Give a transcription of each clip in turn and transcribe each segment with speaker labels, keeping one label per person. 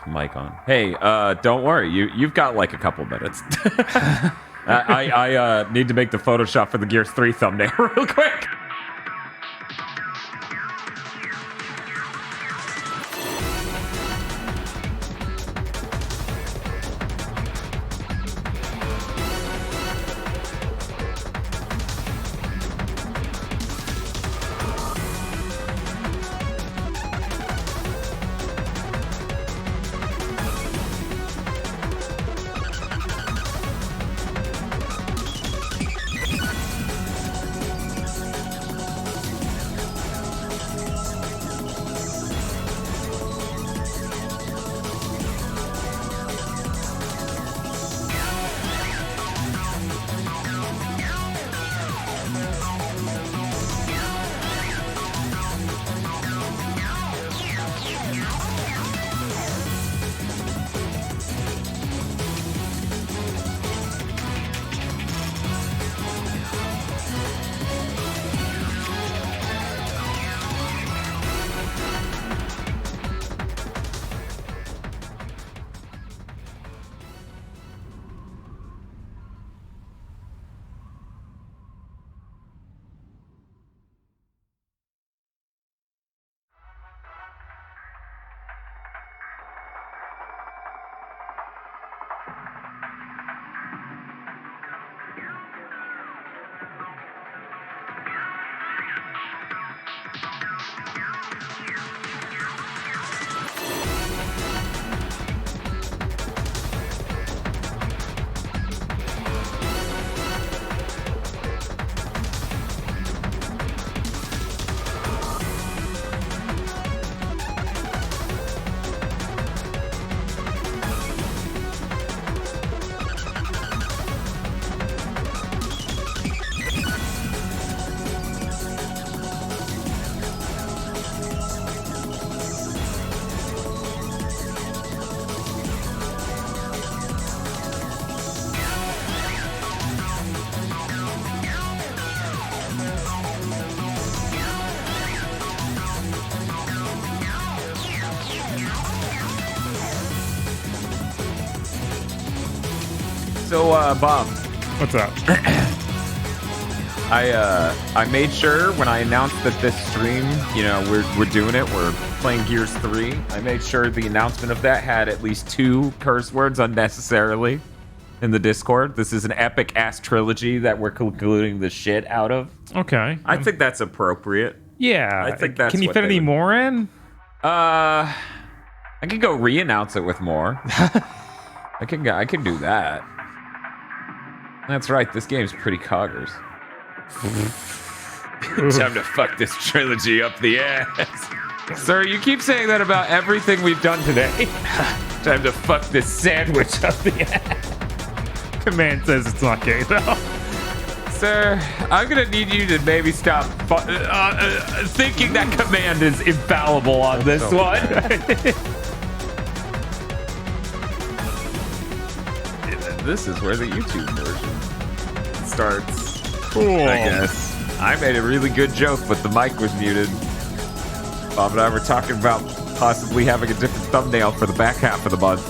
Speaker 1: Mic on. Hey, don't worry. You've got like a couple minutes. I need to make the Photoshop for the Gears 3 thumbnail real quick. So, Bob.
Speaker 2: What's up?
Speaker 1: I made sure when I announced that this stream, you know, we're doing it, we're playing Gears 3, I made sure the announcement of that had at least 2 curse words unnecessarily in the Discord. This is an epic-ass trilogy that we're concluding the shit out of.
Speaker 2: Okay.
Speaker 1: I think that's appropriate.
Speaker 2: Yeah.
Speaker 1: I think that's
Speaker 2: Can you
Speaker 1: what
Speaker 2: fit
Speaker 1: they
Speaker 2: any
Speaker 1: would-
Speaker 2: more in?
Speaker 1: I could go re-announce it with more. I can do that. That's right, this game's pretty COGust. Time to fuck this trilogy up the ass. Sir, you keep saying that about everything we've done today. Time to fuck this sandwich up the ass.
Speaker 2: Command says it's not gay, though.
Speaker 1: Sir, I'm gonna need you to maybe stop thinking that command is infallible on this one. This is where the YouTube version starts.
Speaker 2: Cool.
Speaker 1: I guess. I made a really good joke, but the mic was muted. Bob and I were talking about possibly having a different thumbnail for the back half of the month.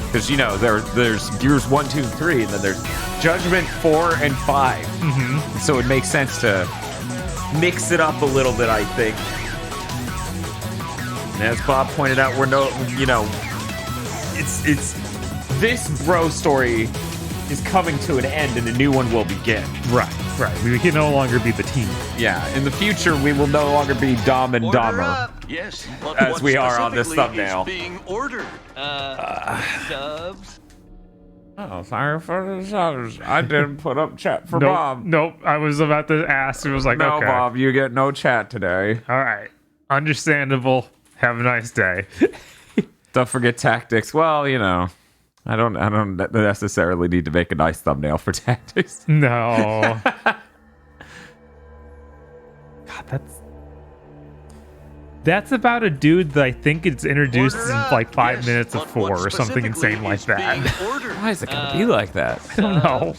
Speaker 1: Because, you know, there's Gears 1, 2, and 3, and then there's Judgment 4 and 5.
Speaker 2: Mm-hmm.
Speaker 1: So it makes sense to mix it up a little bit, I think. And as Bob pointed out, we're it's this bro story is coming to an end and a new one will begin.
Speaker 2: Right. We can no longer be the team.
Speaker 1: Yeah, in the future, we will no longer be Dom and Dahmer.
Speaker 3: Yes,
Speaker 1: as we are on this
Speaker 3: specifically
Speaker 1: thumbnail.
Speaker 3: is being ordered. Subs.
Speaker 1: Oh, sorry for the subs. I didn't put up chat for
Speaker 2: Nope.
Speaker 1: Bob.
Speaker 2: Nope. I was about to ask. It was like,
Speaker 1: No,
Speaker 2: okay.
Speaker 1: Bob, you get no chat today.
Speaker 2: All right. Understandable. Have a nice day.
Speaker 1: Don't forget tactics. Well, you know, I don't necessarily need to make a nice thumbnail for tactics.
Speaker 2: No. God, that's about a dude that I think it's introduced
Speaker 3: Order
Speaker 2: in
Speaker 3: up.
Speaker 2: like 5
Speaker 3: Yes,
Speaker 2: minutes
Speaker 3: but
Speaker 2: of 4
Speaker 3: what
Speaker 2: or something
Speaker 3: specifically
Speaker 2: insane like
Speaker 3: is
Speaker 2: that.
Speaker 3: being ordered?
Speaker 1: Why is it gonna be like that?
Speaker 2: I don't know.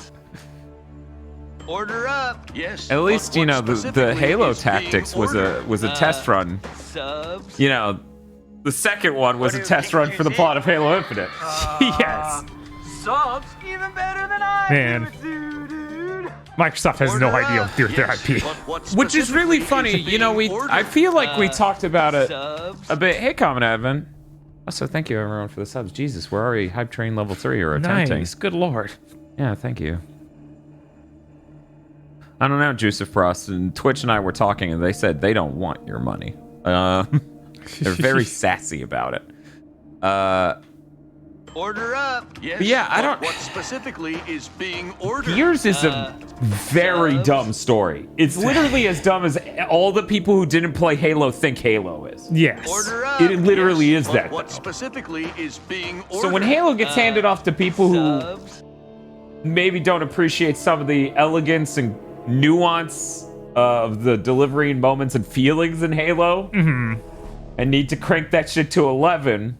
Speaker 3: Order up. Yes.
Speaker 1: At least
Speaker 3: but
Speaker 1: you know
Speaker 3: what
Speaker 1: the
Speaker 3: specifically
Speaker 1: Halo
Speaker 3: is being
Speaker 1: tactics was
Speaker 3: ordered?
Speaker 1: a test run.
Speaker 3: Subs.
Speaker 1: You know, The second one was a test run for the plot of Halo Infinite.
Speaker 2: Yes.
Speaker 3: Subs even better than I
Speaker 2: Man.
Speaker 3: do, dude.
Speaker 2: Microsoft has no idea with their IP.
Speaker 1: Which is really funny. You know, I feel like we talked about it
Speaker 3: Subs.
Speaker 1: a bit. Hey, Common Advent. Also, thank you everyone for the subs. Jesus, we're already hype train level 3 or attempting.
Speaker 2: Nice. Good lord.
Speaker 1: Yeah, thank you. I don't know, Joseph Frost and Twitch and I were talking, and they said they don't want your money. They're very sassy about it.
Speaker 3: Order up.
Speaker 4: Yes.
Speaker 1: But yeah, I
Speaker 4: but
Speaker 1: don't-
Speaker 4: What specifically is being ordered?
Speaker 1: Gears is a very
Speaker 3: subs.
Speaker 1: dumb story. It's literally as dumb as all the people who didn't play Halo think Halo is.
Speaker 2: Yes.
Speaker 3: Order up.
Speaker 1: It literally
Speaker 4: Yes,
Speaker 1: is
Speaker 4: but
Speaker 1: that.
Speaker 4: What
Speaker 1: though.
Speaker 4: specifically is being ordered?
Speaker 1: So when Halo gets handed off to people who
Speaker 3: Subs.
Speaker 1: maybe don't appreciate some of the elegance and nuance of the delivery and moments and feelings in Halo, and need to crank that shit to 11,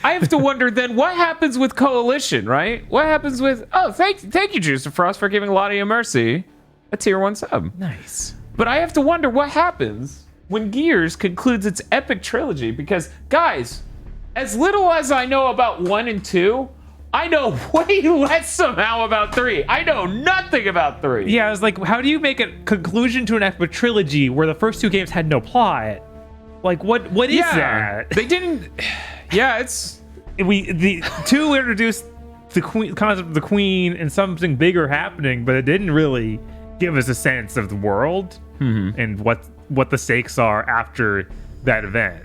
Speaker 1: I have to wonder then what happens with Coalition, right? What happens with? Oh, thank you, Juice of Frost, for giving Lottie and Mercy a tier 1 sub.
Speaker 2: Nice.
Speaker 1: But I have to wonder what happens when Gears concludes its epic trilogy, because guys, as little as I know about 1 and 2, I know way less somehow about 3. I know nothing about 3.
Speaker 2: Yeah, I was like, how do you make a conclusion to an epic trilogy where the first 2 games had no plot? Like, what is that?
Speaker 1: They didn't. Yeah, it's.
Speaker 2: The 2 introduced the queen, concept of the queen and something bigger happening, but it didn't really give us a sense of the world and what the stakes are after that event.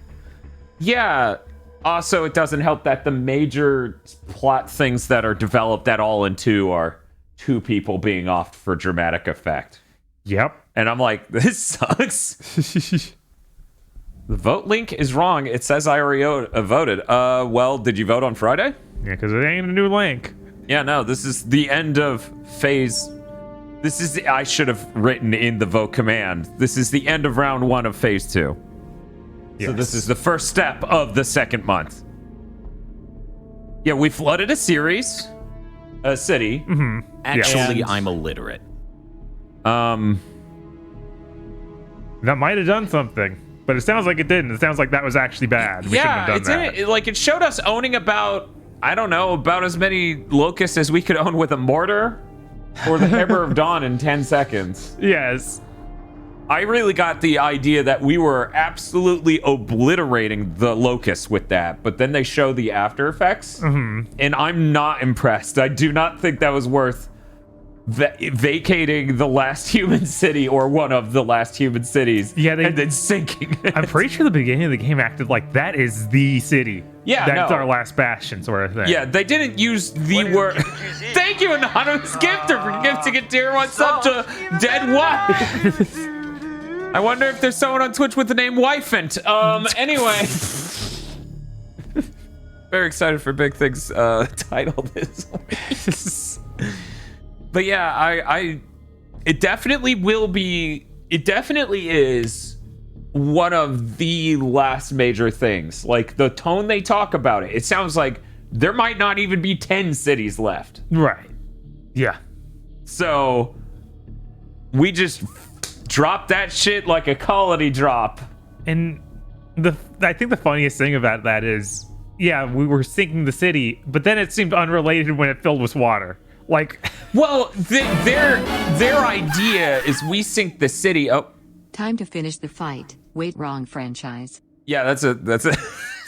Speaker 1: Yeah. Also, it doesn't help that the major plot things that are developed at all in 2 are 2 people being off for dramatic effect.
Speaker 2: Yep.
Speaker 1: And I'm like, this sucks. The vote link is wrong. It says I already voted. Well, did you vote on Friday?
Speaker 2: Yeah, because it ain't a new link.
Speaker 1: Yeah, no, this is the end of phase. This is I should have written in the vote command. This is the end of round 1 of phase 2. So this is the first step of the second month. Yeah, we flooded a city.
Speaker 5: Actually,
Speaker 1: And-
Speaker 5: I'm illiterate.
Speaker 2: That might have done something, but it sounds like it didn't. It sounds like that was actually bad. We shouldn't
Speaker 1: Yeah,
Speaker 2: have
Speaker 1: it
Speaker 2: done that.
Speaker 1: didn't. Like it showed us owning about, I don't know, about as many locusts as we could own with a mortar or the Hammer of Dawn in 10 seconds.
Speaker 2: Yes.
Speaker 1: I really got the idea that we were absolutely obliterating the locusts with that, but then they show the after effects, and I'm not impressed. I do not think that was worth vacating the last human city or one of the last human cities,
Speaker 2: Yeah,
Speaker 1: and then sinking it.
Speaker 2: I'm pretty sure the beginning of the game acted like that is the city.
Speaker 1: Yeah,
Speaker 2: That's
Speaker 1: no.
Speaker 2: our last bastion sort of thing.
Speaker 1: Yeah, they didn't use the word. Thank you, Anonymous Gifter, for gifting a tier 1 sub to Dead Wife. I wonder if there's someone on Twitch with the name Wifent. Anyway. Very excited for big things titled this week. But yeah, it definitely will be, it definitely is one of the last major things. Like the tone they talk about it sounds like there might not even be 10 cities left.
Speaker 2: Right. Yeah.
Speaker 1: So we just dropped that shit like a colony drop.
Speaker 2: And I think the funniest thing about that is, yeah, we were sinking the city, but then it seemed unrelated when it filled with water. Like,
Speaker 1: Well, their idea is we sink the city. Oh,
Speaker 6: Time to finish the fight. Wait, wrong franchise.
Speaker 1: yeah, that's a
Speaker 2: that's a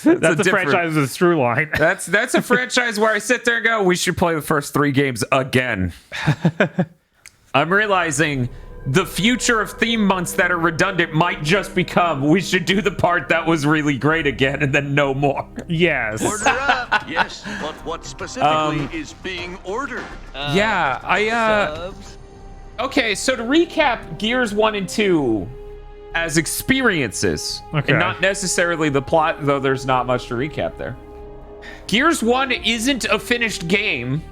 Speaker 1: different-
Speaker 2: franchise with a through line.
Speaker 1: That's a franchise where I sit there and go, we should play the first 3 games again. I'm realizing the future of theme months that are redundant might just become, we should do the part that was really great again and then no more.
Speaker 2: Yes.
Speaker 4: Order up. Yes, but what specifically is being ordered?
Speaker 1: Yeah,
Speaker 3: Subs.
Speaker 1: Okay, so to recap Gears 1 and 2 as experiences,
Speaker 2: Okay.
Speaker 1: and not necessarily the plot, though there's not much to recap there. Gears 1 isn't a finished game.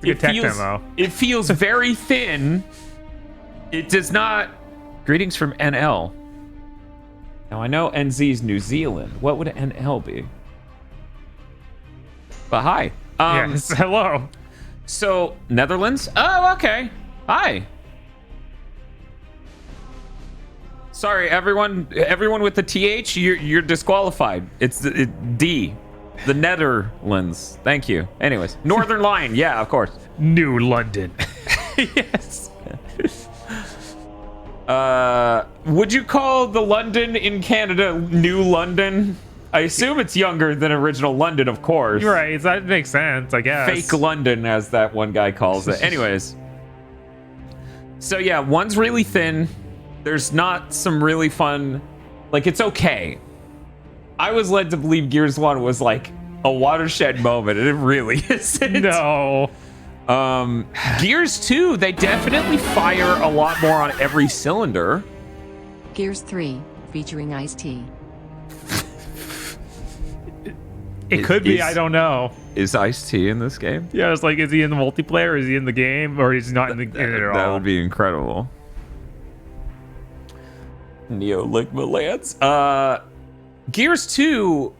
Speaker 2: Good tech demo.
Speaker 1: It feels very thin. It does not... Greetings from NL. Now, I know NZ's New Zealand. What would NL be? But hi.
Speaker 2: Yes. Hello.
Speaker 1: So, Netherlands? Oh, okay. Hi. Sorry, everyone with the TH, you're disqualified. It's D. The Netherlands. Thank you. Anyways, Northern Line. Yeah, of course.
Speaker 2: New London.
Speaker 1: Yes. Would you call the London in Canada New London? I assume it's younger than original London, of course.
Speaker 2: Right, that makes sense, I guess.
Speaker 1: Fake London, as that one guy calls it. Anyways. So yeah, one's really thin. There's not some really fun... Like, it's okay. I was led to believe Gears 1 was like a watershed moment, and it really isn't.
Speaker 2: No.
Speaker 1: Gears 2, they definitely fire a lot more on every cylinder.
Speaker 6: Gears 3, featuring Ice-T.
Speaker 2: It could be, I don't know.
Speaker 1: Is Ice-T in this game?
Speaker 2: Yeah, it's like, is he in the multiplayer? Is he in the game? Or is he not in it at all?
Speaker 1: That would be incredible. Neo Ligma Lance. Gears 2,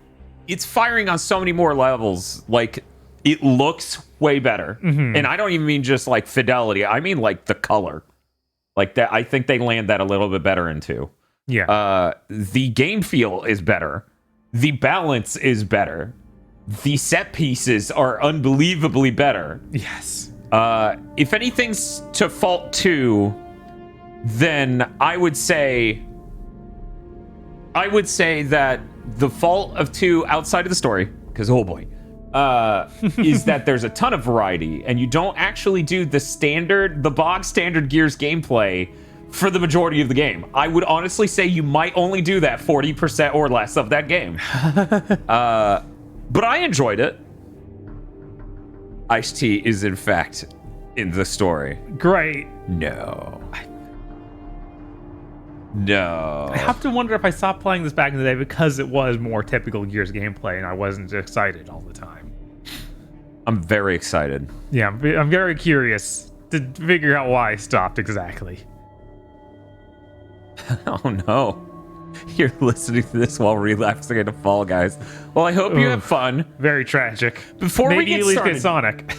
Speaker 1: it's firing on so many more levels. Like, it looks way better. And I don't even mean just like fidelity. I mean like the color. Like that, I think they land that a little bit better into.
Speaker 2: Yeah.
Speaker 1: The game feel is better. The balance is better. The set pieces are unbelievably better.
Speaker 2: Yes.
Speaker 1: If anything's to fault 2, then I would say that the fault of 2 outside of the story, because oh boy, is that there's a ton of variety and you don't actually do the bog standard Gears gameplay for the majority of the game. I would honestly say you might only do that 40% or less of that game. But I enjoyed it. Ice-T is in fact in the story.
Speaker 2: Great.
Speaker 1: No.
Speaker 2: I have to wonder if I stopped playing this back in the day because it was more typical Gears gameplay and I wasn't excited all the time.
Speaker 1: I'm very excited.
Speaker 2: Yeah, I'm very curious to figure out why I stopped exactly.
Speaker 1: Oh no. You're listening to this while relapsing into Fall Guys. Well, I hope you have fun.
Speaker 2: Very tragic.
Speaker 1: Before
Speaker 2: Maybe
Speaker 1: we get
Speaker 2: at least
Speaker 1: started,
Speaker 2: get Sonic.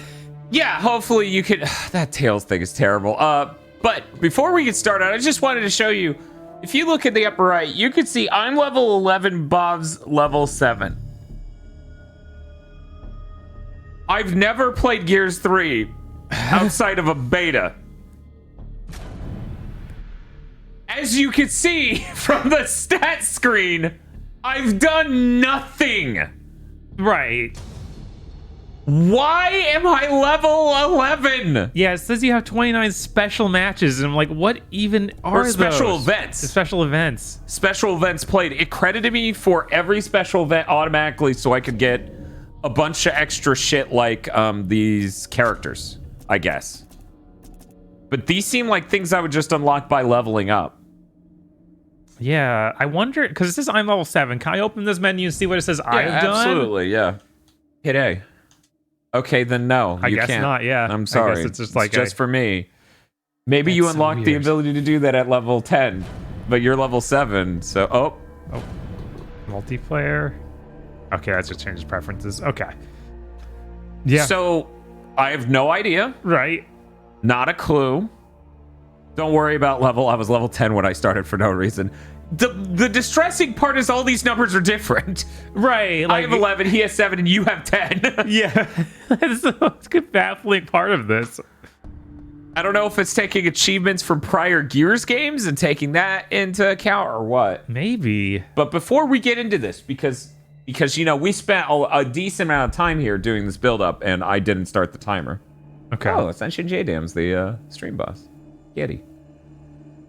Speaker 1: Yeah, hopefully you could... That Tails thing is terrible. But before we get started, I just wanted to show you, if you look at the upper right, you can see I'm level 11, Bob's level 7. I've never played Gears 3 outside of a beta. As you can see from the stat screen, I've done nothing.
Speaker 2: Right.
Speaker 1: Why am I level 11?
Speaker 2: Yeah, it says you have 29 special matches, and I'm like, what even are those?
Speaker 1: Special events.
Speaker 2: The special events.
Speaker 1: Special events played. It credited me for every special event automatically so I could get a bunch of extra shit like these characters, I guess. But these seem like things I would just unlock by leveling up.
Speaker 2: Yeah, I wonder, because it says I'm level 7. Can I open this menu and see what it says I've done?
Speaker 1: Absolutely, yeah. Hit A. Okay, then no,
Speaker 2: I
Speaker 1: you
Speaker 2: guess
Speaker 1: can't.
Speaker 2: not, yeah.
Speaker 1: I'm sorry.
Speaker 2: I guess it's just like
Speaker 1: just for me. Maybe you
Speaker 2: That's so
Speaker 1: unlock the
Speaker 2: weird.
Speaker 1: ability to do that at level 10, but you're level 7, so... Oh.
Speaker 2: Multiplayer. Okay, that just changes preferences. Okay. Yeah.
Speaker 1: So, I have no idea.
Speaker 2: Right.
Speaker 1: Not a clue. Don't worry about level. I was level 10 when I started for no reason. The distressing part is all these numbers are different.
Speaker 2: Right.
Speaker 1: I have 11, he has 7, and you have 10.
Speaker 2: Yeah. That's the baffling part of this.
Speaker 1: I don't know if it's taking achievements from prior Gears games and taking that into account or what.
Speaker 2: Maybe.
Speaker 1: But before we get into this, because you know, we spent a decent amount of time here doing this build-up, and I didn't start the timer.
Speaker 2: Okay.
Speaker 1: Oh, Ascension J-Dam's the stream boss. Yeti.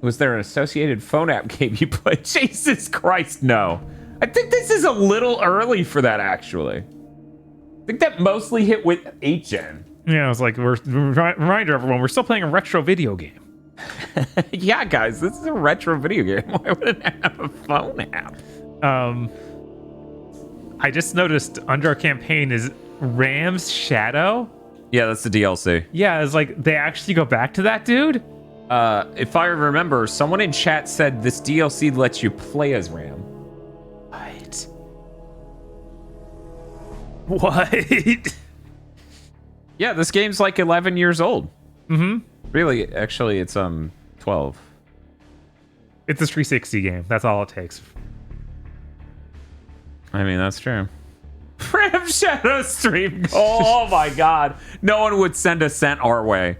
Speaker 1: Was there an associated phone app game you played? Jesus Christ, no. I think this is a little early for that, actually. I think that mostly hit with 8gen.
Speaker 2: Yeah, I was like, reminder everyone, we're still playing a retro video game.
Speaker 1: Yeah, guys, this is a retro video game. Why wouldn't it have a phone app?
Speaker 2: I just noticed under our campaign is Ram's Shadow.
Speaker 1: Yeah, that's the DLC.
Speaker 2: Yeah, it's like they actually go back to that dude.
Speaker 1: If I remember, someone in chat said this DLC lets you play as Ram.
Speaker 2: What?
Speaker 1: Yeah, this game's like 11 years old.
Speaker 2: Mm-hmm.
Speaker 1: Really, actually, it's 12.
Speaker 2: It's a 360 game. That's all it takes.
Speaker 1: I mean, that's true. Ram Shadow stream. Oh my god. No one would send a cent our way.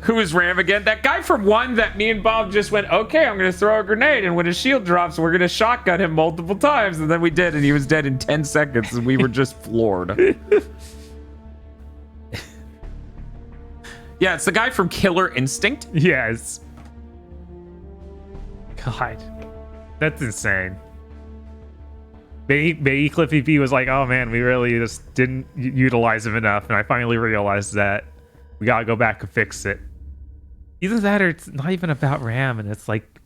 Speaker 1: Who is Ram again? That guy from 1 that me and Bob just went, okay, I'm going to throw a grenade, and when his shield drops, we're going to shotgun him multiple times. And then we did, and he was dead in 10 seconds, and we were just floored. Yeah, it's the guy from Killer Instinct.
Speaker 2: Yes. God. That's insane. Maybe Cliffy B was like, oh man, we really just didn't utilize him enough, and I finally realized that we gotta go back and fix it. Either that or it's not even about Ram, and it's like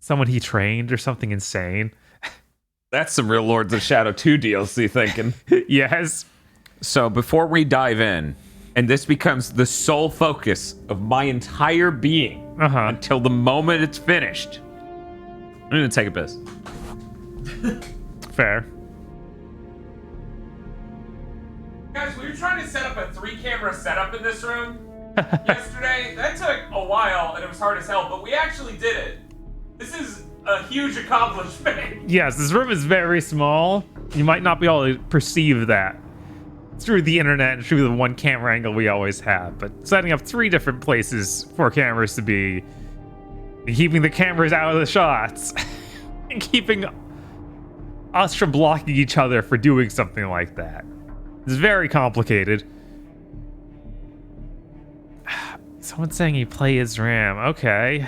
Speaker 2: someone he trained or something insane.
Speaker 1: That's some real Lords of Shadow 2 DLC thinking.
Speaker 2: Yes.
Speaker 1: So before we dive in, and this becomes the sole focus of my entire being until the moment it's finished, I'm gonna take a piss.
Speaker 2: Fair.
Speaker 1: Guys, we were trying to set up a 3-camera setup in this room yesterday. That took a while and it was hard as hell, but we actually did it. This is a huge accomplishment.
Speaker 2: Yes, this room is very small. You might not be able to perceive that through the internet and through the one camera angle we always have, but setting up 3 different places for cameras to be, and keeping the cameras out of the shots, and keeping us from blocking each other for doing something like that. It's very complicated. Someone's saying he play as Ram. Okay.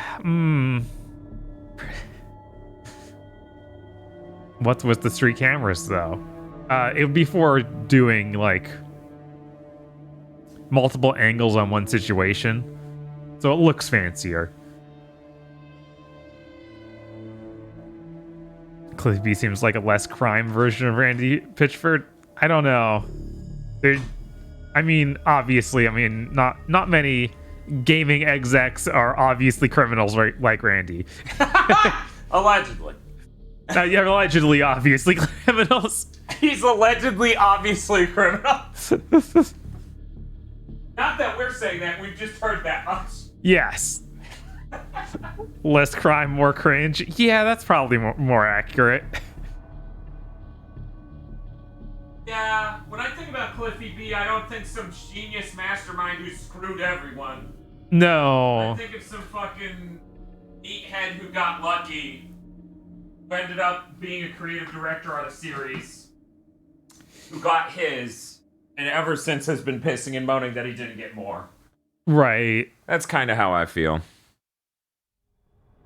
Speaker 2: What's with the 3 cameras though? It would be for doing like multiple angles on one situation, so it looks fancier. Cliffy B seems like a less crime version of Randy Pitchford. I don't know. Obviously, not many gaming execs are obviously criminals like Randy.
Speaker 1: Allegedly.
Speaker 2: Yeah, allegedly, obviously criminals.
Speaker 1: He's allegedly, obviously criminal. Not that we're saying that, we've just heard that much.
Speaker 2: Yes. Less crime, more cringe. Yeah, that's probably more accurate.
Speaker 1: Yeah, when I think about Cliffy B, I don't think some genius mastermind who screwed everyone.
Speaker 2: No.
Speaker 1: I think of some fucking meathead who got lucky, who ended up being a creative director on a series, who got his, and ever since has been pissing and moaning that he didn't get more.
Speaker 2: Right.
Speaker 1: That's kind of how I feel.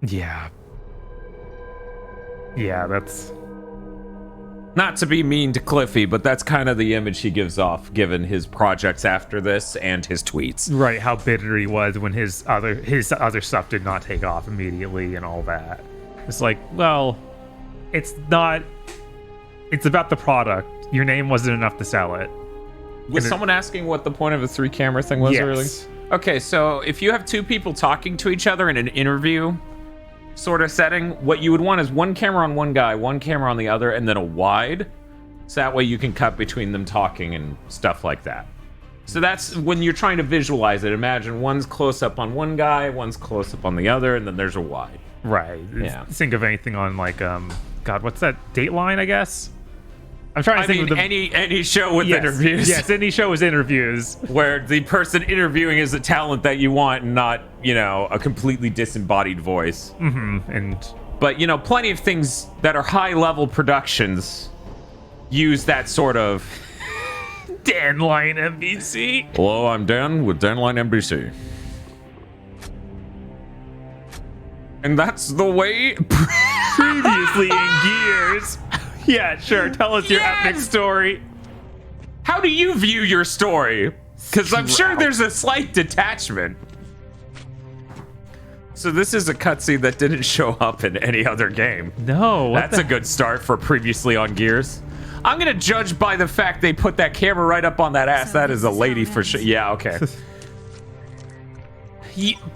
Speaker 2: Yeah. Yeah, that's...
Speaker 1: Not to be mean to Cliffy, but that's kind of the image he gives off, given his projects after this and his tweets.
Speaker 2: Right, how bitter he was when his other stuff did not take off immediately and all that. It's like, well, it's not... It's about the product. Your name wasn't enough to sell it.
Speaker 1: Was someone asking what the point of a 3-camera thing was earlier? Okay, so if you have 2 people talking to each other in an interview sort of setting, what you would want is 1 camera on one guy, 1 camera on the other, and then a wide. So that way you can cut between them talking and stuff like that. So that's when you're trying to visualize it. Imagine one's close up on one guy, one's close up on the other, and then there's a wide.
Speaker 2: Right.
Speaker 1: Yeah.
Speaker 2: Think of anything on like, God, what's that? Dateline, I guess? I'm trying to think of
Speaker 1: any show with interviews.
Speaker 2: Yes, any show with interviews.
Speaker 1: Where the person interviewing is a talent that you want and not, a completely disembodied voice.
Speaker 2: Mm-hmm.
Speaker 1: But, plenty of things that are high-level productions use that sort of...
Speaker 2: Danline NBC.
Speaker 1: Hello, I'm Dan with Danline NBC. And that's the way...
Speaker 2: Previously in Gears. Yeah, sure. Tell us your epic story.
Speaker 1: How do you view your story? Because I'm sure there's a slight detachment. So this is a cutscene that didn't show up in any other game.
Speaker 2: No.
Speaker 1: That's a good start for previously on Gears. I'm going to judge by the fact they put that camera right up on that ass. That is a lady for sure. Yeah, okay.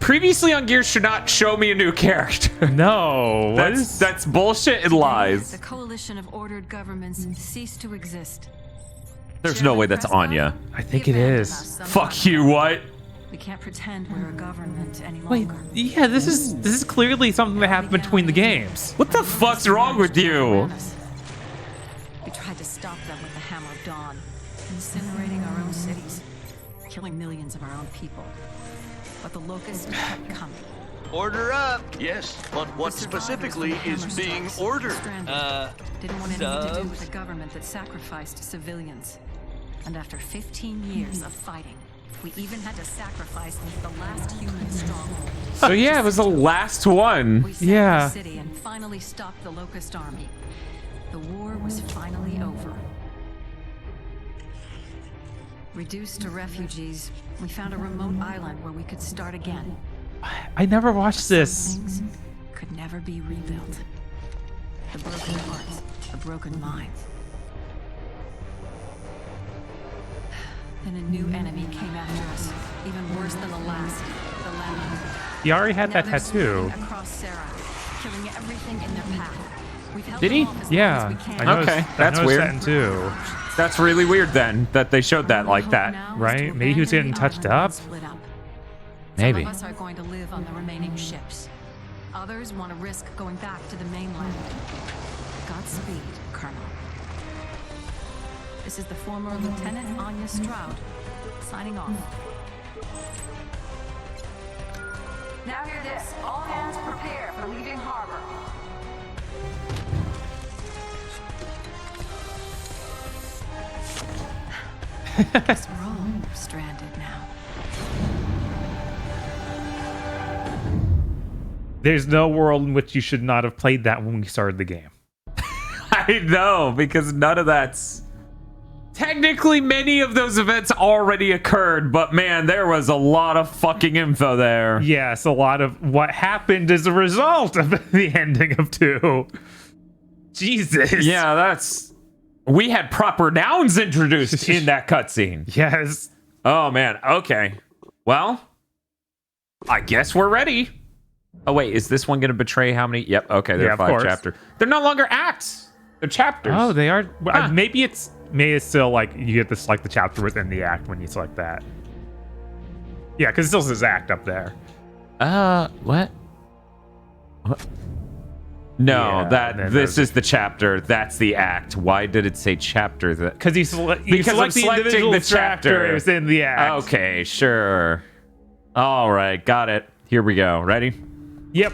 Speaker 1: Previously on Gears should not show me a new character.
Speaker 2: No.
Speaker 1: That's bullshit and lies.
Speaker 6: The coalition of ordered governments cease to exist.
Speaker 1: There's no way that's Anya.
Speaker 2: I think it is.
Speaker 1: Fuck you, what?
Speaker 5: We can't pretend we're a government any
Speaker 2: Wait,
Speaker 5: longer.
Speaker 2: yeah, this is clearly something that happened between the games.
Speaker 1: What the fuck's wrong with you?
Speaker 5: We tried to stop them with the Hammer of Dawn, incinerating our own cities, killing millions of our own people. But the locusts kept coming.
Speaker 3: Order up.
Speaker 4: Yes, but what
Speaker 5: The survivors
Speaker 4: specifically
Speaker 5: of the
Speaker 4: is
Speaker 5: Hammer
Speaker 4: being
Speaker 5: strikes,
Speaker 4: ordered?
Speaker 5: stranded, didn't want anything to do
Speaker 3: subs?
Speaker 5: with a government that sacrificed civilians. And after 15 years of fighting, we even had to sacrifice the last human stronghold.
Speaker 1: So yeah, it was the last one.
Speaker 5: We saved
Speaker 2: Yeah.
Speaker 5: the city and finally stopped the Locust army. The war was finally over. Reduced to refugees, we found a remote island where we could start again.
Speaker 2: I never watched this.
Speaker 5: Some things could never be rebuilt. The broken hearts, the broken minds. Then a new enemy came after us, even worse than the last, the Lemons.
Speaker 2: He already had
Speaker 5: Now
Speaker 2: that
Speaker 5: they're
Speaker 2: tattoo.
Speaker 5: sweeping across Sarah, killing everything in their path. We've held
Speaker 1: Did
Speaker 5: them
Speaker 1: he?
Speaker 5: off as long as
Speaker 2: Yeah,
Speaker 5: we can.
Speaker 2: I noticed,
Speaker 1: Okay,
Speaker 2: I
Speaker 1: that's
Speaker 2: noticed
Speaker 1: weird.
Speaker 2: that too.
Speaker 1: That's really weird then that they showed that like that.
Speaker 2: Right? Maybe he was getting touched up?
Speaker 1: Maybe.
Speaker 5: Some of us are going to live on the remaining ships. Others want to risk going back to the mainland. Godspeed, Colonel. This is the former Lieutenant Anya Stroud, signing off. Now hear this. All hands prepare for leaving harbor. Guess we're all stranded now.
Speaker 2: There's no world in which you should not have played that when we started the game.
Speaker 1: I know, because none of that's... Technically, many of those events already occurred, but man, there was a lot of fucking info there.
Speaker 2: Yes, a lot of what happened as a result of the ending of 2. Jesus.
Speaker 1: Yeah, that's... We had proper nouns introduced in that cutscene.
Speaker 2: Yes.
Speaker 1: Oh, man. Okay. Well, I guess we're ready. Oh, wait. Is this one going to betray how many? Yep. Okay. They're
Speaker 2: Yeah, of
Speaker 1: 5
Speaker 2: course.
Speaker 1: chapters. They're no longer acts. They're chapters.
Speaker 2: Oh, they are.
Speaker 1: Huh.
Speaker 2: Maybe it's still like you get to select the chapter within the act when you select that. Yeah, because it still says act up there.
Speaker 1: What? What? No,
Speaker 2: Yeah, no,
Speaker 1: this
Speaker 2: no.
Speaker 1: is the chapter. That's the act. Why did it say chapter?
Speaker 2: Because you select
Speaker 1: I'm
Speaker 2: the
Speaker 1: selecting
Speaker 2: individual
Speaker 1: the chapter.
Speaker 2: chapters in the act.
Speaker 1: Okay, sure. All right, got it. Here we go. Ready?
Speaker 2: Yep.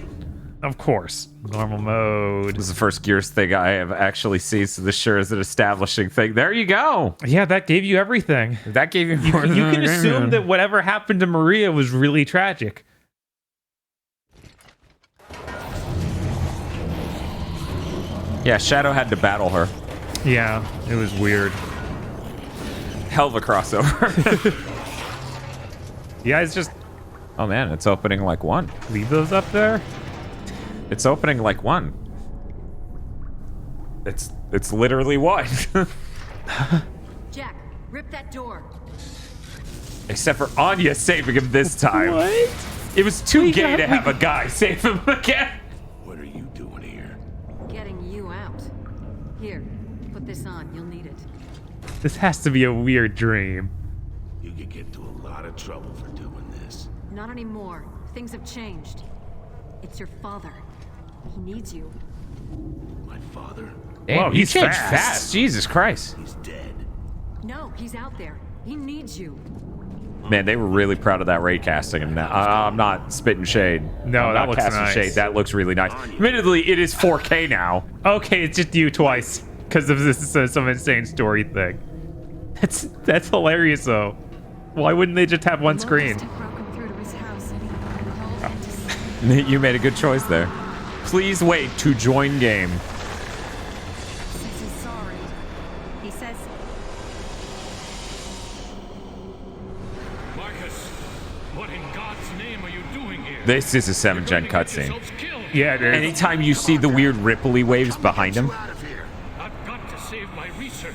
Speaker 2: Of course. Normal mode.
Speaker 1: This is the first Gears thing I have actually seen, so this sure is an establishing thing. There you go.
Speaker 2: Yeah, that gave you everything.
Speaker 1: That gave you more
Speaker 2: You
Speaker 1: than
Speaker 2: can
Speaker 1: a
Speaker 2: assume
Speaker 1: game.
Speaker 2: that whatever happened to Maria was really tragic.
Speaker 1: Yeah, Shadow had to battle her.
Speaker 2: Yeah, it was weird.
Speaker 1: Hell of a crossover.
Speaker 2: You guys just
Speaker 1: Oh man, it's opening like one.
Speaker 2: leave those up there?
Speaker 1: It's opening like one. It's literally one.
Speaker 5: Jack, rip that door.
Speaker 1: Except for Anya saving him this time.
Speaker 2: What?
Speaker 1: It was too
Speaker 2: We
Speaker 1: gay
Speaker 2: got-
Speaker 1: to
Speaker 2: we
Speaker 1: have a guy save him again.
Speaker 4: What are you doing here?
Speaker 5: Getting you out. Here, put this on. You'll need it.
Speaker 2: This has to be a weird dream.
Speaker 4: You could get into a lot of trouble for doing this.
Speaker 5: Not anymore. Things have changed. It's your father. He needs you.
Speaker 4: My father,
Speaker 2: Whoa,
Speaker 1: you
Speaker 2: he's
Speaker 1: changed
Speaker 2: fast.
Speaker 1: Jesus Christ.
Speaker 4: he's dead.
Speaker 5: No, he's out there. He needs you.
Speaker 1: Man, they were really proud of that raid casting. And I'm not spitting shade.
Speaker 2: No,
Speaker 1: I'm
Speaker 2: that
Speaker 1: not
Speaker 2: looks
Speaker 1: casting
Speaker 2: nice.
Speaker 1: shade. That looks really nice. Admittedly, it is 4K now.
Speaker 2: Okay, it's just you twice because of this some insane story thing. That's hilarious though. Why wouldn't they just have one screen?
Speaker 5: Locusts have broken through to his house. We're all meant to see.
Speaker 1: You made a good choice there. Please wait to join game.
Speaker 5: Says he's sorry. He says
Speaker 7: Marcus, what in God's name are you doing here?
Speaker 1: This is a 7-gen cutscene.
Speaker 7: Yourselves killed.
Speaker 2: Yeah, it is.
Speaker 1: Anytime you see the weird ripply waves behind him,
Speaker 4: Out of here.
Speaker 7: I've got to save my research.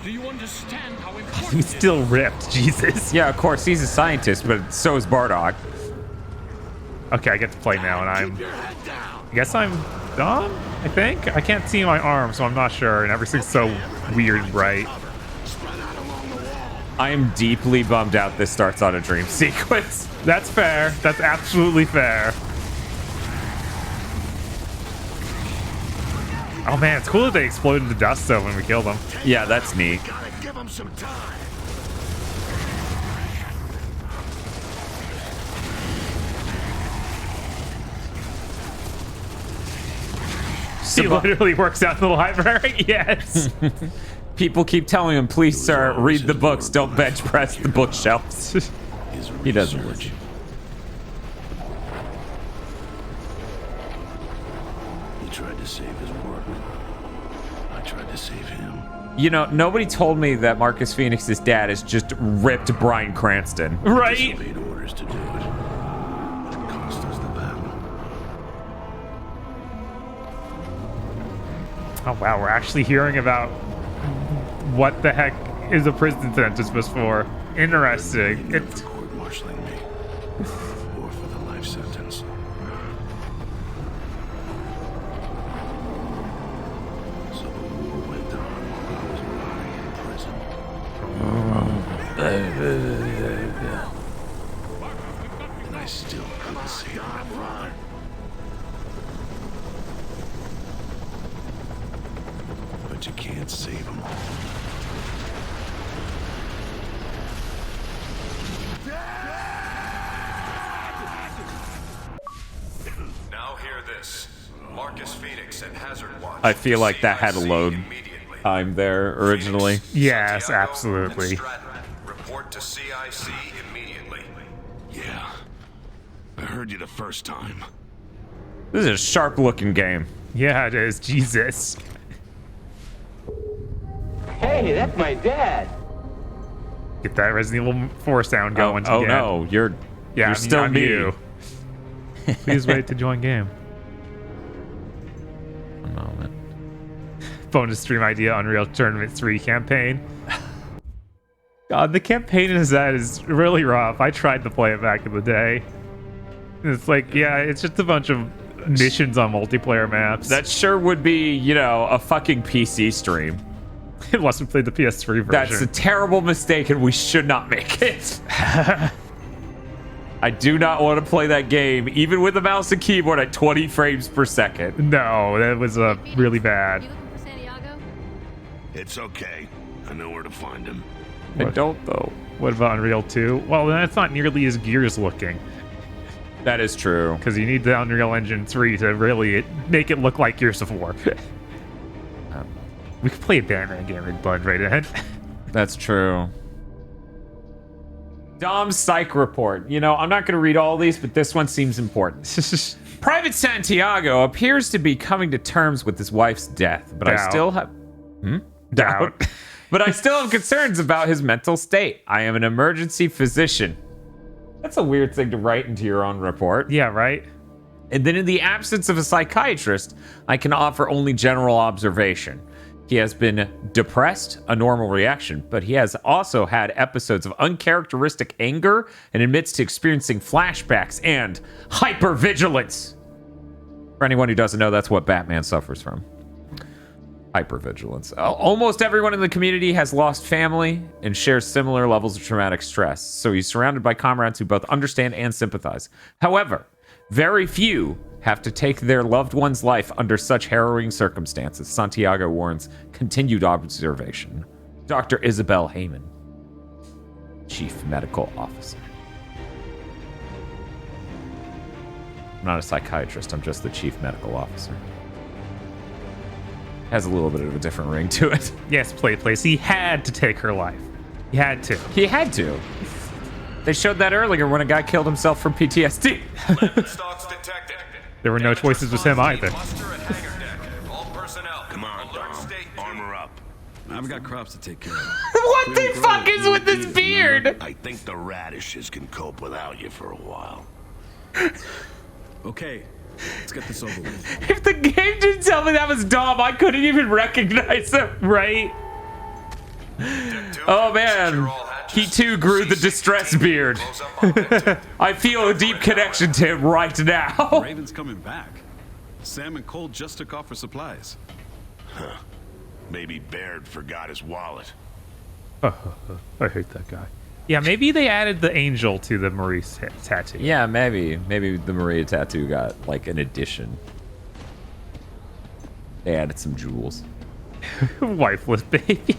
Speaker 7: Do you understand how important
Speaker 2: He's
Speaker 7: it
Speaker 2: still ripped. Jesus.
Speaker 1: yeah, of course, he's a scientist, but so is Bardock.
Speaker 2: Okay, I get to play now, and
Speaker 4: Keep your head down.
Speaker 2: I guess I'm done. I think I can't see my arm, so I'm not sure, and everything's so weird, right?
Speaker 4: Spread out along the wall.
Speaker 1: I am deeply bummed out this starts on a dream sequence.
Speaker 2: That's fair. That's absolutely fair. Oh man, it's cool that they explode into dust though when we kill them.
Speaker 1: Yeah, that's neat.
Speaker 4: Gotta give him some time.
Speaker 2: He literally works out in the library. Yes.
Speaker 1: People keep telling him, please, sir, read the books. Don't bench press the bookshelves. He doesn't listen.
Speaker 4: He tried to save his work. I tried to save him.
Speaker 1: You know, nobody told me that Marcus Phoenix's dad is just ripped Bryan Cranston.
Speaker 2: Right.
Speaker 4: Disobeyed orders to do it. But it cost us the battle.
Speaker 2: Oh wow, we're actually hearing about what the heck is a prison sentence for. Interesting. It's
Speaker 4: Court-martialing me. Or for the life sentence. So the war went on while I was rotting in prison. And I still couldn't see him run. But you can't save them all.
Speaker 8: Now hear this. Marcus Phoenix and Hazard Watch.
Speaker 1: I feel like that had a
Speaker 8: CIC
Speaker 1: load
Speaker 8: immediately.
Speaker 1: time there originally.
Speaker 8: Phoenix,
Speaker 2: Yes,
Speaker 8: Santiago,
Speaker 2: absolutely.
Speaker 8: and Stratton, report to CIC immediately.
Speaker 4: Yeah. I heard you the first time.
Speaker 1: This is a sharp looking game.
Speaker 2: yeah, it is. Jesus.
Speaker 9: Hey, that's my dad.
Speaker 2: Get that Resident Evil 4 sound going.
Speaker 1: Oh
Speaker 2: again.
Speaker 1: no, you're
Speaker 2: I'm-
Speaker 1: still
Speaker 2: I'm
Speaker 1: me.
Speaker 2: you. Please wait to join game.
Speaker 1: A moment.
Speaker 2: Bonus stream idea: Unreal Tournament 3 campaign. God, the campaign is that is really rough. I tried to play it back in the day. It's like, yeah, it's just a bunch of missions on multiplayer maps.
Speaker 1: That sure would be, you know, a fucking PC stream.
Speaker 2: Unless we played the PS3 version.
Speaker 1: That's a terrible mistake and we should not make it. I do not want to play that game, even with a mouse and keyboard at 20 frames per second.
Speaker 2: No, that was really bad.
Speaker 5: You looking for Santiago?
Speaker 4: It's okay. I know where to find him.
Speaker 1: I don't, though.
Speaker 2: What about Unreal 2? Well, that's not nearly as Gears looking,
Speaker 1: That is true.
Speaker 2: because you need the Unreal Engine 3 to really make it look like Gears of War. We could play a Batman game with Blood right ahead.
Speaker 1: That's true. Dom's psych report. You know, I'm not going to read all these, but this one seems important. Private Santiago appears to be coming to terms with his wife's death, but I
Speaker 2: Doubt.
Speaker 1: still have...
Speaker 2: Doubt.
Speaker 1: But I still have concerns about his mental state. I am an emergency physician. That's a weird thing to write into your own report.
Speaker 2: Yeah, right?
Speaker 1: And then in the absence of a psychiatrist, I can offer only general observation. He has been depressed, a normal reaction, but he has also had episodes of uncharacteristic anger and admits to experiencing flashbacks and hypervigilance. For anyone who doesn't know, that's what Batman suffers from. Hypervigilance. Almost everyone in the community has lost family and shares similar levels of traumatic stress, so he's surrounded by comrades who both understand and sympathize. However, very few have to take their loved one's life under such harrowing circumstances. Santiago warns continued observation. Dr. Isabel Heyman, Chief Medical Officer. I'm not a psychiatrist, I'm just the Chief Medical Officer. Has a little bit of a different ring to it.
Speaker 2: Yes, place. He had to take her life. He had to.
Speaker 1: He had to. They showed that earlier when a guy killed himself from PTSD.
Speaker 8: Stalks detected.
Speaker 2: There were no choices with him either.
Speaker 8: Muster at Hangar Deck. All personnel.
Speaker 4: Come on,
Speaker 8: Alert
Speaker 4: Dom.
Speaker 8: state
Speaker 4: Armor up.
Speaker 10: I've got crops to take care of.
Speaker 1: What the fuck is with this beard?
Speaker 4: I think the radishes can cope without you for a while.
Speaker 10: Okay, let's get this over with.
Speaker 1: If the game didn't tell me that was Dom, I couldn't even recognize him.
Speaker 2: Right?
Speaker 1: Oh man, he too grew the distress beard. I feel a deep connection to him right now.
Speaker 10: Raven's coming back. Sam and Cole just took off for supplies.
Speaker 4: Maybe Baird forgot his wallet.
Speaker 2: I hate that guy. Yeah, maybe they added the angel to the Marie tattoo.
Speaker 1: Yeah, maybe the Maria tattoo got like an addition. They added some jewels.
Speaker 2: Wifeless baby.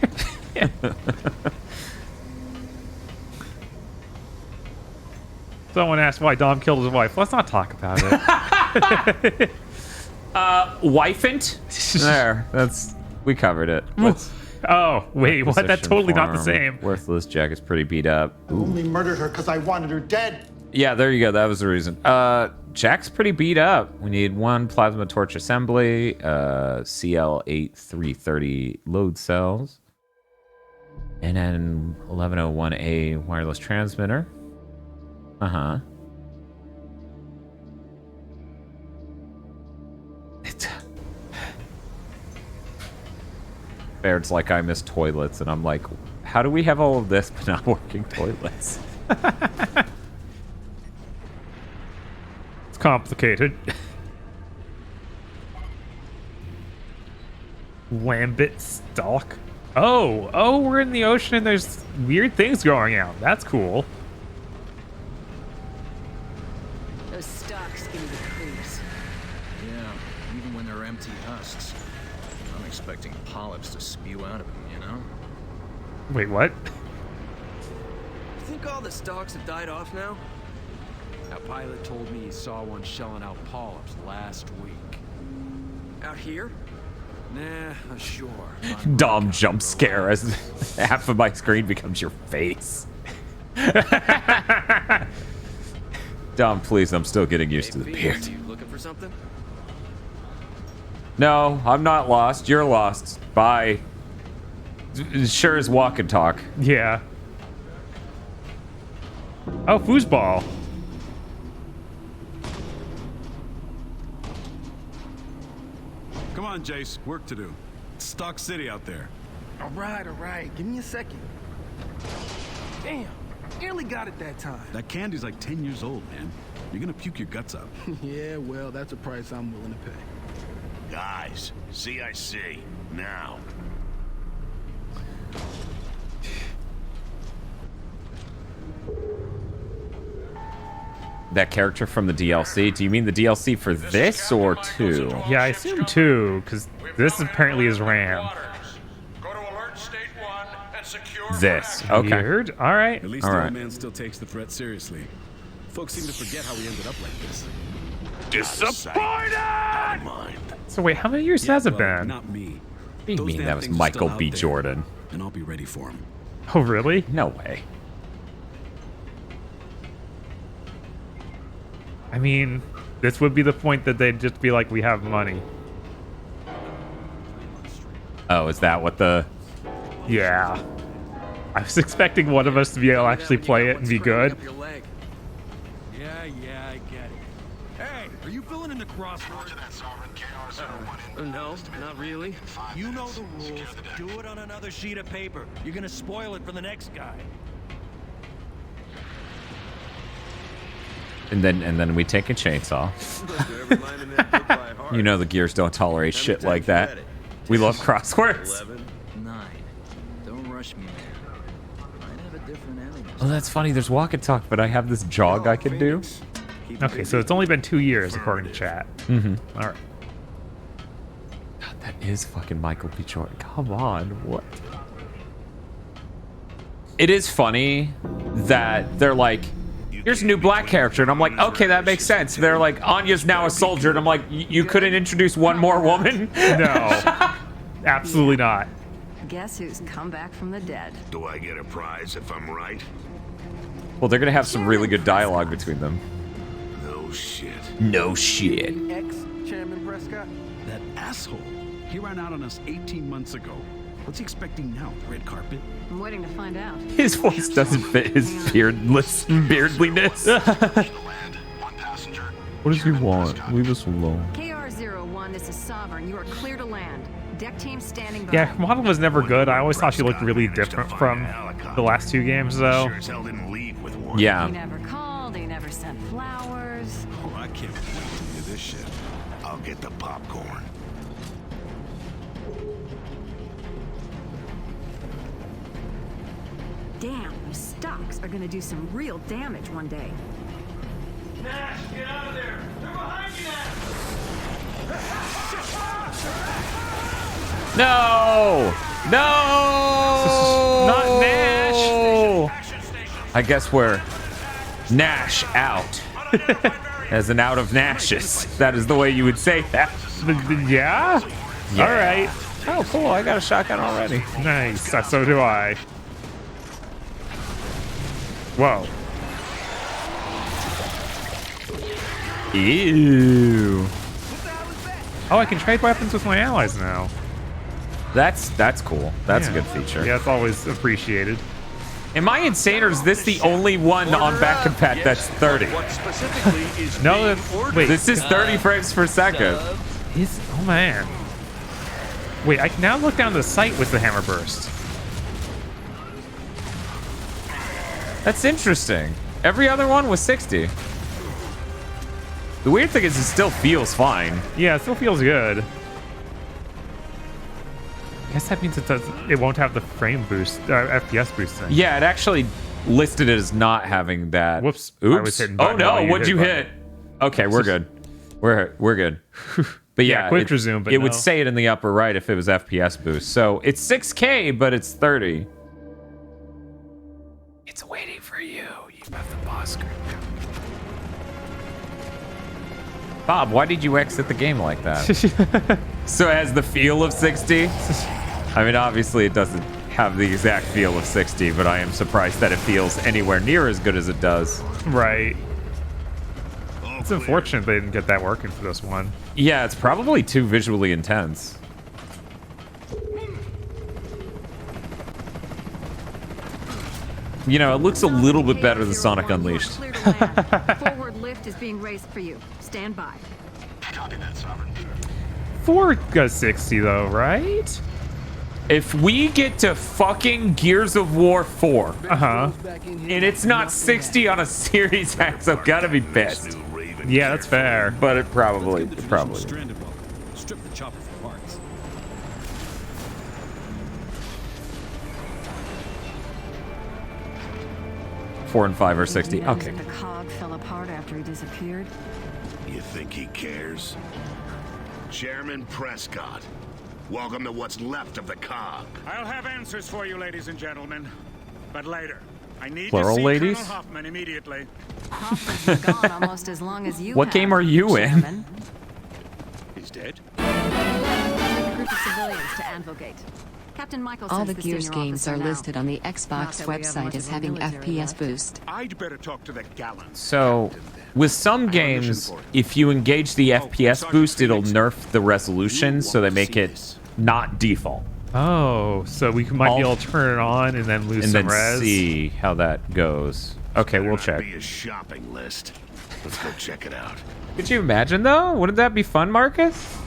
Speaker 2: Someone asked why Dom killed his wife. Let's not talk about it.
Speaker 1: Wifant? There, we covered it.
Speaker 2: Oh, wait, what? That's totally not the same.
Speaker 1: Worthless. Jack is pretty beat up. Ooh.
Speaker 11: Only murdered her because I wanted her dead.
Speaker 1: Yeah, there you go. That was the reason. Jack's pretty beat up. We need 1 plasma torch assembly, CL8330 load cells, and then 1101A wireless transmitter. Uh-huh. Baird's like, I miss toilets, and I'm like, how do we have all of this but not working toilets?
Speaker 2: It's complicated. Lambit stalk. Oh, we're in the ocean and there's weird things going on. That's cool.
Speaker 12: Those stalks give me the creeps.
Speaker 13: Yeah, even when they're empty husks. I'm expecting polyps to spew out of them, you know?
Speaker 2: Wait, what?
Speaker 14: You think all the stalks have died off now?
Speaker 15: A pilot told me he saw one shelling out polyps last week.
Speaker 14: Out here?
Speaker 15: Nah, sure.
Speaker 1: Dom jump scare as half of my screen becomes your face. Dom, please, I'm still getting used to the beard.
Speaker 14: You looking for something?
Speaker 1: No, I'm not lost. You're lost. Bye. Sure as walk and talk.
Speaker 2: Yeah. Oh, foosball.
Speaker 10: Come on, Jace. Work to do. It's Stock City out there.
Speaker 11: All right. Give me a second. Damn. Nearly got it that time.
Speaker 10: That candy's like 10 years old, man. You're gonna puke your guts out.
Speaker 11: Yeah, well, that's a price I'm willing to pay.
Speaker 4: Guys, CIC, now.
Speaker 1: That character from the DLC? Do you mean the DLC for this or 2?
Speaker 2: Yeah, I assume 2, because this apparently is RAM.
Speaker 8: Go to alert state 1 and secure
Speaker 1: This. Okay.
Speaker 2: Weird. All right.
Speaker 10: At least the old man still takes the threat seriously. Folks seem to forget how we ended up like this.
Speaker 4: Disappointed! Mind.
Speaker 2: So wait, how many years has it been?
Speaker 10: Not me.
Speaker 1: What do you mean that was
Speaker 10: things are
Speaker 1: Michael
Speaker 10: still
Speaker 1: B.
Speaker 10: out there,
Speaker 1: Jordan?
Speaker 10: And I'll be ready for him.
Speaker 2: Oh, really?
Speaker 1: No way.
Speaker 2: I mean, this would be the point that they'd just be like, we have money.
Speaker 1: Oh, is that what the...
Speaker 2: Yeah. I was expecting one of us to be able to actually play it and be good.
Speaker 15: Yeah, I get it. Hey, are you filling in the crossword?
Speaker 14: No, not really.
Speaker 15: You know the rules. Do it on another sheet of paper. You're gonna spoil it for the next guy.
Speaker 1: And then we take a chainsaw. You know the Gears don't tolerate shit like that. We love crosswords.
Speaker 13: 11, 9. Don't rush me, man. Might have a different enemy.
Speaker 1: Oh, that's funny. There's walk and talk, but I have this jog I can do.
Speaker 2: Okay, so it's only been 2 years according to chat.
Speaker 1: Mm-hmm.
Speaker 2: All right.
Speaker 1: God, that is fucking Michael B. Jordan. Come on, what? It is funny that they're like, here's a new black character, and I'm like, okay, that makes sense. They're like, Anya's now a soldier, and I'm like, you couldn't introduce one more woman?
Speaker 2: No, absolutely not.
Speaker 5: Guess who's come back from the dead?
Speaker 4: Do I get a prize if I'm right?
Speaker 1: Well, they're gonna have some really good dialogue between them.
Speaker 4: No shit.
Speaker 1: No shit.
Speaker 11: Ex-Chairman Prescott?
Speaker 10: That asshole. He ran out on us 18 months ago. What's he expecting now? The red carpet?
Speaker 5: I'm waiting to find out.
Speaker 1: His voice doesn't fit his beardliness. What does he want? Leave us alone.
Speaker 5: KR-01, this is Sovereign. You are clear to land. Deck team standing by.
Speaker 2: Yeah, model was never good. I always thought she looked really different from the last 2 games, though.
Speaker 4: Sure as hell didn't leave with one.
Speaker 1: Yeah.
Speaker 5: He never called. He never sent flowers.
Speaker 10: Oh, I can't wait to do this shit.
Speaker 4: I'll get the popcorn.
Speaker 12: Damn, those stocks are gonna do some real damage one day.
Speaker 15: Nash, get out of there! They're behind you, Nash!
Speaker 1: No! No!
Speaker 2: Not Nash!
Speaker 1: I guess we're Nash out. As an out of Nashes. That is the way you would say that.
Speaker 2: Yeah?
Speaker 1: Yeah.
Speaker 2: All right.
Speaker 1: Oh, cool. I got a shotgun already.
Speaker 2: Nice. So do I. Whoa.
Speaker 1: Ew.
Speaker 2: Oh, I can trade weapons with my allies now.
Speaker 1: That's cool. That's a good feature.
Speaker 2: Yeah, it's always appreciated.
Speaker 1: Am I insane, or is this the only one on back compat that's 30?
Speaker 2: No, wait.
Speaker 1: This is 30 frames per second.
Speaker 2: Oh man. Wait, I can now look down the sight with the hammer burst.
Speaker 1: That's interesting. Every other one was 60. The weird thing is it still feels fine.
Speaker 2: Yeah, it still feels good. I guess that means it won't have the frame boost, FPS boost thing.
Speaker 1: Yeah, it actually listed it as not having that.
Speaker 2: Whoops.
Speaker 1: Oops.
Speaker 2: I was hitting
Speaker 1: Oh
Speaker 2: button
Speaker 1: no,
Speaker 2: while
Speaker 1: what'd you
Speaker 2: hit
Speaker 1: hit? Okay, we're good. We're good. But yeah,
Speaker 2: quick resume, but
Speaker 1: it would
Speaker 2: no.
Speaker 1: say it in the upper right if it was FPS boost. So it's 6K, but it's 30. It's waiting for you. You have the boss screen. Bob, why did you exit the game like that? So it has the feel of 60? I mean, obviously it doesn't have the exact feel of 60, but I am surprised that it feels anywhere near as good as it does.
Speaker 2: Right. It's unfortunate they didn't get that working for this one.
Speaker 1: Yeah, it's probably too visually intense. You know, it looks a little bit better than Sonic Unleashed.
Speaker 12: Forward lift is being raised for you. Stand by.
Speaker 4: Copy that, Sovereign.
Speaker 2: 4 goes 60 though, right?
Speaker 1: If we get to fucking Gears of War 4,
Speaker 2: and
Speaker 1: it's not 60 on a Series X, I've got to be pissed.
Speaker 2: Yeah, that's fair.
Speaker 1: But it probably.
Speaker 10: Strip the chopper for parts.
Speaker 1: 4 and 5 are 60. Okay.
Speaker 12: The cog fell apart after he disappeared.
Speaker 4: You think he cares? Chairman Prescott, welcome to what's left of the cog.
Speaker 7: I'll have answers for you, ladies and gentlemen. But later. I need
Speaker 1: Plural
Speaker 7: to see
Speaker 1: ladies?
Speaker 7: Colonel Hoffman immediately.
Speaker 12: Hoffman's been gone almost as long as you
Speaker 1: What
Speaker 12: have,
Speaker 1: game are you in?
Speaker 12: Chairman.
Speaker 10: He's dead?
Speaker 12: A group of civilians to Anvil Gate. Captain Michael
Speaker 6: All
Speaker 12: sends
Speaker 6: the
Speaker 12: the
Speaker 6: Gears
Speaker 12: senior
Speaker 6: games
Speaker 12: officer
Speaker 6: are
Speaker 12: now.
Speaker 6: listed on the
Speaker 12: Not
Speaker 6: Xbox
Speaker 12: that we have
Speaker 6: website
Speaker 12: much
Speaker 6: as
Speaker 12: of a
Speaker 6: having
Speaker 12: military
Speaker 6: FPS
Speaker 12: left.
Speaker 6: boost.
Speaker 7: I'd better talk to the gallant.
Speaker 1: So, with some games, if you engage the FPS boost, it'll nerf the resolution, so they make it not default.
Speaker 2: Oh, so we might be able to turn it on and then lose
Speaker 1: And
Speaker 2: some
Speaker 1: then
Speaker 2: res.
Speaker 1: see how that goes. Okay, we'll check.
Speaker 4: Be a shopping list. Let's go check it out.
Speaker 1: Could you imagine, though? Wouldn't that be fun, Marcus?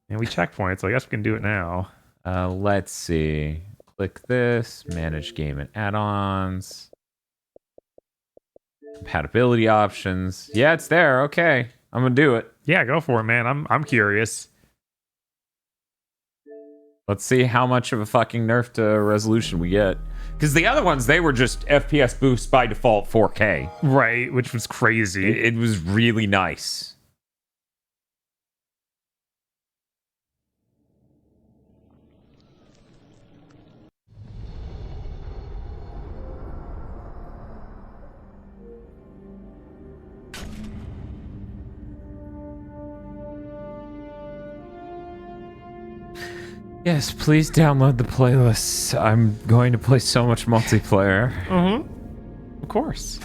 Speaker 2: And we checkpoint, so I guess we can do it now.
Speaker 1: Let's see. Click this. Manage game and add-ons. Compatibility options. Yeah, it's there. Okay, I'm gonna do it.
Speaker 2: Yeah, go for it, man. I'm curious.
Speaker 1: Let's see how much of a fucking nerf to resolution we get. Because the other ones, they were just FPS boost by default 4K.
Speaker 2: Right, which was crazy.
Speaker 1: It was really nice. Yes, please download the playlists. I'm going to play so much multiplayer.
Speaker 2: Of course.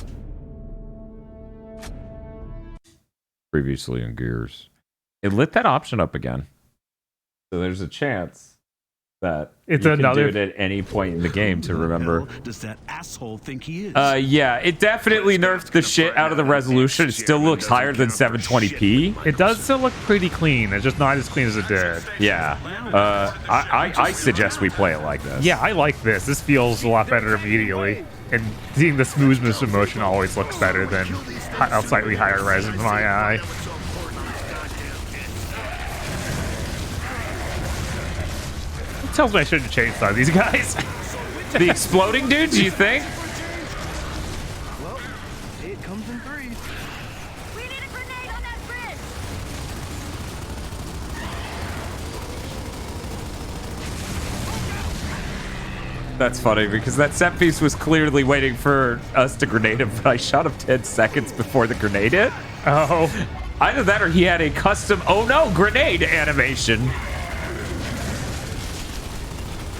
Speaker 1: Previously in Gears. It lit that option up again. So there's a chance that
Speaker 2: it's
Speaker 1: you
Speaker 2: another
Speaker 1: can do it at any point in the game to remember.
Speaker 10: Does that asshole think he is?
Speaker 1: Yeah, it definitely nerfed the shit out of the resolution. It still looks higher than 720p.
Speaker 2: It does still look pretty clean. It's just not as clean as it did.
Speaker 1: Yeah. I suggest we play it like this.
Speaker 2: Yeah, I like this. This feels a lot better immediately. And seeing the smoothness of motion always looks better than a slightly higher res in my eye. It tells me I shouldn't change some of these guys.
Speaker 1: The exploding dudes, you think?
Speaker 11: Well, it comes in threes.
Speaker 12: We need a grenade on that bridge!
Speaker 1: That's funny because that set piece was clearly waiting for us to grenade him, but I shot him 10 seconds before the grenade hit.
Speaker 2: Oh.
Speaker 1: Either that or he had a custom, oh no, grenade animation.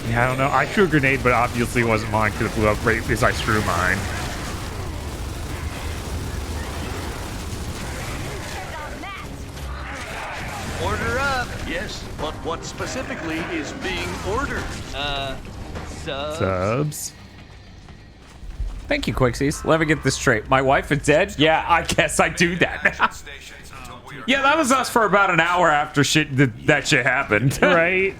Speaker 2: Yeah, I don't know. I threw a grenade, but obviously it wasn't mine because it blew up right as I threw mine.
Speaker 3: Order up.
Speaker 15: Yes, but what specifically is being ordered?
Speaker 2: Subs.
Speaker 1: Thank you, Quixies. Let me get this straight. My wife is dead? Yeah, I guess I do that now. Yeah, that was us for about an hour after that shit happened.
Speaker 2: Right?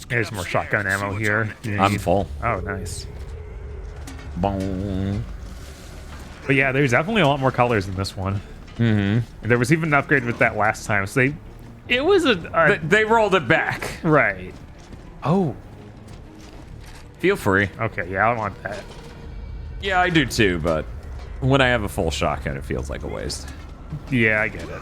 Speaker 2: There's more shotgun ammo here.
Speaker 1: I'm full.
Speaker 2: Oh, nice.
Speaker 1: Boom.
Speaker 2: But yeah, there's definitely a lot more colors in this one.
Speaker 1: Mm-hmm.
Speaker 2: And there was even an upgrade with that last time. So
Speaker 1: they rolled it back.
Speaker 2: Right. Oh.
Speaker 1: Feel free.
Speaker 2: Okay, yeah, I want that.
Speaker 1: Yeah, I do too, but when I have a full shotgun, it feels like a waste.
Speaker 2: Yeah, I get it.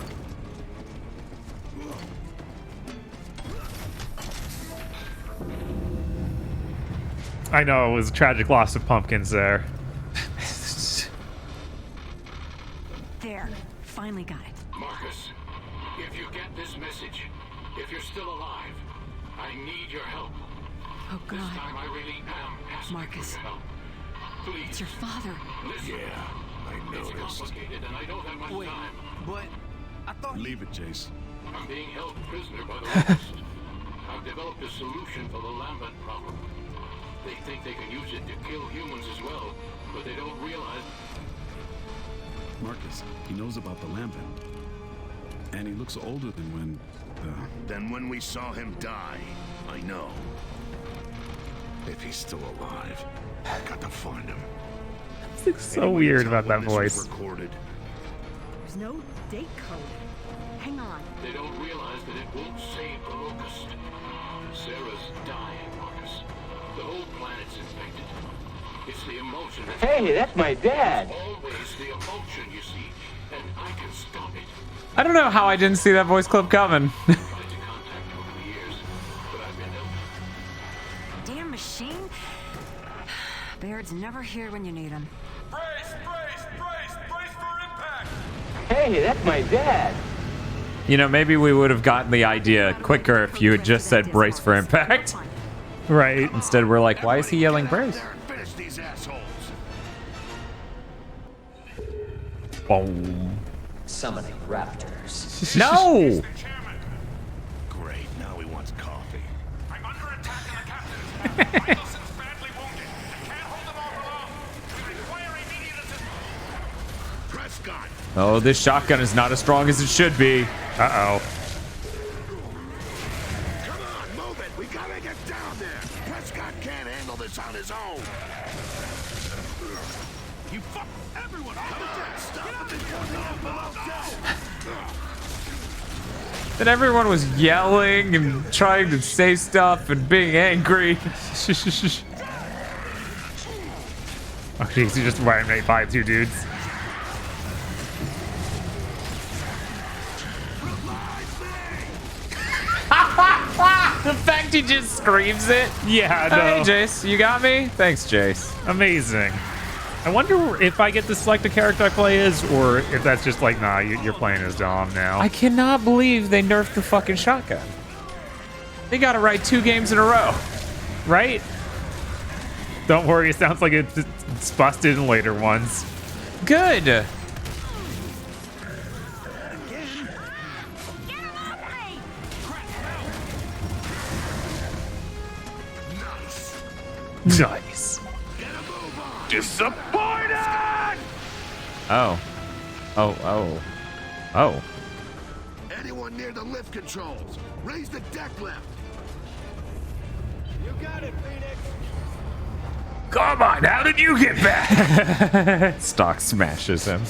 Speaker 2: I know, it was a tragic loss of pumpkins there.
Speaker 12: There. Finally got it.
Speaker 7: Marcus, if you get this message, if you're still alive, I need your help.
Speaker 12: Oh,
Speaker 7: This
Speaker 12: God.
Speaker 7: time I really am asking
Speaker 12: Marcus.
Speaker 7: for your help. Please.
Speaker 12: It's your father.
Speaker 7: Listen.
Speaker 4: Yeah, I
Speaker 7: It's
Speaker 4: noticed.
Speaker 7: complicated and I don't have much time.
Speaker 11: But I thought
Speaker 10: Leave it, Jace.
Speaker 7: I'm being held prisoner by the Locust. I've developed a solution for the Lambent problem. They think they can use it to kill humans as well, but they don't realize...
Speaker 10: Marcus, he knows about the Lambent. And he looks older than when...
Speaker 4: Than when we saw him die. I know. If he's still alive, I got to find him.
Speaker 2: It's so weird about that voice.
Speaker 4: Recorded.
Speaker 12: There's no date code. Hang on.
Speaker 7: They don't realize that it won't save the Locust. Sarah's dying, Marcus. The whole planet's infected. It's the emotion that's...
Speaker 9: Hey, that's my dad.
Speaker 7: It's always the emotion, you see. And I can stop it.
Speaker 1: I don't know how I didn't see that voice clip coming.
Speaker 12: Damn machine. Baird's never here when you need him.
Speaker 9: Hey, that's my dad.
Speaker 1: You know, maybe we would have gotten the idea quicker if you had just said brace for impact.
Speaker 2: Right.
Speaker 1: Instead, we're like, why is he yelling brace?
Speaker 4: Finish these assholes.
Speaker 1: Boom.
Speaker 16: Summoning raptors.
Speaker 1: No!
Speaker 4: Great, now he wants coffee.
Speaker 7: I'm under attack in the captain. Michaelson's badly wounded. I can't hold them all for long. We require immediate assistance.
Speaker 4: Prescott!
Speaker 1: Oh, this shotgun is not as strong as it should be. Uh-oh.
Speaker 4: Come on, move it! We gotta get down there! Prescott can't handle this on his own! You fuck everyone! Come on! Stop it!
Speaker 1: Then everyone was yelling and trying to say stuff and being angry.
Speaker 2: Oh, jeez, he just ran right by two dudes.
Speaker 1: The fact he just screams it.
Speaker 2: Yeah, no.
Speaker 1: Hey, Jace, you got me? Thanks, Jace.
Speaker 2: Amazing. I wonder if I get to select a character I play as, or if that's just like, nah, you're playing as Dom now.
Speaker 1: I cannot believe they nerfed the fucking shotgun. They got to write 2 games in a row.
Speaker 2: Right? Don't worry, it sounds like it's busted in later ones.
Speaker 1: Good. Nice.
Speaker 4: Disappointed!
Speaker 1: Oh. Oh.
Speaker 4: Anyone near the lift controls, raise the deck lift.
Speaker 11: You got it, Phoenix.
Speaker 1: Come on, how did you get back? Stock smashes him.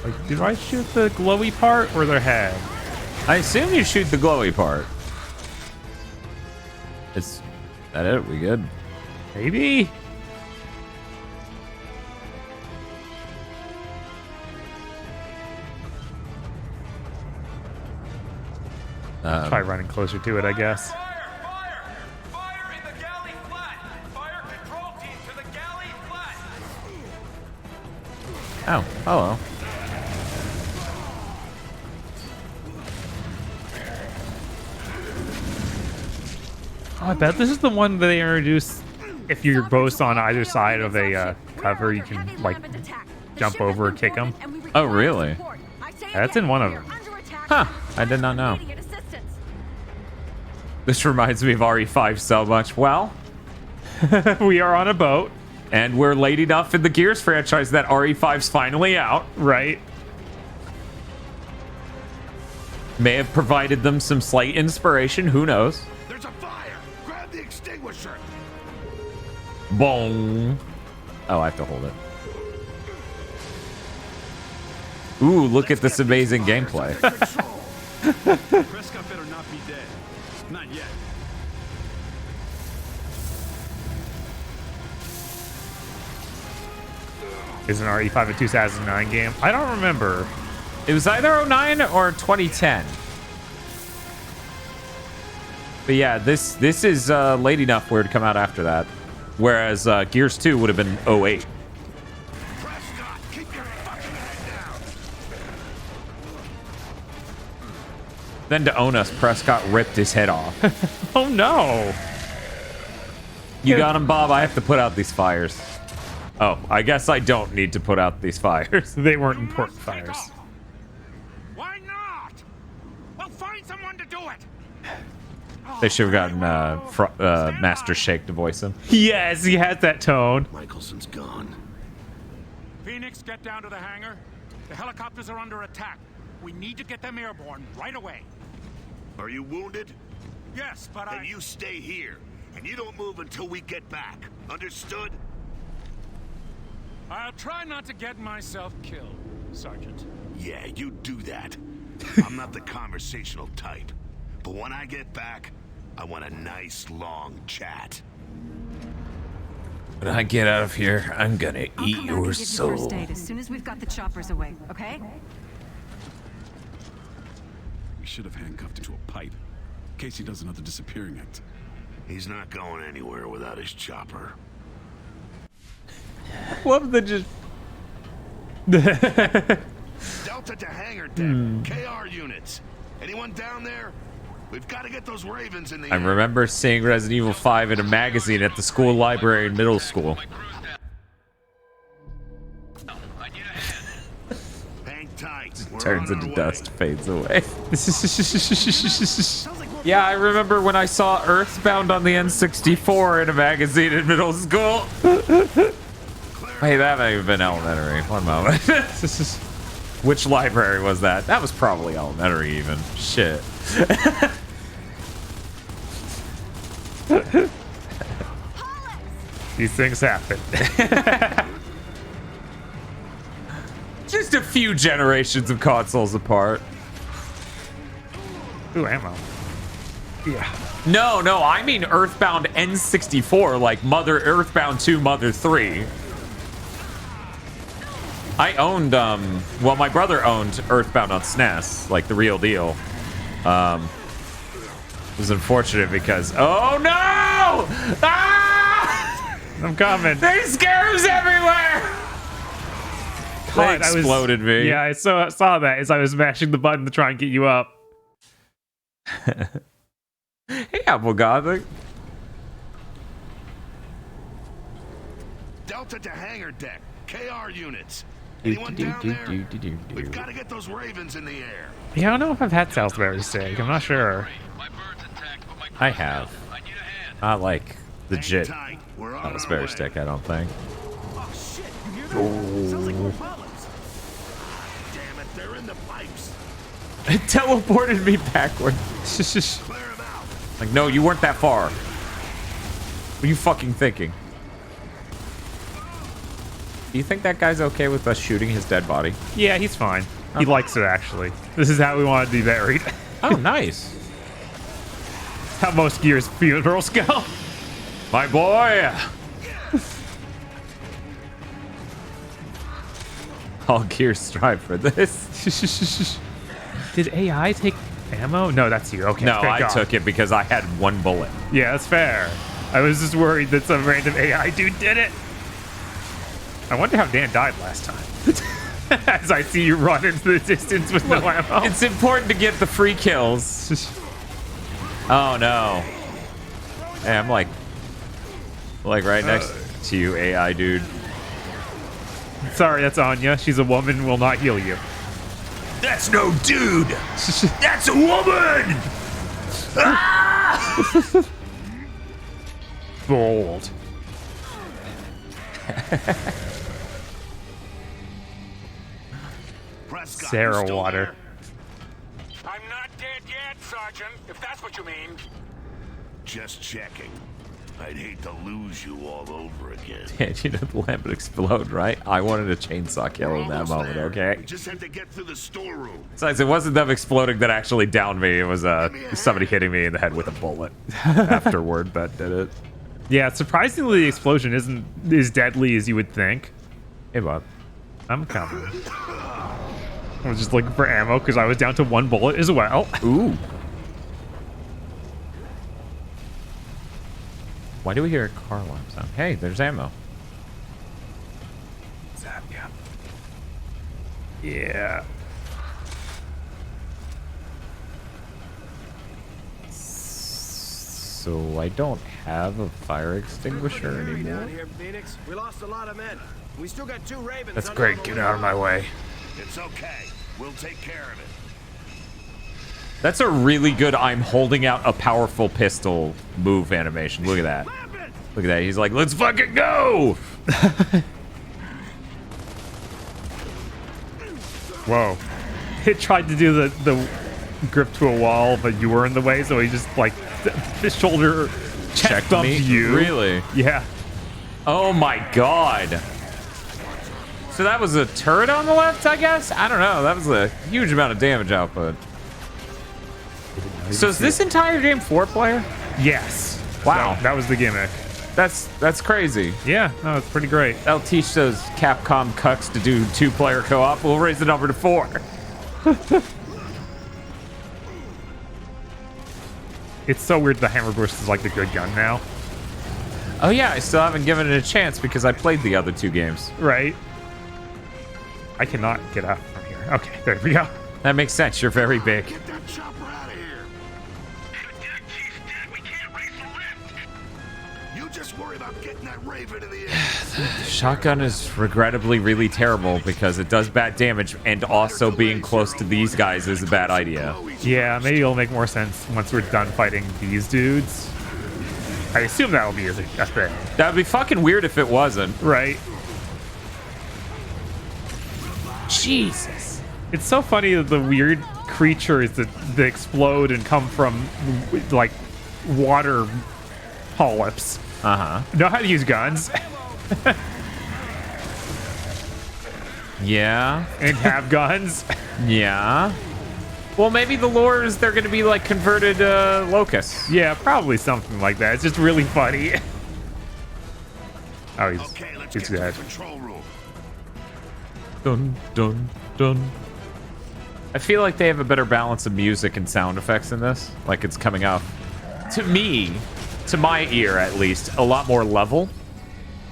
Speaker 2: Like, do I shoot the glowy part or their head?
Speaker 1: I assume you shoot the glowy part. Is that it? We good?
Speaker 2: Maybe. Try running closer to it, I guess.
Speaker 1: Oh, hello.
Speaker 2: Oh, I bet this is the one that they introduced. If you're both on either side of a cover, you can like jump over or kick them.
Speaker 1: Oh, really?
Speaker 2: That's in one of them.
Speaker 1: Huh? I did not know. This reminds me of RE5 so much. Well,
Speaker 2: we are on a boat.
Speaker 1: And we're late enough in the Gears franchise that RE5's finally out.
Speaker 2: Right.
Speaker 1: May have provided them some slight inspiration. Who knows?
Speaker 4: There's a fire! Grab the extinguisher!
Speaker 1: Boom. Oh, I have to hold it. Ooh, look at this amazing gameplay.
Speaker 10: Prescott better not be dead. Not yet.
Speaker 2: Is an RE5 a 2009 game? I don't remember.
Speaker 1: It was either 09 or 2010. But yeah, this is late enough where it come out after that. Whereas Gears 2 would have been 08.
Speaker 4: Prescott, keep your fucking head down!
Speaker 1: Then to own us, Prescott ripped his head off.
Speaker 2: Oh no!
Speaker 1: You got him, Bob. I have to put out these fires. Oh, I guess I don't need to put out these fires.
Speaker 2: They weren't important fires.
Speaker 15: Why not? We'll find someone to do it.
Speaker 1: They should have gotten Master Shake to voice him.
Speaker 2: Yes, he has that tone.
Speaker 4: Michelson's gone.
Speaker 15: Phoenix, get down to the hangar. The helicopters are under attack. We need to get them airborne right away.
Speaker 4: Are you wounded?
Speaker 15: Yes, but
Speaker 4: Then you stay here, and you don't move until we get back. Understood?
Speaker 15: I'll try not to get myself killed, Sergeant.
Speaker 4: Yeah, you do that. I'm not the conversational type. But when I get back, I want a nice long chat.
Speaker 1: When I get out of here, I'm gonna eat your soul.
Speaker 12: First aid as soon as we've got the choppers away, okay?
Speaker 10: We should have handcuffed him to a pipe. In case he does another disappearing act.
Speaker 4: He's not going anywhere without his chopper.
Speaker 1: Love the just...
Speaker 4: Delta to hangar deck. KR units. Anyone down there? We've got to get those ravens in the
Speaker 1: I
Speaker 4: air.
Speaker 1: remember seeing Resident Evil 5 in a magazine at the school library in middle school.
Speaker 4: Hang tight.
Speaker 1: Turns into dust, fades away. Yeah, I remember when I saw Earthbound on the N64 in a magazine in middle school. Hey, that may have been elementary. One moment. Which library was that? That was probably elementary even. Shit.
Speaker 2: These things happen.
Speaker 1: Just a few generations of consoles apart.
Speaker 2: Ooh, ammo. Yeah.
Speaker 1: No, I mean Earthbound N64, like Mother Earthbound 2, Mother 3. I owned, well, my brother owned Earthbound on SNES, like the real deal. It was unfortunate because, oh no! Ah!
Speaker 2: I'm coming.
Speaker 1: There's scarabs everywhere! They exploded me.
Speaker 2: Yeah, I saw that as I was mashing the button to try and get you up.
Speaker 1: Hey, Apple Gothic.
Speaker 4: Delta to hangar deck. KR units. Anyone down there? We've got to get those ravens in the air.
Speaker 2: Yeah, I don't know if I've had Salisbury steak. I'm not sure.
Speaker 1: I have. Not like legit Salisbury stick, I don't think.
Speaker 4: Oh shit, you hear that? Sounds like more bullets. Damn it, they're in the pipes.
Speaker 1: It teleported me backward.
Speaker 4: Clear them out.
Speaker 1: Like, no, you weren't that far. What are you fucking thinking? Do you think that guy's okay with us shooting his dead body?
Speaker 2: Yeah, he's fine. He likes it, actually. This is how we want to be buried.
Speaker 1: Oh, nice.
Speaker 2: How most Gears funerals go.
Speaker 1: My boy! All Gears strive for this.
Speaker 2: Did AI take ammo? No, that's you. Okay.
Speaker 1: No, I
Speaker 2: God.
Speaker 1: took it because I had one bullet.
Speaker 2: Yeah, that's fair. I was just worried that some random AI dude did it. I wonder how Dan died last time. As I see you run into the distance with no ammo.
Speaker 1: It's important to get the free kills. Oh no. Hey, I'm like right next to you, AI dude.
Speaker 2: Sorry, that's Anya. She's a woman, will not heal you.
Speaker 4: That's no dude! That's a woman! Ah!
Speaker 2: Bold. Sarah Water.
Speaker 15: I'm not dead yet, Sergeant, if that's what you mean.
Speaker 4: Just checking. I'd hate to lose you all over again.
Speaker 1: Yeah, you know the lamp would explode, right? I wanted a chainsaw kill in that moment, okay?
Speaker 4: We just have to get through the storeroom.
Speaker 1: Besides, it wasn't them exploding that actually downed me. It was somebody hitting me in the head with a bullet afterward that did it.
Speaker 2: Yeah, surprisingly, the explosion isn't as deadly as you would think.
Speaker 1: Hey, Bob.
Speaker 2: I'm coming. I was just looking for ammo because I was down to one bullet as well.
Speaker 1: Ooh. Why do we hear a car alarm sound? Hey, there's ammo.
Speaker 2: What's that? Yeah. Yeah.
Speaker 1: So I don't have a fire extinguisher anymore.
Speaker 11: Down here, Phoenix. We lost a lot of men. We still got 2 Ravens.
Speaker 2: That's great. Get out of my way.
Speaker 4: It's okay. We'll take care of it.
Speaker 1: That's a really good I'm holding out a powerful pistol move animation. Look at that. Look at that. He's like, let's fucking go!
Speaker 2: Whoa. It tried to do the grip to a wall, but you were in the way, so he just, like, his shoulder chest bumped you.
Speaker 1: Really?
Speaker 2: Yeah.
Speaker 1: Oh my god. So that was a turret on the left, I guess? I don't know. That was a huge amount of damage output. So is this entire game 4-player?
Speaker 2: Yes.
Speaker 1: Wow.
Speaker 2: That was the gimmick.
Speaker 1: That's crazy.
Speaker 2: Yeah, no, it's pretty great.
Speaker 1: That'll teach those Capcom cucks to do 2-player co-op. We'll raise the number to 4.
Speaker 2: It's so weird the hammer burst is like the good gun now.
Speaker 1: Oh yeah, I still haven't given it a chance because I played the other 2 games.
Speaker 2: Right. I cannot get out from here. Okay, there we go.
Speaker 1: That makes sense. You're very big.
Speaker 4: Get that chopper out of here. We can't raise the lift. You just worry about getting that Raven in the air.
Speaker 1: Shotgun is regrettably really terrible because it does bad damage, and also being close to these guys is a bad idea.
Speaker 2: Yeah, maybe it'll make more sense once we're done fighting these dudes. I assume that'll be a thing.
Speaker 1: That would be fucking weird if it wasn't.
Speaker 2: Right.
Speaker 1: Jesus.
Speaker 2: It's so funny that the weird creatures that explode and come from, like, water polyps know how to use guns.
Speaker 1: Yeah.
Speaker 2: And have guns.
Speaker 1: Yeah. Well, maybe the lore is they're going to be like converted locusts.
Speaker 2: Yeah, probably something like that. It's just really funny. Oh, he's dead.
Speaker 4: Control room.
Speaker 1: Dun, dun, dun. I feel like they have a better balance of music and sound effects in this. Like it's coming up, to me, to my ear at least, a lot more level.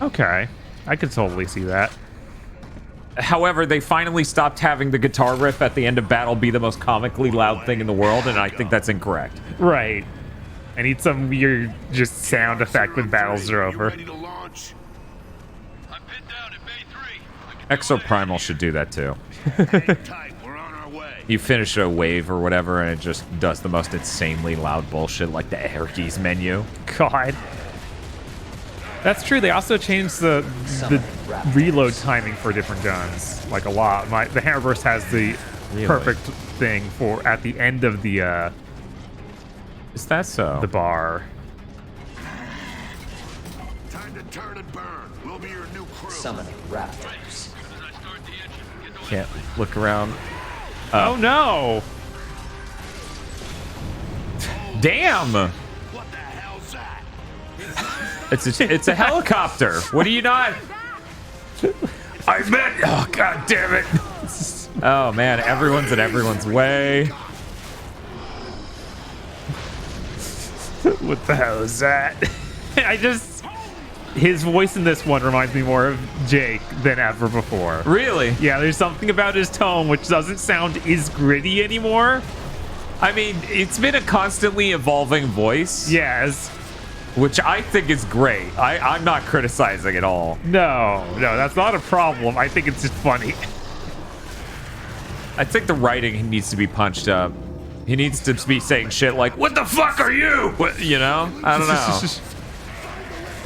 Speaker 2: Okay. I could totally see that.
Speaker 1: However, they finally stopped having the guitar riff at the end of battle be the most comically loud thing in the world, and I think that's incorrect.
Speaker 2: Right. I need some weird just sound effect when battles are over.
Speaker 1: Exoprimal should do that too. You finish a wave or whatever, and it just does the most insanely loud bullshit like the air keys menu.
Speaker 2: God. That's true. They also changed the reload timing for different guns, like a lot. The Hammerburst has the perfect thing for at the end of the.
Speaker 1: Is that so?
Speaker 2: The bar.
Speaker 4: to turn and burn. We'll be your new crew.
Speaker 16: Summoning raptors.
Speaker 1: Can't look around.
Speaker 2: Oh no!
Speaker 1: Damn!
Speaker 4: What the hell's that?
Speaker 1: It's a helicopter. What do you not? I meant. Oh god damn it! Oh man, everyone's in everyone's way.
Speaker 2: What the hell is that? His voice in this one reminds me more of Jake than ever before.
Speaker 1: Really?
Speaker 2: Yeah, there's something about his tone which doesn't sound as gritty anymore.
Speaker 1: I mean, it's been a constantly evolving voice.
Speaker 2: Yes.
Speaker 1: Which I think is great. I'm not criticizing at all.
Speaker 2: No, that's not a problem. I think it's just funny.
Speaker 1: I think the writing needs to be punched up. He needs to be saying shit like, "What the fuck are you?" What, you know? I don't know.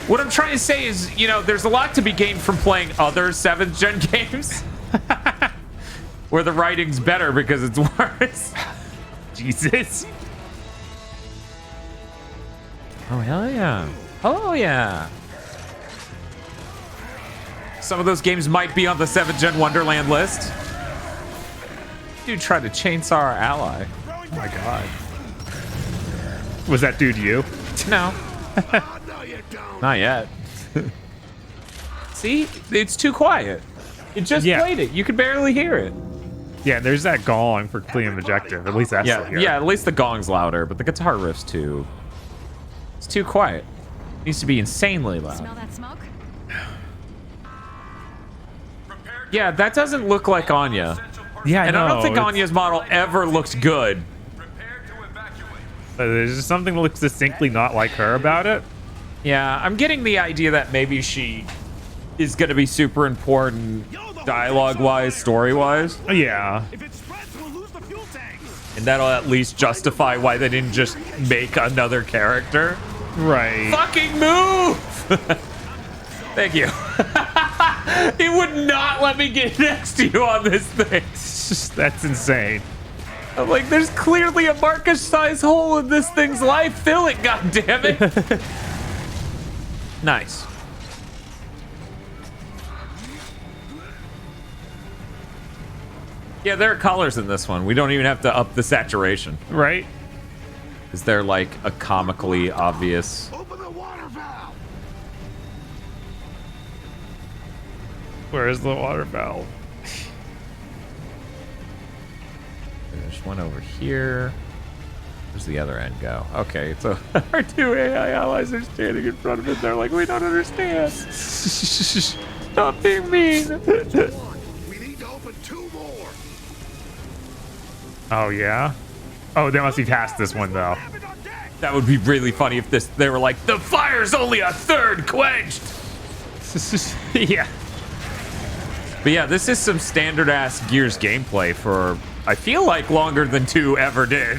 Speaker 1: What I'm trying to say is, you know, there's a lot to be gained from playing other 7th gen games where the writing's better because it's worse.
Speaker 2: Jesus.
Speaker 1: Oh, hell yeah. Oh, yeah. Some of those games might be on the 7th gen Wonderland list. Dude tried to chainsaw our ally.
Speaker 2: Oh my god. Was that dude you?
Speaker 1: No. Not yet. See? It's too quiet. It just played it. You could barely hear it.
Speaker 2: Yeah, there's that gong for clean objective. At least that's still here.
Speaker 1: Yeah, at least the gong's louder, but the guitar riff's too... It's too quiet. It needs to be insanely loud.
Speaker 12: Smell that smoke?
Speaker 1: Yeah, that doesn't look like Anya.
Speaker 2: Yeah,
Speaker 1: I don't think Anya's model ever looked good.
Speaker 2: There's just something that looks distinctly not like her about it.
Speaker 1: Yeah, I'm getting the idea that maybe she is going to be super important dialogue-wise, story-wise.
Speaker 2: Yeah.
Speaker 1: And that'll at least justify why they didn't just make another character.
Speaker 2: Right.
Speaker 1: Fucking move! Thank you. It would not let me get next to you on this thing.
Speaker 2: That's insane.
Speaker 1: I'm like, there's clearly a Marcus-sized hole in this thing's life. Fill it, goddammit. Nice. Yeah, there are colors in this one. We don't even have to up the saturation.
Speaker 2: Right?
Speaker 1: Is there like a comically obvious...
Speaker 4: Open the water valve.
Speaker 2: Where is the water valve?
Speaker 1: There's one over here. Where's the other end go? Okay, so our 2 AI allies are standing in front of it. They're like, we don't understand. Stop being mean.
Speaker 4: We need to open 2 more.
Speaker 2: Oh, yeah? Oh, they must be past this one, though.
Speaker 1: That would be really funny if they were like, the fire's only a third quenched.
Speaker 2: Yeah.
Speaker 1: But yeah, this is some standard-ass Gears gameplay for, I feel like, longer than 2 ever did.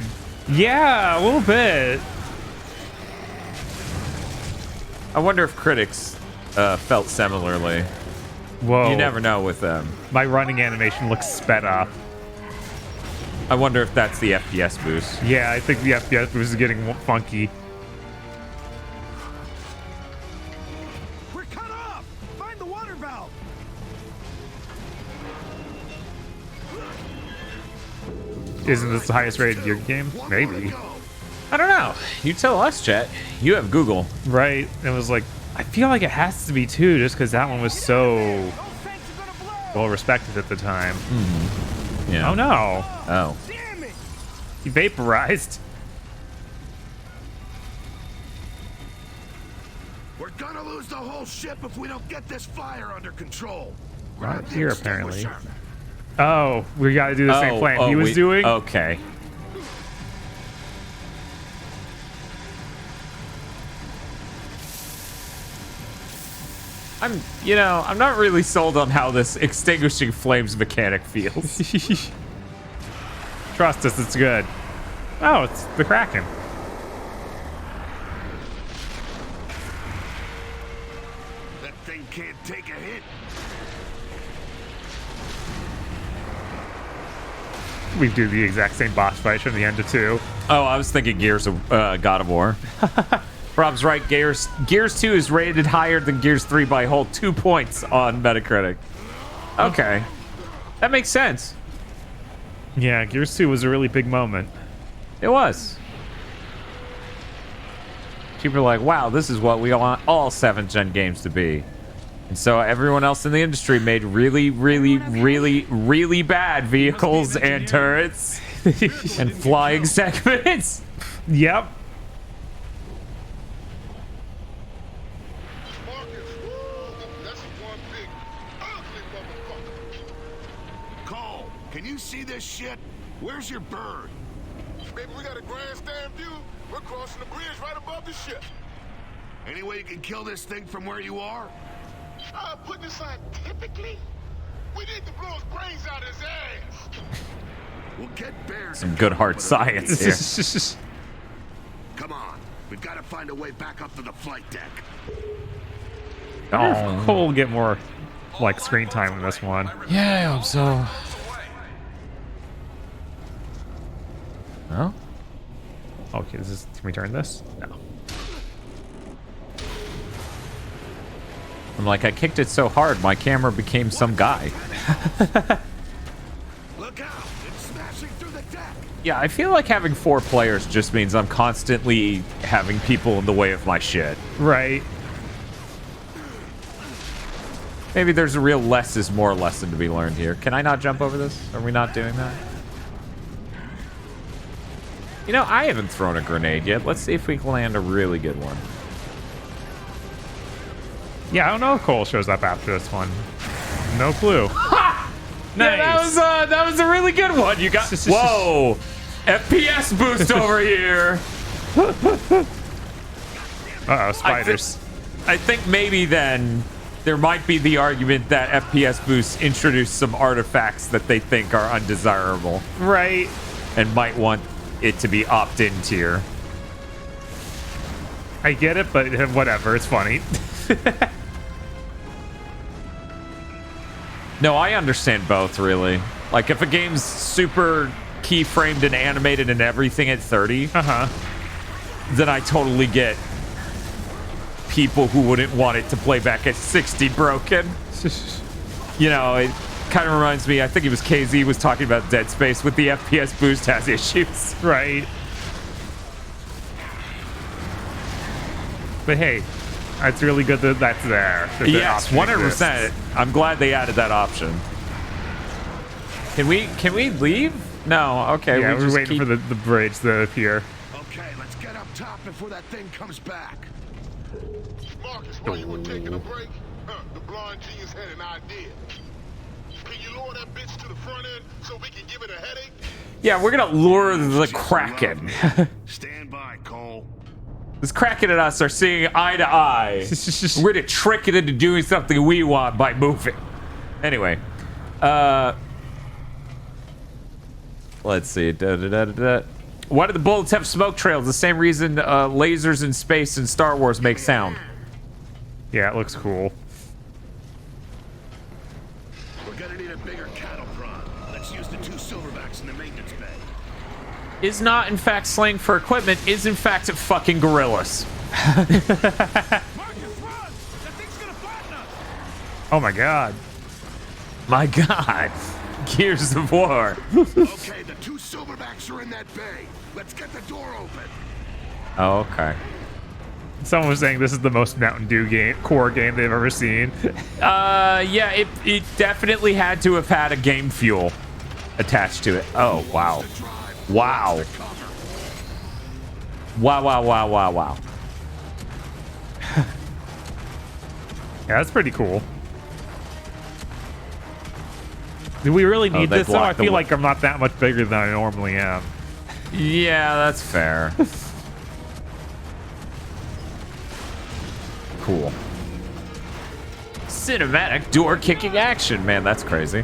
Speaker 2: Yeah, a little bit.
Speaker 1: I wonder if critics felt similarly.
Speaker 2: Whoa.
Speaker 1: You never know with them.
Speaker 2: My running animation looks sped up.
Speaker 1: I wonder if that's the FPS boost.
Speaker 2: Yeah, I think the FPS boost is getting funky.
Speaker 11: We're cut off! Find the water valve!
Speaker 2: Isn't this the highest rated Gear game? Maybe.
Speaker 1: I don't know. You tell us, chat. You have Google.
Speaker 2: Right. It was like, I feel like it has to be too, just because that one was so well respected at the time.
Speaker 1: Mm-hmm. Yeah.
Speaker 2: Oh no.
Speaker 1: Oh.
Speaker 2: He vaporized.
Speaker 4: We're gonna lose the whole ship if we don't get this fire under control.
Speaker 2: Not here, apparently. Oh, we gotta do the same plan he was doing?
Speaker 1: Okay. I'm not really sold on how this extinguishing flames mechanic feels.
Speaker 2: Trust us, it's good. Oh, it's the Kraken.
Speaker 4: That thing can't take a hit.
Speaker 2: We do the exact same boss fight from the end of 2.
Speaker 1: Oh, I was thinking Gears of God of War. Rob's right. Gears 2 is rated higher than Gears 3 by a whole 2 points on Metacritic. Okay. That makes sense.
Speaker 2: Yeah, Gears 2 was a really big moment.
Speaker 1: It was. People are like, wow, this is what we want all 7th gen games to be. And so everyone else in the industry made really, really, really, really bad vehicles and turrets and flying segments.
Speaker 2: Yep.
Speaker 4: Cole, can you see this shit? Where's your bird?
Speaker 17: Baby, we got a grandstand view. We're crossing the bridge right above the ship.
Speaker 4: Any way you can kill this thing from where you are?
Speaker 17: Putting it scientifically, we need to blow his brains out of his ass.
Speaker 4: We'll get Bear.
Speaker 1: Some good hard science here.
Speaker 4: Come on, we've got to find a way back up to the flight deck.
Speaker 2: Oh, Cole will get more like screen time in this one.
Speaker 1: Yeah, I hope so. Oh?
Speaker 2: Okay, can we turn this? No.
Speaker 1: I'm like, I kicked it so hard, my camera became some guy.
Speaker 4: Look out! It's smashing through the deck.
Speaker 1: Yeah, I feel like having 4 players just means I'm constantly having people in the way of my shit.
Speaker 2: Right.
Speaker 1: Maybe there's a real less is more lesson to be learned here. Can I not jump over this? Are we not doing that? You know, I haven't thrown a grenade yet. Let's see if we can land a really good one.
Speaker 2: Yeah, I don't know if Cole shows up after this one. No clue.
Speaker 1: Ha!
Speaker 2: Nice.
Speaker 1: Yeah, that was a really good one. You got whoa, FPS boost over here.
Speaker 2: Uh-oh, spiders.
Speaker 1: I think maybe then there might be the argument that FPS boosts introduce some artifacts that they think are undesirable.
Speaker 2: Right.
Speaker 1: And might want it to be opt-in tier.
Speaker 2: I get it, but whatever. It's funny.
Speaker 1: No, I understand both, really. Like, if a game's super keyframed and animated and everything at 30, then I totally get people who wouldn't want it to play back at 60 broken. You know, it kind of reminds me, I think it was KZ was talking about Dead Space with the FPS boost has issues.
Speaker 2: Right. But hey, it's really good that that's there.
Speaker 1: Yes, 100%. I'm glad they added that option. Can we leave? No. Okay.
Speaker 2: Yeah, we're waiting
Speaker 1: keep...
Speaker 2: for the bridge to appear.
Speaker 4: Okay, let's get up top before that thing comes back.
Speaker 17: Marcus, while you were taking a break, the blonde genius had an idea. Can you lower that bitch to the front end so we can give it a headache?
Speaker 1: Yeah, we're gonna lure the Kraken.
Speaker 4: Stand by, Cole.
Speaker 1: This Kraken and us are seeing eye to eye. We're gonna trick it into doing something we want by moving. Anyway, let's see. Why do the bullets have smoke trails? The same reason lasers in space in Star Wars make sound.
Speaker 2: Yeah, it looks cool.
Speaker 4: We're gonna need a bigger cattle prod. Let's use the 2 Silverbacks in the maintenance bay.
Speaker 1: Is not in fact slang for equipment, is in fact fucking gorillas.
Speaker 2: Oh my god.
Speaker 1: My god. Gears of War.
Speaker 4: Okay, the 2 Silverbacks are in that bay. Let's get the door open.
Speaker 1: Oh, okay.
Speaker 2: Someone was saying this is the most Mountain Dew core game they've ever seen.
Speaker 1: Yeah, it definitely had to have had a game fuel attached to it. Oh, wow. Wow. Wow.
Speaker 2: Yeah, that's pretty cool. Do we really need this, though? I feel like I'm not that much bigger than I normally am.
Speaker 1: Yeah, that's fair. Cool. Cinematic door kicking action. Man, that's crazy.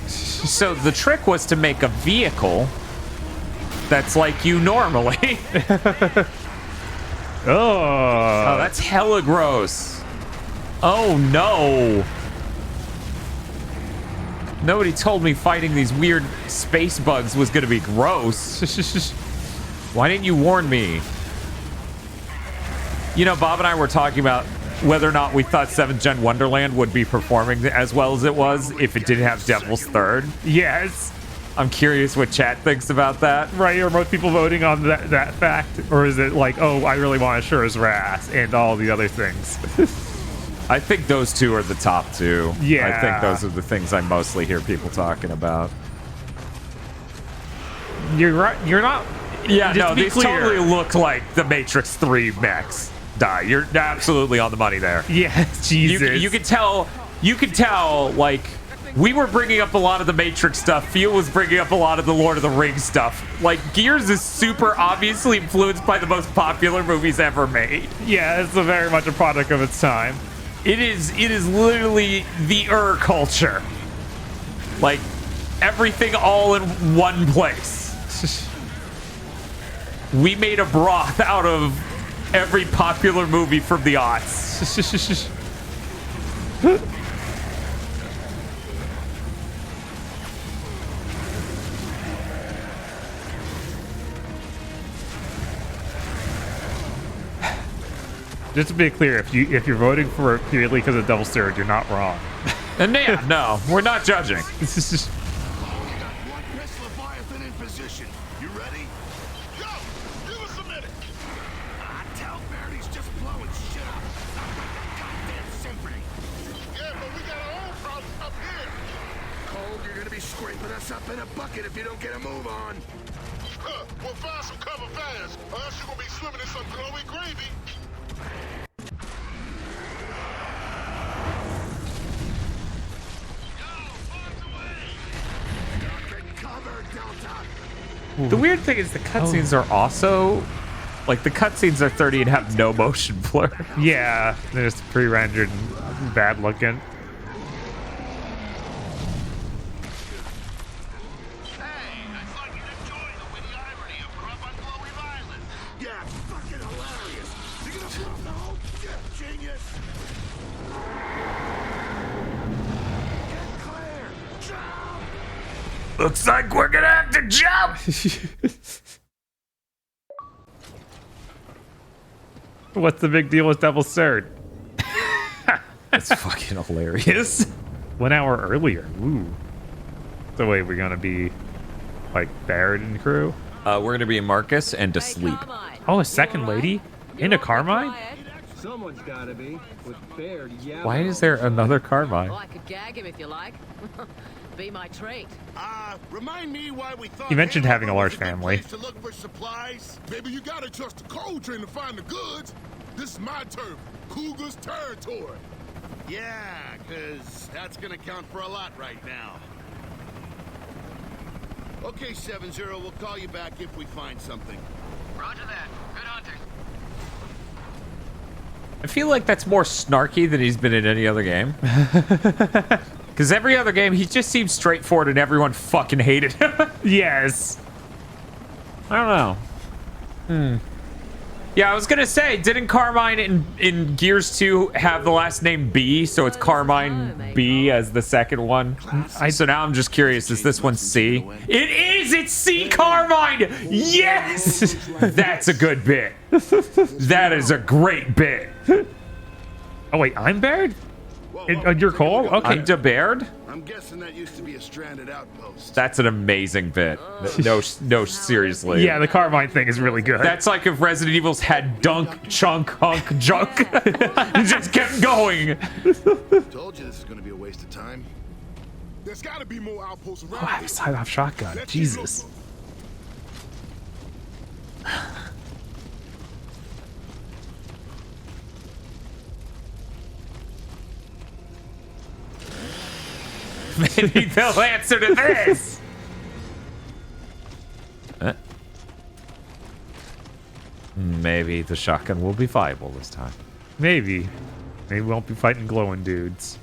Speaker 1: So the trick was to make a vehicle that's like you normally. Oh, that's hella gross. Oh no. Nobody told me fighting these weird space bugs was gonna be gross. Why didn't you warn me? You know, Bob and I were talking about whether or not we thought 7th Gen Wonderland would be performing as well as it was if it didn't have Devil's Third.
Speaker 2: Yes.
Speaker 1: I'm curious what chat thinks about that.
Speaker 2: Right, are most people voting on that fact? Or is it like, oh, I really want Ashura's Wrath and all the other things?
Speaker 1: I think those two are the top two.
Speaker 2: Yeah.
Speaker 1: I think those are the things I mostly hear people talking about.
Speaker 2: You're right. You're not.
Speaker 1: Yeah, no,
Speaker 2: these
Speaker 1: totally look like the Matrix 3 mechs. Die. You're absolutely on the money there.
Speaker 2: Yeah, Jesus.
Speaker 1: You could tell, like, we were bringing up a lot of the Matrix stuff. Fio was bringing up a lot of the Lord of the Rings stuff. Like, Gears is super obviously influenced by the most popular movies ever made.
Speaker 2: Yeah, it's very much a product of its time.
Speaker 1: It is literally the culture. Like, everything all in one place. We made a broth out of every popular movie from the aughts.
Speaker 2: Just to be clear, if you're voting for it purely because of Devil's Third, you're not wrong.
Speaker 1: And yeah, no, we're not judging.
Speaker 2: This is just.
Speaker 17: Up in a bucket if you don't get a move on. We'll find some cover fast, or else you're gonna be swimming in some glowy gravy.
Speaker 1: The weird thing is the cutscenes are also, like, the cutscenes are 30 and have no motion blur.
Speaker 2: Yeah, they're just pre-rendered and bad looking.
Speaker 1: Looks like we're gonna have to jump!
Speaker 2: What's the big deal with Devil's Third?
Speaker 1: That's fucking hilarious.
Speaker 2: 1 hour earlier. Ooh. So wait, we're gonna be like Barrett and crew?
Speaker 1: We're gonna be in Marcus and to sleep.
Speaker 2: Oh, a second lady? Into Carmine?
Speaker 11: Someone's gotta be. With Baird, yeah.
Speaker 1: Why is there another Carmine?
Speaker 12: Oh, I could gag him if you like. Be my treat.
Speaker 17: Remind me why we thought
Speaker 2: You mentioned having a large family.
Speaker 17: to look for supplies. Maybe you gotta trust the cold train to find the goods. This is my turf, COGust territory.
Speaker 4: Yeah, cause that's gonna count for a lot right now. Okay, 7-0, we'll call you back if we find something.
Speaker 3: Roger that. Good hunting.
Speaker 1: I feel like that's more snarky than he's been in any other game. Because every other game, he just seems straightforward and everyone fucking hated him.
Speaker 2: Yes.
Speaker 1: I don't know. Yeah, I was gonna say, didn't Carmine in Gears 2 have the last name B, so it's Carmine B as the second one? So now I'm just curious, is this one C? It is! It's C Carmine! Yes! That's a good bit. That is a great bit.
Speaker 2: Oh wait, I'm Baird? You're Cole? Okay.
Speaker 1: I'm de Baird?
Speaker 4: I'm guessing that used to be a stranded outpost.
Speaker 1: That's an amazing bit. No, seriously.
Speaker 2: Yeah, the Carmine thing is really good.
Speaker 1: That's like if Resident Evil's had dunk, chunk, hunk, junk. Just kept going.
Speaker 4: Told you this is gonna be a waste of time.
Speaker 17: There's gotta be more outposts around.
Speaker 2: Oh, I have a side-off shotgun. Jesus.
Speaker 1: Maybe they'll answer to this. Maybe the shotgun will be viable this time.
Speaker 2: Maybe. Maybe we won't be fighting glowing dudes.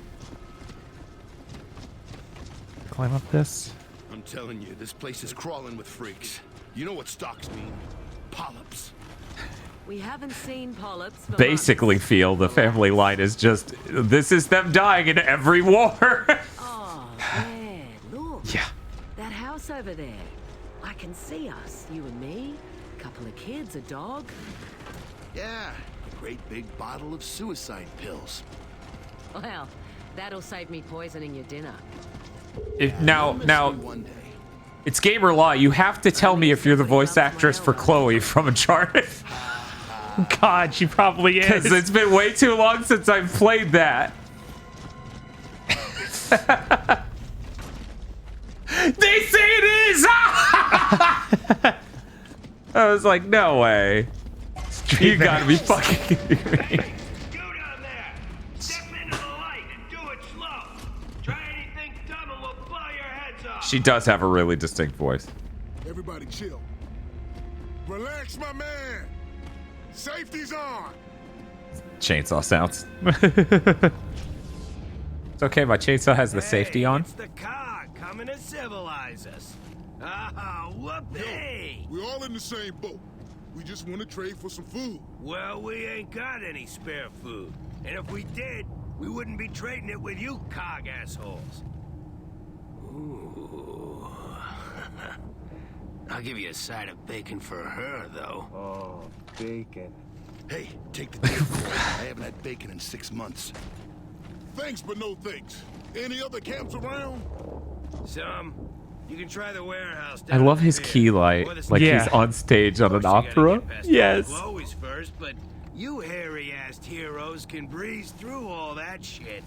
Speaker 2: Climb up this?
Speaker 4: I'm telling you, this place is crawling with freaks. You know what stocks mean? Polyps.
Speaker 12: We haven't seen polyps. For
Speaker 1: Basically, feel the family line is just, this is them dying in every war.
Speaker 12: Oh, man.
Speaker 18: house over there. I can see us, you and me. A couple of kids, a dog.
Speaker 4: Yeah, a great big bottle of suicide pills.
Speaker 18: Well, that'll save me poisoning your dinner.
Speaker 1: Now, it's gamer law. You have to tell me if you're the voice actress for Chloe from Uncharted.
Speaker 2: God, she probably is.
Speaker 1: Because it's been way too long since I've played that. They say it is! I was like, no way. You gotta be fucking kidding me. She does have a really distinct voice.
Speaker 17: Everybody chill. Relax, my man. Safety's on.
Speaker 1: Chainsaw sounds. It's okay, my chainsaw has the safety on.
Speaker 11: It's the car coming to civilize us. Ah, whoopee!
Speaker 17: We're all in the same boat. We just want to trade for some food.
Speaker 11: Well, we ain't got any spare food. And if we did, we wouldn't be trading it with you cog assholes. Ooh. I'll give you a side of bacon for her, though.
Speaker 17: Oh, bacon.
Speaker 4: Hey, take the table. I haven't had bacon in 6 months.
Speaker 17: Thanks, but no thanks. Any other camps around?
Speaker 11: Some. You can try the warehouse.
Speaker 1: I love his key light. Like he's on stage on an opera. Yes.
Speaker 11: Chloe's first, but you hairy-assed heroes can breeze through all that shit.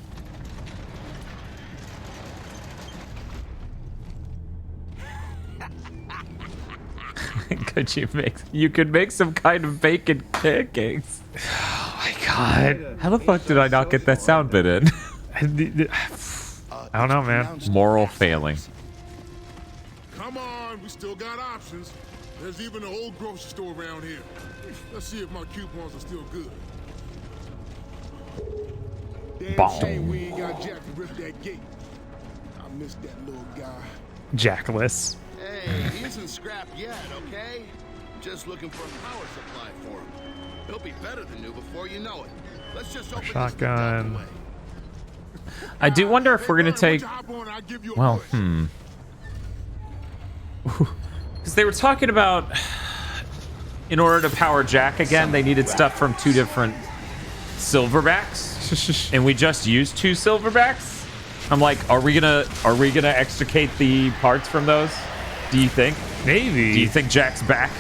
Speaker 1: You could make some kind of bacon pancakes. Oh my god. How the fuck did I not get that sound bit in?
Speaker 2: I don't know, man.
Speaker 1: Moral failing.
Speaker 17: Come on, we still got options. There's even an old grocery store around here. Let's see if my coupons are still good. Damn shame we ain't got Jack to rip that gate. I miss that little guy.
Speaker 2: Jackless.
Speaker 4: Hey, he isn't scrapped yet, okay? Just looking for a power supply for him. He'll be better than new before you know it. Let's just open
Speaker 2: Shotgun.
Speaker 1: I do wonder if we're gonna take. Well, because they were talking about, in order to power Jack again, they needed stuff from 2 different Silverbacks, and we just used 2 Silverbacks. I'm like, are we gonna extricate the parts from those? Do you think?
Speaker 2: Maybe.
Speaker 1: Do you think Jack's back?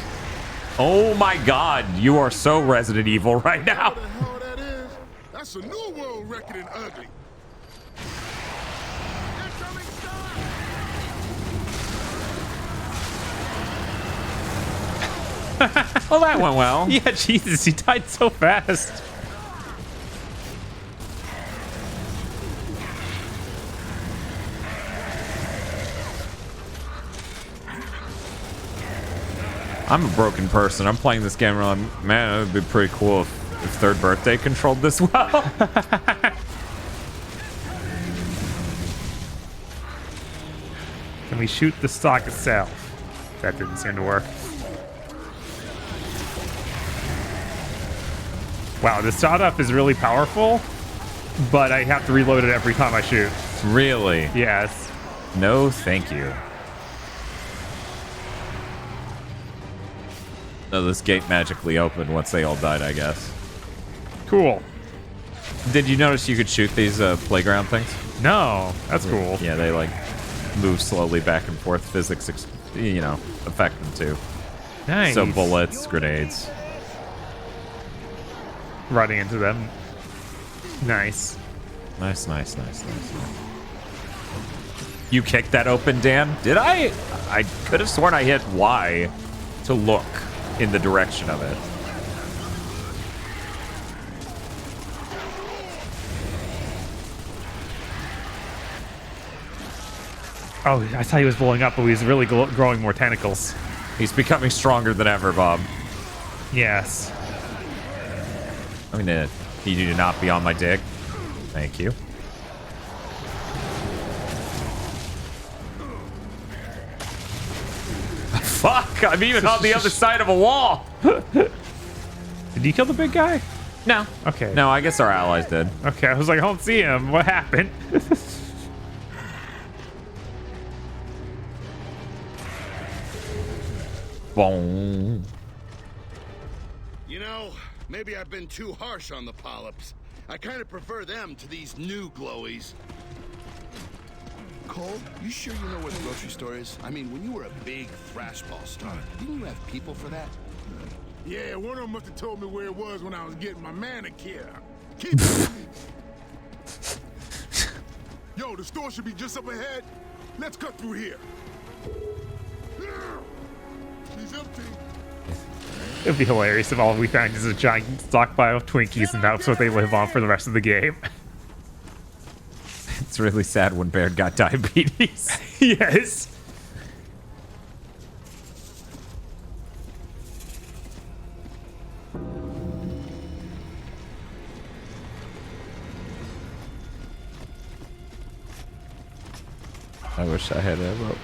Speaker 1: Oh my god, you are so Resident Evil right now.
Speaker 17: What the hell that is? That's a new world record in ugly.
Speaker 1: Well, that went well.
Speaker 2: Yeah, Jesus, he died so fast.
Speaker 1: I'm a broken person. I'm playing this game and I'm, man, it would be pretty cool if Third Birthday controlled this well.
Speaker 2: Can we shoot the stock itself? That didn't seem to work. Wow, the sawed-up is really powerful, but I have to reload it every time I shoot.
Speaker 1: Really?
Speaker 2: Yes.
Speaker 1: No, thank you. No, this gate magically opened once they all died, I guess.
Speaker 2: Cool.
Speaker 1: Did you notice you could shoot these playground things?
Speaker 2: No, that's cool.
Speaker 1: Yeah, they like move slowly back and forth. Physics, affect them too.
Speaker 2: Nice.
Speaker 1: So bullets, grenades.
Speaker 2: Running into them. Nice.
Speaker 1: Nice. You kicked that open, Dan? Did I? I could have sworn I hit Y to look in the direction of it.
Speaker 2: Oh, I thought he was blowing up, but he was really growing more tentacles.
Speaker 1: He's becoming stronger than ever, Bob.
Speaker 2: Yes.
Speaker 1: I'm gonna need you to not be on my dick. Thank you. Fuck! I'm even on the other side of a wall!
Speaker 2: Did you kill the big guy?
Speaker 1: No.
Speaker 2: Okay.
Speaker 1: No, I guess our allies did.
Speaker 2: Okay, I was like, I don't see him. What happened?
Speaker 1: Boom.
Speaker 4: You know, maybe I've been too harsh on the polyps. I kind of prefer them to these new glowies. Cole, you sure you know where the grocery store is? I mean, when you were a big thrashball star, didn't you have people for that?
Speaker 17: Yeah, one of them must have told me where it was when I was getting my manicure. Keep it. Yo, the store should be just up ahead. Let's cut through here. She's empty.
Speaker 2: It'd be hilarious if all we found is a giant stockpile of Twinkies and that's what they live on for the rest of the game.
Speaker 1: It's really sad when Baird got diabetes.
Speaker 2: Yes.
Speaker 1: I wish I had ammo.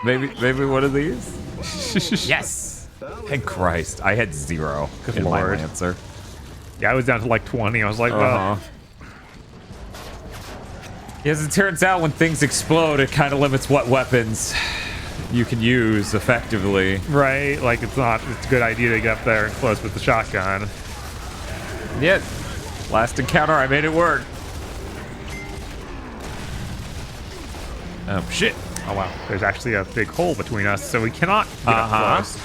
Speaker 1: Maybe one of these? Yes! Thank Christ. I had 0 in my Lancer.
Speaker 2: Yeah, I was down to like 20. I was like, well.
Speaker 1: As it turns out, when things explode, it kind of limits what weapons you can use effectively.
Speaker 2: Right, like it's a good idea to get up there and close with the shotgun.
Speaker 1: Yet, last encounter, I made it work. Oh, shit.
Speaker 2: Oh, wow. There's actually a big hole between us, so we cannot get up close.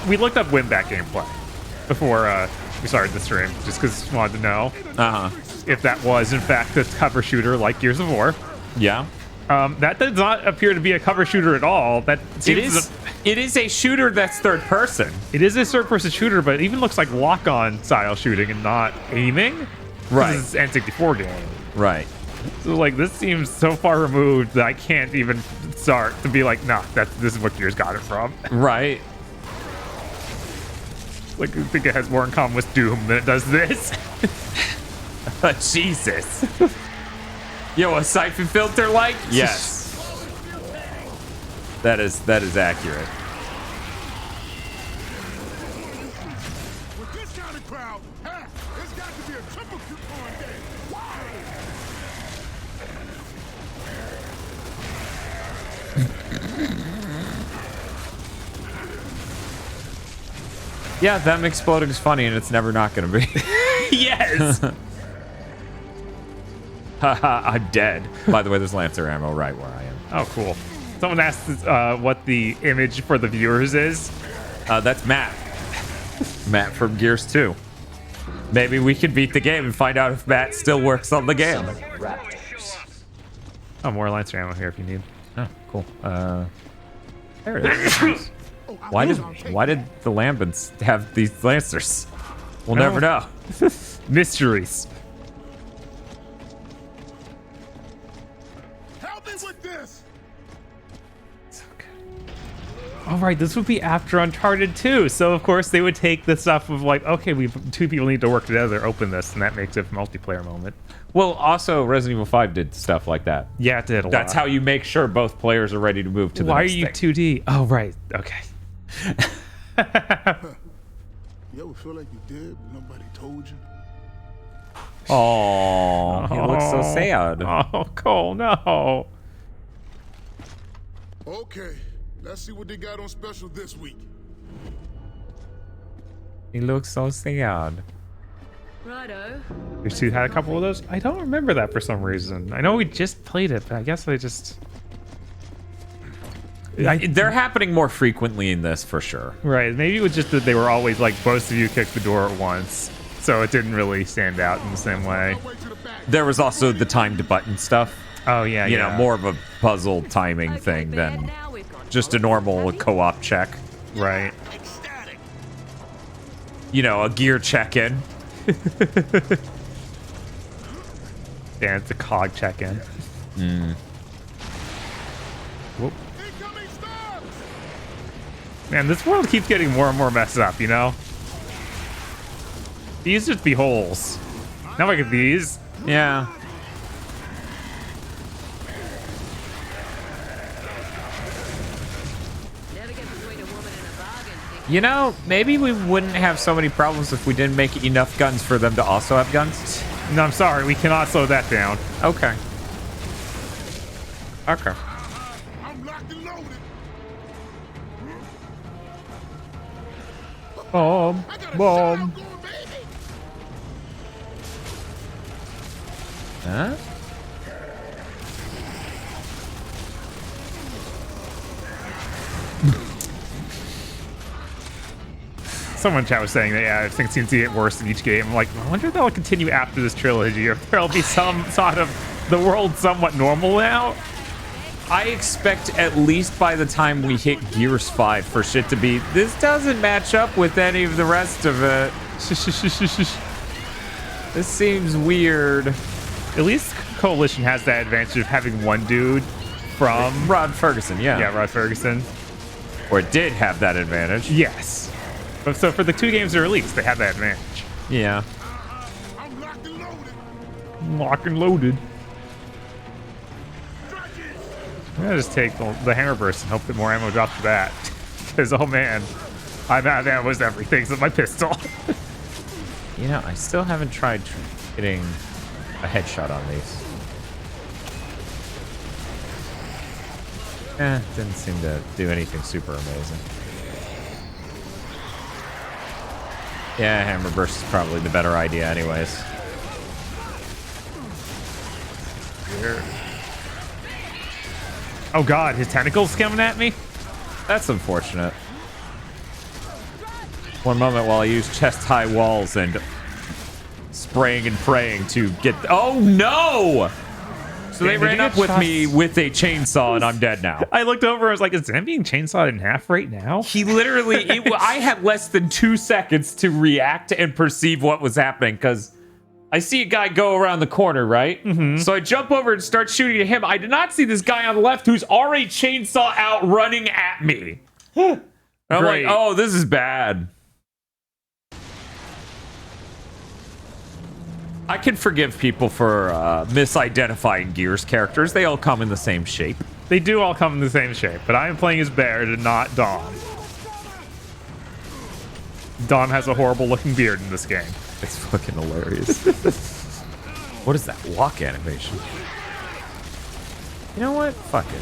Speaker 2: We looked up win-back gameplay before we started the stream, just because we wanted to know if that was, in fact, a cover shooter like Gears of War.
Speaker 1: Yeah.
Speaker 2: That does not appear to be a cover shooter at all. That
Speaker 1: it is a shooter that's third person.
Speaker 2: It is a third-person shooter, but it even looks like lock-on style shooting and not aiming.
Speaker 1: Right.
Speaker 2: This is an N64 game.
Speaker 1: Right.
Speaker 2: So, like, this seems so far removed that I can't even start to be like, nah, this is what Gears got it from.
Speaker 1: Right.
Speaker 2: Like, I think it has more in common with Doom than it does this.
Speaker 1: Jesus. Yo, a siphon filter like? Yes. That is accurate.
Speaker 17: With this kind of crowd, it's got to be a triple coupon day.
Speaker 1: Yeah, them exploding is funny, and it's never not going to be.
Speaker 2: Yes.
Speaker 1: Haha, I'm dead. By the way, there's Lancer ammo right where I am.
Speaker 2: Oh, cool. Someone asked what the image for the viewers is.
Speaker 1: That's Matt. Matt from Gears 2. Maybe we could beat the game and find out if Matt still works on the game.
Speaker 2: Oh, more Lancer ammo here if you need.
Speaker 1: Oh, cool. There it is. Why did the Lambents have these Lancers? We'll never know.
Speaker 2: Mysteries.
Speaker 17: Help me with this.
Speaker 2: All right, this would be after Uncharted 2. So, of course, they would take the stuff of like, okay, two people need to work together, open this, and that makes it a multiplayer moment.
Speaker 1: Well, also, Resident Evil 5 did stuff like that.
Speaker 2: Yeah, it did a lot.
Speaker 1: That's how you make sure both players are ready to move to the
Speaker 2: Why
Speaker 1: next
Speaker 2: are you
Speaker 1: thing.
Speaker 2: 2D? Oh, right. Okay.
Speaker 17: You ever feel like you did, but nobody told you?
Speaker 1: Oh, he looks so sad.
Speaker 2: Oh, Cole, no.
Speaker 17: Okay, let's see what they got on special this week.
Speaker 1: He looks so sad.
Speaker 12: Righto.
Speaker 2: There's two had a couple of those. I don't remember that for some reason. I know we just played it, but I guess I just.
Speaker 1: They're happening more frequently in this for sure.
Speaker 2: Right. Maybe it was just that they were always like both of you kicked the door at once, so it didn't really stand out in the same way.
Speaker 1: There was also the timed button stuff.
Speaker 2: Oh yeah,
Speaker 1: you know, more of a puzzle timing thing than just a normal co-op check.
Speaker 2: Right.
Speaker 1: You know, a gear check-in.
Speaker 2: Yeah, it's a COG check-in. Whoop. Man, this world keeps getting more and more messed up, you know? These just be holes. Now look at these.
Speaker 1: Yeah. You know, maybe we wouldn't have so many problems if we didn't make enough guns for them to also have guns.
Speaker 2: No, I'm sorry. We cannot slow that down.
Speaker 1: Okay. Okay.
Speaker 17: I'm locked and loaded.
Speaker 2: Bomb. Bomb.
Speaker 1: Huh?
Speaker 2: Someone in chat was saying that, yeah, things seem to get worse in each game. I'm like, I wonder if that'll continue after this trilogy, or if there'll be some sort of the world somewhat normal now.
Speaker 1: I expect at least by the time we hit Gears 5 for shit to be, this doesn't match up with any of the rest of it. This seems weird.
Speaker 2: At least Coalition has that advantage of having one dude from...
Speaker 1: Rod Ferguson, yeah.
Speaker 2: Yeah, Rod Ferguson.
Speaker 1: Or it did have that advantage.
Speaker 2: Yes. But so for the 2 games they released, they had that advantage.
Speaker 1: Yeah.
Speaker 17: I'm locked and loaded.
Speaker 2: Lock and loaded. I'm gonna just take the hammer burst and hope that more ammo drops for that. Because, oh man, I've had ammo with everything except my pistol.
Speaker 1: You know, I still haven't tried getting a headshot on these. Didn't seem to do anything super amazing. Yeah, hammer burst is probably the better idea anyways.
Speaker 2: Here. Oh god, his tentacles coming at me?
Speaker 1: That's unfortunate. One moment while I use chest-high walls and spraying and praying to get... Oh no! So they ran up with me with a chainsaw and I'm dead now.
Speaker 2: I looked over, I was like, is Zen being chainsawed in half right now?
Speaker 1: He literally... I had less than 2 seconds to react and perceive what was happening because I see a guy go around the corner, right?
Speaker 2: Mm-hmm.
Speaker 1: So I jump over and start shooting at him. I did not see this guy on the left who's already chainsaw out running at me. I'm like, oh, this is bad. I can forgive people for misidentifying Gears characters. They all come in the same shape.
Speaker 2: They do all come in the same shape, but I am playing as Baird and not Dom. Dom has a horrible looking beard in this game.
Speaker 1: It's fucking hilarious. What is that walk animation? You know what? Fuck it.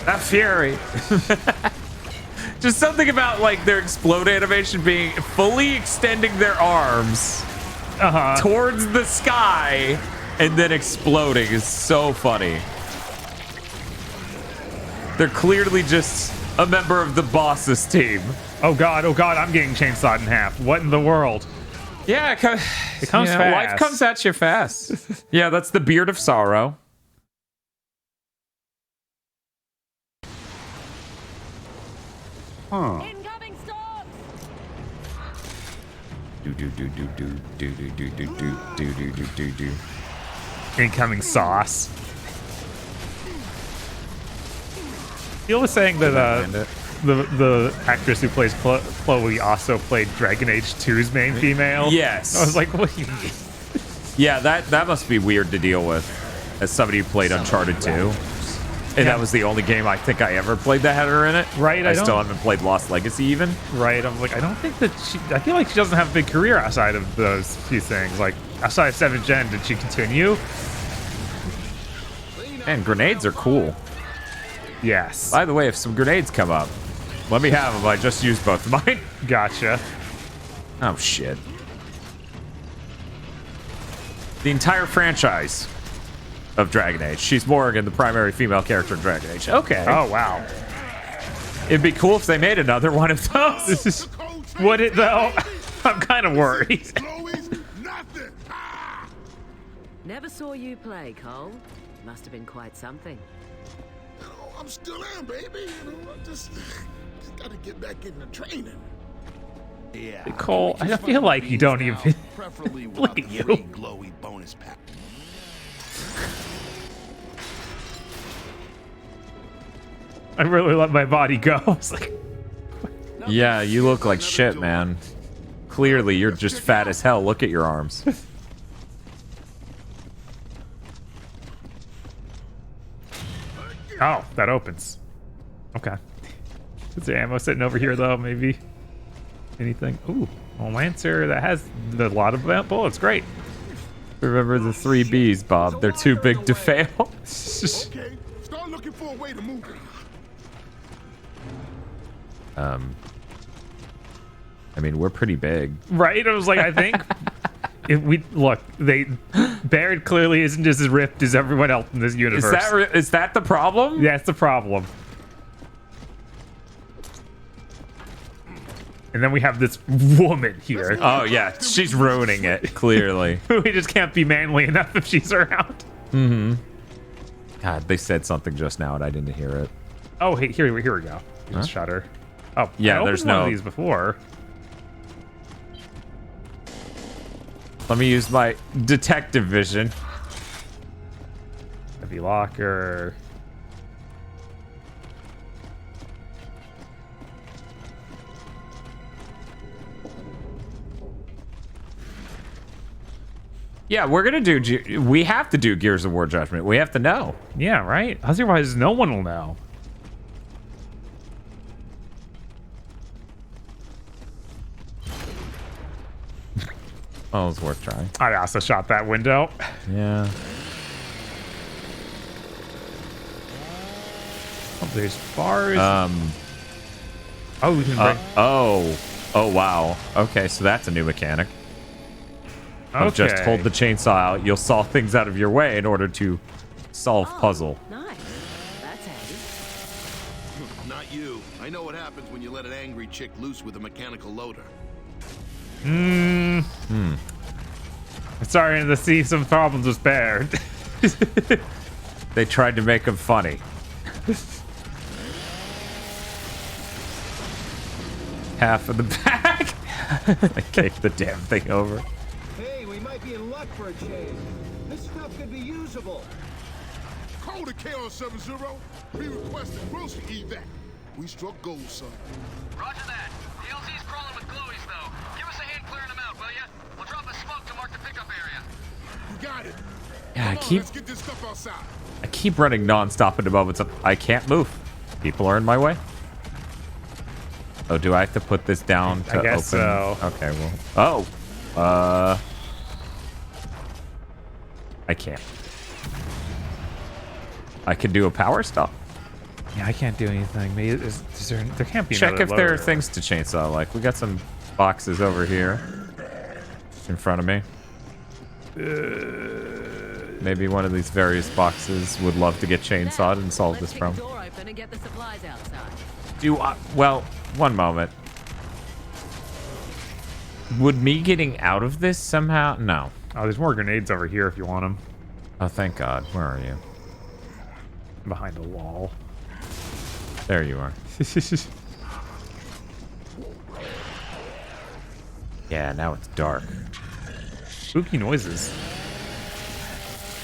Speaker 1: That fury. Just something about like their explode animation being fully extending their arms towards the sky and then exploding is so funny. They're clearly just a member of the boss's team.
Speaker 2: Oh god, I'm getting chainsawed in half. What in the world?
Speaker 1: Yeah, it comes
Speaker 2: fast.
Speaker 1: Life comes at you fast. Yeah, that's the beard of sorrow.
Speaker 17: Huh.
Speaker 12: Incoming storms!
Speaker 1: Do.
Speaker 2: Incoming sauce. Phil was saying that the actress who plays Chloe also played Dragon Age 2's main female.
Speaker 1: Yes.
Speaker 2: I was like, what do you mean?
Speaker 1: Yeah, that must be weird to deal with as somebody who played Uncharted 2. And that was the only game I think I ever played that had her in it.
Speaker 2: Right.
Speaker 1: I still haven't played Lost Legacy even.
Speaker 2: Right. I'm like, I don't think that I feel like she doesn't have a big career outside of those few things. Like, outside of 7th Gen, did she continue?
Speaker 1: And grenades are cool.
Speaker 2: Yes.
Speaker 1: By the way, if some grenades come up, let me have them. I just used both of mine.
Speaker 2: Gotcha.
Speaker 1: Oh, shit. The entire franchise of Dragon Age. She's Morrigan, the primary female character in Dragon Age. Okay.
Speaker 2: Oh, wow.
Speaker 1: It'd be cool if they made another one of those.
Speaker 2: This is... Would it, though? I'm kind of worried.
Speaker 18: Never saw you play, Cole. Must have been quite something.
Speaker 17: Oh, I'm still am, baby. You know, I just gotta get back into training.
Speaker 4: Yeah.
Speaker 2: Cole, I feel like you don't even...
Speaker 4: Preferably
Speaker 2: Look at you.
Speaker 4: glowy bonus pack.
Speaker 2: I really let my body go. I was like...
Speaker 1: Yeah, you look like shit, man. Clearly, you're just fat as hell. Look at your arms.
Speaker 2: Oh, that opens. Okay. Is there ammo sitting over here, though, maybe? Anything? Ooh, a Lancer that has a lot of bullets. Great.
Speaker 1: Remember the 3 Bs, Bob. They're too big to fail.
Speaker 17: Okay, start looking for a way to move it.
Speaker 1: I mean, we're pretty big.
Speaker 2: Right? I was like, I think if we look, Barrett clearly isn't just as ripped as everyone else in this universe.
Speaker 1: Is that the problem?
Speaker 2: Yeah, it's the problem. And then we have this woman here.
Speaker 1: Oh yeah, she's ruining it, clearly.
Speaker 2: We just can't be manly enough if she's around.
Speaker 1: Mm-hmm. God, they said something just now and I didn't hear it.
Speaker 2: Oh, hey, here we go. Just shut her. Oh,
Speaker 1: yeah,
Speaker 2: I
Speaker 1: there's
Speaker 2: opened one
Speaker 1: no...
Speaker 2: of these before.
Speaker 1: Let me use my detective vision.
Speaker 2: Heavy locker.
Speaker 1: Yeah, we're gonna do. We have to do Gears of War Judgment. We have to know.
Speaker 2: Yeah, right. Otherwise, no one will know.
Speaker 1: Oh, it was worth trying.
Speaker 2: I also shot that window.
Speaker 1: Yeah.
Speaker 2: Oh, there's bars. Oh, we can break.
Speaker 1: Oh, wow. Okay, so that's a new mechanic. Of just hold the chainsaw out. You'll saw things out of your way in order to solve puzzle.
Speaker 18: Nice. That's handy.
Speaker 4: Not you. I know what happens when you let an angry chick loose with a mechanical loader.
Speaker 2: Starting to see some problems with Baird.
Speaker 1: They tried to make him funny. Half of the back. I kicked the damn thing over.
Speaker 11: Hey, we might be in luck for a change. This stuff could be usable.
Speaker 17: Call the KO70. We requested grocery evac. We struck gold, son.
Speaker 3: Roger that. The LZ's crawling with glowies, though. Give us a hand clearing them out, will ya? We'll drop a smoke to mark the pickup area.
Speaker 17: You got it.
Speaker 1: Yeah,
Speaker 17: Let's get this stuff outside.
Speaker 1: I keep running nonstop into moments of I can't move. People are in my way. Oh, do I have to put this down to
Speaker 2: I guess
Speaker 1: open?
Speaker 2: so.
Speaker 1: Okay, well. Oh. I can't. I can do a power stop.
Speaker 2: Yeah, I can't do anything. Maybe there can't be.
Speaker 1: Check if
Speaker 2: another
Speaker 1: there are
Speaker 2: loader.
Speaker 1: things to chainsaw. Like we got some boxes over here, in front of me. Maybe one of these various boxes would love to get chainsawed and solve this problem.
Speaker 18: Door open and get the supplies outside.
Speaker 1: Well, one moment. Would me getting out of this somehow? No.
Speaker 2: Oh, there's more grenades over here if you want them.
Speaker 1: Oh, thank God. Where are you?
Speaker 2: Behind the wall.
Speaker 1: There you are. Yeah, now it's dark.
Speaker 2: Spooky noises.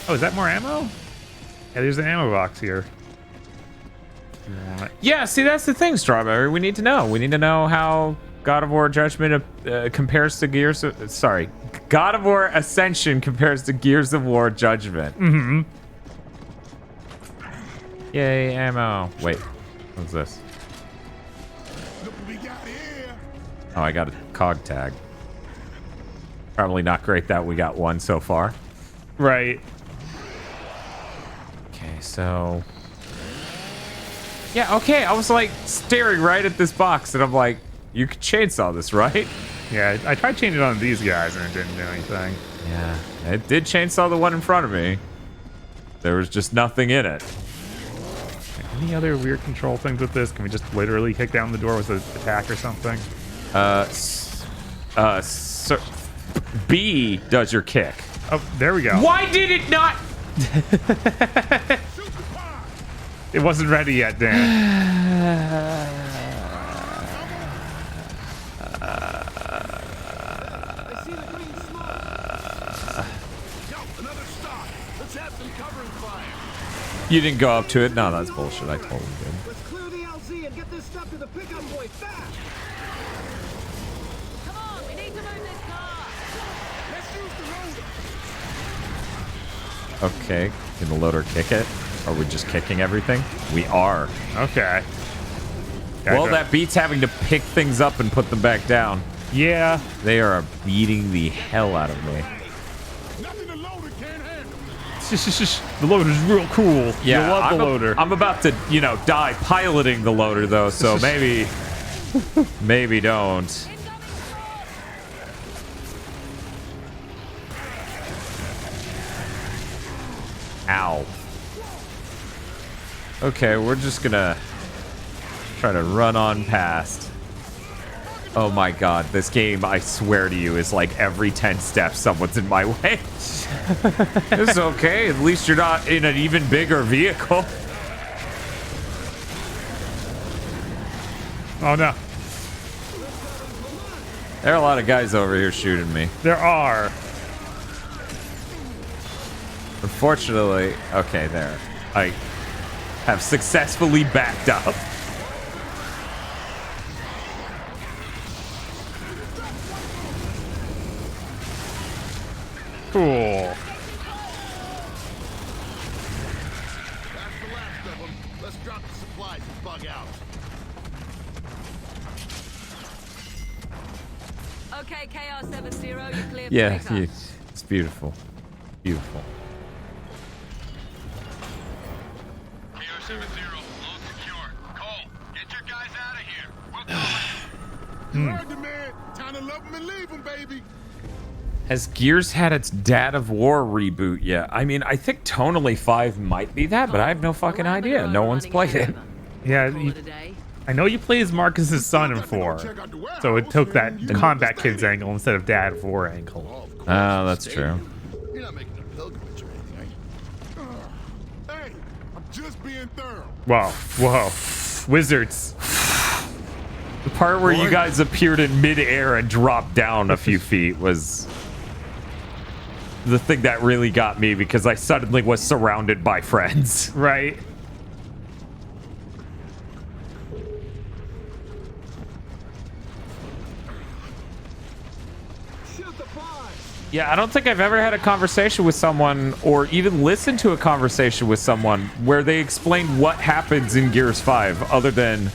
Speaker 2: Oh, is that more ammo? Yeah, there's an ammo box here.
Speaker 1: Yeah, see, that's the thing, Strawberry. We need to know. We need to know how God of War Judgment compares to Gears of... Sorry. God of War Ascension compares to Gears of War Judgment.
Speaker 2: Mm-hmm.
Speaker 1: Yay, ammo. Wait, what's this?
Speaker 17: Look what we got here.
Speaker 1: Oh, I got a COG tag. Probably not great that we got one so far.
Speaker 2: Right.
Speaker 1: Okay, so... Yeah, okay, I was like staring right at this box and I'm like, you could chainsaw this, right?
Speaker 2: Yeah, I tried changing it on these guys and it didn't do anything.
Speaker 1: Yeah, it did chainsaw the one in front of me. There was just nothing in it.
Speaker 2: Any other weird control things with this? Can we just literally kick down the door with an attack or something?
Speaker 1: B does your kick.
Speaker 2: Oh, there we go.
Speaker 1: Why did it not?
Speaker 2: It wasn't ready yet, Dan.
Speaker 1: You didn't go up to it? No, that's bullshit. I totally did.
Speaker 11: Let's clear the LZ and get this stuff to the pickup point fast.
Speaker 18: Come on, we need to move this car.
Speaker 11: Let's use the loader.
Speaker 1: Okay, can the loader kick it? Are we just kicking everything? We are.
Speaker 2: Okay. Okay.
Speaker 1: Well, that beats having to pick things up and put them back down.
Speaker 2: Yeah.
Speaker 1: They are beating the hell out of me.
Speaker 2: The loader's real cool.
Speaker 1: Yeah,
Speaker 2: you love the loader.
Speaker 1: I'm about to, die piloting the loader, though, so maybe don't. Ow. Okay, we're just gonna try to run on past. Oh my god, this game, I swear to you, is like every 10 steps someone's in my way. It's okay, at least you're not in an even bigger vehicle.
Speaker 2: Oh no.
Speaker 1: There are a lot of guys over here shooting me.
Speaker 2: There are.
Speaker 1: Unfortunately, okay, there. I have successfully backed up.
Speaker 2: Cool.
Speaker 17: That's the last of them. Let's drop the supplies and bug out.
Speaker 12: Okay, KR70, you're clear.
Speaker 1: Yeah, it's beautiful. Beautiful.
Speaker 3: KR70, all secure. Cole, get your guys out of here. We'll go.
Speaker 17: You heard the man. Time to love him and leave him, baby.
Speaker 1: Has Gears had its Dad of War reboot yet? I mean, I think tonally 5 might be that, but I have no fucking idea. No one's played it.
Speaker 2: Yeah, I know you play as Marcus's son in 4, so it took that combat kids angle instead of Dad of War angle.
Speaker 1: Oh, that's true.
Speaker 17: You're not making a pilgrimage or anything, are you? Hey, I'm just being thorough.
Speaker 2: Whoa. Wizards.
Speaker 1: The part where you guys appeared in midair and dropped down a few feet was the thing that really got me because I suddenly was surrounded by friends.
Speaker 2: Right.
Speaker 1: Yeah, I don't think I've ever had a conversation with someone or even listened to a conversation with someone where they explain what happens in Gears 5 other than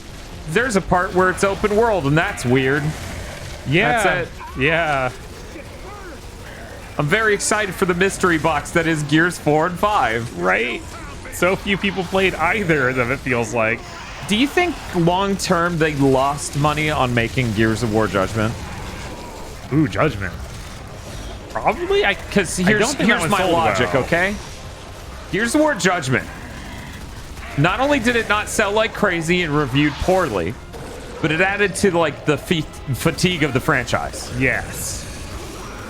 Speaker 1: there's a part where it's open world and that's weird.
Speaker 2: Yeah.
Speaker 1: That's it.
Speaker 2: Yeah.
Speaker 1: I'm very excited for the mystery box that is Gears 4 and 5.
Speaker 2: Right? So few people played either of them, it feels like.
Speaker 1: Do you think long term they lost money on making Gears of War Judgment?
Speaker 2: Ooh, Judgment. Probably?
Speaker 1: Because here's my logic, okay? Gears of War Judgment. Not only did it not sell like crazy and reviewed poorly, but it added to like the fatigue of the franchise.
Speaker 2: Yes.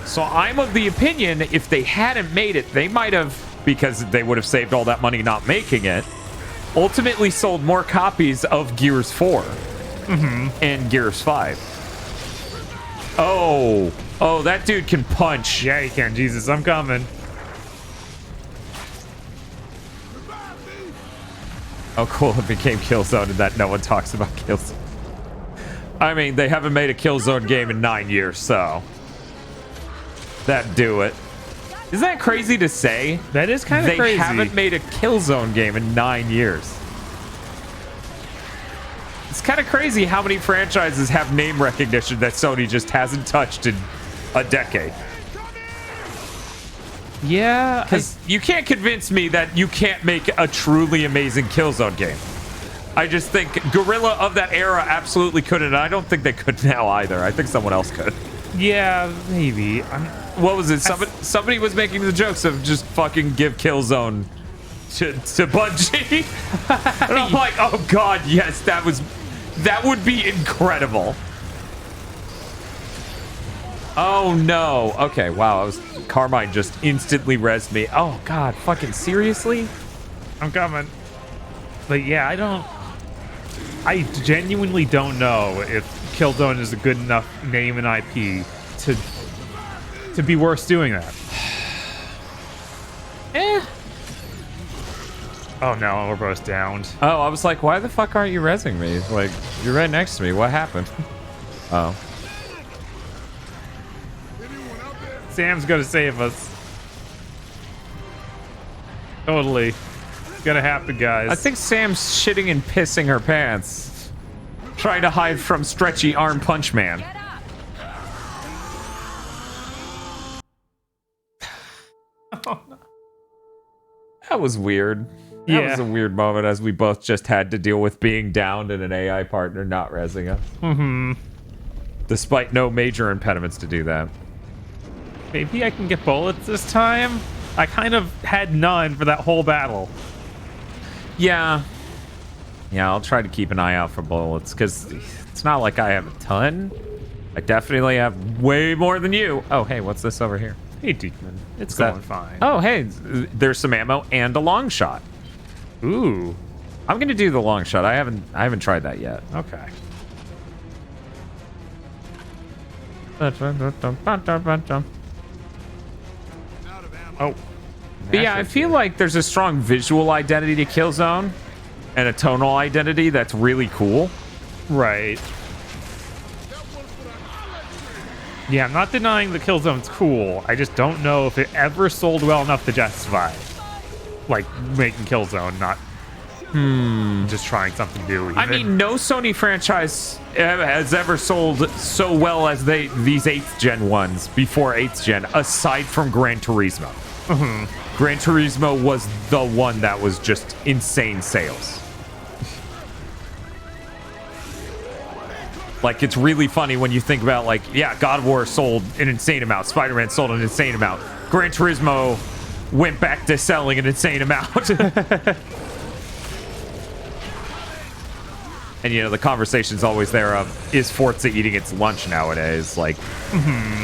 Speaker 1: So I'm of the opinion if they hadn't made it, they might have, because they would have saved all that money not making it, ultimately sold more copies of Gears 4 and Gears 5. Oh, that dude can punch.
Speaker 2: Yeah, he can. Jesus, I'm coming.
Speaker 1: Oh, cool. It became Killzone and that no one talks about Killzone. I mean, they haven't made a Killzone game in 9 years, so that'd do it. Isn't that crazy to say?
Speaker 2: That is kind of crazy.
Speaker 1: They haven't made a Killzone game in 9 years. It's kind of crazy how many franchises have name recognition that Sony just hasn't touched in a decade.
Speaker 2: Yeah,
Speaker 1: because you can't convince me that you can't make a truly amazing Killzone game. I just think Guerrilla of that era absolutely couldn't. And I don't think they could now either. I think someone else could.
Speaker 2: Yeah, maybe.
Speaker 1: What was it? Somebody was making the jokes of just fucking give Killzone to Bungie. And I'm like, oh god, yes, that would be incredible. Oh no. Okay, wow. Carmine just instantly rezzed me. Oh god, fucking seriously?
Speaker 2: I'm coming. But yeah, I genuinely don't know if Killzone is a good enough name and IP to be worth doing that. Oh no, we're both downed.
Speaker 1: Oh, I was like, why the fuck aren't you rezzing me? Like, you're right next to me. What happened? Oh.
Speaker 2: Sam's gonna save us. Totally. It's gonna happen, guys.
Speaker 1: I think Sam's shitting and pissing her pants. Trying to hide from stretchy arm punch man. That was weird. That was a weird moment as we both just had to deal with being downed and an AI partner not rezzing us.
Speaker 2: Mm-hmm.
Speaker 1: Despite no major impediments to do that.
Speaker 2: Maybe I can get bullets this time? I kind of had none for that whole battle.
Speaker 1: Yeah. Yeah, I'll try to keep an eye out for bullets, because it's not like I have a ton. I definitely have way more than you. Oh, hey, what's this over here?
Speaker 2: Hey, Diekman. It's going fine.
Speaker 1: Oh, hey, there's some ammo and a long shot.
Speaker 2: Ooh.
Speaker 1: I'm gonna do the long shot. I haven't tried that yet.
Speaker 2: Okay. Oh.
Speaker 1: But yeah, I feel like there's a strong visual identity to Killzone and a tonal identity that's really cool.
Speaker 2: Right. Yeah, I'm not denying the Killzone's cool. I just don't know if it ever sold well enough to justify, like, making Killzone, not just trying something new. Even.
Speaker 1: I mean, no Sony franchise has ever sold so well as these 8th gen ones before 8th gen, aside from Gran Turismo. Gran Turismo was the one that was just insane sales. Like, it's really funny when you think about, like, yeah, God of War sold an insane amount. Spider-Man sold an insane amount. Gran Turismo went back to selling an insane amount. And, you know, the conversation's always there of, is Forza eating its lunch nowadays? Like,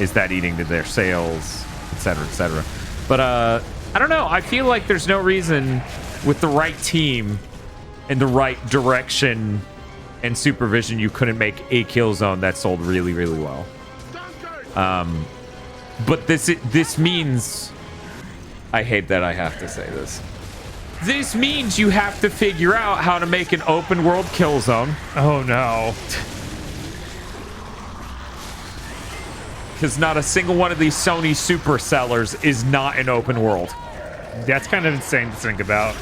Speaker 1: is that eating to their sales, et cetera, et cetera. But, I don't know. I feel like there's no reason with the right team and the right direction and supervision you couldn't make a Killzone that sold really, really well. But this means... I hate that I have to say this. This means you have to figure out how to make an open world Killzone.
Speaker 2: Oh no.
Speaker 1: Because not a single one of these Sony super sellers is not an open world.
Speaker 2: That's kind of insane to think about.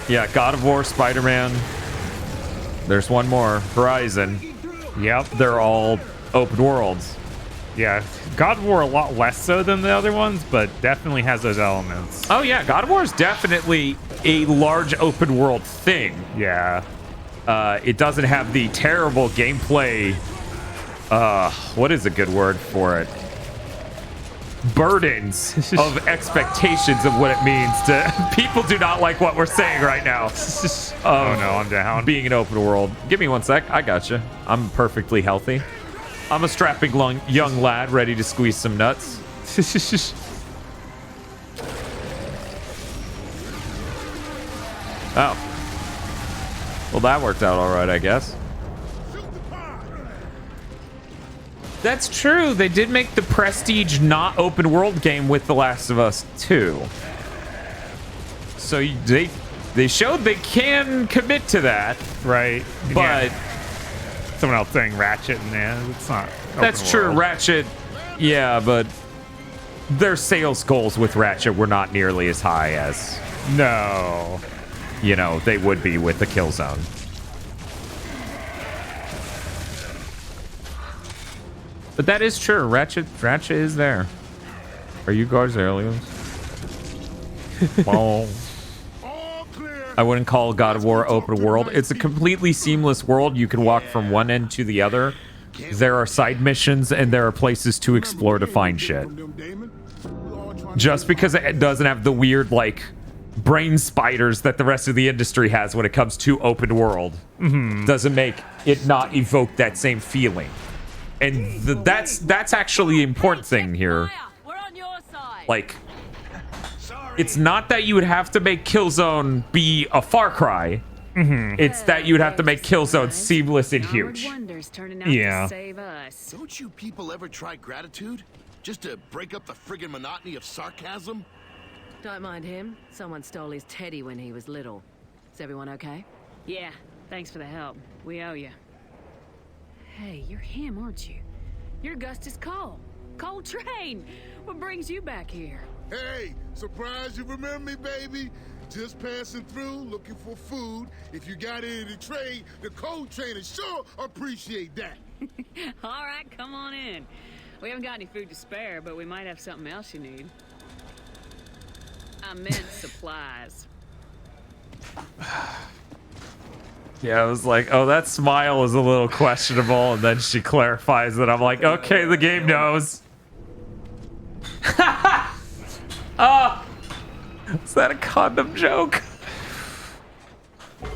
Speaker 1: Yeah, God of War, Spider-Man. There's one more, Horizon.
Speaker 2: Yep.
Speaker 1: They're all open worlds.
Speaker 2: Yeah, God of War a lot less so than the other ones, but definitely has those elements.
Speaker 1: Oh yeah, God of War is definitely a large open world thing.
Speaker 2: Yeah.
Speaker 1: It doesn't have the terrible gameplay, what is a good word for it? Burdens of expectations of what it means to... People do not like what we're saying right now.
Speaker 2: Oh no, I'm down.
Speaker 1: Being an open world. Give me one sec. I gotcha. I'm perfectly healthy. I'm a strapping young lad ready to squeeze some nuts. Oh. Well, that worked out all right, I guess. That's true. They did make the Prestige not open world game with The Last of Us 2. So they showed they can commit to that.
Speaker 2: Right.
Speaker 1: But...
Speaker 2: Yeah. Someone else saying Ratchet, and it's not.
Speaker 1: That's true. Ratchet, yeah, but their sales goals with Ratchet were not nearly as high as,
Speaker 2: no,
Speaker 1: you know, they would be with the Killzone. But that is true. Ratchet is there. Are you guys aliens? Oh. I wouldn't call God of War open world. It's a completely seamless world. You can walk from one end to the other. There are side missions and there are places to explore to find shit. Just because it doesn't have the weird, like, brain spiders that the rest of the industry has when it comes to open world, doesn't make it not evoke that same feeling. And that's actually the important thing here. Like, it's not that you would have to make Killzone be a Far Cry. It's that you would have to make Killzone seamless and huge.
Speaker 2: Yeah.
Speaker 4: Don't you people ever try gratitude? Just to break up the friggin' monotony of sarcasm?
Speaker 18: Don't mind him. Someone stole his teddy when he was little. Is everyone okay?
Speaker 12: Yeah, thanks for the help. We owe you. Hey, you're him, aren't you? You're Augustus Cole. Cole Train. What brings you back here?
Speaker 17: Hey, surprised you remember me, baby? Just passing through, looking for food. If you got any to trade, the cold trainers sure appreciate that.
Speaker 12: All right, come on in. We haven't got any food to spare, but we might have something else you need. I meant supplies.
Speaker 1: Yeah, I was like, oh, that smile is a little questionable, and then she clarifies it. I'm like, okay, the game knows. Is that a condom joke?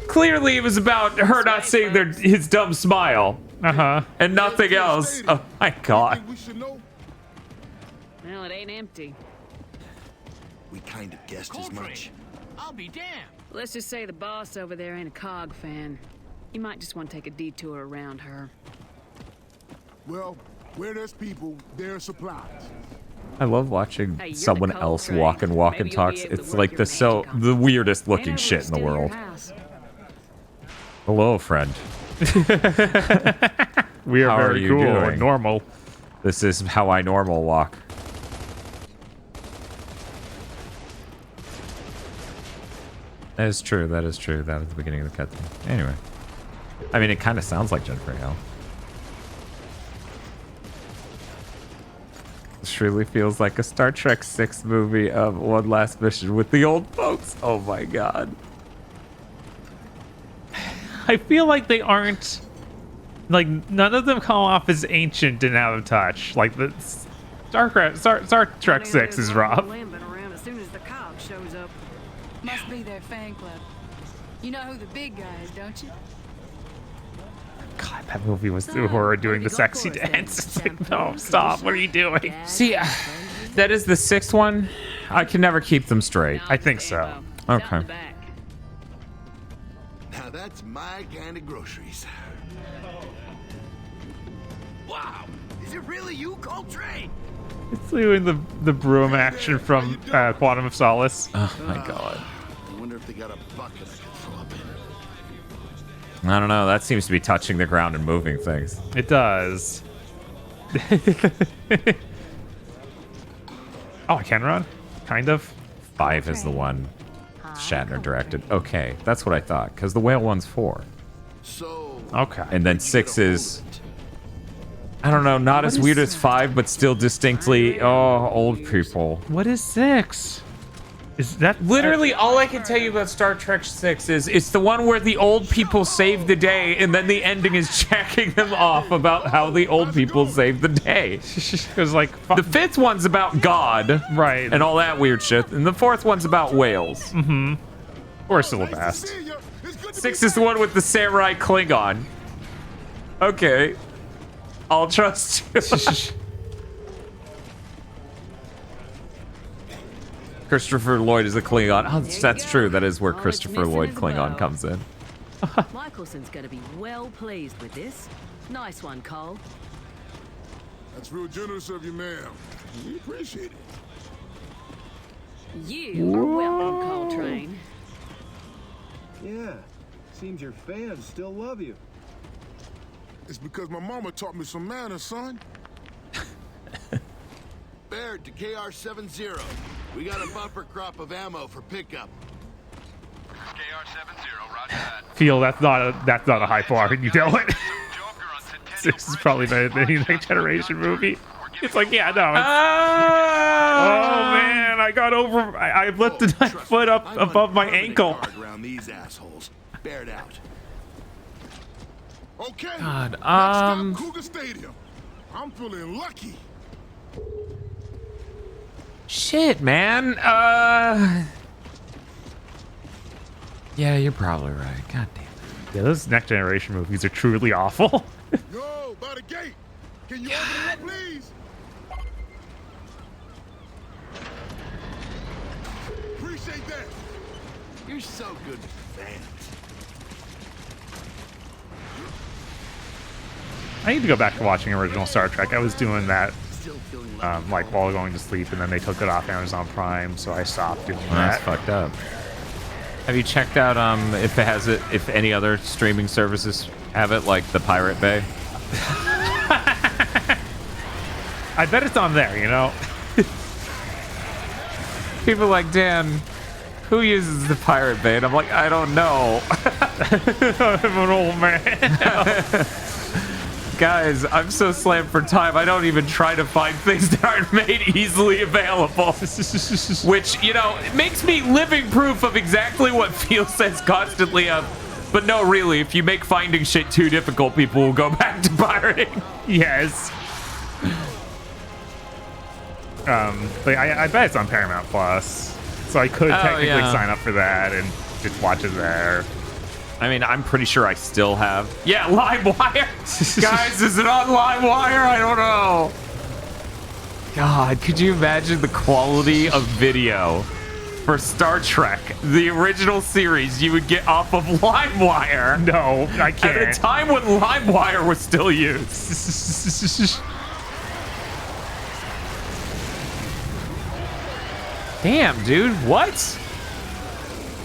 Speaker 1: Clearly, it was about her not seeing his dumb smile. And nothing else. Oh my god.
Speaker 12: Well, it ain't empty.
Speaker 4: We kind of guessed as much.
Speaker 15: I'll be damned.
Speaker 12: Let's just say the boss over there ain't a COG fan. You might just want to take a detour around her.
Speaker 17: Well, where there's people, there's supplies.
Speaker 1: I love watching
Speaker 12: Hey, you're
Speaker 1: someone
Speaker 12: the cold
Speaker 1: else
Speaker 12: train.
Speaker 1: walk and
Speaker 12: Maybe you'll
Speaker 1: talks.
Speaker 12: be able to
Speaker 1: It's
Speaker 12: work
Speaker 1: like
Speaker 12: your
Speaker 1: the weirdest looking
Speaker 12: Ain't
Speaker 1: shit in the
Speaker 12: oversteer your
Speaker 1: world.
Speaker 12: house.
Speaker 1: Hello, friend.
Speaker 2: We are
Speaker 1: How
Speaker 2: very
Speaker 1: you
Speaker 2: cool
Speaker 1: doing?
Speaker 2: and normal.
Speaker 1: This is how I normal walk. That is true. That is true. That was the beginning of the cutscene. Anyway, I mean, it kind of sounds like Jennifer Hale. This truly feels like a Star Trek 6 movie of one last mission with the old folks. Oh my god.
Speaker 2: I feel like they aren't, like, none of them come off as ancient and out of touch. Like the Star Trek 6 is rough.
Speaker 12: Around as soon as the COG shows up.
Speaker 5: Must be their fan club. You know who the big guy is, don't you?
Speaker 2: God, that movie was the horror doing the sexy dance. It's like, no, stop. What are you doing?
Speaker 1: See, that is the 6th one. I can never keep them straight.
Speaker 2: I think so.
Speaker 1: Okay.
Speaker 4: Now that's my kind of groceries.
Speaker 11: Wow! Is it really you, Coltrane?
Speaker 2: It's doing the broom action from Quantum of Solace.
Speaker 1: Oh my god.
Speaker 4: I wonder if they got a bucket I could throw up in.
Speaker 1: I don't know. That seems to be touching the ground and moving things.
Speaker 2: It does. Oh, I can run? Kind of.
Speaker 1: 5 is the one Shatner directed. Okay, that's what I thought. Because the whale one's 4.
Speaker 4: So.
Speaker 2: Okay.
Speaker 1: And then 6 is, I don't know, not as weird as 5, but still distinctly, old people.
Speaker 2: What is 6? Is that
Speaker 1: literally all I can tell you about Star Trek 6 is it's the one where the old people save the day, and then the ending is checking them off about how the old people saved the day.
Speaker 2: Because like
Speaker 1: the 5th one's about God,
Speaker 2: right,
Speaker 1: and all that weird shit, and the 4th one's about whales.
Speaker 2: Mm-hmm. Or Silverback.
Speaker 1: 6 is the one with the samurai Klingon. Okay, I'll trust you. Christopher Lloyd is a Klingon. Oh, that's true. That is where Christopher Lloyd Klingon comes in.
Speaker 18: Michelson's gonna be well pleased with this. Nice one, Cole.
Speaker 17: That's real generous of you, ma'am. We appreciate it.
Speaker 12: You are welcome, Coltrane.
Speaker 19: Yeah, seems your fans still love you.
Speaker 17: It's because my mama taught me some manners, son.
Speaker 4: Baird to KR-70. We got a bumper crop of ammo for pickup.
Speaker 3: KR-70, roger that.
Speaker 2: Feel that's not a high bar, and you know it. 6 is probably better than any Next Generation movie. It's like, yeah, no. Oh man, I got over. I lifted my foot up above my ankle.
Speaker 4: Around these assholes. Baird out.
Speaker 17: Okay.
Speaker 1: God,
Speaker 17: Next up, COGust Stadium. I'm feeling lucky.
Speaker 1: Shit, man. Yeah, you're probably right. God damn it.
Speaker 2: Yeah, those Next Generation movies are truly awful.
Speaker 17: Yo, by the gate. Can you open it up, please? Appreciate that.
Speaker 4: You're so good with fans.
Speaker 2: I need to go back to watching original Star Trek. I was doing that like while going to sleep, and then they took it off Amazon Prime, so I stopped doing that.
Speaker 1: That's fucked up. Have you checked out if it has it, if any other streaming services have it, like the Pirate Bay?
Speaker 2: I bet it's on there, you know.
Speaker 1: People like, Dan, who uses the pirate bait? I'm like, I don't know.
Speaker 2: I'm an old man.
Speaker 1: Guys, I'm so slammed for time, I don't even try to find things that aren't made easily available. Which, you know, it makes me living proof of exactly what Phil says constantly of. But no, really, if you make finding shit too difficult, people will go back to pirating.
Speaker 2: Yes. Like I bet it's on Paramount Plus, so I could technically sign up for that and just watch it there.
Speaker 1: I mean, I'm pretty sure I still have. Yeah, LimeWire. Guys, is it on LimeWire? I don't know. God, could you imagine the quality of video for Star Trek, the original series, you would get off of LimeWire?
Speaker 2: No, I can't.
Speaker 1: At a time when LimeWire was still used. Damn, dude, what?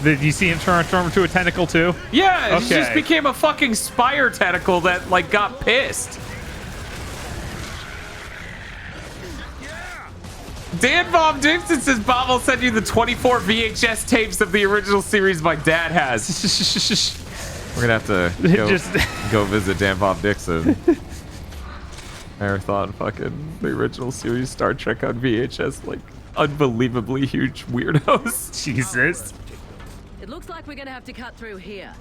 Speaker 2: Did you see him turn into a tentacle too?
Speaker 1: Yeah,
Speaker 2: okay.
Speaker 1: He just became a fucking spire tentacle that, like, got pissed. Dan Bob Dixon says, Bob will send you the 24 VHS tapes of the original series my dad has. We're gonna have to go visit Dan Bob Dixon. Marathon fucking the original series Star Trek on VHS, like, unbelievably huge weirdos.
Speaker 2: Jesus.
Speaker 18: It looks like we're gonna have to cut through here.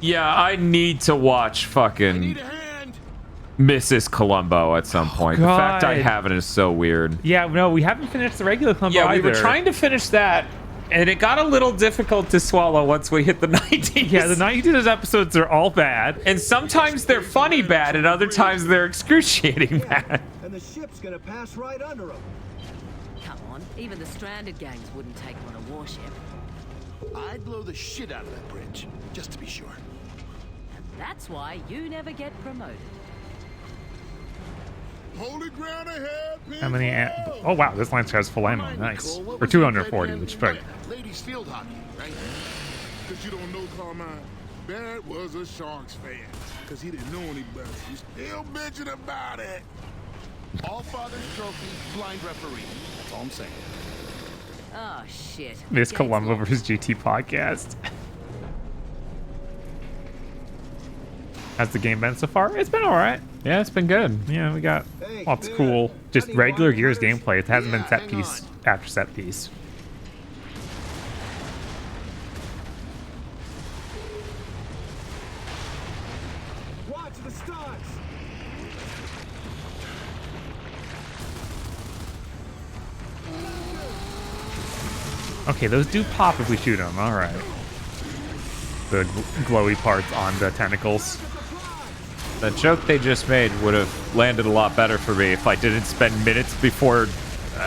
Speaker 1: Yeah, I need to watch fucking Mrs. Columbo at some point. The fact I haven't is so weird.
Speaker 2: Yeah, no, we haven't finished the regular Columbo
Speaker 1: Yeah, we
Speaker 2: either.
Speaker 1: were trying to finish that, and it got a little difficult to swallow once we hit the 90s.
Speaker 2: Yeah, the 90s episodes are all bad.
Speaker 1: And sometimes they're funny bad, and other times they're excruciating bad.
Speaker 19: And the ship's gonna pass right under them.
Speaker 18: Come on, even the stranded gangs wouldn't take on a warship.
Speaker 4: I'd blow the shit out of that bridge, just to be sure.
Speaker 18: And that's why you never get promoted.
Speaker 17: Holy ground ahead, people.
Speaker 2: How many? Oh wow, this Lancer has full ammo. Nice. Or 240, which is pretty.
Speaker 4: Ladies field hockey, right?
Speaker 17: Because you don't know Carmine. Barrett was a Sharks fan. Because he didn't know any better. He's still bitching about it.
Speaker 4: All father's trophy, blind referee. That's all I'm saying.
Speaker 18: Oh shit.
Speaker 2: Miss Columbo vs. GT podcast. How's the game been so far? It's been alright.
Speaker 1: Yeah, it's been good.
Speaker 2: Yeah, we got lots of cool, just regular Gears gameplay. It hasn't been set piece after set piece.
Speaker 19: Watch the stocks.
Speaker 2: Okay, those do pop if we shoot them. All right. The glowy parts on the tentacles.
Speaker 1: The joke they just made would have landed a lot better for me if I didn't spend minutes before,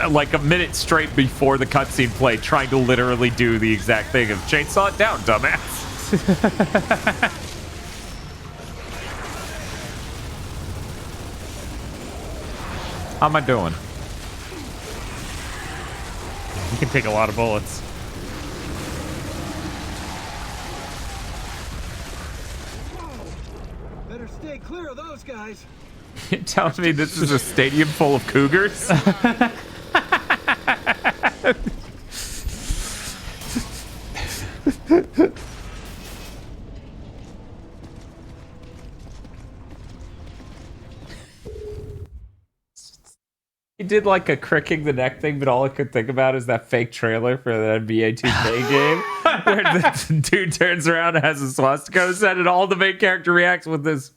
Speaker 1: like a minute straight before the cutscene played, trying to literally do the exact thing of chainsaw it down, dumbass. How am I doing?
Speaker 2: You can take a lot of bullets.
Speaker 19: Better stay clear of those guys.
Speaker 1: You're telling me this is a stadium full of cougars? He did like a cricking the neck thing, but all I could think about is that fake trailer for the NBA 2K game where the dude turns around and has a swastika on his head and all the main character reacts with this.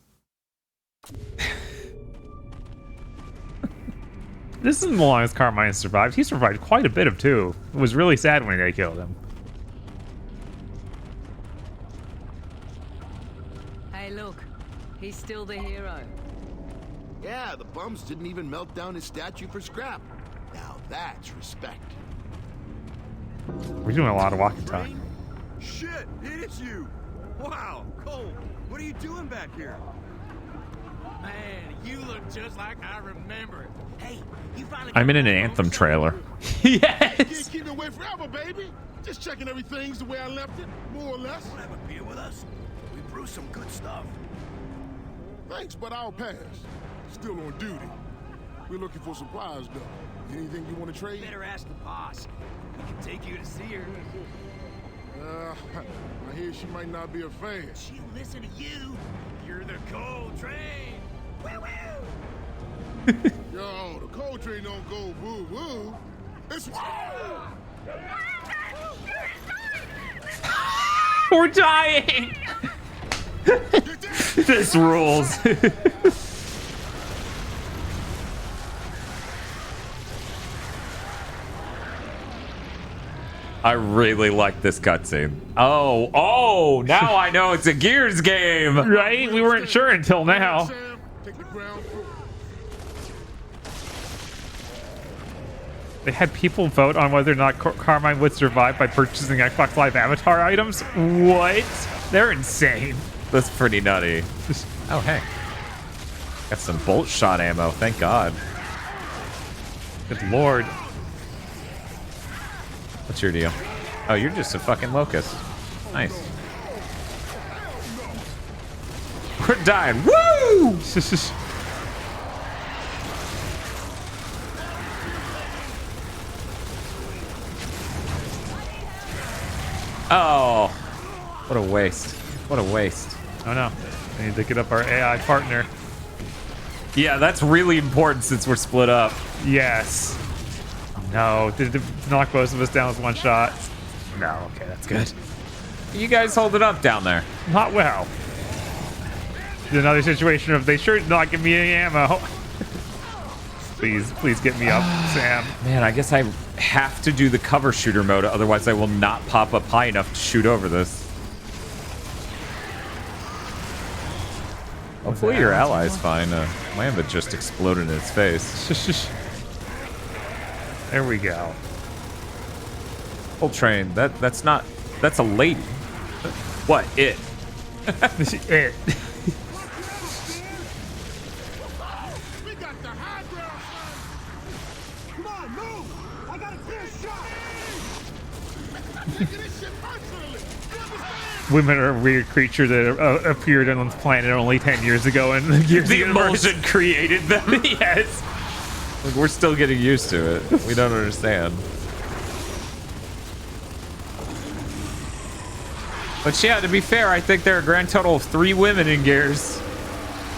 Speaker 2: This isn't the longest Carmine survived. He survived quite a bit of two. It was really sad when they killed him.
Speaker 18: Hey, look. He's still the hero.
Speaker 4: Yeah, the bums didn't even melt down his statue for scrap. Now that's respect.
Speaker 2: We're doing a lot of walking time.
Speaker 11: Shit, it's you. Wow, Cole, what are you doing back here? Man, you look just like I remember. Hey, you finally.
Speaker 1: I'm in an Anthem trailer.
Speaker 17: Can't keep it away forever, baby. Just checking everything's the way I left it, more or less.
Speaker 11: Have a beer with us? We brew some good stuff.
Speaker 17: Thanks, but I'll pass. Still on duty. We're looking for supplies, though. Anything you want to trade?
Speaker 11: Better ask the boss. We can take you to see her.
Speaker 17: I hear she might not be a fan.
Speaker 11: She'll listen to you. You're the coal train. Woo-woo!
Speaker 17: Yo, the coal train don't go woo-woo. It's
Speaker 2: We're dying! This rules.
Speaker 1: I really like this cutscene. Oh, now I know it's a Gears game.
Speaker 2: Right? We weren't sure until now. They had people vote on whether or not Carmine would survive by purchasing Xbox Live Avatar items. What? They're insane.
Speaker 1: That's pretty nutty. Oh, hey. Got some bolt shot ammo, thank God.
Speaker 2: Good lord.
Speaker 1: What's your deal? Oh, you're just a fucking locust. Nice. We're dying. Woo! Oh, what a waste. What a waste.
Speaker 2: Oh no, we need to get up our AI partner.
Speaker 1: Yeah, that's really important since we're split up.
Speaker 2: Yes. No, did knock both of us down with one shot? No, okay, that's good.
Speaker 1: You guys hold it up down there.
Speaker 2: Not well. Another situation of they sure did not give me any ammo. Please get me up, Sam.
Speaker 1: Man, I guess I have to do the cover shooter mode, otherwise I will not pop up high enough to shoot over this. Hopefully your ally's fine. Lambda just exploded in his face.
Speaker 2: There we go.
Speaker 1: Full train. That's a lady. What? It.
Speaker 2: It.
Speaker 17: We got the high ground, son. Come on, move. I got a clear shot. Taking this shit personally. You understand?
Speaker 2: Women are a weird creature that appeared on this planet only 10 years ago, and the
Speaker 1: emulsion created them.
Speaker 2: Yes.
Speaker 1: Like, we're still getting used to it. We don't understand. But yeah, to be fair, I think there are a grand total of 3 women in Gears.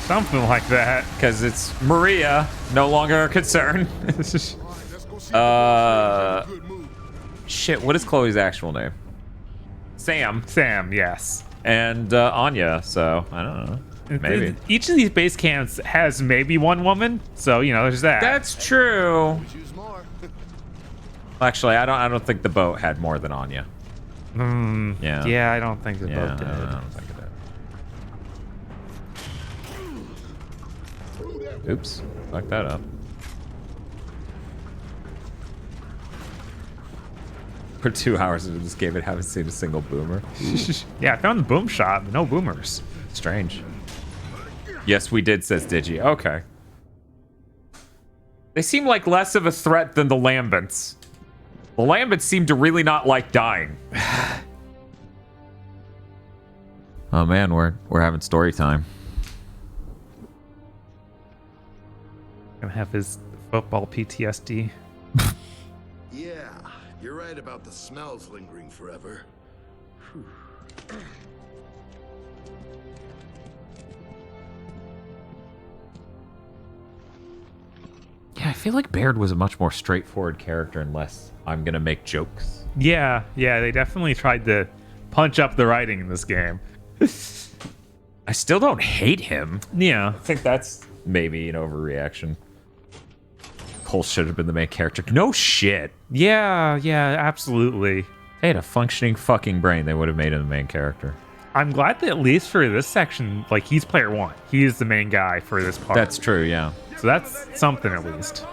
Speaker 2: Something like that.
Speaker 1: Because it's Maria, no longer a concern. Shit, what is Chloe's actual name? Sam.
Speaker 2: Sam, yes.
Speaker 1: And Anya, so I don't know. Maybe.
Speaker 2: Each of these base camps has maybe one woman, so you know there's that.
Speaker 1: That's true. Actually, I don't think the boat had more than Anya. Yeah.
Speaker 2: Yeah, I don't think the boat did.
Speaker 1: I don't think it did. Oops, fucked that up. For 2 hours into this game, I haven't seen a single boomer.
Speaker 2: Yeah, I found the boom shot, but no boomers.
Speaker 1: Strange. Yes, we did, says Digi. Okay. They seem like less of a threat than the Lambents. The Lambents seem to really not like dying. Oh man, we're having story time.
Speaker 2: Gonna have his football PTSD.
Speaker 4: Yeah, you're right about the smells lingering forever. Whew.
Speaker 1: Yeah, I feel like Baird was a much more straightforward character and less I'm gonna make jokes.
Speaker 2: Yeah, they definitely tried to punch up the writing in this game.
Speaker 1: I still don't hate him.
Speaker 2: Yeah.
Speaker 1: I think that's maybe an overreaction. Cole should have been the main character. No shit.
Speaker 2: Yeah, absolutely.
Speaker 1: They had a functioning fucking brain, they would have made him the main character.
Speaker 2: I'm glad that at least for this section, like, he's player one. He is the main guy for this part.
Speaker 1: That's true, yeah.
Speaker 2: So that's something at least.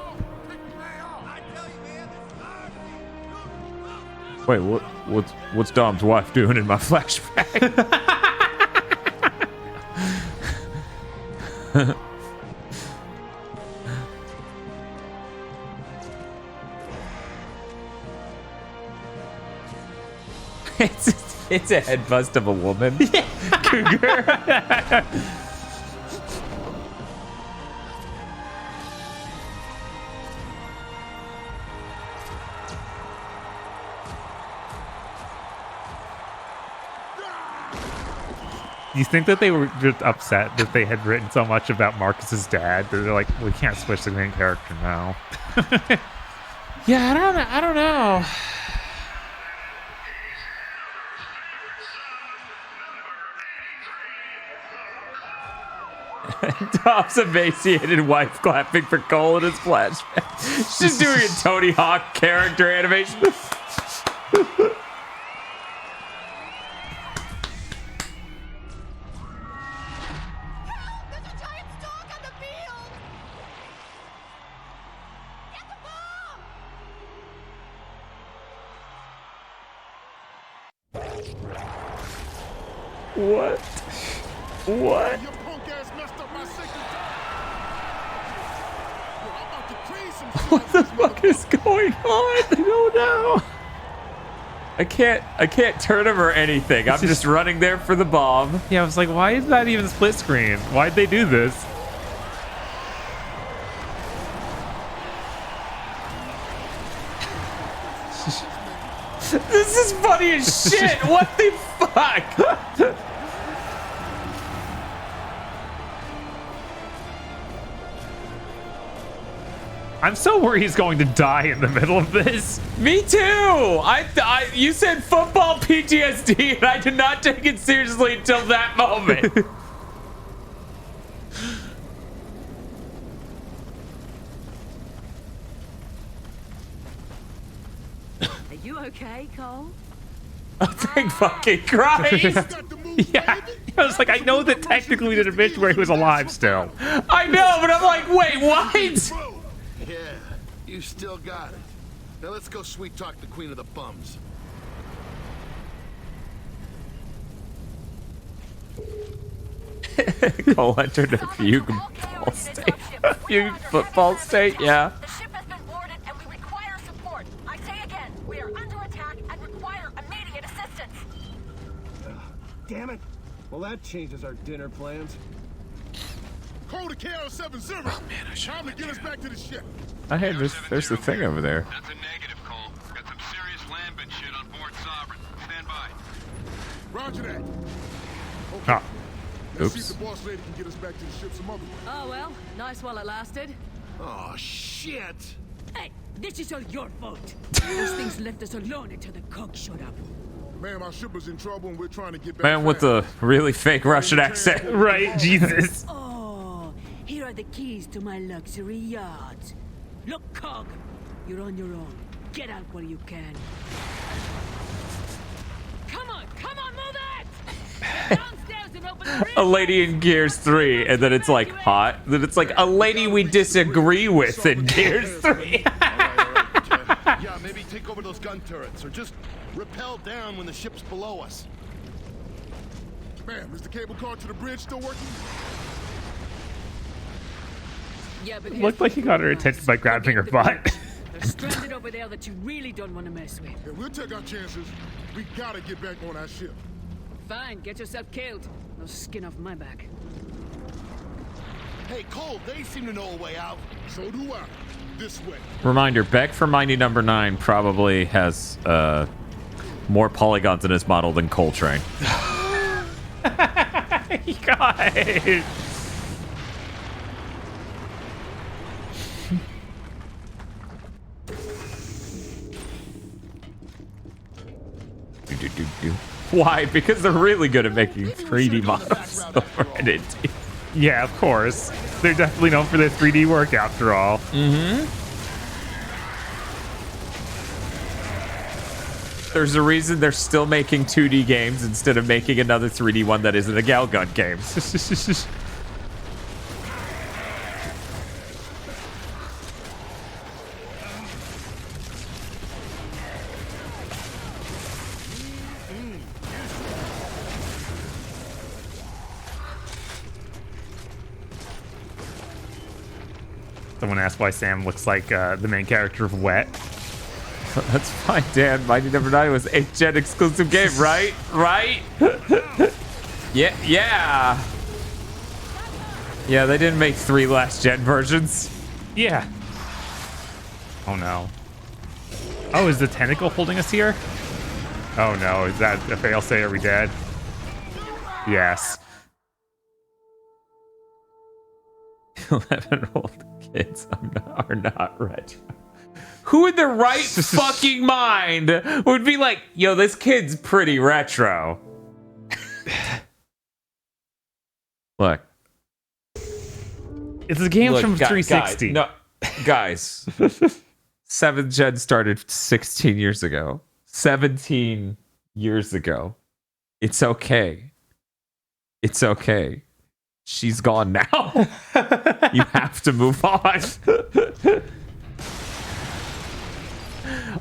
Speaker 1: Wait, what's Dom's wife doing in my flashback? it's a head bust of a woman.
Speaker 2: Cougar. you think that they were just upset that they had written so much about Marcus's dad that they're like, we can't switch the main character now?
Speaker 1: Yeah, I don't know. Tom's emaciated wife clapping for Cole in his flashback. She's doing a Tony Hawk character animation. What? What? What the fuck is going on? I don't know. I can't turn him or anything. I'm just running there for the bomb.
Speaker 2: Yeah, I was like, why is that even split screen? Why'd they do this?
Speaker 1: This is funny as shit. What the fuck?
Speaker 2: I'm so worried he's going to die in the middle of this.
Speaker 1: Me too. You said football PTSD, and I did not take it seriously until that moment.
Speaker 18: Are you okay, Cole?
Speaker 1: Oh, thank fucking Christ.
Speaker 2: Yeah, I was like, I know that technically there's a bit where he was alive still.
Speaker 1: I know, but I'm like, wait, what?
Speaker 4: Yeah, you still got it. Now let's go sweet talk the Queen of the Bums.
Speaker 1: Cole entered a fugue ball state. Fugue football state, yeah.
Speaker 20: The ship has been boarded and we require support. I say again, we are under attack and require immediate assistance.
Speaker 19: Damn it. Well, that changes our dinner plans.
Speaker 17: Call the KO-70. Oh, man, time to get us back to the ship.
Speaker 1: I had there's the thing over there.
Speaker 3: That's a negative, Cole. Got some serious lambent shit on board Sovereign. Stand by.
Speaker 17: Roger that.
Speaker 2: Ah.
Speaker 17: Let's see if the boss lady can get us back to the ship some other way.
Speaker 12: Oh, well, nice while it lasted.
Speaker 4: Oh, shit.
Speaker 12: Hey, this is all your fault. Those things left us alone until the cook showed up.
Speaker 17: Man, our ship is in trouble and we're trying to get back.
Speaker 1: Man with the really fake Russian accent.
Speaker 2: Right, Jesus.
Speaker 12: Oh, here are the keys to my luxury yacht. Look, Cog, you're on your own. Get out while you can. Come on, move it! Get downstairs and open the
Speaker 1: A lady in Gears 3, and then it's like hot. Then it's like a lady we disagree with in Gears 3.
Speaker 4: Yeah, maybe take over those gun turrets, or just rappel down when the ship's below us.
Speaker 17: Man, is the cable car to the bridge still working?
Speaker 12: Yeah, but
Speaker 2: Looked like he got her attention by grabbing her butt.
Speaker 12: They're stranded over there that you really don't want to mess with.
Speaker 17: Yeah, we'll take our chances. We gotta get back on our ship.
Speaker 12: Fine, get yourself killed. No skin off my back.
Speaker 4: Hey, Cole, they seem to know a way out.
Speaker 17: So do I. This way.
Speaker 1: Reminder, Beck from Mighty Number 9 probably has more polygons in his model than Coltrane.
Speaker 2: Guys.
Speaker 1: Why? Because they're really good at making 3D models already.
Speaker 2: Yeah, of course. They're definitely known for their 3D work after all.
Speaker 1: Mm-hmm. There's a reason they're still making 2D games instead of making another 3D one that isn't a Galgun game.
Speaker 2: Someone asked why Sam looks like the main character of Wet.
Speaker 1: That's fine, Dan. Mighty Number 9 was 8th gen exclusive game, right? Right? Yeah. Yeah, they didn't make 3 last gen versions.
Speaker 2: Yeah. Oh no. Oh, is the tentacle holding us here? Oh no, is that a failsafe? Are we dead? Yes.
Speaker 1: 11-year-old kids are not retro. Who in their right fucking mind would be like, yo, this kid's pretty retro? Look.
Speaker 2: It's a game from 360.
Speaker 1: Guys. 7th gen started 16 years ago. 17 years ago. It's okay. It's okay. She's gone now. You have to move on.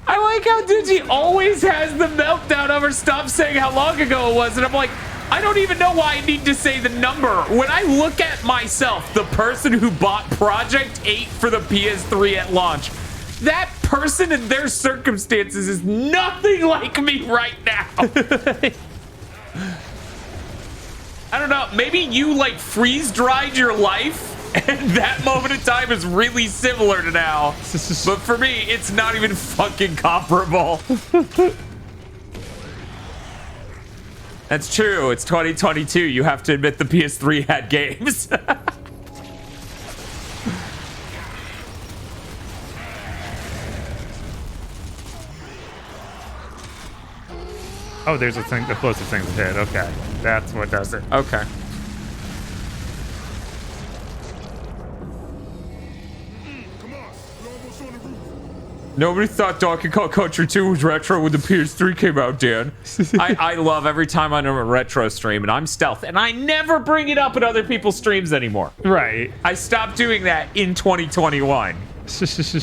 Speaker 1: I like how Digi always has the meltdown over stop saying how long ago it was, and I'm like, I don't even know why I need to say the number. When I look at myself, the person who bought Project 8 for the PS3 at launch, that person and their circumstances is nothing like me right now. I don't know, maybe you like freeze-dried your life and that moment in time is really similar to now. But for me, it's not even fucking comparable. That's true, it's 2022. You have to admit the PS3 had games.
Speaker 2: Oh, there's a thing, the closest thing to hit. Okay, that's what does it.
Speaker 1: Okay. Nobody thought Donkey Kong Country 2 was retro when the PS3 came out, Dan. I love every time I'm on a retro stream, and I'm stealth, and I never bring it up in other people's streams anymore.
Speaker 2: Right.
Speaker 1: I stopped doing that in 2021.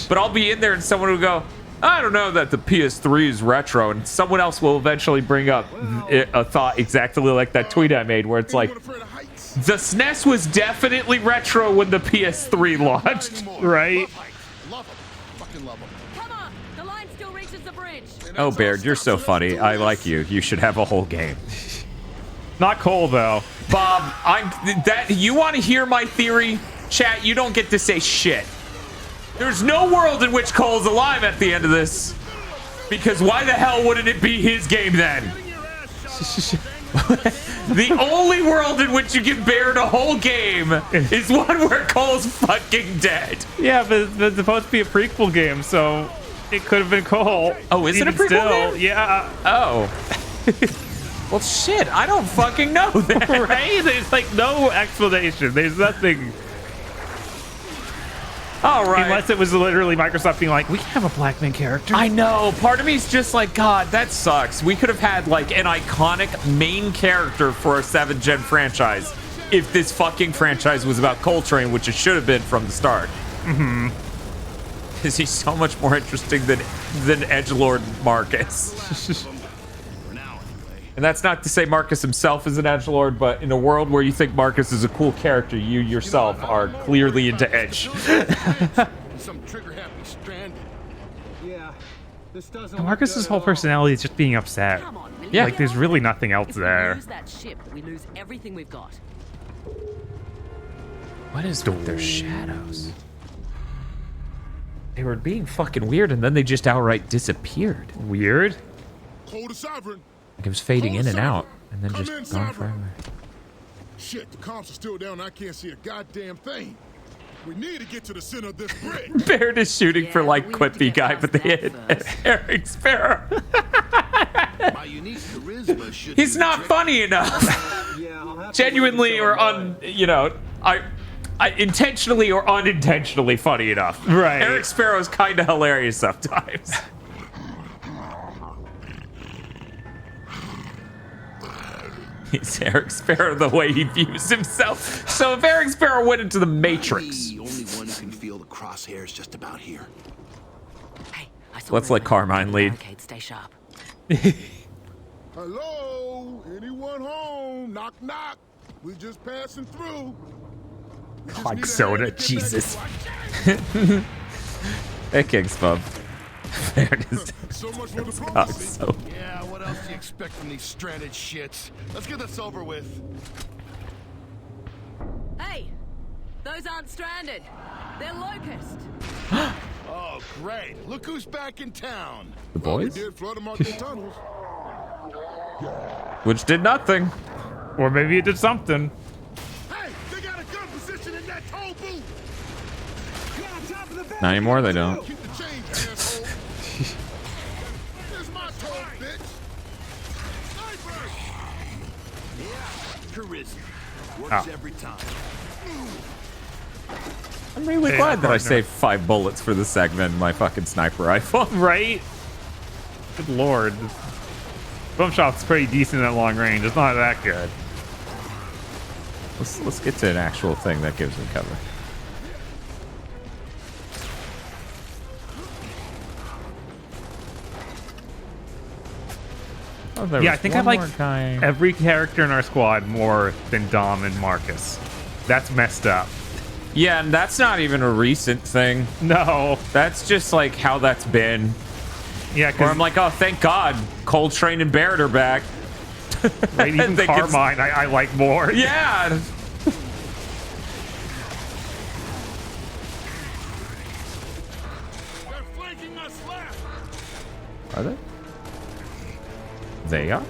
Speaker 1: But I'll be in there, and someone will go, I don't know that the PS3 is retro, and someone else will eventually bring up a thought exactly like that tweet I made, where it's like, the SNES was definitely retro when the PS3 launched.
Speaker 2: Right?
Speaker 1: Oh, Baird, you're so funny. I like you. You should have a whole game.
Speaker 2: Not Cole, though.
Speaker 1: Bob, you want to hear my theory? Chat, you don't get to say shit. There's no world in which Cole's alive at the end of this. Because why the hell wouldn't it be his game then? The only world in which you give Baird a whole game is one where Cole's fucking dead.
Speaker 2: Yeah, but it's supposed to be a prequel game, so it could have been Cole.
Speaker 1: Oh, is it a prequel game?
Speaker 2: Yeah.
Speaker 1: Oh. Well, shit, I don't fucking know that.
Speaker 2: Right? There's like no explanation. There's nothing.
Speaker 1: All right.
Speaker 2: Unless it was literally Microsoft being like, we can have a black main character.
Speaker 1: I know. Part of me is just like, God, that sucks. We could have had like an iconic main character for a 7th gen franchise if this fucking franchise was about Coltrane, which it should have been from the start.
Speaker 2: Mm-hmm.
Speaker 1: Because he's so much more interesting than edgelord Marcus. And that's not to say Marcus himself is an edgelord, but in a world where you think Marcus is a cool character, you yourself are clearly into edge.
Speaker 17: Some trigger happy stranded.
Speaker 19: Yeah, this doesn't.
Speaker 2: Marcus's whole personality is just being upset.
Speaker 1: Yeah.
Speaker 2: Like there's really nothing else there.
Speaker 18: Lose that ship, we lose everything we've got.
Speaker 1: What is with their shadows? They were being fucking weird, and then they just outright disappeared.
Speaker 2: Weird?
Speaker 17: Hold the sovereign.
Speaker 1: Like it was fading in and out, and then just gone forever.
Speaker 17: Shit, the comps are still down. I can't see a goddamn thing. We need to get to the center of this bridge.
Speaker 1: Baird is shooting for like Quippy guy, but they hit Eric Sparrow.
Speaker 4: My unique charisma should
Speaker 1: He's not funny enough. Genuinely or I intentionally or unintentionally funny enough.
Speaker 2: Right.
Speaker 1: Eric Sparrow's kind of hilarious sometimes. He's Eric Sparrow the way he views himself. So if Eric Sparrow went into the Matrix.
Speaker 4: The only one who can feel the crosshairs just about here.
Speaker 18: Hey, I saw
Speaker 1: Let's let Carmine lead.
Speaker 18: Stay sharp.
Speaker 17: Hello? Anyone home? Knock, knock. We just passing through.
Speaker 2: Cog soda, Jesus.
Speaker 1: Hey, King's Pub. There it is.
Speaker 17: So much for
Speaker 1: Cog
Speaker 17: diplomacy.
Speaker 1: soda.
Speaker 4: Yeah, what else do you expect from these stranded shits? Let's get this over with.
Speaker 18: Hey, those aren't stranded. They're locust.
Speaker 4: Oh, great. Look who's back in town.
Speaker 1: The boys?
Speaker 17: We did flood them out their tunnels.
Speaker 1: Which did nothing.
Speaker 2: Or maybe it did something.
Speaker 17: Hey, they got a gun position in that toll booth.
Speaker 1: Not anymore, they don't.
Speaker 17: Keep the change, asshole. Here's my toll, bitch. Sniper!
Speaker 10: Yeah, charisma. Works
Speaker 1: Oh.
Speaker 10: every time.
Speaker 1: I'm really
Speaker 2: Hey,
Speaker 1: glad that I
Speaker 2: partner.
Speaker 1: saved 5 bullets for the segment in my fucking sniper rifle.
Speaker 2: Right? Good lord. Bump shot's pretty decent at long range. It's not that good.
Speaker 1: Let's get to an actual thing that gives me cover. Oh, there
Speaker 2: Yeah,
Speaker 1: was
Speaker 2: I think I
Speaker 1: one
Speaker 2: like
Speaker 1: more guy.
Speaker 2: every character in our squad more than Dom and Marcus. That's messed up.
Speaker 1: Yeah, and that's not even a recent thing.
Speaker 2: No.
Speaker 1: That's just like how that's been.
Speaker 2: Yeah,
Speaker 1: Where
Speaker 2: because
Speaker 1: I'm like, oh, thank God, Coltrane and Barrett are back.
Speaker 2: right, even
Speaker 1: They can-
Speaker 2: Carmine I like more.
Speaker 1: Yeah.
Speaker 17: They're flanking us left.
Speaker 1: Are they? They are?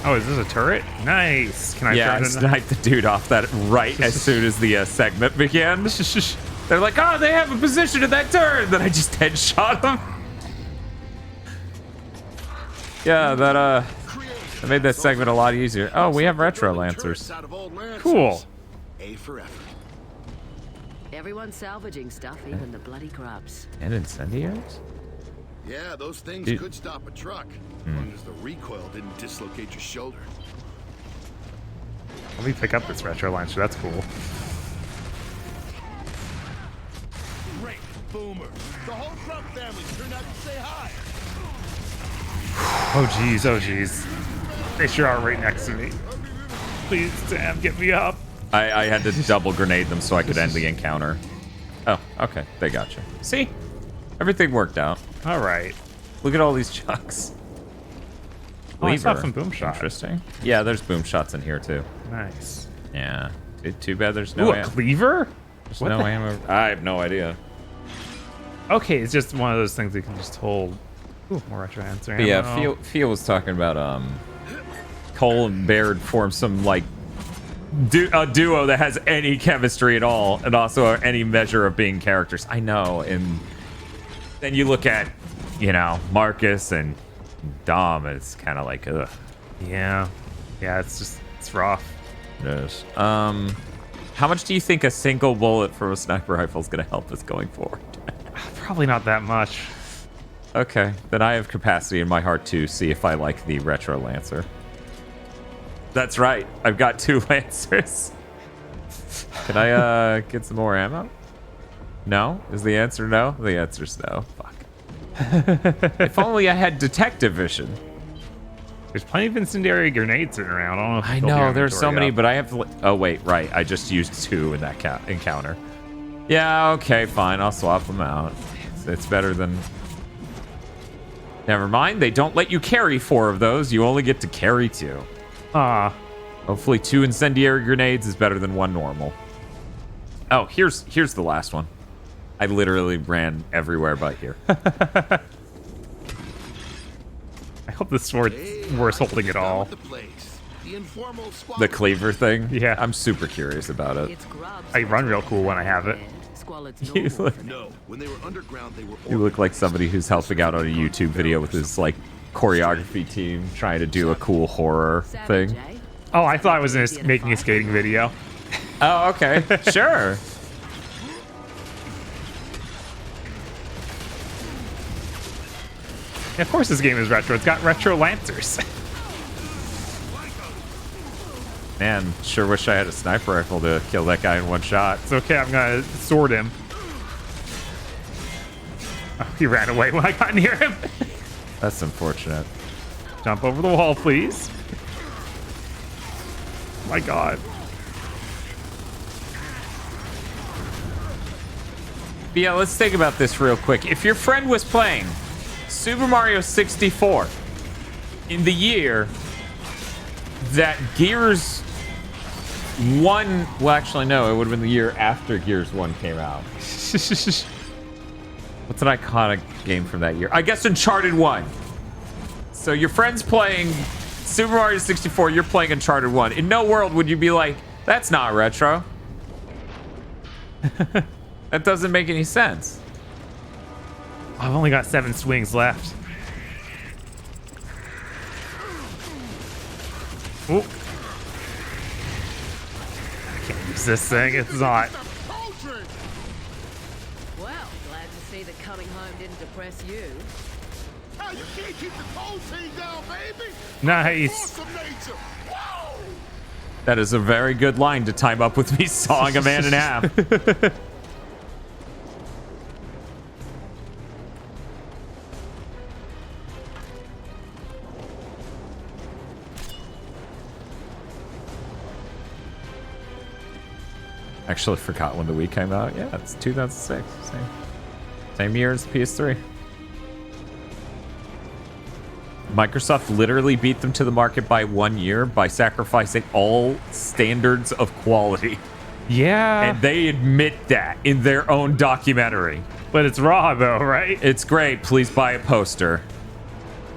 Speaker 2: Oh, is this a turret? Nice. Can I
Speaker 1: Yeah, I
Speaker 2: turn it?
Speaker 1: sniped the dude off that right as soon as the segment began. They're like, oh, they have a position in that turret. Then I just headshot them. Yeah, that made that segment a lot easier. Oh, we have retro lancers.
Speaker 2: Cool.
Speaker 10: A for effort.
Speaker 18: Everyone's salvaging stuff, even the bloody grubs.
Speaker 1: And incendiaries?
Speaker 4: Yeah, those things
Speaker 1: Dude.
Speaker 4: could stop a truck. As long as the recoil didn't dislocate your shoulder.
Speaker 2: Let me pick up this retro launcher. That's cool.
Speaker 17: Great, Boomer. The whole Trump family turned out to say hi.
Speaker 2: Oh geez, oh geez. They sure are right next to me. Please, Sam, get me up.
Speaker 1: I had to double grenade them so I could end the encounter. Oh, okay. They got you. See? Everything worked out.
Speaker 2: All right.
Speaker 1: Look at all these chucks.
Speaker 2: Oh, I saw
Speaker 1: Lever.
Speaker 2: some boom shots.
Speaker 1: Interesting. Yeah, there's boom shots in here too.
Speaker 2: Nice.
Speaker 1: Yeah. Too bad there's no
Speaker 2: Ooh, a cleaver?
Speaker 1: There's
Speaker 2: What
Speaker 1: no
Speaker 2: the
Speaker 1: ammo. I have no idea.
Speaker 2: Okay, it's just one of those things you can just hold. Ooh, more retro answer.
Speaker 1: But yeah, Feel was talking about Cole and Baird form some like a duo that has any chemistry at all, and also any measure of being characters. I know, and then you look at, you know, Marcus and Dom, and it's kind of like, ugh.
Speaker 2: Yeah, it's rough.
Speaker 1: It is. How much do you think a single bullet from a sniper rifle is going to help us going forward?
Speaker 2: Probably not that much.
Speaker 1: Okay, then I have capacity in my heart to see if I like the retro lancer. That's right, I've got 2 lancers. Can I get some more ammo? No? Is the answer no? The answer's no. Fuck. If only I had detective vision.
Speaker 2: There's plenty of incendiary grenades sitting around. I don't know if
Speaker 1: I
Speaker 2: you filled your
Speaker 1: know, there's so
Speaker 2: inventory
Speaker 1: many,
Speaker 2: up.
Speaker 1: but I have to... Oh, wait, right. I just used 2 in that encounter. Yeah, okay, fine. I'll swap them out. It's better than... Never mind. They don't let you carry 4 of those. You only get to carry 2.
Speaker 2: Ah.
Speaker 1: Hopefully 2 incendiary grenades is better than 1 normal. Oh, here's the last one. I literally ran everywhere but here.
Speaker 2: I hope this sword's worth holding at all.
Speaker 1: The cleaver thing?
Speaker 2: Yeah.
Speaker 1: I'm super curious about it.
Speaker 2: I run real cool when I have it.
Speaker 1: You look,
Speaker 4: No, when they were underground, they were
Speaker 1: you look like somebody who's helping out on a YouTube video with his like choreography team trying to do a cool horror thing.
Speaker 2: Oh, I thought I was making a skating video.
Speaker 1: Oh, okay. Sure.
Speaker 2: Of course this game is retro. It's got retro lancers.
Speaker 1: Man, sure wish I had a sniper rifle to kill that guy in 1 shot.
Speaker 2: It's okay, I'm gonna sword him. Oh, he ran away when I got near him.
Speaker 1: That's unfortunate.
Speaker 2: Jump over the wall, please. My God.
Speaker 1: But yeah, let's think about this real quick. If your friend was playing Super Mario 64 in the year that Gears 1... Well, actually, no. It would have been the year after Gears 1 came out. What's an iconic game from that year? I guess Uncharted 1. So your friend's playing Super Mario 64, you're playing Uncharted 1. In no world would you be like, that's not retro. That doesn't make any sense.
Speaker 2: I've only got 7 swings left. Ooh. I can't use this thing. It's not.
Speaker 18: Well, glad to see that coming home didn't depress you.
Speaker 17: Hey, you can't keep the cold team down, baby.
Speaker 2: Nice.
Speaker 17: Force of nature. Whoa!
Speaker 1: That is a very good line to time up with me sawing a man in half. Actually forgot when the Wii came out. Yeah, it's 2006. Same year as the PS3. Microsoft literally beat them to the market by 1 year by sacrificing all standards of quality.
Speaker 2: Yeah.
Speaker 1: And they admit that in their own documentary.
Speaker 2: But it's raw, though, right?
Speaker 1: It's great. Please buy a poster.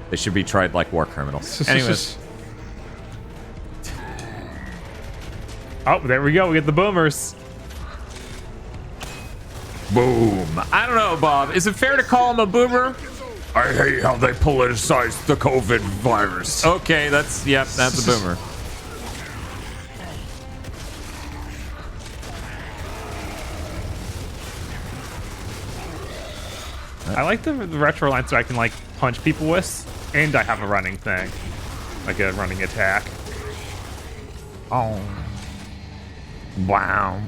Speaker 1: They should be tried like war criminals. Anyways.
Speaker 2: Oh, there we go. We get the boomers.
Speaker 1: Boom. I don't know, Bob. Is it fair to call him a boomer? I hate how they politicized the COVID virus. Okay, that's a boomer.
Speaker 2: I like the retro line so I can like punch people with, and I have a running thing, like a running attack.
Speaker 1: Oh. Wow.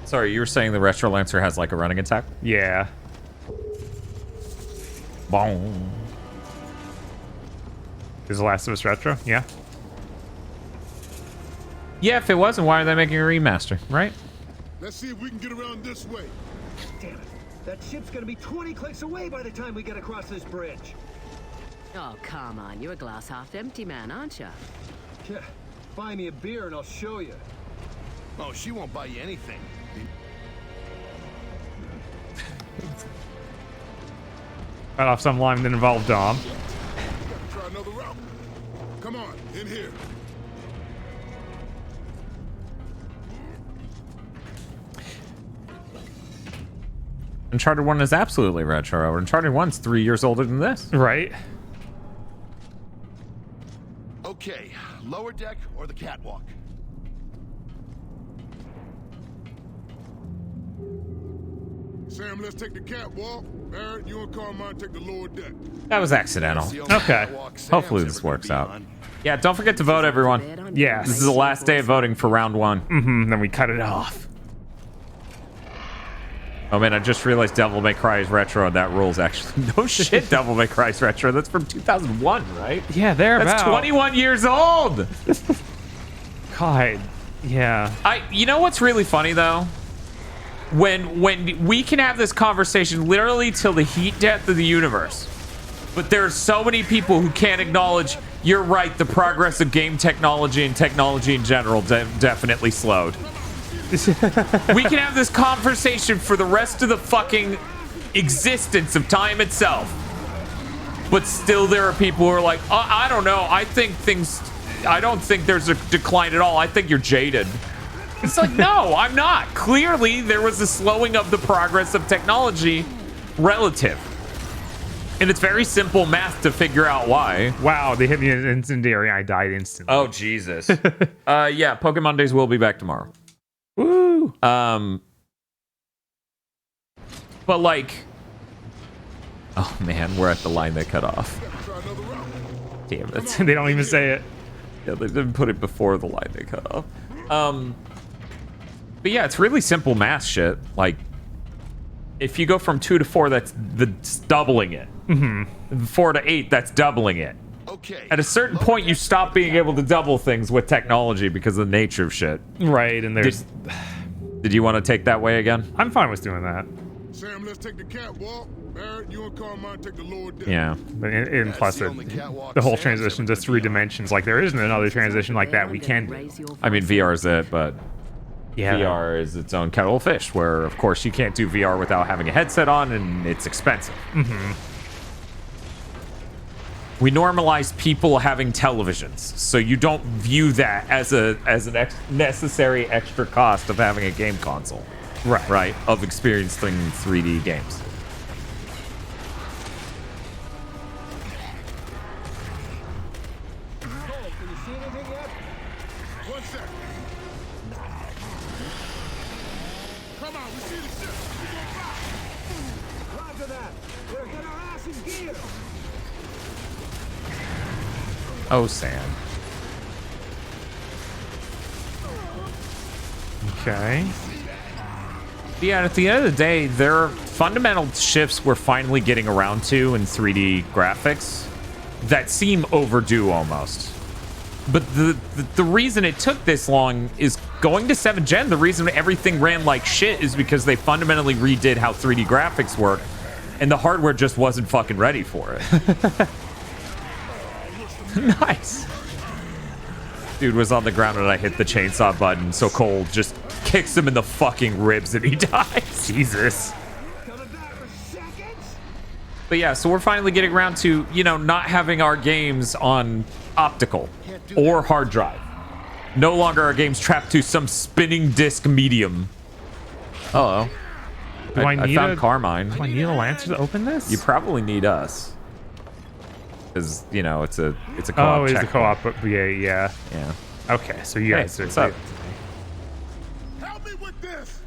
Speaker 1: Sorry, you were saying the Retro Lancer has like a running attack?
Speaker 2: Yeah.
Speaker 1: Boom.
Speaker 2: Is The Last of Us retro? Yeah.
Speaker 1: Yeah, if it wasn't, why are they making a remaster, right?
Speaker 17: Let's see if we can get around this way.
Speaker 19: Damn it. That ship's gonna be 20 clicks away by the time we get across this bridge.
Speaker 18: Oh, come on. You're a glass half empty man, aren't you?
Speaker 19: Yeah. Buy me a beer and I'll show you.
Speaker 4: Oh, she won't buy you anything.
Speaker 2: Cut off some line that involved Dom.
Speaker 17: Try another route. Come on, in here.
Speaker 1: Uncharted 1 is absolutely retro. Uncharted 1's 3 years older than this.
Speaker 2: Right.
Speaker 4: Okay, lower deck or the catwalk?
Speaker 17: Sam, let's take the catwalk. Barrett, you and Carmine take the lower deck.
Speaker 1: That was accidental.
Speaker 2: Okay.
Speaker 1: Hopefully this works out. Yeah, don't forget to vote, everyone.
Speaker 2: Yes.
Speaker 1: This is the last day of voting for round 1.
Speaker 2: Mm-hmm. Then we cut it off.
Speaker 1: Oh man, I just realized Devil May Cry is retro, and that rules actually. No shit, Devil May Cry is retro. That's from 2001, right?
Speaker 2: Yeah, they're
Speaker 1: That's 21 years old.
Speaker 2: God, yeah.
Speaker 1: You know what's really funny though? When we can have this conversation literally till the heat death of the universe, but there are so many people who can't acknowledge. You're right. The progress of game technology and technology in general definitely slowed. We can have this conversation for the rest of the fucking existence of time itself. But still there are people who are like, I don't know. I don't think there's a decline at all. I think you're jaded. It's like, no, I'm not. Clearly there was a slowing of the progress of technology relative. And it's very simple math to figure out why.
Speaker 2: Wow, they hit me in an incendiary. I died instantly.
Speaker 1: Oh, Jesus. Yeah, Pokemon Days will be back tomorrow.
Speaker 2: Woo!
Speaker 1: But like, oh man, we're at the line they cut off. Damn it.
Speaker 2: They don't even say it.
Speaker 1: Yeah, they didn't put it before the line they cut off. But yeah, it's really simple math shit. Like, if you go from 2 to 4, that's doubling it.
Speaker 2: Mm-hmm.
Speaker 1: 4 to 8, that's doubling it.
Speaker 4: Okay.
Speaker 1: At a certain point, you stop being able to double things with technology because of the nature of shit.
Speaker 2: Right, and there's...
Speaker 1: Did you want to take that way again?
Speaker 2: I'm fine with doing that.
Speaker 17: Sam, let's take the catwalk. Barrett, you and Carmine take the lower deck.
Speaker 1: Yeah.
Speaker 2: And plus, the whole transition to 3 dimensions. Like, there isn't another transition like that we can do.
Speaker 1: I mean, VR is it, but...
Speaker 2: Yeah.
Speaker 1: VR is its own kettle of fish, where, of course, you can't do VR without having a headset on, and it's expensive. We normalize people having televisions, so you don't view that as an necessary extra cost of having a game console. Right, of experiencing 3D games. Oh, Sam.
Speaker 2: Okay.
Speaker 1: Yeah, at the end of the day, there are fundamental shifts we're finally getting around to in 3D graphics that seem overdue almost. But the reason it took this long is going to 7th gen. The reason everything ran like shit is because they fundamentally redid how 3D graphics work, and the hardware just wasn't fucking ready for it. Nice. Dude was on the ground and I hit the chainsaw button, so Cole just kicks him in the fucking ribs and he dies.
Speaker 2: Jesus.
Speaker 1: But yeah, so we're finally getting around to, you know, not having our games on optical or hard drive. No longer are games trapped to some spinning disc medium. Hello. I found Carmine.
Speaker 2: Do I need a lancer to open this?
Speaker 1: You probably need us. Because, you know, it's a co-op.
Speaker 2: Oh, it's a co-op. Yeah. Okay, so you guys are...
Speaker 1: What's up?
Speaker 17: Help me with this.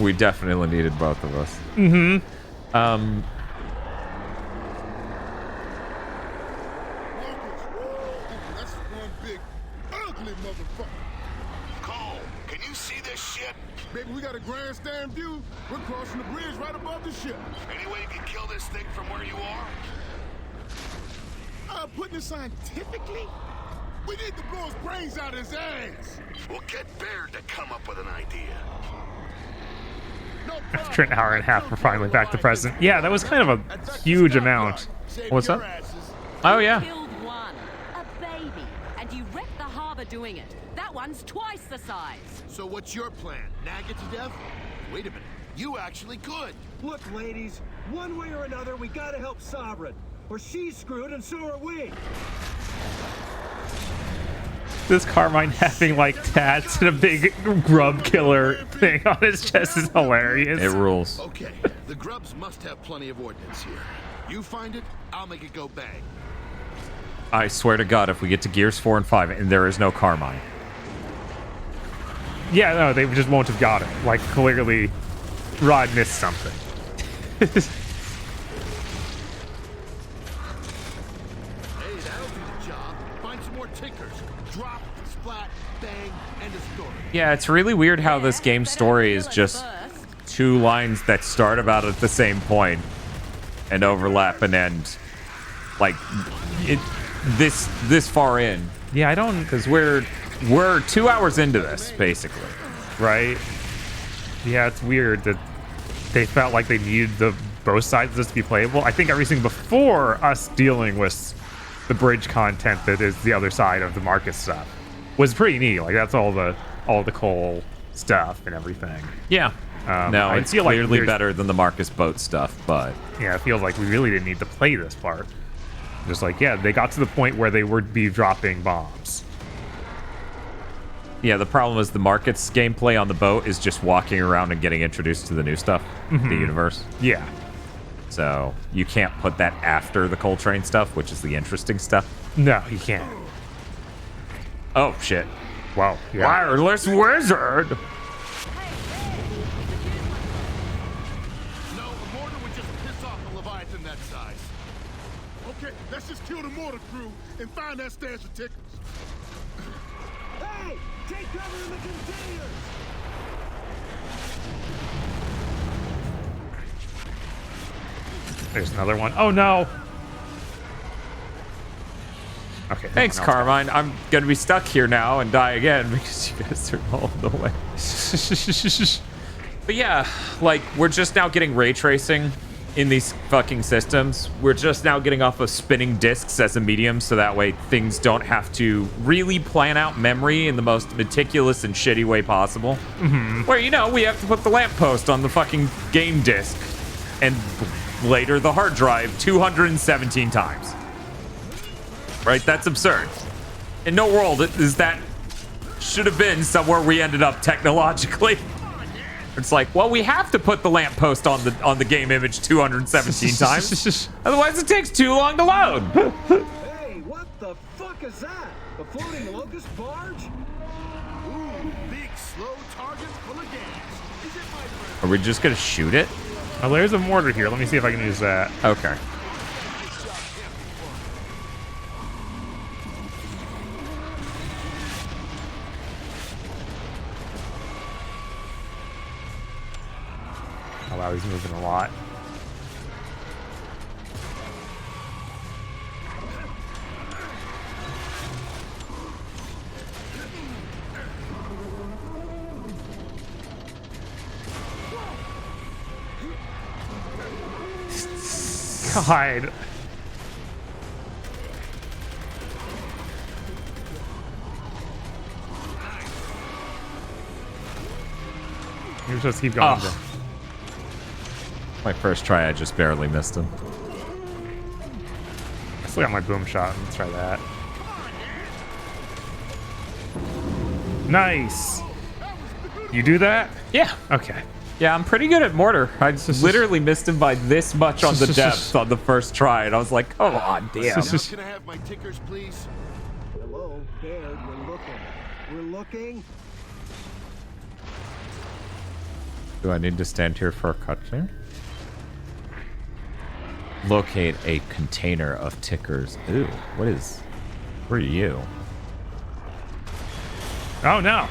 Speaker 1: We definitely needed both of us.
Speaker 17: That's one big ugly motherfucker.
Speaker 4: Cole, can you see this ship?
Speaker 17: Baby, we got a grandstand view. We're crossing the bridge right above the ship.
Speaker 4: Any way you can kill this thing from where you are?
Speaker 17: Putting it scientifically? We need to blow his brains out his ass.
Speaker 4: We'll get Baird to come up with an idea.
Speaker 2: After an hour and a half, we're finally back to present. Yeah, that was kind of a huge amount.
Speaker 1: What's up? Oh, yeah.
Speaker 18: Killed one, a baby, and you wrecked the harbor doing it. That one's twice the size.
Speaker 11: So what's your plan? Nag it to death? Wait a minute. You actually could.
Speaker 19: Look, ladies, one way or another, we gotta help Sovereign. Or she's screwed and so are we.
Speaker 2: This Carmine having like tats and a big grub killer thing on his chest is hilarious.
Speaker 1: It rules.
Speaker 11: Okay, the grubs must have plenty of ordnance here. You find it, I'll make it go bang.
Speaker 1: I swear to God, if we get to Gears 4 and 5 and there is no Carmine.
Speaker 2: Yeah, no, they just won't have got it. Like, clearly, Rod missed something.
Speaker 11: Hey, that'll do the job. Find some more tinkers. Drop, splat, bang, end of story.
Speaker 1: Yeah, it's really weird how this game's story is just two lines that start about at the same point and overlap and end like this far in.
Speaker 2: Yeah, I don't,
Speaker 1: because we're 2 hours into this basically,
Speaker 2: right? Yeah, it's weird that they felt like they needed both sides of this to be playable. I think everything before us dealing with the bridge content that is the other side of the Marcus stuff was pretty neat. Like that's all the Cole stuff and everything.
Speaker 1: Yeah. No,
Speaker 2: I
Speaker 1: it's
Speaker 2: feel like
Speaker 1: clearly better than the Marcus boat stuff, but
Speaker 2: yeah, it feels like we really didn't need to play this part. Just like, yeah, they got to the point where they would be dropping bombs.
Speaker 1: Yeah, the problem is the Marcus gameplay on the boat is just walking around and getting introduced to the new stuff, the universe.
Speaker 2: Yeah.
Speaker 1: So you can't put that after the Coltrane stuff, which is the interesting stuff.
Speaker 2: No, you can't.
Speaker 1: Oh, shit.
Speaker 2: Wow. Yeah.
Speaker 1: Wireless wizard!
Speaker 11: No, a mortar would just piss off a Leviathan that size.
Speaker 17: Okay, let's just kill the mortar crew and find that stash of tickets.
Speaker 19: Hey, take cover in the containers.
Speaker 2: There's another one. Oh, no. Okay.
Speaker 1: Thanks, Carmine. I'm gonna be stuck here now and die again because you guys are all in the way. But yeah, like, we're just now getting ray tracing in these fucking systems. We're just now getting off of spinning discs as a medium, so that way things don't have to really plan out memory in the most meticulous and shitty way possible. Where, you know, we have to put the lamppost on the fucking game disc and later the hard drive 217 times. Right? That's absurd. In no world is that should have been somewhere we ended up technologically. It's like, well, we have to put the lamppost on the game image 217 times. Otherwise, it takes too long to load.
Speaker 19: Hey, what the fuck is that? A floating locust barge?
Speaker 4: Ooh, big slow target full of gas. Is it my friend?
Speaker 1: Are we just gonna shoot it?
Speaker 2: Oh, there's a mortar here. Let me see if I can use that.
Speaker 1: Okay.
Speaker 2: Oh wow, he's moving a lot. God. You just keep going.
Speaker 1: Oh. My first try, I just barely missed him.
Speaker 2: I still got my boom shot. Let's try that. Nice. You do that?
Speaker 1: Yeah.
Speaker 2: Okay.
Speaker 1: Yeah, I'm pretty good at mortar. I just literally missed him by this much on the depth on the first try, and I was like, oh, damn.
Speaker 4: Can I have my tickers, please?
Speaker 19: Hello, Baird, we're looking. We're looking.
Speaker 1: Do I need to stand here for a cutscene? Locate a container of tickers. Ooh, what is... Where are you?
Speaker 2: Oh, no.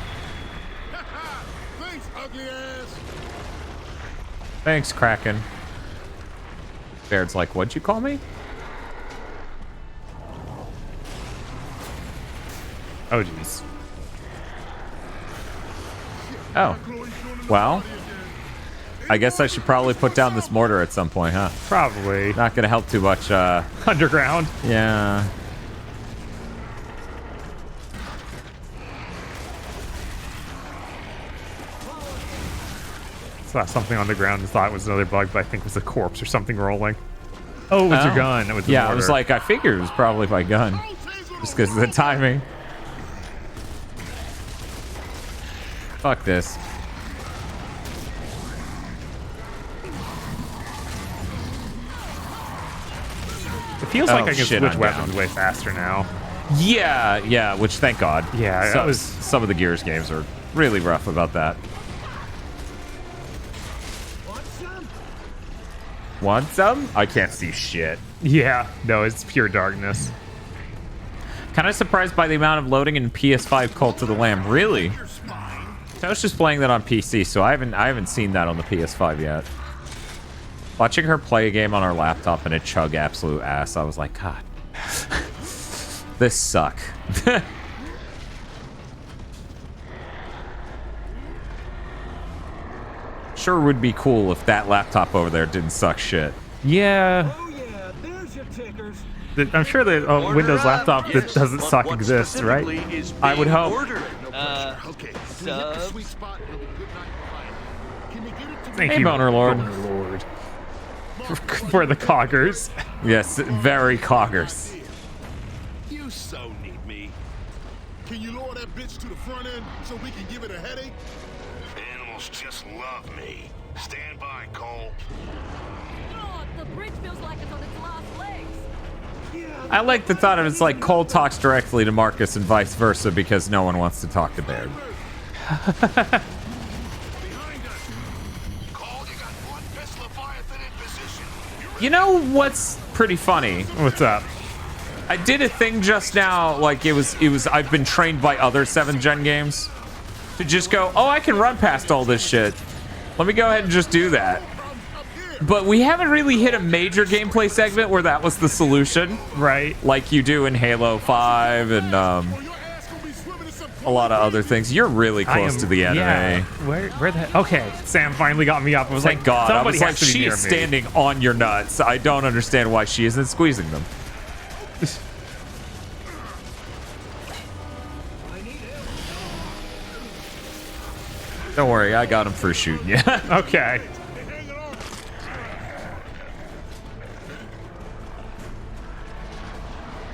Speaker 17: Thanks, ugly ass.
Speaker 1: Thanks, Kraken. Baird's like, what'd you call me?
Speaker 2: Oh, jeez.
Speaker 1: Oh. Well, I guess I should probably put down this mortar at some point, huh?
Speaker 2: Probably.
Speaker 1: Not gonna help too much,
Speaker 2: Underground?
Speaker 1: Yeah.
Speaker 2: Saw something on the ground and thought it was another bug, but I think it was a corpse or something rolling. Oh, it was your gun. It was the
Speaker 1: yeah,
Speaker 2: mortar.
Speaker 1: I was like, I figured it was probably my gun. Just because of the timing. Fuck this.
Speaker 2: It feels like I can switch weapons way faster now.
Speaker 1: Yeah, yeah, which thank God.
Speaker 2: Yeah,
Speaker 1: that was some of the Gears games are really rough about that. Want some? I can't see shit.
Speaker 2: Yeah, no, it's pure darkness.
Speaker 1: Kind of surprised by the amount of loading in PS5 Cult of the Lamb. Really? I was just playing that on PC, so I haven't seen that on the PS5 yet. Watching her play a game on her laptop and it chug absolute ass, I was like, God, this suck. Sure would be cool if that laptop over there didn't suck shit.
Speaker 2: Yeah.
Speaker 19: Oh yeah, there's your tickers.
Speaker 2: I'm sure the Windows laptop that doesn't suck exists, right?
Speaker 1: I would hope.
Speaker 2: Thank
Speaker 1: Hey,
Speaker 2: you,
Speaker 1: Boner Lord.
Speaker 2: Boner Lord. For the COGers.
Speaker 1: Yes, very COGers.
Speaker 17: You so need me. Can you lower that bitch to the front end so we can give it a headache?
Speaker 4: Animals just love me. Stand by, Cole.
Speaker 18: God, the bridge feels like it's on its last legs.
Speaker 1: I like the thought of it's like Cole talks directly to Marcus and vice versa because no one wants to talk to Baird. You know what's pretty funny?
Speaker 2: What's up?
Speaker 1: I did a thing just now, like it was I've been trained by other 7th gen games to just go, oh, I can run past all this shit. Let me go ahead and just do that. But we haven't really hit a major gameplay segment where that was the solution.
Speaker 2: Right.
Speaker 1: Like you do in Halo 5 and a lot of other things. You're really close to the enemy.
Speaker 2: Yeah. Where the? Okay, Sam finally got me up. I was
Speaker 1: Thank
Speaker 2: like,
Speaker 1: God. I
Speaker 2: somebody
Speaker 1: was like,
Speaker 2: has to be
Speaker 1: she
Speaker 2: near
Speaker 1: is
Speaker 2: me.
Speaker 1: standing on your nuts. I don't understand why she isn't squeezing them. Don't worry, I got him for shooting you.
Speaker 2: Okay.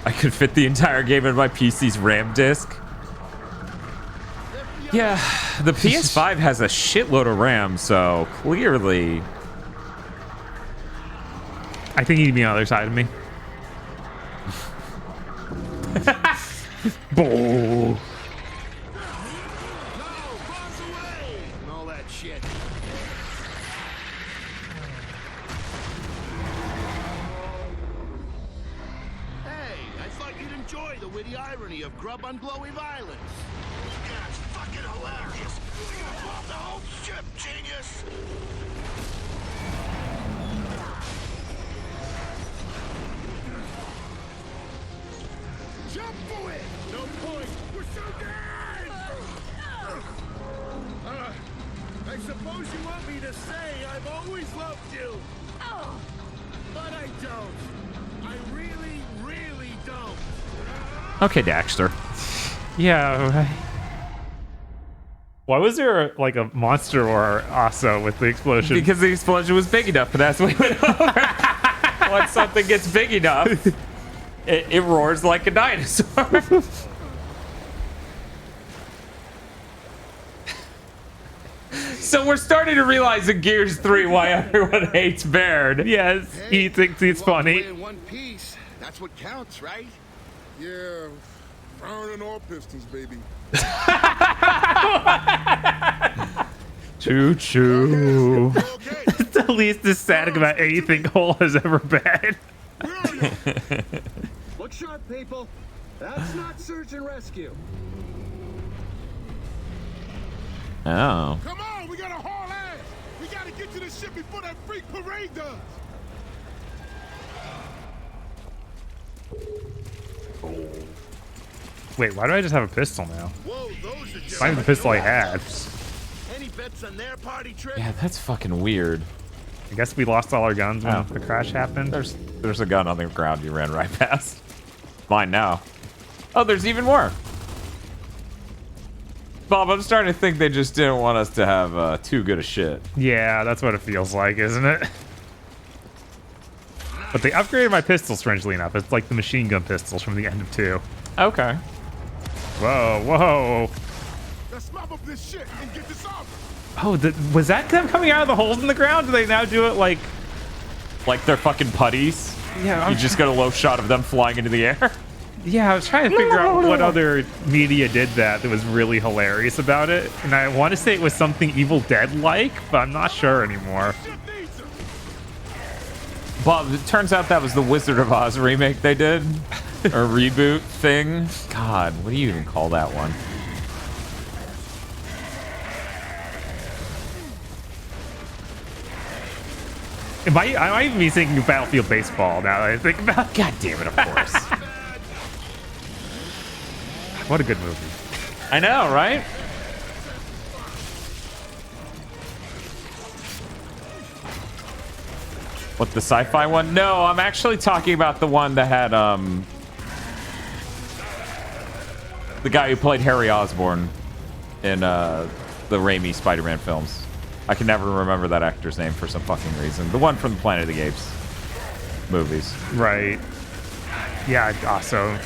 Speaker 1: I could fit the entire game in my PC's RAM disk. Yeah, the PS5 has a shitload of RAM, so clearly...
Speaker 2: I think he'd be on the other side of me. Bull.
Speaker 4: All that shit. Hey, I thought you'd enjoy the witty irony of grub on glowy violence. Yeah, it's fucking hilarious. We're gonna blow up the whole ship, genius. Jump for it! No point! We're so dead! I suppose you want me to say I've always loved you. But I don't. I really, really don't.
Speaker 1: Okay, Daxter.
Speaker 2: Yeah. Right. Why was there like a monster or also with the explosion?
Speaker 1: Because the explosion was big enough, but that's what we went over. Once something gets big enough, it roars like a dinosaur. So we're starting to realize in Gears 3 why everyone hates Baird.
Speaker 2: Yes, he thinks he's funny.
Speaker 4: In one piece. That's what counts, right?
Speaker 17: Yeah, firing all pistons, baby.
Speaker 2: Choo choo. It's the least ecstatic about anything Cole has ever been.
Speaker 19: Look sharp, people. That's not search and rescue.
Speaker 1: Oh.
Speaker 17: Come on, we gotta haul ass. We gotta get to the ship before that freak parade does.
Speaker 2: Wait, why do I just have a pistol now?
Speaker 4: Whoa, those are just
Speaker 2: Not even the pistol I had.
Speaker 4: Any bets on their party trip?
Speaker 1: Yeah, that's fucking weird.
Speaker 2: I guess we lost all our guns when the crash happened.
Speaker 1: There's a gun on the ground you ran right past. Mine now. Oh, there's even more. Bob, I'm starting to think they just didn't want us to have too good a shit.
Speaker 2: Yeah, that's what it feels like, isn't it? But they upgraded my pistol, strangely enough. It's like the machine gun pistols from the end of 2.
Speaker 1: Okay.
Speaker 2: Whoa, whoa.
Speaker 17: Let's mop up this shit and get this off.
Speaker 2: Oh, was that them coming out of the holes in the ground? Do they now do it like
Speaker 1: they're fucking putties?
Speaker 2: Yeah.
Speaker 1: You just got a low shot of them flying into the air?
Speaker 2: Yeah, I was trying to figure out what other media did that was really hilarious about it. And I want to say it was something Evil Dead-like, but I'm not sure anymore.
Speaker 1: Bob, it turns out that was the Wizard of Oz remake they did. Or reboot thing. God, what do you even call that one?
Speaker 2: I might even be thinking of Battlefield Baseball now that I think about it.
Speaker 1: God damn it, of course.
Speaker 2: What a good movie.
Speaker 1: I know, right? What, the sci-fi one? No, I'm actually talking about the one that had, the guy who played Harry Osborn in, the Raimi Spider-Man films. I can never remember that actor's name for some fucking reason. The one from the Planet of the Apes movies.
Speaker 2: Right. Yeah, also.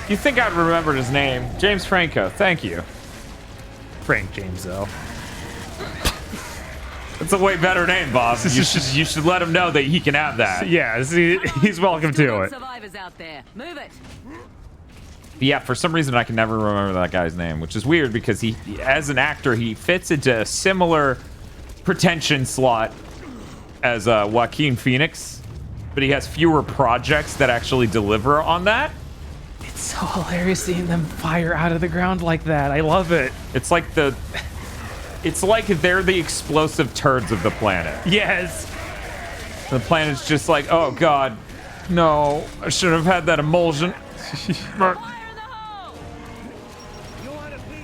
Speaker 1: You think I'd remembered his name? James Franco. Thank you.
Speaker 2: Frank James, though.
Speaker 1: It's a way better name, Bob. You should let him know that he can have that.
Speaker 2: Yeah, he's welcome to it.
Speaker 18: Survivors out there. Move it.
Speaker 1: Yeah, for some reason I can never remember that guy's name, which is weird because he, as an actor, he fits into a similar pretension slot as Joaquin Phoenix, but he has fewer projects that actually deliver on that.
Speaker 2: It's so hilarious seeing them fire out of the ground like that. I love it.
Speaker 1: It's like it's like they're the explosive turds of the planet.
Speaker 2: Yes.
Speaker 1: The planet's just like, oh god, no, I should have had that emulsion.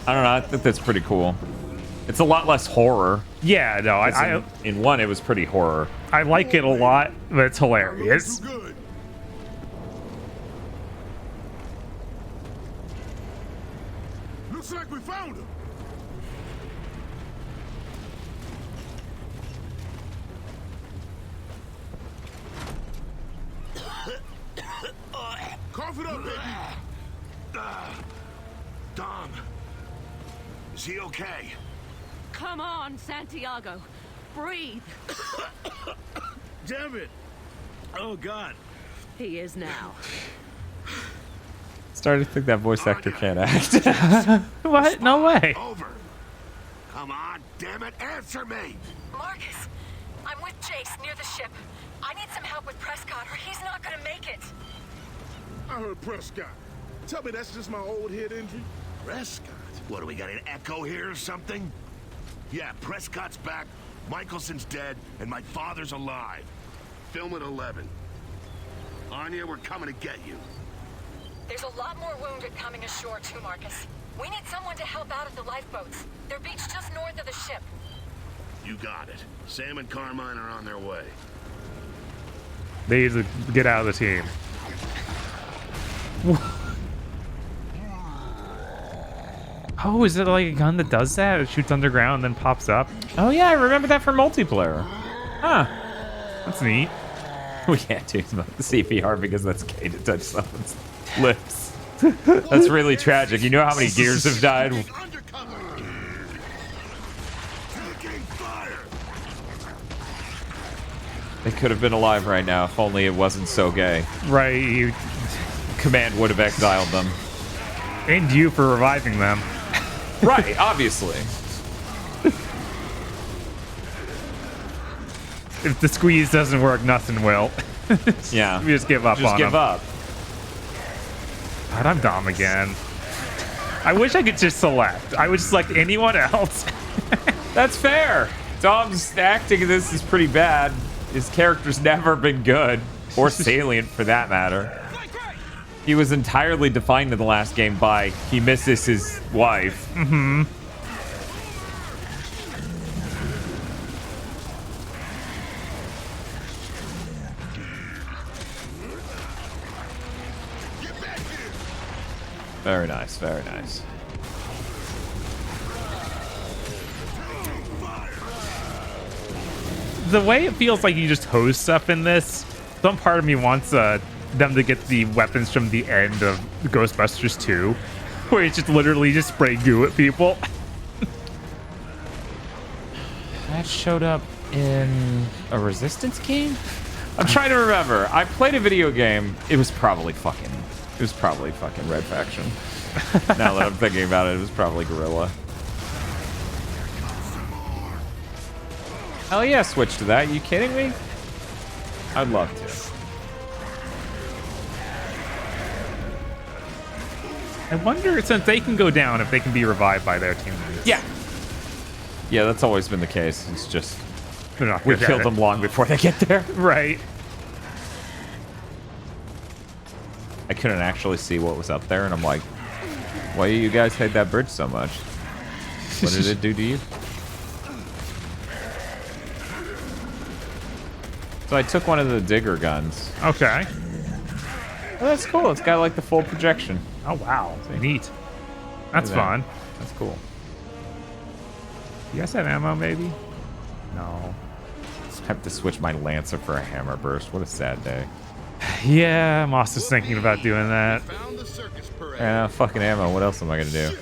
Speaker 1: I don't know. I think that's pretty cool. It's a lot less horror.
Speaker 2: Yeah, no,
Speaker 1: in one, it was pretty horror.
Speaker 2: I like it a lot, but it's hilarious.
Speaker 17: Looks like we found him. Cough it up, baby.
Speaker 4: Dom, is he okay?
Speaker 18: Come on, Santiago. Breathe.
Speaker 10: Damn it. Oh, God.
Speaker 18: He is now.
Speaker 1: Started to think that voice actor can't act.
Speaker 2: What? No way.
Speaker 4: Over. Come on, damn it, answer me.
Speaker 20: Marcus, I'm with Jace near the ship. I need some help with Prescott or he's not gonna make it.
Speaker 17: I heard Prescott. Tell me that's just my old head injury?
Speaker 4: Prescott? What, do we got an echo here or something? Yeah, Prescott's back, Michelson's dead, and my father's alive. Film at 11. Anya, we're coming to get you.
Speaker 20: There's a lot more wounded coming ashore too, Marcus. We need someone to help out at the lifeboats. They're beached just north of the ship.
Speaker 4: You got it. Sam and Carmine are on their way.
Speaker 2: They need to get out of the team. Oh, is it like a gun that does that? It shoots underground and then pops up?
Speaker 1: Oh yeah, I remember that from multiplayer. Huh.
Speaker 2: That's neat.
Speaker 1: We can't do the CPR because that's gay to touch someone's lips. That's really tragic. You know how many Gears have died? They could have been alive right now if only it wasn't so gay.
Speaker 2: Right.
Speaker 1: Command would have exiled them.
Speaker 2: And you for reviving them.
Speaker 1: Right, obviously.
Speaker 2: If the squeeze doesn't work, nothing will.
Speaker 1: Yeah.
Speaker 2: We just give up on
Speaker 1: Just give up.
Speaker 2: God, I'm Dom again. I wish I could just select. I would select anyone else.
Speaker 1: That's fair. Dom's acting in this is pretty bad. His character's never been good. Or salient, for that matter. He was entirely defined in the last game by he misses his wife.
Speaker 2: Mm-hmm.
Speaker 1: Very nice, very nice.
Speaker 2: The way it feels like you just hose stuff in this, some part of me wants them to get the weapons from the end of Ghostbusters 2, where it's just literally just spray goo at people.
Speaker 1: That showed up in a Resistance game? I'm trying to remember. I played a video game. It was probably fucking Red Faction. Now that I'm thinking about it, it was probably Guerrilla. Hell yeah, switch to that. You kidding me? I'd love to.
Speaker 2: I wonder, since they can go down, if they can be revived by their teammates.
Speaker 1: Yeah. Yeah, that's always been the case. It's just
Speaker 2: they're not
Speaker 1: we killed them long before they get there.
Speaker 2: Right.
Speaker 1: I couldn't actually see what was up there, and I'm like, why do you guys hate that bridge so much? What did it do to you? So I took one of the digger guns.
Speaker 2: Okay.
Speaker 1: Oh, that's cool. It's got like the full projection.
Speaker 2: Oh, wow. Neat. That's fun.
Speaker 1: That's cool.
Speaker 2: You guys have ammo, maybe? No.
Speaker 1: I have to switch my Lancer for a hammer burst. What a sad day.
Speaker 2: Yeah, I'm also thinking about doing that.
Speaker 1: Yeah, fucking ammo. What else am I gonna do?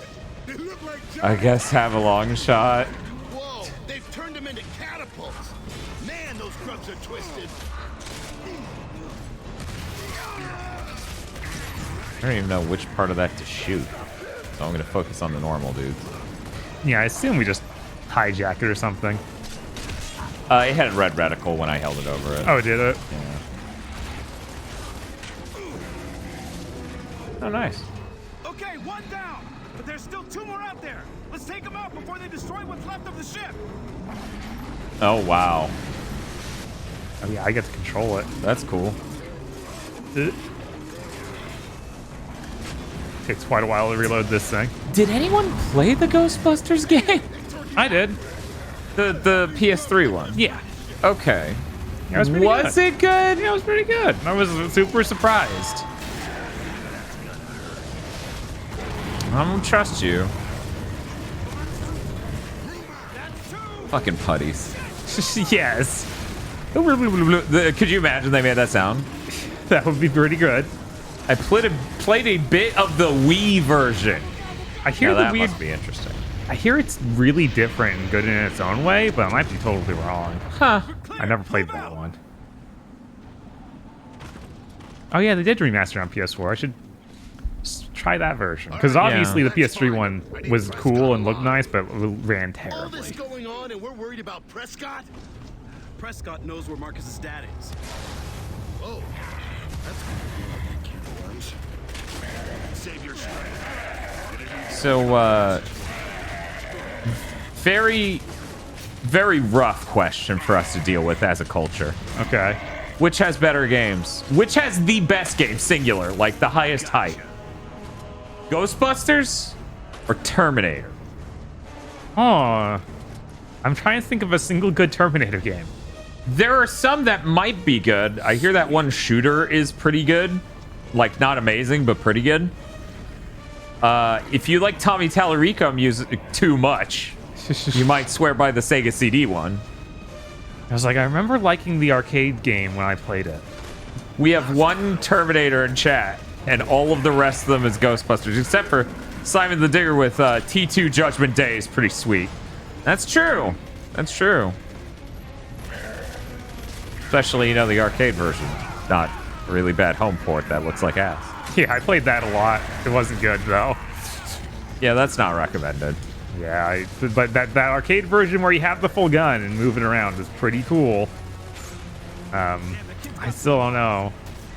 Speaker 1: I guess have a long shot.
Speaker 4: Whoa, they've turned them into catapults. Man, those grubs are twisted.
Speaker 1: I don't even know which part of that to shoot. So I'm gonna focus on the normal dudes.
Speaker 2: Yeah, I assume we just hijack it or something.
Speaker 1: It had a red reticle when I held it over it.
Speaker 2: Oh, did it?
Speaker 1: Yeah. Oh, nice.
Speaker 11: Okay, one down, but there's still two more out there. Let's take them out before they destroy what's left of the ship.
Speaker 1: Oh, wow.
Speaker 2: Oh, yeah, I get to control it.
Speaker 1: That's cool.
Speaker 2: Takes quite a while to reload this thing.
Speaker 1: Did anyone play the Ghostbusters game?
Speaker 2: I did.
Speaker 1: The PS3 one?
Speaker 2: Yeah.
Speaker 1: Okay.
Speaker 2: Yeah, it was
Speaker 1: it good?
Speaker 2: Yeah, it was pretty good. I was super surprised.
Speaker 1: I don't trust you. Fucking putties.
Speaker 2: Yes.
Speaker 1: Could you imagine they made that sound?
Speaker 2: That would be pretty good.
Speaker 1: I played a bit of the Wii version.
Speaker 2: I hear
Speaker 1: that
Speaker 2: weird.
Speaker 1: must be interesting.
Speaker 2: I hear it's really different and good in its own way, but I might be totally wrong.
Speaker 1: Huh.
Speaker 2: I never played that one. Oh yeah, they did remaster on PS4. I should try that version. Because obviously the PS3 one was cool and looked nice, but ran terribly.
Speaker 10: All this going on and we're worried about Prescott? Prescott knows where Marcus's dad is.
Speaker 4: Oh, that's ones. Save your strength.
Speaker 1: So, very, very rough question for us to deal with as a culture.
Speaker 2: Okay.
Speaker 1: Which has better games? Which has the best game, singular, like the highest height? Ghostbusters or Terminator?
Speaker 2: Oh, I'm trying to think of a single good Terminator game.
Speaker 1: There are some that might be good. I hear that one shooter is pretty good. Like, not amazing, but pretty good. If you like Tommy Tallarico music too much, you might swear by the Sega CD one.
Speaker 2: I was like, I remember liking the arcade game when I played it.
Speaker 1: We have one Terminator in chat, and all of the rest of them is Ghostbusters, except for Simon the Digger with T2 Judgment Day is pretty sweet. That's true. That's true. Especially, you know, the arcade version. Not a really bad home port that looks like ass.
Speaker 2: Yeah, I played that a lot. It wasn't good, though.
Speaker 1: Yeah, that's not recommended.
Speaker 2: Yeah, but that arcade version where you have the full gun and move it around is pretty cool. I still don't know.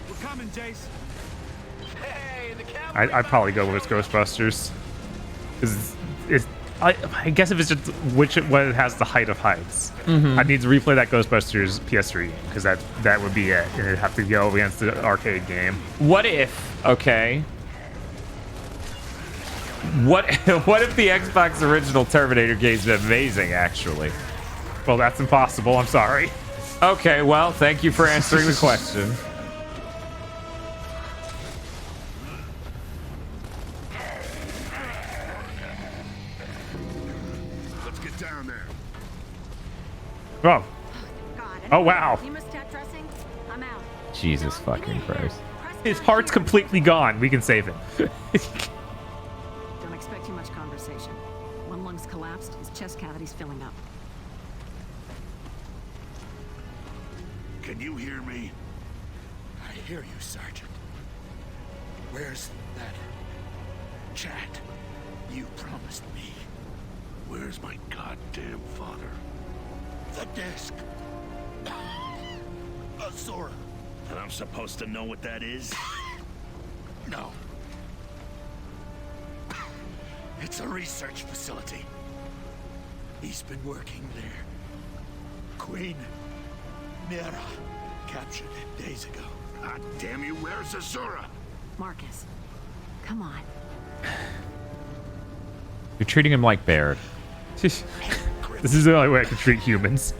Speaker 11: We're coming, Jace.
Speaker 2: I'd probably go with Ghostbusters. I guess if it's just what has the height of heights. I'd need to replay that Ghostbusters PS3 game because that would be it, and it'd have to go against the arcade game.
Speaker 1: What if? Okay. What if the Xbox original Terminator game's amazing, actually?
Speaker 2: Well, that's impossible. I'm sorry.
Speaker 1: Okay, well, thank you for answering the question.
Speaker 4: Let's get down there.
Speaker 2: Oh. Oh, wow.
Speaker 1: Jesus fucking Christ.
Speaker 2: His heart's completely gone. We can save him.
Speaker 5: Don't expect too much conversation. One lung's collapsed, his chest cavity's filling up.
Speaker 4: Can you hear me?
Speaker 10: I hear you, Sergeant. Where's that chat you promised me?
Speaker 4: Where's my goddamn father?
Speaker 10: The disc. Azora.
Speaker 4: And I'm supposed to know what that is?
Speaker 10: No. It's a research facility. He's been working there. Queen Mira captured it days ago.
Speaker 4: God damn you, where's Azura?
Speaker 5: Marcus, come on.
Speaker 1: You're treating him like Baird.
Speaker 2: This is the only way I can treat humans.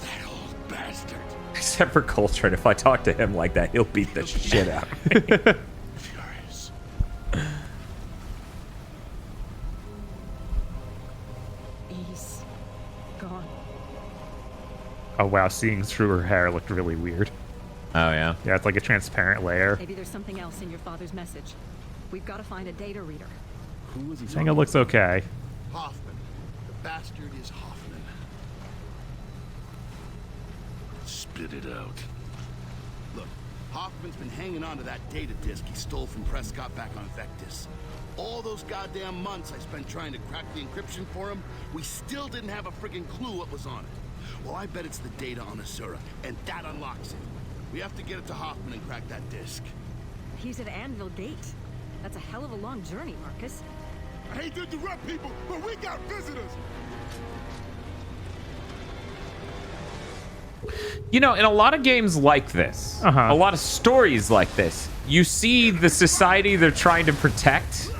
Speaker 10: That old bastard.
Speaker 1: Except for Coltrane. If I talk to him like that, he'll beat the shit out of me.
Speaker 10: Furious.
Speaker 5: He's gone.
Speaker 2: Oh wow, seeing through her hair looked really weird.
Speaker 1: Oh yeah?
Speaker 2: Yeah, it's like a transparent layer.
Speaker 5: Maybe there's something else in your father's message. We've got to find a data reader.
Speaker 10: Who was he
Speaker 2: Saying it looks okay.
Speaker 10: Hoffman. The bastard is Hoffman.
Speaker 4: Spit it out.
Speaker 10: Look, Hoffman's been hanging on to that data disk he stole from Prescott back on Vectis. All those goddamn months I spent trying to crack the encryption for him, we still didn't have a friggin' clue what was on it. Well, I bet it's the data on Azura, and that unlocks it. We have to get it to Hoffman and crack that disk.
Speaker 5: He's at Anvil Gate. That's a hell of a long journey, Marcus.
Speaker 17: I hate to interrupt people, but we got visitors.
Speaker 1: You know, in a lot of games like this, a lot of stories like this, you see the society they're trying to protect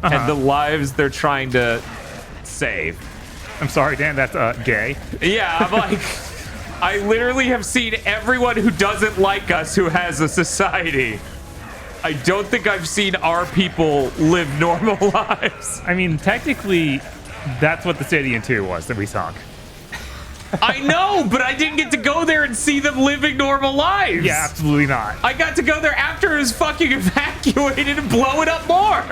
Speaker 1: and the lives they're trying to save.
Speaker 2: I'm sorry, Dan, that's gay.
Speaker 1: Yeah, I'm like, I literally have seen everyone who doesn't like us who has a society. I don't think I've seen our people live normal lives.
Speaker 2: I mean, technically, that's what the Stadium 2 was that we sunk.
Speaker 1: I know, but I didn't get to go there and see them living normal lives.
Speaker 2: Yeah, absolutely not.
Speaker 1: I got to go there after it was fucking evacuated and blow it up more.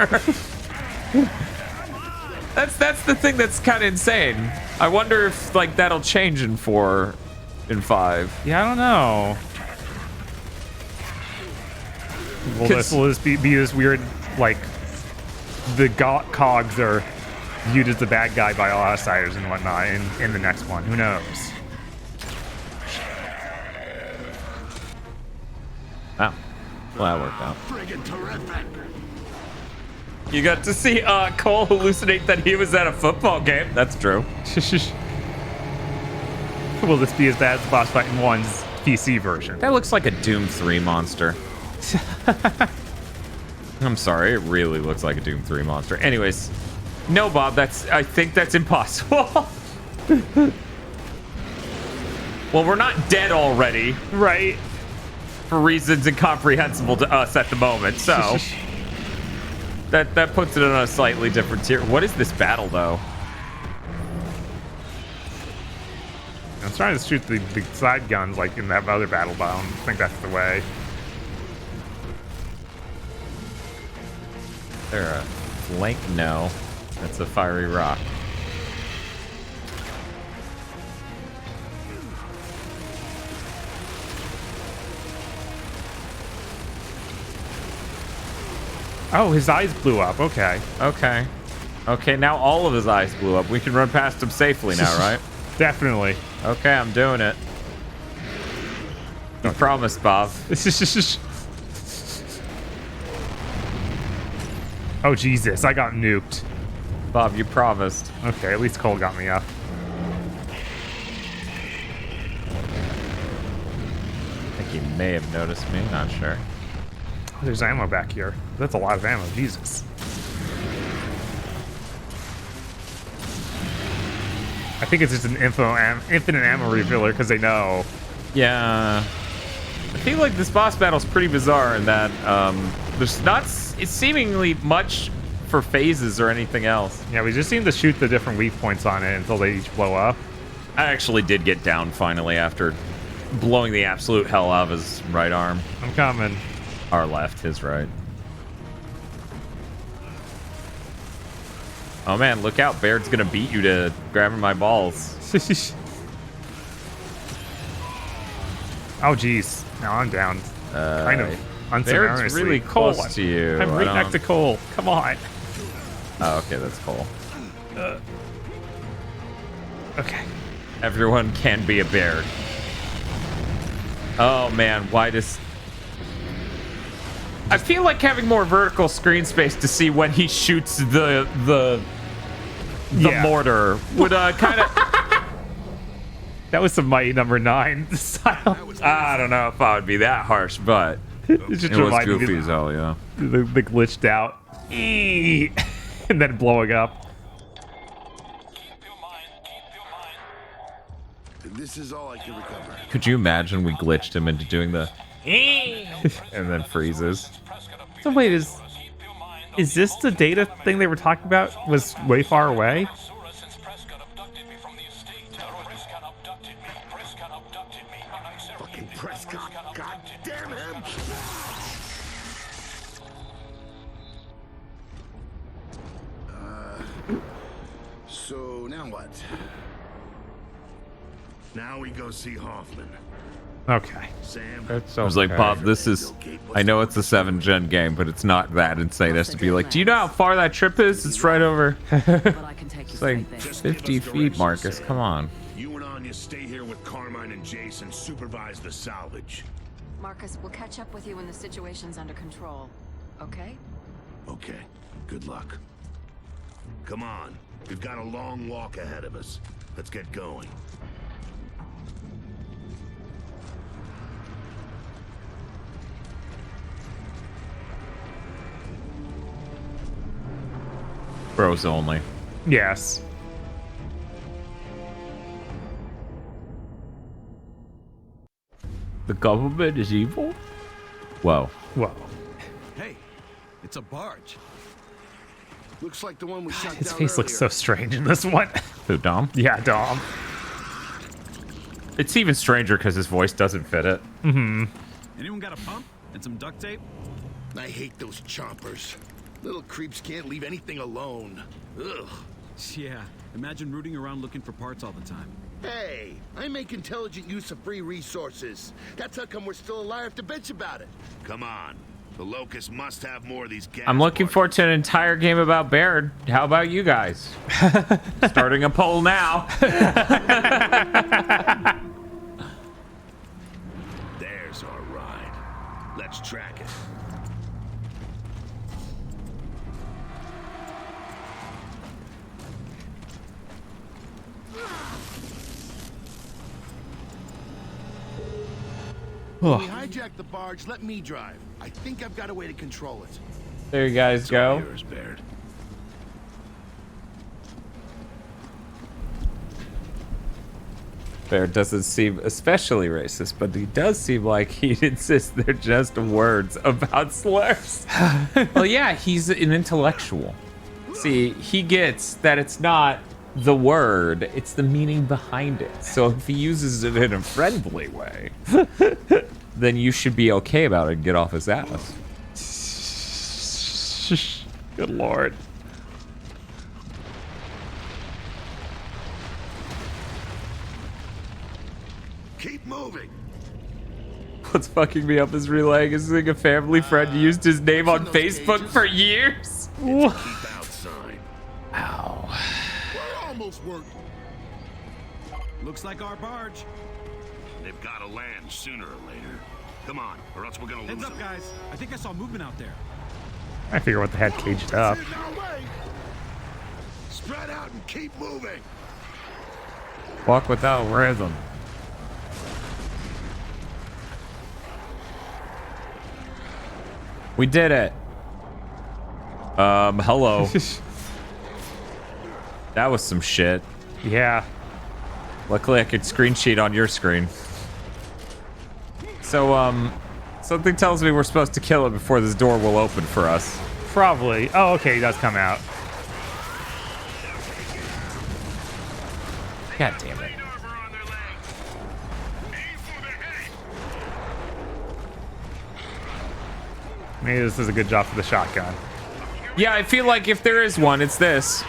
Speaker 1: That's the thing that's kind of insane. I wonder if like that'll change in 4 and 5.
Speaker 2: Yeah, I don't know. Will this be this weird, like, the cogs are viewed as the bad guy by all outsiders and whatnot in the next one? Who knows?
Speaker 1: Oh, well, that worked out.
Speaker 4: Friggin' terrific.
Speaker 1: You got to see Cole hallucinate that he was at a football game. That's true.
Speaker 2: Will this be as bad as the boss fight in 1's PC version?
Speaker 1: That looks like a Doom 3 monster. I'm sorry, it really looks like a Doom 3 monster. Anyways, no, Bob, I think that's impossible. Well, we're not dead already.
Speaker 2: Right.
Speaker 1: For reasons incomprehensible to us at the moment, so that puts it on a slightly different tier. What is this battle, though?
Speaker 2: I'm trying to shoot the side guns like in that other battle biome. I think that's the way.
Speaker 1: There a flank? No. That's a fiery rock.
Speaker 2: Oh, his eyes blew up. Okay.
Speaker 1: Okay. Okay, now all of his eyes blew up. We can run past him safely now, right?
Speaker 2: Definitely.
Speaker 1: Okay, I'm doing it. You promised, Bob.
Speaker 2: Oh, Jesus. I got nuked.
Speaker 1: Bob, you promised.
Speaker 2: Okay, at least Cole got me up.
Speaker 1: I think he may have noticed me. Not sure.
Speaker 2: Oh, there's ammo back here. That's a lot of ammo. Jesus. I think it's just an infinite ammo refiller because they know.
Speaker 1: Yeah. I feel like this boss battle's pretty bizarre in that there's not it's seemingly much for phases or anything else.
Speaker 2: Yeah, we just seem to shoot the different weak points on it until they each blow up.
Speaker 1: I actually did get down finally after blowing the absolute hell out of his right arm.
Speaker 2: I'm coming.
Speaker 1: Our left, his right. Oh man, look out. Baird's gonna beat you to grabbing my balls.
Speaker 2: Oh, geez. Now I'm down. Kind of unceremoniously.
Speaker 1: Baird's really close to you.
Speaker 2: I'm right next to Cole. Come on.
Speaker 1: Oh, okay, that's Cole.
Speaker 2: Okay.
Speaker 1: Everyone can be a Baird. Oh man, why does... I feel like having more vertical screen space to see when he shoots the mortar would kind of...
Speaker 2: That was some Mighty Number 9 style.
Speaker 1: I don't know if I would be that harsh, but
Speaker 2: it was
Speaker 1: goofy as hell, yeah.
Speaker 2: The glitched out. And then blowing up.
Speaker 4: This is all I can recover.
Speaker 1: Could you imagine we glitched him into doing the... and then freezes?
Speaker 2: So wait, is this the data thing they were talking about was way far away?
Speaker 4: Fucking Prescott, god damn him! So now what? Now we go see Hoffman.
Speaker 2: Okay.
Speaker 4: Sam,
Speaker 1: I was like, Bob, this is... I know it's a 7th-gen game, but it's not that insane as to be like, do you know how far that trip is? It's right over... It's like 50 feet, Marcus. Come on.
Speaker 4: You and Anya stay here with Carmine and Jason, supervise the salvage.
Speaker 5: Marcus, we'll catch up with you when the situation's under control. Okay?
Speaker 4: Okay. Good luck. Come on. We've got a long walk ahead of us. Let's get going.
Speaker 1: Bros only.
Speaker 2: Yes.
Speaker 1: The government is evil? Whoa.
Speaker 2: Whoa.
Speaker 11: Hey, it's a barge.
Speaker 10: Looks like the one we shot
Speaker 2: His
Speaker 10: down
Speaker 2: face looks so
Speaker 10: earlier.
Speaker 2: strange in this one.
Speaker 1: Who, Dom?
Speaker 2: Yeah, Dom.
Speaker 1: It's even stranger because his voice doesn't fit it.
Speaker 2: Mm-hmm.
Speaker 11: Anyone got a pump and some duct tape?
Speaker 10: I hate those chompers. Little creeps can't leave anything alone. Ugh.
Speaker 11: Yeah, imagine rooting around looking for parts all the time.
Speaker 10: Hey, I make intelligent use of free resources. That's how come we're still alive to bitch about it.
Speaker 4: Come on. The Locust must have more of these gas.
Speaker 1: I'm looking forward to an entire game about Baird. How about you guys? Starting a poll now.
Speaker 4: There's our ride. Let's track it.
Speaker 10: When we hijack the barge, let me drive. I think I've got a way to control it.
Speaker 1: There you guys go.
Speaker 4: Yours, Baird.
Speaker 1: Baird doesn't seem especially racist, but he does seem like he'd insist they're just words about slurs. Well, yeah, he's an intellectual. See, he gets that it's not the word, it's the meaning behind it. So if he uses it in a friendly way, then you should be okay about it and get off his ass.
Speaker 2: Good lord.
Speaker 4: Keep moving.
Speaker 1: What's fucking me up is realizing a family friend used his name on Facebook for years.
Speaker 4: Keep outside.
Speaker 1: Ow.
Speaker 17: We're almost working.
Speaker 11: Looks like our barge.
Speaker 4: They've got to land sooner or later. Come on, or else we're gonna lose
Speaker 11: Heads up,
Speaker 4: them.
Speaker 11: guys. I think I saw movement out there.
Speaker 2: I figure what the heck caged up.
Speaker 4: Spread out and keep moving.
Speaker 1: Walk without rhythm. We did it. Hello. That was some shit.
Speaker 2: Yeah.
Speaker 1: Luckily I could screen sheet on your screen. So, something tells me we're supposed to kill it before this door will open for us.
Speaker 2: Probably. Oh, okay, he does come out.
Speaker 1: God damn it.
Speaker 2: Maybe this is a good job for the shotgun.
Speaker 1: Yeah, I feel like if there is one, it's this.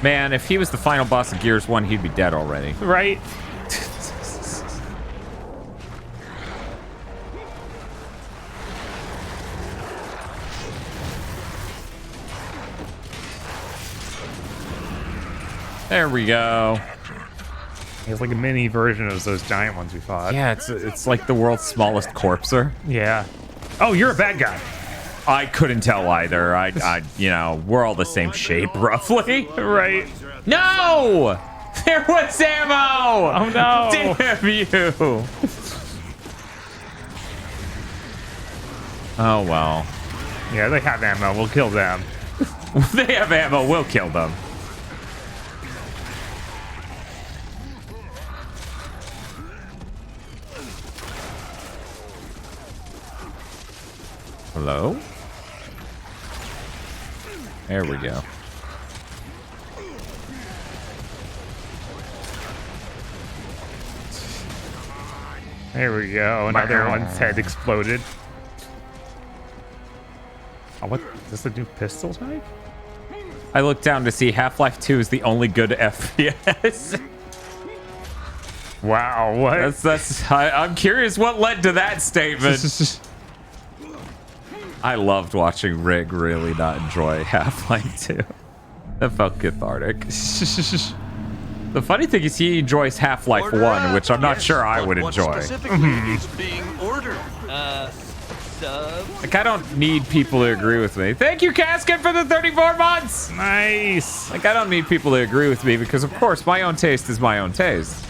Speaker 1: Man, if he was the final boss of Gears 1, he'd be dead already.
Speaker 2: Right?
Speaker 1: There we go.
Speaker 2: It's like a mini version of those giant ones we fought.
Speaker 1: Yeah, it's like the world's smallest corpser.
Speaker 2: Yeah. Oh, you're a bad guy.
Speaker 1: I couldn't tell either. I you know, we're all the same shape, roughly.
Speaker 2: Right.
Speaker 1: No! There was ammo!
Speaker 2: Oh, no.
Speaker 1: Damn you! Oh, well.
Speaker 2: Yeah, they have ammo. We'll kill them.
Speaker 1: They have ammo. We'll kill them. Hello? There we go.
Speaker 2: There we go. Another one's head exploded. Oh, what? Is this a new pistol type?
Speaker 1: I looked down to see Half-Life 2 is the only good FPS.
Speaker 2: Wow, what?
Speaker 1: I'm curious what led to that statement. I loved watching Rig really not enjoy Half-Life 2. That felt cathartic. The funny thing is he enjoys Half-Life 1, which I'm not sure I would enjoy.
Speaker 21: What specifically is being ordered?
Speaker 1: Like, I don't need people to agree with me. Thank you, Casket, for the 34 months!
Speaker 2: Nice!
Speaker 1: Like, I don't need people to agree with me because, of course, my own taste is my own taste.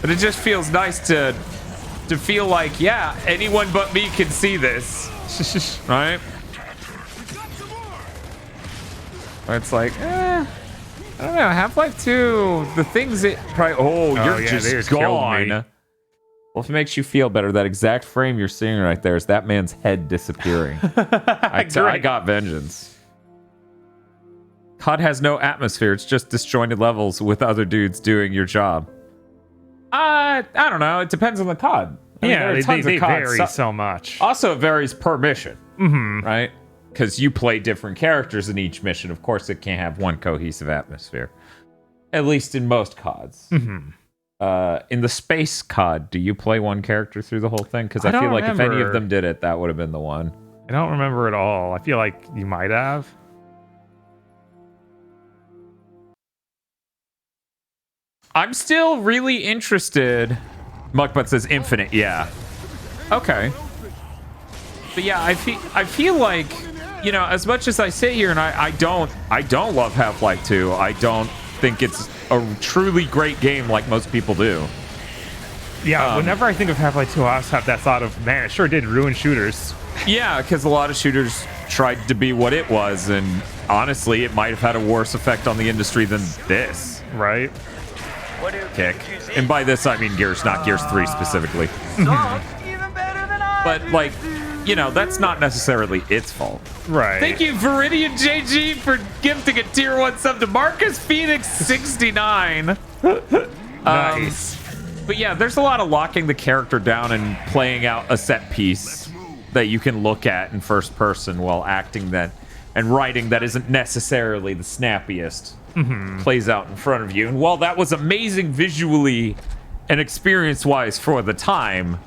Speaker 1: But it just feels nice to feel like, yeah, anyone but me can see this. Right? It's like, I don't know. Half-Life 2, the things it probably. Oh, you're
Speaker 2: yeah,
Speaker 1: just
Speaker 2: they just killed
Speaker 1: gone.
Speaker 2: me.
Speaker 1: Well, if it makes you feel better, that exact frame you're seeing right there is that man's head disappearing. I got vengeance. COD has no atmosphere. It's just disjointed levels with other dudes doing your job. I don't know. It depends on the COD. I mean, there are tons of
Speaker 2: they
Speaker 1: COD.
Speaker 2: vary so much.
Speaker 1: Also, it varies per mission,
Speaker 2: Mm-hmm.
Speaker 1: right? Because you play different characters in each mission. Of course, it can't have one cohesive atmosphere. At least in most CODs.
Speaker 2: Mm-hmm.
Speaker 1: In the space COD, do you play one character through the whole thing? Because I feel like if any of them did it, that would have been the one.
Speaker 2: I don't remember at all. I feel like you might have.
Speaker 1: I'm still really interested. Muckbutt says infinite, yeah. Okay. But yeah, I feel like, you know, as much as I sit here and I don't love Half-Life 2. I don't think it's a truly great game like most people do.
Speaker 2: Yeah, whenever I think of Half-Life 2, I always have that thought of, man, it sure did ruin shooters.
Speaker 1: Yeah, because a lot of shooters tried to be what it was, and honestly, it might have had a worse effect on the industry than this.
Speaker 2: Right?
Speaker 1: Kick. And by this, I mean Gears, not Gears 3 specifically. But, like, you know, that's not necessarily its fault.
Speaker 2: Right.
Speaker 1: Thank you, Viridian JG, for gifting a tier 1 sub to Marcus Phoenix 69.
Speaker 2: Nice.
Speaker 1: But yeah, there's a lot of locking the character down and playing out a set piece that you can look at in first person while acting that and writing that isn't necessarily the snappiest. Plays out in front of you. And while that was amazing visually and experience-wise for the time,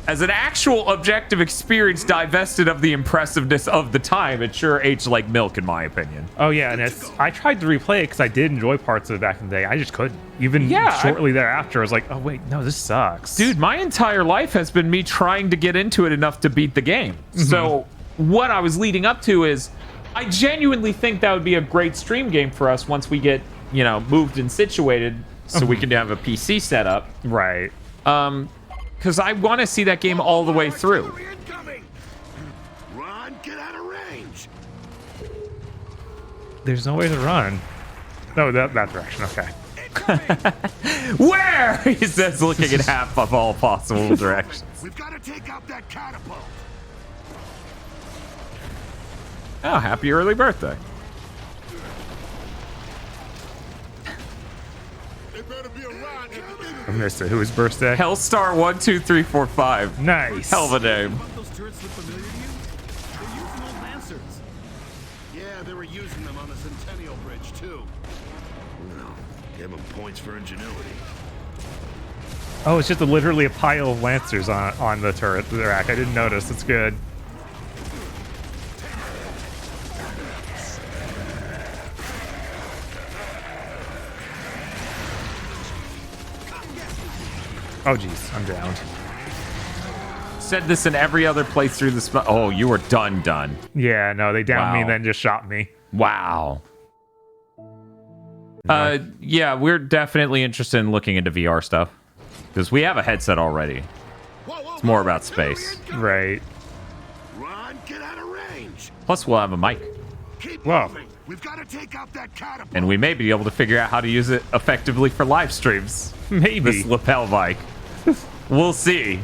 Speaker 1: as an actual objective experience divested of the impressiveness of the time, it sure aged like milk, in my opinion.
Speaker 2: Oh, yeah, and I tried to replay it because I did enjoy parts of it back in the day. I just couldn't. Even shortly thereafter, I was like, oh, wait, no, this sucks.
Speaker 1: Dude, my entire life has been me trying to get into it enough to beat the game. So what I was leading up to is, I genuinely think that would be a great stream game for us once we get, you know, moved and situated so we can have a PC set up.
Speaker 2: Right.
Speaker 1: Because I want to see that game all the way through.
Speaker 4: Run, get out of range.
Speaker 2: There's no way to run. No, that direction, okay.
Speaker 1: Where? He says, looking at half of all possible directions.
Speaker 4: We've got to take out that catapult.
Speaker 1: Oh, happy early birthday.
Speaker 2: I missed it. Whose birthday?
Speaker 1: Hellstar 12345.
Speaker 2: Nice.
Speaker 1: Hell of a name.
Speaker 11: Those turrets look familiar to you? They're using old Lancers.
Speaker 4: Yeah, they were using them on the Centennial Bridge, too. Well, give them points for ingenuity.
Speaker 2: Oh, it's just literally a pile of Lancers on the turret rack. I didn't notice. It's good. Oh, jeez. I'm downed.
Speaker 1: Said this in every other playthrough. Oh, you were done.
Speaker 2: Yeah, no, they downed me and then just shot me.
Speaker 1: Wow. Yeah, we're definitely interested in looking into VR stuff. Because we have a headset already. It's more about space.
Speaker 2: Right.
Speaker 4: Run, get out of range.
Speaker 1: Plus, we'll have a mic.
Speaker 4: Keep
Speaker 2: Whoa.
Speaker 4: moving. We've got to take out that catapult.
Speaker 1: And we may be able to figure out how to use it effectively for live streams.
Speaker 2: Maybe.
Speaker 1: This lapel mic. We'll see.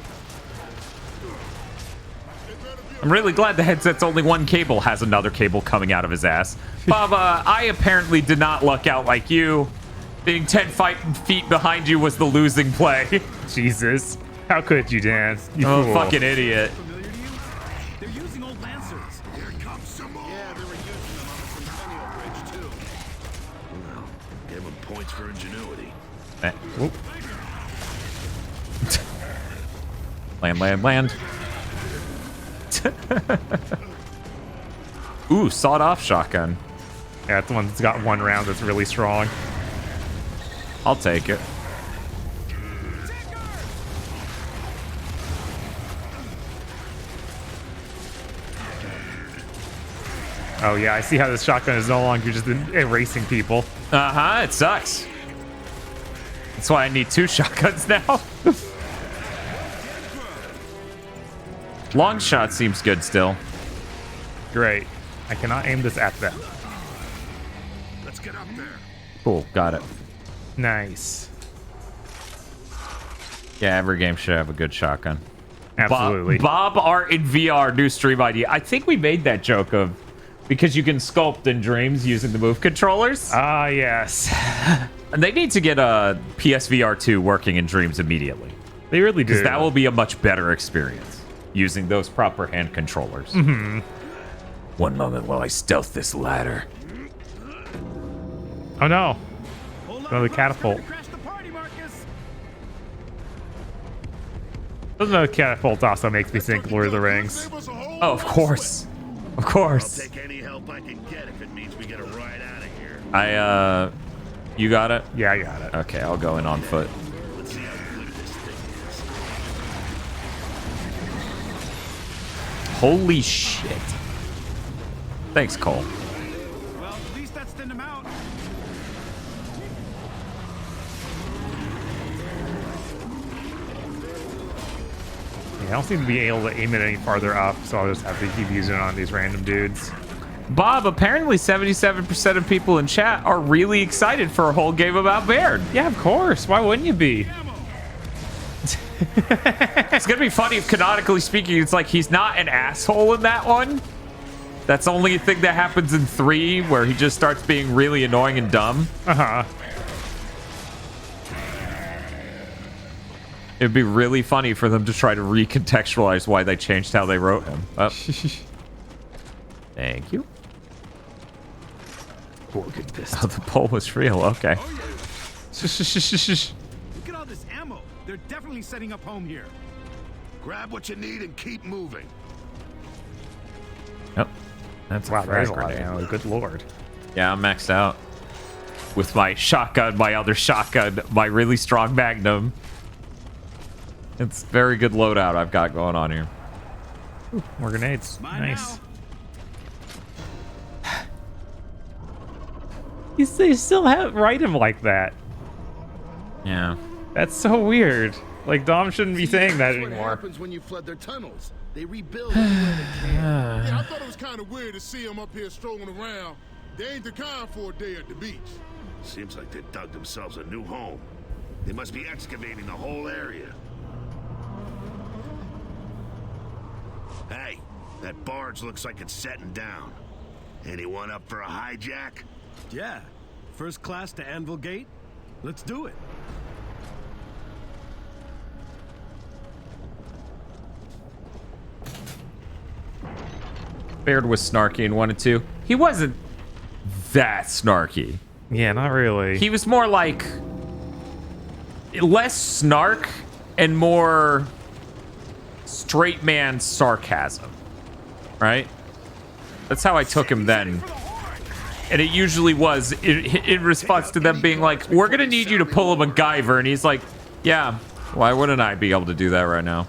Speaker 1: I'm really glad the headset's only one cable has another cable coming out of his ass. Baba, I apparently did not luck out like you. Being 10 feet behind you was the losing play.
Speaker 2: Jesus. How could you, Dan? You
Speaker 1: oh,
Speaker 2: fool.
Speaker 1: fucking idiot.
Speaker 11: They're using old Lancers.
Speaker 4: Here comes some more. Yeah, they were using them on the Centennial Bridge, too. Well, give them points for ingenuity.
Speaker 1: Land. Ooh, sawed-off shotgun.
Speaker 2: Yeah, it's the one that's got one round that's really strong.
Speaker 1: I'll take it.
Speaker 2: Oh, yeah, I see how this shotgun is no longer just erasing people.
Speaker 1: Uh-huh, it sucks. That's why I need 2 shotguns now. Long shot seems good still.
Speaker 2: Great. I cannot aim this at them.
Speaker 4: Let's get up there.
Speaker 1: Cool, got it.
Speaker 2: Nice.
Speaker 1: Yeah, every game should have a good shotgun.
Speaker 2: Absolutely.
Speaker 1: Bob Art in VR, new stream idea. I think we made that joke of because you can sculpt in Dreams using the move controllers.
Speaker 2: Ah, yes.
Speaker 1: And they need to get a PSVR 2 working in Dreams immediately.
Speaker 2: They really do.
Speaker 1: Because that will be a much better experience using those proper hand controllers.
Speaker 2: Mm-hmm.
Speaker 1: One moment while I stealth this ladder.
Speaker 2: Oh no. Another catapult. Doesn't know catapult also makes me think Lord of the Rings?
Speaker 1: Oh, of course. Of course.
Speaker 4: I'll take any help I can get if it means we get a ride out of here.
Speaker 1: You got it?
Speaker 2: Yeah, I got it.
Speaker 1: Okay, I'll go in on foot.
Speaker 4: Let's see how good this thing is.
Speaker 1: Holy shit. Thanks, Cole.
Speaker 11: Well, at least that's thinned him out.
Speaker 2: Yeah, I don't seem to be able to aim it any farther up, so I'll just have to keep using it on these random dudes.
Speaker 1: Bob, apparently 77% of people in chat are really excited for a whole game about Baird.
Speaker 2: Yeah, of course. Why wouldn't you be?
Speaker 1: It's gonna be funny if, canonically speaking, it's like he's not an asshole in that one. That's only a thing that happens in 3, where he just starts being really annoying and dumb.
Speaker 2: Uh-huh.
Speaker 1: It'd be really funny for them to try to recontextualize why they changed how they wrote him. Oh. Thank you. Oh, the pole was real. Okay.
Speaker 11: Look at all this ammo. They're definitely setting up home here.
Speaker 4: Grab what you need and keep moving.
Speaker 1: Yep. That's
Speaker 2: wow,
Speaker 1: a
Speaker 2: there's
Speaker 1: frag
Speaker 2: a lot of
Speaker 1: grenade.
Speaker 2: ammo. Good lord.
Speaker 1: Yeah, I'm maxed out. With my shotgun, my other shotgun, my really strong magnum. It's very good loadout I've got going on here.
Speaker 2: Ooh, more grenades. Nice. They still write him like that.
Speaker 1: Yeah.
Speaker 2: That's so weird. Like, Dom shouldn't be saying that
Speaker 10: That's what
Speaker 2: anymore.
Speaker 10: happens when you flood their tunnels. They rebuild anywhere they can.
Speaker 17: Yeah, I thought it was kind of weird to see them up here strolling around. They ain't the kind for a day at the beach.
Speaker 4: Seems like they dug themselves a new home. They must be excavating the whole area. Hey, that barge looks like it's setting down. Anyone up for a hijack?
Speaker 19: Yeah. First class to Anvil Gate? Let's do it.
Speaker 1: Baird was snarky in 1 and 2. He wasn't that snarky.
Speaker 2: Yeah, not really.
Speaker 1: He was more like less snark and more straight man sarcasm, right? That's how I took him then. And it usually was in response to them being like, we're gonna need you to pull a MacGyver, and he's like, yeah, why wouldn't I be able to do that right now?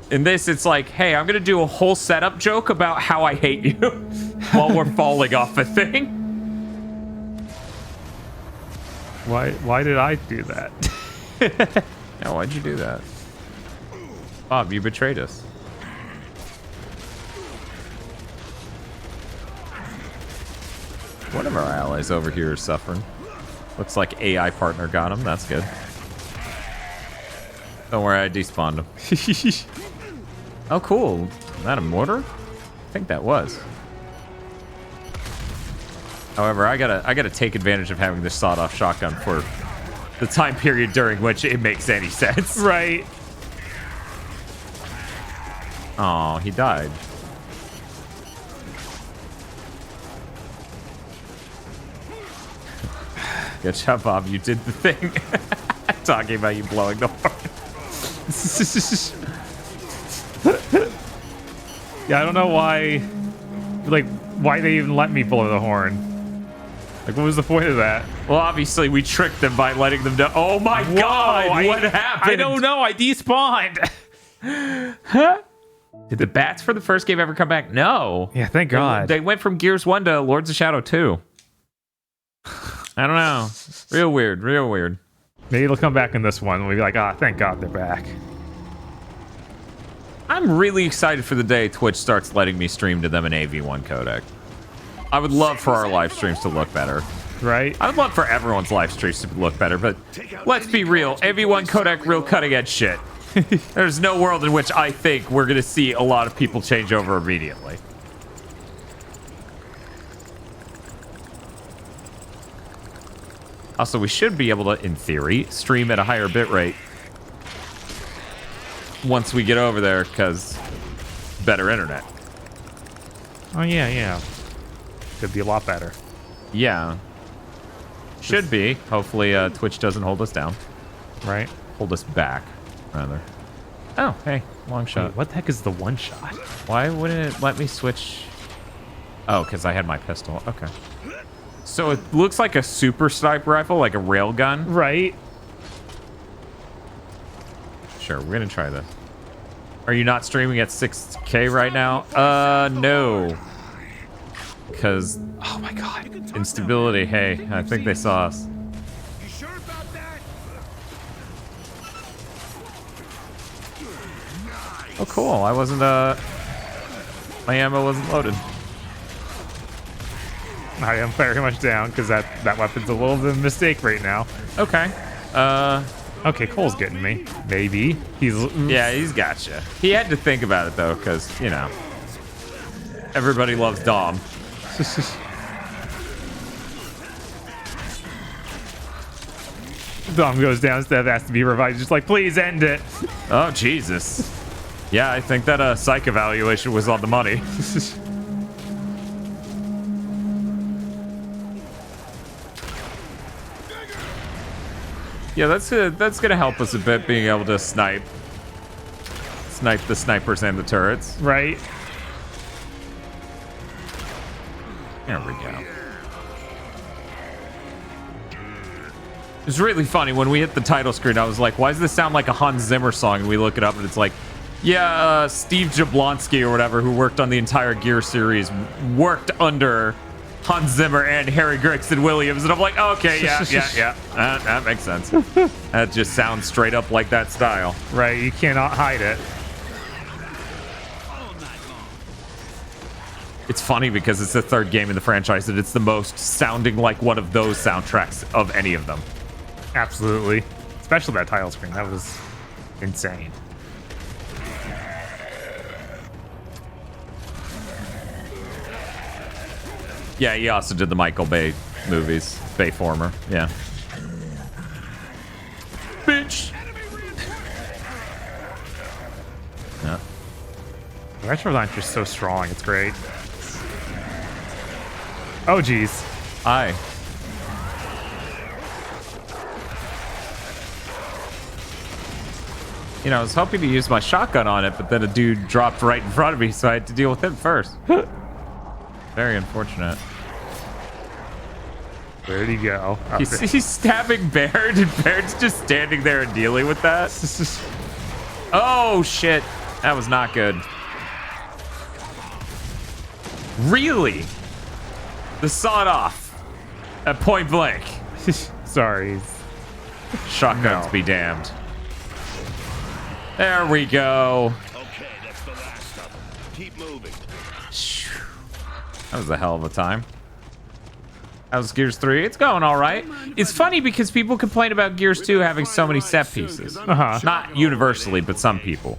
Speaker 1: In this, it's like, hey, I'm gonna do a whole setup joke about how I hate you while we're falling off a thing.
Speaker 2: Why did I do that?
Speaker 1: Yeah, why'd you do that? Bob, you betrayed us. One of our allies over here is suffering. Looks like AI partner got him. That's good. Don't worry, I despawned him. Oh, cool. Is that a mortar? I think that was. However, I gotta take advantage of having this sawed-off shotgun for the time period during which it makes any sense.
Speaker 2: Right.
Speaker 1: Oh, he died. Good job, Bob. You did the thing. Talking about you blowing the horn.
Speaker 2: Yeah, I don't know why they even let me blow the horn. Like, what was the point of that?
Speaker 1: Well, obviously, we tricked them by letting them know. Oh my God, what happened?
Speaker 2: I don't know. I despawned.
Speaker 1: Huh? Did the bats for the first game ever come back? No.
Speaker 2: Yeah, thank God.
Speaker 1: They went from Gears 1 to Lords of Shadow 2. I don't know. Real weird, real weird.
Speaker 2: Maybe it'll come back in this one. We'll be like, ah, thank God they're back.
Speaker 1: I'm really excited for the day Twitch starts letting me stream to them in AV1 codec. I would love for our live streams to look better.
Speaker 2: Right?
Speaker 1: I would love for everyone's live streams to look better, but let's be real. AV1 codec, real cutting edge shit. There's no world in which I think we're going to see a lot of people change over immediately. Also, we should be able to, in theory, stream at a higher bitrate once we get over there, because better internet.
Speaker 2: Oh, yeah. Could be a lot better.
Speaker 1: Yeah. Should be. Hopefully, Twitch doesn't hold us down.
Speaker 2: Right?
Speaker 1: Hold us back, rather. Oh, hey, long shot.
Speaker 2: Wait, what the heck is the one shot?
Speaker 1: Why wouldn't it let me switch? Oh, because I had my pistol. Okay. So it looks like a super sniper rifle, like a railgun.
Speaker 2: Right.
Speaker 1: Sure, we're gonna try this. Are you not streaming at 6K right now? No. Because, oh my god, instability. Hey, I think they saw us.
Speaker 10: You sure about that?
Speaker 1: Oh, cool. I wasn't, my ammo wasn't loaded.
Speaker 2: I am very much down because that weapon's a little bit of a mistake right now.
Speaker 1: Okay.
Speaker 2: Okay, Cole's getting me. Maybe.
Speaker 1: Yeah, he's got you. He had to think about it, though, because, you know, everybody loves Dom.
Speaker 2: Dom goes down, Steph has to be revived. Just like, please end it.
Speaker 1: Oh, Jesus. Yeah, I think that psych evaluation was on the money. Yeah, that's gonna help us a bit, being able to snipe the snipers and the turrets.
Speaker 2: Right.
Speaker 1: There we go. It's really funny when we hit the title screen. I was like, "Why does this sound like a Hans Zimmer song?" And we look it up, and it's like, "Yeah, Steve Jablonski or whatever, who worked on the entire Gear series, worked under Hans Zimmer and Harry Gregson Williams." And I'm like, okay, yeah. That makes sense. That just sounds straight up like that style.
Speaker 2: Right, you cannot hide it.
Speaker 1: It's funny because it's the third game in the franchise and it's the most sounding like one of those soundtracks of any of them.
Speaker 2: Absolutely. Especially that title screen. That was insane.
Speaker 1: Yeah, he also did the Michael Bay movies. Bayformer, yeah. Bitch! Yeah.
Speaker 2: The retro launcher is so strong. It's great. Oh, geez.
Speaker 1: Aye. You know, I was hoping to use my shotgun on it, but then a dude dropped right in front of me, so I had to deal with him first. Very unfortunate.
Speaker 2: Where'd he go?
Speaker 1: He's stabbing Baird, and Baird's just standing there and dealing with that. Oh, shit. That was not good. Really? The sawed-off at point blank.
Speaker 2: Sorry.
Speaker 1: Shotguns be damned. There we go.
Speaker 4: Okay, that's the last of them. Keep moving.
Speaker 1: That was a hell of a time. How's Gears 3? It's going all right. It's funny because people complain about Gears 2 having so many set pieces. Not universally, but some people.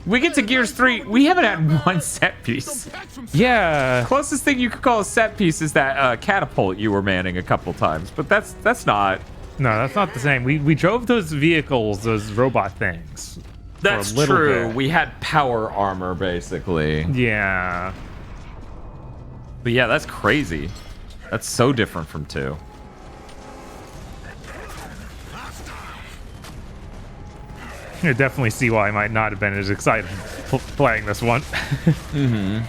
Speaker 1: We get to Gears 3, we haven't had one set piece.
Speaker 2: Yeah.
Speaker 1: Closest thing you could call a set piece is that catapult you were manning a couple times, but that's not.
Speaker 2: No, that's not the same. We drove those vehicles, those robot things.
Speaker 1: That's true. We had power armor, basically.
Speaker 2: Yeah.
Speaker 1: But yeah, that's crazy. That's so different from 2.
Speaker 2: You definitely see why I might not have been as excited playing this one.
Speaker 1: Mm-hmm.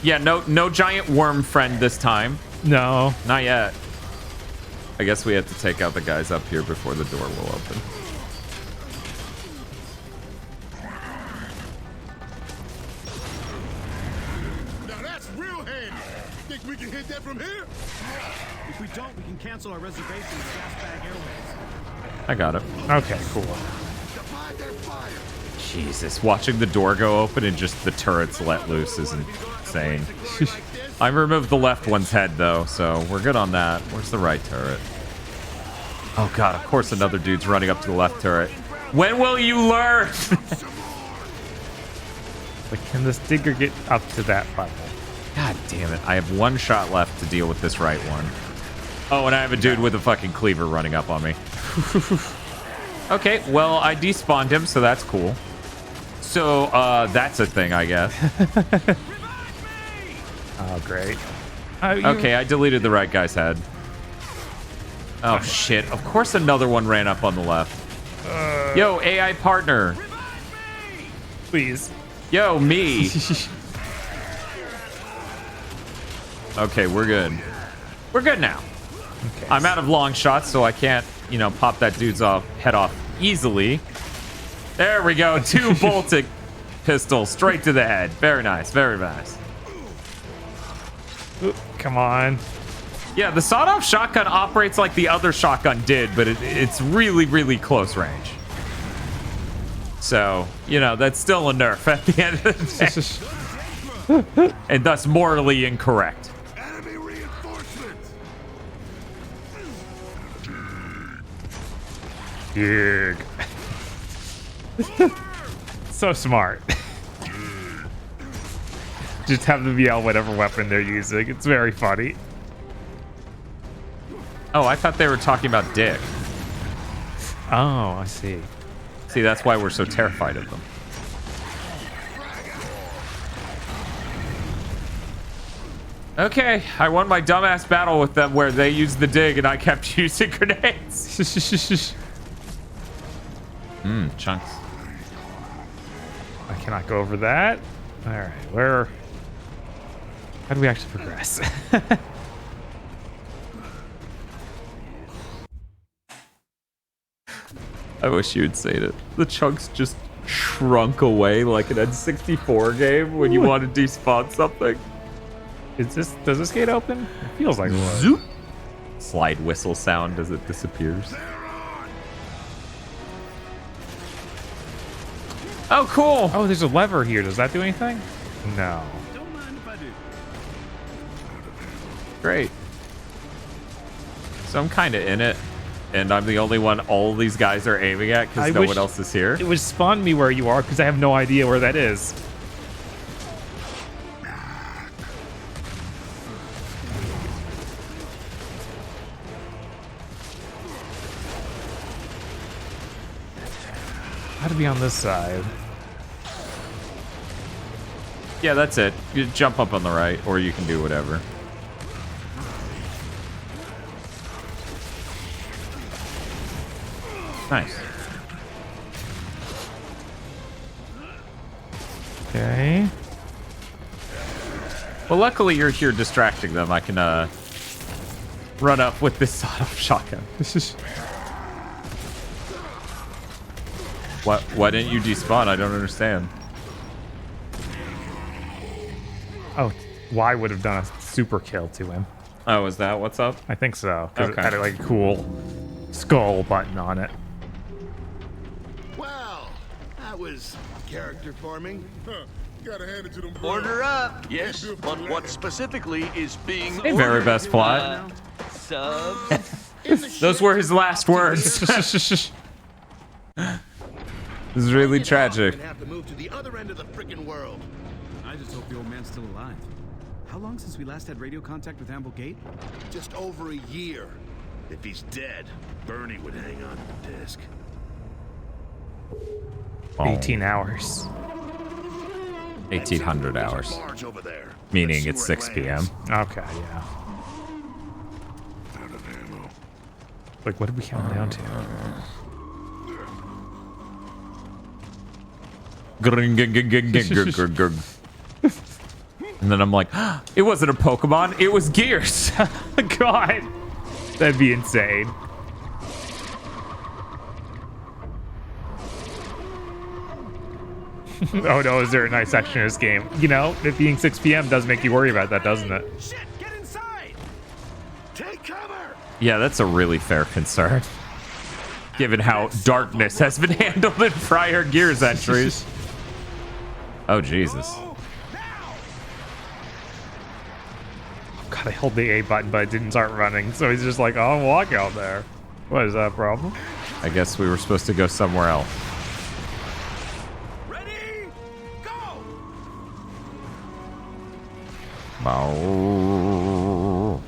Speaker 1: Yeah, no giant worm friend this time.
Speaker 2: No.
Speaker 1: Not yet. I guess we have to take out the guys up here before the door will open.
Speaker 17: Now that's real handy. Think we can hit that from here?
Speaker 11: If we don't, we can cancel our reservation at Gasbag Airways.
Speaker 1: I got it.
Speaker 2: Okay, cool.
Speaker 17: Divide their fire.
Speaker 1: Jesus, watching the door go open and just the turrets let loose is insane. I removed the left one's head, though, so we're good on that. Where's the right turret? Oh, God, of course another dude's running up to the left turret. When will you learn?
Speaker 2: Like, can this digger get up to that level?
Speaker 1: God damn it. I have one shot left to deal with this right one. Oh, and I have a dude with a fucking cleaver running up on me. Okay, well, I despawned him, so that's cool. So, that's a thing, I guess.
Speaker 2: Oh, great.
Speaker 1: Okay, I deleted the right guy's head. Oh, shit. Of course another one ran up on the left. Yo, AI partner.
Speaker 2: Please.
Speaker 1: Yo, me. Okay, we're good. We're good now.
Speaker 2: Okay.
Speaker 1: I'm out of long shots, so I can't, you know, pop that dude's head off easily. There we go. 2 bolted pistols straight to the head. Very nice. Very nice.
Speaker 2: Ooh, come on.
Speaker 1: Yeah, the sawed-off shotgun operates like the other shotgun did, but it's really, really close range. So, you know, that's still a nerf at the end of the day. And thus morally incorrect.
Speaker 4: Enemy reinforcements.
Speaker 2: Dig. So smart. Just have them yell whatever weapon they're using. It's very funny.
Speaker 1: Oh, I thought they were talking about dick.
Speaker 2: Oh, I see.
Speaker 1: See, that's why we're so terrified of them. Okay, I won my dumbass battle with them where they used the dig and I kept using grenades. Chunks.
Speaker 2: I cannot go over that. All right, where? How do we actually progress?
Speaker 1: I wish you had seen it. The chunks just shrunk away like an N64 game when you want to despawn something.
Speaker 2: Does this gate open? It feels like it
Speaker 1: Zoop. Slide whistle sound as it disappears. Oh, cool.
Speaker 2: Oh, there's a lever here. Does that do anything? No.
Speaker 11: Don't mind if I do.
Speaker 1: Great. So I'm kind of in it, and I'm the only one all these guys are aiming at because no one else is here.
Speaker 2: It would spawn me where you are because I have no idea where that is. How to be on this side?
Speaker 1: Yeah, that's it. You jump up on the right, or you can do whatever. Nice.
Speaker 2: Okay.
Speaker 1: Well, luckily you're here distracting them. I can run up with this sawed-off shotgun.
Speaker 2: This is.
Speaker 1: What? Why didn't you despawn? I don't understand.
Speaker 2: Oh, Y would have done a super kill to him.
Speaker 1: Oh, is that what's up?
Speaker 2: I think so. Because
Speaker 1: Okay.
Speaker 2: it had like a cool skull button on it.
Speaker 10: Well, that was character forming.
Speaker 17: Gotta hand it to them.
Speaker 21: Order up. Yes, but what specifically is being
Speaker 1: Hey,
Speaker 21: ordered?
Speaker 1: very best plot.
Speaker 21: Subs.
Speaker 1: Those were his last words. This is really tragic.
Speaker 10: Have to move to the other end of the frickin' world.
Speaker 11: I just hope the old man's still alive. How long since we last had radio contact with Anvil Gate?
Speaker 10: Just over a year. If he's dead, Bernie would hang on to the disc.
Speaker 2: 18 hours.
Speaker 1: 1800 hours.
Speaker 10: Barge over there.
Speaker 1: Meaning it's 6 p.m.
Speaker 2: Okay, yeah. Like, what did we count down to?
Speaker 1: And then I'm like, it wasn't a Pokemon, it was Gears.
Speaker 2: God, that'd be insane. Oh no, is there a nice section in this game? You know, it being 6 p.m. does make you worry about that, doesn't it?
Speaker 10: Shit, get inside! Take cover!
Speaker 1: Yeah, that's a really fair concern. given how darkness has been handled in prior Gears entries. Oh, Jesus.
Speaker 2: God, I held the A button, but it didn't start running. So he's just like, oh, walk out there. What is that problem?
Speaker 1: I guess we were supposed to go somewhere else.
Speaker 11: Ready? Go!
Speaker 1: Oh.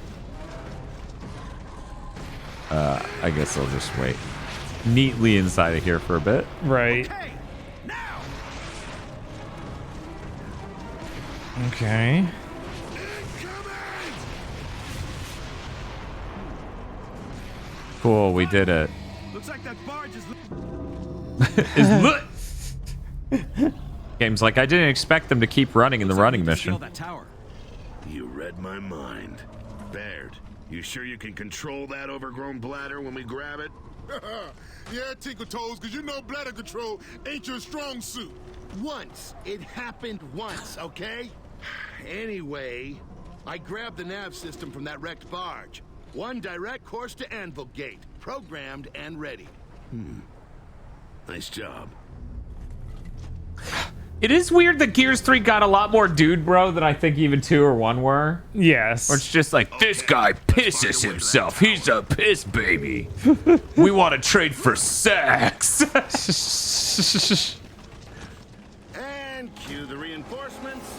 Speaker 1: I guess I'll just wait neatly inside of here for a bit.
Speaker 2: Right. Okay.
Speaker 1: Cool, we did it.
Speaker 11: Looks like that barge
Speaker 1: is lit. Game's like, I didn't expect them to keep running in the running mission.
Speaker 4: You read my mind. Baird, you sure you can control that overgrown bladder when we grab it?
Speaker 17: Yeah, Tinkle Toes, because you know bladder control ain't your strong suit.
Speaker 10: Once. It happened once, okay? Anyway, I grabbed the nav system from that wrecked barge. One direct course to Anvil Gate, programmed and ready.
Speaker 4: Nice job.
Speaker 1: It is weird that Gears 3 got a lot more dude bro than I think even 2 or 1 were.
Speaker 2: Yes.
Speaker 1: Or it's just like, this guy pisses himself. He's a piss baby. We want to trade for sex.
Speaker 10: And cue the reinforcements.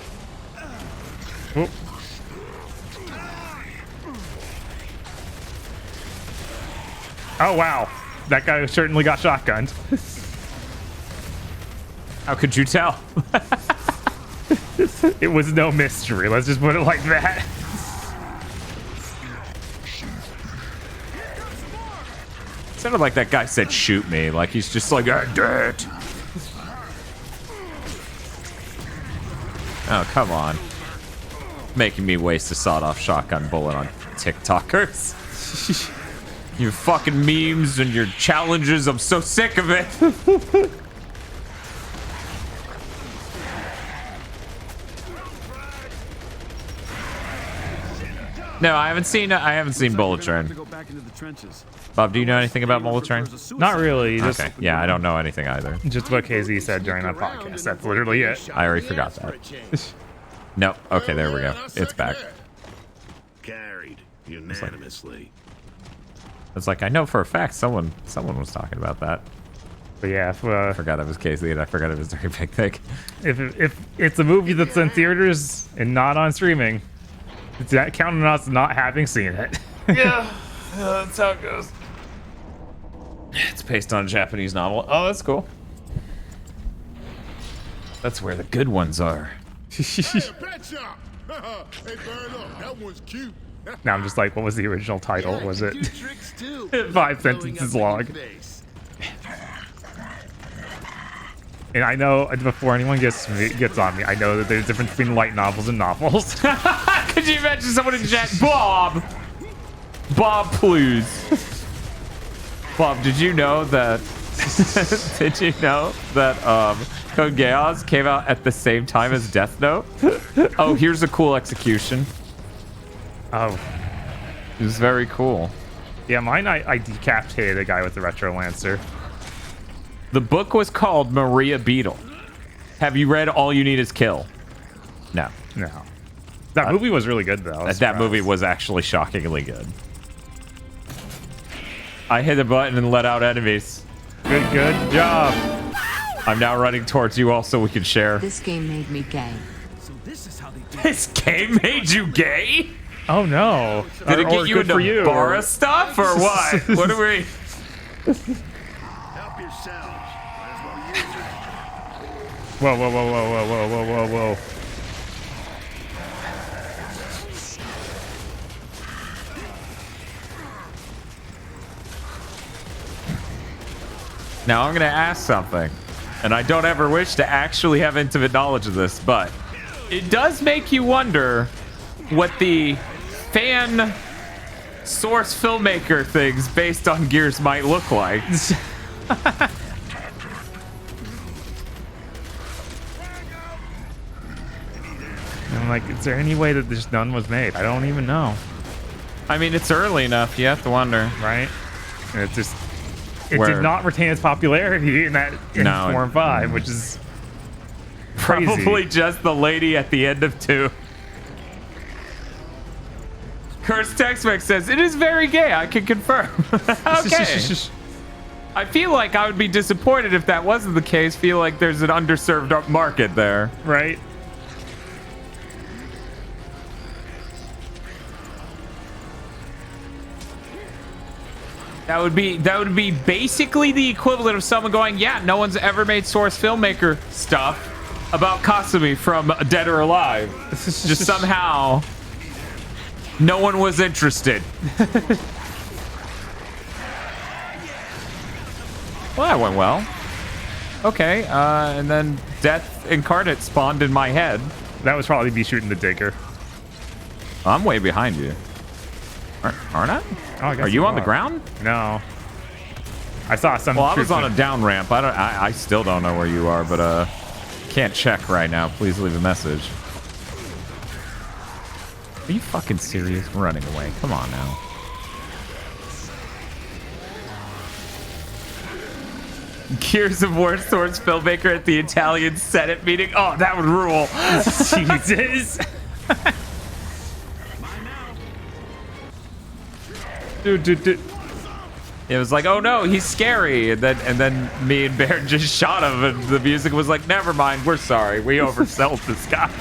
Speaker 2: Oh. Oh, wow. That guy certainly got shotgunned.
Speaker 1: How could you tell?
Speaker 2: It was no mystery. Let's just put it like that.
Speaker 1: It sounded like that guy said, shoot me. Like he's just like, I'm dead. Oh, come on. Making me waste a sawed-off shotgun bullet on TikTokers. You fucking memes and your challenges, I'm so sick of it. No, I haven't seen Bullet Train. Bob, do you know anything about Bullet Train?
Speaker 2: Not really. Just,
Speaker 1: okay. Yeah, I don't know anything either.
Speaker 2: Just what KZ said during that podcast. That's literally it.
Speaker 1: I already forgot that. Nope. Okay, there we go. It's back.
Speaker 4: Carried unanimously.
Speaker 1: It's like I know for a fact someone was talking about that.
Speaker 2: But yeah,
Speaker 1: I forgot it was KZ and I forgot it was Very Big Thick.
Speaker 2: If it's a movie that's in theaters and not on streaming, it's that counting on us not having seen it.
Speaker 1: Yeah, that's how it goes. It's based on a Japanese novel. Oh, that's cool. That's where the good ones are.
Speaker 17: Hey, pet shop. Hey, burn up. That one's cute.
Speaker 2: Now I'm just like, what was the original title?
Speaker 10: Yeah,
Speaker 2: was it
Speaker 10: tricks too.
Speaker 2: 5 sentences long? And I know before anyone gets on me, I know that there's a difference between light novels and novels.
Speaker 1: Could you imagine someone in chat? Bob, please. Bob, did you know that? Did you know that COGust came out at the same time as Death Note? Oh, here's a cool execution.
Speaker 2: Oh,
Speaker 1: it was very cool.
Speaker 2: Yeah, mine I decapitated a guy with the Retro Lancer.
Speaker 1: The book was called Maria Beetle. Have you read All You Need Is Kill? No.
Speaker 2: No. That movie was really good, though.
Speaker 1: That movie was actually shockingly good. I hit a button and let out enemies.
Speaker 2: Good job.
Speaker 1: I'm now running towards you all so we can share.
Speaker 6: This game made me gay.
Speaker 11: So this is how they do
Speaker 1: This game made you gay?
Speaker 2: Oh, no.
Speaker 1: Did it get you into Bara stuff or what? What are we...
Speaker 4: Help yourselves. Might as well use it.
Speaker 2: Whoa.
Speaker 1: Now I'm going to ask something, and I don't ever wish to actually have intimate knowledge of this, but it does make you wonder what the fan source filmmaker things based on Gears might look like.
Speaker 2: I'm like, is there any way that this none was made? I don't even know.
Speaker 1: I mean, it's early enough. You have to wonder.
Speaker 2: Right? And it's just... it did not retain its popularity in 4 and 5, which is crazy.
Speaker 1: Probably just the lady at the end of 2. Curse Tex-Mex says, it is very gay, I can confirm. Okay. I feel like I would be disappointed if that wasn't the case. Feel like there's an underserved market there.
Speaker 2: Right?
Speaker 1: That would be basically the equivalent of someone going, yeah, no one's ever made source filmmaker stuff about Kasumi from Dead or Alive. Just somehow no one was interested. Well, that went well. Okay, and then Death Incarnate spawned in my head.
Speaker 2: That was probably me shooting the digger.
Speaker 1: I'm way behind you. Aren't I?
Speaker 2: Oh, I guess
Speaker 1: are you on
Speaker 2: are.
Speaker 1: the ground?
Speaker 2: No. I saw some.
Speaker 1: Well, I was on a down ramp. I still don't know where you are, but can't check right now. Please leave a message. Are you fucking serious? We're running away. Come on now. Gears of War source filmmaker at the Italian Senate meeting. Oh, that would rule.
Speaker 2: Jesus. Dude.
Speaker 1: It was like, oh no, he's scary, and then me and Bear just shot him, and the music was like, never mind, we're sorry, we oversold this guy.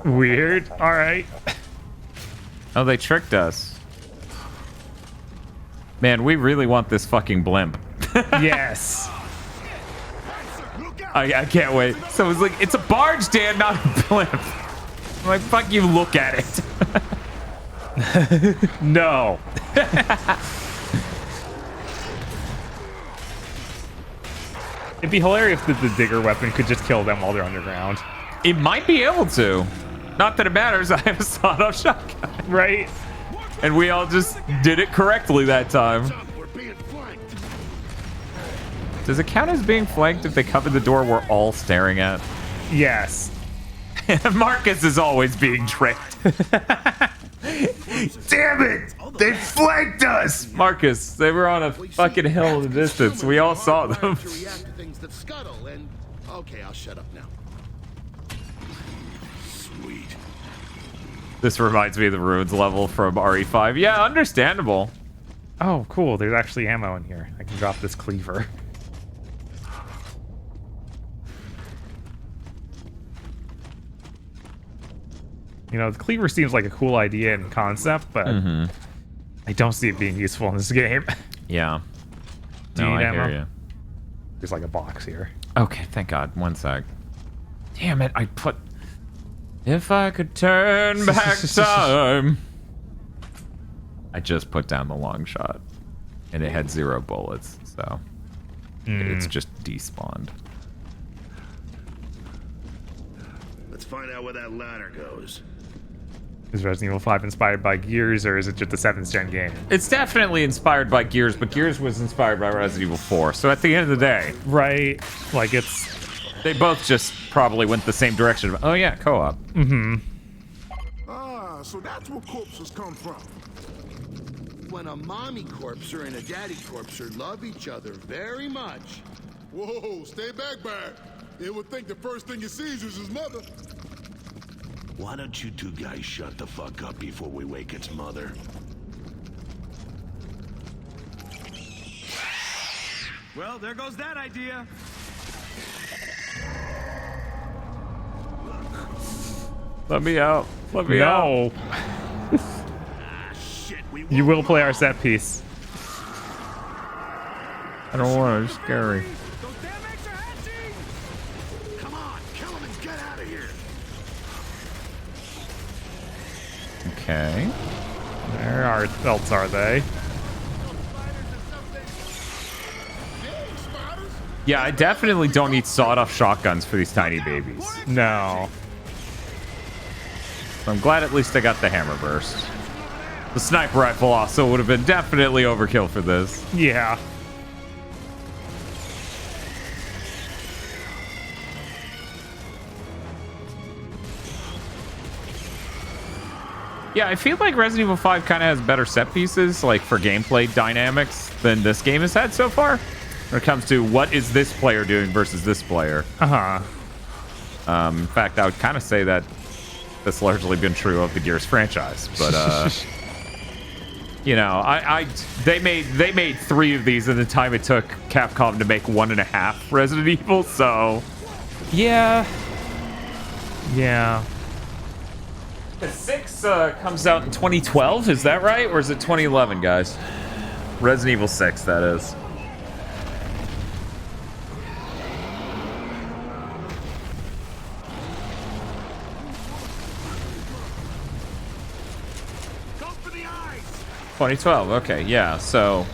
Speaker 2: Weird. All right.
Speaker 1: Oh, they tricked us. Man, we really want this fucking blimp.
Speaker 2: Yes.
Speaker 1: I can't wait. So it's like, it's a barge, Dan, not a blimp. I'm like, fuck you, look at it.
Speaker 2: No. It'd be hilarious if the digger weapon could just kill them while they're underground.
Speaker 1: It might be able to. Not that it matters, I have a sawed-off shotgun.
Speaker 2: Right?
Speaker 1: And we all just did it correctly that time. Does it count as being flanked if they cover the door we're all staring at?
Speaker 2: Yes.
Speaker 1: Marcus is always being tricked. Damn it! They flanked us! Marcus, they were on a fucking hill in the distance. We all saw them.
Speaker 10: Okay, I'll shut up now. Sweet.
Speaker 1: This reminds me of the ruins level from RE5. Yeah, understandable.
Speaker 2: Oh, cool. There's actually ammo in here. I can drop this cleaver. You know, the cleaver seems like a cool idea and concept, but I don't see it being useful in this game.
Speaker 1: Yeah.
Speaker 2: Do you
Speaker 1: No,
Speaker 2: need
Speaker 1: I
Speaker 2: ammo?
Speaker 1: hear you.
Speaker 2: There's like a box here.
Speaker 1: Okay, thank God. One sec. Damn it, I put... If I could turn back time. I just put down the long shot. And it had 0 bullets, so... It's just despawned.
Speaker 4: Let's find out where that ladder goes.
Speaker 2: Is Resident Evil 5 inspired by Gears, or is it just a 7th gen game?
Speaker 1: It's definitely inspired by Gears, but Gears was inspired by Resident Evil 4. So at the end of the day...
Speaker 2: Right. Like, it's...
Speaker 1: They both just probably went the same direction. Oh yeah, co-op.
Speaker 17: Ah, so that's where corpses come from.
Speaker 10: When a mommy corpser and a daddy corpser love each other very much.
Speaker 17: Whoa, stay back. He would think the first thing he sees is his mother.
Speaker 4: Why don't you two guys shut the fuck up before we wake its mother?
Speaker 11: Well, there goes that idea.
Speaker 1: Let me out. Let me out.
Speaker 2: You will play our set piece.
Speaker 1: I don't want it. It's scary.
Speaker 4: Come on, kill him and get out of here.
Speaker 1: Okay.
Speaker 2: Where else are they?
Speaker 1: Yeah, I definitely don't need sawed-off shotguns for these tiny babies.
Speaker 2: No.
Speaker 1: So I'm glad at least I got the hammer burst. The sniper rifle also would have been definitely overkill for this.
Speaker 2: Yeah.
Speaker 1: Yeah, I feel like Resident Evil 5 kind of has better set pieces, like for gameplay dynamics, than this game has had so far. When it comes to what is this player doing versus this player. In fact, I would kind of say that that's largely been true of the Gears franchise, but you know, they made 3 of these in the time it took Capcom to make 1.5 Resident Evil, so yeah. The 6 comes out in 2012, is that right? Or is it 2011, guys? Resident Evil 6, that is.
Speaker 10: Go for the eyes.
Speaker 1: 2012, okay, yeah. So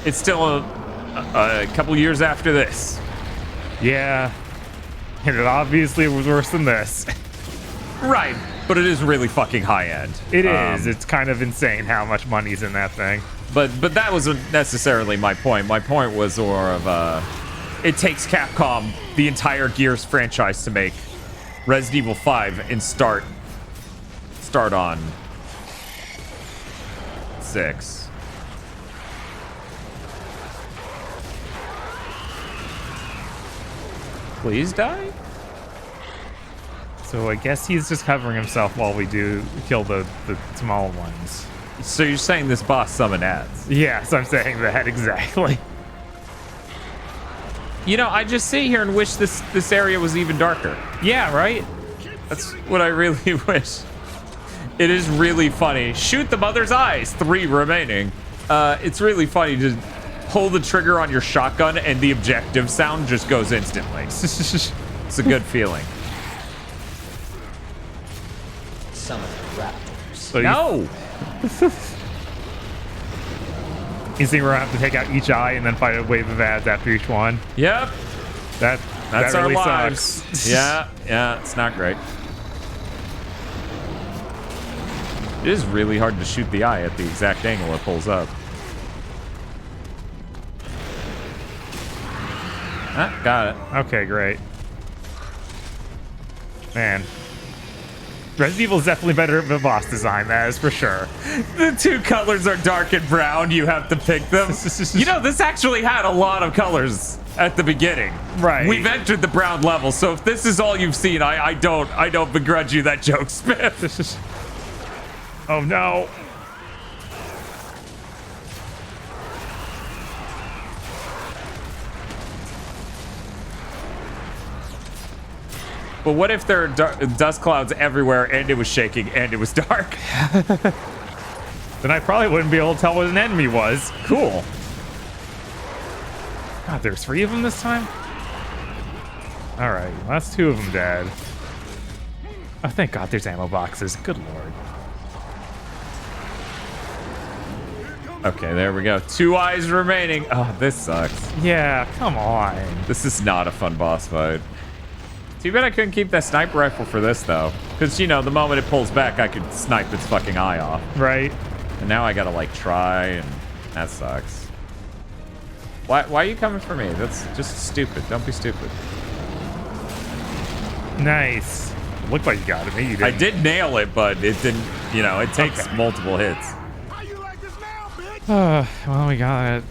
Speaker 1: it's still a couple years after this.
Speaker 2: Yeah. And it obviously was worse than this.
Speaker 1: Right, but it is really fucking high end.
Speaker 2: It is. It's kind of insane how much money's in that thing.
Speaker 1: But that wasn't necessarily my point. My point was more of it takes Capcom the entire Gears franchise to make Resident Evil 5 and start on 6. Please die?
Speaker 2: So I guess he's just covering himself while we do kill the small ones.
Speaker 1: So you're saying this boss summon ads?
Speaker 2: Yes, I'm saying that exactly.
Speaker 1: You know, I just sit here and wish this area was even darker.
Speaker 2: Yeah, right?
Speaker 1: That's what I really wish. It is really funny. Shoot the mother's eyes. 3 remaining. It's really funny to pull the trigger on your shotgun and the objective sound just goes instantly. It's a good feeling.
Speaker 16: Summon raptors.
Speaker 2: So
Speaker 1: no!
Speaker 2: You think we're gonna have to take out each eye and then fight a wave of ads after each one?
Speaker 1: Yep.
Speaker 2: That's
Speaker 1: our
Speaker 2: really
Speaker 1: lives.
Speaker 2: sucks.
Speaker 1: Yeah, it's not great. It is really hard to shoot the eye at the exact angle it pulls up. Ah, got it.
Speaker 2: Okay, great. Man. Resident Evil is definitely better at the boss design, that is for sure.
Speaker 1: The 2 colors are dark and brown. You have to pick them. You know, this actually had a lot of colors at the beginning.
Speaker 2: Right.
Speaker 1: We've entered the brown level, so if this is all you've seen, I don't begrudge you that joke, Smith.
Speaker 2: Oh no.
Speaker 1: But what if there are dust clouds everywhere and it was shaking and it was dark?
Speaker 2: Then I probably wouldn't be able to tell what an enemy was.
Speaker 1: Cool.
Speaker 2: God, there's 3 of them this time? Alright, well, that's 2 of them dead. Oh, thank God there's ammo boxes. Good lord.
Speaker 1: Okay, there we go. 2 eyes remaining. Oh, this sucks.
Speaker 2: Yeah, come on.
Speaker 1: This is not a fun boss fight. Too bad I couldn't keep that sniper rifle for this, though. Because, you know, the moment it pulls back, I could snipe its fucking eye off.
Speaker 2: Right.
Speaker 1: And now I gotta, like, try, and that sucks. Why are you coming for me? That's just stupid. Don't be stupid.
Speaker 2: Nice. It looked like you got it. Maybe you didn't.
Speaker 1: I did nail it, but it didn't, you know, it takes multiple hits.
Speaker 2: Well, we got it.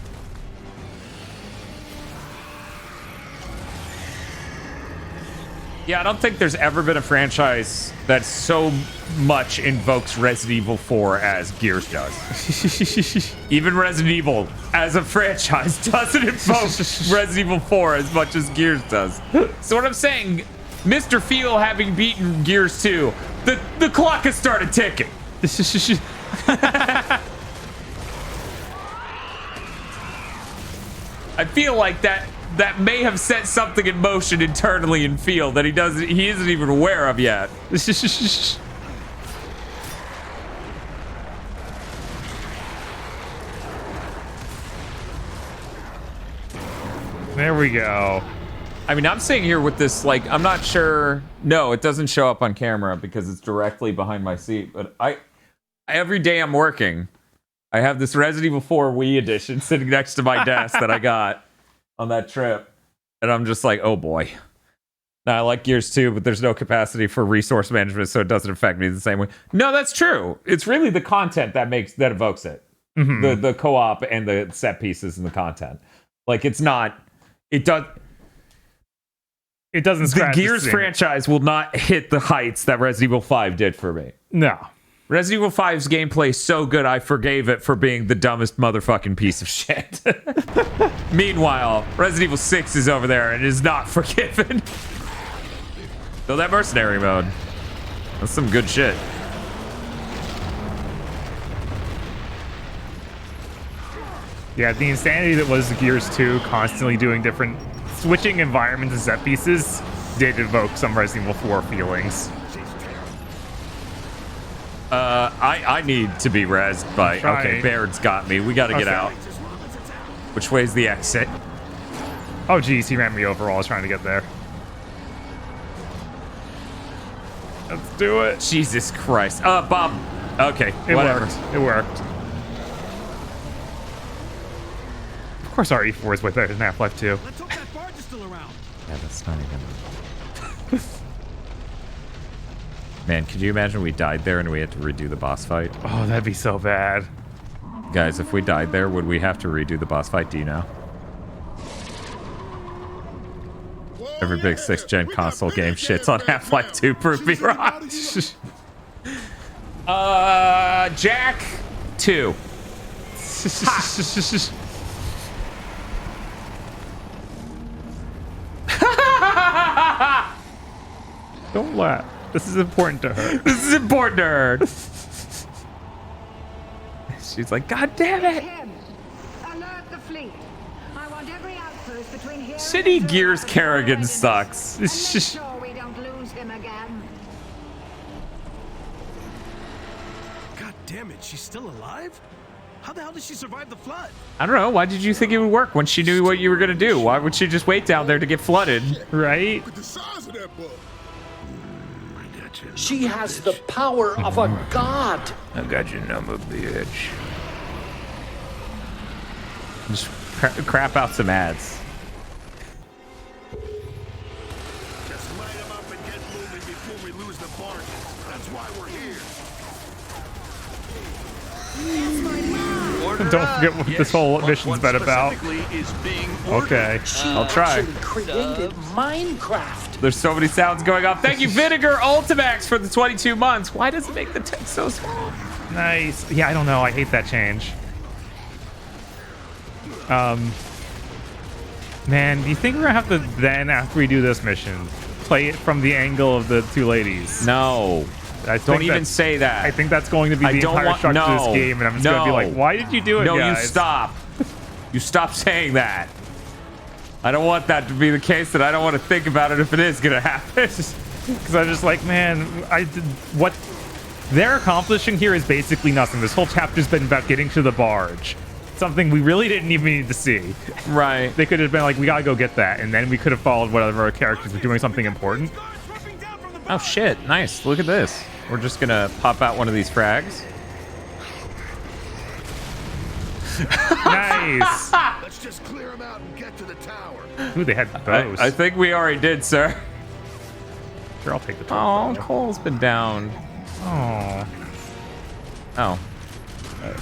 Speaker 1: Yeah, I don't think there's ever been a franchise that so much invokes Resident Evil 4 as Gears does. Even Resident Evil, as a franchise, doesn't invoke Resident Evil 4 as much as Gears does. So what I'm saying, Mr. Feel having beaten Gears 2, the clock has started ticking. I feel like that may have set something in motion internally in Feel that he isn't even aware of yet.
Speaker 2: There we go.
Speaker 1: I mean, I'm sitting here with this, like, I'm not sure. No, it doesn't show up on camera because it's directly behind my seat. But every day I'm working, I have this Resident Evil 4 Wii edition sitting next to my desk that I got on that trip. And I'm just like, oh boy. I like Gears 2, but there's no capacity for resource management, so it doesn't affect me the same way. No, that's true. It's really the content that evokes it.
Speaker 2: Mm-hmm.
Speaker 1: The co-op and the set pieces and the content. Like, it's not... It doesn't
Speaker 2: scratch
Speaker 1: the Gears franchise will not hit the heights that Resident Evil 5 did for me.
Speaker 2: No.
Speaker 1: Resident Evil 5's gameplay is so good, I forgave it for being the dumbest motherfucking piece of shit. Meanwhile, Resident Evil 6 is over there and is not forgiven. Though that mercenary mode, that's some good shit.
Speaker 2: Yeah, the insanity that was Gears 2, constantly doing different switching environments and set pieces, did evoke some Resident Evil 4 feelings.
Speaker 1: I need to be rezzed by... Okay, Baird's got me. We gotta get out. Which way's the exit?
Speaker 2: Oh, geez, he ran me over while I was trying to get there. Let's do it.
Speaker 1: Jesus Christ. Bob. Okay, whatever.
Speaker 2: It worked. Of course RE4 is way better than Half-Life 2.
Speaker 11: Let's hope that barge is still around.
Speaker 1: Yeah, that's not even... Man, could you imagine we died there and we had to redo the boss fight?
Speaker 2: Oh, that'd be so bad.
Speaker 1: Guys, if we died there, would we have to redo the boss fight? Do you know? Every big 6th-gen console game shits on Half-Life 2. Prove me wrong. Jack 2.
Speaker 2: Don't laugh. This is important to her.
Speaker 1: This is important to her. She's like, God damn it.
Speaker 8: Alert the fleet. I want every outpost between here
Speaker 1: City Gears Kerrigan sucks.
Speaker 8: It's just sure we don't lose him again.
Speaker 11: God damn it, she's still alive? How the hell did she survive the flood?
Speaker 1: I don't know. Why did you think it would work when she knew what you were going to do? Why would she just wait down there to get flooded?
Speaker 2: Right?
Speaker 17: Look at the size of that bug.
Speaker 16: She has the power of a god.
Speaker 1: I got your number, bitch. Just crap out some ads.
Speaker 4: Just light them up and get moving before we lose the barges. That's why we're here.
Speaker 2: Don't forget what this whole mission's been about. Okay,
Speaker 1: I'll try.
Speaker 16: Created Minecraft.
Speaker 1: There's so many sounds going on. Thank you, Vinegar Ultimax, for the 22 months. Why does it make the text so small?
Speaker 2: Nice. Yeah, I don't know. I hate that change. Man, do you think we're gonna have to then, after we do this mission, play it from the angle of the two ladies?
Speaker 1: No. Don't even say that.
Speaker 2: I think that's going to be the entire structure of this game, and I'm just gonna be like, why did you do it,
Speaker 1: No,
Speaker 2: guys?
Speaker 1: you stop. You stop saying that. I don't want that to be the case, and I don't want to think about it if it is gonna happen.
Speaker 2: Because I'm just like, man, what they're accomplishing here is basically nothing. This whole chapter's been about getting to the barge. Something we really didn't even need to see.
Speaker 1: Right.
Speaker 2: They could have been like, we gotta go get that, and then we could have followed whatever our characters were doing something important.
Speaker 1: Oh shit, nice. Look at this. We're just gonna pop out one of these frags.
Speaker 2: Nice.
Speaker 4: Let's just clear them out and get to the tower.
Speaker 2: Ooh, they had bows.
Speaker 1: I think we already did, sir.
Speaker 2: Sure, I'll take the
Speaker 1: Oh, Cole's been down. Oh.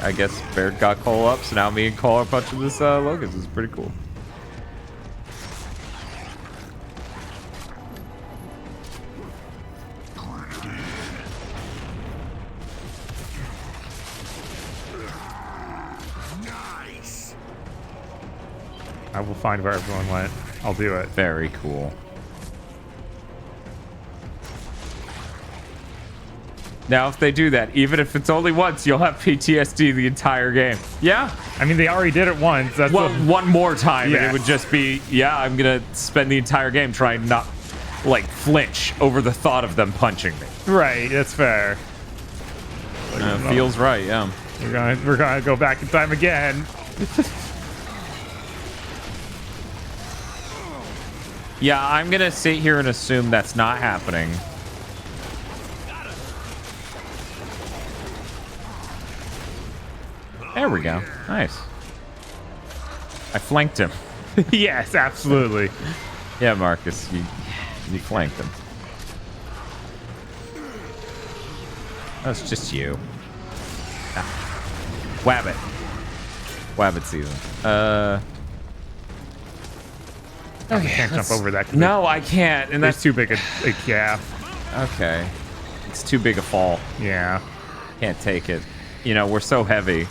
Speaker 1: I guess Baird got Cole up, so now me and Cole are punching this Locust. This is pretty cool.
Speaker 4: Nice.
Speaker 2: I will find where everyone went. I'll do it.
Speaker 1: Very cool. Now, if they do that, even if it's only once, you'll have PTSD the entire game. Yeah.
Speaker 2: I mean, they already did it once. That's
Speaker 1: well, one more time,
Speaker 2: Yes.
Speaker 1: and it would just be, yeah, I'm going to spend the entire game trying not, like, flinch over the thought of them punching me.
Speaker 2: Right, that's fair.
Speaker 1: Feels right, yeah.
Speaker 2: We're gonna go back in time again.
Speaker 1: Yeah, I'm going to sit here and assume that's not happening. There we go. Nice. I flanked him.
Speaker 2: Yes, absolutely.
Speaker 1: Yeah, Marcus. You flanked him. That's just you. Ah. Wabbit. Wabbit season.
Speaker 2: I can't jump over that.
Speaker 1: No, I can't. And
Speaker 2: that's
Speaker 1: that's
Speaker 2: too big a gap.
Speaker 1: okay. It's too big a fall.
Speaker 2: Yeah.
Speaker 1: Can't take it. You know, we're so heavy.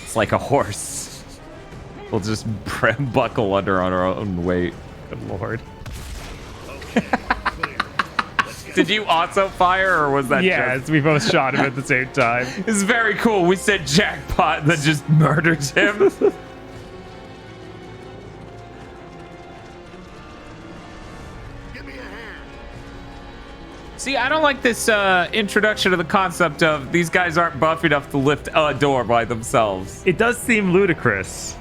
Speaker 1: It's like a horse. We'll just buckle under on our own weight.
Speaker 2: Good lord.
Speaker 1: Did you also fire, or was that
Speaker 2: yes, we both shot him at the same time.
Speaker 1: It's very cool. We said jackpot and then just murdered him. See, I don't like this introduction of the concept of these guys aren't buff enough to lift a door by themselves.
Speaker 2: It does seem ludicrous.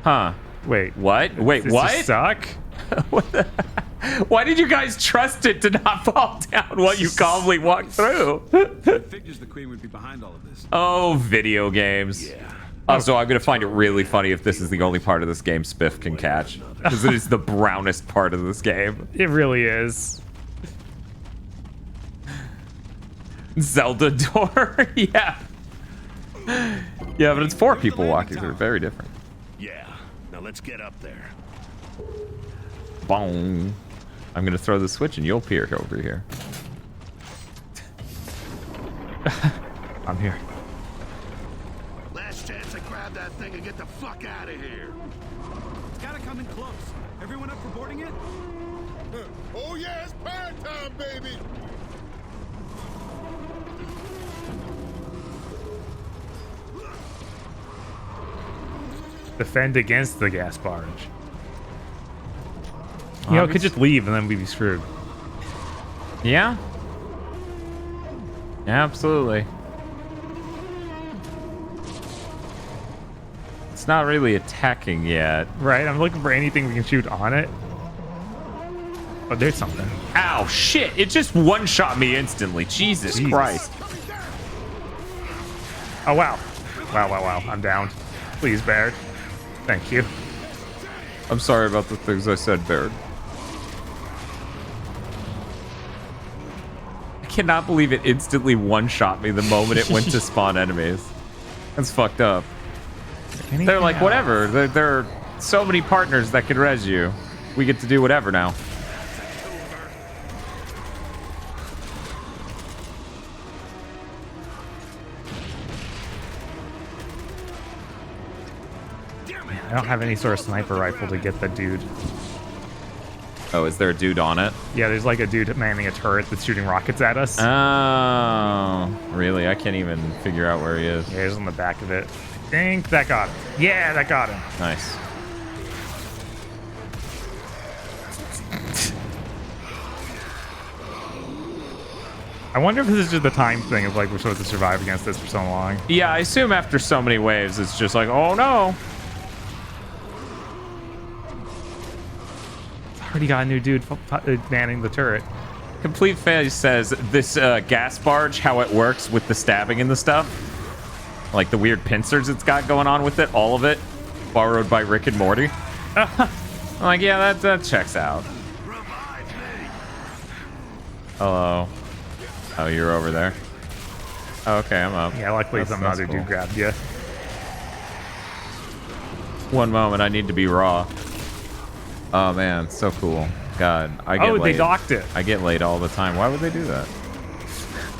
Speaker 1: Huh.
Speaker 2: Wait.
Speaker 1: What? Wait,
Speaker 2: Does
Speaker 1: what?
Speaker 2: this suck?
Speaker 1: Why did you guys trust it to not fall down while you calmly walked through?
Speaker 11: Figures the Queen would be behind all of this.
Speaker 1: Oh, video games. Yeah. Also, I'm going to find it really funny if this is the only part of this game Spiff can catch. Because it is the brownest part of this game.
Speaker 2: It really is.
Speaker 1: Zelda door? Yeah. Yeah, but it's 4 people walking through. Very different.
Speaker 4: Yeah. Now let's get up there.
Speaker 1: Boom. I'm going to throw the switch and you'll appear over here.
Speaker 2: I'm here.
Speaker 4: Last chance to grab that thing and get the fuck out of here.
Speaker 11: It's gotta come in close. Everyone up for boarding it?
Speaker 17: Oh yeah, it's pie time, baby.
Speaker 2: Defend against the gas barge. You know, it could just leave and then we'd be screwed.
Speaker 1: Yeah? Yeah, absolutely. It's not really attacking yet.
Speaker 2: Right, I'm looking for anything we can shoot on it. Oh, there's something.
Speaker 1: Ow, shit! It just one-shot me instantly. Jesus Christ.
Speaker 2: Oh, wow. Wow. I'm down. Please, Baird. Thank you.
Speaker 1: I'm sorry about the things I said, Baird. I cannot believe it instantly one-shot me the moment it went to spawn enemies. That's fucked up. They're like, whatever. There are so many partners that can res you. We get to do whatever now.
Speaker 2: I don't have any sort of sniper rifle to get the dude.
Speaker 1: Oh, is there a dude on it?
Speaker 2: Yeah, there's like a dude manning a turret that's shooting rockets at us.
Speaker 1: Oh, really? I can't even figure out where he is.
Speaker 2: Yeah, he's on the back of it. I think that got him. Yeah, that got him.
Speaker 1: Nice.
Speaker 2: I wonder if this is just the time thing of like we're supposed to survive against this for so long.
Speaker 1: Yeah, I assume after so many waves, it's just like, oh no.
Speaker 2: Already got a new dude manning the turret.
Speaker 1: Complete Phase says this gas barge, how it works with the stabbing and the stuff. Like the weird pincers it's got going on with it, all of it, borrowed by Rick and Morty. I'm like, yeah, that checks out. Hello. Oh, you're over there. Oh, okay, I'm up.
Speaker 2: Yeah, luckily some other dude grabbed you.
Speaker 1: One moment, I need to be raw. Oh man, so cool. God, I get laid.
Speaker 2: They docked it.
Speaker 1: I get laid all the time. Why would they do that?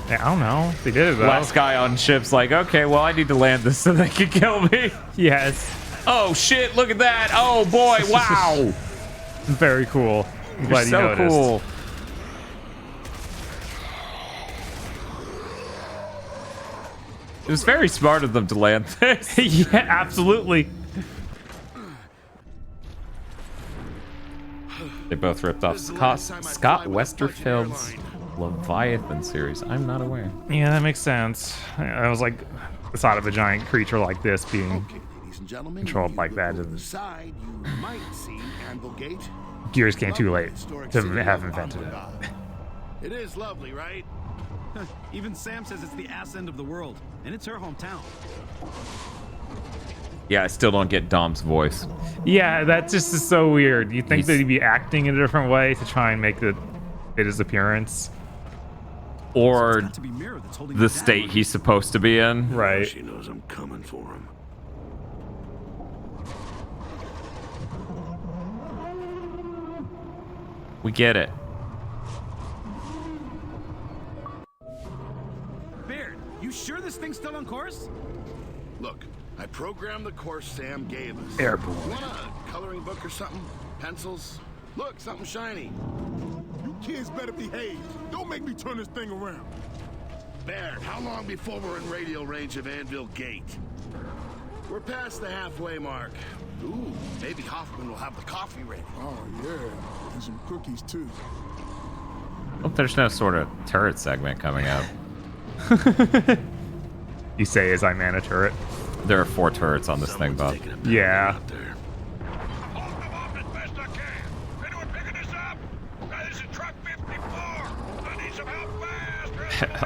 Speaker 2: Yeah, I don't know. They did it though.
Speaker 1: Last guy on ship's like, okay, well, I need to land this so they can kill me.
Speaker 2: Yes.
Speaker 1: Oh shit! Look at that! Oh boy! Wow!
Speaker 2: Very cool. I'm glad you
Speaker 1: so
Speaker 2: noticed.
Speaker 1: Cool. It was very smart of them to land this.
Speaker 2: Yeah, absolutely.
Speaker 1: They both ripped off Scott Westerfeld's Leviathan series. I'm not aware.
Speaker 2: Yeah, that makes sense. I was like, the thought of a giant creature like this being controlled like that.
Speaker 10: Side, you might see Anvil Gate.
Speaker 2: Gears came too late to have invented it.
Speaker 10: It is lovely, right?
Speaker 11: Even Sam says it's the ass end of the world, and it's her hometown.
Speaker 1: Yeah, I still don't get Dom's voice.
Speaker 2: Yeah, that just is so weird. You think that he'd be acting in a different way to try and make it fit his appearance?
Speaker 1: Or the state he's supposed to be in.
Speaker 2: Right.
Speaker 4: She knows I'm coming for him.
Speaker 1: We get it.
Speaker 11: Beard, you sure this thing's still on course?
Speaker 4: Look, I programmed the course Sam gave us.
Speaker 2: Airborne.
Speaker 4: Want a coloring book or something? Pencils? Look, something shiny.
Speaker 17: You kids better behave. Don't make me turn this thing around.
Speaker 4: Baird, how long before we're in radio range of Anvil Gate? We're past the halfway mark. Ooh, maybe Hoffman will have the coffee ready.
Speaker 17: Oh, yeah. And some cookies, too.
Speaker 1: Hope there's no sort of turret segment coming up.
Speaker 2: You say as I man a turret.
Speaker 1: There are 4 turrets on this thing, Bob.
Speaker 2: Yeah.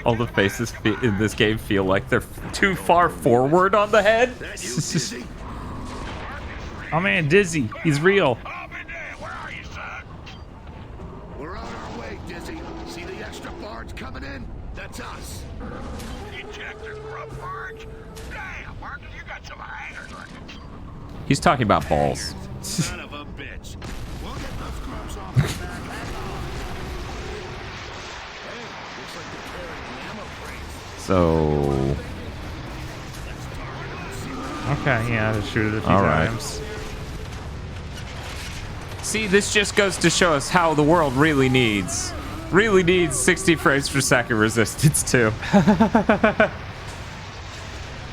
Speaker 1: All the faces in this game feel like they're too far forward on the head.
Speaker 2: Oh man, Dizzy. He's real.
Speaker 4: We're on our way, Dizzy. See the extra barge coming in? That's us.
Speaker 3: Ejector grub barge? Damn, Marcus, you got some hangers.
Speaker 1: He's talking about balls.
Speaker 4: Son of a bitch. We'll get those grubs off the back. Hey, looks like they're carrying ammo crates.
Speaker 1: So...
Speaker 2: Okay, yeah, just shoot it a few times.
Speaker 1: See, this just goes to show us how the world really needs 60 frames per second resistance too.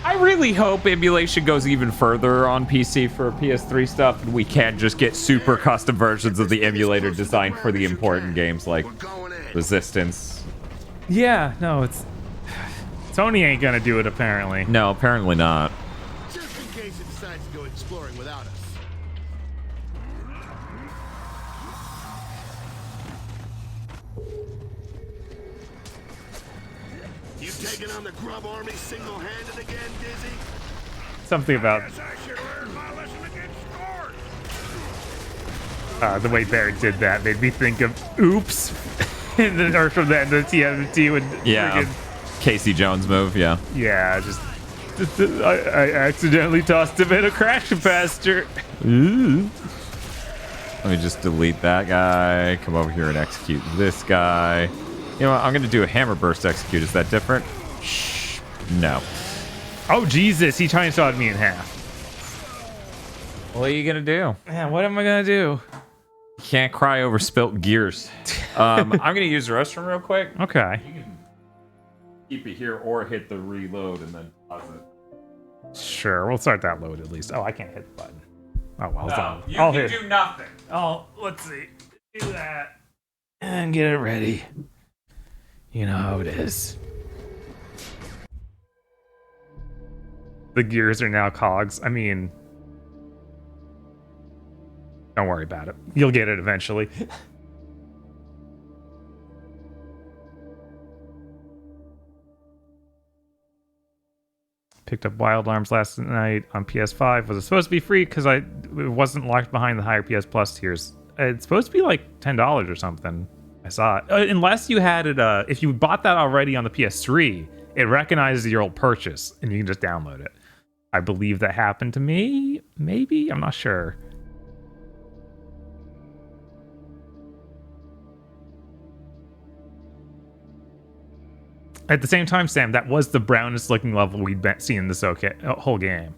Speaker 1: I really hope emulation goes even further on PC for PS3 stuff, and we can just get super custom versions of the emulator designed for the important games like Resistance.
Speaker 2: Yeah, no, it's Sony ain't gonna do it apparently.
Speaker 1: No, apparently not.
Speaker 10: Just in case it decides to go exploring without us.
Speaker 4: You taking on the grub army single-handed again, Dizzy?
Speaker 2: Something about the way Barrett did that made me think of Oops, or from the end of TMNT when
Speaker 1: Casey Jones move, yeah.
Speaker 2: Yeah, just I accidentally tossed him in a crash capacitor. Ooh.
Speaker 1: Let me just delete that guy. Come over here and execute this guy. You know what? I'm going to do a hammer burst execute. Is that different? Shh. No.
Speaker 2: Oh, Jesus. He trying to saw me in half.
Speaker 1: What are you going to do?
Speaker 2: Man, what am I going to do?
Speaker 1: You can't cry over spilt gears. I'm going to use the restroom real quick.
Speaker 2: Okay.
Speaker 1: You can keep it here or hit the reload and then pause it.
Speaker 2: Sure. We'll start that load at least. Oh, I can't hit the button. Oh, well.
Speaker 1: No, you
Speaker 2: I'll
Speaker 1: can
Speaker 2: hit.
Speaker 1: do nothing.
Speaker 2: Oh, let's see. Do that. And get it ready. You know how it is. The gears are now cogs. I mean, don't worry about it. You'll get it eventually. Picked up Wild Arms last night on PS5. Was it supposed to be free? Because it wasn't locked behind the higher PS Plus tiers. It's supposed to be like $10 or something. I saw it. Unless you had it, if you bought that already on the PS3, it recognizes your old purchase and you can just download it. I believe that happened to me. Maybe? I'm not sure. At the same time, Sam, that was the brownest looking level we'd seen in this whole game.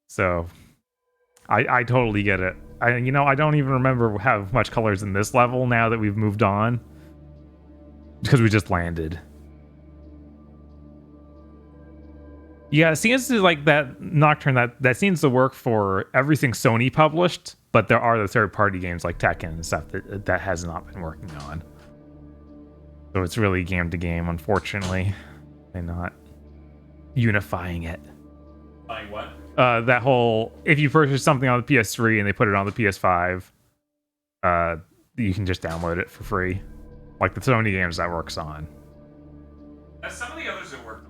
Speaker 2: So, I totally get it. I don't even remember how much colors in this level now that we've moved on. Because we just landed. Yeah, it seems to like that Nocturne, that seems to work for everything Sony published, but there are the third-party games like Tekken and stuff that has not been working on. So it's really game to game, unfortunately. They're not unifying it.
Speaker 1: Unifying what?
Speaker 2: That whole, if you purchase something on the PS3 and they put it on the PS5, you can just download it for free. Like the Sony games that works on.
Speaker 1: Some of the others that work.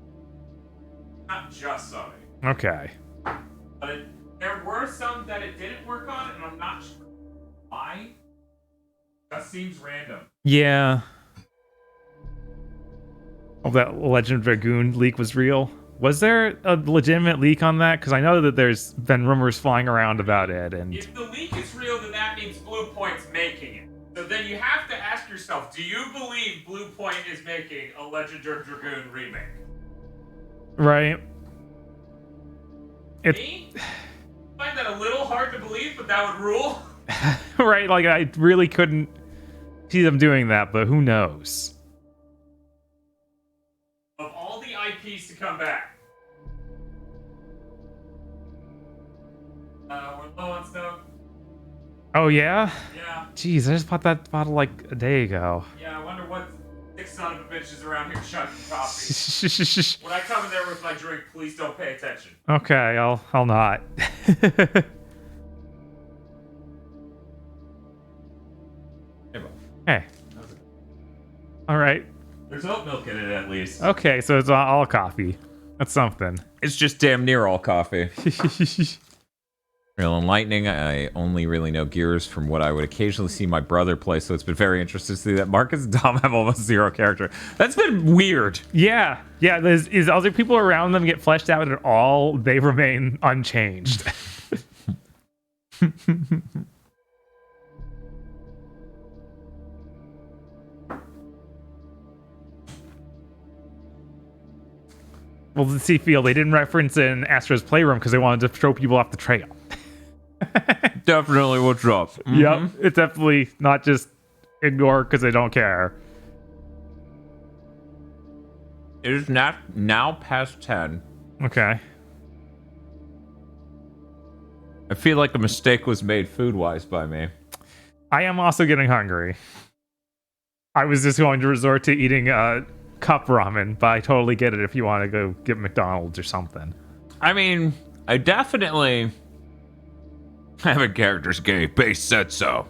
Speaker 1: Not just Sony.
Speaker 2: Okay.
Speaker 1: But there were some that it didn't work on, and I'm not sure why. That seems random.
Speaker 2: Yeah. Oh, that Legend of Dragoon leak was real. Was there a legitimate leak on that? Because I know that there's been rumors flying around about it, and
Speaker 1: If the leak is real, then that means Blue Point's making it. So then you have to ask yourself, do you believe Blue Point is making a Legend of Dragoon remake?
Speaker 2: right.
Speaker 1: Me? I find that a little hard to believe, but that would rule.
Speaker 2: Right, like I really couldn't see them doing that, but who knows?
Speaker 1: Of all the IPs to come back. We're low on stuff.
Speaker 2: Oh yeah?
Speaker 1: Yeah.
Speaker 2: Jeez, I just bought that bottle like a day ago.
Speaker 1: Yeah, I wonder what 6 son of a bitches around here chugging coffee. When I come in there with my drink, please don't pay attention.
Speaker 2: Okay, I'll not. Hey. All right.
Speaker 1: There's oat milk in it at least.
Speaker 2: Okay, so it's all coffee. That's something.
Speaker 1: It's just damn near all coffee. Real enlightening. I only really know Gears from what I would occasionally see my brother play, so it's been very interesting to see that Marcus and Dom have almost zero character. That's been weird.
Speaker 2: Yeah. Is other people around them get fleshed out at all? They remain unchanged. Well, the Sea Field, they didn't reference in Astro's Playroom because they wanted to throw people off the trail.
Speaker 1: Definitely what's up.
Speaker 2: Yep, it's definitely not just ignore because they don't care.
Speaker 1: It is now past 10.
Speaker 2: Okay.
Speaker 1: I feel like a mistake was made food-wise by me.
Speaker 2: I am also getting hungry. I was just going to resort to eating cup ramen, but I totally get it if you want to go get McDonald's or something.
Speaker 1: I mean, I definitely have a character's gay. Base said so.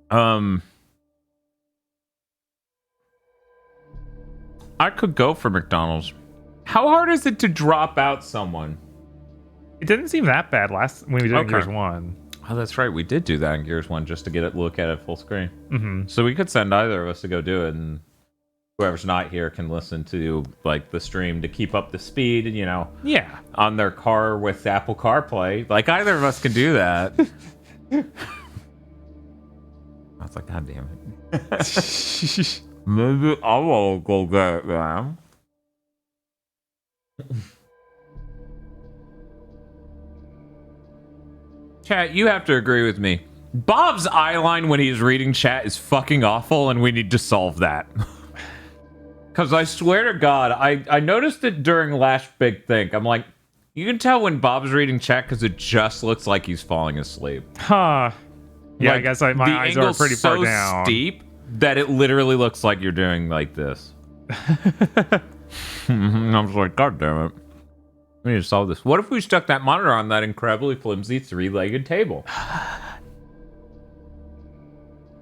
Speaker 1: I could go for McDonald's. How hard is it to drop out someone?
Speaker 2: It didn't seem that bad when we did Gears 1.
Speaker 1: Oh, that's right. We did do that in Gears 1 just to get a look at it full screen.
Speaker 2: Mm-hmm.
Speaker 1: So we could send either of us to go do it, and whoever's not here can listen to like the stream to keep up the speed, and
Speaker 2: yeah,
Speaker 1: on their car with Apple CarPlay. Like either of us can do that. I was like, God damn it. Maybe I will go get them. Chat, you have to agree with me. Bob's eyeline when he's reading chat is fucking awful, and we need to solve that. Because I swear to God, I noticed it during last big think. I'm like, you can tell when Bob's reading chat because it just looks like he's falling asleep.
Speaker 2: Huh. Yeah, like, I guess my eyes are pretty far
Speaker 1: so
Speaker 2: down.
Speaker 1: Steep that it literally looks like you're doing like this. I'm just like, God damn it. We need to solve this. What if we stuck that monitor on that incredibly flimsy 3-legged table?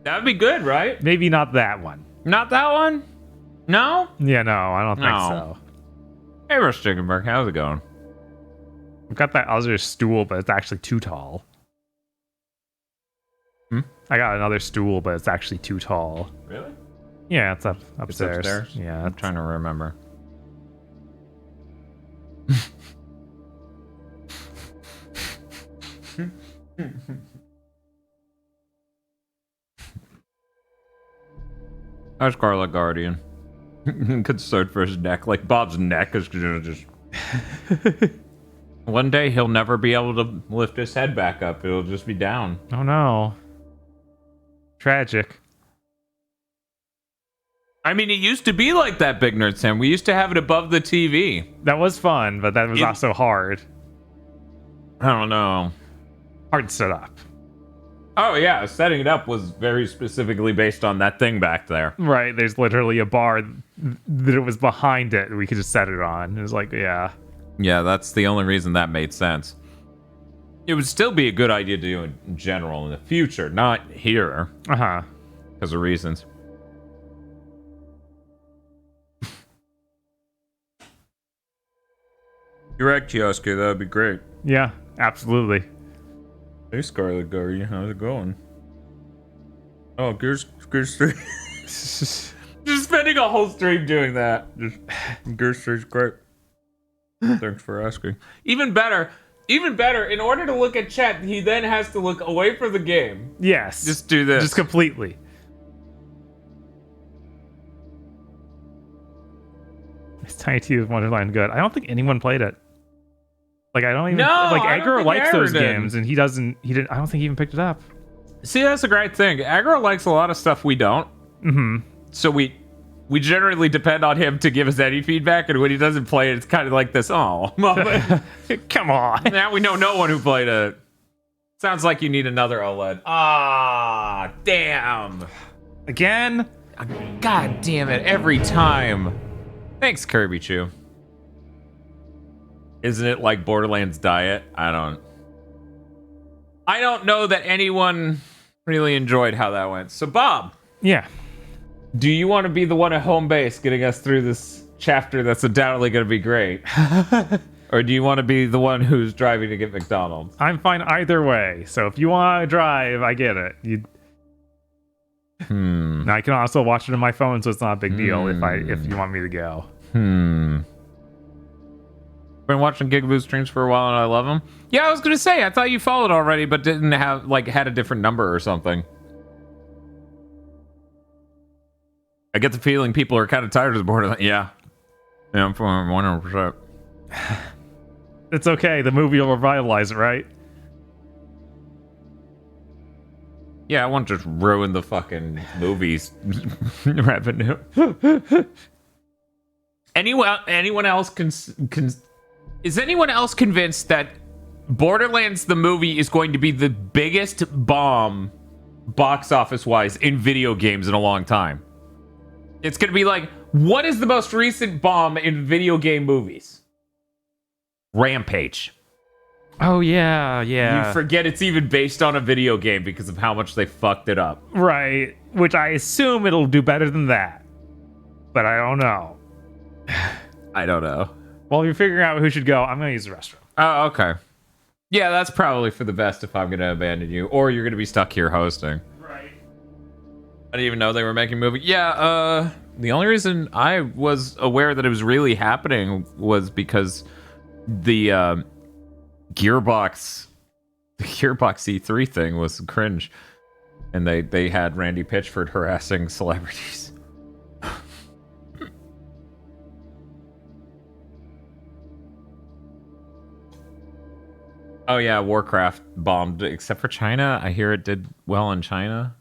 Speaker 1: That would be good, right?
Speaker 2: Maybe not that one.
Speaker 1: Not that one? No?
Speaker 2: Yeah, no, I don't think so.
Speaker 1: Hey, Rush Chickenberg, how's it going?
Speaker 2: I've got that other stool, but it's actually too tall. I got another stool, but it's actually too tall.
Speaker 1: Really?
Speaker 2: Yeah, it's upstairs.
Speaker 1: It's upstairs?
Speaker 2: Yeah,
Speaker 1: I'm trying to remember. How's Scarlet Guardian? Concerned for his neck. Like Bob's neck is just... One day he'll never be able to lift his head back up. It'll just be down.
Speaker 2: Oh no. Tragic.
Speaker 1: I mean, it used to be like that, Big Nerd Sam. We used to have it above the TV.
Speaker 2: That was fun, but that was also hard.
Speaker 1: I don't know.
Speaker 2: Hard to set up.
Speaker 1: Oh, yeah. Setting it up was very specifically based on that thing back there.
Speaker 2: Right. There's literally a bar that it was behind it. We could just set it on. It was like, yeah.
Speaker 1: Yeah, that's the only reason that made sense. It would still be a good idea to do in general in the future, not here.
Speaker 2: Uh-huh.
Speaker 1: Because of reasons. You're at Kiosker, that'd be great.
Speaker 2: Yeah, absolutely.
Speaker 1: Hey, Scarlet Guardian, how's it going? Oh, Gears 3. Just spending a whole stream doing that. Just Gears 3's great. Thanks for asking. Even better, in order to look at chat, he then has to look away from the game.
Speaker 2: Yes.
Speaker 1: Just do this.
Speaker 2: Just completely. It's Tiny Tina's Wonderland good. I don't think anyone played it. Like I don't even like Edgar likes those games and he didn't I don't think he even picked it up.
Speaker 1: See, that's a great thing. Edgar likes a lot of stuff we don't.
Speaker 2: Mm-hmm.
Speaker 1: So we generally depend on him to give us any feedback, and when he doesn't play it, it's kind of like this, oh, moment.
Speaker 2: Come on.
Speaker 1: Now we know no one who played it. Sounds like you need another OLED. Ah, damn.
Speaker 2: Again?
Speaker 1: God damn it, every time. Thanks, Kirby Chew. Isn't it like Borderlands Diet? I don't know that anyone really enjoyed how that went. So, Bob.
Speaker 2: Yeah.
Speaker 1: Do you want to be the one at home base getting us through this chapter that's undoubtedly going to be great? Or do you want to be the one who's driving to get McDonald's?
Speaker 2: I'm fine either way. So if you want to drive, I get it. Now, I can also watch it on my phone, so it's not a big deal if you want me to go.
Speaker 1: Been watching Gigaboo streams for a while and I love them. Yeah, I was gonna say I thought you followed already, but didn't have had a different number or something. I get the feeling people are kind of tired of the Borderlands. Yeah, I'm 100%.
Speaker 2: It's okay. The movie will revitalize it, right?
Speaker 1: Yeah, I won't just ruin the fucking movies revenue. Anyone else is anyone else convinced that Borderlands the movie is going to be the biggest bomb box office wise in video games in a long time? It's going to be like, what is the most recent bomb in video game movies? Rampage.
Speaker 2: Oh yeah.
Speaker 1: You forget it's even based on a video game because of how much they fucked it up.
Speaker 2: Right, which I assume it'll do better than that. But I don't know.
Speaker 1: I don't know.
Speaker 2: While you're figuring out who should go, I'm going to use the restroom.
Speaker 1: Oh, okay. Yeah, that's probably for the best if I'm going to abandon you. Or you're going to be stuck here hosting.
Speaker 2: Right.
Speaker 1: I didn't even know they were making a movie. Yeah, the only reason I was aware that it was really happening was because the Gearbox E3 thing was cringe. And they had Randy Pitchford harassing celebrities. Oh yeah, Warcraft bombed, except for China. I hear it did well in China.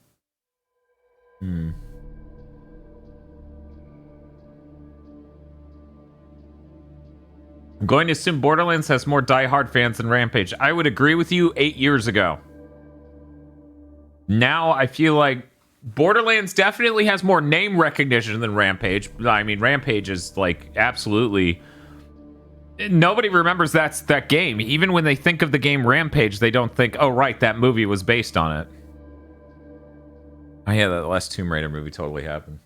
Speaker 1: I'm going to assume Borderlands has more die-hard fans than Rampage. I would agree with you 8 years ago. Now I feel like Borderlands definitely has more name recognition than Rampage. I mean, Rampage is like absolutely... Nobody remembers that game. Even when they think of the game Rampage, they don't think, oh, right, that movie was based on it. Oh, yeah, that last Tomb Raider movie totally happened.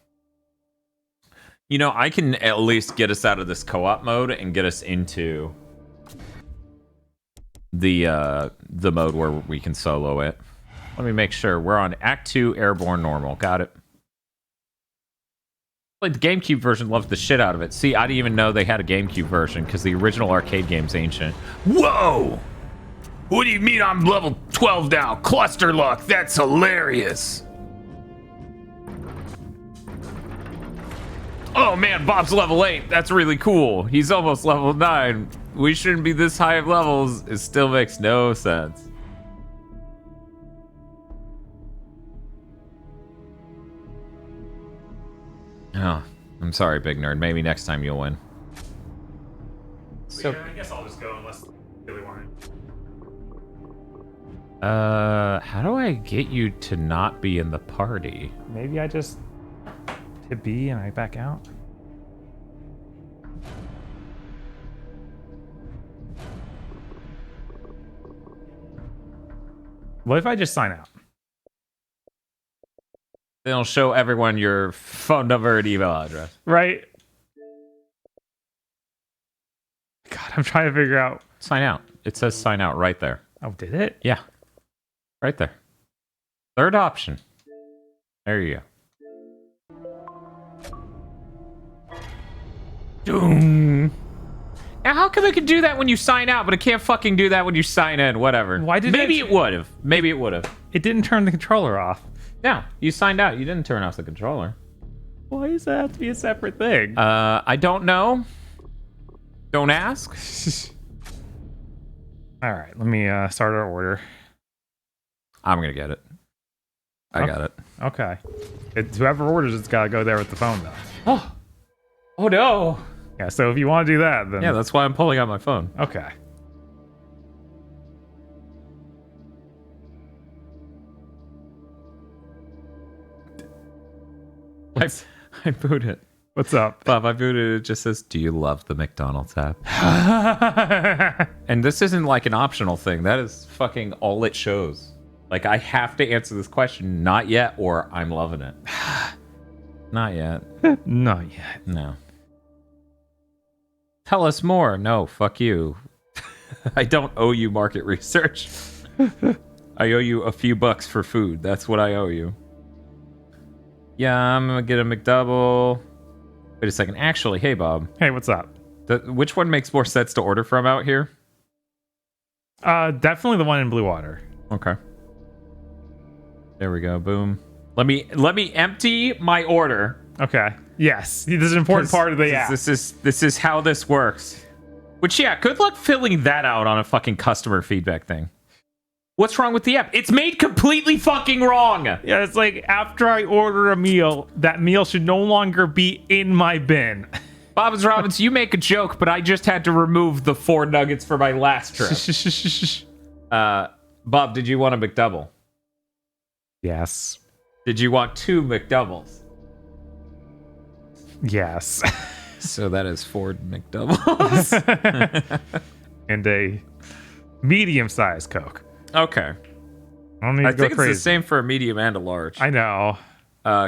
Speaker 1: You know, I can at least get us out of this co-op mode and get us into the mode where we can solo it. Let me make sure. We're on Act 2, Airborne Normal. Got it. The GameCube version, loved the shit out of it. See, I didn't even know they had a GameCube version because the original arcade game's ancient. Whoa! What do you mean I'm level 12 now? Cluster luck, that's hilarious. Oh man, Bob's level 8. That's really cool. He's almost level 9. We shouldn't be this high of levels. It still makes no sense. Oh, I'm sorry, big nerd. Maybe next time you'll win.
Speaker 2: So yeah, I guess I'll just go unless you really want it.
Speaker 1: How do I get you to not be in the party?
Speaker 2: Maybe I just hit B and I back out. What if I just sign out?
Speaker 1: It'll show everyone your phone number and email address.
Speaker 2: Right. God, I'm trying to figure out.
Speaker 1: Sign out. It says sign out right there.
Speaker 2: Oh, did it?
Speaker 1: Yeah. Right there. Third option. There you go.
Speaker 2: Doom.
Speaker 1: Now, how come it can do that when you sign out, but it can't fucking do that when you sign in? Whatever.
Speaker 2: Why did
Speaker 1: Maybe it would have. Maybe it would have.
Speaker 2: It didn't turn the controller off.
Speaker 1: No, you signed out. You didn't turn off the controller.
Speaker 2: Why does that have to be a separate thing?
Speaker 1: I don't know. Don't ask.
Speaker 2: All right, let me start our order.
Speaker 1: I'm gonna get it. I got it.
Speaker 2: Okay. Whoever orders it's gotta go there with the phone though.
Speaker 1: Oh no.
Speaker 2: Yeah, so if you want to do that, then
Speaker 1: Yeah, that's why I'm pulling out my phone.
Speaker 2: okay.
Speaker 1: I boot it.
Speaker 2: What's up?
Speaker 1: Bob, I booted it. It just says, do you love the McDonald's app? And this isn't like an optional thing. That is fucking all it shows. Like, I have to answer this question, not yet, or I'm loving it. Not yet.
Speaker 2: Not yet.
Speaker 1: No. Tell us more. No, fuck you. I don't owe you market research. I owe you a few bucks for food. That's what I owe you. Yeah, I'm gonna get a McDouble. Wait a second. Actually, hey, Bob.
Speaker 2: Hey, what's up?
Speaker 1: Which one makes more sense to order from out here?
Speaker 2: Definitely the one in Blue Water.
Speaker 1: Okay. There we go. Boom. Let me empty my order.
Speaker 2: Okay. Yes. This is an important part of the app.
Speaker 1: This is how this works. Which, yeah, good luck filling that out on a fucking customer feedback thing. What's wrong with the app? It's made completely fucking wrong.
Speaker 2: Yeah, it's like after I order a meal, that meal should no longer be in my bin.
Speaker 1: Bob's Robbins, you make a joke, but I just had to remove the 4 nuggets for my last trip. Bob, did you want a McDouble?
Speaker 2: Yes.
Speaker 1: Did you want 2 McDoubles?
Speaker 2: Yes.
Speaker 1: So that is 4 McDoubles.
Speaker 2: And a medium-sized Coke.
Speaker 1: Okay.
Speaker 2: I
Speaker 1: think it's the same for a medium and a large.
Speaker 2: I know.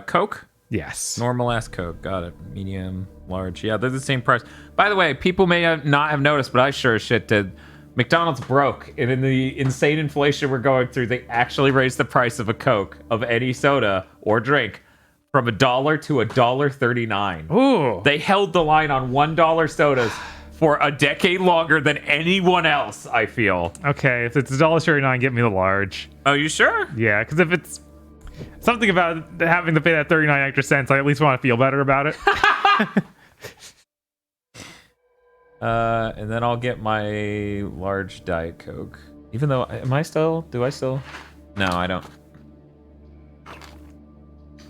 Speaker 1: Coke?
Speaker 2: Yes.
Speaker 1: Normal ass Coke. Got it. Medium, large. Yeah, they're the same price. By the way, people may not have noticed, but I sure as shit did. McDonald's broke, and in the insane inflation we're going through, they actually raised the price of a Coke, of any soda or drink, from $1 to $1.39.
Speaker 2: Ooh.
Speaker 1: They held the line on $1 sodas for a decade longer than anyone else, I feel.
Speaker 2: Okay, if it's $1.39, get me the large.
Speaker 1: Oh, you sure?
Speaker 2: Yeah, because if it's something about having to pay that 39 extra cents, I at least want to feel better about it.
Speaker 1: And then I'll get my large Diet Coke. Even though, do I still? No, I don't.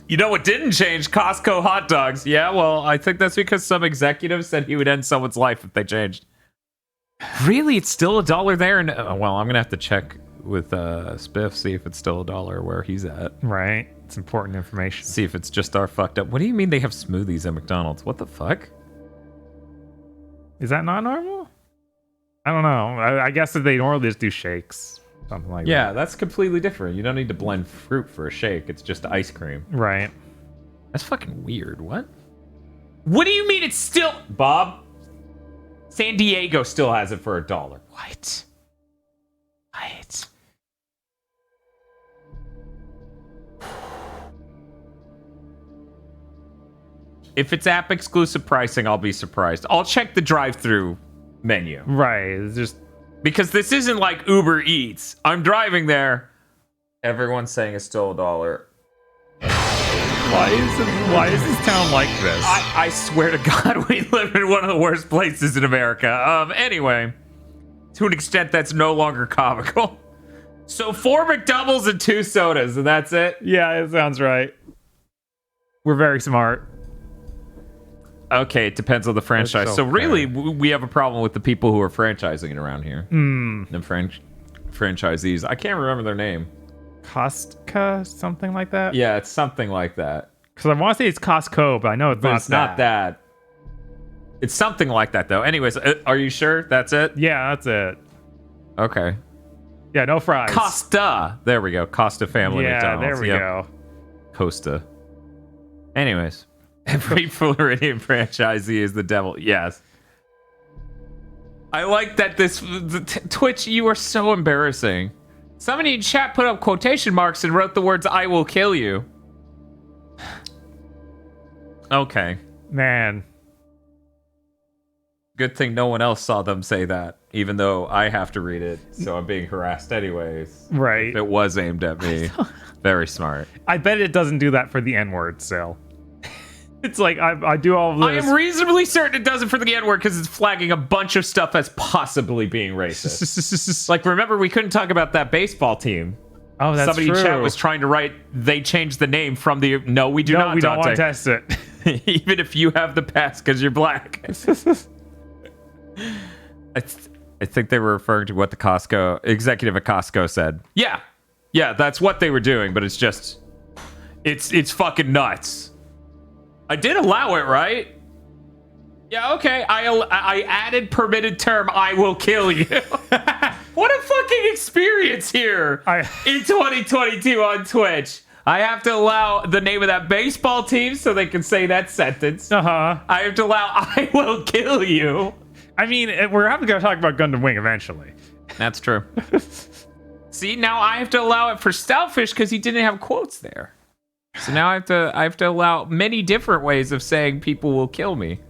Speaker 1: You know what didn't change? Costco hot dogs. Yeah, well, I think that's because some executive said he would end someone's life if they changed. Really? It's still $1 there? And well, I'm going to have to check with Spiff, see if it's still $1 where he's at.
Speaker 2: Right. It's important information.
Speaker 1: See if it's just our fucked up. What do you mean they have smoothies at McDonald's? What the fuck?
Speaker 2: Is that not normal? I don't know. I guess if they normally just do shakes. Something like that.
Speaker 1: Yeah, that's completely different. You don't need to blend fruit for a shake. It's just ice cream.
Speaker 2: Right.
Speaker 1: That's fucking weird. What? What do you mean it's still... Bob? San Diego still has it for $1. What? What? If it's app exclusive pricing, I'll be surprised. I'll check the drive-through menu.
Speaker 2: Right. It's just...
Speaker 1: Because this isn't like Uber Eats. I'm driving there. Everyone's saying it's still $1.
Speaker 2: Why is this town like this?
Speaker 1: I swear to God, we live in one of the worst places in America. Anyway, to an extent that's no longer comical. So 4 McDoubles and 2 sodas, and that's it?
Speaker 2: Yeah, it sounds right. We're very smart.
Speaker 1: Okay, it depends on the franchise. So really, we have a problem with the people who are franchising it around here. The franchisees. I can't remember their name.
Speaker 2: Costco, something like that?
Speaker 1: Yeah, it's something like that.
Speaker 2: Because I want to say it's Costco, but I know it's
Speaker 1: not that. It's something like that, though. Anyways, are you sure that's it?
Speaker 2: Yeah, that's it.
Speaker 1: Okay.
Speaker 2: Yeah, no fries.
Speaker 1: Costa. There we go. Costa Family McDonald's.
Speaker 2: There we go.
Speaker 1: Costa. Anyways. Every Floridian franchisee is the devil. Yes. I like that Twitch, you are so embarrassing. Somebody in chat put up quotation marks and wrote the words, "I will kill you." Okay.
Speaker 2: Man.
Speaker 1: Good thing no one else saw them say that, even though I have to read it, so I'm being harassed anyways.
Speaker 2: Right.
Speaker 1: If it was aimed at me. Very smart.
Speaker 2: I bet it doesn't do that for the N-word still. It's like, I do all of this.
Speaker 1: I am reasonably certain it doesn't for the N-word because it's flagging a bunch of stuff as possibly being racist. Like, remember, we couldn't talk about that baseball team.
Speaker 2: Oh, that's
Speaker 1: Somebody
Speaker 2: true.
Speaker 1: in chat was trying to write, they changed the name from the... No, we do not,
Speaker 2: we don't
Speaker 1: Dante.
Speaker 2: want to test it.
Speaker 1: Even if you have the pass because you're black. I think they were referring to what the executive at Costco said. Yeah, that's what they were doing, but it's just, it's fucking nuts. I did allow it, right? Yeah, okay. I added permitted term. I will kill you. What a fucking experience here in 2022 on Twitch. I have to allow the name of that baseball team so they can say that sentence. I have to allow I will kill you.
Speaker 2: I mean, we're having to talk about Gundam Wing eventually.
Speaker 1: That's true. See, now I have to allow it for Stoutfish because he didn't have quotes there. So now I have to allow many different ways of saying people will kill me.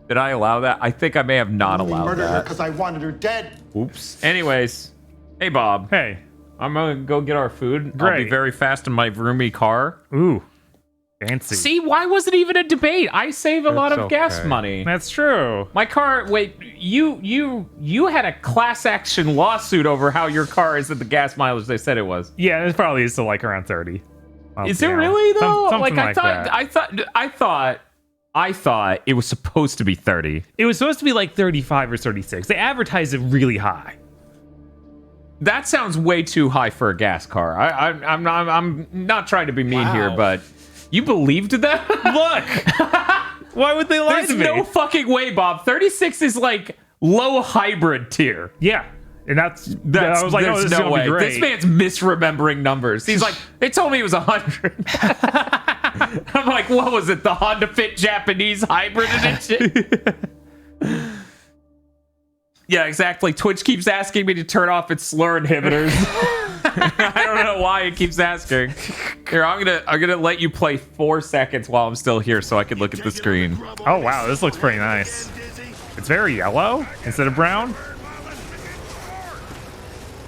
Speaker 1: Did I allow that? I think I may have not allowed
Speaker 14: murdered her
Speaker 1: that.
Speaker 14: because I wanted her dead.
Speaker 1: Oops. Anyways, hey Bob.
Speaker 2: Hey.
Speaker 1: I'm gonna go get our food.
Speaker 2: Great.
Speaker 1: I'll be very fast in my roomy car.
Speaker 2: Ooh, fancy.
Speaker 1: See, why was it even a debate? I save a lot of gas
Speaker 2: okay.
Speaker 1: money.
Speaker 2: That's true.
Speaker 1: My car. Wait, you had a class action lawsuit over how your car is at the gas mileage they said it was.
Speaker 2: Yeah, it probably is still like around 30.
Speaker 1: Is it really though?
Speaker 2: Something like that.
Speaker 1: I thought it was supposed to be 30.
Speaker 2: It was supposed to be like 35 or 36. They advertised it really high.
Speaker 1: That sounds way too high for a gas car. I'm not trying to be mean here, but you believed that?
Speaker 2: Look, why would they lie to me?
Speaker 1: There's no fucking way, Bob. 36 is like low hybrid tier.
Speaker 2: Yeah, and that's I was like, oh, this is gonna be great.
Speaker 1: This man's misremembering numbers. He's like, they told me it was 100. I'm like, what was it? The Honda Fit Japanese hybrid edition? Yeah, exactly. Twitch keeps asking me to turn off its slur inhibitors. I don't know why it keeps asking. Here, I'm gonna let you play 4 seconds while I'm still here, so I can look at the screen.
Speaker 2: Oh wow, this looks pretty nice. It's very yellow instead of brown.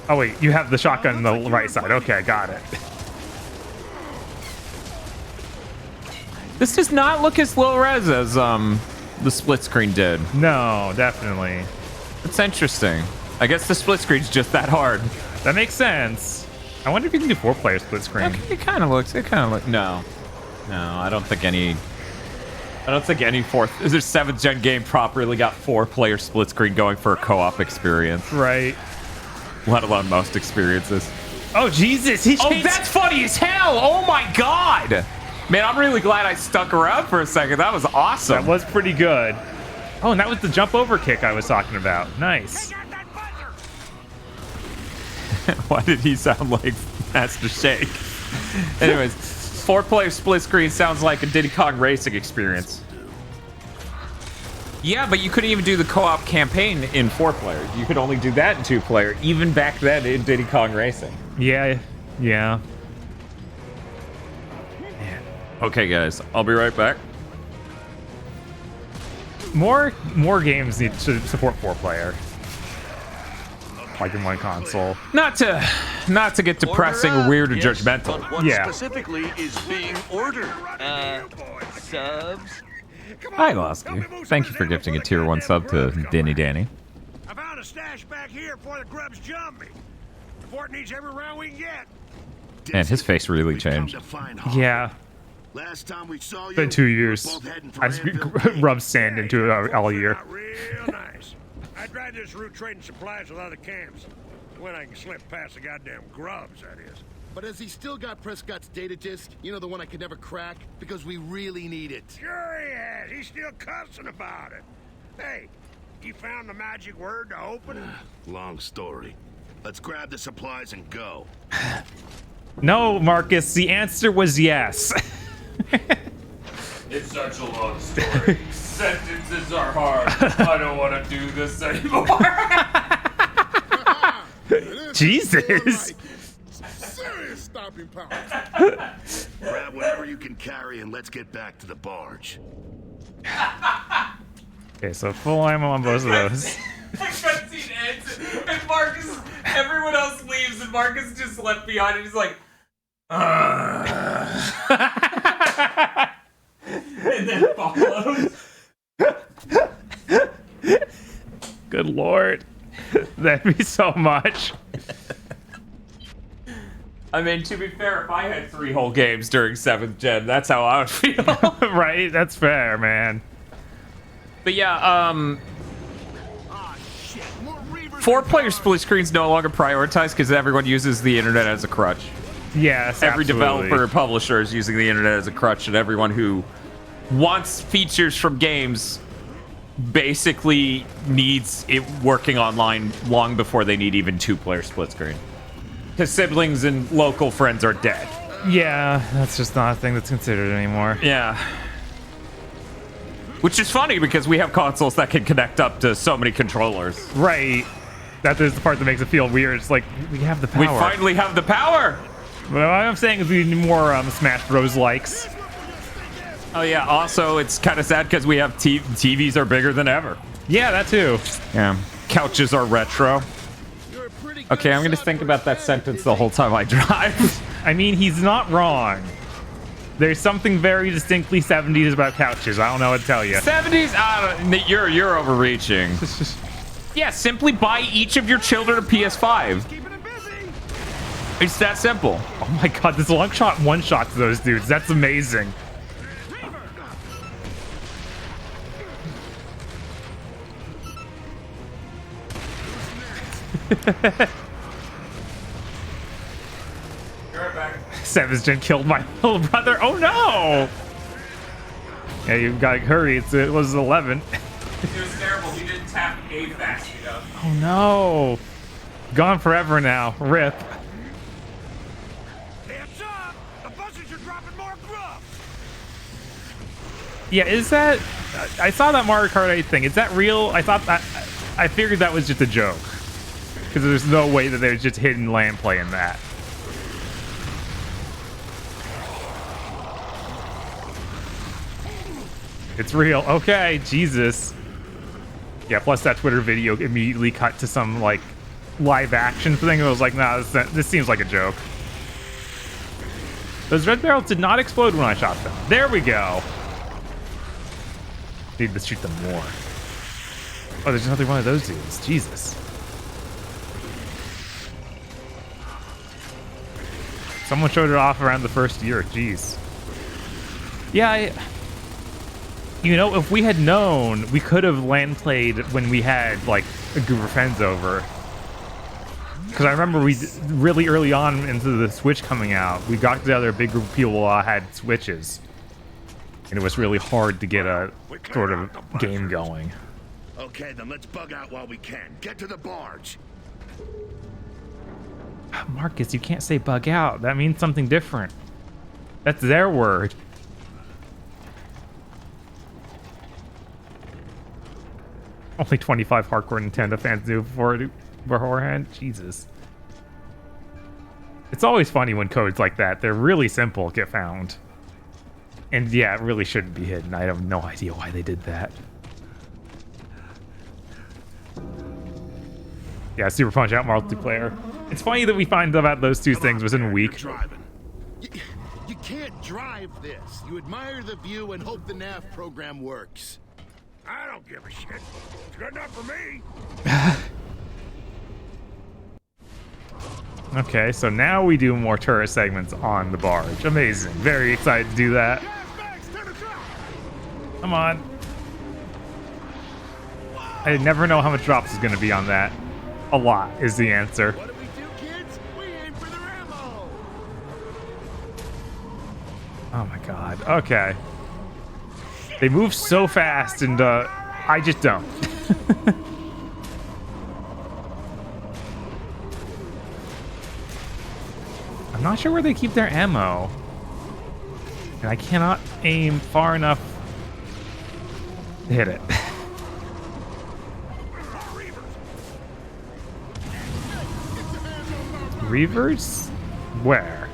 Speaker 2: Oh wait, you have the shotgun on the right side. Okay, got it.
Speaker 1: This does not look as low res as the split screen did.
Speaker 2: No, definitely.
Speaker 1: It's interesting. I guess the split screen's just that hard.
Speaker 2: That makes sense. I wonder if you can do 4-player split screen.
Speaker 1: Okay, it kind of looks. No, I don't think any 7th gen game properly got 4-player split screen going for a co-op experience.
Speaker 2: Right.
Speaker 1: Let alone most experiences.
Speaker 2: Oh Jesus!
Speaker 1: That's funny as hell! Oh my god! Man, I'm really glad I stuck around for a second. That was awesome.
Speaker 2: That was pretty good. Oh, and that was the jump over kick I was talking about. Nice.
Speaker 1: Why did he sound like Master Shake? Anyways, 4-player split screen sounds like a Diddy Kong Racing experience. Yeah, but you couldn't even do the co-op campaign in 4-player. You could only do that in 2-player, even back then in Diddy Kong Racing.
Speaker 2: Yeah.
Speaker 1: Okay, guys, I'll be right back.
Speaker 2: More games need to support 4-player, like in one console.
Speaker 1: Not to get depressing or weird or judgmental.
Speaker 21: But what specifically is being ordered?
Speaker 22: Subs?
Speaker 1: Hi, Losky. Thank you for gifting a tier 1 sub to Danny Danny.
Speaker 3: I found a stash back here before the grubs jump me. The fort needs every round we can get.
Speaker 1: Man, his face really changed.
Speaker 2: Yeah.
Speaker 4: Last time we saw you,
Speaker 2: been 2 years. I just rubbed sand into it all year.
Speaker 3: Real nice. I tried this route trading supplies with other camps. When I can slip past the goddamn grubs, that is.
Speaker 10: But has he still got Prescott's data disk? You know, the one I could never crack? Because we really need it.
Speaker 3: Sure he has. He's still cussing about it. Hey, you found the magic word to open it?
Speaker 4: Long story. Let's grab the supplies and go.
Speaker 2: No, Marcus, the answer was yes.
Speaker 1: It's such a long story. Sentences are hard. I don't want to do this anymore.
Speaker 2: Jesus.
Speaker 17: Serious stopping power.
Speaker 4: Grab whatever you can carry and let's get back to the barge.
Speaker 2: Okay, so full ammo on both of those.
Speaker 1: The cutscene ends, and Marcus, everyone else leaves, and Marcus is just left behind, and he's like, and then follows.
Speaker 2: Good lord. That'd be so much.
Speaker 1: I mean, to be fair, if I had 3 whole games during 7th gen, that's how I would feel.
Speaker 2: Right? That's fair, man.
Speaker 1: But yeah, 4-player split screen's no longer prioritized because everyone uses the internet as a crutch.
Speaker 2: Yes,
Speaker 1: Every
Speaker 2: absolutely.
Speaker 1: developer and publisher is using the internet as a crutch, and everyone who wants features from games basically needs it working online long before they need even 2-player split screen. Because siblings and local friends are dead.
Speaker 2: Yeah, that's just not a thing that's considered anymore.
Speaker 1: Yeah. Which is funny because we have consoles that can connect up to so many controllers.
Speaker 2: Right. That is the part that makes it feel weird. It's like, we have the power.
Speaker 1: We finally have the power!
Speaker 2: Well, what I'm saying is we need more Smash Bros. Likes.
Speaker 1: Oh yeah, also it's kind of sad because we have TVs are bigger than ever.
Speaker 2: Yeah, that too.
Speaker 1: Yeah. Couches are retro. Okay, I'm gonna think about that sentence the whole time I drive.
Speaker 2: I mean, he's not wrong. There's something very distinctly 70s about couches. I don't know what to tell you.
Speaker 1: 70s? You're overreaching. Yeah, simply buy each of your children a PS5. It's that simple.
Speaker 2: Oh my god, this long shot one-shots those dudes. That's amazing. Seven's gen killed my little brother. Oh no! Yeah, you gotta hurry. It was 11.
Speaker 1: It was terrible. He didn't tap A fast enough.
Speaker 2: Oh no! Gone forever now. Rip. Yeah, is that... I saw that Mario Kart 8 thing. Is that real? I thought that... I figured that was just a joke. Because there's no way that there's just hidden land play in that. It's real. Okay, Jesus. Yeah, plus that Twitter video immediately cut to some, like, live action thing. I was like, nah, this seems like a joke. Those red barrels did not explode when I shot them. There we go. Need to shoot them more. Oh, there's another one of those dudes. Jesus. Someone showed it off around the first year. Jeez. Yeah, you know, if we had known, we could have land played when we had, like, a group of friends over. Because I remember we, really early on into the Switch coming out, we got together, a big group of people had Switches. And it was really hard to get a sort of game going.
Speaker 4: Okay, then let's bug out while we can. Get to the barge.
Speaker 2: Marcus, you can't say bug out. That means something different. That's their word. Only 25 hardcore Nintendo fans knew beforehand. Jesus. It's always funny when codes like that, they're really simple, get found. And yeah, it really shouldn't be hidden. I have no idea why they did that. Yeah, Super Punch-Out multiplayer. It's funny that we find out those two things within a week.
Speaker 10: You can't drive this. You admire the view and hope the nav program works.
Speaker 17: I don't give a shit. It's good enough for me.
Speaker 2: Okay, so now we do more tourist segments on the barge. Amazing. Very excited to do that. Come on. I never know how much drops is going to be on that. A lot is the answer.
Speaker 10: What do we do, kids? We aim for their ammo.
Speaker 2: Oh my god. Okay. They move so fast and I just don't. I'm not sure where they keep their ammo. And I cannot aim far enough to hit it. Reavers? Where?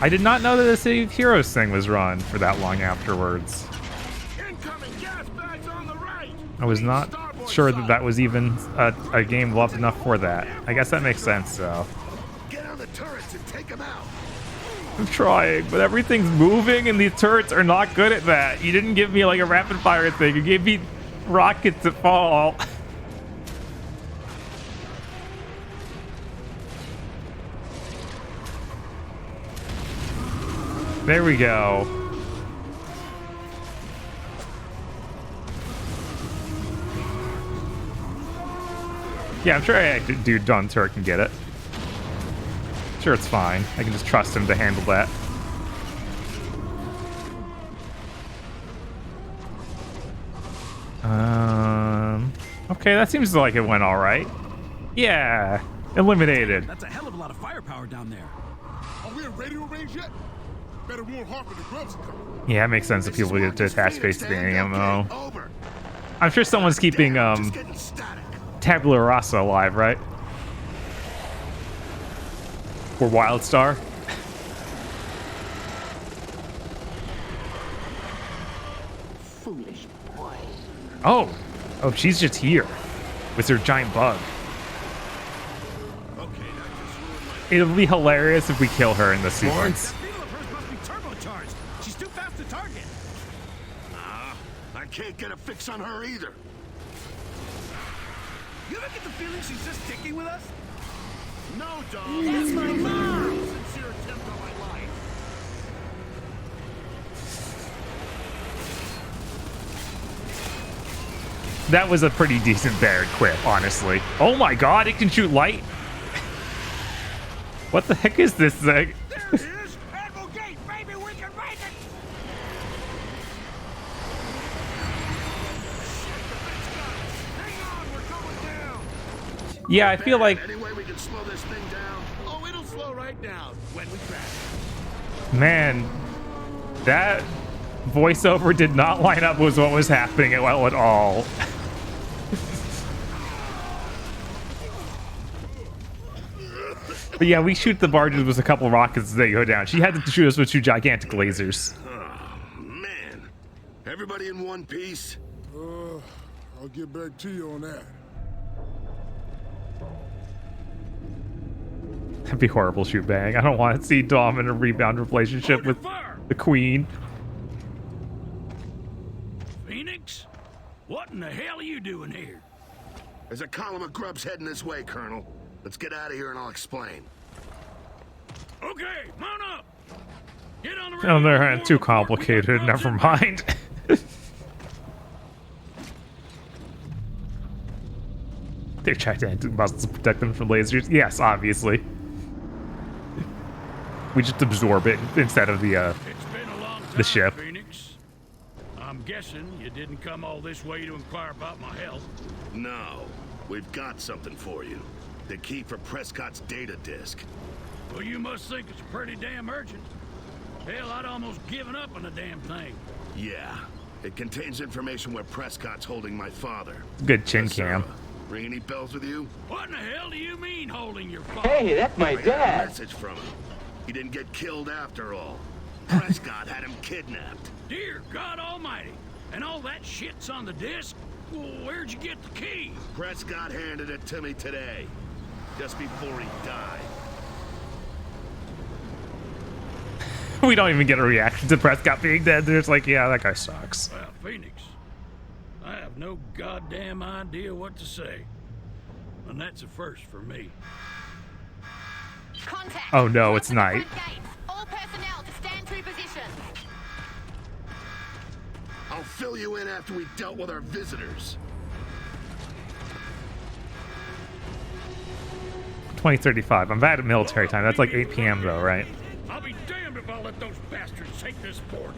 Speaker 2: I did not know that the City of Heroes thing was run for that long afterwards. I was not sure that that was even a game loved enough for that. I guess that makes sense, though.
Speaker 4: Get on the turrets and take them out.
Speaker 2: I'm trying, but everything's moving and these turrets are not good at that. You didn't give me like a rapid fire thing. You gave me rockets that fall. There we go. Yeah, I'm sure I could do Don Turk and get it. Sure, it's fine. I can just trust him to handle that. Okay, that seems like it went all right. Yeah, eliminated.
Speaker 11: That's a hell of a lot of firepower down there.
Speaker 17: Are we ready to arrange yet? Better warn Harper the Grubs to come.
Speaker 2: Yeah, it makes sense if people get to attach space to the ammo. I'm sure someone's keeping Tabula Rasa alive, right? Or Wildstar.
Speaker 16: Foolish boy.
Speaker 2: Oh, she's just here with her giant bug. It'll be hilarious if we kill her in the sequence.
Speaker 11: She's too fast to target.
Speaker 4: I can't get a fix on her either.
Speaker 11: You ever get the feeling she's just sticking with us?
Speaker 4: No, dog.
Speaker 11: That's my mom.
Speaker 4: Sincere attempt on my life.
Speaker 2: That was a pretty decent Baird quip, honestly. Oh my god, it can shoot light? What the heck is this thing?
Speaker 11: There it is! Anvil Gate, baby, we can make it! Hang on, we're going down!
Speaker 2: Yeah, I feel like...
Speaker 4: Any way we can slow this thing down?
Speaker 11: Oh, it'll slow right down when we crash.
Speaker 2: Man, that voiceover did not line up with what was happening at all. But yeah, we shoot the barges with a couple rockets as they go down. She had to shoot us with 2 gigantic lasers.
Speaker 4: Oh, man. Everybody in one piece?
Speaker 17: I'll get back to you on that.
Speaker 2: That'd be horrible, shoot bang. I don't want to see Dom in a rebound relationship with the Queen.
Speaker 11: Phoenix? What in the hell are you doing here?
Speaker 4: There's a column of grubs heading this way, Colonel. Let's get out of here and I'll explain.
Speaker 11: Okay, mount up. Get on the
Speaker 2: Oh, they're too complicated. Never mind. They tried to enter muzzles to protect them from lasers. Yes, obviously. We just absorb it instead of the ship.
Speaker 11: Phoenix. I'm guessing you didn't come all this way to inquire about my health.
Speaker 4: No, we've got something for you. The key for Prescott's data disk.
Speaker 11: Well, you must think it's pretty damn urgent. Hell, I'd almost given up on the damn thing.
Speaker 4: Yeah, it contains information where Prescott's holding my father.
Speaker 2: Good chin cam.
Speaker 4: Ring any bells with you?
Speaker 11: What in the hell do you mean holding your father?
Speaker 9: Hey, that's my
Speaker 4: I got a
Speaker 9: dad.
Speaker 4: message from him. He didn't get killed after all. Prescott had him kidnapped.
Speaker 11: Dear God Almighty, and all that shit's on the disc? Well, where'd you get the key?
Speaker 4: Prescott handed it to me today, just before he died.
Speaker 2: We don't even get a reaction to Prescott being dead. They're just like, yeah, that guy sucks.
Speaker 11: Well, Phoenix, I have no goddamn idea what to say. And that's a first for me.
Speaker 20: Contact.
Speaker 2: Oh no, it's night.
Speaker 20: All personnel to stand to position.
Speaker 4: I'll fill you in after we dealt with our visitors.
Speaker 2: 2035. I'm bad at military time. That's like 8 p.m. though, right?
Speaker 11: I'll be damned if I'll let those bastards take this port.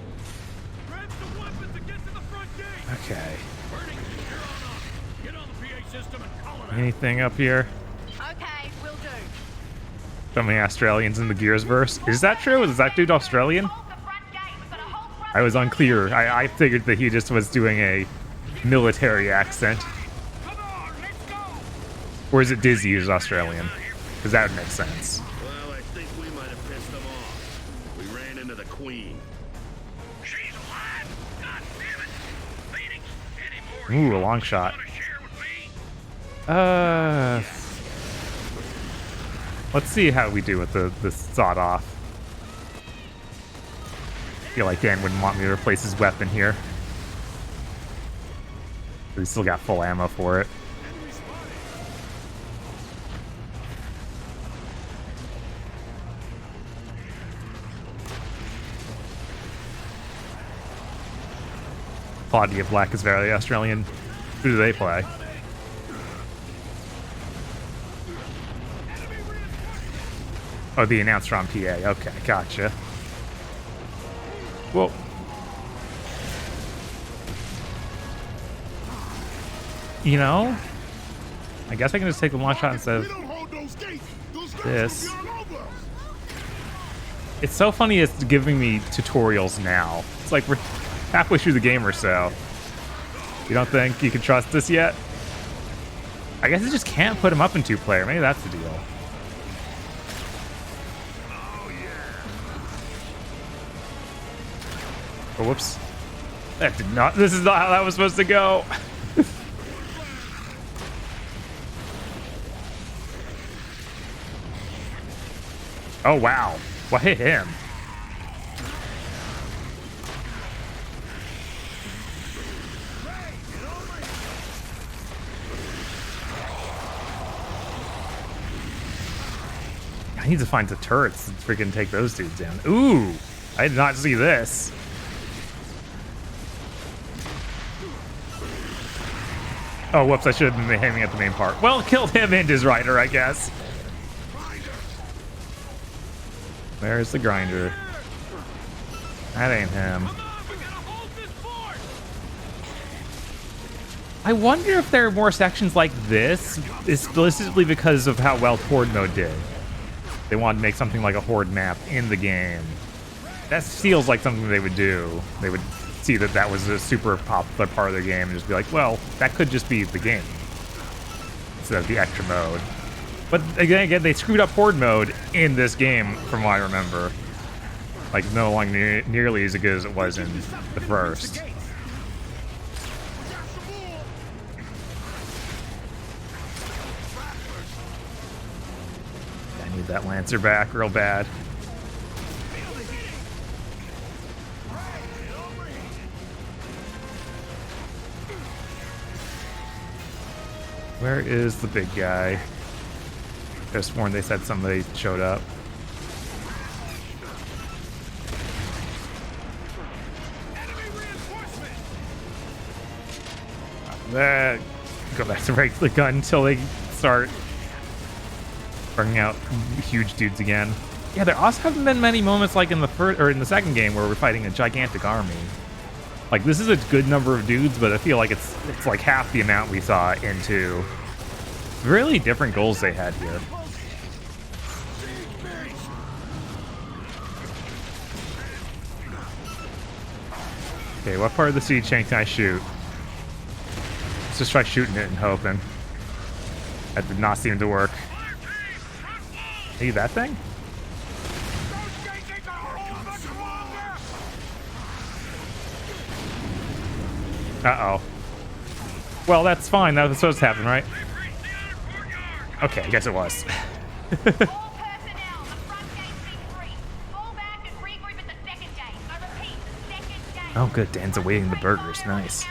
Speaker 11: Grab some weapons and get to the front gate.
Speaker 2: Okay.
Speaker 11: Burning, you're on up.
Speaker 15: Get on the PA system and call it out.
Speaker 2: Anything up here?
Speaker 18: Okay, will do.
Speaker 2: So many Australians in the Gears verse. Is that true? Is that dude Australian? I was unclear. I figured that he just was doing a military accent. Or is it Dizzy who's Australian? Because that would make sense.
Speaker 4: Well, I think we might have pissed them off. We ran into the Queen.
Speaker 3: She's alive! God damn it! Phoenix, any more
Speaker 2: Ooh, a long shot. Let's see how we do with the sawed off. I feel like Dan wouldn't want me to replace his weapon here. But we still got full ammo for it. Claudia Black is very Australian. Who do they play? Oh, the announcer on PA. Okay, gotcha. Well, you know, I guess I can just take the long shot instead of this. It's so funny it's giving me tutorials now. It's like we're halfway through the game or so. You don't think you can trust this yet? I guess it just can't put him up in 2-player. Maybe that's the deal. Oh, whoops. That did not. This is not how that was supposed to go. Oh, wow. What hit him? I need to find the turrets and freaking take those dudes down. Ooh, I did not see this. Oh, whoops, I should have been aiming at the main part. Well, killed him and his rider, I guess. There's the grinder. That ain't him. I wonder if there are more sections like this, explicitly because of how well Horde mode did. They wanted to make something like a Horde map in the game. That feels like something they would do. They would see that that was a super popular part of their game and just be like, well, that could just be the game instead of the extra mode. But again, they screwed up Horde mode in this game, from what I remember. Like, no longer nearly as good as it was in the first. I need that Lancer back real bad. Where is the big guy? I could have sworn they said somebody showed up. Go back to regular gun until they start bringing out huge dudes again. Yeah, there also haven't been many moments like in the first or in the second game where we're fighting a gigantic army. Like, this is a good number of dudes, but I feel like it's like half the amount we saw in 2. Really different goals they had here. Okay, what part of the siege tank can I shoot? Let's just try shooting it and hoping. That did not seem to work. Hey, that thing? Uh-oh. Well, that's fine. That was supposed to happen, right? Okay, I guess it was. Oh, good. Dan's awaiting the burgers. Nice.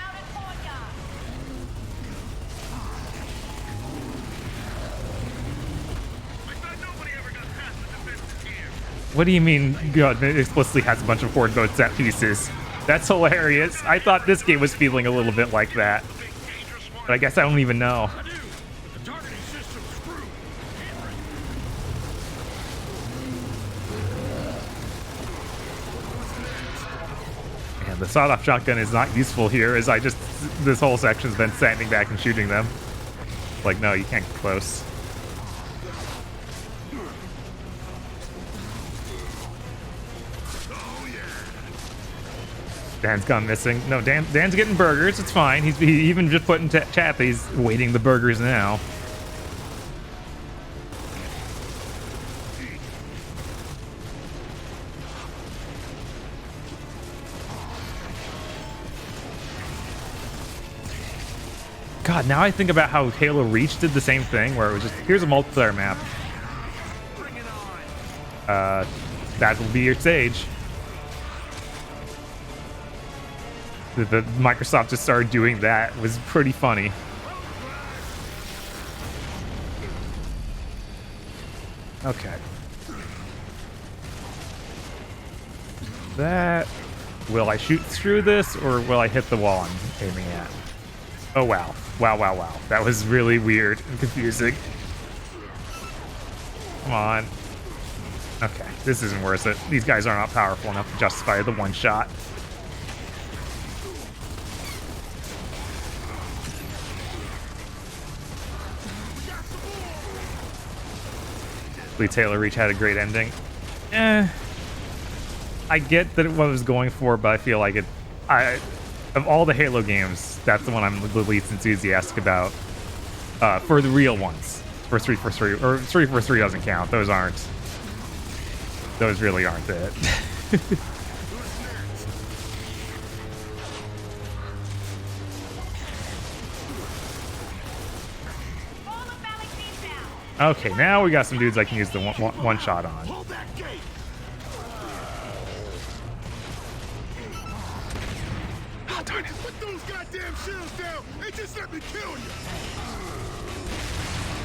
Speaker 2: What do you mean God, it explicitly has a bunch of Horde mode set pieces? That's hilarious. I thought this game was feeling a little bit like that. But I guess I don't even know. Man, the sawed-off shotgun is not useful here, as this whole section's been standing back and shooting them. Like, no, you can't get close. Dan's gone missing. No, Dan's getting burgers. It's fine. He even just put in chat that he's waiting the burgers now. God, now I think about how Halo Reach did the same thing, where it was just, here's a multiplayer map. That will be your stage. The Microsoft just started doing that. It was pretty funny. Okay. That... Will I shoot through this, or will I hit the wall I'm aiming at? Oh, wow. Wow. That was really weird and confusing. Come on. Okay, this isn't worth it. These guys are not powerful enough to justify the one shot. Halo Reach had a great ending. I get that what it was going for, but I feel like of all the Halo games, that's the one I'm the least enthusiastic about. For the real ones. For 343, or 343 doesn't count. Those really aren't it. Okay, now we got some dudes I can use the one shot on.
Speaker 4: Hold that gate.
Speaker 2: Oh, darn it.
Speaker 17: Put those goddamn shields down and just let me kill you.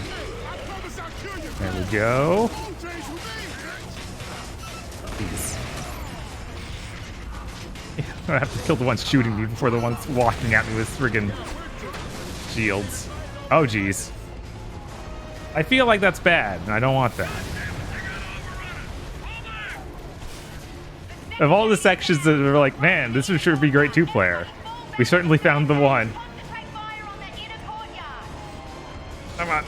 Speaker 17: Hey, I promise I'll kill you.
Speaker 2: There we go. Jeez. I have to kill the ones shooting me before the ones walking at me with friggin' shields. Oh, jeez. I feel like that's bad, and I don't want that. Of all the sections that are like, man, this would sure be great two-player, we certainly found the one. Come on.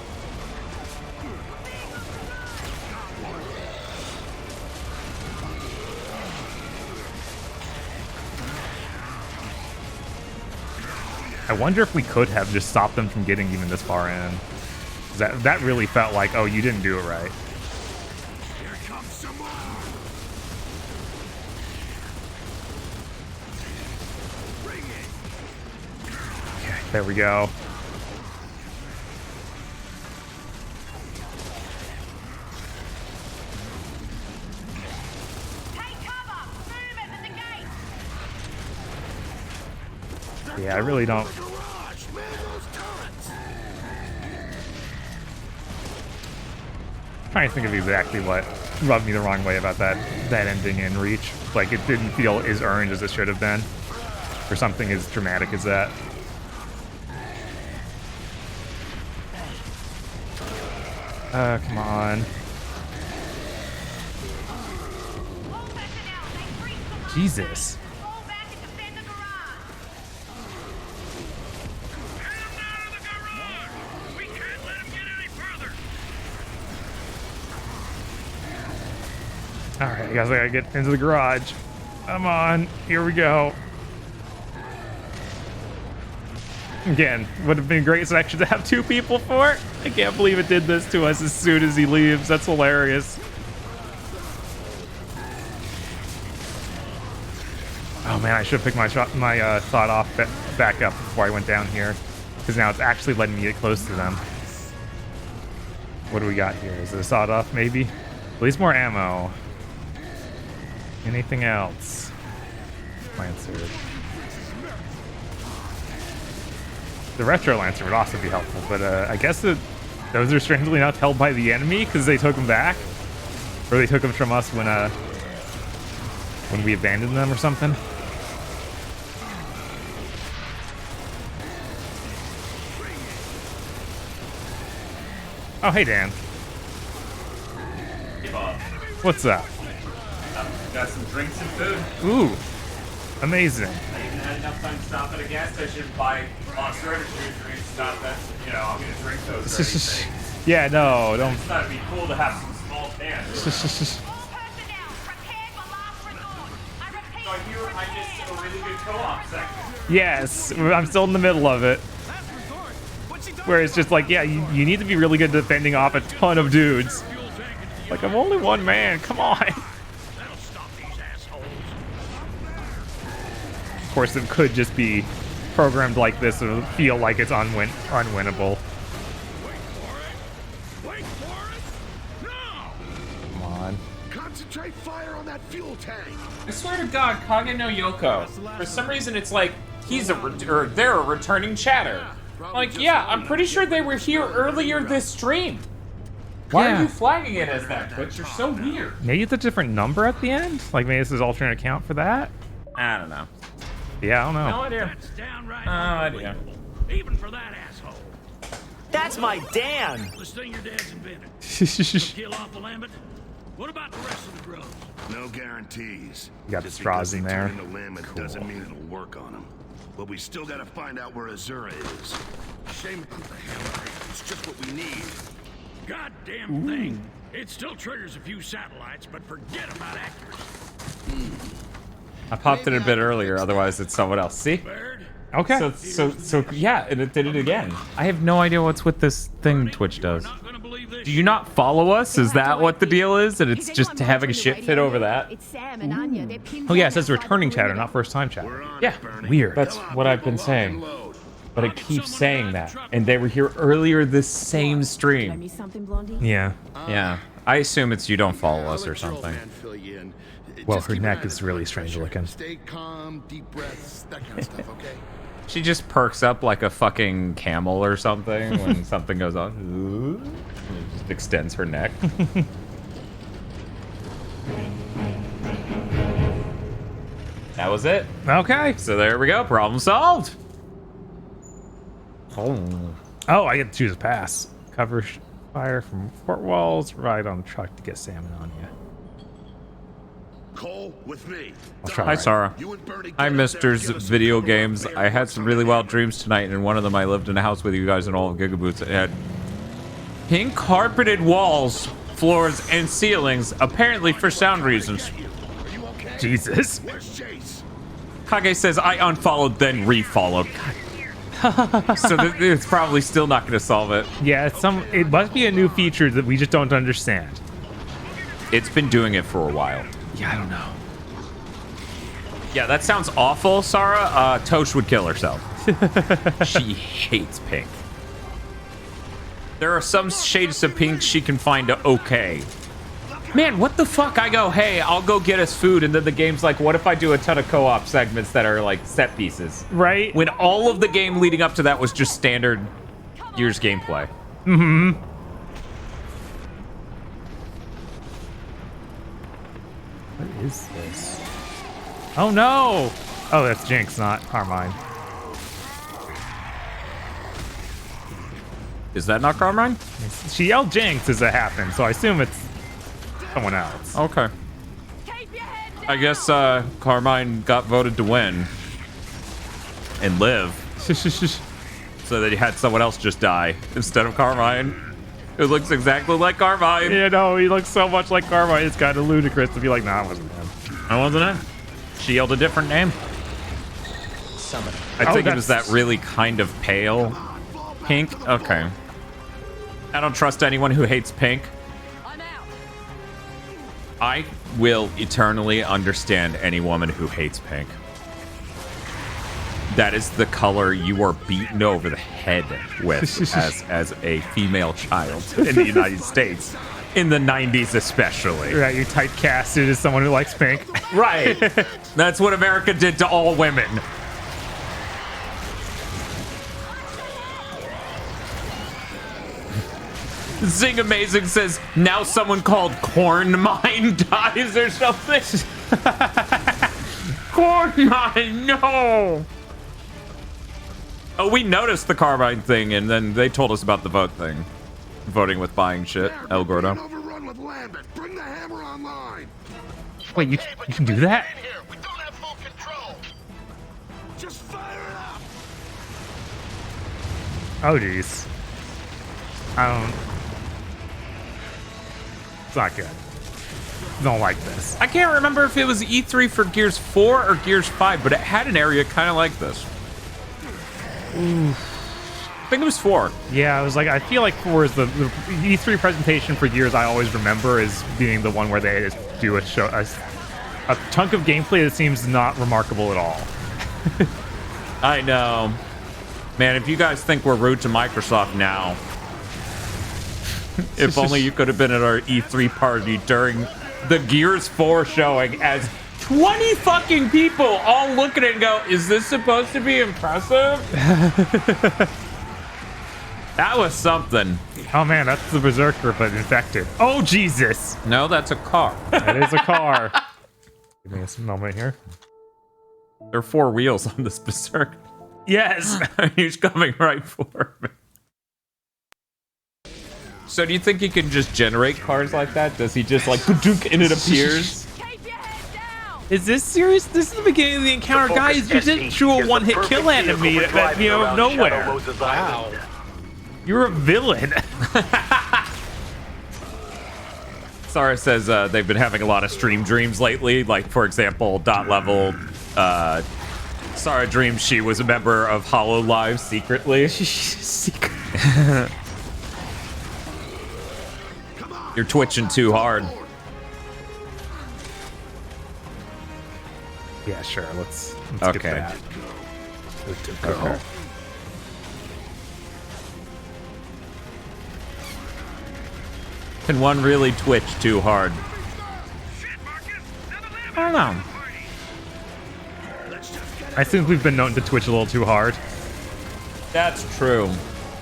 Speaker 2: I wonder if we could have just stopped them from getting even this far in. That really felt like, oh, you didn't do it right.
Speaker 4: Here comes some more. Bring it.
Speaker 2: Okay, there we go. Yeah, I really don't. Trying to think of exactly what rubbed me the wrong way about that ending in Reach. Like, it didn't feel as earned as it should have been for something as dramatic as that. Come on. Jesus. Alright, guys, I gotta get into the garage. Come on, here we go. Again, would have been a great section to have two people for. I can't believe it did this to us as soon as he leaves. That's hilarious. Oh man, I should have picked my thought off back up before I went down here, because now it's actually letting me get close to them. What do we got here? Is it a sawed off maybe? At least more ammo. Anything else? Lancer. The Retro Lancer would also be helpful, but I guess that those are strangely enough held by the enemy because they took them back, or they took them from us when we abandoned them or something. Oh, hey Dan.
Speaker 1: Hey Bob.
Speaker 2: What's up?
Speaker 1: Got some drinks and food.
Speaker 2: Ooh. Amazing.
Speaker 1: I even had enough time to stop at a gas station, buy Monster Energy drinks, stop that. You know, I'm gonna drink those or anything.
Speaker 2: Yeah, no, don't.
Speaker 1: It's gotta be cool to have some small cans. So I hear I missed a really good co-op section.
Speaker 2: Yes, I'm still in the middle of it. Where it's just like, yeah, you need to be really good defending off a ton of dudes. Like, I'm only one man, come on. Of course, it could just be programmed like this to feel like it's unwinnable. Come on.
Speaker 4: Concentrate fire on that fuel tank.
Speaker 1: I swear to God, Kage no Yoko. For some reason, it's like they're a returning chatter. Like, yeah, I'm pretty sure they were here earlier this stream. Why are you flagging it as that, Twitch? You're so weird.
Speaker 2: Maybe it's a different number at the end? Like, maybe this is alternate account for that?
Speaker 1: I don't know.
Speaker 2: Yeah, I don't know.
Speaker 1: No idea. No idea.
Speaker 15: Even for that asshole.
Speaker 16: That's my Dan.
Speaker 15: This thing your dad's invented. Kill off the Lambent. What about the rest of the grubs?
Speaker 4: No guarantees.
Speaker 2: You got the
Speaker 4: Just
Speaker 2: straws
Speaker 4: because
Speaker 2: in
Speaker 4: they
Speaker 2: there.
Speaker 4: turn into Lambent doesn't mean it'll work on them. But we still gotta find out where Azura is. Shame it the hammer. It's just what we need.
Speaker 15: Goddamn thing. It still triggers a few satellites, but forget about accuracy.
Speaker 1: I popped it a bit earlier, otherwise it's someone else. See?
Speaker 2: Okay.
Speaker 1: So yeah, and it did it again. I have no idea what's with this thing Twitch does. Do you not follow us? Is that what the deal is? And it's just having a shit fit over that?
Speaker 2: Oh yeah, it says returning chatter, not first time chatter.
Speaker 1: Yeah,
Speaker 2: weird.
Speaker 1: That's what I've been saying. But it keeps saying that. And they were here earlier this same stream.
Speaker 2: Yeah.
Speaker 1: Yeah. I assume it's you don't follow us or something.
Speaker 2: Well, her neck is really strange looking.
Speaker 10: Stay calm, deep breaths, that kind of stuff, okay?
Speaker 1: She just perks up like a fucking camel or something when something goes on. And it just extends her neck. That was it.
Speaker 2: Okay.
Speaker 1: So there we go. Problem solved.
Speaker 2: Oh, I get to choose a pass. Cover fire from port walls. Ride on truck to get salmon on you.
Speaker 4: Cole, with me.
Speaker 1: Hi, Sarah. Hi, Mr.'s video games. I had some really wild dreams tonight, and in one of them I lived in a house with you guys and all of Gigaboots. It had pink carpeted walls, floors, and ceilings, apparently for sound reasons.
Speaker 2: Jesus.
Speaker 1: Kage says, I unfollowed, then refollowed. So it's probably still not going to solve it.
Speaker 2: Yeah, it must be a new feature that we just don't understand.
Speaker 1: It's been doing it for a while.
Speaker 2: Yeah, I don't know.
Speaker 1: Yeah, that sounds awful, Sarah. Tosh would kill herself. She hates pink. There are some shades of pink she can find okay. Man, what the fuck? I go, hey, I'll go get us food, and then the game's like, what if I do a ton of co-op segments that are like set pieces?
Speaker 2: Right.
Speaker 1: When all of the game leading up to that was just standard Gears gameplay.
Speaker 2: Mm-hmm. What is this? Oh no! Oh, that's Jinx, not Carmine.
Speaker 1: Is that not Carmine?
Speaker 2: She yelled Jinx as it happened, so I assume it's someone else.
Speaker 1: Okay. I guess Carmine got voted to win and live. So that he had someone else just die instead of Carmine. It looks exactly like Carmine.
Speaker 2: Yeah, no, he looks so much like Carmine. It's kind of ludicrous to be like, nah, it wasn't him.
Speaker 1: I wasn't it? She yelled a different name.
Speaker 16: Summon.
Speaker 1: I think it was that really kind of pale pink. Okay. I don't trust anyone who hates pink. I will eternally understand any woman who hates pink. That is the color you are beaten over the head with as a female child in the United States. In the 90s especially.
Speaker 2: Right, you're typecasted as someone who likes pink.
Speaker 1: Right. That's what America did to all women. Zing Amazing says, now someone called Carmine dies or something. Carmine, no! Oh, we noticed the Carmine thing, and then they told us about the vote thing. Voting with buying shit, El Gordo.
Speaker 4: Overrun with Lambent. Bring the hammer online.
Speaker 2: Wait, you can do that? Oh, jeez. It's not good. Don't like this.
Speaker 1: I can't remember if it was E3 for Gears 4 or Gears 5, but it had an area kind of like this. I think it was 4.
Speaker 2: Yeah, I was like, I feel like 4 is the E3 presentation for Gears I always remember as being the one where they just do a chunk of gameplay that seems not remarkable at all.
Speaker 1: I know. Man, if you guys think we're rude to Microsoft now, if only you could have been at our E3 party during the Gears 4 showing as 20 fucking people all look at it and go, is this supposed to be impressive? That was something.
Speaker 2: Oh man, that's the Berserker, but infected. Oh, Jesus.
Speaker 1: No, that's a car.
Speaker 2: That is a car. Give me a moment here.
Speaker 1: There are 4 wheels on this Berserker.
Speaker 2: Yes.
Speaker 1: He's coming right for me. So do you think he can just generate cars like that? Does he just like and it appears?
Speaker 2: Is this serious? This is the beginning of the encounter, guys. You didn't show a one-hit kill enemy that out of nowhere. Wow. You're a villain.
Speaker 1: Sarah says they've been having a lot of stream dreams lately. Like, for example, Dot Level. Sarah dreams she was a member of HoloLive secretly. You're twitching too hard.
Speaker 2: Yeah, sure. Let's
Speaker 1: okay.
Speaker 2: Get that. Good to go. Okay.
Speaker 1: Can one really twitch too hard? I don't know.
Speaker 2: I think we've been known to twitch a little too hard.
Speaker 1: That's true.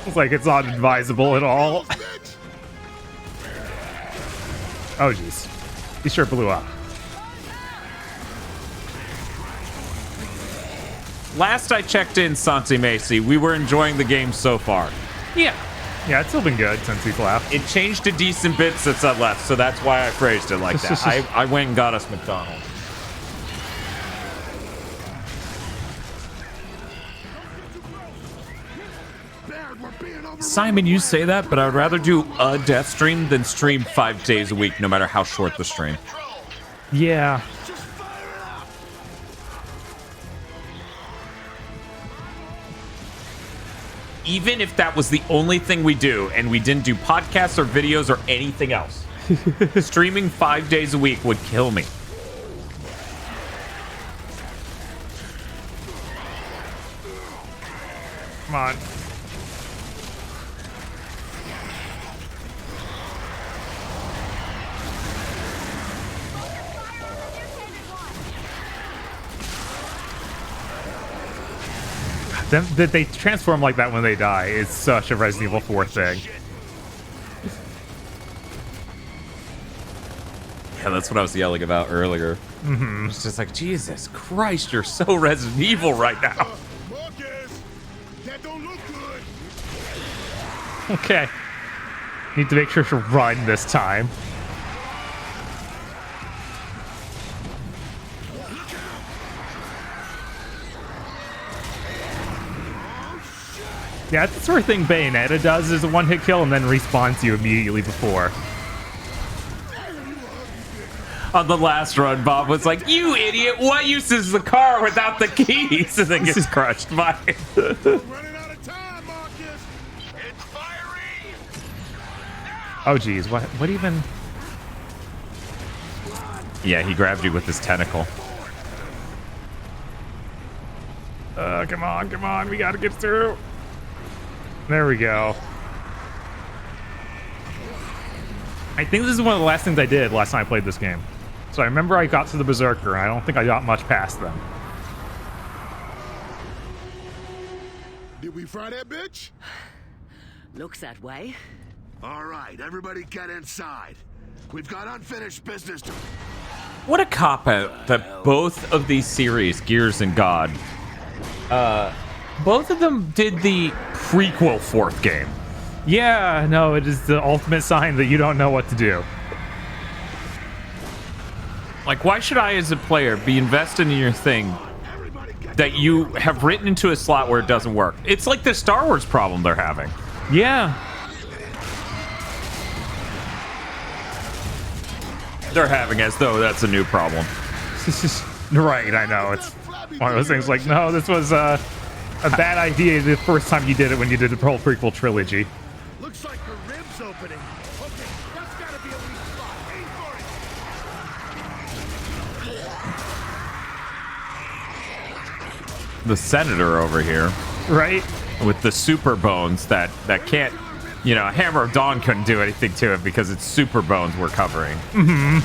Speaker 2: It's like it's not advisable at all. Oh, jeez. He sure blew up.
Speaker 1: Last I checked in, Santi Macy, we were enjoying the game so far.
Speaker 2: Yeah. Yeah, it's still been good since he's left.
Speaker 1: It changed a decent bit since I left, so that's why I phrased it like that. I went and got us McDonald's. Simon, you say that, but I would rather do a death stream than stream 5 days a week, no matter how short the stream.
Speaker 2: Yeah.
Speaker 1: Even if that was the only thing we do, and we didn't do podcasts or videos or anything else, streaming 5 days a week would kill me.
Speaker 2: Come on. That they transform like that when they die is such a Resident Evil 4 thing.
Speaker 1: Yeah, that's what I was yelling about earlier.
Speaker 2: Mm-hmm.
Speaker 1: It's just like, Jesus Christ, you're so Resident Evil right now.
Speaker 17: That don't look good.
Speaker 2: Okay. Need to make sure to run this time. Yeah, it's the sort of thing Bayonetta does, is a one-hit kill and then respawns you immediately before.
Speaker 1: On the last run, Bob was like, you idiot, what use is the car without the keys? And then gets crushed by it.
Speaker 2: Oh, geez, what even?
Speaker 1: Yeah, he grabbed you with his tentacle.
Speaker 2: Come on, we gotta get through. There we go. I think this is one of the last things I did last time I played this game. So I remember I got to the Berserker, and I don't think I got much past them.
Speaker 17: Did we fry that bitch?
Speaker 18: Looks that way.
Speaker 4: All right, everybody get inside. We've got unfinished business to...
Speaker 1: What a cop-out that both of these series, Gears and God, both of them did the prequel 4th game.
Speaker 2: Yeah, no, it is the ultimate sign that you don't know what to do.
Speaker 1: Like, why should I, as a player, be invested in your thing that you have written into a slot where it doesn't work. It's like the Star Wars problem they're having.
Speaker 2: Yeah.
Speaker 1: They're having as though that's a new problem.
Speaker 2: Right, I know. It's one of those things like, no, this was a bad idea the first time you did it when you did the whole prequel trilogy.
Speaker 10: Looks like her rib's opening. Okay, that's gotta be a weak spot. Aim for it.
Speaker 1: The Senator over here.
Speaker 2: Right.
Speaker 1: With the super bones that can't, you know, Hammer of Dawn couldn't do anything to it because it's super bones we're covering.
Speaker 2: Mm-hmm.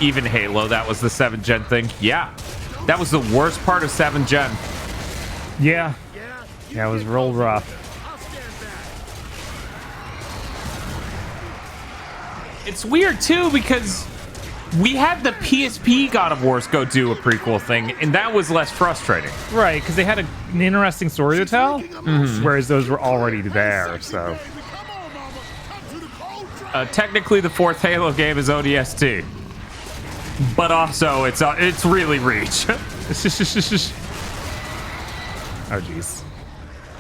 Speaker 1: Even Halo, that was the 7th gen thing. Yeah. That was the worst part of 7th gen.
Speaker 2: Yeah. Yeah, it was real rough.
Speaker 1: It's weird too because we had the PSP God of Wars go do a prequel thing, and that was less frustrating.
Speaker 2: Right, because they had an interesting story to tell, whereas those were already there, so.
Speaker 1: Technically, the 4th Halo game is ODST. But also, it's really Reach.
Speaker 2: Oh, jeez.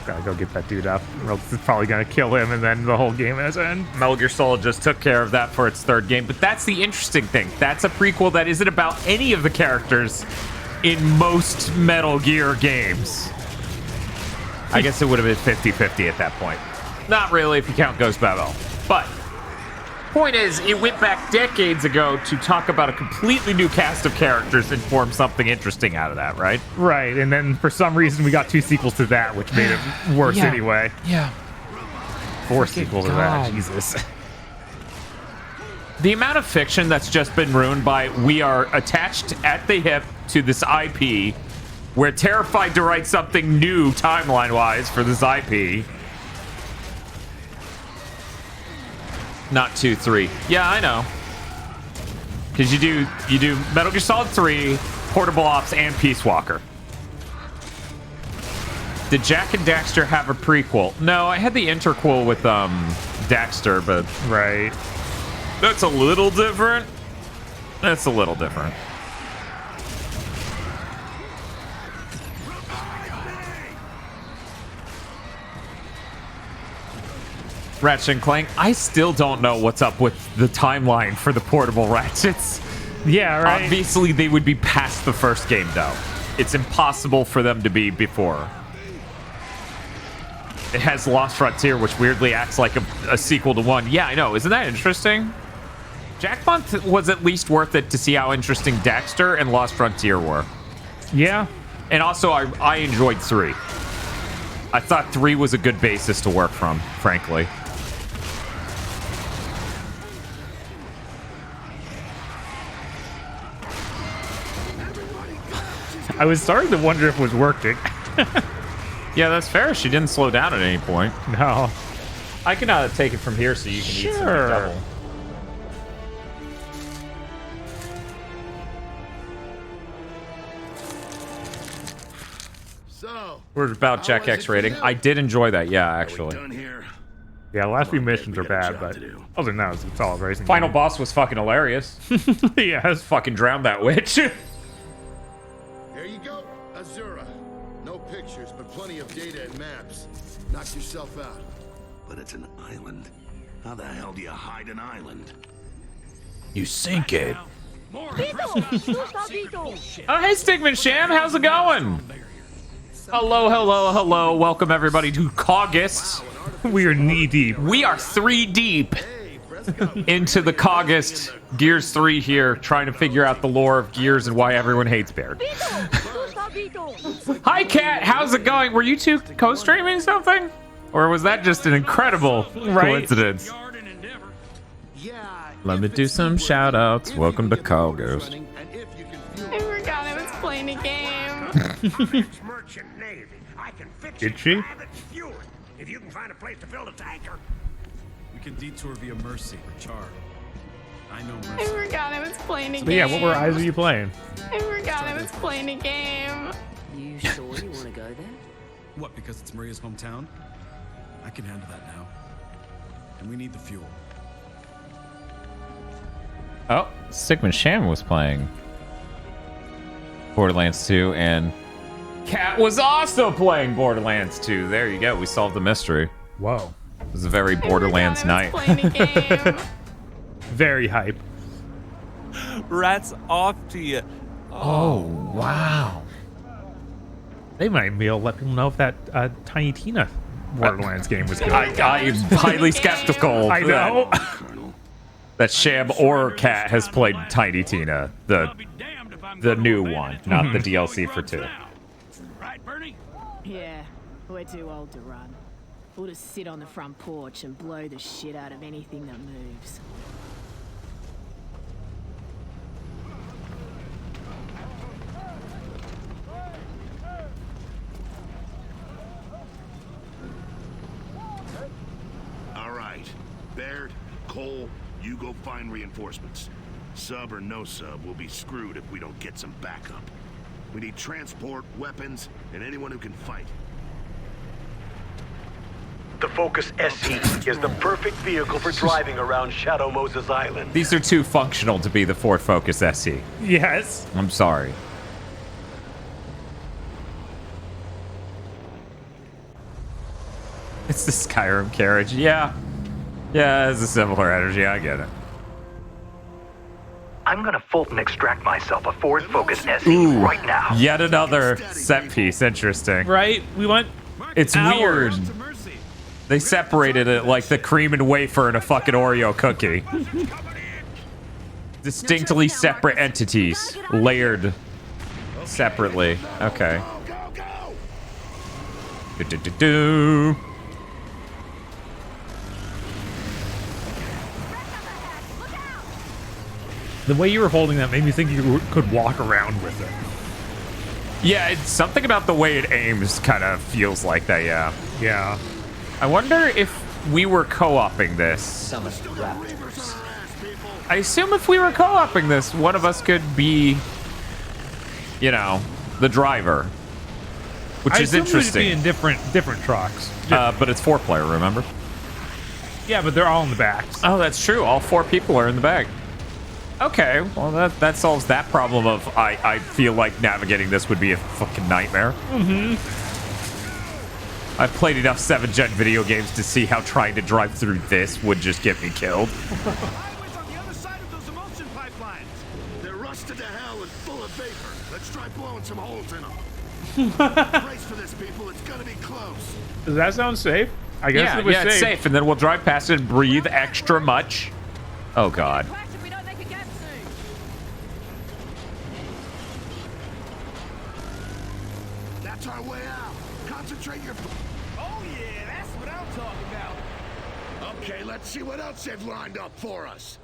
Speaker 2: Gotta go get that dude up. It's probably gonna kill him, and then the whole game has end.
Speaker 1: Metal Gear Solid just took care of that for its 3rd game, but that's the interesting thing. That's a prequel that isn't about any of the characters in most Metal Gear games. I guess it would have been 50-50 at that point. Not really if you count Ghost Babel. But point is, it went back decades ago to talk about a completely new cast of characters and form something interesting out of that, right?
Speaker 2: Right, and then for some reason we got 2 sequels to that, which made it worse anyway.
Speaker 1: Yeah.
Speaker 2: 4 sequels to that, Jesus.
Speaker 1: The amount of fiction that's just been ruined by we are attached at the hip to this IP. We're terrified to write something new timeline-wise for this IP. Not 2, 3. Yeah, I know. Because you do Metal Gear Solid 3, Portable Ops, and Peace Walker. Did Jak and Daxter have a prequel? No, I had the interquel with Daxter, but
Speaker 2: right.
Speaker 1: That's a little different. That's a little different. Ratchet and Clank, I still don't know what's up with the timeline for the portable Ratchets.
Speaker 2: Yeah, right.
Speaker 1: Obviously, they would be past the first game, though. It's impossible for them to be before. It has Lost Frontier, which weirdly acts like a sequel to 1. Yeah, I know. Isn't that interesting? Jackpot was at least worth it to see how interesting Daxter and Lost Frontier were.
Speaker 2: Yeah.
Speaker 1: And also, I enjoyed 3. I thought 3 was a good basis to work from, frankly.
Speaker 2: I was starting to wonder if it was working.
Speaker 1: Yeah, that's fair. She didn't slow down at any point.
Speaker 2: No.
Speaker 1: I can take it from here so you can eat some double.
Speaker 10: So,
Speaker 1: we're about Jack X rating. I did enjoy that, yeah, actually.
Speaker 2: Yeah, the last few missions are bad, but other than that, it's a solid racing.
Speaker 1: Final boss was fucking hilarious.
Speaker 2: Yes.
Speaker 1: Fucking drowned that witch.
Speaker 10: There you go, Azura. No pictures, but plenty of data and maps. Knock yourself out.
Speaker 4: But it's an island. How the hell do you hide an island?
Speaker 1: You sink it.
Speaker 3: More
Speaker 1: Oh, hey, Stigman Sham, how's it going? Hello, hello, hello. Welcome, everybody, to COGust.
Speaker 2: We are knee-deep.
Speaker 1: We are 3 deep into the COGust Gears 3 here, trying to figure out the lore of Gears and why everyone hates Baird. Hi, Kat. How's it going? Were you two co-streaming something? Or was that just an incredible coincidence? Let me do some shout-outs. Welcome to COGust.
Speaker 14: I forgot I was playing a game.
Speaker 2: Did she?
Speaker 19: If you can find a place to build a tanker. We can detour via Mercy or Char. I know Mercy.
Speaker 14: I forgot I was playing a game.
Speaker 2: But yeah, what were eyes are you playing?
Speaker 14: I forgot I was playing a game.
Speaker 22: You sure you want to go there?
Speaker 19: What, because it's Maria's hometown? I can handle that now. And we need the fuel.
Speaker 1: Oh, Sigmund Sham was playing. Borderlands 2, and Kat was also playing Borderlands 2. There you go. We solved the mystery.
Speaker 2: Whoa.
Speaker 1: It was a very Borderlands night.
Speaker 2: Very hype.
Speaker 7: Rats off to you.
Speaker 1: Oh, wow.
Speaker 2: They might be able to let people know if that Tiny Tina Borderlands game was good.
Speaker 1: I'm highly skeptical.
Speaker 2: I know.
Speaker 1: That Sham or Cat has played Tiny Tina, the new one, not the DLC for 2.
Speaker 12: Right, Bernie? Yeah, we're too old to run. We'll just sit on the front porch and blow the shit out of anything that moves.
Speaker 4: All right, Baird, Cole, you go find reinforcements. Sub or no sub, we'll be screwed if we don't get some backup. We need transport, weapons, and anyone who can fight.
Speaker 13: The Focus SE is the perfect vehicle for driving around Shadow Moses Island.
Speaker 1: These are too functional to be the Ford Focus SE.
Speaker 2: Yes.
Speaker 1: I'm sorry. It's the Skyrim carriage. Yeah. Yeah, it's a similar energy. I get it.
Speaker 13: I'm gonna Fulton extract myself a Ford Focus SE right now.
Speaker 1: Yet another set piece. Interesting.
Speaker 2: Right? We want
Speaker 1: It's weird. They separated it like the cream and wafer in a fucking Oreo cookie. Distinctly separate entities, layered separately. Okay. Do-do-do-do.
Speaker 2: The way you were holding that made me think you could walk around with it.
Speaker 1: Yeah, it's something about the way it aims kind of feels like that, yeah.
Speaker 2: Yeah.
Speaker 1: I wonder if we were co-oping this.
Speaker 16: Summon raptors.
Speaker 1: I assume if we were co-oping this, one of us could be, you know, the driver. Which is interesting.
Speaker 2: Be in different trucks.
Speaker 1: But it's 4-player, remember?
Speaker 2: Yeah, but they're all in the backs.
Speaker 1: Oh, that's true. All 4 people are in the back. Okay, well that solves that problem of I feel like navigating this would be a fucking nightmare.
Speaker 2: Mm-hmm.
Speaker 1: I've played enough 7th gen video games to see how trying to drive through this would just get me killed.
Speaker 10: Highway's on the other side of those emulsion pipelines. They're rusted to hell and full of vapor. Let's try blowing some holes in them. Brace for this, people. It's gonna be close.
Speaker 2: Does that sound safe? I guess
Speaker 1: Yeah,
Speaker 2: it was
Speaker 1: yeah, it's safe, and then we'll drive past it and breathe extra much. Oh god.
Speaker 10: That's our way out. Concentrate your... Oh yeah, that's what I'm talking about. Okay, let's see what else they've lined up for us.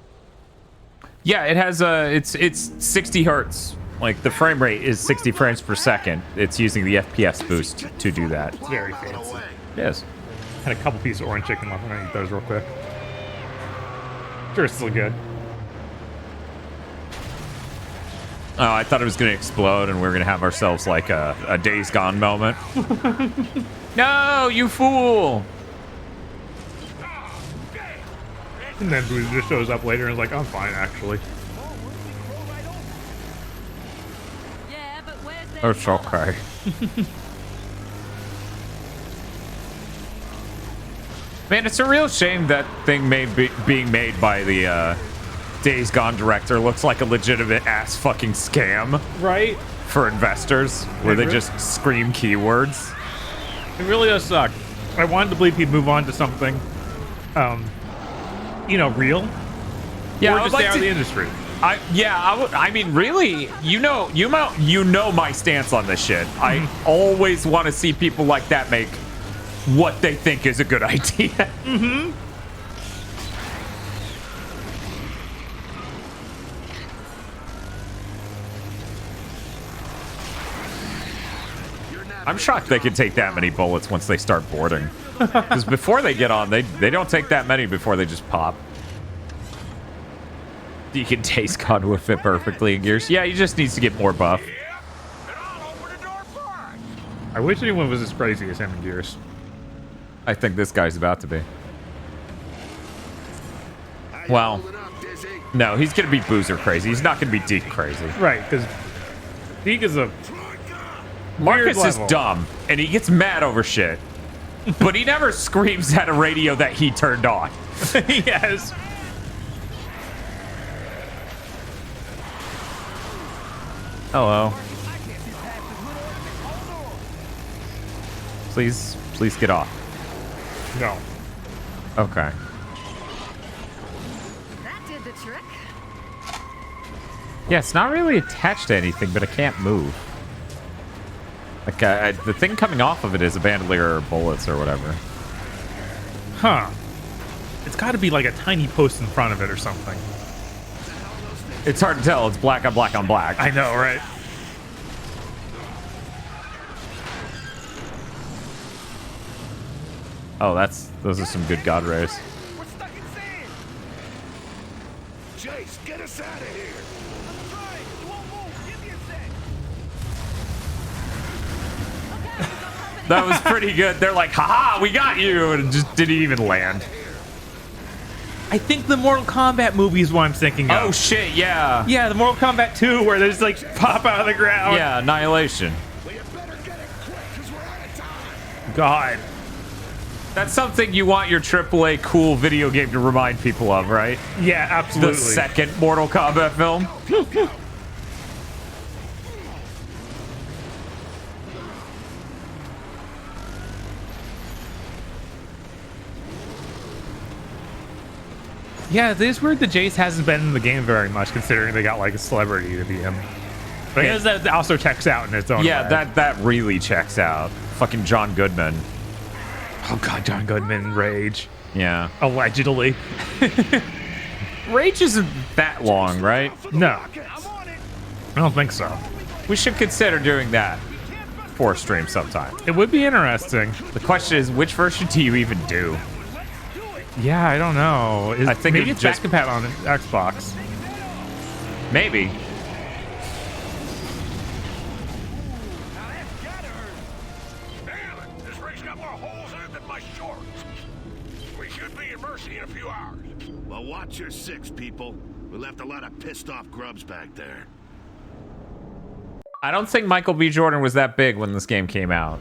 Speaker 1: Yeah, it has it's 60 hertz. Like the frame rate is 60 frames per second. It's using the FPS boost to do that.
Speaker 2: It's very fancy.
Speaker 1: Yes.
Speaker 2: Had a couple pieces of orange chicken left. I'm gonna eat those real quick. Sure, it's still good.
Speaker 1: Oh, I thought it was gonna explode and we were gonna have ourselves like a Days Gone moment. No, you fool!
Speaker 2: And then Boozy just shows up later and is like, I'm fine, actually.
Speaker 1: It's okay. Man, it's a real shame that thing being made by the Days Gone director looks like a legitimate ass fucking scam.
Speaker 2: Right?
Speaker 1: For investors, where they just scream keywords.
Speaker 2: It really does suck. I wanted to believe he'd move on to something, you know, real.
Speaker 1: Yeah,
Speaker 2: or
Speaker 1: I would
Speaker 2: just
Speaker 1: like
Speaker 2: stay out of
Speaker 1: to-
Speaker 2: the industry.
Speaker 1: I mean, really, you know my stance on this shit. I always want to see people like that make what they think is a good idea.
Speaker 2: Mm-hmm.
Speaker 1: I'm shocked they can take that many bullets once they start boarding. Because before they get on, they don't take that many before they just pop. You can taste conduit fit perfectly in Gears. Yeah, he just needs to get more buff.
Speaker 2: I wish anyone was as crazy as him in Gears.
Speaker 1: I think this guy's about to be. Well, no, he's going to be Boozer crazy. He's not going to be Deep crazy.
Speaker 2: Right, because Deke is a
Speaker 1: Marcus is
Speaker 2: level.
Speaker 1: dumb, and he gets mad over shit. But he never screams at a radio that he turned on.
Speaker 2: Yes.
Speaker 1: Hello. Please get off.
Speaker 2: No.
Speaker 1: Okay.
Speaker 8: That did the trick.
Speaker 1: Yeah, it's not really attached to anything, but it can't move. Like, the thing coming off of it is a bandolier or bullets or whatever.
Speaker 2: Huh. It's got to be like a tiny post in front of it or something.
Speaker 1: It's hard to tell. It's black on black on black.
Speaker 2: I know, right?
Speaker 1: Oh, those are some good God rays.
Speaker 4: Jace, get us out of here.
Speaker 1: That was pretty good. They're like, haha, we got you, and it just didn't even land.
Speaker 2: I think the Mortal Kombat movie is what I'm thinking of.
Speaker 1: Oh shit, yeah.
Speaker 2: Yeah, the Mortal Kombat 2 where they just like pop out of the ground.
Speaker 1: Yeah, Annihilation.
Speaker 2: God.
Speaker 1: That's something you want your AAA cool video game to remind people of, right?
Speaker 2: Yeah, absolutely.
Speaker 1: The second Mortal Kombat film.
Speaker 2: Yeah, it's weird that Jace hasn't been in the game very much, considering they got like a celebrity to be him. But I guess that also checks out in its own way.
Speaker 1: that really checks out. Fucking John Goodman.
Speaker 2: Oh god, John Goodman, Rage.
Speaker 1: Yeah.
Speaker 2: Allegedly.
Speaker 1: Rage isn't that long, right?
Speaker 2: No. I don't think so.
Speaker 1: We should consider doing that for a stream sometime.
Speaker 2: It would be interesting.
Speaker 1: The question is, which version do you even do?
Speaker 2: Yeah, I don't know.
Speaker 1: I think
Speaker 2: maybe it's just back on Xbox.
Speaker 1: Maybe.
Speaker 17: This rig's got more holes in it than my shorts. We should be in Mercy in a few hours.
Speaker 4: Well, watch your six, people. We left a lot of pissed off grubs back there.
Speaker 1: I don't think Michael B. Jordan was that big when this game came out.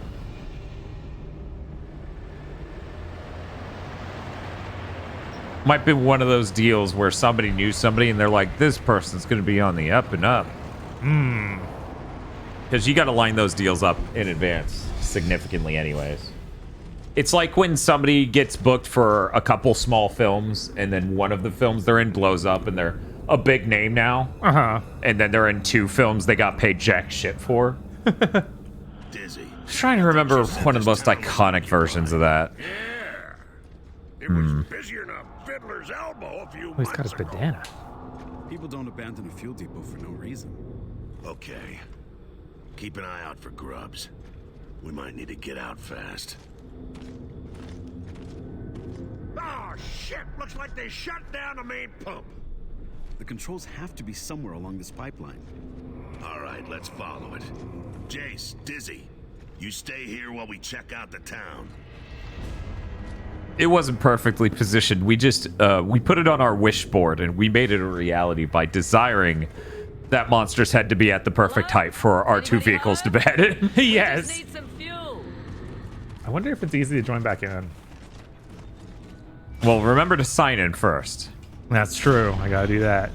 Speaker 1: Might be one of those deals where somebody knew somebody and they're like, this person's going to be on the up and up. Because you got to line those deals up in advance significantly anyways. It's like when somebody gets booked for a couple small films and then one of the films they're in blows up and they're a big name now. And then they're in 2 films they got paid jack shit for.
Speaker 4: Dizzy.
Speaker 1: I was trying to remember one of the most iconic versions of that.
Speaker 17: It was busier than a fiddler's elbow a few
Speaker 2: Oh, he's got his
Speaker 17: months ago.
Speaker 2: bandana.
Speaker 19: People don't abandon a fuel depot for no reason.
Speaker 4: Okay. Keep an eye out for grubs. We might need to get out fast.
Speaker 17: Oh, shit! Looks like they shut down the main pump.
Speaker 19: The controls have to be somewhere along this pipeline.
Speaker 4: All right, let's follow it. Jace, Dizzy, you stay here while we check out the town.
Speaker 1: It wasn't perfectly positioned. We just we put it on our wish board and we made it a reality by desiring that monsters had to be at the perfect height for our 2 vehicles to bed in.
Speaker 2: Yes. I wonder if it's easy to join back in.
Speaker 1: Well, remember to sign in first.
Speaker 2: That's true. I gotta do that.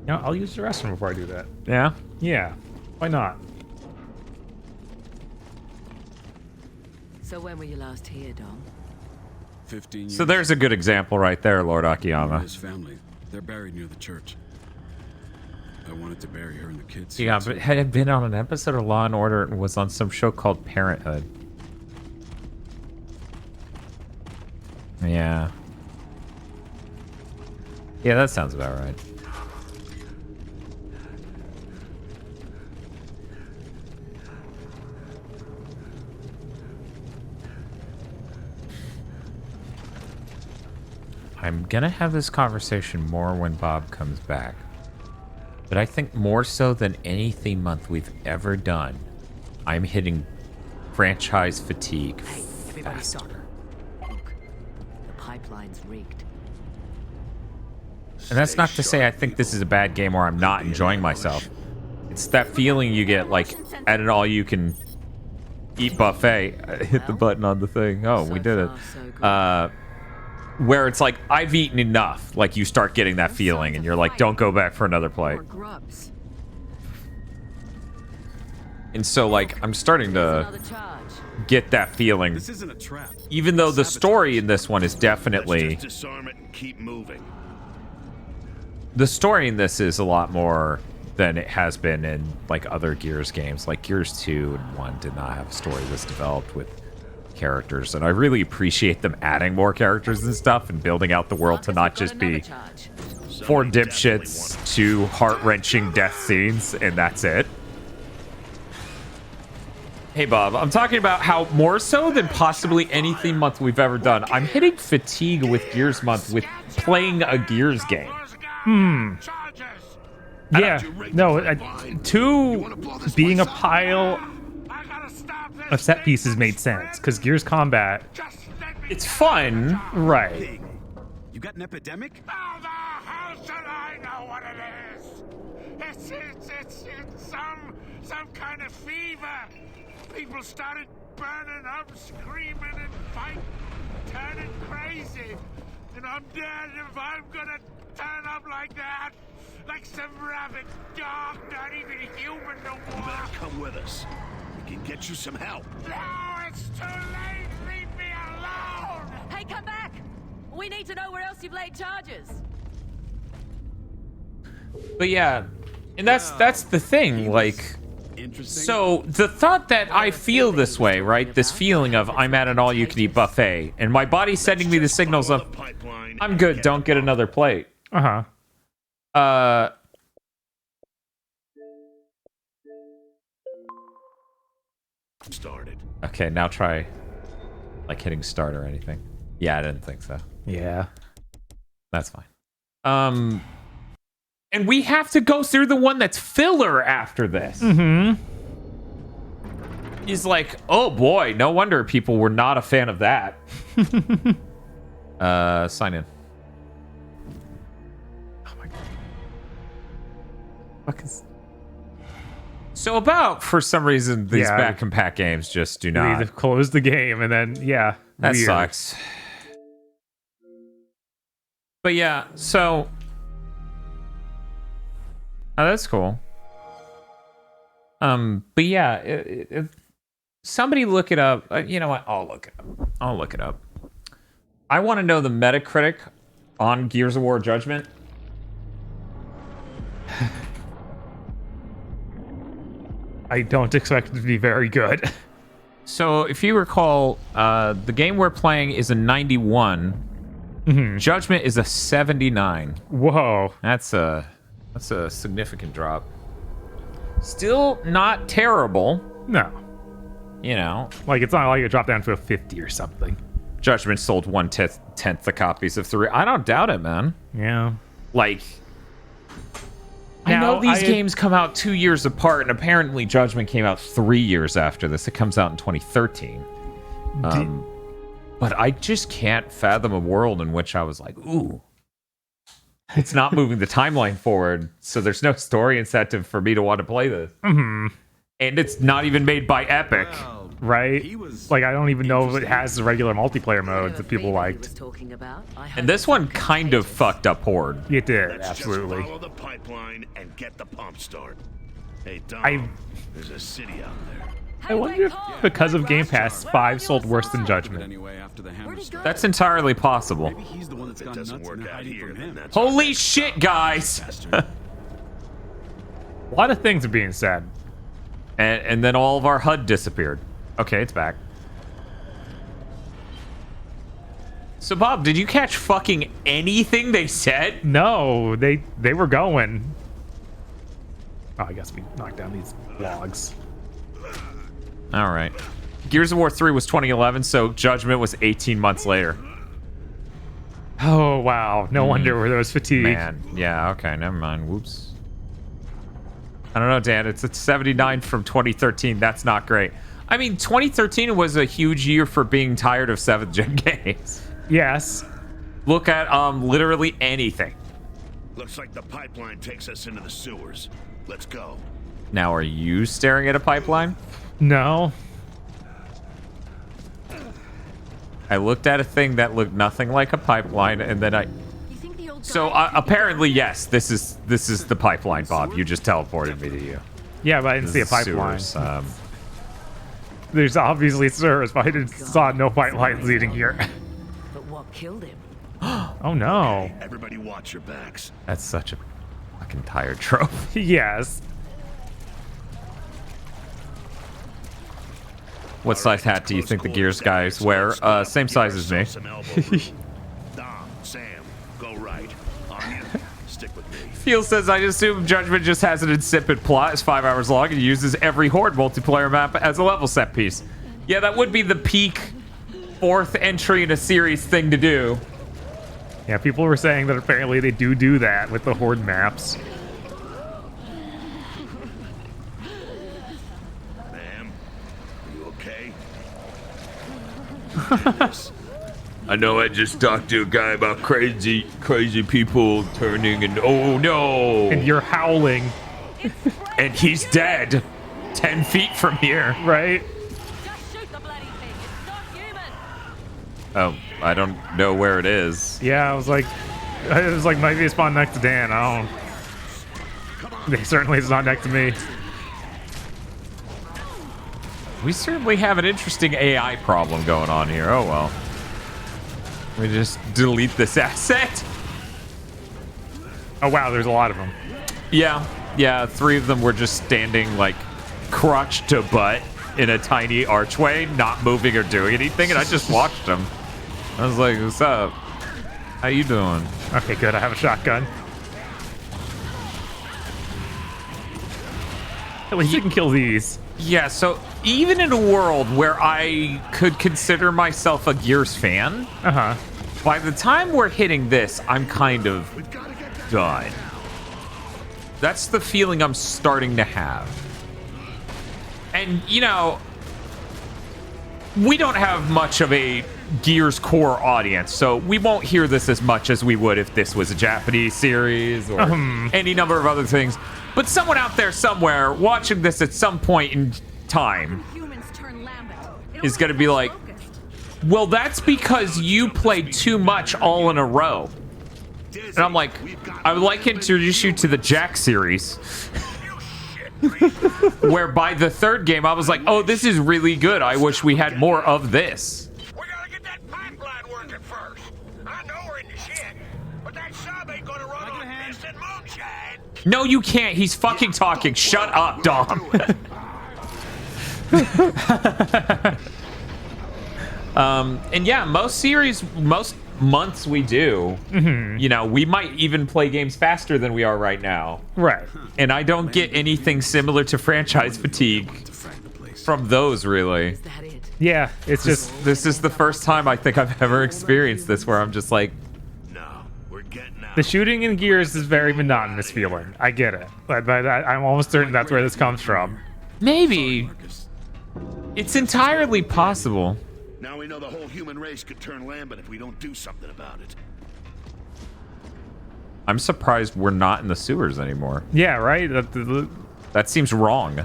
Speaker 2: You know, I'll use the restroom before I do that.
Speaker 1: Yeah?
Speaker 2: Yeah. Why not?
Speaker 22: So when were you last here, Dom?
Speaker 19: 15 years.
Speaker 1: So there's a good example right there, Lord Akiyama.
Speaker 19: His family. They're buried near the church. I wanted to bury her and the kids.
Speaker 1: Yeah, but had it been on an episode of Law & Order and was on some show called Parenthood. Yeah. Yeah, that sounds about right. I'm gonna have this conversation more when Bob comes back. But I think more so than any theme month we've ever done, I'm hitting franchise fatigue faster.
Speaker 22: Look, the pipeline's rigged.
Speaker 1: And that's not to say I think this is a bad game or I'm not enjoying myself. It's that feeling you get like at an all-you-can-eat buffet. I hit the button on the thing. Oh, we did it. Where it's like, I've eaten enough. Like, you start getting that feeling, and you're like, don't go back for another plate. And so, like, I'm starting to get that feeling.
Speaker 19: This isn't a trap.
Speaker 1: Even though the story in this one is definitely...
Speaker 4: Let's just disarm it and keep moving.
Speaker 1: The story in this is a lot more than it has been in, like, other Gears games. Like, Gears 2 and 1 did not have a story that's developed with characters, and I really appreciate them adding more characters and stuff and building out the world to not just be 4 dipshits, 2 heart-wrenching death scenes, and that's it. Hey, Bob, I'm talking about how more so than possibly any theme month we've ever done, I'm hitting fatigue with Gears month with playing a Gears game.
Speaker 2: Yeah, no, 2 being a pile of set pieces made sense, because Gears Combat...
Speaker 1: It's fun.
Speaker 2: Right.
Speaker 19: You got an epidemic?
Speaker 3: How the hell should I know what it is? It's some kind of fever. People started burning up, screaming and fighting, turning crazy. And I'm dead if I'm gonna turn up like that. Like some rabid dog, not even human no more.
Speaker 4: You better come with us. We can get you some help.
Speaker 3: No, it's too late. Leave me alone.
Speaker 18: Hey, come back. We need to know where else you've laid charges.
Speaker 1: But yeah, and that's the thing, like... So, the thought that I feel this way, right? This feeling of I'm at an all-you-can-eat buffet, and my body's sending me the signals of, I'm good, don't get another plate.
Speaker 4: Started.
Speaker 1: Okay, now try, like, hitting start or anything. Yeah, I didn't think so.
Speaker 2: Yeah.
Speaker 1: That's fine. And we have to go through the one that's filler after this. He's like, oh boy, no wonder people were not a fan of that. Sign in. Oh my god. Fuck is... So about, for some reason, these back and pack games just do not.
Speaker 2: They close the game and then, yeah.
Speaker 1: That
Speaker 2: weird.
Speaker 1: sucks. But yeah, so... Oh, that's cool. But yeah, if somebody look it up. You know what? I'll look it up. I want to know the Metacritic on Gears of War Judgment.
Speaker 2: I don't expect it to be very good.
Speaker 1: So, if you recall, the game we're playing is a 91. Judgment is a 79.
Speaker 2: Whoa.
Speaker 1: That's a significant drop. Still not terrible.
Speaker 2: No.
Speaker 1: You know.
Speaker 2: Like, it's not like it dropped down to a 50 or something.
Speaker 1: Judgment sold 1/10 the copies of 3. I don't doubt it, man.
Speaker 2: Yeah.
Speaker 1: Like, I know these games come out 2 years apart, and apparently Judgment came out 3 years after this. It comes out in 2013. But I just can't fathom a world in which I was like, ooh. It's not moving the timeline forward, so there's no story incentive for me to want to play this. And it's not even made by Epic.
Speaker 2: Right? Like, I don't even know if it has the regular multiplayer modes that people liked.
Speaker 1: And this one kind of fucked up Horde.
Speaker 2: It did,
Speaker 4: Let's
Speaker 2: absolutely.
Speaker 4: Just follow the pipeline and get the pump start. Hey, Dom, there's a city out there.
Speaker 2: I wonder if because of Game Pass, 5 sold worse than Judgment.
Speaker 1: That's entirely possible.
Speaker 19: He's the one that's gone nuts and hiding from him.
Speaker 1: Holy shit, guys!
Speaker 2: A lot of things are being said.
Speaker 1: And then all of our HUD disappeared. Okay, it's back. So, Bob, did you catch fucking anything they said?
Speaker 2: No, they were going. Oh, I guess we knocked down these logs.
Speaker 1: All right. Gears of War 3 was 2011, so Judgment was 18 months later.
Speaker 2: Oh, wow. No wonder there was fatigue.
Speaker 1: Man, yeah, okay, never mind. Whoops. I don't know, Dan. It's a 79 from 2013. That's not great. I mean, 2013 was a huge year for being tired of 7th gen games.
Speaker 2: Yes.
Speaker 1: Look at literally anything.
Speaker 4: Looks like the pipeline takes us into the sewers. Let's go.
Speaker 1: Now, are you staring at a pipeline?
Speaker 2: No.
Speaker 1: I looked at a thing that looked nothing like a pipeline, and then I... So, apparently, yes, this is the pipeline, Bob. You just teleported me to you.
Speaker 2: Yeah, but I didn't see a pipeline.
Speaker 1: Sewers,
Speaker 2: There's obviously sewers, but I saw no pipelines leading here.
Speaker 22: But what killed him?
Speaker 2: Oh, no.
Speaker 4: Everybody watch your backs.
Speaker 1: That's such a fucking tired trope.
Speaker 2: Yes.
Speaker 1: What size hat do you think the Gears guys wear? Same size as me.
Speaker 4: Dom, Sam, go right. Anya, stick with me.
Speaker 1: Field says, I assume Judgment just has an insipid plot. It's 5 hours long and uses every Horde multiplayer map as a level set piece. Yeah, that would be the peak 4th entry in a series thing to do.
Speaker 2: Yeah, people were saying that apparently they do that with the Horde maps.
Speaker 4: Ma'am, are you okay?
Speaker 1: I know I just talked to a guy about crazy people turning and oh no!
Speaker 2: And you're howling.
Speaker 1: And he's dead 10 feet from here.
Speaker 2: Right?
Speaker 18: Just shoot the bloody thing. It's not human.
Speaker 1: Oh, I don't know where it is.
Speaker 2: Yeah, it was like maybe it spawned next to Dan. I don't. Certainly it's not next to me.
Speaker 1: We certainly have an interesting AI problem going on here. Oh well. We just delete this asset.
Speaker 2: Oh wow, there's a lot of them.
Speaker 1: Yeah, 3 of them were just standing like crotch to butt in a tiny archway, not moving or doing anything, and I just watched them. I was like, what's up? How you doing?
Speaker 2: Okay, good. I have a shotgun. At least you can kill these.
Speaker 1: Yeah, so even in a world where I could consider myself a Gears fan, by the time we're hitting this, I'm kind of done. That's the feeling I'm starting to have. And, you know, we don't have much of a Gears core audience, so we won't hear this as much as we would if this was a Japanese series or any number of other things. But someone out there somewhere watching this at some point in time is going to be like, well, that's because you played too much all in a row. And I'm like, I would like to introduce you to the Jack series. Where by the 3rd game, I was like, oh, this is really good. I wish we had more of this.
Speaker 3: We gotta get that pipeline working first. I know we're in the shit, but that sub ain't gonna run on piss and moonshine.
Speaker 1: No, you can't. He's fucking talking. Shut up, Dom. And yeah, most months we do, you know, we might even play games faster than we are right now.
Speaker 2: Right.
Speaker 1: And I don't get anything similar to franchise fatigue from those, really.
Speaker 2: Yeah, it's just...
Speaker 1: This is the first time I think I've ever experienced this where I'm just like...
Speaker 2: The shooting in Gears is very monotonous feeling. I get it. But I'm almost certain that's where this comes from.
Speaker 1: Maybe. It's entirely possible.
Speaker 4: Now we know the whole human race could turn lambent if we don't do something about it.
Speaker 1: I'm surprised we're not in the sewers anymore.
Speaker 2: Yeah, right?
Speaker 1: That seems wrong.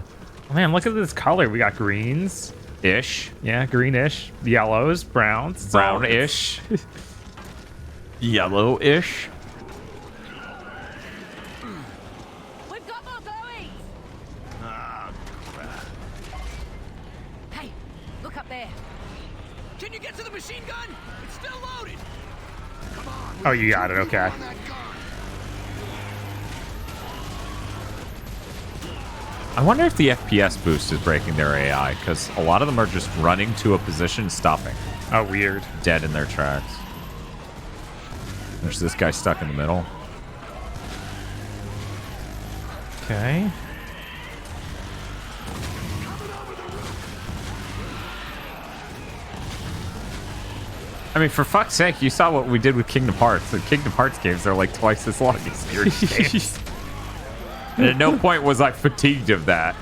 Speaker 2: Man, look at this color. We got greens.
Speaker 1: Ish.
Speaker 2: Yeah, greenish. Yellows, browns.
Speaker 1: Brown-ish. Yellow-ish.
Speaker 18: We've got more going.
Speaker 4: Ah, crap.
Speaker 18: Hey, look up there.
Speaker 11: Can you get to the machine gun? It's still loaded.
Speaker 4: Come on.
Speaker 2: Oh, you got it. Okay.
Speaker 1: I wonder if the FPS boost is breaking their AI, because a lot of them are just running to a position, stopping.
Speaker 2: Oh, weird.
Speaker 1: Dead in their tracks. There's this guy stuck in the middle.
Speaker 2: Okay.
Speaker 1: I mean, for fuck's sake, you saw what we did with Kingdom Hearts. The Kingdom Hearts games are like twice as long as Gears games. And at no point was I fatigued of that.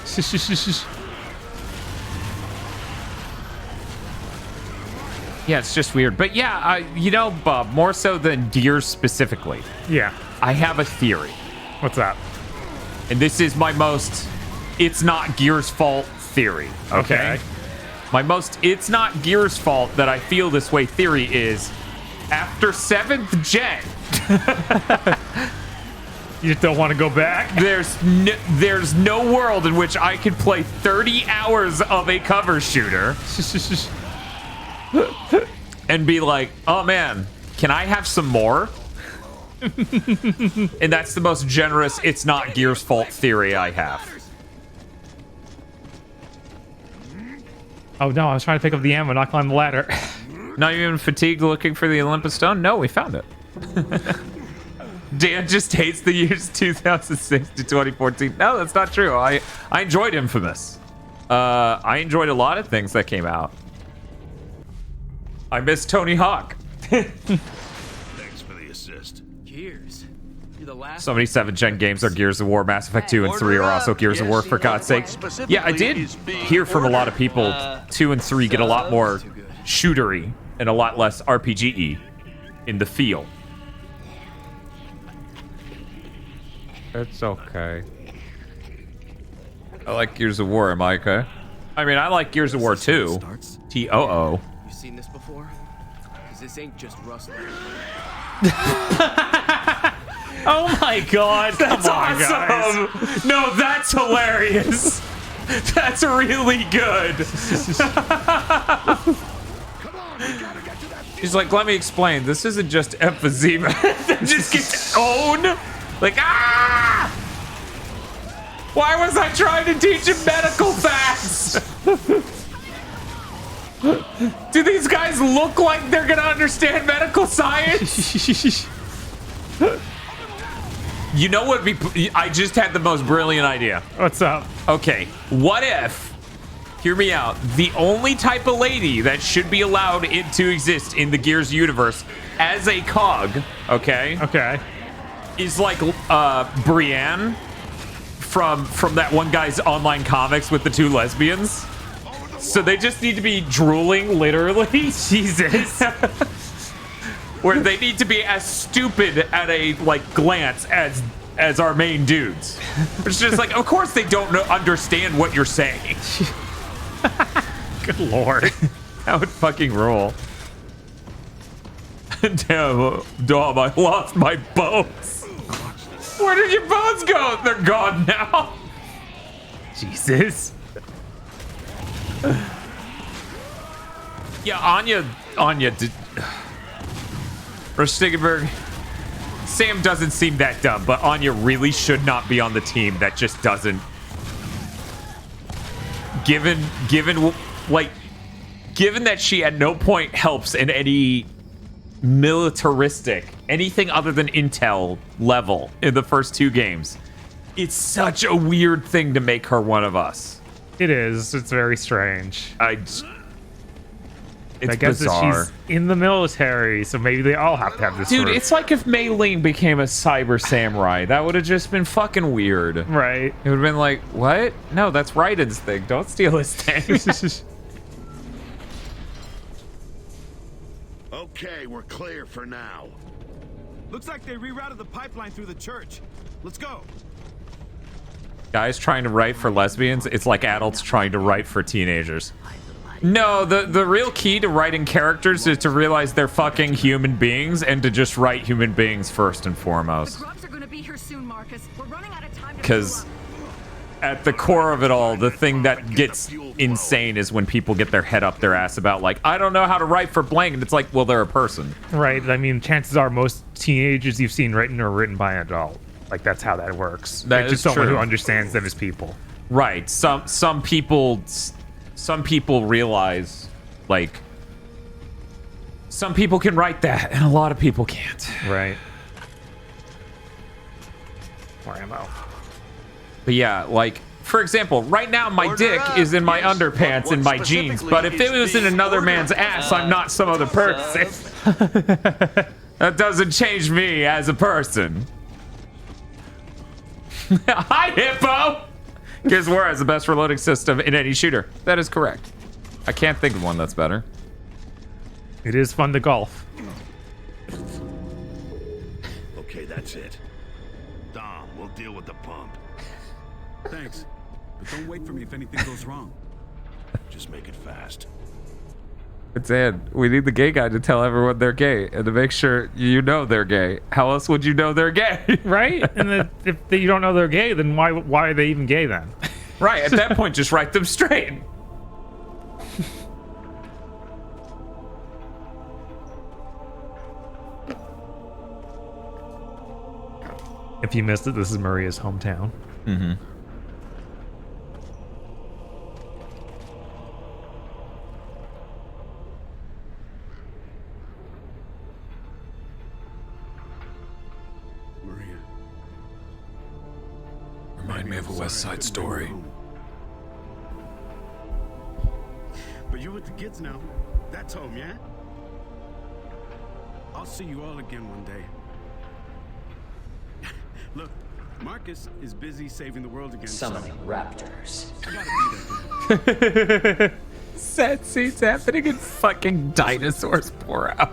Speaker 1: Yeah, it's just weird. But yeah, you know, Bob, more so than Gears specifically.
Speaker 2: Yeah.
Speaker 1: I have a theory.
Speaker 2: What's that?
Speaker 1: And this is my most it's not Gears' fault theory. Okay. My most it's not Gears' fault that I feel this way theory is after 7th gen.
Speaker 2: You just don't want to go back?
Speaker 1: There's no world in which I could play 30 hours of a cover shooter and be like, oh man, can I have some more? And that's the most generous it's not Gears' fault theory I have.
Speaker 2: Oh no, I was trying to pick up the ammo, not climb the ladder.
Speaker 1: Not even fatigued looking for the Olympus Stone? No, we found it. Dan just hates the years 2006 to 2014. No, that's not true. I enjoyed Infamous. I enjoyed a lot of things that came out. I miss Tony Hawk.
Speaker 4: Thanks for the assist.
Speaker 11: Gears. You're the last.
Speaker 1: So many 7th gen games are Gears of War. Mass Effect 2 and 3 are also Gears of War, for God's sake. Yeah, I did hear from a lot of people 2 and 3 get a lot more shootery and a lot less RPG-y in the feel. It's okay. I like Gears of War, am I okay? I mean, I like Gears of War 2. T-O-O.
Speaker 11: You seen this before? Because this ain't just rust.
Speaker 2: Oh my god,
Speaker 1: that's
Speaker 2: come on,
Speaker 1: awesome.
Speaker 2: guys.
Speaker 1: No, that's hilarious. That's really good. He's like, let me explain. This isn't just emphysema. Just get owned. Like, ah! Why was I trying to teach him medical facts? Do these guys look like they're gonna understand medical science? You know what? I just had the most brilliant idea.
Speaker 2: What's up?
Speaker 1: Okay, what if, hear me out, the only type of lady that should be allowed to exist in the Gears universe as a cog, okay?
Speaker 2: Okay.
Speaker 1: Is like Brienne from that one guy's online comics with the 2 lesbians. So they just need to be drooling, literally. Jesus. Where they need to be as stupid at a glance as our main dudes. It's just like, of course they don't understand what you're saying.
Speaker 2: Good lord.
Speaker 1: That would fucking rule. Damn, Dom, I lost my bones. Where did your bones go? They're gone now.
Speaker 2: Jesus.
Speaker 1: Yeah, Anya did. Stiggenberg. Sam doesn't seem that dumb, but Anya really should not be on the team. That just doesn't. Given that she at no point helps in any militaristic, anything other than intel level in the first 2 games, it's such a weird thing to make her one of us.
Speaker 2: It is. It's very strange.
Speaker 1: It's
Speaker 2: I guess
Speaker 1: bizarre.
Speaker 2: That she's in the military, so maybe they all have to have this.
Speaker 1: Dude,
Speaker 2: sort of...
Speaker 1: it's like if Mei Ling became a cyber samurai. That would have just been fucking weird.
Speaker 2: Right.
Speaker 1: It would have been like, what? No, that's Raiden's thing. Don't steal his thing.
Speaker 4: Okay, we're clear for now.
Speaker 11: Looks like they rerouted the pipeline through the church. Let's go.
Speaker 1: Guys trying to write for lesbians, it's like adults trying to write for teenagers. No, the real key to writing characters is to realize they're fucking human beings and to just write human beings first and foremost.
Speaker 20: The grubs are gonna be here soon, Marcus. We're running out of time.
Speaker 1: Because at the core of it all, the thing that gets insane is when people get their head up their ass about, like, I don't know how to write for blank, and it's like, well, they're a person.
Speaker 2: Right. I mean, chances are most teenagers you've seen written are written by an adult. Like, that's how that works.
Speaker 1: That
Speaker 2: just
Speaker 1: is
Speaker 2: someone
Speaker 1: true.
Speaker 2: who understands them as people.
Speaker 1: Right. Some people realize, like, some people can write that, and a lot of people can't.
Speaker 2: Right. More ammo.
Speaker 1: But yeah, like, for example, right now my dick is in my underpants and my jeans, but if it was in another man's ass, I'm not some other person. That doesn't change me as a person. Hi, Hippo! Gears of War has the best reloading system in any shooter. That is correct. I can't think of one that's better.
Speaker 2: It is fun to golf.
Speaker 4: Okay, that's it. Dom, we'll deal with the pump.
Speaker 11: Thanks.
Speaker 19: But don't wait for me if anything goes wrong.
Speaker 4: Just make it fast.
Speaker 1: It's Ed. We need the gay guy to tell everyone they're gay and to make sure you know they're gay. How else would you know they're gay?
Speaker 2: Right? And if you don't know they're gay, then why are they even gay then?
Speaker 1: Right. At that point, just write them straight.
Speaker 2: If you missed it, this is Maria's hometown.
Speaker 1: Mm-hmm.
Speaker 10: Maria.
Speaker 7: Remind me of a West Side Story.
Speaker 10: But you're with the kids now. That's home, yeah?
Speaker 19: I'll see you all again one day. Look, Marcus is busy saving the world against
Speaker 9: Summoning raptors.
Speaker 19: I gotta be there.
Speaker 1: Sad scenes happening and fucking dinosaurs pour out.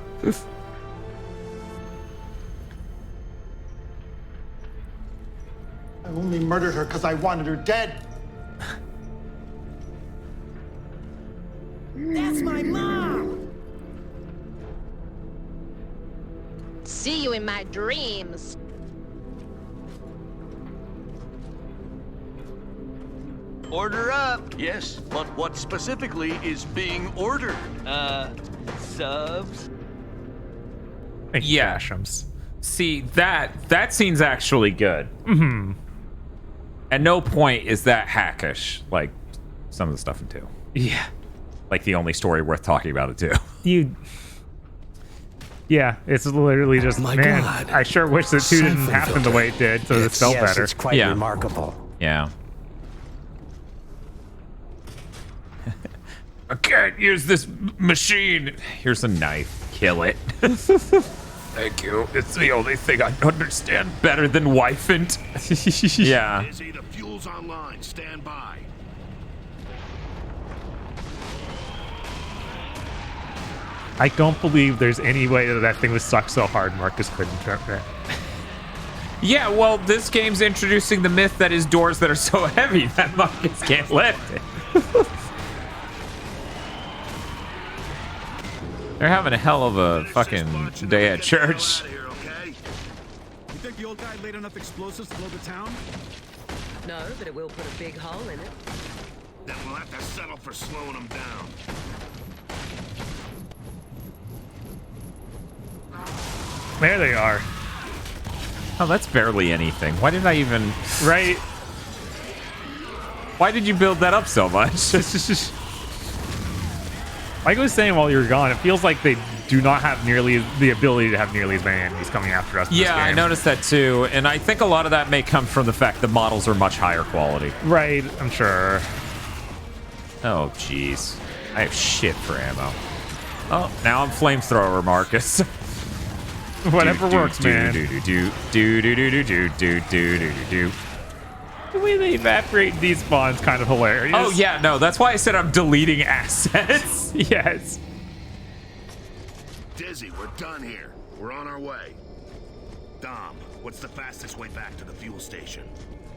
Speaker 16: I only murdered her because I wanted her dead.
Speaker 12: That's my mom!
Speaker 14: See you in my dreams.
Speaker 21: Order up. Yes, but what specifically is being ordered?
Speaker 9: Subs?
Speaker 1: Yeah. See, that scene's actually good.
Speaker 2: Mm-hmm.
Speaker 1: At no point is that hackish, like some of the stuff in 2.
Speaker 2: Yeah.
Speaker 1: Like the only story worth talking about it 2.
Speaker 2: Yeah, it's literally just,
Speaker 13: My
Speaker 2: man,
Speaker 13: God.
Speaker 2: I sure wish that 2 didn't happen the way it did, so this felt better.
Speaker 13: It's quite remarkable.
Speaker 1: Yeah. I can't use this machine. Here's a knife. Kill it. Thank you. It's the only thing I understand better than wifant. Yeah.
Speaker 4: Izzy, the fuel's online. Stand by.
Speaker 2: I don't believe there's any way that thing was stuck so hard Marcus couldn't turn it.
Speaker 1: Yeah, well, this game's introducing the myth that is doors that are so heavy that Marcus can't lift it. They're having a hell of a fucking day at church.
Speaker 19: You think the old guy laid enough explosives to blow the town?
Speaker 22: No, but it will put a big hole in it.
Speaker 4: Then we'll have to settle for slowing them down.
Speaker 2: There they are.
Speaker 1: Oh, that's barely anything. Why did I even...
Speaker 2: Right?
Speaker 1: Why did you build that up so much?
Speaker 2: Like I was saying while you were gone, it feels like they do not have nearly the ability to have nearly as many enemies coming after us in this
Speaker 1: Yeah, I
Speaker 2: game.
Speaker 1: noticed that too. And I think a lot of that may come from the fact the models are much higher quality.
Speaker 2: Right, I'm sure.
Speaker 1: Oh, jeez. I have shit for ammo. Oh, now I'm flamethrower, Marcus.
Speaker 2: Whatever works, man. The way they evaporate and despawn is kind of hilarious.
Speaker 1: Oh, yeah, no, that's why I said I'm deleting assets.
Speaker 2: Yes.
Speaker 4: Dizzy, we're done here. We're on our way. Dom, what's the fastest way back to the fuel station?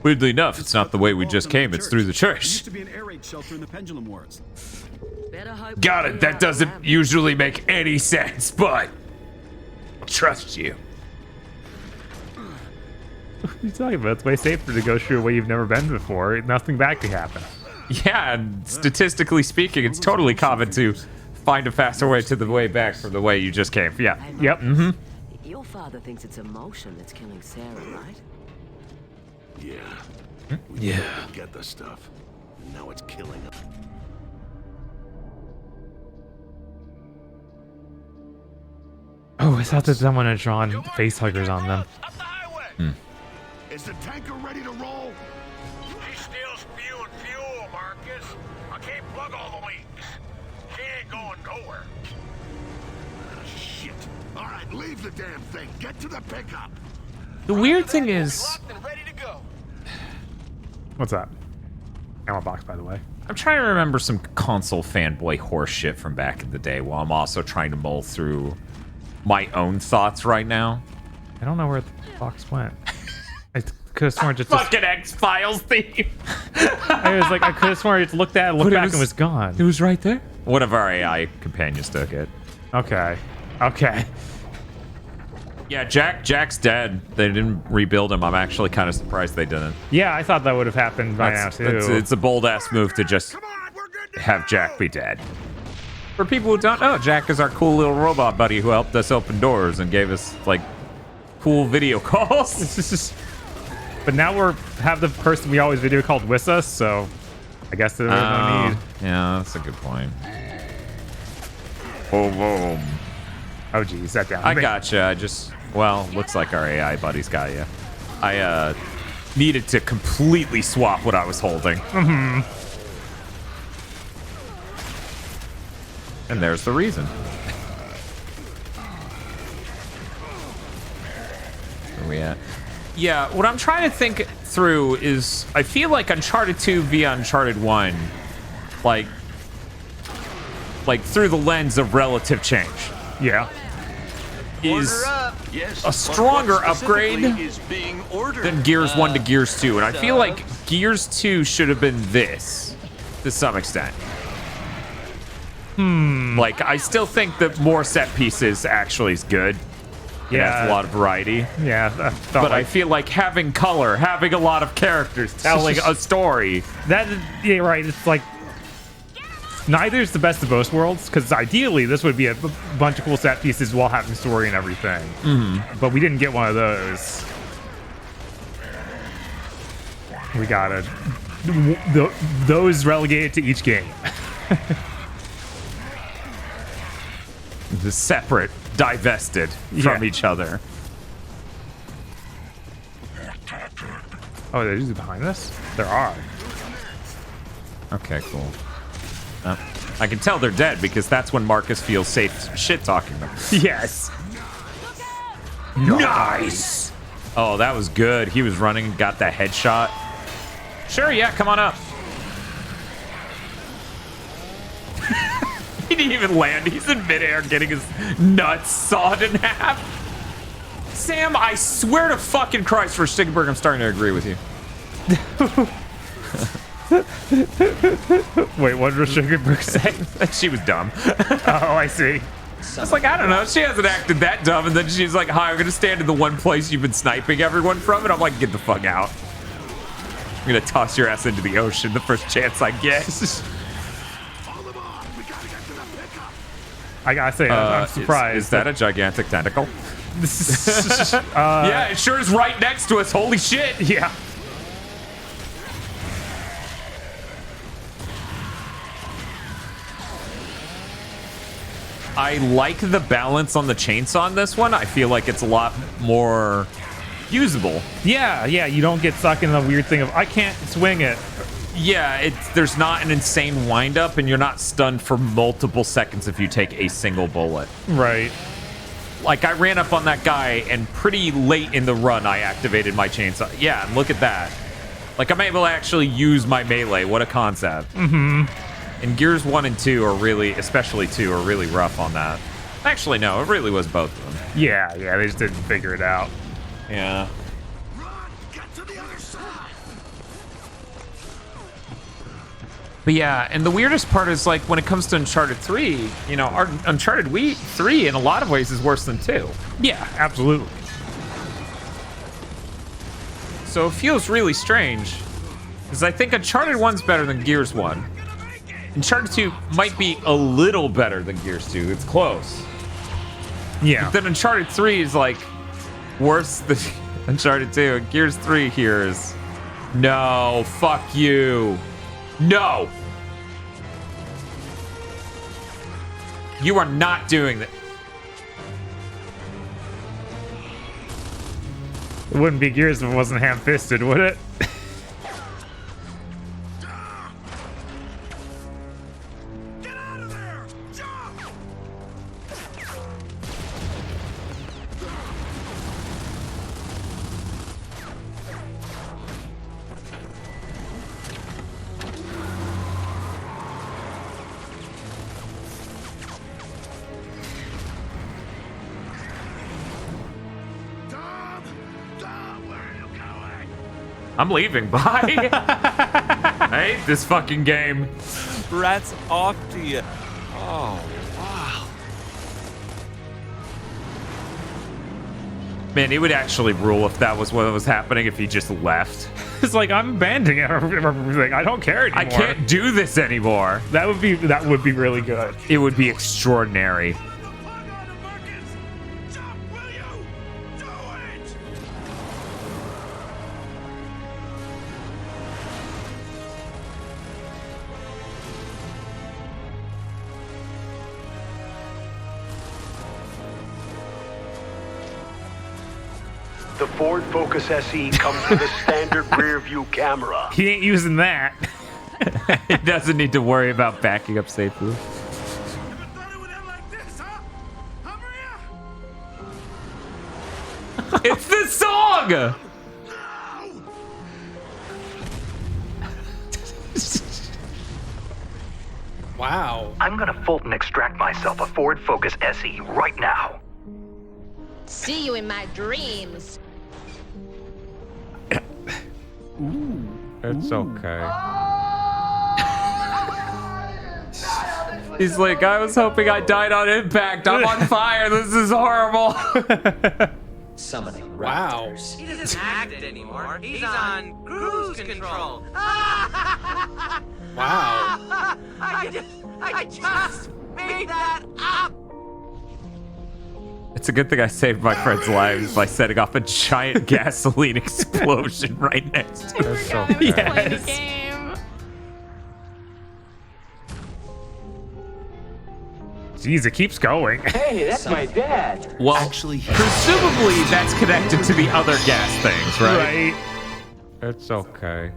Speaker 1: Weirdly enough, it's not the way we just came, it's through the
Speaker 19: There
Speaker 1: church.
Speaker 19: used to be an air raid shelter in the Pendulum Wars.
Speaker 1: Got it, that doesn't usually make any sense, but I'll trust you.
Speaker 2: What are you talking about? It's way safer to go through a way you've never been before. Nothing bad could happen.
Speaker 1: Yeah, and statistically speaking, it's totally common to find a faster way to the way back from the way you just came. Yeah. Yep. Mm-hmm.
Speaker 22: Your father thinks it's emotion that's killing Sarah, right?
Speaker 4: Yeah. We
Speaker 7: Yeah.
Speaker 4: couldn't get the stuff. And now it's killing us.
Speaker 2: Oh, I thought that someone had drawn face huggers on them.
Speaker 4: Is the tanker ready to roll?
Speaker 3: She's still spewing fuel, Marcus. I can't plug all the leaks. She ain't going nowhere.
Speaker 4: Shit. All right, leave the damn thing. Get to the pickup.
Speaker 1: The weird thing is...
Speaker 2: What's that? Ammo box, by the way.
Speaker 1: I'm trying to remember some console fanboy horse shit from back in the day while I'm also trying to mull through my own thoughts right now.
Speaker 2: I don't know where the box went. I could have sworn just
Speaker 1: fucking X-Files theme.
Speaker 2: I was like, I could have sworn I just looked at it, looked back, and was gone.
Speaker 1: It was right there. One of our AI companions took it.
Speaker 2: Okay. Okay.
Speaker 1: Yeah, Jack's dead. They didn't rebuild him. I'm actually kind of surprised they didn't.
Speaker 2: Yeah, I thought that would have happened by now, too.
Speaker 1: It's a bold-ass move to just have Jack be dead. For people who don't know, Jack is our cool little robot buddy who helped us open doors and gave us, like, cool video calls.
Speaker 2: But now have the person we always video called with us, so I guess there's no need.
Speaker 1: Yeah, that's a good point. Boom.
Speaker 2: Oh, geez, that down.
Speaker 1: I gotcha. Well, looks like our AI buddy's got you. I needed to completely swap what I was holding.
Speaker 2: Mm-hmm.
Speaker 1: And there's the reason. Where are we at? Yeah, what I'm trying to think through is I feel like Uncharted 2 via Uncharted 1, like through the lens of relative change.
Speaker 2: Yeah.
Speaker 1: Is a stronger upgrade than Gears 1 to Gears 2. And I feel like Gears 2 should have been this to some extent. Like, I still think that more set pieces actually is good. Yeah. It has a lot of variety.
Speaker 2: Yeah.
Speaker 1: I feel like having color, having a lot of characters, telling a story.
Speaker 2: Yeah, right. It's like, neither's the best of both worlds, because ideally this would be a bunch of cool set pieces while having story and everything. But we didn't get one of those. We got those relegated to each game.
Speaker 1: Separate, divested from each other.
Speaker 2: Oh, there's behind us? There are.
Speaker 1: Okay, cool. I can tell they're dead because that's when Marcus feels safe shit-talking them.
Speaker 2: Yes.
Speaker 1: Nice! Oh, that was good. He was running, got that headshot. Sure, yeah, come on up. He didn't even land. He's in midair getting his nuts sawed in half. Sam, I swear to fucking Christ, for Stigberg, I'm starting to agree with you.
Speaker 2: Wait, what did Stigberg say?
Speaker 1: She was dumb.
Speaker 2: Oh, I see.
Speaker 1: I was like, I don't know. She hasn't acted that dumb. And then she's like, hi, I'm going to stand in the one place you've been sniping everyone from. And I'm like, get the fuck out. I'm going to toss your ass into the ocean the first chance I get.
Speaker 2: I gotta say, I'm surprised.
Speaker 1: Is that a gigantic tentacle? Yeah, it sure is right next to us. Holy shit.
Speaker 2: Yeah.
Speaker 1: I like the balance on the chainsaw in this one. I feel like it's a lot more usable.
Speaker 2: Yeah, you don't get stuck in the weird thing of, I can't swing it.
Speaker 1: Yeah, there's not an insane windup, and you're not stunned for multiple seconds if you take a single bullet.
Speaker 2: Right.
Speaker 1: Like, I ran up on that guy, and pretty late in the run, I activated my chainsaw. Yeah, and look at that. Like, I'm able to actually use my melee. What a concept.
Speaker 2: Mm-hmm.
Speaker 1: And Gears 1 and 2 are really, especially 2, are really rough on that. Actually, no, it really was both of them.
Speaker 2: Yeah, they just didn't figure it out.
Speaker 1: Yeah. But yeah, and the weirdest part is, like, when it comes to Uncharted 3, you know, our Uncharted 3 in a lot of ways is worse than 2.
Speaker 2: Yeah, absolutely.
Speaker 1: So it feels really strange, because I think Uncharted 1's better than Gears 1. Uncharted 2 might be a little better than Gears 2. It's close.
Speaker 2: Yeah.
Speaker 1: But then Uncharted 3 is, like, worse than Uncharted 2. And Gears 3 here is... No, fuck you. No! You are not doing that.
Speaker 2: It wouldn't be Gears if it wasn't ham-fisted, would it?
Speaker 1: I'm leaving. Bye. I hate this fucking game.
Speaker 5: Rats off to you. Oh, wow.
Speaker 1: Man, it would actually rule if that was what was happening if he just left.
Speaker 2: It's like, I'm abandoning everything. I don't care anymore.
Speaker 1: I can't do this anymore.
Speaker 2: That would be really good.
Speaker 1: It would be extraordinary.
Speaker 13: The Ford Focus SE comes with a standard rear view camera.
Speaker 2: He ain't using that.
Speaker 1: He doesn't need to worry about backing up safely. It's the song!
Speaker 5: Wow.
Speaker 6: I'm gonna Fulton extract myself a Ford Focus SE right now.
Speaker 23: See you in my dreams.
Speaker 1: It's okay. He's like, I was hoping I died on impact. I'm on fire. This is horrible.
Speaker 24: Summoning.
Speaker 5: Wow.
Speaker 11: He doesn't act anymore. He's on cruise control.
Speaker 5: Wow.
Speaker 11: I just made that up.
Speaker 1: It's a good thing I saved my friend's lives by setting off a giant gasoline explosion right next to him.
Speaker 14: So yes.
Speaker 2: Jeez, it keeps going.
Speaker 9: Hey, that's my dad.
Speaker 1: Well, actually, presumably that's connected to the other gas things, right?
Speaker 2: Right.
Speaker 1: It's okay.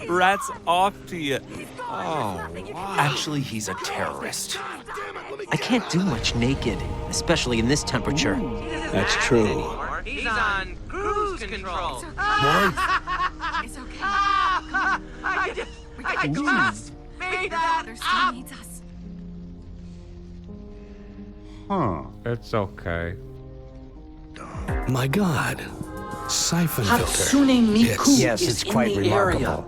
Speaker 5: Rats off to you. Oh, wow.
Speaker 24: Actually, he's a terrorist. I can't do much naked, especially in this temperature.
Speaker 5: That's true.
Speaker 11: He's on cruise control.
Speaker 20: It's okay.
Speaker 11: I just made that up.
Speaker 20: Needs us.
Speaker 1: Huh. It's okay.
Speaker 25: My God. Siphon filter.
Speaker 24: Hatsune Miku Yes, is it's quite in the remarkable. area.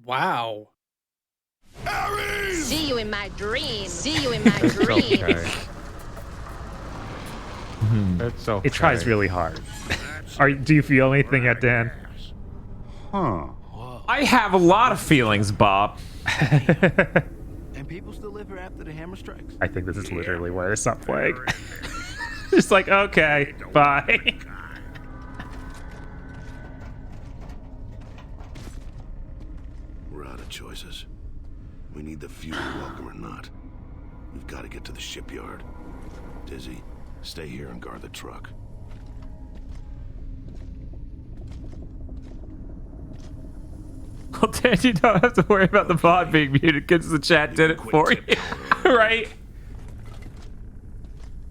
Speaker 5: Wow.
Speaker 23: See you in my dreams. See you in my dreams.
Speaker 1: Okay. It's okay.
Speaker 2: It tries really hard. Do you feel anything yet, Dan?
Speaker 1: Huh. I have a lot of feelings, Bob.
Speaker 10: And people still live here after the hammer strikes.
Speaker 2: I think this is literally where I stopped playing. Just like, okay, bye.
Speaker 4: We're out of choices. We need the fuel, welcome or not. We've got to get to the shipyard. Dizzy, stay here and guard the truck.
Speaker 1: Well, Dan, you don't have to worry about the bot being muted because the chat did it for you. Right?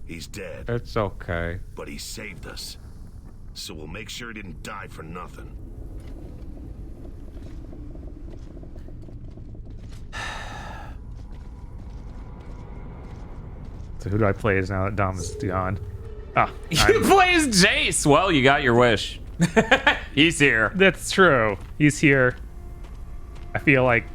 Speaker 4: He's dead.
Speaker 1: It's okay.
Speaker 4: But he saved us. So we'll make sure he didn't die for nothing.
Speaker 2: So who do I play as now that Dom is gone? Ah,
Speaker 1: You play as Jace. Well, you got your wish. He's here.
Speaker 2: That's true. He's here. I feel like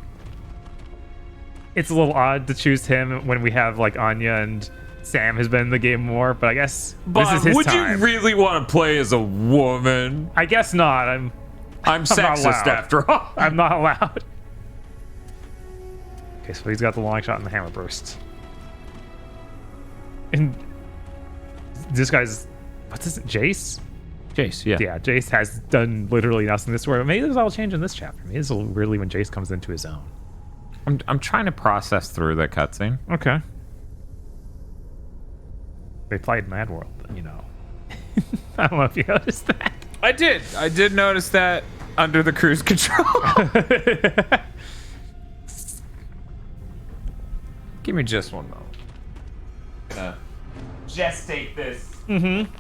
Speaker 2: it's a little odd to choose him when we have like Anya and Sam has been in the game more, but I guess this is his
Speaker 1: would
Speaker 2: time.
Speaker 1: you really want to play as a woman?
Speaker 2: I guess not. I'm
Speaker 1: I'm
Speaker 2: not
Speaker 1: sexist
Speaker 2: allowed.
Speaker 1: after all.
Speaker 2: I'm not allowed. Okay, so he's got the long shot and the hammer burst. And this guy's, what's this, Jace?
Speaker 1: Jace, yeah.
Speaker 2: Yeah, Jace has done literally nothing this way. Maybe this all change in this chapter. Maybe this will really when Jace comes into his own.
Speaker 1: I'm trying to process through that cutscene.
Speaker 2: Okay. They played Mad World, you know. I don't know if you noticed that.
Speaker 1: I did notice that under the cruise control. Give me just one moment. Gonna gestate this.
Speaker 2: Mm-hmm.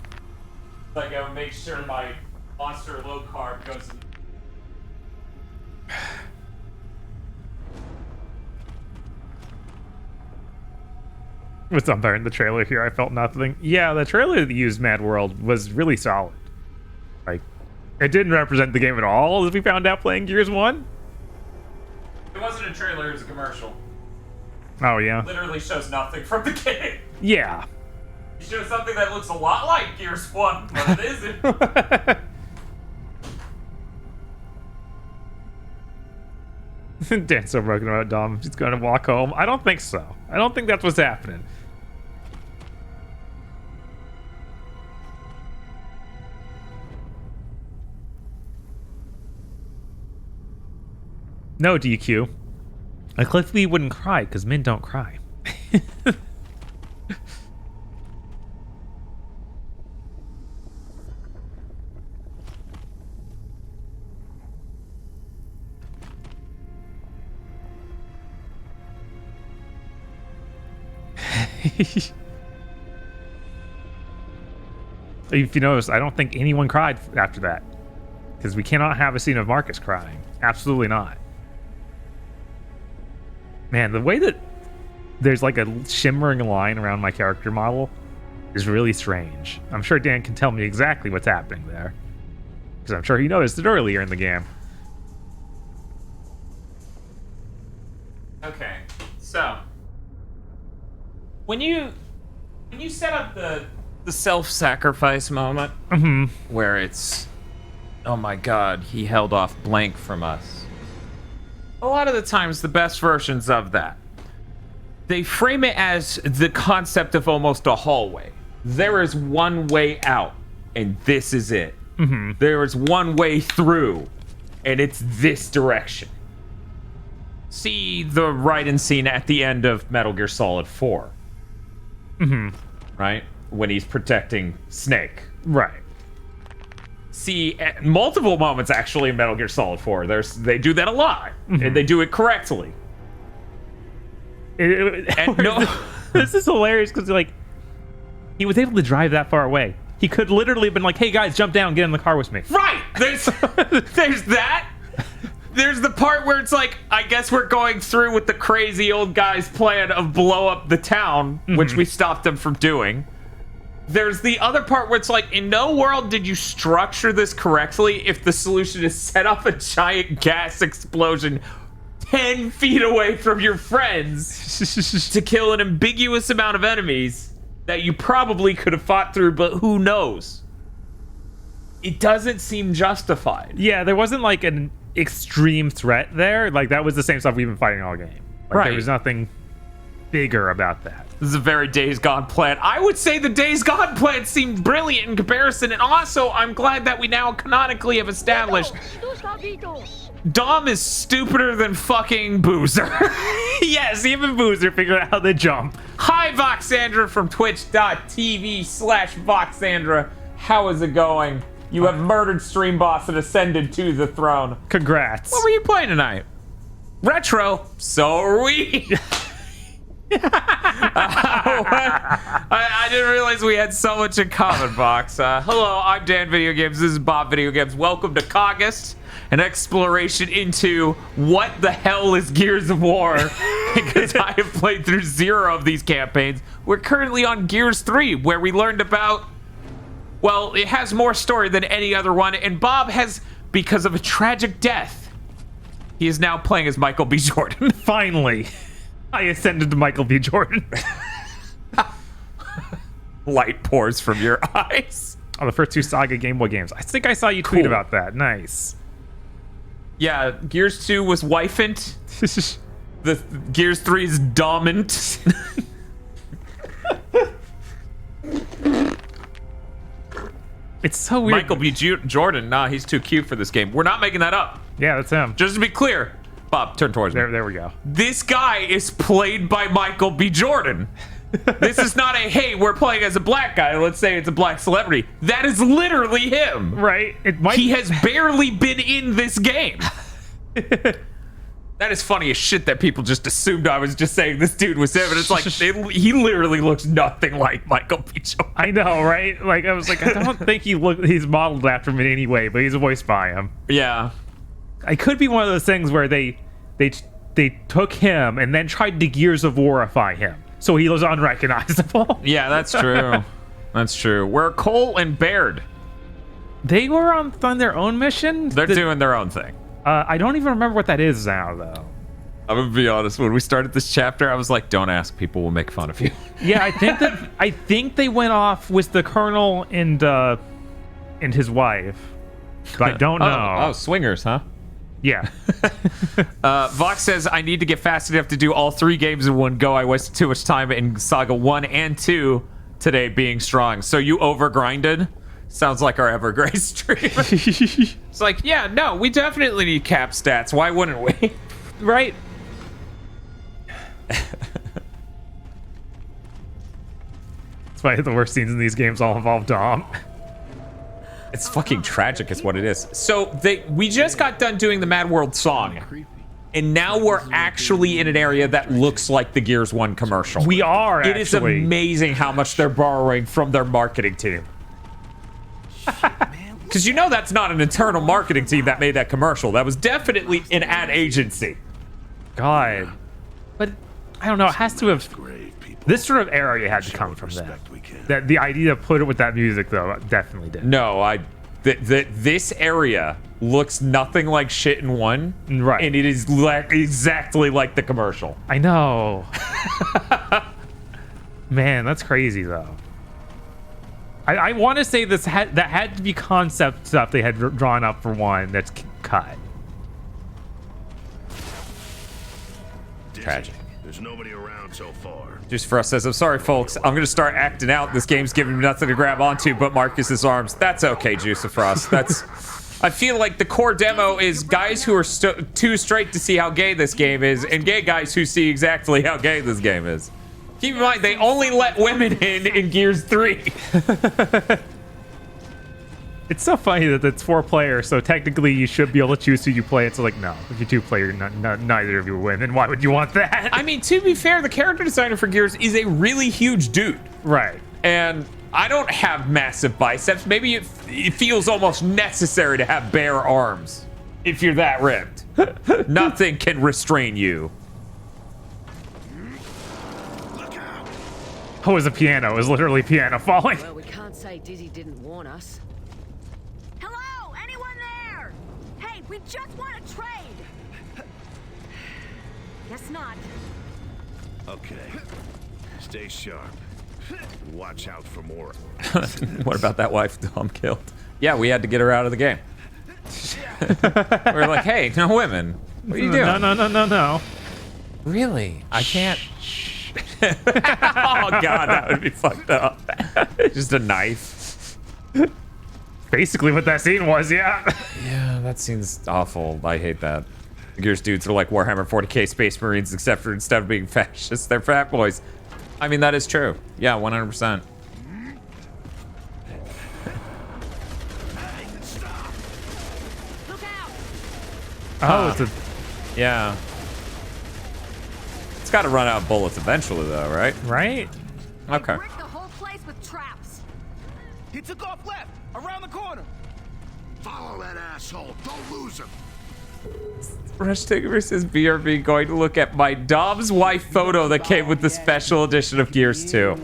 Speaker 1: Like I would make sure my monster low carb goes in.
Speaker 2: With something in the trailer here, I felt nothing. Yeah, the trailer that used Mad World was really solid. Like, it didn't represent the game at all, as we found out playing Gears 1.
Speaker 1: It wasn't a trailer, it was a commercial.
Speaker 2: Oh, yeah?
Speaker 1: Literally shows nothing from the game.
Speaker 2: Yeah.
Speaker 1: It shows something that looks a lot like Gears 1, but it isn't.
Speaker 2: Dan's so broken about Dom. He's going to walk home. I don't think so. I don't think that's what's happening. No, DQ. A Cliffy wouldn't cry because men don't cry. If you notice, I don't think anyone cried after that. Because we cannot have a scene of Marcus crying. Absolutely not. Man, the way that there's like a shimmering line around my character model is really strange. I'm sure Dan can tell me exactly what's happening there. Because I'm sure he noticed it earlier in the game.
Speaker 1: Okay, so when you set up the self-sacrifice moment, where it's, oh my god, he held off blank from us. A lot of the times, the best versions of that, they frame it as the concept of almost a hallway. There is one way out, and this is it. There is one way through, and it's this direction. See the Raiden scene at the end of Metal Gear Solid 4. Right? When he's protecting Snake.
Speaker 2: Right.
Speaker 1: See, at multiple moments actually in Metal Gear Solid 4. They do that a lot, and they do it correctly.
Speaker 2: And no, this is hilarious because like he was able to drive that far away. He could literally have been like, "Hey guys, jump down, get in the car with me."
Speaker 1: Right. There's that. There's the part where it's like, I guess we're going through with the crazy old guy's plan of blow up the town, which we stopped him from doing. There's the other part where it's like, in no world did you structure this correctly if the solution is set up a giant gas explosion 10 feet away from your friends to kill an ambiguous amount of enemies that you probably could have fought through, but who knows? It doesn't seem justified.
Speaker 2: Yeah, there wasn't like an extreme threat there. Like that was the same stuff we've been fighting all game. Like,
Speaker 1: right.
Speaker 2: There was nothing bigger about that.
Speaker 1: This is a very Days Gone plan. I would say the Days Gone plan seemed brilliant in comparison, and also I'm glad that we now canonically have established Dom is stupider than fucking Boozer.
Speaker 2: Yes, even Boozer figured out how to jump.
Speaker 1: Hi, Voxandra from twitch.tv/Voxandra. How is it going? You have murdered Stream Boss and ascended to the throne.
Speaker 2: Congrats.
Speaker 1: What were you playing tonight? Retro. So are we. I didn't realize we had so much in common, Box. Hello, I'm Dan Video Games. This is Bob Video Games. Welcome to COGust, an exploration into what the hell is Gears of War, because I have played through 0 of these campaigns. We're currently on Gears 3, where we learned about, well, it has more story than any other one, and Bob has, because of a tragic death, he is now playing as Michael B. Jordan.
Speaker 2: Finally. I ascended to Michael B. Jordan.
Speaker 1: Light pours from your eyes.
Speaker 2: Oh, the first 2 Saga Game Boy games. I think I saw you tweet about that. Nice.
Speaker 1: Yeah, Gears 2 was wifant. The Gears 3 is dominant.
Speaker 2: It's so weird.
Speaker 1: Michael B. Jordan, nah, he's too cute for this game. We're not making that up.
Speaker 2: Yeah, that's him.
Speaker 1: Just to be clear, Bob, turn towards me.
Speaker 2: There we go.
Speaker 1: This guy is played by Michael B. Jordan. This is not a, hey, we're playing as a black guy. Let's say it's a black celebrity. That is literally him.
Speaker 2: Right.
Speaker 1: He has barely been in this game. That is funny as shit that people just assumed I was just saying this dude was him. And it's like, he literally looks nothing like Michael B. Jordan.
Speaker 2: I know, right? Like, I was like, I don't think he's modeled after him in any way, but he's voiced by him.
Speaker 1: Yeah.
Speaker 2: It could be one of those things where they took him and then tried to Gears of Warify him. so he was unrecognizable.
Speaker 1: Yeah, that's true. That's true. Where Cole and Baird?
Speaker 2: They were on their own mission?
Speaker 1: They're doing their own thing.
Speaker 2: I don't even remember what that is now, though.
Speaker 1: I'm gonna be honest. When we started this chapter, I was like, "Don't ask. People will make fun of you."
Speaker 2: Yeah, I think they went off with the colonel and his wife, but I don't know.
Speaker 1: Oh, swingers, huh?
Speaker 2: Yeah.
Speaker 1: Vox says, "I need to get fast enough to do all 3 games in one go. I wasted too much time in Saga 1 and 2 today being strong. So you overgrinded." Sounds like our Evergrey stream. It's like, yeah, no, we definitely need cap stats. Why wouldn't we?
Speaker 2: Right. That's why the worst scenes in these games all involve Dom.
Speaker 1: It's fucking tragic is what it is. So we just got done doing the Mad World song. And now we're actually in an area that looks like the Gears 1 commercial.
Speaker 2: We are,
Speaker 1: It is
Speaker 2: actually.
Speaker 1: amazing how much they're borrowing from their marketing team. Because you know that's not an internal marketing team that made that commercial. That was definitely an ad agency.
Speaker 2: God. But, I don't know, it has to have... This sort of area had to come from them. That the idea to put it with that music, though, definitely did.
Speaker 1: No, this area looks nothing like shit in 1.
Speaker 2: Right.
Speaker 1: And it is exactly like the commercial.
Speaker 2: I know. Man, that's crazy, though. I want to say that had to be concept stuff they had drawn up for 1 that's cut.
Speaker 1: Tragic.
Speaker 4: There's nobody around so far.
Speaker 1: Just for us says, I'm sorry, folks. I'm going to start acting out. This game's giving me nothing to grab onto but Marcus's arms. That's okay, Juice of Frost. That's... I feel like the core demo is guys who are too straight to see how gay this game is, and gay guys who see exactly how gay this game is. Keep in mind, they only let women in Gears 3.
Speaker 2: It's so funny that it's 4 players, so technically you should be able to choose who you play. It's like, no, if you're 2 player, neither of you win. Then why would you want that?
Speaker 1: I mean, to be fair, the character designer for Gears is a really huge dude.
Speaker 2: Right.
Speaker 1: And I don't have massive biceps. Maybe it feels almost necessary to have bare arms if you're that ripped. Nothing can restrain you.
Speaker 2: Oh, it was a piano. It was literally piano falling.
Speaker 22: Well, we can't say Dizzy didn't warn us.
Speaker 12: Hello? Anyone there? Hey, we just want to trade. Guess not.
Speaker 4: Okay. Stay sharp. Watch out for more.
Speaker 1: What about that wife Dom killed? Yeah, we had to get her out of the game. We're like, hey, no women. What are you doing?
Speaker 2: No.
Speaker 1: Really? I can't. Oh, God, that would be fucked up. Just a knife.
Speaker 2: Basically what that scene was, yeah.
Speaker 1: Yeah, that scene's awful. I hate that. The Gears dudes are like Warhammer 40k Space Marines, except for instead of being fascists, they're frat boys. I mean, that is true. Yeah, 100%.
Speaker 2: Oh, it's a...
Speaker 1: Yeah. It's got to run out of bullets eventually, though, right?
Speaker 2: Right?
Speaker 1: Okay.
Speaker 12: Brick the whole place with traps.
Speaker 10: He took off left, around the corner.
Speaker 4: Follow that asshole. Don't lose him.
Speaker 1: Rush Tiger says BRB going to look at my Dom's wife photo that came with the special edition of Gears 2.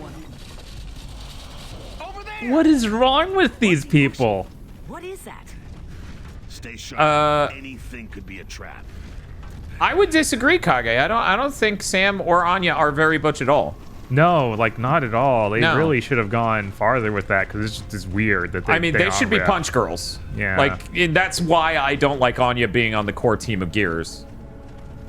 Speaker 2: What is wrong with these people?
Speaker 12: What is that?
Speaker 4: Stay sharp. Anything could be a trap.
Speaker 1: I would disagree, Kage. I don't think Sam or Anya are very butch at all.
Speaker 2: No, like not at all. They
Speaker 1: No.
Speaker 2: really should have gone farther with that because it's just weird that
Speaker 1: they should be punch girls.
Speaker 2: Yeah.
Speaker 1: Like, and that's why I don't like Anya being on the core team of Gears.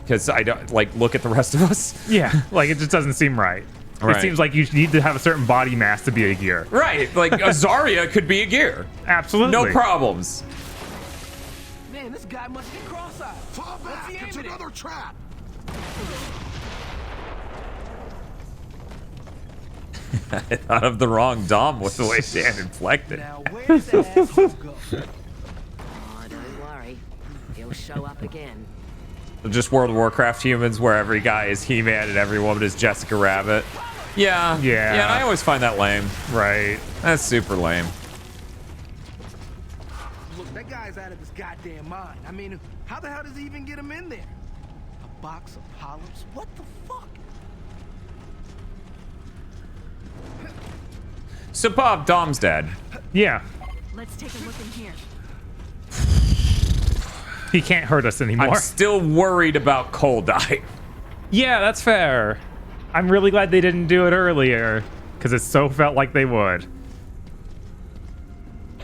Speaker 1: Because I don't, like, look at the rest of us.
Speaker 2: Yeah, like it just doesn't seem right.
Speaker 1: Right.
Speaker 2: It seems like you need to have a certain body mass to be a gear.
Speaker 1: Right, like Azaria could be a gear.
Speaker 2: Absolutely.
Speaker 1: No problems.
Speaker 10: Man, this guy must be cross-eyed.
Speaker 4: Fall back. It's another trap.
Speaker 1: I thought of the wrong Dom with the way Dan inflected.
Speaker 22: Now, where's that asshole go? Oh, don't worry. He'll show up again.
Speaker 1: Just World of Warcraft humans where every guy is He-Man and every woman is Jessica Rabbit. Yeah. Yeah, and I always find that lame.
Speaker 2: Right.
Speaker 1: That's super lame.
Speaker 10: Look, that guy's out of his goddamn mind. I mean, how the hell does he even get him in there? A box of polyps? What the fuck?
Speaker 1: So Bob, Dom's dead.
Speaker 2: Yeah.
Speaker 12: Let's take a look in here.
Speaker 2: He can't hurt us anymore.
Speaker 1: I'm still worried about Cold Eye.
Speaker 2: Yeah, that's fair. I'm really glad they didn't do it earlier, because it so felt like they would.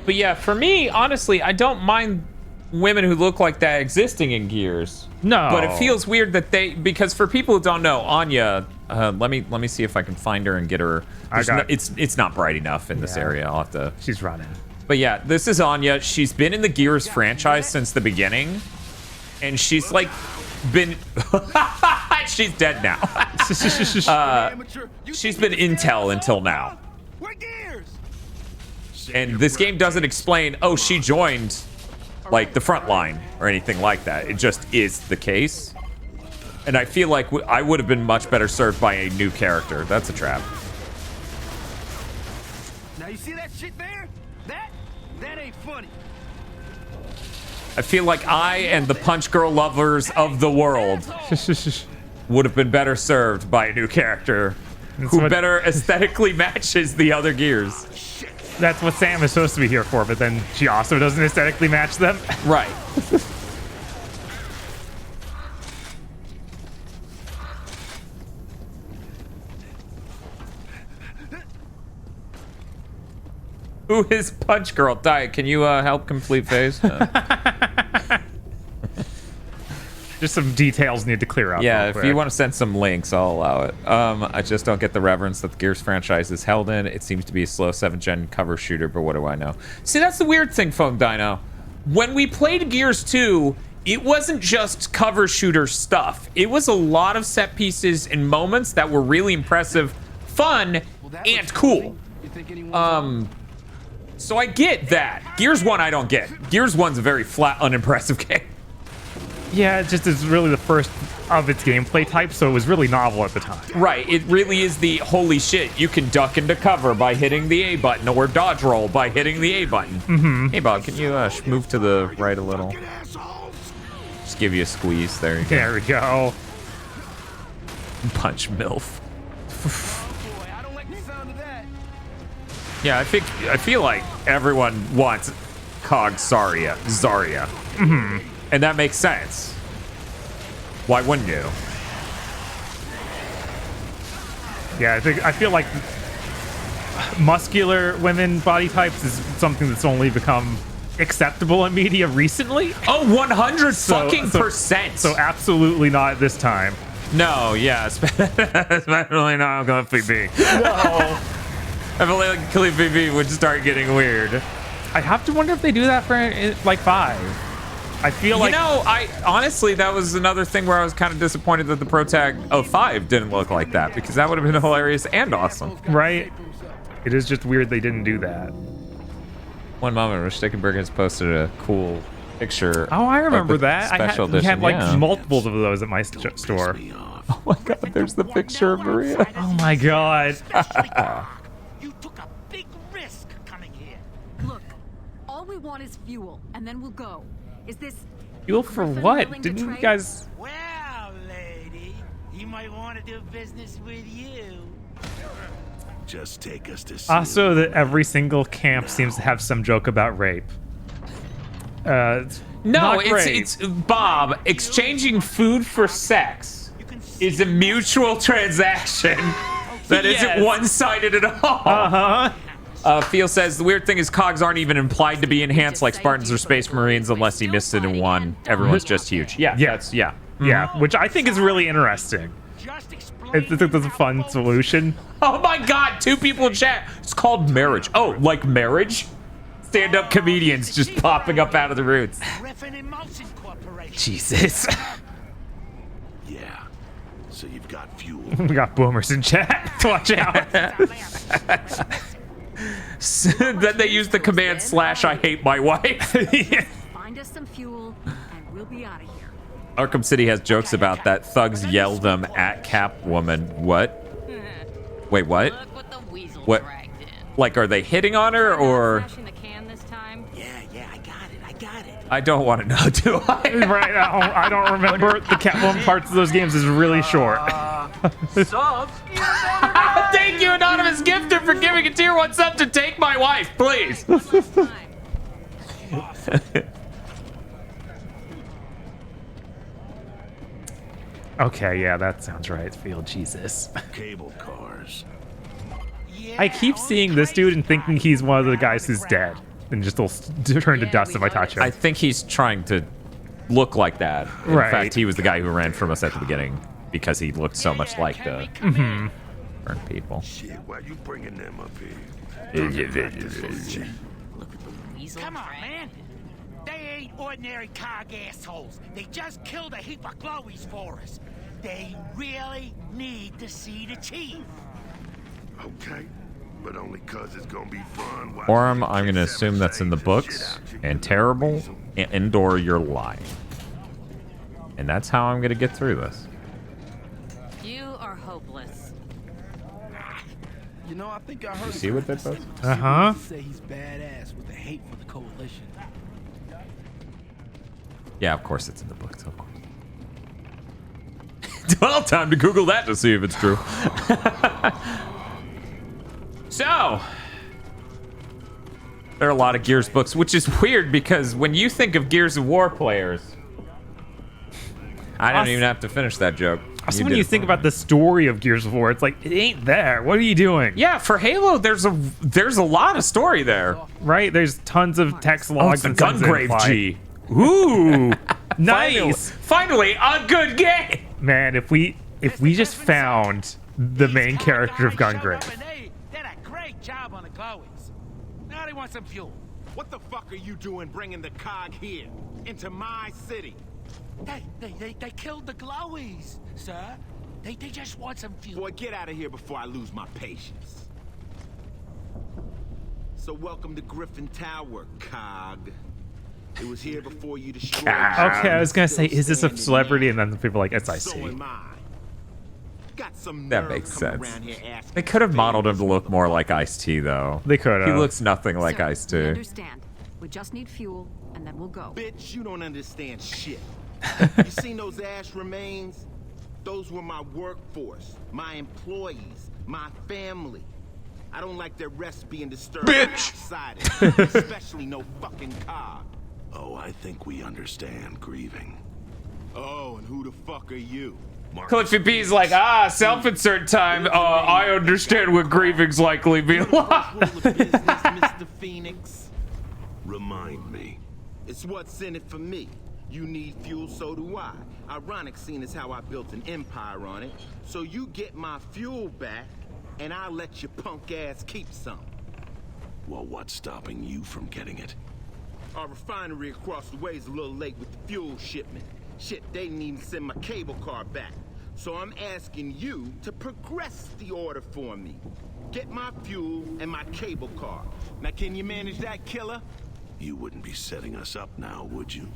Speaker 1: But yeah, for me, honestly, I don't mind women who look like that existing in Gears.
Speaker 2: No.
Speaker 1: But it feels weird that because for people who don't know, Anya, let me see if I can find her and get her. It's not bright enough in this area. I'll have to.
Speaker 2: She's running.
Speaker 1: But yeah, this is Anya. She's been in the Gears franchise since the beginning, and she's like been. She's dead now. She's been intel until now. And this game doesn't explain, oh, she joined like the front line or anything like that. It just is the case. And I feel like I would have been much better served by a new character. That's a trap.
Speaker 11: Now you see that shit there? That ain't funny.
Speaker 1: I feel like I and the Punch Girl lovers of the world would have been better served by a new character who better aesthetically matches the other Gears.
Speaker 2: That's what Sam is supposed to be here for, but then she also doesn't aesthetically match them.
Speaker 1: Right. Who is Punch Girl? Diet, can you help complete phase?
Speaker 2: Just some details need to clear up.
Speaker 1: Yeah, if you want to send some links, I'll allow it. I just don't get the reverence that the Gears franchise is held in. It seems to be a slow 7th-gen cover shooter, but what do I know? See, that's the weird thing, Foam Dino. When we played Gears 2, it wasn't just cover shooter stuff. It was a lot of set pieces and moments that were really impressive, fun, and cool. So I get that. Gears 1 I don't get. Gears 1's a very flat, unimpressive game.
Speaker 2: Yeah, it just is really the first of its gameplay type, so it was really novel at the time.
Speaker 1: Right, it really is the holy shit. You can duck into cover by hitting the A button, or dodge roll by hitting the A button.
Speaker 2: Mm-hmm.
Speaker 1: Hey Bob, can you move to the right a little? Just give you a squeeze. There you go.
Speaker 2: There we go.
Speaker 1: Punch MILF. Yeah, I feel like everyone wants Zarya.
Speaker 2: Mm-hmm.
Speaker 1: And that makes sense. Why wouldn't you?
Speaker 2: Yeah, I feel like muscular women body types is something that's only become acceptable in media recently.
Speaker 1: Oh, 100%
Speaker 2: So absolutely not this time.
Speaker 1: No, yeah, especially not on PB.
Speaker 2: No.
Speaker 1: I feel like Cliff PB would start getting weird.
Speaker 2: I have to wonder if they do that for like 5. I feel like,
Speaker 1: you know, honestly, that was another thing where I was kind of disappointed that the Pro Tag of 5 didn't look like that, because that would have been hilarious and awesome.
Speaker 2: Right? It is just weird they didn't do that.
Speaker 1: One moment, Rich Stickenberg has posted a cool picture.
Speaker 2: Oh, I remember that.
Speaker 1: Special edition.
Speaker 2: We had like multiples of those at my store.
Speaker 1: Oh my god, there's the picture of Maria.
Speaker 2: Oh my god.
Speaker 3: You took a big risk coming here.
Speaker 12: Look, all we want is fuel, and then we'll go. Is this
Speaker 2: fuel for what? Didn't you guys?
Speaker 3: Well, lady, you might want to do business with you.
Speaker 4: Just take us to.
Speaker 2: Also, that every single camp seems to have some joke about rape.
Speaker 1: No, it's Bob. Exchanging food for sex is a mutual transaction that isn't one-sided at all. Phil says, the weird thing is cogs aren't even implied to be enhanced like Spartans or Space Marines unless he missed it in one. Everyone's just huge. Yeah.
Speaker 2: Yeah, which I think is really interesting. I think that's a fun solution.
Speaker 1: Oh my god, 2 people in chat. It's called marriage. Oh, like marriage? Stand-up comedians just popping up out of the roots. Jesus.
Speaker 4: Yeah. So you've got fuel.
Speaker 2: We got boomers in chat. Watch out.
Speaker 1: Then they use the command / I hate my wife.
Speaker 12: Find us some fuel and we'll be out of here.
Speaker 1: Arkham City has jokes about that. Thugs yell them at Catwoman. What? Wait, what? What? Like, are they hitting on her or?
Speaker 3: Yeah, I got it.
Speaker 1: I don't want to know, do I?
Speaker 2: Right, I don't remember. The Catwoman parts of those games is really short.
Speaker 1: Thank you, Anonymous. Travis Gifter for giving a tier 1 sub to take my wife, please.
Speaker 2: Okay, yeah, that sounds right. Field Jesus.
Speaker 4: Cable cars.
Speaker 2: I keep seeing this dude and thinking he's one of the guys who's dead, and just will turn to dust if I touch him.
Speaker 1: I think he's trying to look like that. In
Speaker 2: Right.
Speaker 1: fact, he was the guy who ran from us at the beginning because he looked so much like the burnt people.
Speaker 4: Shit, why you bringing them up here?
Speaker 3: Come on, man. They ain't ordinary cog assholes. They just killed a heap of glowies for us. They really need to see the chief.
Speaker 4: Okay, but only cause it's gonna be fun.
Speaker 1: Orem, I'm going to assume that's in the books, and terrible, and Endor, you're lying. And that's how I'm going to get through this.
Speaker 22: You are hopeless.
Speaker 10: You know, I think I heard.
Speaker 1: See what that does?
Speaker 2: Uh-huh.
Speaker 10: Say he's badass with the hate for the coalition.
Speaker 1: Yeah, of course it's in the books, of course. Well, time to Google that to see if it's true. So, there are a lot of Gears books, which is weird because when you think of Gears of War players, I don't even have to finish that joke.
Speaker 2: Also, when you think about the story of Gears of War, it's like, it ain't there. What are you doing?
Speaker 1: Yeah, for Halo, there's a lot of story there.
Speaker 2: Right? There's tons of text
Speaker 1: Oh,
Speaker 2: logs
Speaker 1: it's the
Speaker 2: and tons of
Speaker 1: Gungrave
Speaker 2: info.
Speaker 1: G.
Speaker 2: Ooh, nice.
Speaker 1: Finally, a good game.
Speaker 2: Man, if we just found the main character of Gungrave.
Speaker 3: Did a great job on the glowies. Now they want some fuel.
Speaker 11: What the fuck are you doing bringing the cog here? Into my city?
Speaker 3: They killed the glowies, sir. They just want some fuel.
Speaker 11: Boy, get out of here before I lose my patience. So welcome to Griffin Tower, cog. It was here before you destroyed.
Speaker 2: Okay, I was gonna say, is this a celebrity? And then the people are like, it's
Speaker 11: So
Speaker 2: IC.
Speaker 11: am I. Got some
Speaker 1: That
Speaker 11: nerve
Speaker 1: makes
Speaker 11: coming
Speaker 1: sense.
Speaker 11: around here asking
Speaker 1: They could have
Speaker 11: for
Speaker 1: modeled him to
Speaker 11: favors.
Speaker 1: look more like Ice-T, though.
Speaker 2: They could
Speaker 1: He
Speaker 2: have.
Speaker 1: looks nothing like
Speaker 8: Sir, we
Speaker 1: Ice-T.
Speaker 8: understand. We just need fuel, and then we'll go.
Speaker 11: Bitch, you don't understand shit. You seen those ash remains? Those were my workforce, my employees, my family. I don't like their rest being disturbed by outsiders, especially no fucking cog.
Speaker 4: Oh, I think we understand grieving.
Speaker 11: Oh, and who the fuck are you?
Speaker 1: Cliffy B's like, self-insert time. I understand what grieving's likely be like.
Speaker 11: Mr. Phoenix.
Speaker 4: Remind me.
Speaker 11: It's what's in it for me. You need fuel, so do I. Ironic seeing as how I built an empire on it. So you get my fuel back, and I'll let your punk ass keep some.
Speaker 4: Well, what's stopping you from getting it?
Speaker 11: Our refinery across the way is a little late with the fuel shipment. Shit, they didn't even send my cable car back. So I'm asking you to progress the order for me. Get my fuel and my cable car. Now, can you manage that, killer?
Speaker 4: You wouldn't be setting us up now, would you?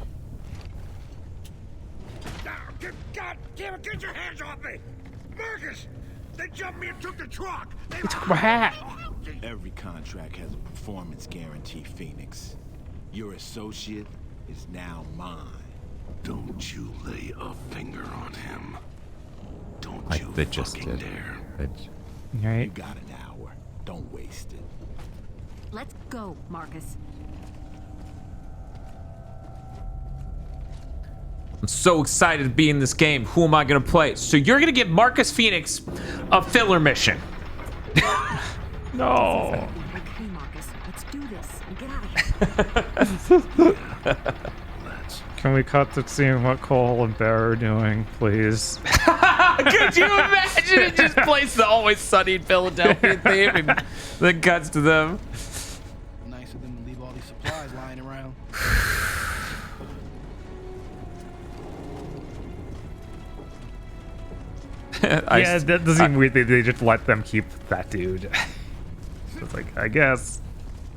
Speaker 3: God damn it, get your hands off me! Marcus! They jumped me and took the truck! They
Speaker 2: took my hat.
Speaker 11: Every contract has a performance guarantee, Phoenix. Your associate is now mine.
Speaker 4: Don't you lay a finger on him. Don't you
Speaker 1: They just
Speaker 4: fucking
Speaker 1: did.
Speaker 4: dare.
Speaker 2: Right?
Speaker 11: You got an hour. Don't waste it.
Speaker 8: Let's go, Marcus.
Speaker 1: I'm so excited to be in this game. Who am I going to play? So you're going to give Marcus Phoenix a filler mission. No.
Speaker 8: Okay, Marcus, let's do this and get out of here.
Speaker 2: Can we cut to seeing what Cole and Bear are doing, please?
Speaker 1: Could you imagine it just plays the Always Sunny in Philadelphia theme and then cuts to them?
Speaker 10: Nice of them to leave all these supplies lying around.
Speaker 2: Yeah, that does seem weird. They just let them keep that dude. It's like, I guess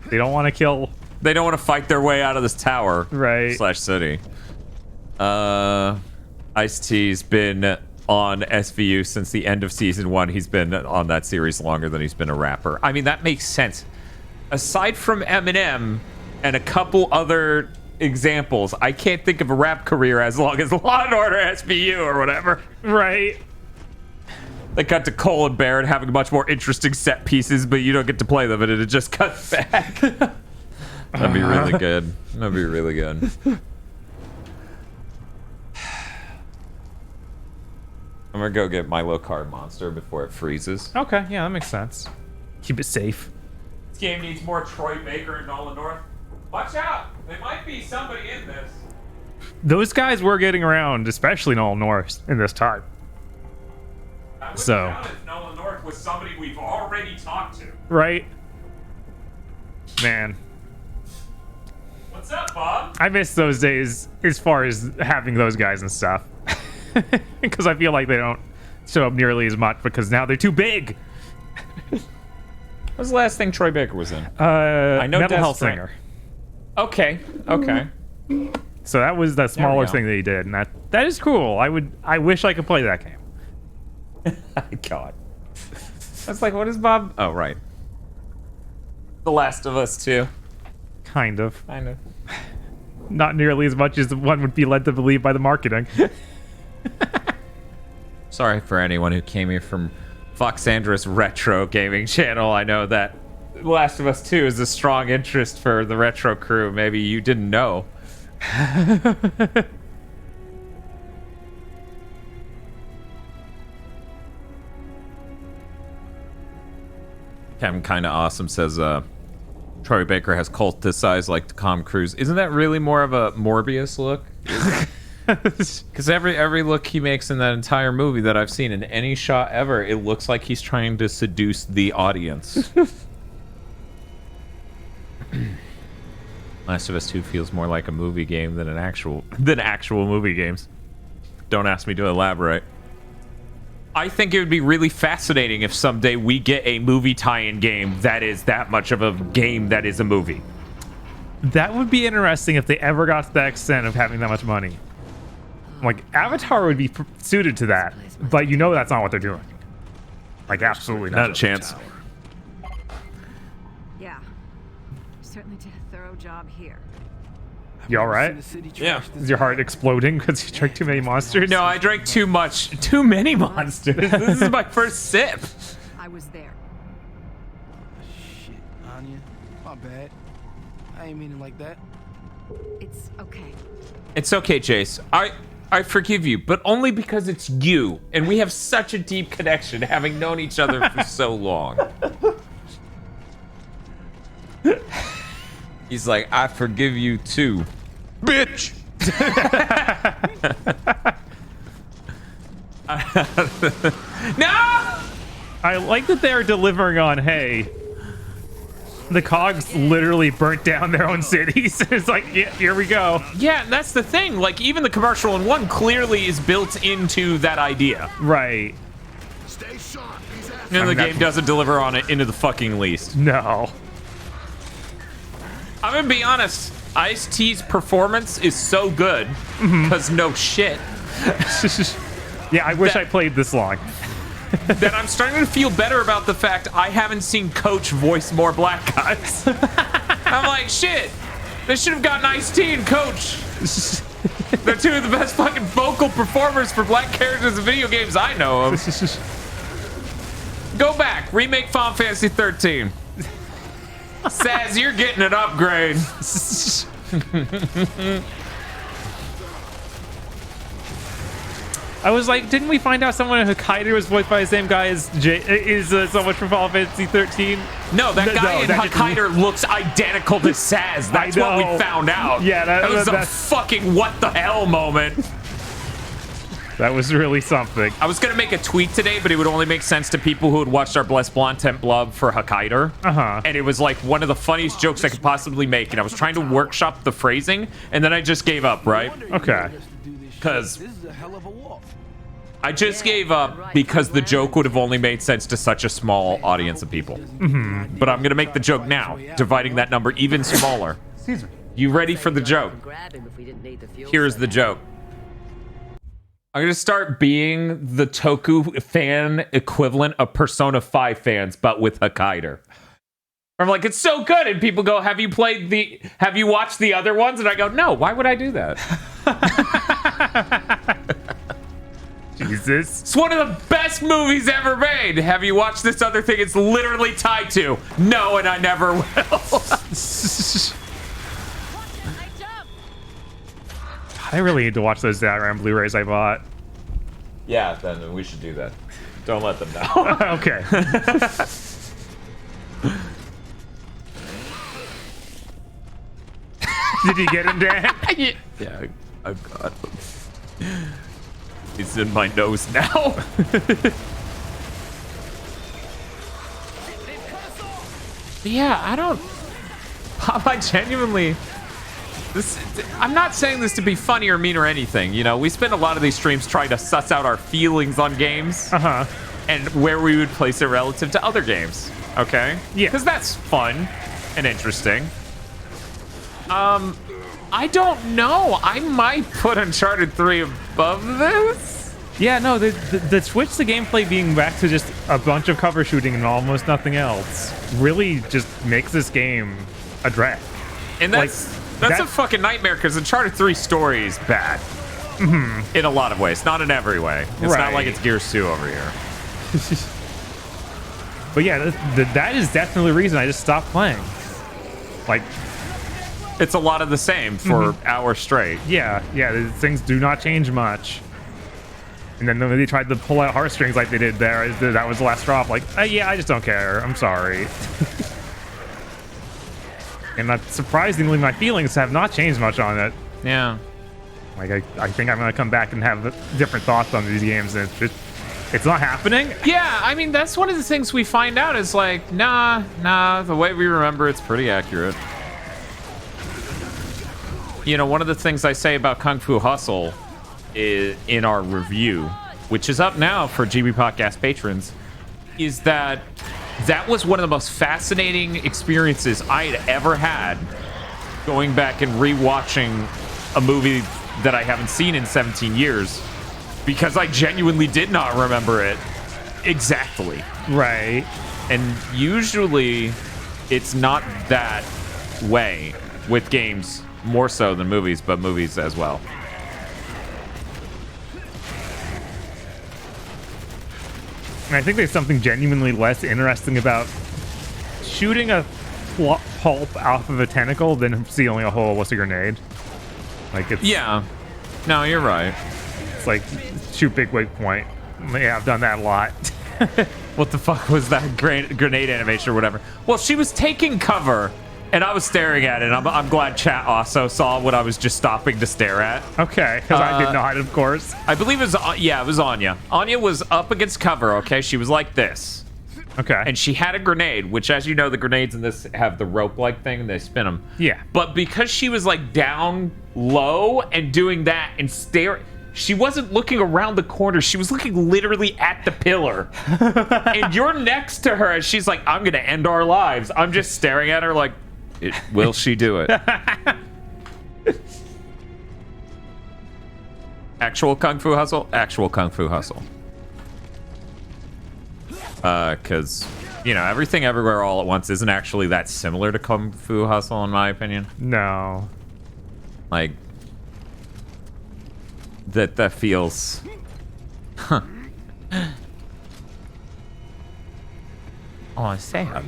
Speaker 2: they don't want to kill.
Speaker 1: They don't want to fight their way out of this tower.
Speaker 2: Right.
Speaker 1: / city. Ice-T's been on SVU since the end of season 1. He's been on that series longer than he's been a rapper. I mean, that makes sense. Aside from Eminem and a couple other examples, I can't think of a rap career as long as Law & Order SVU or whatever.
Speaker 2: Right.
Speaker 1: They cut to Cole and Barrett having much more interesting set pieces, but you don't get to play them, and it just cuts back. That'd be really good. That'd be really good. I'm gonna go get my low card monster before it freezes.
Speaker 2: Okay, yeah, that makes sense. Keep it safe.
Speaker 1: This game needs more Troy Baker and Nolan North. Watch out! There might be somebody in this.
Speaker 2: Those guys were getting around, especially Nolan North in this time.
Speaker 1: I wouldn't
Speaker 2: So.
Speaker 1: doubt if Nolan North was somebody we've already talked to.
Speaker 2: Right? Man.
Speaker 1: What's up, Bob?
Speaker 2: I miss those days as far as having those guys and stuff. Because I feel like they don't show up nearly as much because now they're too big.
Speaker 1: What was the last thing Troy Baker was in?
Speaker 2: I
Speaker 1: know
Speaker 2: Metal
Speaker 1: Death
Speaker 2: Health
Speaker 1: Strand.
Speaker 2: Singer.
Speaker 1: Okay, okay.
Speaker 2: So that was the smaller
Speaker 1: go.
Speaker 2: thing that he did, and that is cool. I wish I could play that game.
Speaker 1: God. I was like, what is Bob? Oh, right. The Last of Us 2.
Speaker 2: Kind of.
Speaker 1: Kind of.
Speaker 2: Not nearly as much as one would be led to believe by the marketing.
Speaker 1: Sorry for anyone who came here from Foxandra's retro gaming channel. I know that The Last of Us 2 is a strong interest for the retro crew. Maybe you didn't know. Kevin Kinda Awesome says, Troy Baker has cultist eyes like Tom Cruise. Isn't that really more of a Morbius look? Because every look he makes in that entire movie that I've seen in any shot ever, it looks like he's trying to seduce the audience. Last of Us 2 feels more like a movie game than actual movie games. Don't ask me to elaborate. I think it would be really fascinating if someday we get a movie tie-in game that is that much of a game that is a movie.
Speaker 2: That would be interesting if they ever got to the extent of having that much money. Like, Avatar would be suited to that, but you know that's not what they're doing. Like, absolutely
Speaker 1: Not a chance.
Speaker 8: Yeah. Certainly did a thorough job here.
Speaker 2: You alright?
Speaker 1: Yeah.
Speaker 2: Is your heart exploding because you drank too many monsters?
Speaker 1: No, I drank too many monsters. This is my first sip.
Speaker 8: I was there.
Speaker 10: Shit, Anya. My bad. I ain't meaning like that.
Speaker 8: It's okay.
Speaker 1: It's okay, Jace. I forgive you, but only because it's you, and we have such a deep connection, having known each other for so long. He's like, I forgive you too, bitch. No!
Speaker 2: I like that they're delivering on, hey, the COGs literally burnt down their own cities. It's like, yeah, here we go.
Speaker 1: Yeah, and that's the thing. Like, even the commercial in 1 clearly is built into that idea.
Speaker 2: Right.
Speaker 10: Stay sharp.
Speaker 1: And the game doesn't deliver on it into the fucking least.
Speaker 2: No.
Speaker 1: I'm gonna be honest. Ice-T's performance is so good because no shit.
Speaker 2: Yeah, I wish I played this long.
Speaker 1: That I'm starting to feel better about the fact I haven't seen Coach voice more black guys. I'm like, shit, they should have gotten Ice-T and Coach. They're two of the best fucking vocal performers for black characters in video games I know of. Go back, remake Final Fantasy 13. Saz, you're getting an upgrade.
Speaker 2: I was like, didn't we find out someone in Hokkaido was voiced by the same guy as someone from Final Fantasy 13?
Speaker 1: No, that guy in Hokkaido looks identical to Saz. That's what we found out.
Speaker 2: Yeah,
Speaker 1: that was a fucking what the hell moment.
Speaker 2: That was really something.
Speaker 1: I was gonna make a tweet today, but it would only make sense to people who had watched our Blessed Blonde Temp Blob for Hokkaido. And it was like one of the funniest jokes I could possibly make, and I was trying to workshop the phrasing, and then I just gave up, right?
Speaker 2: Okay.
Speaker 1: Because I just gave up because the joke would have only made sense to such a small audience of people. But I'm gonna make the joke now, dividing that number even smaller.
Speaker 2: Excuse me.
Speaker 1: You ready for the joke? Here's the joke. I'm gonna start being the Toku fan equivalent of Persona 5 fans, but with Hokkaido. I'm like, it's so good, and people go, have you watched the other ones? And I go, no, why would I do that?
Speaker 2: Jesus.
Speaker 1: It's one of the best movies ever made. Have you watched this other thing it's literally tied to? No, and I never will.
Speaker 2: I really need to watch those Diorama Blu-rays I bought.
Speaker 1: Yeah, then we should do that. Don't let them know.
Speaker 2: Okay. Did you get him, Dan?
Speaker 1: Yeah, I've got him. He's in my nose now. Yeah, I don't... Pop, I genuinely... I'm not saying this to be funny or mean or anything. You know, we spend a lot of these streams trying to suss out our feelings on games.
Speaker 2: Uh-huh.
Speaker 1: And where we would place it relative to other games. Okay?
Speaker 2: Yeah.
Speaker 1: Because that's fun and interesting. I don't know. I might put Uncharted 3 above this.
Speaker 2: Yeah, no, the switch to gameplay being back to just a bunch of cover shooting and almost nothing else really just makes this game a drag.
Speaker 1: And that's a fucking nightmare because Uncharted 3 story is bad. In a lot of ways, not in every way. It's not like it's Gears 2 over here.
Speaker 2: But yeah, that is definitely the reason I just stopped playing. Like,
Speaker 1: it's a lot of the same for hours straight.
Speaker 2: Yeah, things do not change much. And then they tried to pull out heartstrings like they did there. That was the last drop. Like, yeah, I just don't care. I'm sorry. And surprisingly, my feelings have not changed much on it.
Speaker 1: Yeah.
Speaker 2: Like, I think I'm going to come back and have different thoughts on these games. And it's not happening.
Speaker 1: Yeah, I mean, that's one of the things we find out is like, nah, the way we remember it's pretty accurate. You know, one of the things I say about Kung Fu Hustle is, in our review, which is up now for GB Podcast patrons, is that was one of the most fascinating experiences I had ever had going back and rewatching a movie that I haven't seen in 17 years because I genuinely did not remember it exactly.
Speaker 2: Right.
Speaker 1: And usually it's not that way with games. More so than movies, but movies as well.
Speaker 2: And I think there's something genuinely less interesting about shooting a pulp off of a tentacle than sealing a hole with a grenade. Like, it's...
Speaker 1: Yeah. No, you're right.
Speaker 2: It's like, shoot big wake point. Yeah, I've done that a lot.
Speaker 1: What the fuck was that grenade animation or whatever? Well, she was taking cover... And I was staring at it. I'm glad chat also saw what I was just stopping to stare at.
Speaker 2: Okay, because I did not, of course.
Speaker 1: I believe it was Anya. Anya was up against cover, okay? She was like this.
Speaker 2: Okay.
Speaker 1: And she had a grenade, which, as you know, the grenades in this have the rope-like thing, and they spin them.
Speaker 2: Yeah.
Speaker 1: But because she was, like, down low and doing that and staring... She wasn't looking around the corner. She was looking literally at the pillar. And you're next to her, and she's like, I'm going to end our lives. I'm just staring at her like... will she do it? Actual Kung Fu Hustle? Actual Kung Fu Hustle. Because, you know, Everything Everywhere All at Once isn't actually that similar to Kung Fu Hustle, in my opinion.
Speaker 2: No.
Speaker 1: Like, that feels... Huh. Oh, it's sad.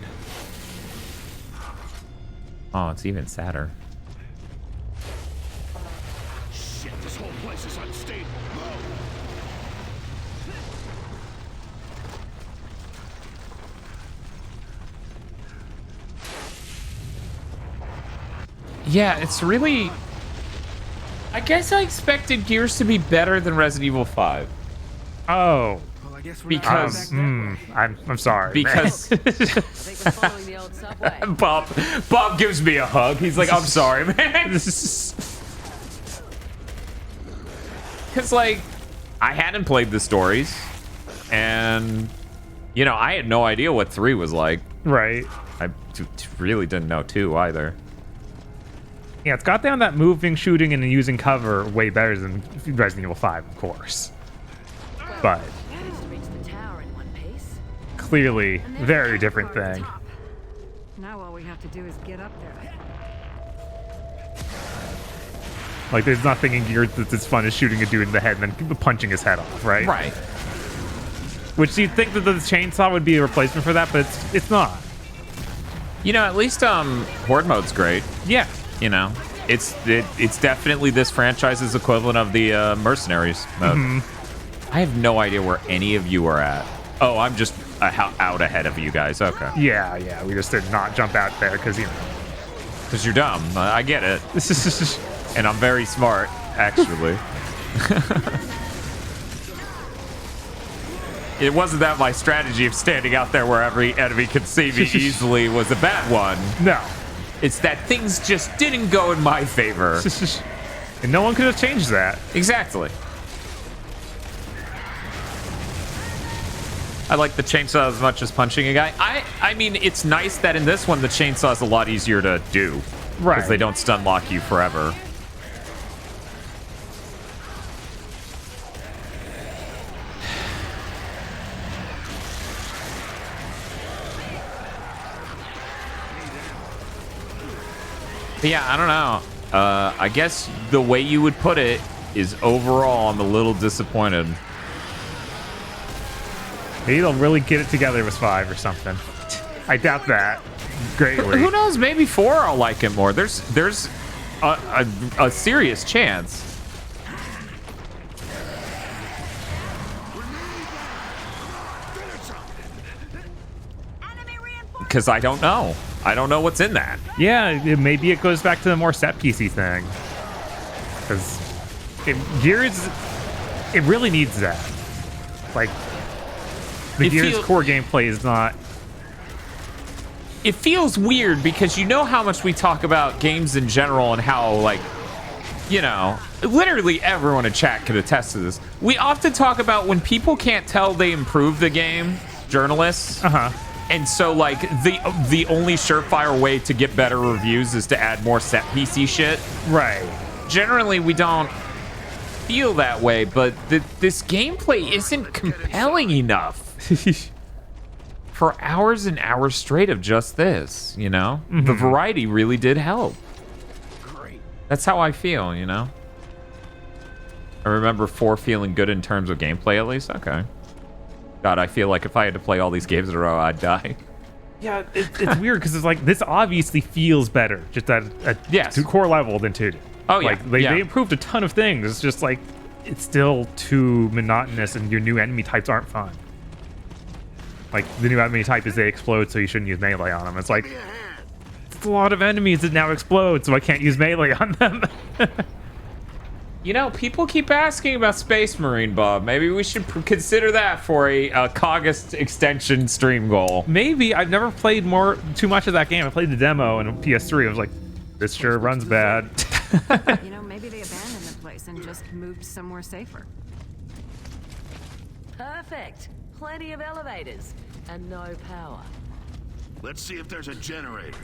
Speaker 1: Oh, it's even sadder.
Speaker 4: Shit, this whole place is unstable.
Speaker 1: Yeah, it's really... I guess I expected Gears to be better than Resident Evil 5.
Speaker 2: Oh.
Speaker 3: Well, I guess
Speaker 1: because...
Speaker 2: I'm sorry.
Speaker 1: Because... Bob gives me a hug. He's like, I'm sorry, man. Because, like, I hadn't played the stories. And, you know, I had no idea what 3 was like.
Speaker 2: Right.
Speaker 1: I really didn't know 2 either.
Speaker 2: Yeah, it's got down that moving, shooting, and using cover way better than Resident Evil 5, of course. But clearly, very different thing.
Speaker 8: Now all we have to do is get up there.
Speaker 2: Like, there's nothing in Gears that's as fun as shooting a dude in the head and then punching his head off, right?
Speaker 1: Right.
Speaker 2: Which you'd think that the chainsaw would be a replacement for that, but it's not.
Speaker 1: You know, at least Horde mode's great.
Speaker 2: Yeah.
Speaker 1: You know, it's definitely this franchise's equivalent of the Mercenaries mode. I have no idea where any of you are at. Oh, I'm just out ahead of you guys. Okay.
Speaker 2: Yeah. We just did not jump out there because, you know.
Speaker 1: Because you're dumb. I get it. And I'm very smart, actually. It wasn't that my strategy of standing out there where every enemy could see me easily was a bad one.
Speaker 2: No.
Speaker 1: It's that things just didn't go in my favor.
Speaker 2: And no one could have changed that.
Speaker 1: Exactly. I like the chainsaw as much as punching a guy. I mean, it's nice that in this one, the chainsaw is a lot easier to do.
Speaker 2: Right.
Speaker 1: Because they don't stun lock you forever. But yeah, I don't know. I guess the way you would put it is overall, I'm a little disappointed.
Speaker 2: Maybe they'll really get it together with 5 or something. I doubt that greatly.
Speaker 1: Who knows? Maybe 4 I'll like it more. There's a serious chance. Because I don't know. I don't know what's in that.
Speaker 2: Yeah, maybe it goes back to the more set piecey thing. Because Gears, it really needs that. Like, the Gears core gameplay is not...
Speaker 1: It feels weird because you know how much we talk about games in general and how, like, you know, literally everyone in chat could attest to this. We often talk about when people can't tell they improve the game, journalists. And so, like, the only surefire way to get better reviews is to add more set PC shit.
Speaker 2: Right.
Speaker 1: Generally, we don't feel that way, but this gameplay isn't compelling enough for hours and hours straight of just this, you know? The variety really did help. That's how I feel, you know? I remember 4 feeling good in terms of gameplay, at least. Okay. God, I feel like if I had to play all these games in a row, I'd die.
Speaker 2: Yeah, it's weird because it's like, this obviously feels better just at a core level than 2.
Speaker 1: Oh, yeah.
Speaker 2: Like, they improved a ton of things. It's just like, it's still too monotonous and your new enemy types aren't fun. Like, the new enemy type is they explode, so you shouldn't use melee on them. It's like, it's a lot of enemies that now explode, so I can't use melee on them.
Speaker 1: You know, people keep asking about Space Marine, Bob. Maybe we should consider that for a COGust extension stream goal.
Speaker 2: Maybe. I've never played too much of that game. I played the demo and PS3. I was like, this sure runs bad.
Speaker 8: You know, maybe they abandoned the place and just moved somewhere safer.
Speaker 22: Perfect. Plenty of elevators and no power.
Speaker 4: Let's see if there's a generator,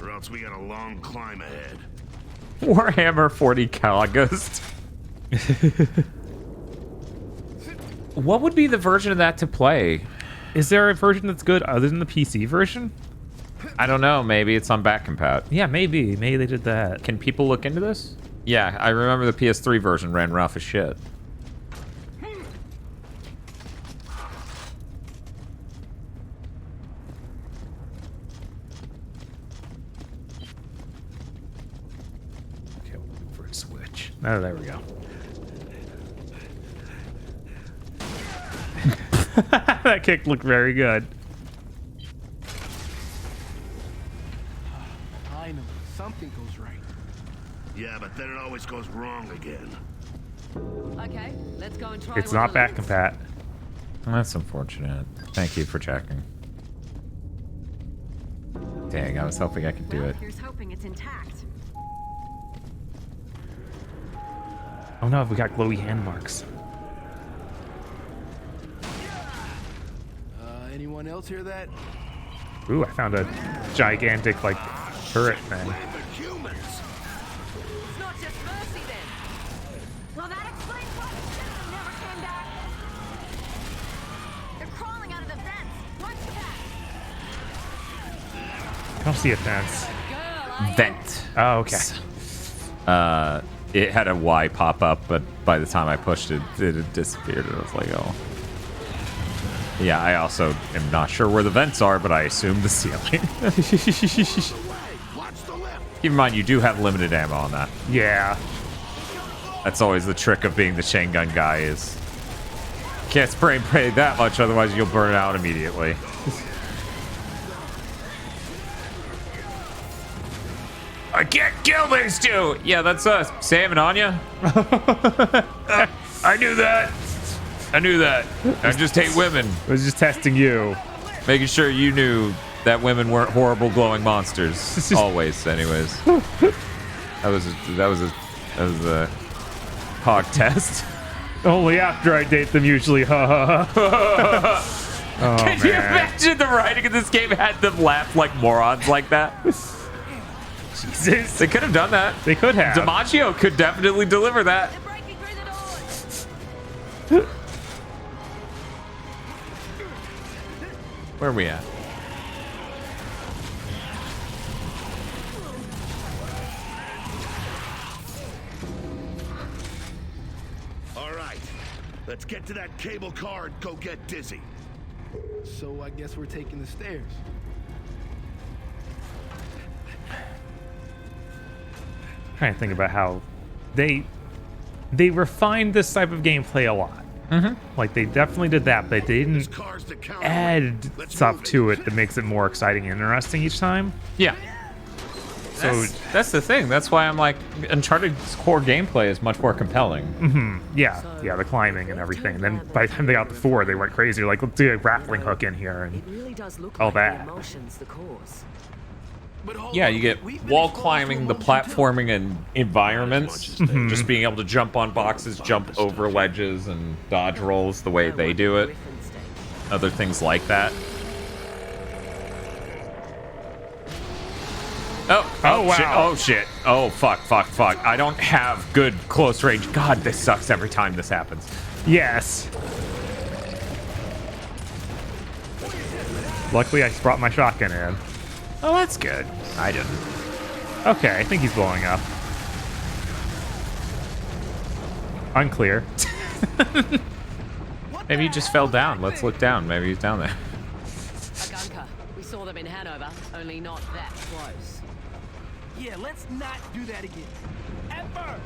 Speaker 4: or else we got a long climb ahead.
Speaker 1: Warhammer 40 COGust. What would be the version of that to play?
Speaker 2: Is there a version that's good other than the PC version?
Speaker 1: I don't know. Maybe it's on back compat.
Speaker 2: Yeah, maybe. Maybe they did that.
Speaker 1: Can people look into this? Yeah, I remember the PS3 version ran rough as shit.
Speaker 2: Oh, there we go. That kick looked very good.
Speaker 10: Finally, something goes right.
Speaker 4: Yeah, but then it always goes wrong again.
Speaker 22: Okay, let's go and try.
Speaker 2: It's not back compat.
Speaker 1: That's unfortunate. Thank you for checking. Dang, I was hoping I could do it.
Speaker 8: Here's hoping it's intact.
Speaker 2: Oh no, we got glowy hand marks.
Speaker 10: Anyone else hear that?
Speaker 2: Ooh, I found a gigantic, like, turret thing.
Speaker 22: It's not just Mercy then.
Speaker 8: Well, that explains why the ship never came back. They're crawling out of the vents. Watch that.
Speaker 2: I don't see a fence.
Speaker 1: Vent.
Speaker 2: Oh, okay.
Speaker 1: it had a Y pop up, but by the time I pushed it, it had disappeared. And I was like, oh. Yeah, I also am not sure where the vents are, but I assume the ceiling. Keep in mind, you do have limited ammo on that.
Speaker 2: Yeah.
Speaker 1: That's always the trick of being the chain gun guy is can't spray and pray that much, otherwise you'll burn out immediately. I can't kill these two! Yeah, that's us. Sam and Anya. I knew that. I knew that. I just hate women.
Speaker 2: I was just testing you.
Speaker 1: Making sure you knew that women weren't horrible glowing monsters. Always, anyways. That was a hog test.
Speaker 2: Only after I date them usually. Oh,
Speaker 1: Can you imagine the writing of this game had them laugh like morons like that? Jesus. They could have done that.
Speaker 2: They could have.
Speaker 1: DiMaggio could definitely deliver that. Where are we at?
Speaker 4: All right, let's get to that cable car and go get Dizzy.
Speaker 15: So I guess we're taking the stairs.
Speaker 2: Trying to think about how they refined this type of gameplay a lot. Like they definitely did that, but they didn't add stuff to it that makes it more exciting and interesting each time.
Speaker 1: Yeah. So that's the thing. That's why I'm like, Uncharted's core gameplay is much more compelling.
Speaker 2: Yeah, the climbing and everything. And then by the time they got to 4, they went crazy. Like, let's do a grappling hook in here and all that.
Speaker 1: Yeah, you get wall climbing, the platforming and environments. Just being able to jump on boxes, jump over ledges, and dodge rolls the way they do it. Other things like that. Oh wow. Shit. Oh shit. Oh fuck. I don't have good close range. God, this sucks every time this happens.
Speaker 2: Yes. Luckily, I brought my shotgun in.
Speaker 1: Oh, that's good. I didn't.
Speaker 2: Okay, I think he's blowing up. Unclear.
Speaker 1: Maybe he just fell down. Let's look down. Maybe he's down there.
Speaker 22: We saw them in Hanover, only not that close.
Speaker 15: Yeah, let's not do that again. Ever!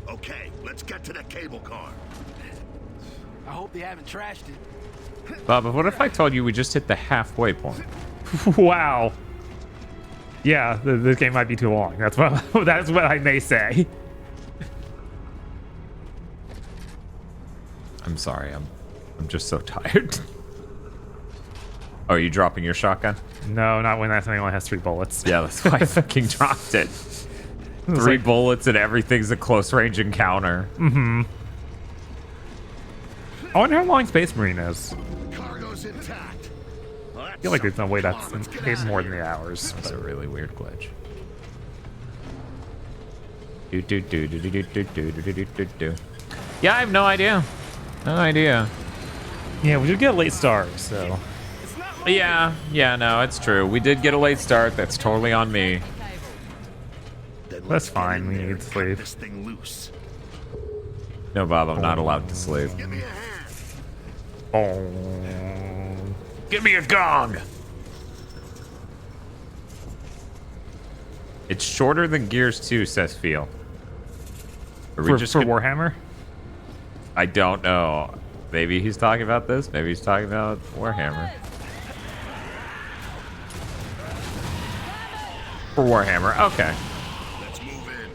Speaker 4: Okay, let's get to the cable car.
Speaker 15: I hope they haven't trashed it.
Speaker 1: But what if I told you we just hit the halfway point?
Speaker 2: Wow. Yeah, this game might be too long. That's what I may say.
Speaker 1: I'm sorry. I'm just so tired. Oh, are you dropping your shotgun?
Speaker 2: No, not when that thing only has 3 bullets.
Speaker 1: Yeah, that's why I fucking dropped it. 3 bullets and everything's a close range encounter.
Speaker 2: I wonder how long Space Marine is.
Speaker 4: Cargo's intact.
Speaker 2: I feel like there's no way that's more than 8 hours.
Speaker 1: That's a really weird glitch. Yeah, I have no idea. No idea.
Speaker 2: Yeah, we did get a late start, so.
Speaker 1: Yeah, no, it's true. We did get a late start. That's totally on me.
Speaker 2: That's fine. We need sleep.
Speaker 4: This thing loose.
Speaker 1: No, Bob, I'm not allowed to sleep.
Speaker 4: Give me a hand.
Speaker 2: Oh.
Speaker 1: Give me a gong. It's shorter than Gears 2, says Feel.
Speaker 2: For Warhammer?
Speaker 1: I don't know. Maybe he's talking about this. Maybe he's talking about Warhammer. For Warhammer, okay.
Speaker 4: Let's move in.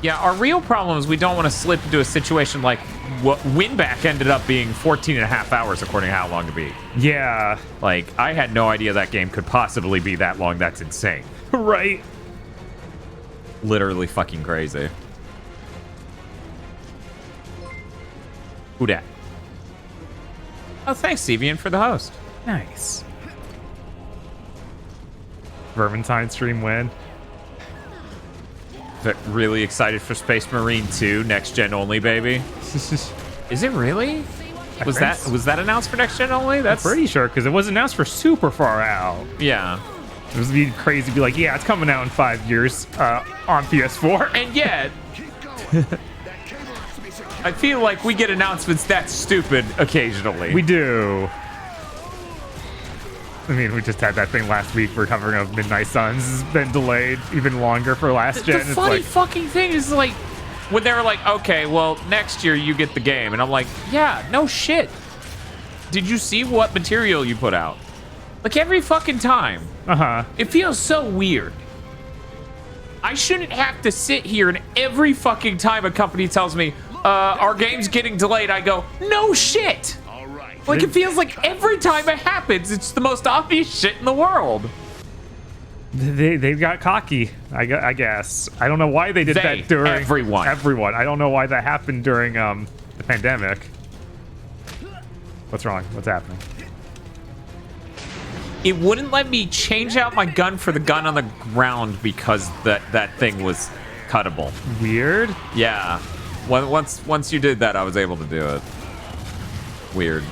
Speaker 1: Yeah, our real problem is we don't want to slip into a situation like what Winback ended up being 14 and a half hours, according to how long to beat.
Speaker 2: Yeah.
Speaker 1: Like, I had no idea that game could possibly be that long. That's insane.
Speaker 2: Right.
Speaker 1: Literally fucking crazy. Who dat? Oh, thanks, Deviant, for the host.
Speaker 2: Nice. Vermintide stream win.
Speaker 1: Really excited for Space Marine 2, next gen only, baby. Is it really? Was that announced for next gen only? That's
Speaker 2: I'm pretty sure because it was announced for super far out.
Speaker 1: Yeah.
Speaker 2: It would be crazy to be like, yeah, it's coming out in 5 years on PS4.
Speaker 1: And yet, I feel like we get announcements that stupid occasionally.
Speaker 2: We do. I mean, we just had that thing last week. We're covering of Midnight Suns. Has been delayed even longer for last gen.
Speaker 1: The funny fucking thing is, like, when they were like, okay, well, next year you get the game. And I'm like, yeah, no shit. Did you see what material you put out? Like, every fucking time.
Speaker 2: Uh-huh.
Speaker 1: It feels so weird. I shouldn't have to sit here and every fucking time a company tells me, our game's getting delayed, I go, no shit. Like, it feels like every time it happens, it's the most obvious shit in the world.
Speaker 2: They got cocky, I guess. I don't know why they did that during...
Speaker 1: Everyone.
Speaker 2: I don't know why that happened during the pandemic. What's wrong? What's happening?
Speaker 1: It wouldn't let me change out my gun for the gun on the ground because that thing was cuttable.
Speaker 2: Weird?
Speaker 1: Yeah. Once you did that, I was able to do it. Weird.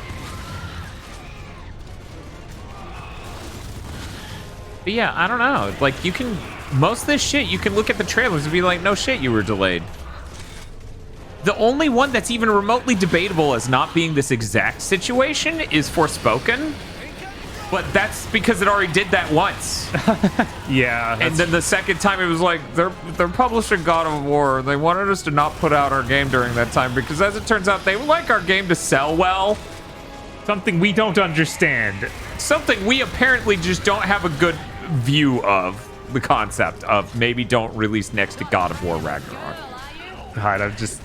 Speaker 1: But yeah, I don't know. Like, you can... Most of this shit, you can look at the trailers and be like, no shit, you were delayed. The only one that's even remotely debatable as not being this exact situation is Forspoken. But that's because it already did that once.
Speaker 2: Yeah.
Speaker 1: And then the second time it was like, they're publishing God of War. They wanted us to not put out our game during that time because as it turns out, they would like our game to sell well.
Speaker 2: Something we don't understand.
Speaker 1: Something we apparently just don't have a good view of the concept of. Maybe don't release next to God of War Ragnarok.
Speaker 2: God, I've just...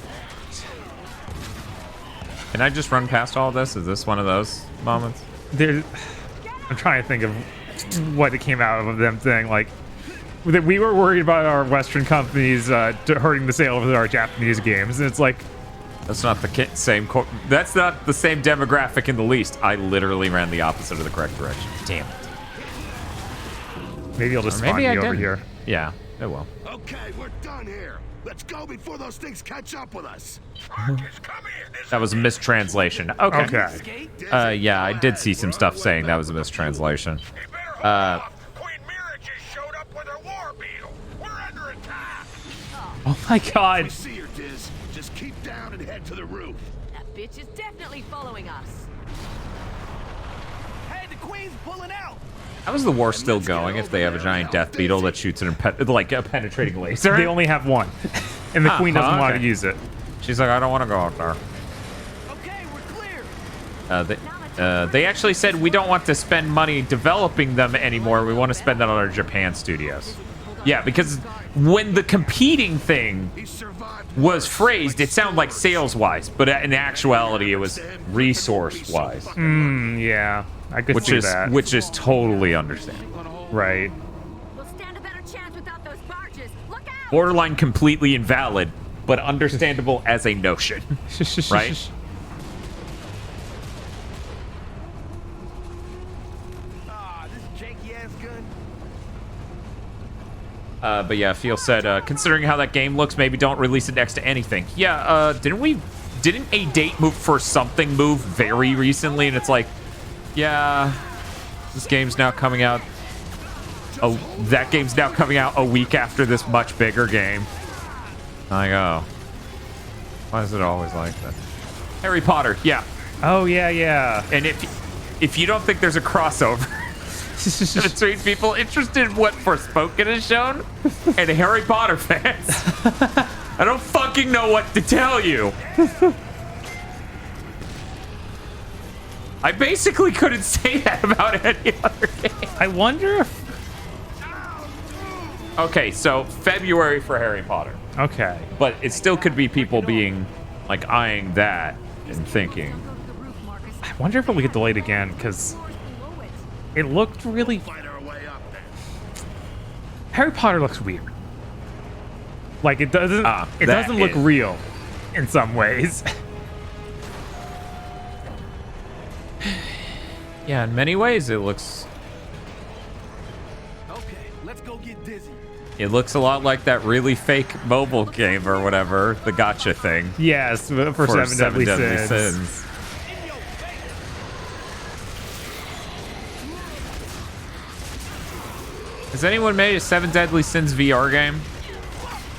Speaker 1: Can I just run past all this? Is this one of those moments?
Speaker 2: I'm trying to think of what it came out of them saying, like, that we were worried about our Western companies hurting the sale of our Japanese games, and it's like...
Speaker 1: That's not the same... That's not the same demographic in the least. I literally ran the opposite of the correct direction. Damn it.
Speaker 2: Maybe I'll just spawn you over here.
Speaker 1: Yeah, it will.
Speaker 4: Okay, we're done here. Let's go before those things catch up with us.
Speaker 1: That was a mistranslation. Okay. Yeah, I did see some stuff saying that was a mistranslation.
Speaker 3: Queen Mira just showed up with her war beetle. We're under attack.
Speaker 2: Oh my god.
Speaker 4: We see her, Diz. Just keep down and head to the roof.
Speaker 22: That bitch is definitely following us.
Speaker 15: Hey, the queen's pulling out.
Speaker 1: How is the war still going if they have a giant death beetle that shoots like a penetrating laser?
Speaker 2: They only have one. And the queen doesn't want to use it.
Speaker 1: She's like, I don't want to go out there.
Speaker 15: Okay, we're clear.
Speaker 1: They actually said we don't want to spend money developing them anymore. We want to spend that on our Japan studios. Yeah, because when the competing thing was phrased, it sounded like sales-wise, but in actuality, it was resource-wise.
Speaker 2: Yeah, I could see that.
Speaker 1: Which is totally understandable.
Speaker 2: Right.
Speaker 22: We'll stand a better chance without those barges. Look out!
Speaker 1: Borderline completely invalid, but understandable as a notion. Right? But yeah, Phil said, considering how that game looks, maybe don't release it next to anything. Yeah, didn't a date move for something move very recently? And it's like, yeah, this game's now coming out. Oh, that game's now coming out a week after this much bigger game. I go, why is it always like that? Harry Potter, yeah.
Speaker 2: Oh, yeah.
Speaker 1: And if you don't think there's a crossover between people interested in what Forspoken has shown and Harry Potter fans, I don't fucking know what to tell you. I basically couldn't say that about any other game.
Speaker 2: I wonder if...
Speaker 1: Okay, so February for Harry Potter.
Speaker 2: Okay.
Speaker 1: But it still could be people being, like, eyeing that and thinking.
Speaker 2: I wonder if it'll get delayed again, because it looked really... Harry Potter looks weird. Like, it doesn't look real in some ways.
Speaker 1: Yeah, in many ways it looks...
Speaker 15: Okay, let's go get dizzy.
Speaker 1: It looks a lot like that really fake mobile game or whatever, the gacha thing.
Speaker 2: Yes, for Seven Deadly Sins.
Speaker 1: Has anyone made a 7 Deadly Sins VR game?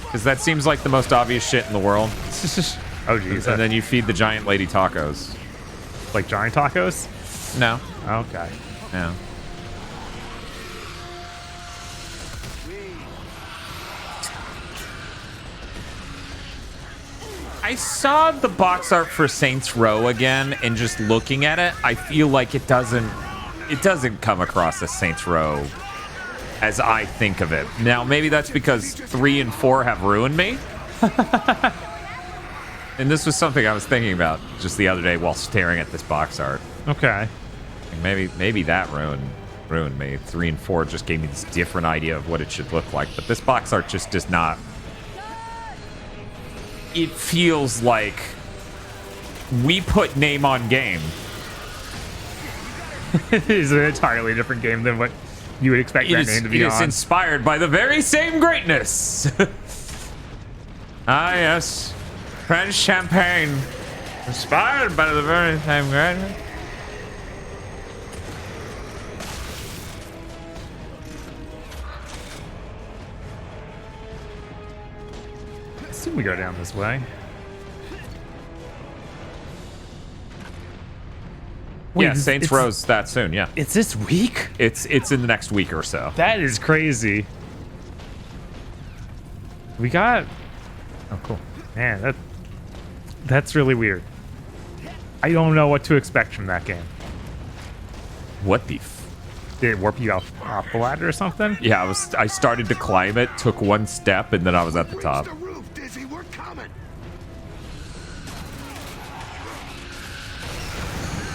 Speaker 1: Because that seems like the most obvious shit in the world.
Speaker 2: Oh, geez.
Speaker 1: And then you feed the giant lady tacos.
Speaker 2: Like giant tacos?
Speaker 1: No.
Speaker 2: Okay.
Speaker 1: No. I saw the box art for Saints Row again, and just looking at it, I feel like it doesn't come across as Saints Row as I think of it. Now, maybe that's because 3 and 4 have ruined me. And this was something I was thinking about just the other day while staring at this box art.
Speaker 2: Okay.
Speaker 1: Maybe that ruined me. 3 and 4 just gave me this different idea of what it should look like, but this box art just does not. It feels like we put name on game.
Speaker 2: It is an entirely different game than what you would expect that name to be on.
Speaker 1: It is inspired by the very same greatness. Ah, yes. French champagne. Inspired by the very same greatness.
Speaker 2: I assume we go down this way. Wait,
Speaker 1: Yeah, Saints Row's that soon, yeah.
Speaker 2: It's this week?
Speaker 1: It's in the next week or so.
Speaker 2: That is crazy. We got... Oh, cool. Man, that's really weird. I don't know what to expect from that game.
Speaker 1: What the
Speaker 2: Did it warp you off the ladder or something?
Speaker 1: Yeah, I started to climb it, took one step, and then I was at the top.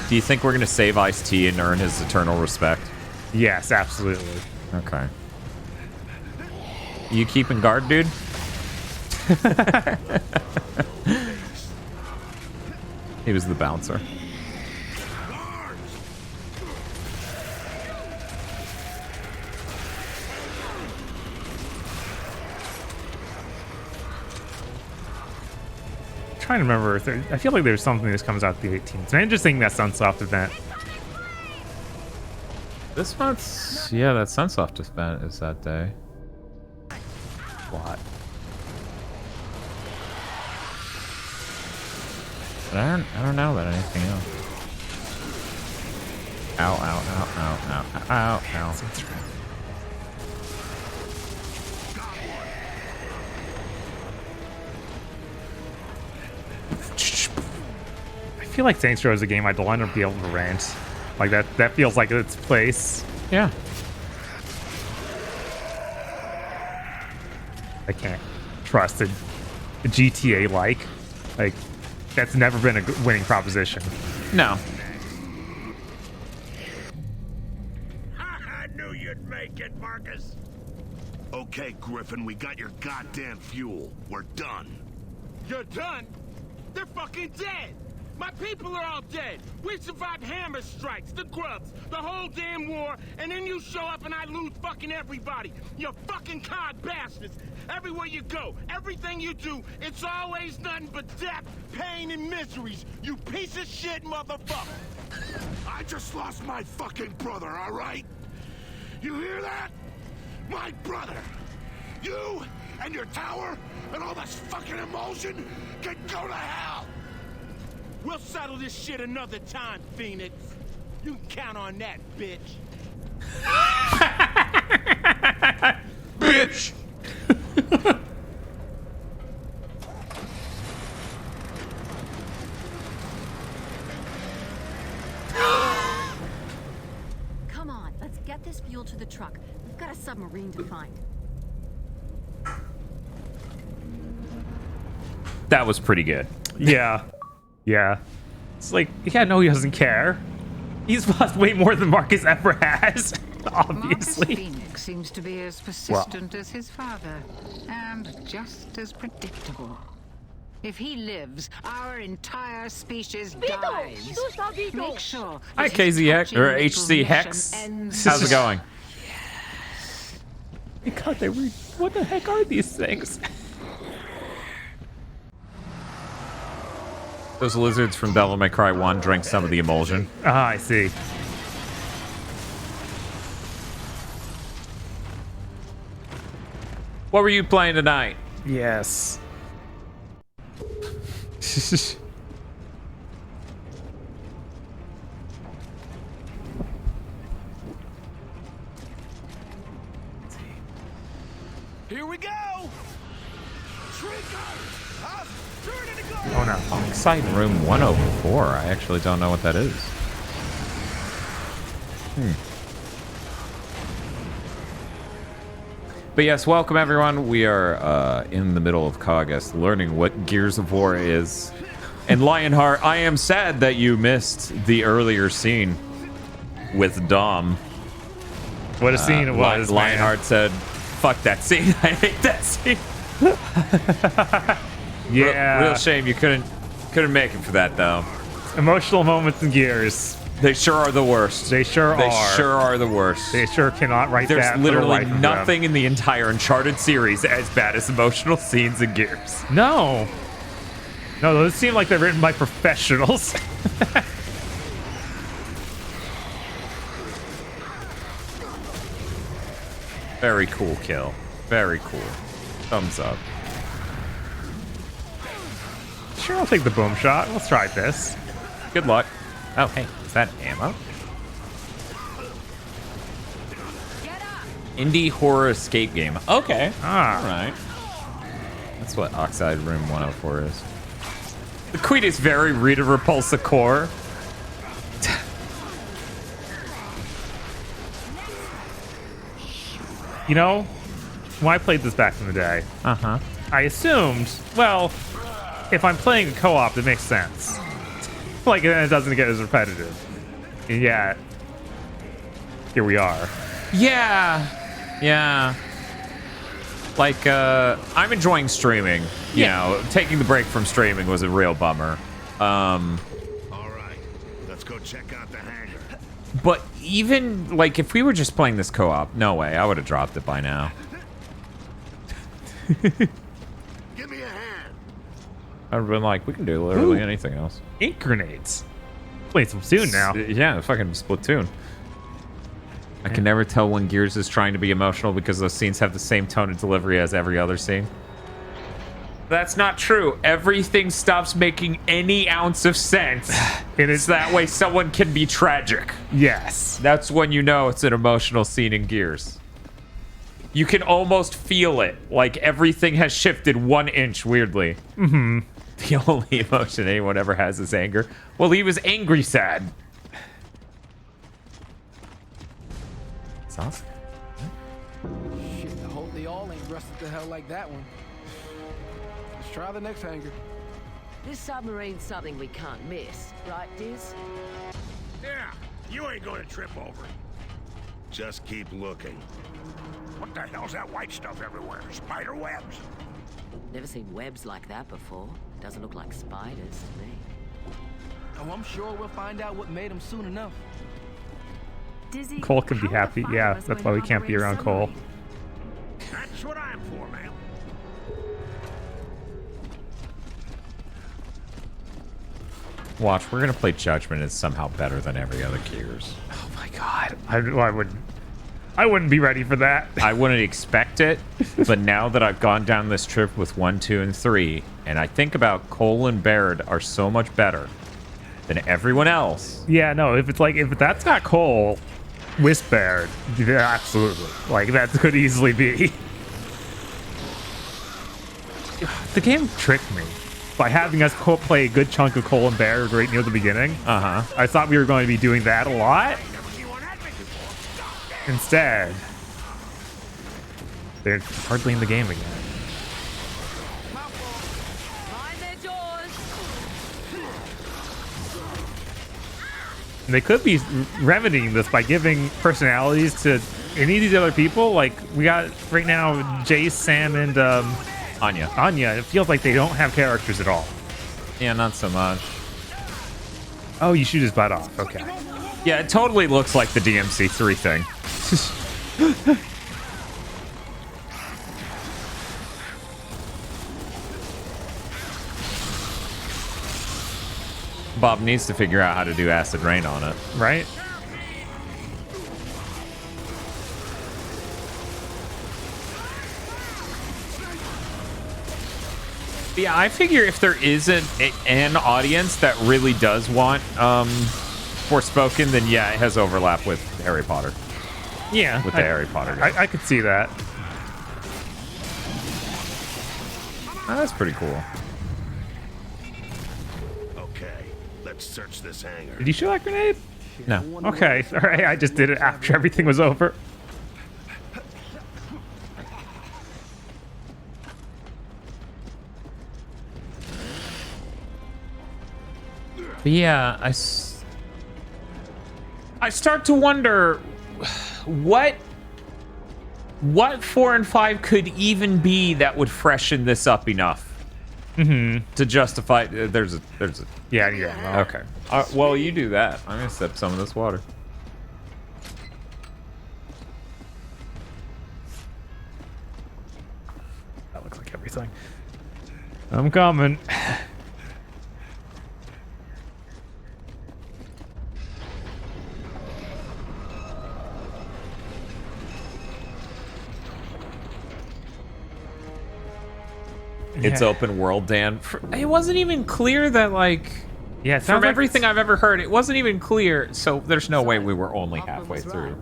Speaker 1: Do you think we're going to save Ice-T and earn his eternal respect?
Speaker 2: Yes, absolutely.
Speaker 1: Okay. You keeping guard, dude? He was the bouncer.
Speaker 2: Trying to remember if I feel like there's something that comes out the 18th. It's an interesting that Sunsoft event.
Speaker 1: This month's that Sunsoft event is that day.
Speaker 2: What?
Speaker 1: But I don't know about anything else. Ow, ow, ow, ow, ow, ow, ow.
Speaker 2: That's right. I feel like Saints Row is a game I'd want to be able to rent. Like that feels like its place.
Speaker 1: Yeah.
Speaker 2: I can't trust a GTA like that's never been a good winning proposition.
Speaker 1: No.
Speaker 3: I knew you'd make it, Marcus.
Speaker 4: Okay, Griffin, we got your goddamn fuel. We're done.
Speaker 11: You're done? They're fucking dead! My people are all dead! We survived hammer strikes, the grubs, the whole damn war, and then you show up and I lose fucking everybody! You fucking cog bastards! Everywhere you go, everything you do, it's always nothing but death, pain, and miseries! You piece of shit motherfucker!
Speaker 4: I just lost my fucking brother, alright? You hear that? My brother! You and your tower and all this fucking emulsion can go to hell!
Speaker 11: We'll settle this shit another time, Phoenix. You can count on that, bitch.
Speaker 1: Bitch!
Speaker 8: Come on, let's get this fuel to the truck. We've got a submarine to find.
Speaker 1: That was pretty good.
Speaker 2: Yeah. Yeah. It's like, yeah, no, he doesn't care. He's lost way more than Marcus ever has, obviously.
Speaker 16: Marcus Phoenix seems to be as persistent as his father, and just as predictable. If he lives, our entire species dies. Make sure.
Speaker 1: Hi, KZX, or HC Hex. How's it going?
Speaker 2: God, they were. What the heck are these things?
Speaker 1: Those lizards from Devil May Cry 1 drank some of the emulsion.
Speaker 2: Ah, I see.
Speaker 1: What were you playing tonight?
Speaker 2: Yes.
Speaker 15: Here we go!
Speaker 2: Oh no.
Speaker 1: Oxide Room 104. I actually don't know what that is. But yes, welcome everyone. We are in the middle of COGust, learning what Gears of War is. And Lionheart, I am sad that you missed the earlier scene with Dom.
Speaker 2: What a scene it was,
Speaker 1: Lionheart said, fuck that scene. I hate that scene.
Speaker 2: Yeah.
Speaker 1: Real shame you couldn't make it for that, though.
Speaker 2: Emotional moments in Gears.
Speaker 1: They sure are the worst.
Speaker 2: They sure are.
Speaker 1: They sure are the worst.
Speaker 2: They sure cannot write that.
Speaker 1: There's literally
Speaker 2: for the life of
Speaker 1: nothing in the entire Uncharted series as bad as emotional scenes in Gears.
Speaker 2: No. No, those seem like they're written by professionals.
Speaker 1: Very cool kill. Very cool. Thumbs up.
Speaker 2: Sure, I'll take the boom shot. Let's try this.
Speaker 1: Good luck. Oh, hey, is that ammo? Indie horror escape game. Okay.
Speaker 2: Ah.
Speaker 1: All right. That's what Oxide Room 104 is. The queen is very Rita Repulsa core.
Speaker 2: You know, when I played this back in the day, I assumed, well, if I'm playing a co-op, it makes sense. Like, then it doesn't get as repetitive. And yet, here we are.
Speaker 1: Yeah. Like, I'm enjoying streaming. You know, taking the break from streaming was a real bummer.
Speaker 4: All right, let's go check out the hangar.
Speaker 1: But even, like, if we were just playing this co-op, no way, I would have dropped it by now.
Speaker 4: Give me a hand.
Speaker 1: I'd have been like, we can do literally anything else.
Speaker 2: Ink grenades. Wait, some soon now.
Speaker 1: Yeah, fucking Splatoon. I can never tell when Gears is trying to be emotional because those scenes have the same tone of delivery as every other scene. That's not true. Everything stops making any ounce of sense. And it's that way someone can be tragic.
Speaker 2: Yes.
Speaker 1: That's when you know it's an emotional scene in Gears. You can almost feel it. Like everything has shifted 1 inch weirdly.
Speaker 2: Mm-hmm.
Speaker 1: The only emotion anyone ever has is anger. Well, he was angry sad. Sauce?
Speaker 15: Shit, I hope they all ain't rusted the hell like that one. Let's try the next hangar.
Speaker 22: This submarine's something we can't miss, right, Diz?
Speaker 3: Yeah, you ain't gonna trip over it.
Speaker 4: Just keep looking.
Speaker 3: What the hell's that white stuff everywhere? Spider webs?
Speaker 22: Never seen webs like that before. Doesn't look like spiders to me.
Speaker 15: Oh, I'm sure we'll find out what made them soon enough.
Speaker 8: Dizzy,
Speaker 2: Cole can be happy. Yeah, that's why we can't be around Cole.
Speaker 3: That's what I'm for, man.
Speaker 1: Watch, we're gonna play Judgment as somehow better than every other Gears.
Speaker 2: Oh my god. I wouldn't be ready for that.
Speaker 1: I wouldn't expect it, but now that I've gone down this trip with 1, 2, and 3, and I think about Cole and Baird are so much better than everyone else.
Speaker 2: Yeah, no, if that's got Cole, with Baird, yeah, absolutely. Like, that could easily be. The game tricked me by having us play a good chunk of Cole and Baird right near the beginning. I thought we were going to be doing that a lot. Instead, they're hardly in the game again. And they could be remedying this by giving personalities to any of these other people. Like, we got right now Jace, Sam, and
Speaker 1: Anya.
Speaker 2: It feels like they don't have characters at all.
Speaker 1: Yeah, not so much.
Speaker 2: Oh, you shoot his butt off. Okay.
Speaker 1: Yeah, it totally looks like the DMC3 thing. Bob needs to figure out how to do acid rain on it.
Speaker 2: Right?
Speaker 1: Yeah, I figure if there isn't an audience that really does want Forspoken, then yeah, it has overlap with Harry Potter.
Speaker 2: Yeah,
Speaker 1: with the Harry Potter game.
Speaker 2: I could see that.
Speaker 1: Oh, that's pretty cool.
Speaker 4: Okay, let's search this hangar.
Speaker 2: Did you shoot that grenade?
Speaker 1: No.
Speaker 2: Okay, all right. I just did it after everything was over.
Speaker 1: But yeah, I start to wonder what 4 and 5 could even be that would freshen this up enough to justify. There's a.
Speaker 2: Yeah.
Speaker 1: Okay. Well, you do that. I'm gonna sip some of this water.
Speaker 2: That looks like everything. I'm coming.
Speaker 1: It's open world, Dan. It wasn't even clear that, like, from everything I've ever heard, it wasn't even clear. So there's no way we were only halfway through.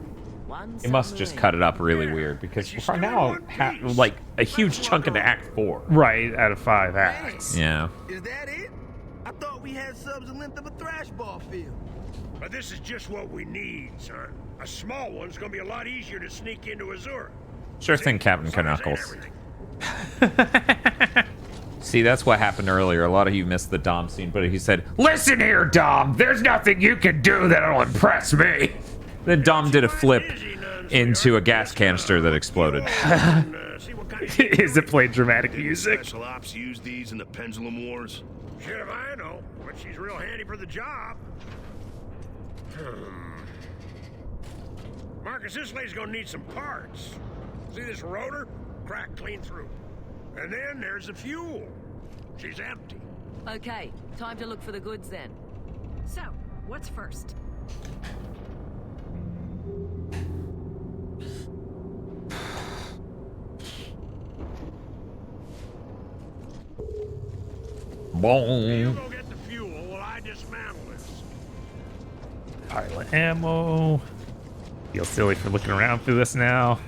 Speaker 1: It must just cut it up really weird because we're now like a huge chunk into Act 4.
Speaker 2: Right, out of 5 acts.
Speaker 1: Yeah.
Speaker 10: Is that it? I thought we had subs the length of a thrash ball field.
Speaker 3: But this is just what we need, son. A small one's gonna be a lot easier to sneak into Azura.
Speaker 1: Sure thing, Captain Knuckles. See, that's what happened earlier. A lot of you missed the Dom scene, but he said, "Listen here, Dom. There's nothing you can do that'll impress me." Then Dom did a flip into a gas canister that exploded.
Speaker 2: Is it playing dramatic music?
Speaker 4: Special ops use these in the Pendulum Wars?
Speaker 3: Shit if I know, but she's real handy for the job. Marcus, this lady's gonna need some parts. See this rotor? Cracked clean through. And then there's the fuel. She's empty.
Speaker 22: Okay, time to look for the goods then.
Speaker 8: So, what's first?
Speaker 3: You go get the fuel while I dismantle this.
Speaker 2: Pilot ammo. Feel silly for looking around through this now.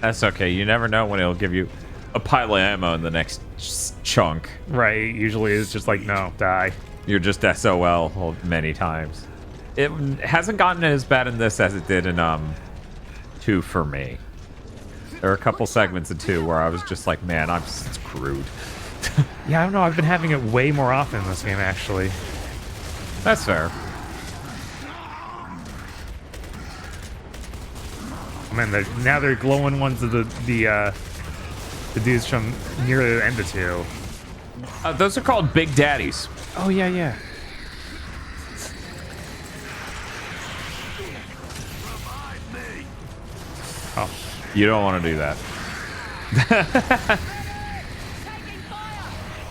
Speaker 1: That's okay. You never know when it'll give you a pile of ammo in the next chunk.
Speaker 2: Right. Usually it's just like, no, die.
Speaker 1: You're just SOL many times. It hasn't gotten as bad in this as it did in 2 for me. There are a couple segments in 2 where I was just like, man, I'm screwed.
Speaker 2: Yeah, I don't know. I've been having it way more often in this game, actually.
Speaker 1: That's fair.
Speaker 2: Man, now they're glowing ones of the dudes from near the end of 2.
Speaker 1: Those are called Big Daddies.
Speaker 2: Oh, yeah.
Speaker 1: Oh, you don't want to do that.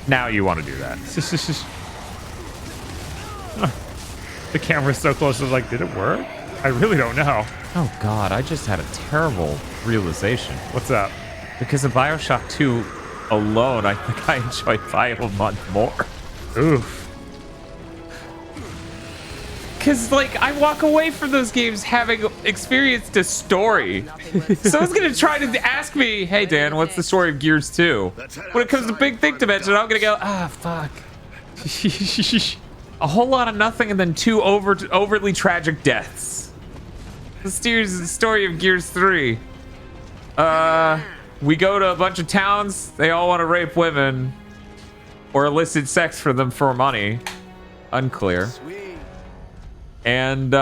Speaker 1: Now you want to do that.
Speaker 2: The camera's so close, I was like, did it work? I really don't know.
Speaker 1: Oh god, I just had a terrible realization.
Speaker 2: What's up?
Speaker 1: Because of Bioshock 2 alone, I think I enjoyed 5 a month more.
Speaker 2: Oof.
Speaker 1: Because, like, I walk away from those games having experienced a story. Someone's going to try to ask me, hey, Dan, what's the story of Gears 2? When it comes to Big Think Dimension, I'm going to go, fuck. A whole lot of nothing and then 2 overtly tragic deaths. The story of Gears 3. We go to a bunch of towns. They all want to rape women. Or elicit sex for them for money. Unclear. And,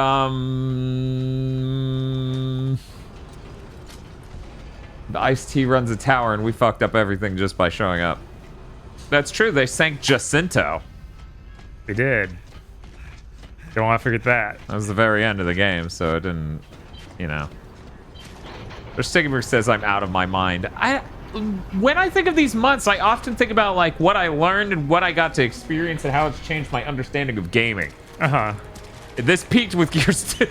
Speaker 1: Ice-T runs a tower and we fucked up everything just by showing up. That's true. They sank Jacinto.
Speaker 2: They did. Don't want to forget that.
Speaker 1: That was the very end of the game, so it didn't, you know. Stigmer says I'm out of my mind. When I think of these months, I often think about like what I learned and what I got to experience and how it's changed my understanding of gaming.
Speaker 2: Uh-huh.
Speaker 1: This peaked with Gears 2.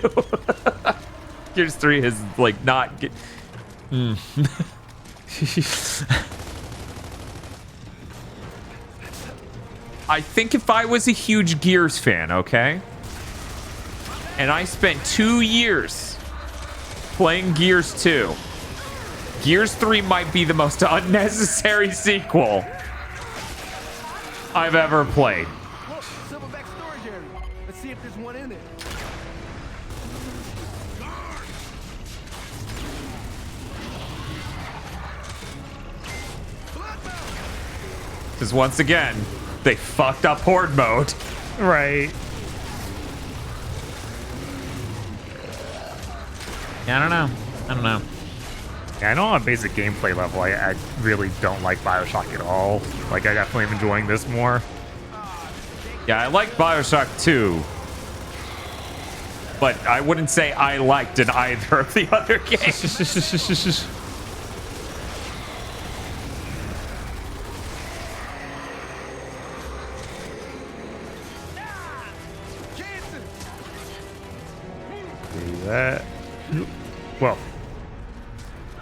Speaker 1: Gears 3 has like not I think if I was a huge Gears fan, okay, and I spent 2 years playing Gears 2, Gears 3 might be the most unnecessary sequel I've ever played.
Speaker 15: Look, Silverback storage area. Let's see if there's one in there.
Speaker 1: Because once again, they fucked up horde mode.
Speaker 2: Right.
Speaker 1: Yeah, I don't know.
Speaker 2: Yeah, I know on a basic gameplay level, I really don't like Bioshock at all. Like, I definitely am enjoying this more.
Speaker 1: Yeah, I like Bioshock 2. But I wouldn't say I liked in either of the other games.
Speaker 2: That. Well,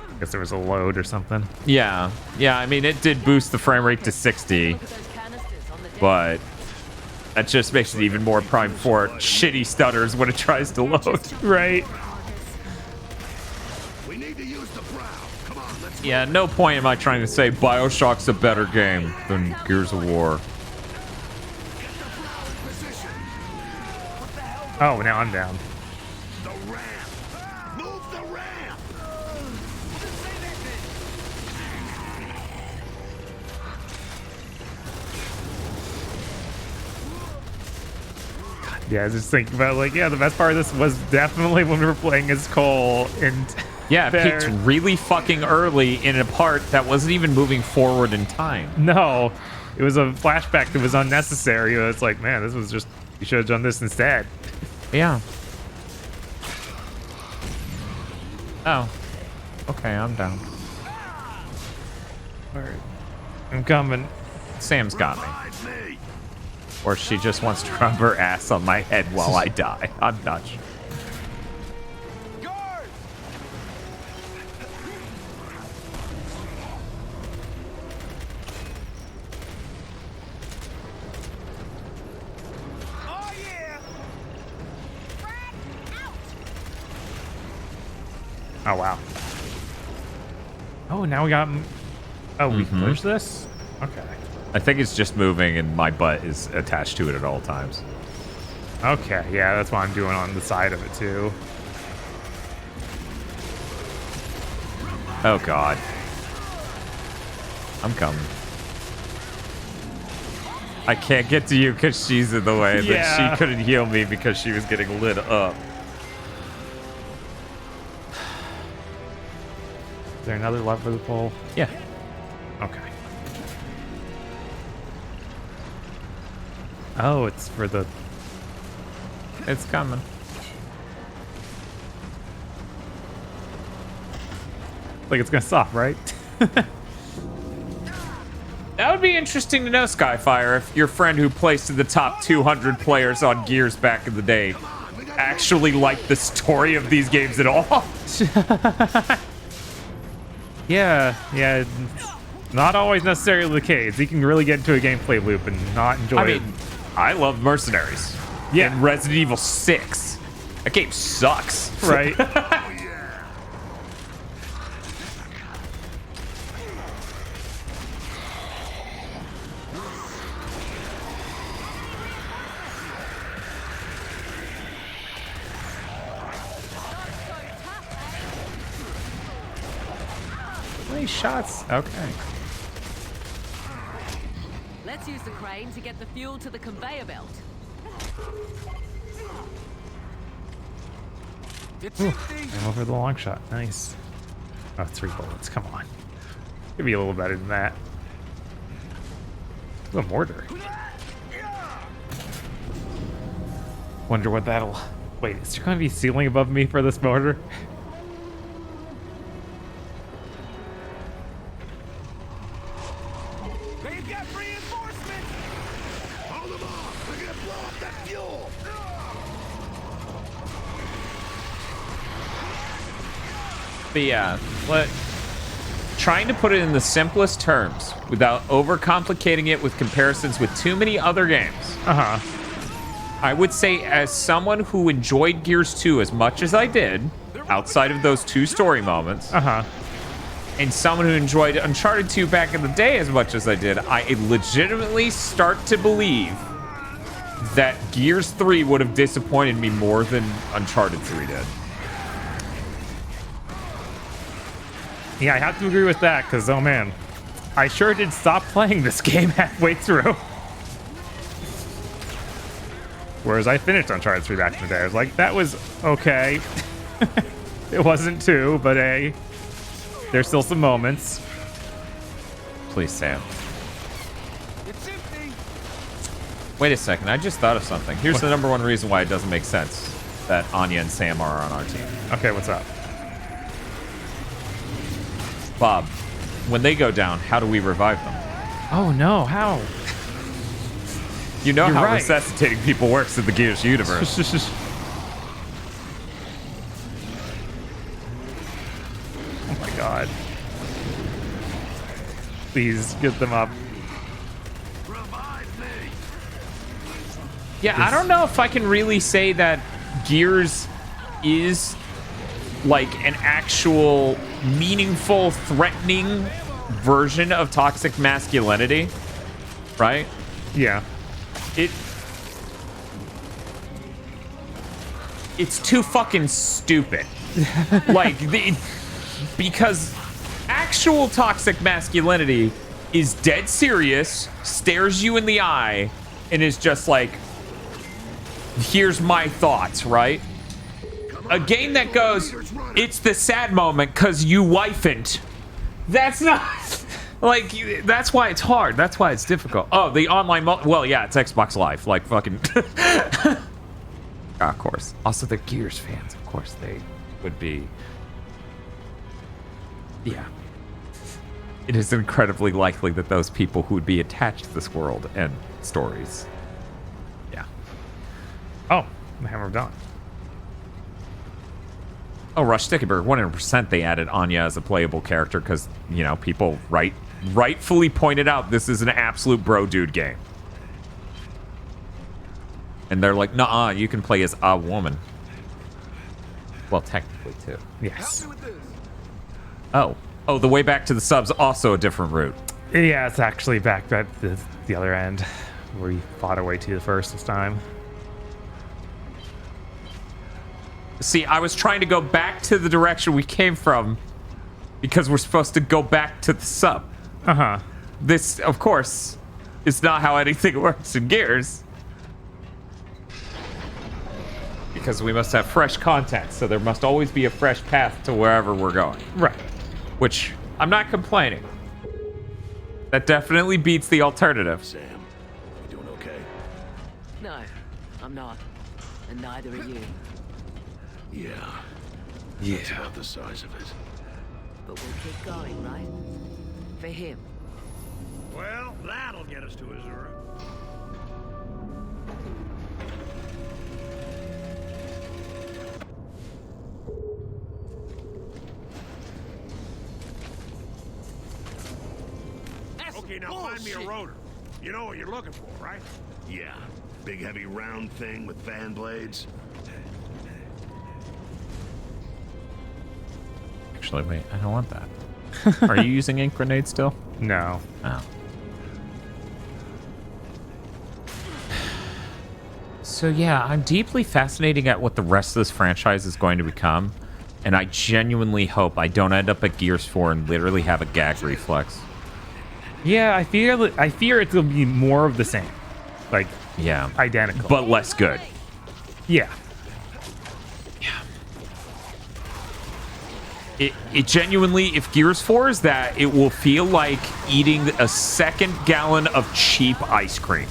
Speaker 2: I guess there was a load or something.
Speaker 1: Yeah, I mean, it did boost the frame rate to 60, but that just makes it even more prime for shitty stutters when it tries to load.
Speaker 2: Right.
Speaker 4: We need to use the brow. Come on, let's
Speaker 1: Yeah, no point am I trying to say Bioshock's a better game than Gears of War.
Speaker 2: Oh, now I'm down. Yeah, I was just thinking about, like, yeah, the best part of this was definitely when we were playing as Cole, and
Speaker 1: yeah, it peaked really fucking early in a part that wasn't even moving forward in time.
Speaker 2: No, it was a flashback that was unnecessary. It's like, man, this was just, you should have done this instead.
Speaker 1: Yeah. Oh. Okay, I'm down.
Speaker 2: Alright. I'm coming.
Speaker 1: Sam's got me. Or she just wants to rub her ass on my head while I die. I'm not sure.
Speaker 2: Oh, wow. Oh, now we got... Oh, we can push this? Okay.
Speaker 1: I think it's just moving and my butt is attached to it at all times.
Speaker 2: Okay, yeah, that's what I'm doing on the side of it, too.
Speaker 1: Oh, God. I'm coming. I can't get to you because she's in the way, but she couldn't heal me because she was getting lit up.
Speaker 2: Is there another lever for the pole?
Speaker 1: Yeah.
Speaker 2: Okay. Oh, it's for the...
Speaker 1: It's coming.
Speaker 2: Like it's gonna stop, right?
Speaker 1: That would be interesting to know, Skyfire, if your friend who placed in the top 200 players on Gears back in the day actually liked the story of these games at all.
Speaker 2: Yeah, not always necessarily the case. You can really get into a gameplay loop and not enjoy it.
Speaker 1: I love Mercenaries.
Speaker 2: Yeah.
Speaker 1: And Resident Evil 6. That game sucks.
Speaker 2: Right. Shots. Okay.
Speaker 8: Let's use the crane to get the fuel to the conveyor belt.
Speaker 2: I'm over the long shot. Nice. Oh, 3 bullets. Come on. Could be a little better than that. Ooh, a mortar. Wonder what that'll... Wait, is there going to be ceiling above me for this mortar?
Speaker 1: But yeah, trying to put it in the simplest terms without overcomplicating it with comparisons with too many other games. I would say, as someone who enjoyed Gears 2 as much as I did, outside of those 2 story moments, and someone who enjoyed Uncharted 2 back in the day as much as I did, I legitimately start to believe that Gears 3 would have disappointed me more than Uncharted 3 did.
Speaker 2: Yeah, I have to agree with that, because, oh man, I sure did stop playing this game halfway through. Whereas I finished Uncharted 3 back in the day. I was like, that was okay. It wasn't 2, but hey, there's still some moments.
Speaker 1: Please, Sam. Wait a second, I just thought of something. Here's the number 1 reason why it doesn't make sense that Anya and Sam are on our team.
Speaker 2: Okay, what's up?
Speaker 1: Bob, when they go down, how do we revive them?
Speaker 2: Oh no, how?
Speaker 1: You know
Speaker 2: You're
Speaker 1: how
Speaker 2: right.
Speaker 1: resuscitating people works in the Gears universe.
Speaker 2: Oh my god. Please get them up.
Speaker 1: Yeah, I don't know if I can really say that Gears is like an actual meaningful, threatening version of toxic masculinity, right?
Speaker 2: Yeah.
Speaker 1: It's too fucking stupid. Like, because actual toxic masculinity is dead serious, stares you in the eye, and is just like, here's my thoughts, right? A game that goes, it's the sad moment because you wifened. That's not... Like, that's why it's hard. That's why it's difficult. Oh, the online... Well, yeah, it's Xbox Live. Like, fucking... Of course. Also, they're Gears fans. Of course, they would be... Yeah. It is incredibly likely that those people who would be attached to this world and stories. Yeah.
Speaker 2: Oh, the Hammer of Dawn.
Speaker 1: Oh, Rush Stickenberg, 100% they added Anya as a playable character because, you know, people rightfully pointed out this is an absolute bro dude game. And they're like, nah, you can play as a woman. Well, technically, too.
Speaker 2: Yes.
Speaker 1: Oh, the way back to the sub's also a different route.
Speaker 2: Yeah, it's actually back at the other end where you fought our way to the first this time.
Speaker 1: See, I was trying to go back to the direction we came from because we're supposed to go back to the sub. This, of course, is not how anything works in Gears. Because we must have fresh content, so there must always be a fresh path to wherever we're going.
Speaker 2: Right.
Speaker 1: Which, I'm not complaining. That definitely beats the alternative.
Speaker 4: Sam, you doing okay?
Speaker 22: No, I'm not. And neither are you.
Speaker 4: Yeah. That's about the size of it.
Speaker 22: But we'll keep going, right? For him.
Speaker 3: Well, that'll get us to Azura. Okay, now find me a rotor. You know what you're looking for, right?
Speaker 4: Yeah. Big heavy round thing with fan blades.
Speaker 1: Actually, wait, I don't want that. Are you using ink grenade still?
Speaker 2: No.
Speaker 1: Oh. So yeah, I'm deeply fascinated at what the rest of this franchise is going to become, and I genuinely hope I don't end up at Gears 4 and literally have a gag reflex.
Speaker 2: Yeah, I fear it's gonna be more of the same, like
Speaker 1: yeah,
Speaker 2: identical,
Speaker 1: but less good.
Speaker 2: Yeah.
Speaker 1: It genuinely, if Gears 4 is that, it will feel like eating a second gallon of cheap ice cream.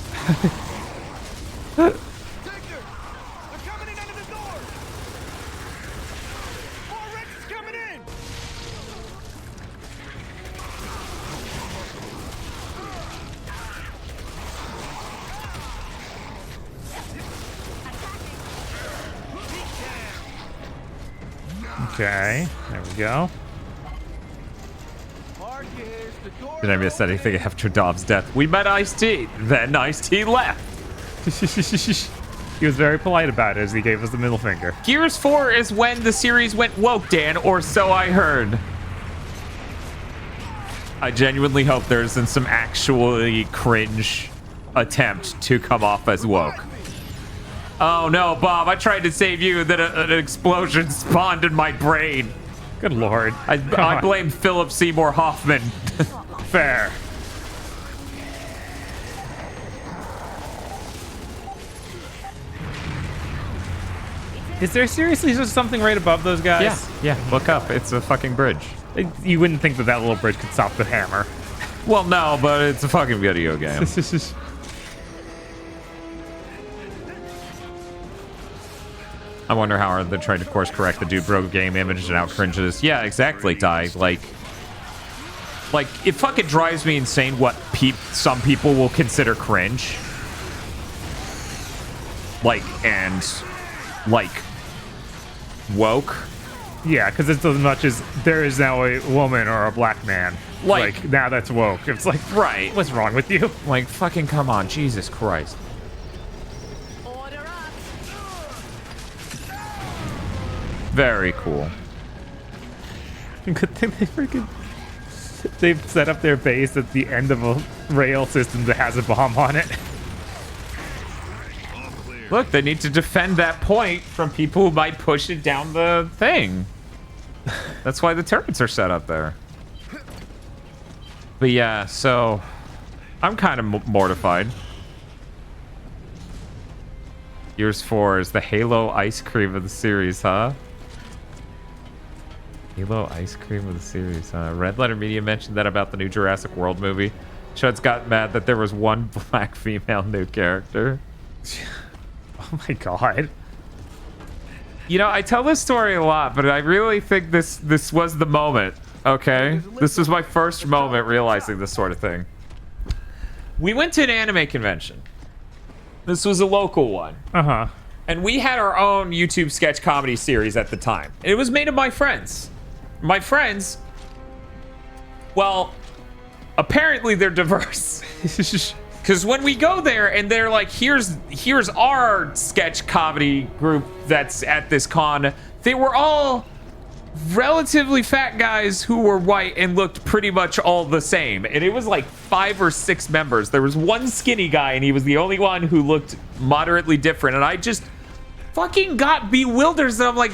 Speaker 2: Okay, there we go.
Speaker 1: Did I miss anything after Dom's death? We met Ice-T. Then Ice-T left.
Speaker 2: He was very polite about it as he gave us the middle finger.
Speaker 1: Gears 4 is when the series went woke, Dan, or so I heard. I genuinely hope there isn't some actually cringe attempt to come off as woke. Oh no, Bob, I tried to save you, then an explosion spawned in my brain.
Speaker 2: Good lord.
Speaker 1: I blame Philip Seymour Hoffman.
Speaker 2: Fair. Is there seriously just something right above those guys?
Speaker 1: Yeah, look up. It's a fucking bridge.
Speaker 2: You wouldn't think that little bridge could stop the hammer.
Speaker 1: Well, no, but it's a fucking video game. I wonder how hard they're trying to course correct the dude bro game image and how cringe it is. Yeah, exactly, Ty. Like it fucking drives me insane what some people will consider cringe. Like woke.
Speaker 2: Yeah, because it's as much as there is now a woman or a black man. Like now that's woke. It's like,
Speaker 1: right.
Speaker 2: What's wrong with you?
Speaker 1: Like, fucking come on. Jesus Christ. Very cool.
Speaker 2: Good thing they've set up their base at the end of a rail system that has a bomb on it.
Speaker 1: Look, they need to defend that point from people who might push it down the thing. That's why the turrets are set up there. But yeah, so I'm kind of mortified. Gears 4 is the Halo ice cream of the series, huh? Halo ice cream of the series, huh? Red Letter Media mentioned that about the new Jurassic World movie. Chuds got mad that there was one black female new character.
Speaker 2: Oh my god.
Speaker 1: You know, I tell this story a lot, but I really think this was the moment, okay? This was my first moment realizing this sort of thing. We went to an anime convention. This was a local one.
Speaker 2: Uh-huh.
Speaker 1: And we had our own YouTube sketch comedy series at the time. It was made of my friends. My friends, well, apparently they're diverse. Because when we go there and they're like, here's our sketch comedy group that's at this con, they were all relatively fat guys who were white and looked pretty much all the same. And it was like 5 or 6 members. There was one skinny guy and he was the only one who looked moderately different. And I just fucking got bewildered. And I'm like,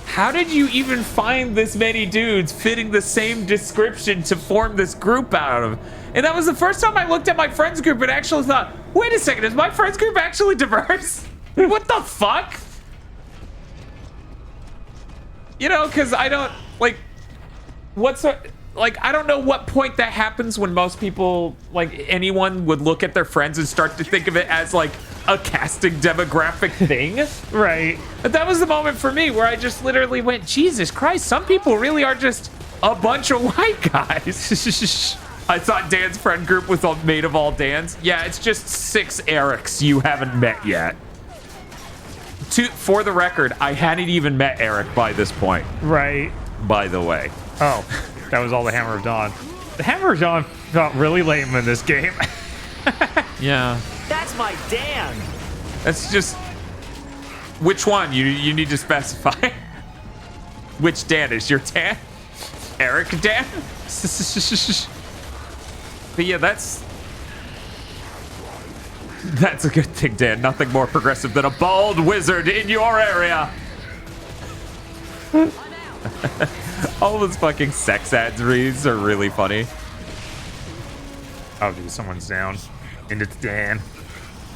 Speaker 1: how did you even find this many dudes fitting the same description to form this group out of? And that was the first time I looked at my friends group and actually thought, wait a second, is my friends group actually diverse? What the fuck? You know, because I don't, like, I don't know what point that happens when most people, like, anyone would look at their friends and start to think of it as, like, a casting demographic thing.
Speaker 2: Right.
Speaker 1: But that was the moment for me where I just literally went, Jesus Christ, some people really are just a bunch of white guys. I thought Dan's friend group was all made of all Dans. Yeah, it's just 6 Erics you haven't met yet. For the record, I hadn't even met Eric by this point.
Speaker 2: Right.
Speaker 1: By the way.
Speaker 2: Oh, that was all the Hammer of Dawn. The Hammer of Dawn felt really lame in this game.
Speaker 1: Yeah.
Speaker 9: That's my Dan.
Speaker 1: That's just... Which one? You need to specify. Which Dan is your Dan? Eric Dan? But yeah, that's a good thing, Dan. Nothing more progressive than a bald wizard in your area. All those fucking sex ads reads are really funny.
Speaker 2: Oh, dude, someone's down. And it's Dan.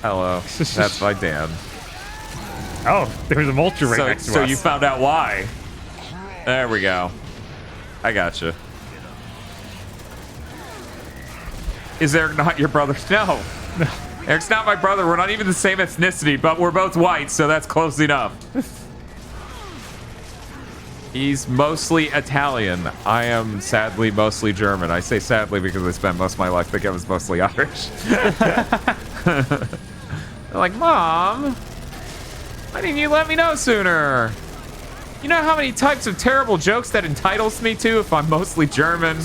Speaker 1: Hello. That's my Dan.
Speaker 2: Oh, there's a mulcher right next to us.
Speaker 1: So you found out why. There we go. I gotcha. Is Eric not your brother? No. Eric's not my brother. We're not even the same ethnicity, but we're both white, so that's close enough. He's mostly Italian. I am sadly mostly German. I say sadly because I spent most of my life thinking I was mostly Irish. They're like, Mom, why didn't you let me know sooner? You know how many types of terrible jokes that entitles me to if I'm mostly German?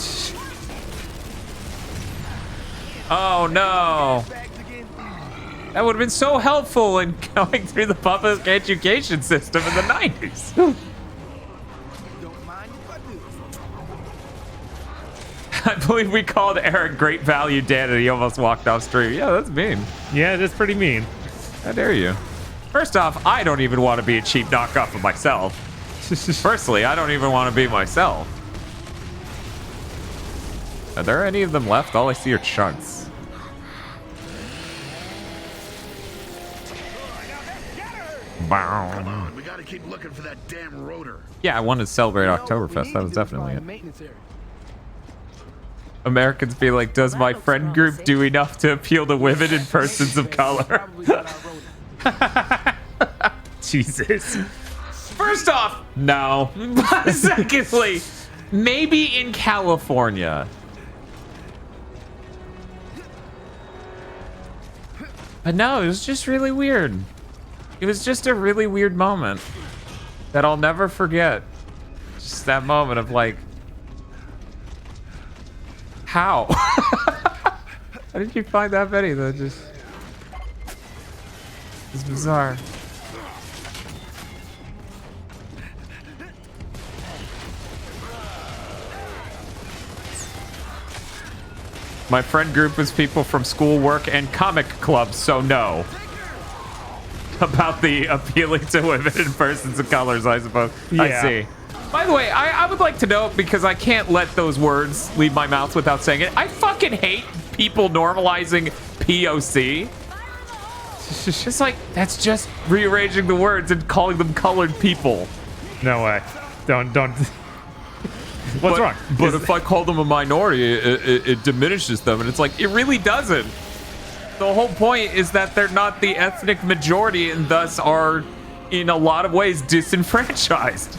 Speaker 1: Oh no. That would have been so helpful in going through the public education system in the 90s. I believe we called Eric Great Value Dan and he almost walked off stream. Yeah, that's mean.
Speaker 2: Yeah, that's pretty mean.
Speaker 1: How dare you? First off, I don't even want to be a cheap knockoff of myself. Firstly, I don't even want to be myself. Are there any of them left? All I see are chunks.
Speaker 4: Come on, we gotta keep looking for that damn rotor.
Speaker 1: Yeah, I wanted to celebrate Oktoberfest. That was definitely it. Americans be like, does my friend group do enough to appeal to women and persons of color?
Speaker 2: Jesus.
Speaker 1: First off, no. Secondly, maybe in California. But no, it was just really weird. It was just a really weird moment that I'll never forget. Just that moment of like, how? How did you find that many though? Just, it's bizarre. My friend group was people from school, work, and comic clubs, so no. About the appealing to women and persons of colors, I suppose.
Speaker 2: Yeah.
Speaker 1: I see. By the way, I would like to note, because I can't let those words leave my mouth without saying it, I fucking hate people normalizing POC. It's just like, that's just rearranging the words and calling them colored people.
Speaker 2: No way. Don't. What's wrong?
Speaker 1: But if I call them a minority, it diminishes them. And it's like, it really doesn't. The whole point is that they're not the ethnic majority and thus are, in a lot of ways, disenfranchised.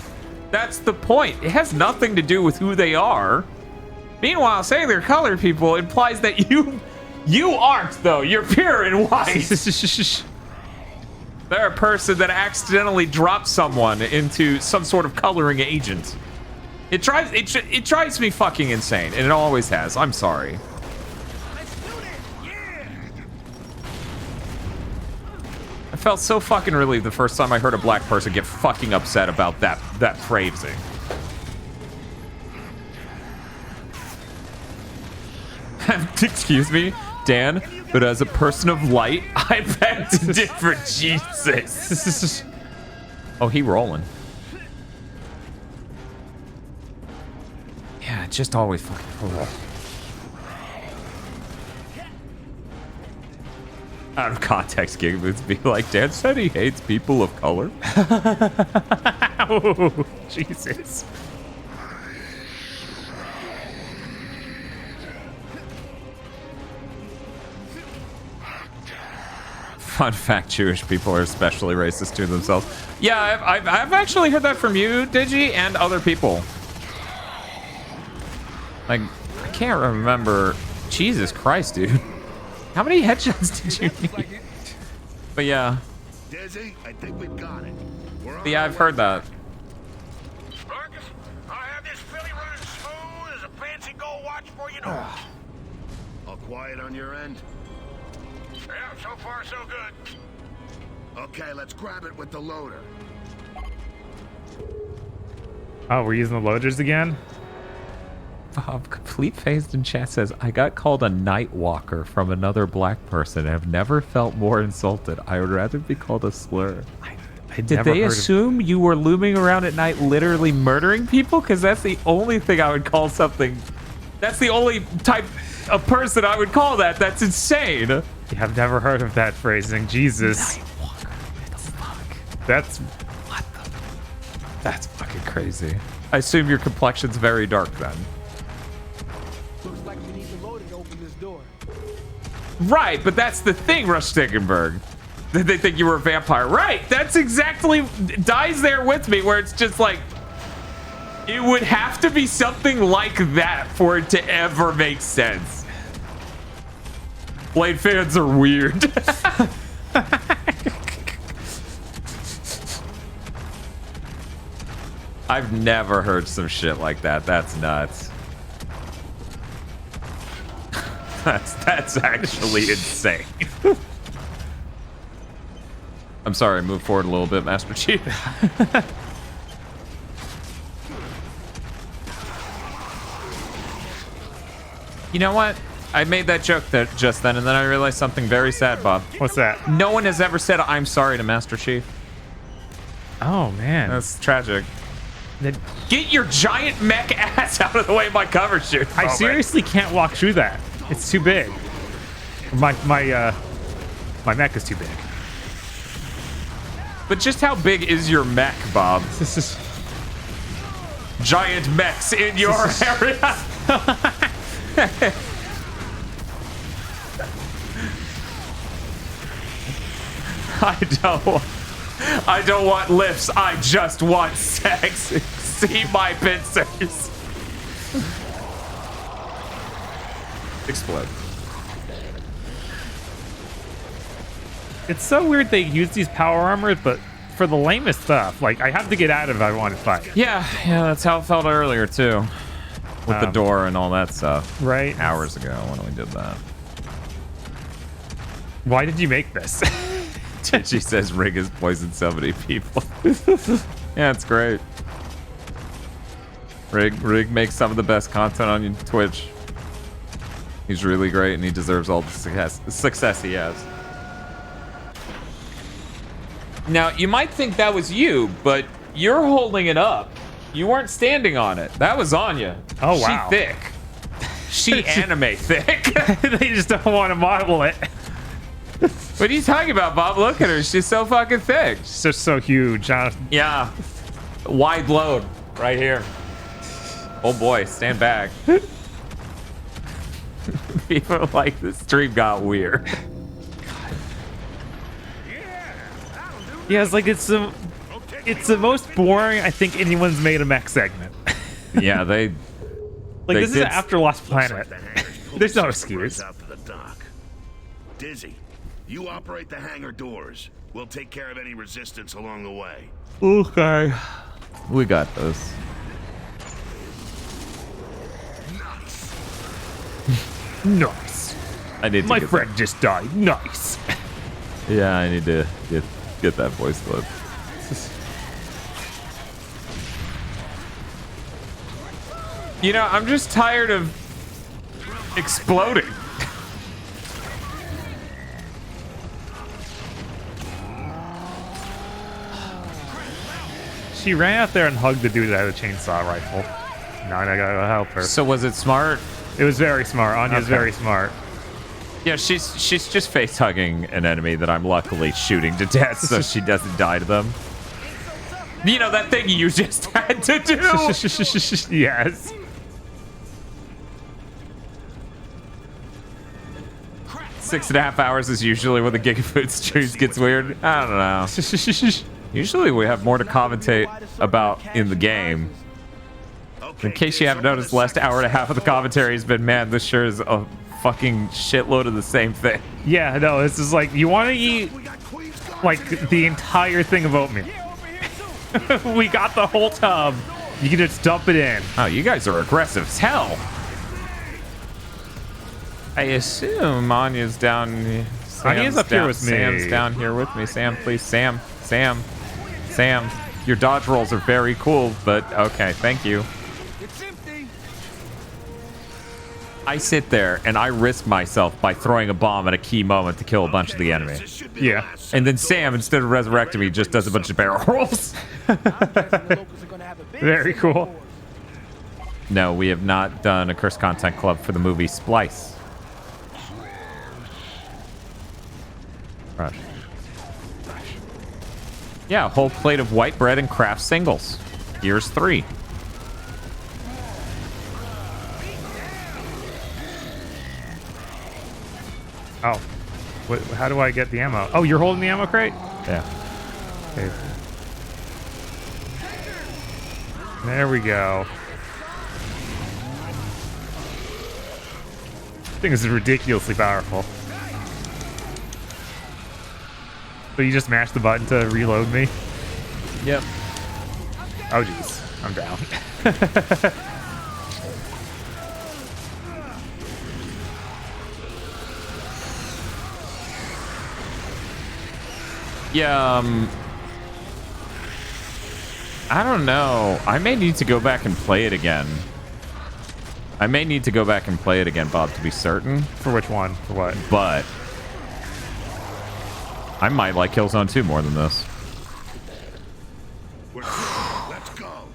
Speaker 1: That's the point. It has nothing to do with who they are. Meanwhile, saying they're colored people implies that you aren't, though. You're pure and white. They're a person that accidentally dropped someone into some sort of coloring agent. It drives me fucking insane, and it always has. I'm sorry. I felt so fucking relieved the first time I heard a black person get fucking upset about that phrasing. Excuse me, Dan, but as a person of light, I beg to differ. Jesus. Oh, he rolling. Yeah, just always fucking roll. Out of context, Gigaboots be like, Dan said he hates people of color.
Speaker 2: Oh, Jesus.
Speaker 1: Fun fact, Jewish people are especially racist to themselves. Yeah, I've actually heard that from you, Digi, and other people. Like, I can't remember. Jesus Christ, dude. How many headshots did you need? But yeah.
Speaker 4: Dizzy, I think we've got it.
Speaker 1: Yeah, I've heard that.
Speaker 3: Marcus, I have this filly running smooth as a fancy gold watch for you know.
Speaker 4: All quiet on your end?
Speaker 3: Yeah, so far so good.
Speaker 4: Okay, let's grab it with the loader.
Speaker 2: Oh, we're using the loaders again?
Speaker 1: Bob, complete phased in chat says, I got called a night walker from another black person and have never felt more insulted. I would rather be called a slur. Did they assume you were looming around at night literally murdering people? Because that's the only thing I would call something. That's the only type of person I would call that. That's insane.
Speaker 2: Yeah, I've never heard of that phrasing. Jesus.
Speaker 1: Night walker. What the fuck?
Speaker 2: That's...
Speaker 1: What the... That's fucking crazy. I assume your complexion's very dark then.
Speaker 15: Looks like we need the loader to open this door.
Speaker 1: Right, but that's the thing, Rush Stickenberg. They think you were a vampire. Right, that's exactly... Dies there with me, where it's just like... It would have to be something like that for it to ever make sense. Blade fans are weird. I've never heard some shit like that. That's nuts. That's actually insane. I'm sorry, move forward a little bit, Master Chief. You know what? I made that joke just then, and then I realized something very sad, Bob.
Speaker 2: What's that?
Speaker 1: No one has ever said I'm sorry to Master Chief.
Speaker 2: Oh, man.
Speaker 1: That's tragic. Get your giant mech ass out of the way of my cover shoot.
Speaker 2: I seriously can't walk through that. It's too big. My mech is too big.
Speaker 1: But just how big is your mech, Bob?
Speaker 2: This is
Speaker 1: giant mechs in your area. I don't want lifts. I just want sex. See my pincers. Explode.
Speaker 2: It's so weird they use these power armors, but for the lamest stuff, like I have to get out of it if I want to fight.
Speaker 1: Yeah, that's how it felt earlier too, with the door and all that stuff.
Speaker 2: Right.
Speaker 1: Hours ago when we did that.
Speaker 2: Why did you make this?
Speaker 1: She says Rig has poisoned so many people. Yeah, it's great. Rig makes some of the best content on Twitch. He's really great, and he deserves all the success he has. Now, you might think that was you, but you're holding it up. You weren't standing on it. That was Anya.
Speaker 2: Oh, wow.
Speaker 1: She thick. She anime thick.
Speaker 2: They just don't want to model it.
Speaker 1: What are you talking about, Bob? Look at her. She's so fucking thick.
Speaker 2: She's just so huge.
Speaker 1: Yeah. Wide load right here. Oh boy, stand back. People are like, this stream got weird.
Speaker 2: Yeah, it's like it's the most boring I think anyone's made a mech segment.
Speaker 1: Yeah, this
Speaker 2: is after Lost Planet. There's no excuse.
Speaker 4: Out to the dock. Dizzy, you operate the hangar doors. We'll take care of any resistance along the way.
Speaker 2: Okay.
Speaker 1: We got this.
Speaker 2: Nice.
Speaker 1: I need to
Speaker 2: My friend just died. Nice.
Speaker 1: Yeah, I need to get that voice clip. You know, I'm just tired of exploding.
Speaker 2: She ran out there and hugged the dude that had a chainsaw rifle. Now I gotta help her.
Speaker 1: So was it smart?
Speaker 2: It was very smart. Anya's
Speaker 1: Okay.
Speaker 2: very smart.
Speaker 1: Yeah, she's just face hugging an enemy that I'm luckily shooting to death, so she doesn't die to them. You know that thing you just had to do.
Speaker 2: Yes.
Speaker 1: Six and a half hours is usually when the Gigafood streams gets weird. I don't know. Usually we have more to commentate about in the game. In case you haven't noticed, the last hour and a half of the commentary has been, man, this sure is a fucking shitload of the same thing.
Speaker 2: Yeah, no, this is like, you want to eat like the entire thing of oatmeal. We got the whole tub. You can just dump it in.
Speaker 1: Oh, you guys are aggressive as hell. I assume Anya's down.
Speaker 2: Anya's up here with me.
Speaker 1: Sam's down here with me. Sam, please. Sam. Your dodge rolls are very cool, but okay, thank you. I sit there and I risk myself by throwing a bomb at a key moment to kill a bunch of the enemy.
Speaker 2: Yeah.
Speaker 1: And then Sam, instead of resurrecting me, just does a bunch of barrel rolls.
Speaker 2: Very cool.
Speaker 1: No, we have not done a Cursed Content Club for the movie Splice. Rush. Yeah, a whole plate of white bread and craft singles. Gears 3.
Speaker 2: Oh. How do I get the ammo? Oh, you're holding the ammo crate?
Speaker 1: Yeah.
Speaker 2: Okay. There we go. This thing is ridiculously powerful. So you just mash the button to reload me?
Speaker 1: Yep.
Speaker 2: Oh, jeez. I'm down.
Speaker 1: Yeah, I don't know. I may need to go back and play it again. Bob, to be certain.
Speaker 2: For which one? For what?
Speaker 1: But I might like Killzone 2 more than this.
Speaker 4: Let's go.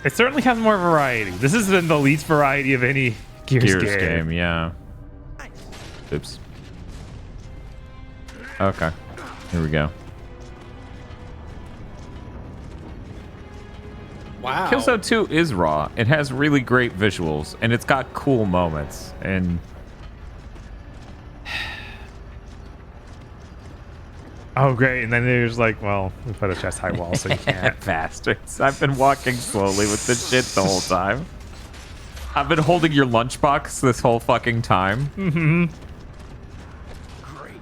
Speaker 2: It certainly has more variety. This has been the least variety of any Gears game.
Speaker 1: Yeah. Oops. Okay. Here we go.
Speaker 15: Wow.
Speaker 1: Killzone 2 is raw. It has really great visuals, and it's got cool moments. And
Speaker 2: oh, great. And then there's like, well, we put a chest high wall, so you can't.
Speaker 1: bastards. I've been walking slowly with this shit the whole time. I've been holding your lunchbox this whole fucking time.
Speaker 2: Mm-hmm.
Speaker 15: Great.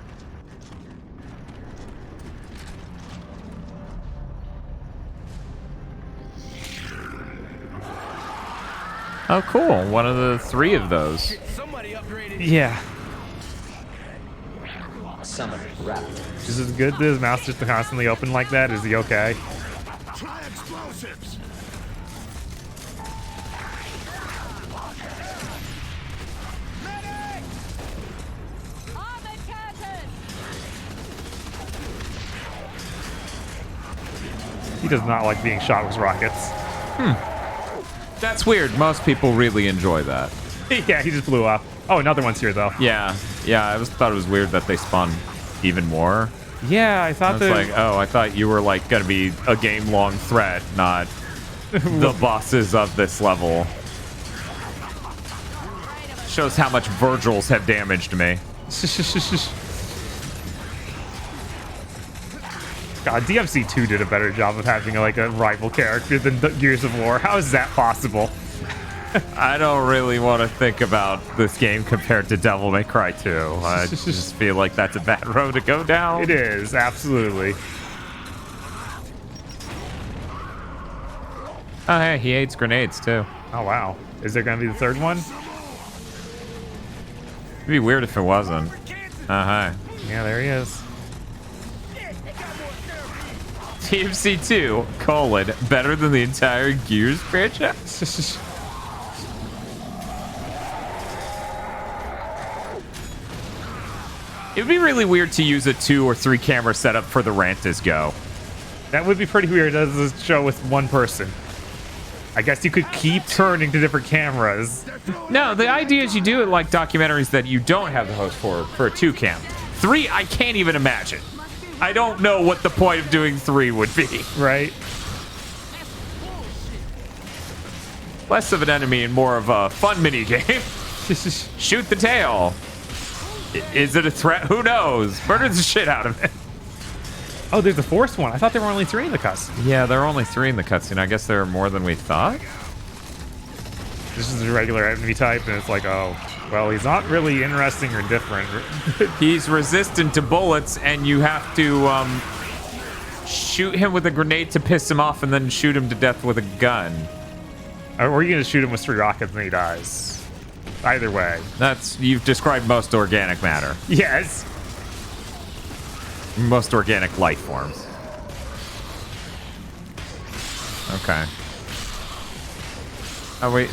Speaker 1: Oh, cool. One of the 3 of those.
Speaker 15: Somebody upgraded.
Speaker 2: Yeah.
Speaker 6: Summon wrapped.
Speaker 2: Is it good that his mouth just constantly open like that? Is he okay?
Speaker 4: Try explosives.
Speaker 2: He does not like being shot with rockets.
Speaker 1: That's weird. Most people really enjoy that.
Speaker 2: Yeah, he just blew up. Oh, another one's here, though.
Speaker 1: Yeah. I thought it was weird that they spawned even more.
Speaker 2: Yeah, I thought
Speaker 1: It's like, oh, I thought you were like gonna be a game-long threat, not the bosses of this level. Shows how much Virgils have damaged me.
Speaker 2: God, DMC2 did a better job of having like a rival character than Gears of War. How is that possible?
Speaker 1: I don't really want to think about this game compared to Devil May Cry 2. I just feel like that's a bad road to go down.
Speaker 2: It is, absolutely.
Speaker 1: Oh, hey, he hates grenades too.
Speaker 2: Oh, wow. Is there going to be the third one?
Speaker 1: It'd be weird if it wasn't. Uh-huh.
Speaker 2: Yeah, there he is.
Speaker 1: TMC2, better than the entire Gears franchise? It would be really weird to use a 2 or 3 camera setup for the Rantas Go.
Speaker 2: That would be pretty weird as a show with one person. I guess you could keep turning to different cameras.
Speaker 1: No, the idea is you do it like documentaries that you don't have the host for a 2 cam. 3, I can't even imagine. I don't know what the point of doing 3 would be.
Speaker 2: Right?
Speaker 1: Less of an enemy and more of a fun mini game. Shoot the tail. Is it a threat? Who knows? Murder the shit out of it.
Speaker 2: Oh, there's the 4th one. I thought there were only 3 in the cutscene.
Speaker 1: Yeah, there are only 3 in the cutscene. I guess there are more than we thought.
Speaker 2: This is a regular enemy type, and it's like, oh, well, he's not really interesting or different.
Speaker 1: He's resistant to bullets, and you have to shoot him with a grenade to piss him off, and then shoot him to death with a gun.
Speaker 2: Or are you going to shoot him with 3 rockets and he dies? Either way.
Speaker 1: You've described most organic matter.
Speaker 2: Yes.
Speaker 1: Most organic life forms. Okay.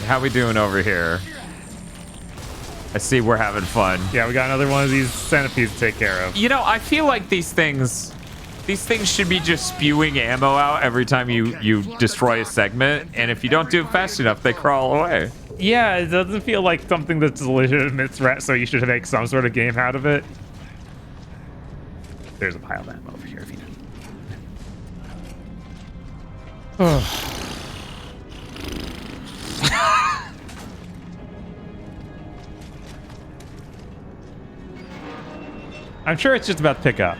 Speaker 1: How we doing over here? I see we're having fun.
Speaker 2: Yeah, we got another one of these centipedes to take care of.
Speaker 1: You know, I feel like these things should be just spewing ammo out every time you destroy a segment, and if you don't do it fast enough, they crawl away.
Speaker 2: Yeah, it doesn't feel like something that's a legitimate threat, so you should make some sort of game out of it. There's a pile of ammo over here if you know. I'm sure it's just about to pick up.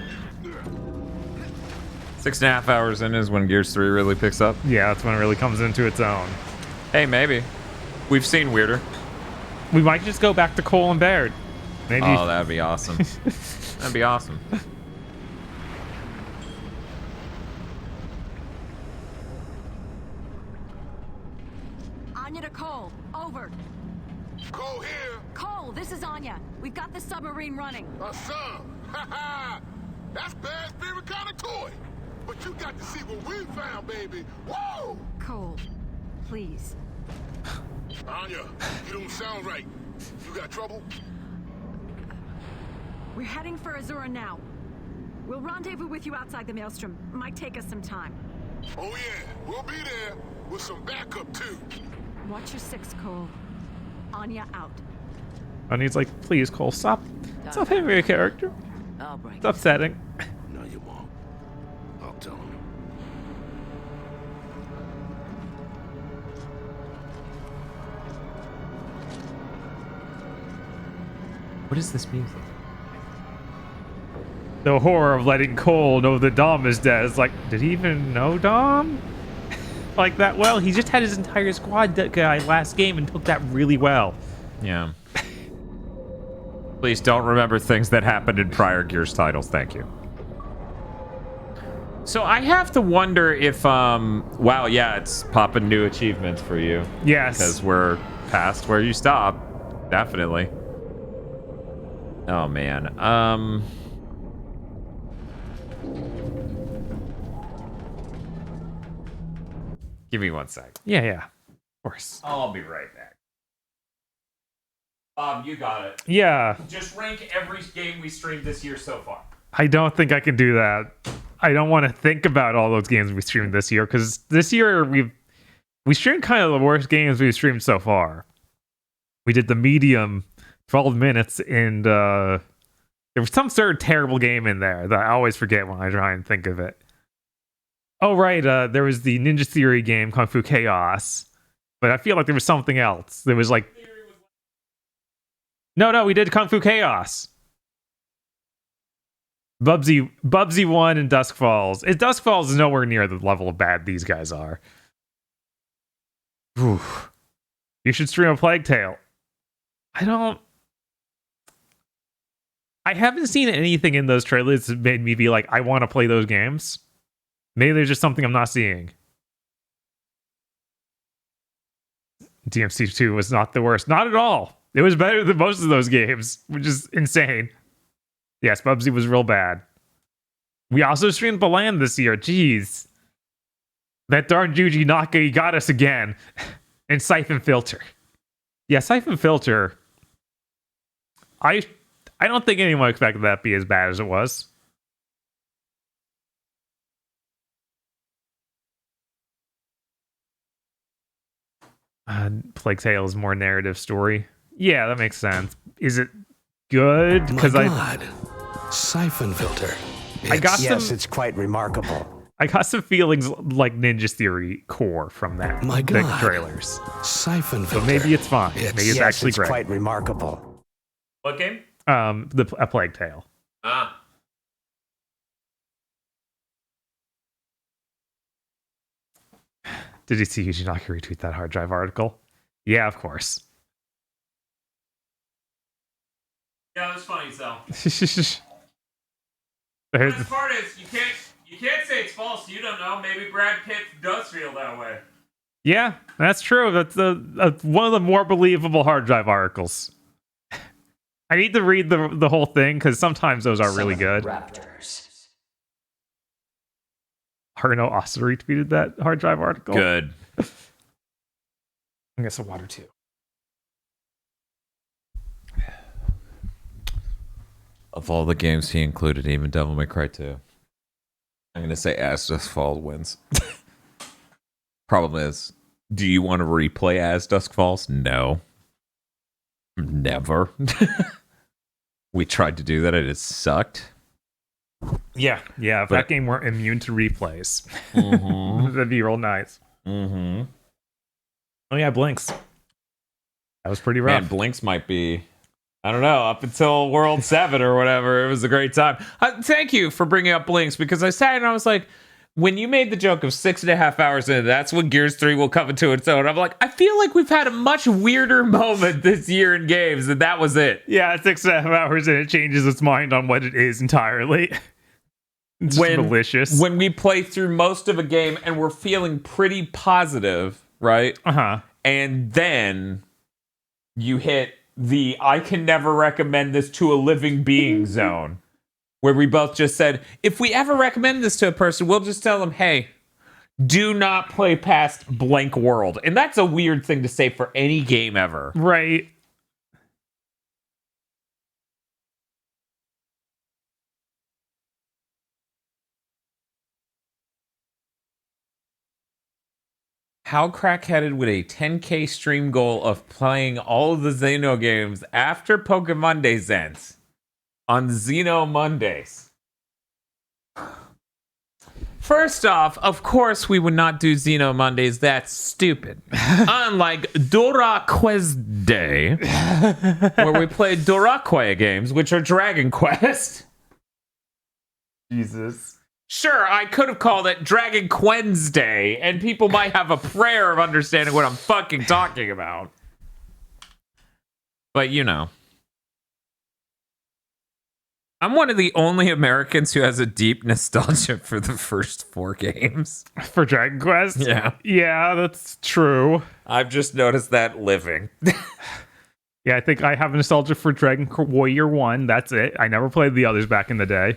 Speaker 1: 6.5 hours in is when Gears 3 really picks up.
Speaker 2: Yeah, that's when it really comes into its own.
Speaker 1: Hey, maybe. We've seen weirder.
Speaker 2: We might just go back to Cole and Baird. Maybe.
Speaker 1: Oh, that'd be awesome. That'd be awesome.
Speaker 12: Anya to Cole. Over.
Speaker 3: Cole here.
Speaker 12: Cole,
Speaker 8: Cole, this is Anya. We've got the submarine running.
Speaker 3: A sub? Ha ha! That's bad spirit kind of toy. But you got to see what we found, baby. Whoa!
Speaker 8: Cole, please.
Speaker 3: Anya, you don't sound right. You got trouble?
Speaker 8: We're heading for Azura now. We'll rendezvous with you outside the Maelstrom. Might take us some time.
Speaker 3: Oh yeah, we'll be there with some backup too.
Speaker 8: Watch your six, Cole. Anya out.
Speaker 2: And he's like, please, Cole, stop hitting your character. It's upsetting.
Speaker 4: No, you won't. I'll tell him.
Speaker 1: What is this music?
Speaker 2: The horror of letting Cole know that Dom is dead. It's like, did he even know Dom? Like that well? He just had his entire squad guy last game and took that really well.
Speaker 1: Yeah. Please don't remember things that happened in prior Gears titles. Thank you. So I have to wonder if, wow, yeah, it's popping new achievements for you.
Speaker 2: Yes.
Speaker 1: Because we're past where you stop. Definitely. Oh, man. Give me 1 sec.
Speaker 2: Yeah. Of course.
Speaker 1: I'll be right back. Bob, you got it.
Speaker 2: Yeah.
Speaker 1: Just rank every game we streamed this year so far.
Speaker 2: I don't think I can do that. I don't want to think about all those games we streamed this year, because this year we streamed kind of the worst games we've streamed so far. We did the medium 12 minutes, and there was some sort of terrible game in there that I always forget when I try and think of it. Oh, right. There was the Ninja Theory game, Kung Fu Chaos. But I feel like there was something else. There was like... No, we did Kung Fu Chaos. Bubsy 1 and Dusk Falls. Dusk Falls is nowhere near the level of bad these guys are. Whew. You should stream a Plague Tale. I haven't seen anything in those trailers that made me be like, I want to play those games. Maybe there's just something I'm not seeing. DMC 2 was not the worst. Not at all. It was better than most of those games, which is insane. Yes, Bubsy was real bad. We also streamed Balan this year. Jeez. That darn Juji Naka got us again. And Siphon Filter. Yeah, Siphon Filter. I don't think anyone expected that to be as bad as it was. Plague Tale is more narrative story. Yeah, that makes sense. Is it good? Because
Speaker 25: Siphon Filter.
Speaker 7: It's quite remarkable.
Speaker 2: I got some feelings like Ninja Theory core from that.
Speaker 25: My God.
Speaker 2: The trailers.
Speaker 25: Siphon Filter.
Speaker 2: So maybe it's fine. Maybe it's actually great.
Speaker 7: Quite remarkable.
Speaker 1: What game?
Speaker 2: A Plague Tale.
Speaker 1: Ah.
Speaker 2: Did you see Yuji Naka retweet that hard drive article? Yeah, of course.
Speaker 1: Yeah, that's funny, so.
Speaker 2: The
Speaker 1: best part is you can't say it's false. You don't know. Maybe Brad Pitt does feel that way.
Speaker 2: Yeah, that's true. That's one of the more believable hard drive articles. I need to read the whole thing because sometimes those are really good.
Speaker 7: Raptors.
Speaker 2: Harno also retweeted that hard drive article.
Speaker 1: Good.
Speaker 2: I guess some water too.
Speaker 1: Of all the games he included, even Devil May Cry 2. I'm going to say As Dusk Falls wins. Problem is, do you want to replay As Dusk Falls? No. Never. We tried to do that, it just sucked.
Speaker 2: Yeah. If that game weren't immune to replays, that'd be real nice.
Speaker 1: Mm-hmm.
Speaker 2: Oh yeah, Blinks. That was pretty rough.
Speaker 1: Man, Blinks might be... I don't know, up until World 7 or whatever, it was a great time. Thank you for bringing up Blinks, because I sat and I was like, when you made the joke of 6.5 hours in, that's when Gears 3 will come into its own. I'm like, I feel like we've had a much weirder moment this year in games, and that was it.
Speaker 2: Yeah, 6.5 hours and it changes its mind on what it is entirely. It's just malicious.
Speaker 1: When we play through most of a game and we're feeling pretty positive, right?
Speaker 2: Uh-huh.
Speaker 1: And then you hit the I can never recommend this to a living being zone, where we both just said, if we ever recommend this to a person, we'll just tell them, hey, do not play past blank world. And that's a weird thing to say for any game ever.
Speaker 2: Right.
Speaker 1: How crackheaded would a 10K stream goal of playing all of the Xeno games after Pokemon Days ends on Xeno Mondays? First off, of course we would not do Xeno Mondays. That's stupid. Unlike Doraquest Day, where we play Doraquest games, which are Dragon Quest. Jesus. Sure, I could have called it Dragon Quen's Day, and people might have a prayer of understanding what I'm fucking talking about. But, you know. I'm one of the only Americans who has a deep nostalgia for the first 4 games.
Speaker 2: For Dragon Quest?
Speaker 1: Yeah.
Speaker 2: Yeah, that's true.
Speaker 1: I've just noticed that living.
Speaker 2: Yeah, I think I have nostalgia for Dragon Warrior 1. That's it. I never played the others back in the day.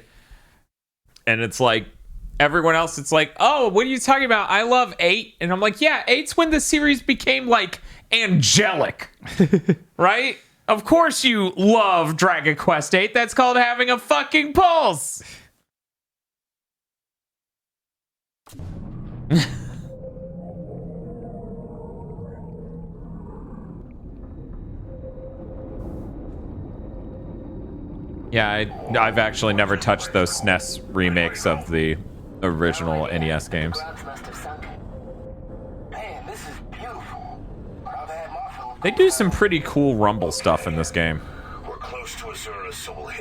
Speaker 1: And it's like, everyone else, it's like, oh, what are you talking about? I love 8. And I'm like, yeah, 8's when the series became, like, angelic. Right? Of course you love Dragon Quest 8. That's called having a fucking pulse. Yeah, I've actually never touched those SNES remakes of the original NES games. They do some pretty cool rumble stuff in this game.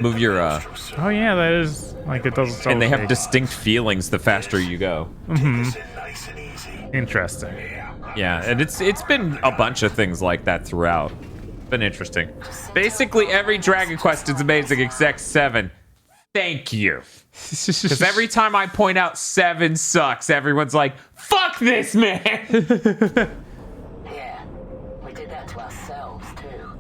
Speaker 1: Move your
Speaker 2: oh yeah, that is like it doesn't.
Speaker 1: And they have distinct feelings the faster you go.
Speaker 2: Mm-hmm. Interesting.
Speaker 1: Yeah, and it's been a bunch of things like that throughout. Been interesting. Basically, every Dragon Quest is amazing except 7. Thank you. Because every time I point out 7 sucks, everyone's like, "Fuck this, man."
Speaker 22: Yeah, we did that to ourselves too.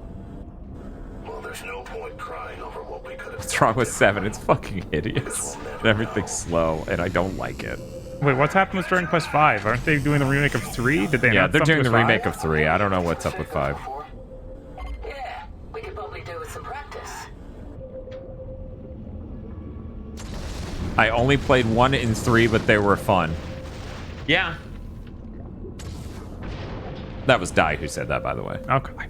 Speaker 4: Well, there's no point crying over what we could have.
Speaker 1: What's wrong with 7? It's fucking hideous. Everything's slow, and I don't like it.
Speaker 2: Wait, what's happened with Dragon Quest 5? Aren't they doing the remake of 3? Did they?
Speaker 1: Yeah, they're doing the
Speaker 2: 5?
Speaker 1: remake of 3. I don't know what's up with 5.
Speaker 22: Yeah, we could probably do with some practice.
Speaker 1: I only played 1 and 3, but they were fun. Yeah. That was Dai who said that, by the way.
Speaker 2: Okay.
Speaker 3: Okay,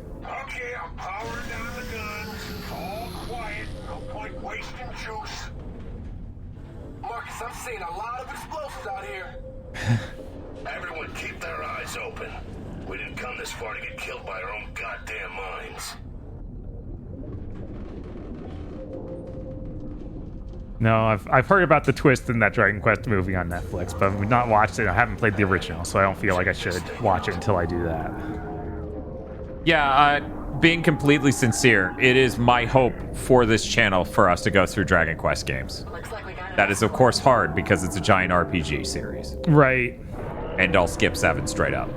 Speaker 3: I'm powering down the guns. All quiet. No point wasting juice.
Speaker 15: Marcus, I'm seeing a lot of explosives out here.
Speaker 4: Everyone keep their eyes open. We didn't come this far to get killed by our own goddamn minds.
Speaker 2: No, I've heard about the twist in that Dragon Quest movie on Netflix, but I've not watched it. I haven't played the original, so I don't feel like I should watch it until I do that.
Speaker 1: Yeah, being completely sincere, it is my hope for this channel for us to go through Dragon Quest games. That is, of course, hard because it's a giant RPG series.
Speaker 2: Right.
Speaker 1: And I'll skip 7 straight up.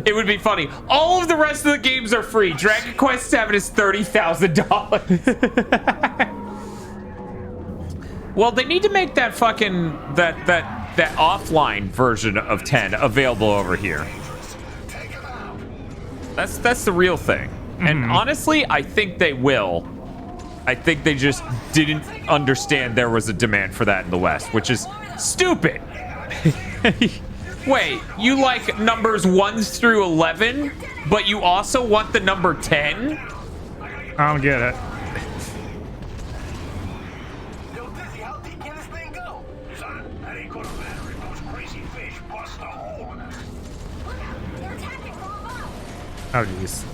Speaker 1: It would be funny. All of the rest of the games are free. Dragon Quest 7 is $30,000. Well, they need to make that fucking that offline version of 10 available over here. That's the real thing. Mm-hmm. And honestly, I think they will. I think they just didn't understand there was a demand for that in the West, which is stupid. Wait, you like numbers 1 through 11, but you also want the number 10?
Speaker 2: I don't get it.
Speaker 3: Yo, Dizzy, how deep can this thing go? Son, that ain't gonna matter if those crazy fish bust a hole in it.
Speaker 8: Look out! They're attacking from above!
Speaker 2: Oh, jeez.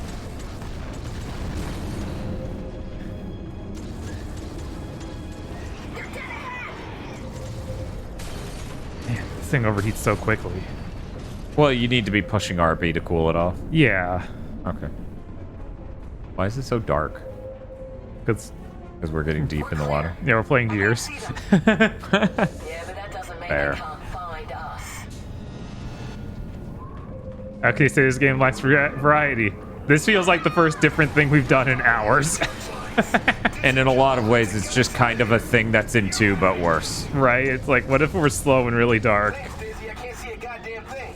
Speaker 2: Man, this thing overheats so quickly.
Speaker 1: Well, you need to be pushing RB to cool it off.
Speaker 2: Yeah.
Speaker 1: Okay. Why is it so dark?
Speaker 2: Because
Speaker 1: we're getting deep in the water.
Speaker 2: Yeah, we're playing Gears.
Speaker 22: Yeah, but that doesn't mean
Speaker 1: Fair.
Speaker 22: they can't find us.
Speaker 2: Okay, so this game lacks variety. This feels like the first different thing we've done in hours.
Speaker 1: And in a lot of ways, it's just kind of a thing that's in 2, but worse.
Speaker 2: Right? It's like, what if we're slow and really dark?
Speaker 3: Daisy, I can't see a goddamn thing.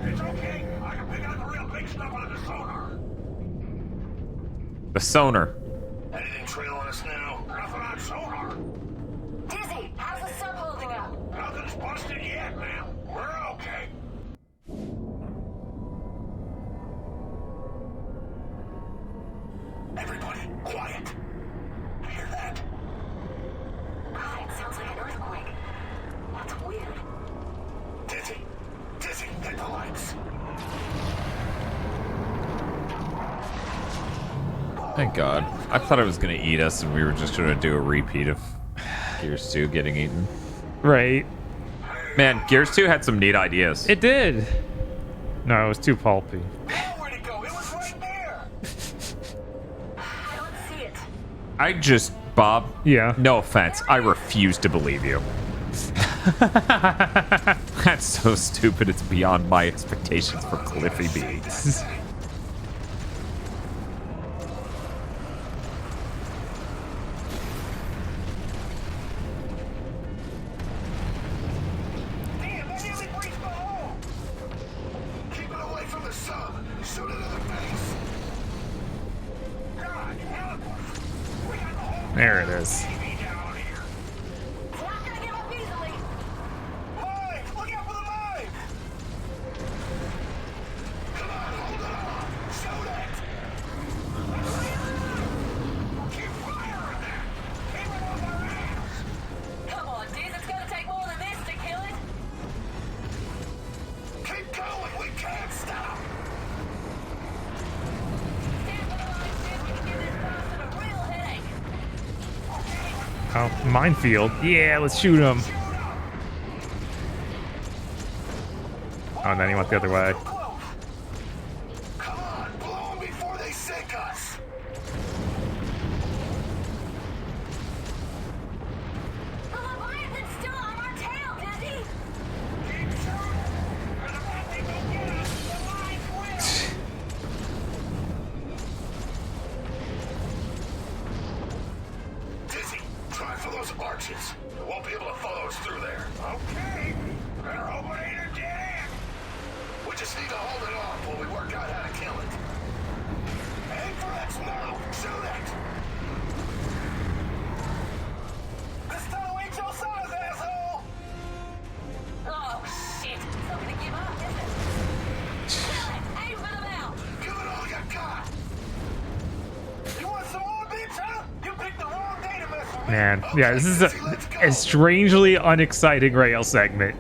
Speaker 3: It's okay. I can pick out the real big stuff on the sonar.
Speaker 1: The sonar.
Speaker 3: Anything trailing us now? Nothing on sonar.
Speaker 20: Dizzy, how's the sub holding up?
Speaker 3: Nothing's busted yet, ma'am. We're okay. Everybody, quiet. I hear that.
Speaker 20: God, it sounds like an earthquake. That's weird.
Speaker 3: Dizzy, hit the lights.
Speaker 1: Thank God. I thought it was going to eat us and we were just going to do a repeat of Gears 2 getting eaten.
Speaker 2: Right.
Speaker 1: Man, Gears 2 had some neat ideas.
Speaker 2: It did. No, it was too pulpy.
Speaker 3: Where'd it go? It was right there.
Speaker 20: I don't see it.
Speaker 1: I just, Bob.
Speaker 2: Yeah.
Speaker 1: No offense. I refuse to believe you. That's so stupid. It's beyond my expectations for Cliffy B.
Speaker 2: There it is. Oh, minefield. Yeah, let's shoot him. Oh, and then he went the other way.
Speaker 3: Come on, blow them before they sink us.
Speaker 20: The Leviathan's still on our tail, Dizzy.
Speaker 3: Keep shooting. And if they don't get us, the mines will. Dizzy, try for those arches. We won't be able to follow us through there. Okay. Better hope it ain't a dead end. We just need to hold it off while we work out how to kill it. Aim for its mouth. Shoot it. This tunnel ain't your size, asshole.
Speaker 20: Oh, shit. It's not gonna give up, is it? Kill it. Aim for the mouth.
Speaker 3: Give it all you got. You want some more, bitch, huh? You picked the wrong day to mess with me.
Speaker 2: Man, yeah, this is a strangely unexciting rail segment.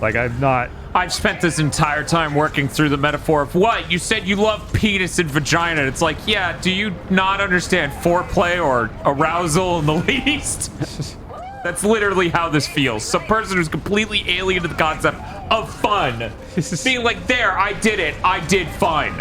Speaker 2: Like,
Speaker 1: I've spent this entire time working through the metaphor of what? You said you love penis and vagina. It's like, yeah, do you not understand foreplay or arousal in the least? That's literally how this feels. Some person who's completely alien to the concept of fun. Being like, there, I did it. I did fun.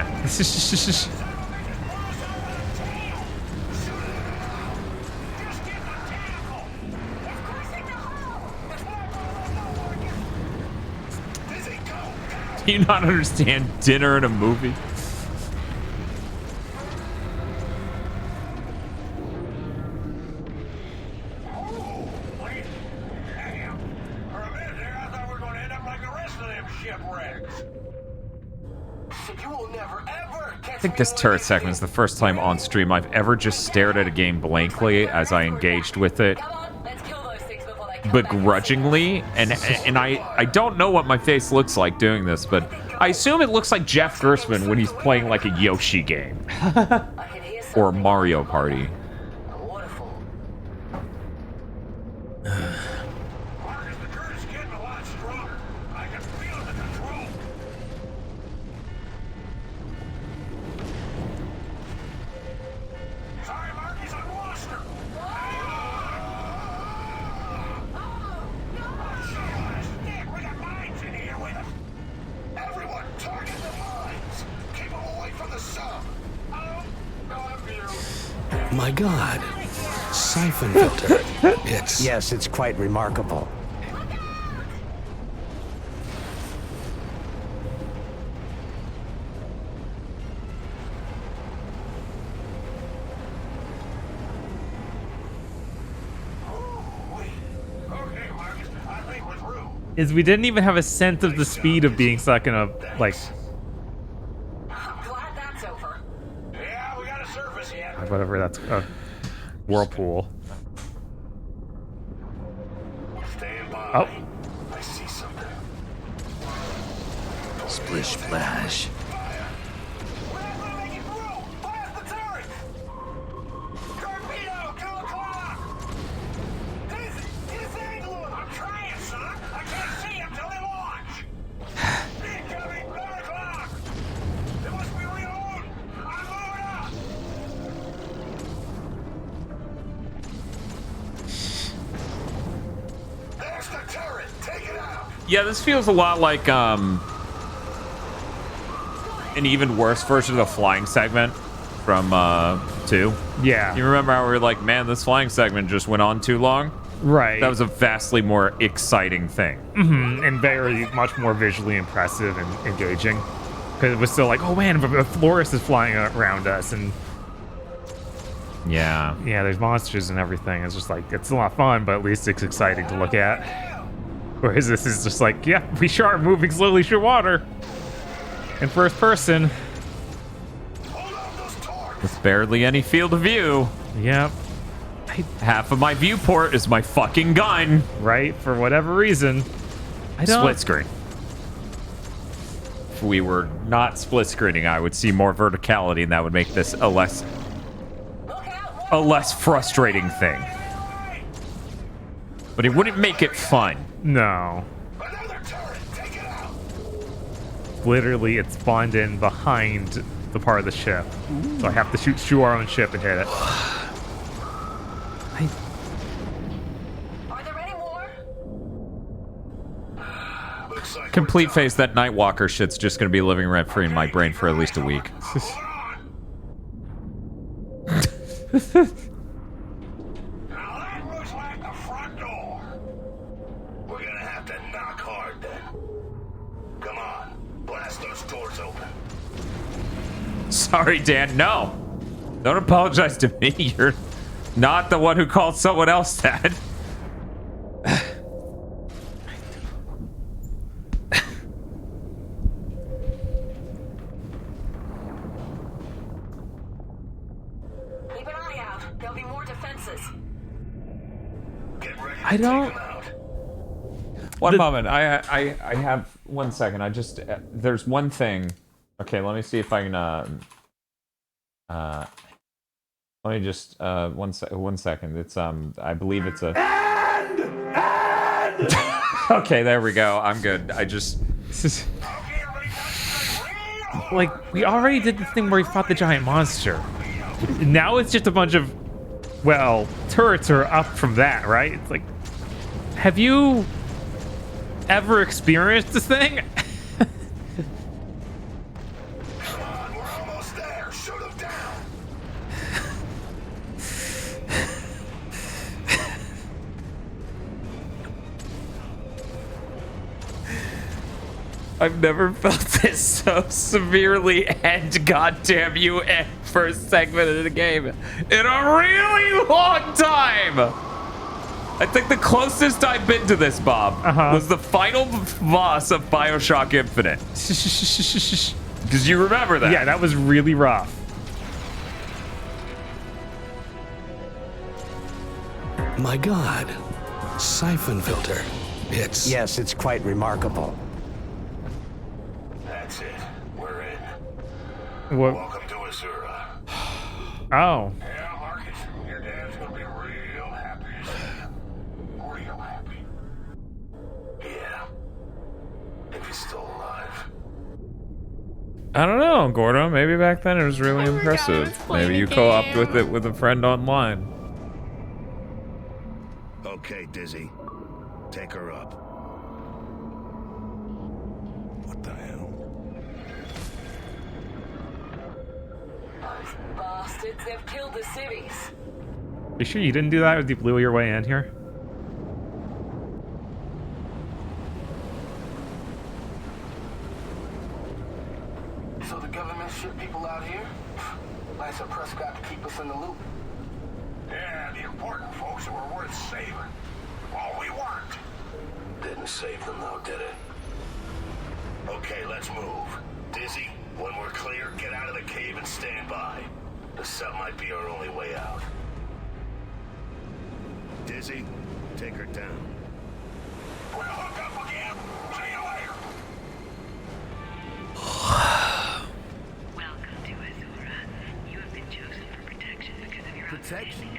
Speaker 1: Do you not understand dinner and a movie? I think this turret segment is the first time on stream I've ever just stared at a game blankly as I engaged with it begrudgingly, and I don't know what my face looks like doing this, but I assume it looks like Jeff Gerstmann when he's playing like a Yoshi game or Mario Party.
Speaker 25: My God. Siphon filter.
Speaker 7: Yes, it's quite remarkable.
Speaker 2: is we didn't even have a sense of the speed of being stuck in a, like...
Speaker 3: Glad that's over. Yeah, we got a surface yet.
Speaker 2: Whatever, that's a whirlpool. Oh.
Speaker 4: I see something.
Speaker 24: Splish splash.
Speaker 1: Yeah, this feels a lot like an even worse version of the flying segment from 2.
Speaker 2: Yeah.
Speaker 1: You remember how we were like, man, this flying segment just went on too long?
Speaker 2: Right.
Speaker 1: That was a vastly more exciting thing.
Speaker 2: And very much more visually impressive and engaging. Because it was still like, oh man, a florist is flying around us, and
Speaker 1: yeah,
Speaker 2: there's monsters and everything. It's just like, it's a lot of fun, but at least it's exciting to look at. Whereas this is just like, yeah, we sure are moving slowly through water in first person
Speaker 1: with barely any field of view.
Speaker 2: Yep.
Speaker 1: Half of my viewport is my fucking gun.
Speaker 2: Right, for whatever reason.
Speaker 1: Split screen. If we were not split screening, I would see more verticality, and that would make this a less frustrating thing. But it wouldn't make it fun.
Speaker 2: No. Literally, it's spawned in behind the part of the ship. So I have to shoot through our own ship and hit it.
Speaker 1: Complete face, that Nightwalker shit's just gonna be living rent-free in my brain for at least a week. Sorry, Dan. No. Don't apologize to me. You're not the one who called someone else that.
Speaker 20: Keep an eye out. There'll be more defenses.
Speaker 2: I don't...
Speaker 1: One moment. I have 1 second. I just... there's one thing... Okay, let me see if I can, let me just, 1 second. It's, I believe it's a... Okay, there we go. I'm good. I just...
Speaker 2: Like, we already did the thing where we fought the giant monster. Now it's just a bunch of, well, turrets are up from that, right? It's like, have you ever experienced this thing?
Speaker 1: I've never felt this so severely and goddamn you end first segment of the game in a really long time. I think the closest I've been to this, Bob, was the final boss of BioShock Infinite. Because you remember that.
Speaker 2: Yeah, that was really rough.
Speaker 25: My God. Siphon filter. It's...
Speaker 7: Yes, it's quite remarkable.
Speaker 4: That's it. We're in.
Speaker 2: What?
Speaker 4: Welcome to Azura.
Speaker 2: Oh.
Speaker 4: Yeah, Marcus, your dad's gonna be real happy. Real happy. Yeah. If he's still alive.
Speaker 1: I don't know, Gordo. Maybe back then it was really impressive. Maybe you co-opted with it with a friend online.
Speaker 4: Okay, Dizzy. Take her up. What the hell?
Speaker 20: Those bastards, they've killed the cities.
Speaker 2: You sure you didn't do that as you blew your way in here?
Speaker 15: So the government ship people out here? Nice of Prescott to keep us in the loop.
Speaker 3: Yeah, the important folks who were worth saving. Well, we weren't.
Speaker 4: Didn't save them though, did it? Okay, let's move. Dizzy, when we're clear, get out of the cave and stand by. The set might be our only way out. Dizzy, take her down. We'll hook up again. See you later.
Speaker 22: Welcome to Azura. You have been chosen for protection because of your
Speaker 15: Protection?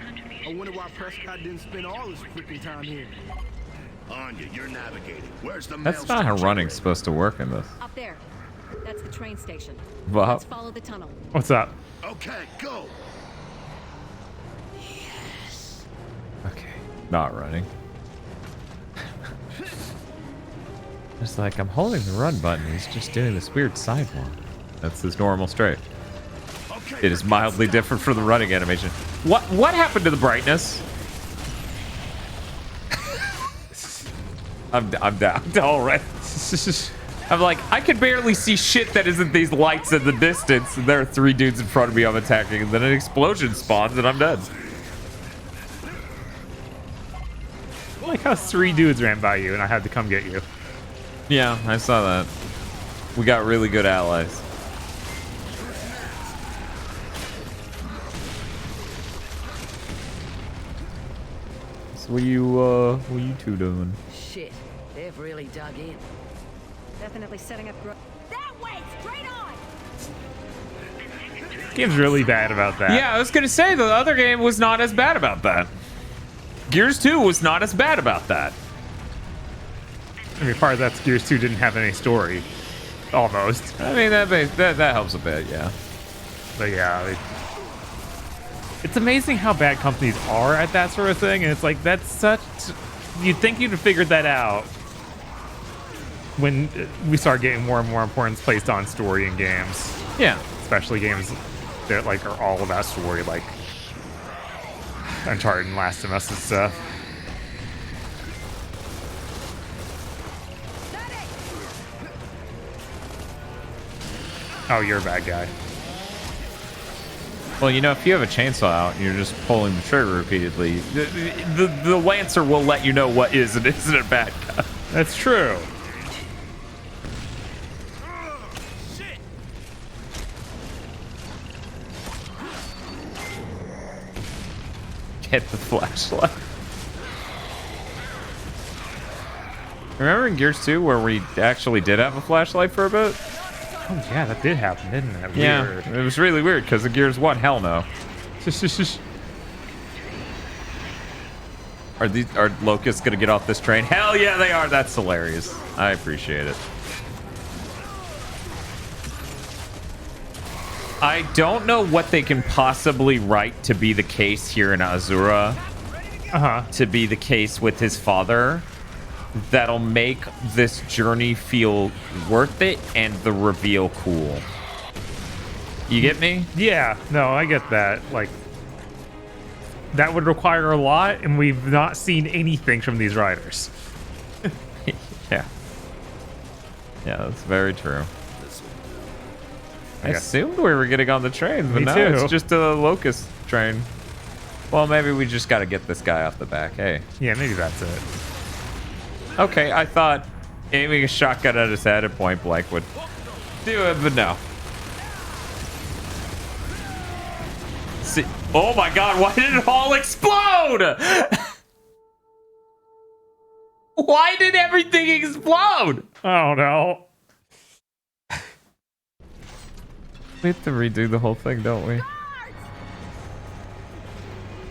Speaker 15: I wonder why Prescott didn't spend all his freaking time here.
Speaker 4: Anya, you're navigating. Where's the
Speaker 1: That's not how running's supposed to work in this.
Speaker 8: Up there. That's the train station.
Speaker 1: Wow.
Speaker 8: Let's follow the tunnel.
Speaker 2: What's up?
Speaker 4: Okay, go.
Speaker 1: Okay, not running. It's like I'm holding the run button. He's just doing this weird sidewalk. That's his normal straight. It is mildly different from the running animation. What happened to the brightness? I'm down already. I'm like, I can barely see shit that isn't these lights in the distance, and there are 3 dudes in front of me I'm attacking, and then an explosion spawns and I'm dead.
Speaker 2: I like how 3 dudes ran by you and I had to come get you.
Speaker 1: Yeah, I saw that. We got really good allies. So what you two doing?
Speaker 22: Shit, they've really dug in.
Speaker 8: Definitely setting up growth. That way, straight on!
Speaker 2: This game's really bad about that.
Speaker 1: Yeah, I was gonna say the other game was not as bad about that. Gears 2 was not as bad about that.
Speaker 2: I mean, part of that's Gears 2 didn't have any story. Almost.
Speaker 1: I mean, that helps a bit, yeah.
Speaker 2: But yeah, it's amazing how bad companies are at that sort of thing, and it's like, that's such... You'd think you'd have figured that out when we start getting more and more importance placed on story in games.
Speaker 1: Yeah.
Speaker 2: Especially games that like are all about story, like Uncharted and Last of Us and stuff. Oh, you're a bad guy.
Speaker 1: Well, you know, if you have a chainsaw out and you're just pulling the trigger repeatedly, the Lancer will let you know what is and isn't a bad guy.
Speaker 2: That's true.
Speaker 1: Get the flashlight. Remember in Gears 2 where we actually did have a flashlight for a bit?
Speaker 2: Oh yeah, that did happen, didn't it?
Speaker 1: Yeah,
Speaker 2: Weird.
Speaker 1: it was really weird because of Gears 1, hell no. Are locusts gonna get off this train? Hell yeah, they are. That's hilarious. I appreciate it. I don't know what they can possibly write to be the case here in Azura. To be the case with his father. That'll make this journey feel worth it and the reveal cool. You get me?
Speaker 2: Yeah, no, I get that. Like, that would require a lot, and we've not seen anything from these writers.
Speaker 1: Yeah. Yeah, that's very true. I assumed we were getting on the train, but
Speaker 2: Me
Speaker 1: no,
Speaker 2: too.
Speaker 1: it's just a locust train. Well, maybe we just got to get this guy off the back. Hey.
Speaker 2: Yeah, maybe that's it.
Speaker 1: Okay, I thought aiming a shotgun at his head at point blank would do it, but no. See, oh my god, why did it all explode? Why did everything explode?
Speaker 2: Oh no.
Speaker 1: We have to redo the whole thing, don't we?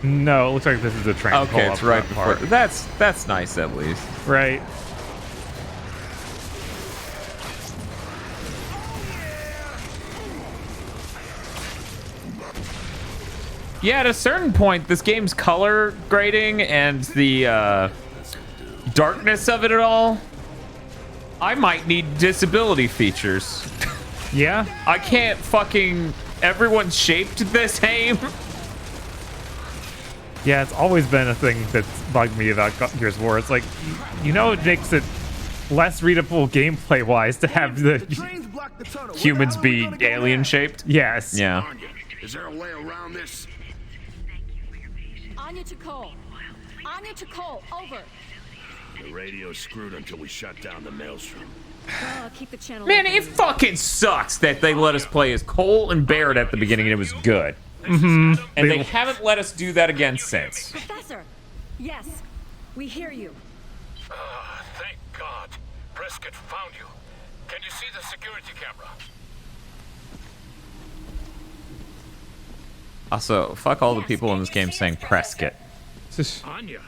Speaker 2: No, it looks like this is a train.
Speaker 1: Okay, it's right before. That's nice at least.
Speaker 2: Right.
Speaker 1: Yeah, at a certain point, this game's color grading and the darkness of it all, I might need disability features.
Speaker 2: Yeah?
Speaker 1: I can't fucking... Everyone's shaped the same.
Speaker 2: Yeah, it's always been a thing that's bugged me about Gears of War. It's like, you know, it makes it less readable gameplay-wise to have the
Speaker 1: humans be alien-shaped?
Speaker 2: Yes.
Speaker 1: Yeah.
Speaker 4: Is there a way around this?
Speaker 8: Anya to Cole. Anya to Cole. Over.
Speaker 4: The radio's screwed until we shut down the maelstrom.
Speaker 8: Keep the channel.
Speaker 1: Man, it fucking sucks that they let us play as Cole and Barrett at the beginning and it was good. And they haven't let us do that again since.
Speaker 8: Professor, yes, we hear you.
Speaker 3: Thank God. Prescott found you. Can you see the security camera?
Speaker 1: Also, fuck all the people in this game saying Prescott.
Speaker 3: Anya.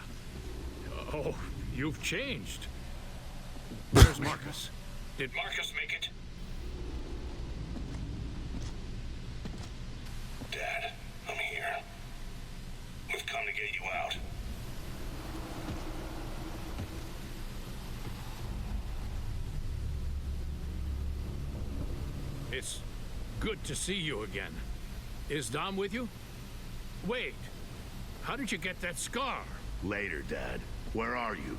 Speaker 3: Oh, you've changed. Where's Marcus? Did Marcus make it?
Speaker 4: Dad, I'm here. We've come to get you out.
Speaker 3: It's good to see you again. Is Dom with you? Wait, how did you get that scar?
Speaker 4: Later, Dad. Where are you?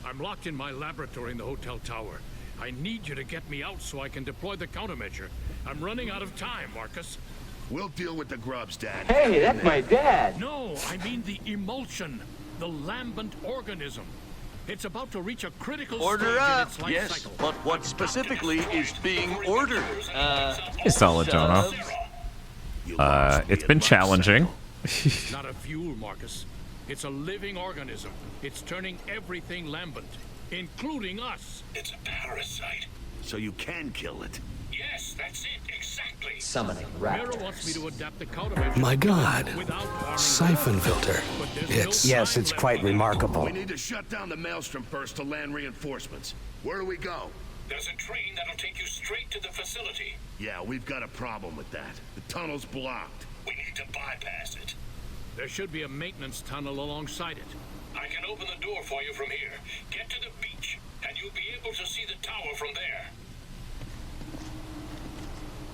Speaker 3: I'm locked in my laboratory in the hotel tower. I need you to get me out so I can deploy the countermeasure. I'm running out of time, Marcus.
Speaker 4: We'll deal with the grubs, Dad.
Speaker 9: Hey, that's my dad.
Speaker 3: No, I mean the emulsion, the lambent organism. It's about to reach a critical
Speaker 13: Order
Speaker 3: stage
Speaker 13: up.
Speaker 3: in its life
Speaker 13: Yes,
Speaker 3: cycle.
Speaker 13: but what specifically is being ordered?
Speaker 1: It's solid, Jono. It's been challenging.
Speaker 3: Not a fuel, Marcus. It's a living organism. It's turning everything lambent, including us.
Speaker 4: It's a parasite. So you can kill it.
Speaker 3: Yes, that's it, exactly.
Speaker 9: Summoning
Speaker 3: Mira
Speaker 9: raptors.
Speaker 3: wants me to adapt the countermeasure.
Speaker 25: My God.
Speaker 3: Without harming
Speaker 25: Siphon filter.
Speaker 3: But there's
Speaker 25: It's...
Speaker 3: no
Speaker 7: Yes,
Speaker 3: time
Speaker 7: it's
Speaker 3: left.
Speaker 7: quite remarkable.
Speaker 4: We need to shut down the maelstrom first to land reinforcements. Where do we go?
Speaker 3: There's a train that'll take you straight to the facility.
Speaker 4: Yeah, we've got a problem with that. The tunnel's blocked.
Speaker 3: We need to bypass it. There should be a maintenance tunnel alongside it. I can open the door for you from here. Get to the beach, and you'll be able to see the tower from there.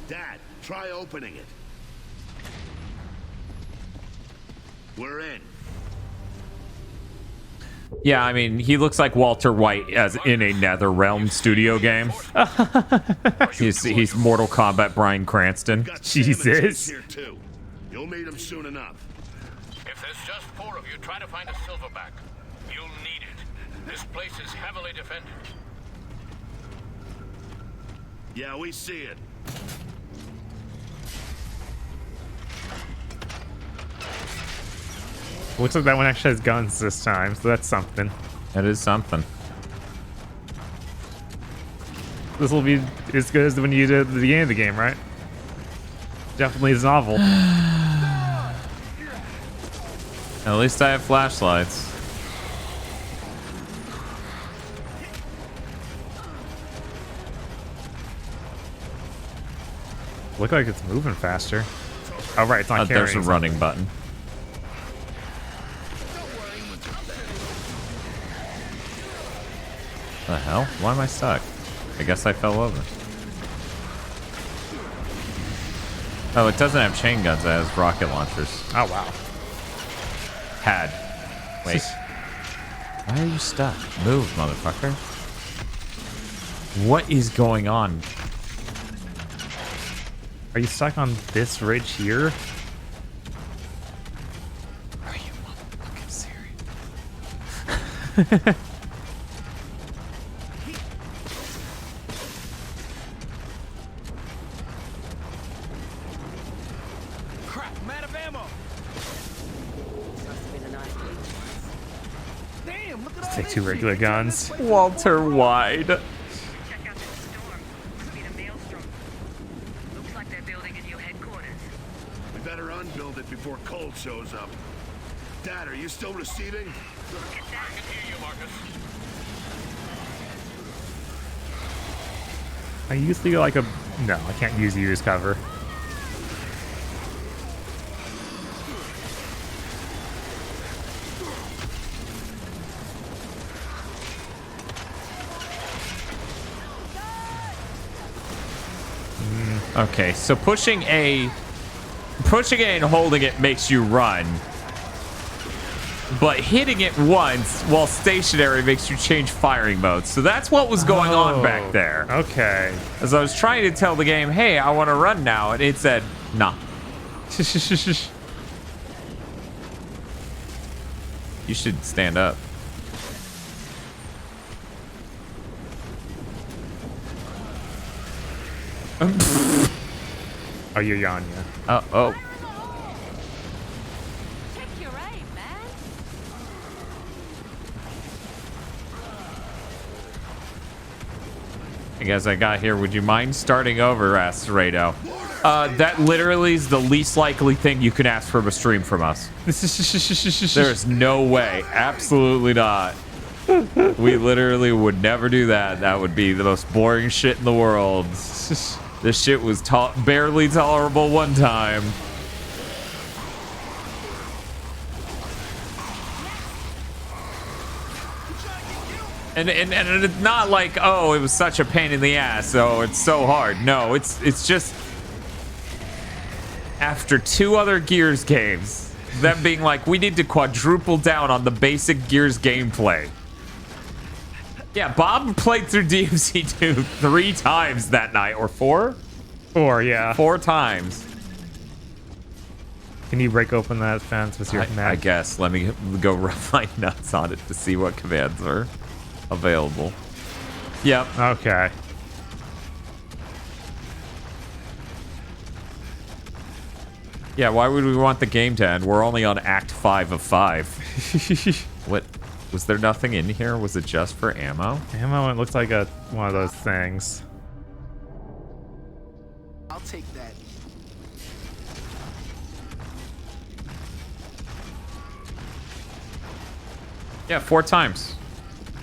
Speaker 4: Dad, try opening it. We're in.
Speaker 1: Yeah, I mean, he looks like Walter White as in a NetherRealm studio game. he's Mortal Kombat Bryan Cranston.
Speaker 2: Jesus.
Speaker 4: Here too. You'll meet him soon enough.
Speaker 3: If there's just 4 of you, try to find a Silverback. You'll need it. This place is heavily defended.
Speaker 4: Yeah, we see it.
Speaker 2: Looks like that one actually has guns this time, so that's something.
Speaker 1: That is something.
Speaker 2: This will be as good as when you did at the beginning of the game, right? Definitely is novel.
Speaker 1: At least I have flashlights.
Speaker 2: Look like it's moving faster. Oh, right, it's not carrying
Speaker 1: There's a running button. The hell? Why am I stuck? I guess I fell over. Oh, it doesn't have chain guns. It has rocket launchers.
Speaker 2: Oh, wow.
Speaker 1: Had. Wait. Why are you stuck? Move, motherfucker. What is going on?
Speaker 2: Are you stuck on this ridge here?
Speaker 1: Are you motherfucking serious?
Speaker 15: Crap, I'm out of ammo. Damn, look at all
Speaker 2: Take
Speaker 15: this
Speaker 2: 2
Speaker 15: shit.
Speaker 2: regular guns.
Speaker 1: Walter White.
Speaker 16: Check out the storm. Must be the maelstrom. Looks like they're building a new headquarters.
Speaker 4: We better unbuild it before Cole shows up. Dad, are you still receiving?
Speaker 3: I can hear you, Marcus.
Speaker 2: I usually like a... No, I can't use you as cover.
Speaker 1: Okay, so pushing A and holding it makes you run. But hitting it once while stationary makes you change firing modes. So that's what was going on back there.
Speaker 2: Okay.
Speaker 1: As I was trying to tell the game, hey, I want to run now, and it said, nah. You should stand up.
Speaker 2: Oh, you're Yanya.
Speaker 1: Oh. Hey guys, I got here. Would you mind starting over? Asked Rado. That literally is the least likely thing you can ask from a stream from us. There's no way. Absolutely not. We literally would never do that. That would be the most boring shit in the world. This shit was barely tolerable one time. And it's not like, oh, it was such a pain in the ass, so it's so hard. No, it's just after 2 other Gears games, them being like, we need to quadruple down on the basic Gears gameplay. Yeah, Bob played through DMC 2 3 times that night, or 4?
Speaker 2: 4, yeah.
Speaker 1: 4 times.
Speaker 2: Can you break open that fence with your command?
Speaker 1: I guess. Let me go rub my nuts on it to see what commands are available. Yep.
Speaker 2: Okay.
Speaker 1: Yeah, why would we want the game to end? We're only on Act 5 of 5. What? Was there nothing in here? Was it just for ammo?
Speaker 2: Ammo, it looks like one of those things.
Speaker 15: I'll take that.
Speaker 1: Yeah, 4 times.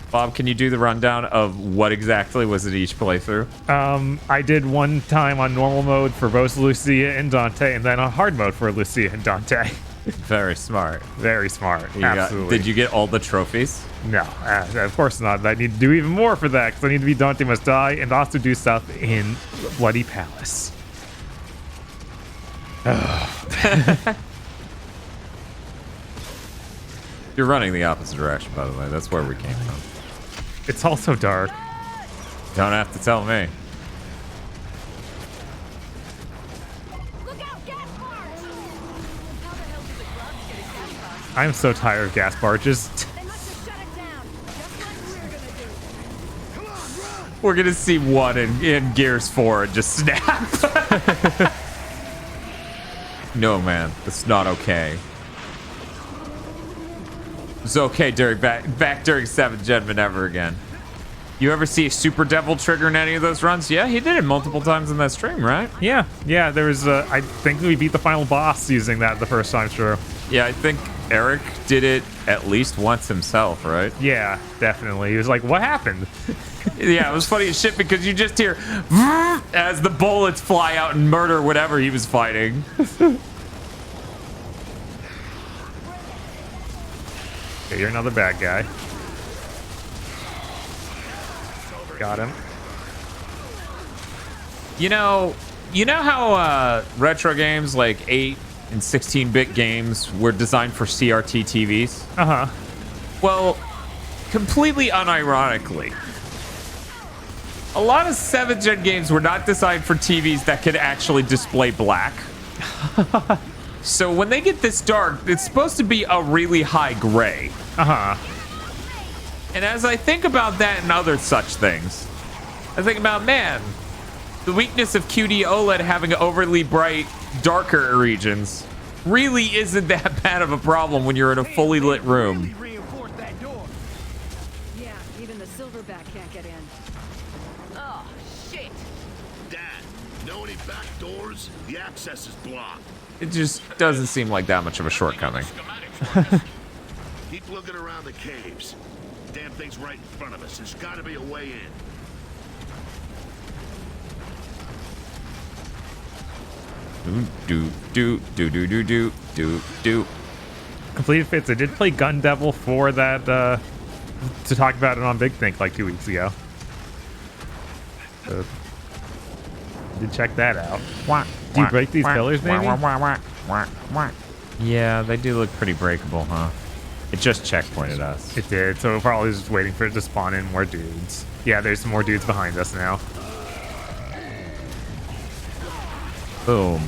Speaker 1: Bob, can you do the rundown of what exactly was it each playthrough?
Speaker 2: I did one time on normal mode for both Lucia and Dante, and then on hard mode for Lucia and Dante.
Speaker 1: Very smart.
Speaker 2: Very smart. Absolutely.
Speaker 1: Did you get all the trophies?
Speaker 2: No, of course not. I need to do even more for that, because I need to be Dante Must Die and also do stuff in Bloody Palace.
Speaker 1: You're running the opposite direction, by the way. That's where we came from.
Speaker 2: It's also dark.
Speaker 1: Don't have to tell me.
Speaker 2: I'm so tired of gas barges.
Speaker 1: We're gonna see one in Gears 4 and just snap. No, man, that's not okay. It's okay during back during 7th Gen, but never again. You ever see a Super Devil trigger in any of those runs? Yeah, he did it multiple times in that stream, right?
Speaker 2: Yeah. There was. I think we beat the final boss using that the first time through.
Speaker 1: Yeah, I think Eric did it at least once himself, right?
Speaker 2: Yeah, definitely. He was like, "What happened?"
Speaker 1: Yeah, it was funny as shit because you just hear as the bullets fly out and murder whatever he was fighting.
Speaker 2: Okay, you're another bad guy. Got him.
Speaker 1: You know how retro games like 8 and 16-bit games were designed for CRT TVs?
Speaker 2: Uh-huh.
Speaker 1: Well, completely unironically, a lot of 7th Gen games were not designed for TVs that could actually display black. So when they get this dark, it's supposed to be a really high gray.
Speaker 2: Uh-huh.
Speaker 1: And as I think about that and other such things, I think about, man, the weakness of QD OLED having overly bright, darker regions really isn't that bad of a problem when you're in a fully lit room.
Speaker 8: Yeah, even the Silverback can't get in.
Speaker 22: Oh, shit.
Speaker 4: Dad, know any back doors? The access is blocked.
Speaker 1: It just doesn't seem like that much of a shortcoming.
Speaker 4: Keep looking around the caves. Damn thing's right in front of us. There's gotta be a way in.
Speaker 1: Do.
Speaker 2: Completed Fits. I did play Gun Devil for that, to talk about it on Big Think like 2 weeks ago. So, did check that out. Do you break these pillars, maybe?
Speaker 1: Yeah, they do look pretty breakable, huh? It just checkpointed us.
Speaker 2: It did, so we're probably just waiting for it to spawn in more dudes. Yeah, there's some more dudes behind us now.
Speaker 1: Boom.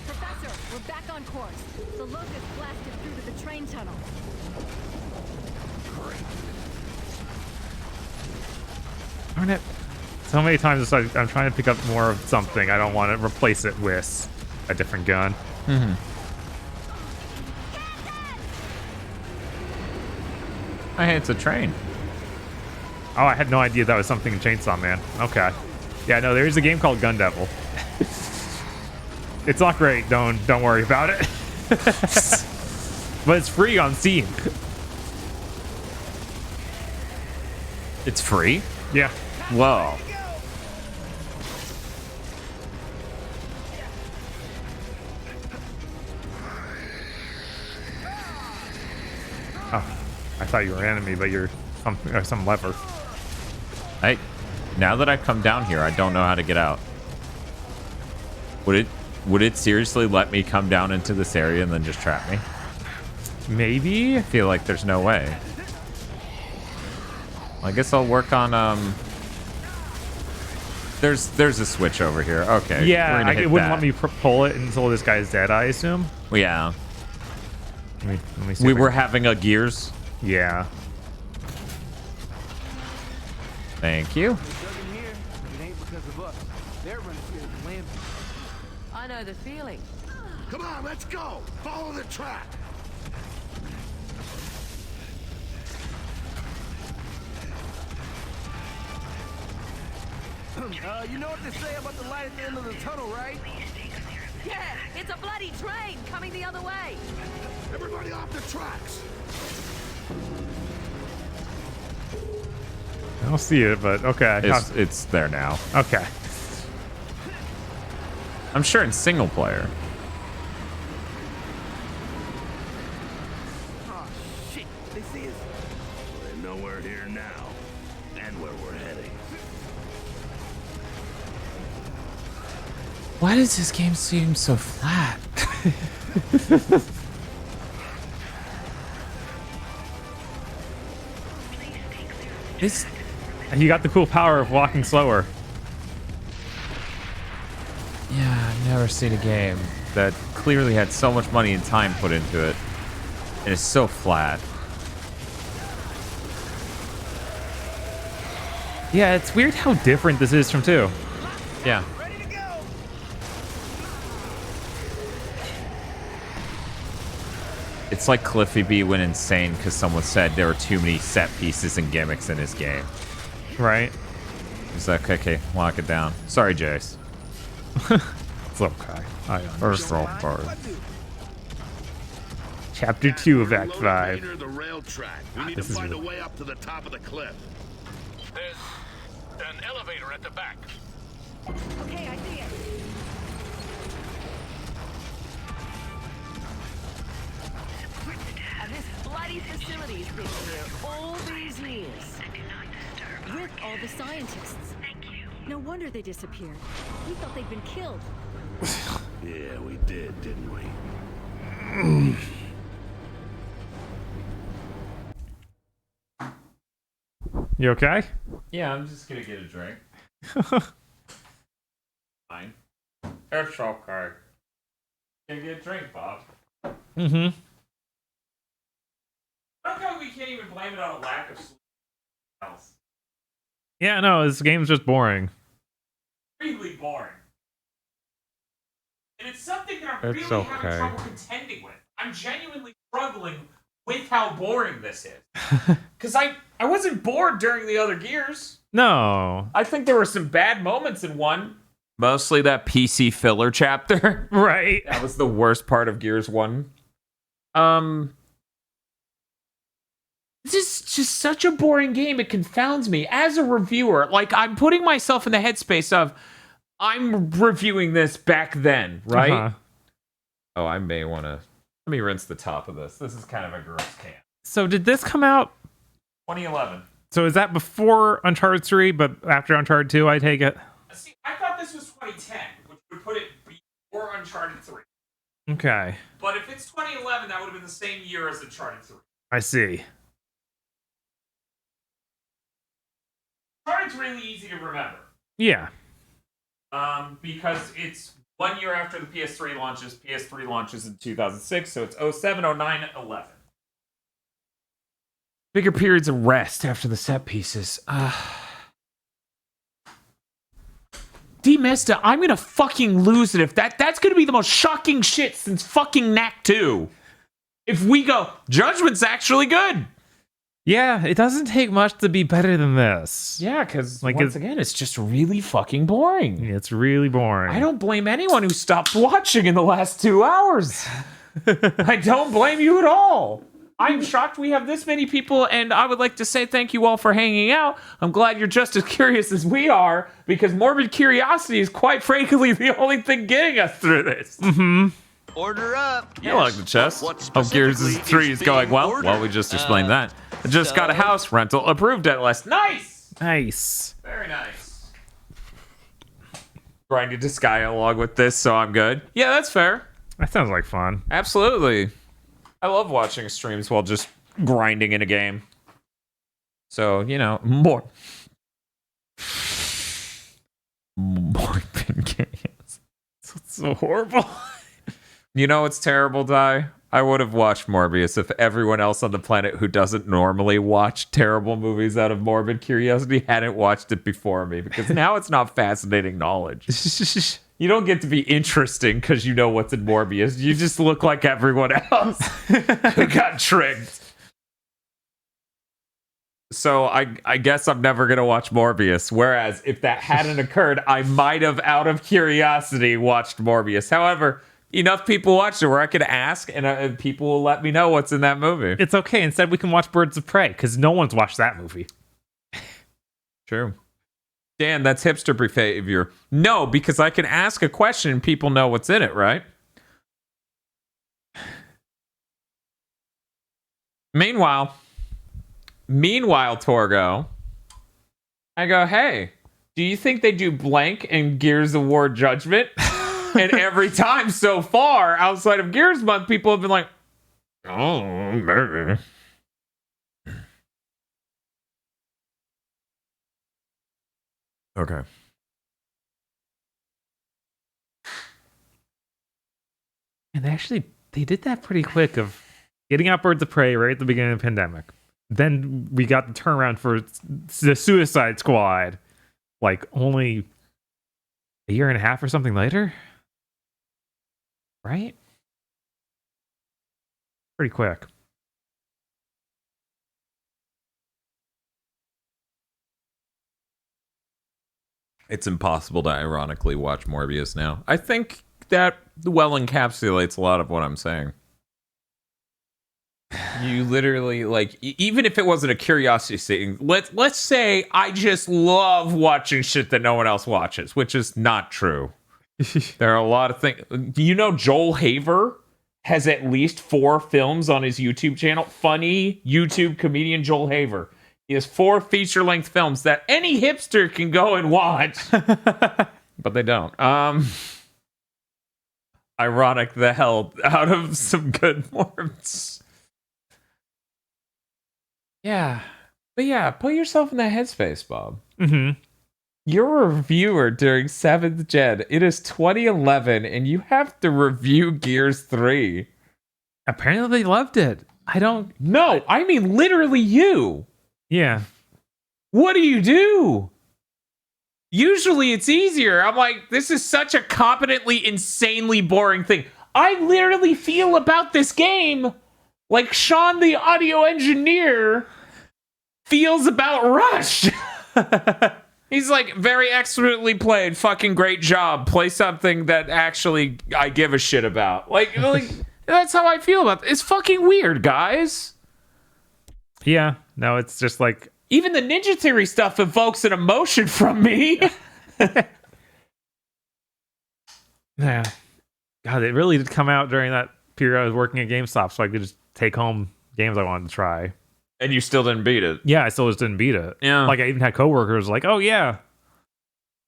Speaker 8: Professor, we're back on course. The locust blasted through to the train tunnel.
Speaker 2: Darn it. So many times it's like I'm trying to pick up more of something. I don't want to replace it with a different gun.
Speaker 1: Mm-hmm. Hey, it's a train.
Speaker 2: Oh, I had no idea that was something in Chainsaw Man. Okay. Yeah, no, there is a game called Gun Devil. It's not great. Don't worry about it. But it's free on Steam.
Speaker 1: It's free?
Speaker 2: Yeah.
Speaker 1: Whoa.
Speaker 2: Oh, I thought you were an enemy, but you're some lever.
Speaker 1: Now that I've come down here, I don't know how to get out. Would it seriously let me come down into this area and then just trap me?
Speaker 2: Maybe?
Speaker 1: I feel like there's no way. I guess I'll work on There's a switch over here. Okay.
Speaker 2: Yeah, it wouldn't let me pull it until this guy's dead, I assume.
Speaker 1: Yeah.
Speaker 2: Let me see.
Speaker 1: We were having a Gears.
Speaker 2: Yeah.
Speaker 1: Thank you.
Speaker 22: I know the feeling.
Speaker 4: Come on, let's go. Follow the track.
Speaker 15: You know what they say about the light at the end of the tunnel, right?
Speaker 8: Yeah, it's a bloody train coming the other way.
Speaker 4: Everybody off the tracks.
Speaker 2: I don't see it, but okay.
Speaker 1: It's there now.
Speaker 2: Okay.
Speaker 1: I'm sure in single player.
Speaker 15: Oh, shit. They see us.
Speaker 4: They know we're here now. And where we're heading.
Speaker 1: Why does this game seem so flat?
Speaker 2: You got the cool power of walking slower.
Speaker 1: Yeah, I've never seen a game that clearly had so much money and time put into it. And it's so flat.
Speaker 2: Yeah, it's weird how different this is from 2.
Speaker 1: Yeah. It's like Cliffy B went insane because someone said there were too many set pieces and gimmicks in his game.
Speaker 2: Right.
Speaker 1: He's like, okay, lock it down. Sorry, Jace.
Speaker 2: It's okay. I
Speaker 1: First
Speaker 2: understand.
Speaker 1: off,
Speaker 2: Chapter 2 of Act 5.
Speaker 4: Near the rail track. We need to find a way up to the top of the cliff.
Speaker 3: There's an elevator at the back.
Speaker 8: Okay, I see it. And this bloody facility's been through all these years. With all the scientists. No wonder they disappeared. We thought they'd been killed.
Speaker 4: Yeah, we did, didn't we?
Speaker 2: You okay?
Speaker 1: Yeah, I'm just gonna get a drink. Fine. It's okay. Gonna get a drink, Bob.
Speaker 2: Mm-hmm.
Speaker 1: How come we can't even blame it on a lack of sleep? Else?
Speaker 2: Yeah, no, this game's just boring.
Speaker 1: Really boring. And it's something that I'm
Speaker 2: It's
Speaker 1: really having
Speaker 2: okay.
Speaker 1: trouble contending with. I'm genuinely struggling with how boring this is. Because I wasn't bored during the other Gears.
Speaker 2: No.
Speaker 1: I think there were some bad moments in one. Mostly that PC filler chapter.
Speaker 2: Right.
Speaker 1: That was the worst part of Gears 1. This is just such a boring game. It confounds me as a reviewer. Like, I'm putting myself in the headspace of I'm reviewing this back then, right?
Speaker 2: Uh-huh.
Speaker 1: Oh, I may want to... Let me rinse the top of this. This is kind of a gross can.
Speaker 2: So did this come out?
Speaker 1: 2011.
Speaker 2: So is that before Uncharted 3, but after Uncharted 2, I take it?
Speaker 1: See, I thought this was 2010, which would put it before Uncharted 3.
Speaker 2: Okay.
Speaker 1: But if it's 2011, that would have been the same year as Uncharted 3.
Speaker 2: I see.
Speaker 1: Uncharted's really easy to remember.
Speaker 2: Yeah.
Speaker 1: Because it's 1 year after the PS3 launches. PS3 launches in 2006, so it's 07, 09, 11. Bigger periods of rest after the set pieces. D-Mista, I'm gonna fucking lose it if that's gonna be the most shocking shit since fucking Knack 2. If we go, Judgment's actually good.
Speaker 2: Yeah, it doesn't take much to be better than this.
Speaker 1: Yeah, because once again, it's just really fucking boring.
Speaker 2: It's really boring.
Speaker 1: I don't blame anyone who stopped watching in the last 2 hours. I don't blame you at all. I'm shocked we have this many people, and I would like to say thank you all for hanging out. I'm glad you're just as curious as we are, because morbid curiosity is quite frankly the only thing getting us through this.
Speaker 2: Mm-hmm.
Speaker 13: Order up.
Speaker 1: I like the chest. Hope Gears 3 is going well. Well, we just explained that. I just got a house rental approved at last. Nice!
Speaker 2: Nice.
Speaker 1: Very nice. Grinded to Sky along with this, so I'm good. Yeah, that's fair.
Speaker 2: That sounds like fun.
Speaker 1: Absolutely. I love watching streams while just grinding in a game. So, you know, more than games.
Speaker 2: It's so horrible.
Speaker 1: You know what's terrible, Di? I would have watched Morbius if everyone else on the planet who doesn't normally watch terrible movies out of morbid curiosity hadn't watched it before me, because now it's not fascinating knowledge. You don't get to be interesting because you know what's in Morbius. You just look like everyone else who got tricked. So I guess I'm never going to watch Morbius. Whereas if that hadn't occurred, I might have, out of curiosity, watched Morbius. However, enough people watched it where I could ask and people will let me know what's in that movie.
Speaker 2: It's okay. Instead, we can watch Birds of Prey because no one's watched that movie.
Speaker 1: True. Dan, that's hipster behavior. No, because I can ask a question and people know what's in it, right? Meanwhile, Torgo, I go, hey, do you think they do blank in Gears of War Judgment? And every time so far, outside of Gears Month, people have been like, oh, maybe. Okay.
Speaker 2: And they did that pretty quick of getting out Birds of Prey right at the beginning of the pandemic. Then we got the turnaround for the Suicide Squad, like only a year and a half or something later. Right? Pretty quick.
Speaker 1: It's impossible to ironically watch Morbius now. I think that well encapsulates a lot of what I'm saying. You literally, like, even if it wasn't a curiosity thing, let's say I just love watching shit that no one else watches, which is not true. There are a lot of things. You know, Joel Haver has at least 4 films on his YouTube channel. Funny YouTube comedian Joel Haver. He has 4 feature-length films that any hipster can go and watch. But they don't. Ironic the hell out of some good morbs. Yeah. But yeah, put yourself in that headspace, Bob.
Speaker 2: Mm-hmm.
Speaker 1: You're a reviewer during 7th Gen. It is 2011, and you have to review Gears 3.
Speaker 2: Apparently they loved it.
Speaker 1: No, I mean literally you.
Speaker 2: Yeah.
Speaker 1: What do? Usually it's easier. I'm like, this is such a competently, insanely boring thing. I literally feel about this game like Sean, the audio engineer, feels about Rush. He's like, very expertly played, fucking great job. Play something that actually I give a shit about. Like that's how I feel about it. It's fucking weird, guys.
Speaker 2: Yeah, no, it's just like...
Speaker 1: Even the Ninja Theory stuff evokes an emotion from me.
Speaker 2: Yeah. God, it really did come out during that period I was working at GameStop, so I could just take home games I wanted to try.
Speaker 1: And you still didn't beat it.
Speaker 2: Yeah, I still just didn't beat it.
Speaker 1: Yeah.
Speaker 2: Like, I even had coworkers like, oh, yeah,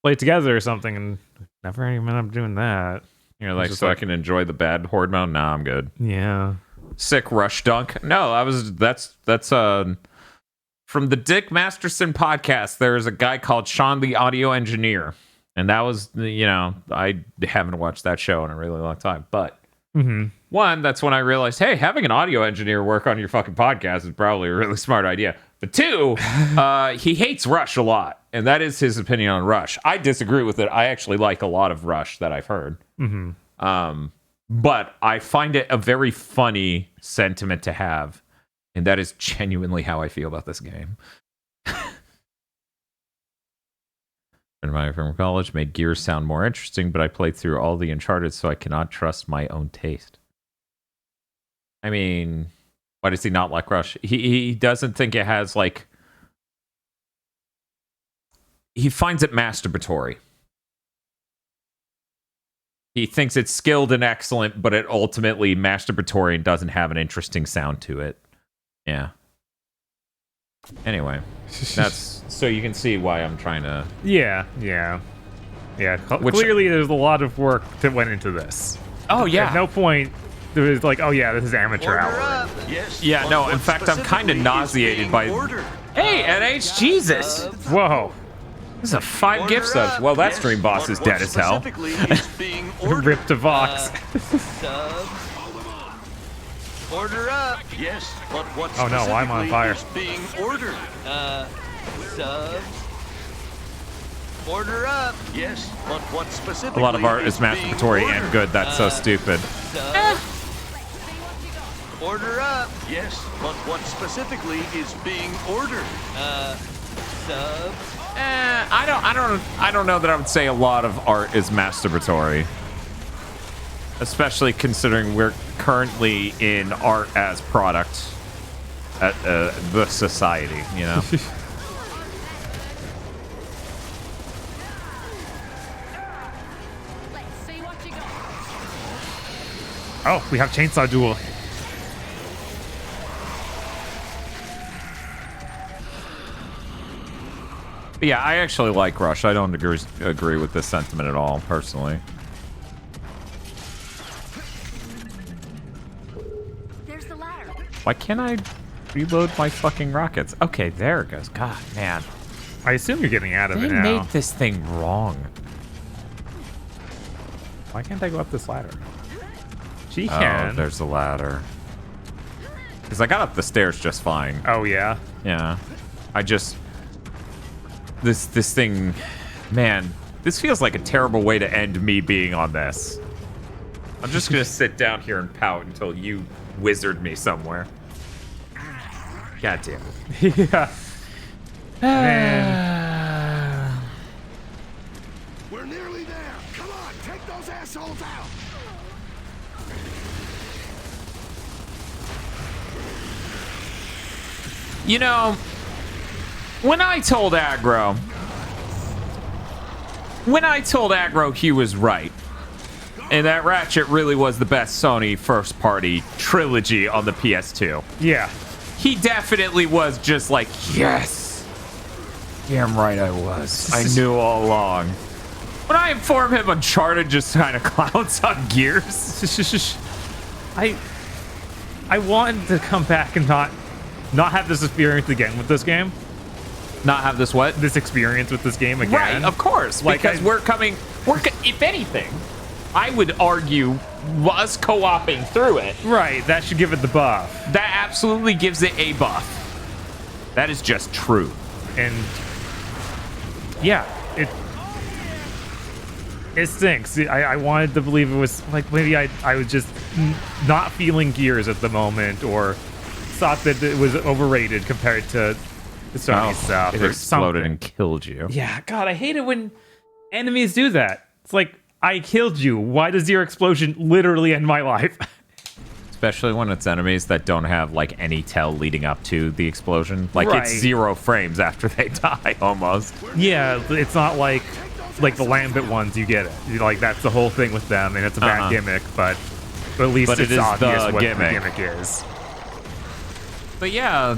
Speaker 2: play it together or something, and never even ended up doing that.
Speaker 1: You're like, so I can enjoy the bad horde mode? Nah, I'm good.
Speaker 2: Yeah.
Speaker 1: Sick Rush Dunk. No, that's from the Dick Masterson podcast. There's a guy called Sean the audio engineer, and that was, you know, I haven't watched that show in a really long time, but one, that's when I realized, hey, having an audio engineer work on your fucking podcast is probably a really smart idea. But 2, he hates Rush a lot, and that is his opinion on Rush. I disagree with it. I actually like a lot of Rush that I've heard. But I find it a very funny sentiment to have, and that is genuinely how I feel about this game. From college made Gears sound more interesting, but I played through all the Uncharted, so I cannot trust my own taste. I mean, why does he not like Rush? He doesn't think it has, like... He finds it masturbatory. He thinks it's skilled and excellent, but it ultimately masturbatory and doesn't have an interesting sound to it. Yeah. Anyway, that's... So you can see why I'm trying to...
Speaker 2: Yeah. Clearly, there's a lot of work that went into this.
Speaker 1: Oh, yeah.
Speaker 2: At no point... There was like, oh yeah, this is amateur hour.
Speaker 13: Yes.
Speaker 1: Yeah, no, in fact, I'm kind of nauseated by... Hey, NH Jesus! Whoa. This is a 5 gift subs. Well, that stream boss is dead as hell.
Speaker 2: Ripped to Vox.
Speaker 13: Order up. Yes, but what
Speaker 2: oh no, I'm on fire.
Speaker 13: Is being ordered? Subs. Order up. Yes, but what specifically?
Speaker 1: A lot of art is masturbatory and good. That's so stupid.
Speaker 13: Order up. Yes, but what specifically is being ordered? Subs.
Speaker 1: I don't know that I would say a lot of art is masturbatory. Especially considering we're currently in art as product at the society, you know?
Speaker 2: Oh, we have Chainsaw Duel.
Speaker 1: But yeah, I actually like Rush. I don't agree with this sentiment at all, personally.
Speaker 8: There's the ladder.
Speaker 1: Why can't I reload my fucking rockets? Okay, there it goes. God, man.
Speaker 2: I assume you're getting out of it now.
Speaker 1: They made this thing wrong. Why can't I go up this ladder?
Speaker 2: She can.
Speaker 1: Oh, there's the ladder. Because I got up the stairs just fine.
Speaker 2: Oh, yeah?
Speaker 1: Yeah. I just... This thing... Man, this feels like a terrible way to end me being on this. I'm just going to sit down here and pout until you wizard me somewhere. God damn it.
Speaker 2: Yeah.
Speaker 10: Man. We're nearly there. Come on, take those assholes out.
Speaker 1: You know, when I told Aggro he was right, and that Ratchet really was the best Sony first-party trilogy on the PS2.
Speaker 2: Yeah.
Speaker 1: He definitely was just like, yes! Damn right I was. I knew all along. When I inform him Uncharted just kind of clowns on Gears.
Speaker 2: I wanted to come back and not have this experience again with this game.
Speaker 1: Not have this what?
Speaker 2: This experience with this game again.
Speaker 1: Right, of course. Like because if anything, I would argue us co-oping through it.
Speaker 2: Right, that should give it the buff.
Speaker 1: That absolutely gives it a buff. That is just true.
Speaker 2: And yeah, it stinks. I wanted to believe it was like maybe I was just not feeling Gears at the moment, or thought that it was overrated compared to the Sony stuff.
Speaker 1: It
Speaker 2: or
Speaker 1: exploded
Speaker 2: something.
Speaker 1: and killed you.
Speaker 2: Yeah, God, I hate it when enemies do that. It's like, I killed you. Why does your explosion literally end my life?
Speaker 1: Especially when it's enemies that don't have like any tell leading up to the explosion. Like
Speaker 2: Right.
Speaker 1: it's 0 frames after they die almost.
Speaker 2: Yeah, it's not like the Lambent ones. You get it. Like that's the whole thing with them, and it's a bad gimmick, but at least
Speaker 1: But
Speaker 2: it's
Speaker 1: it is
Speaker 2: obvious
Speaker 1: the
Speaker 2: what
Speaker 1: gimmick.
Speaker 2: the gimmick is.
Speaker 1: But yeah,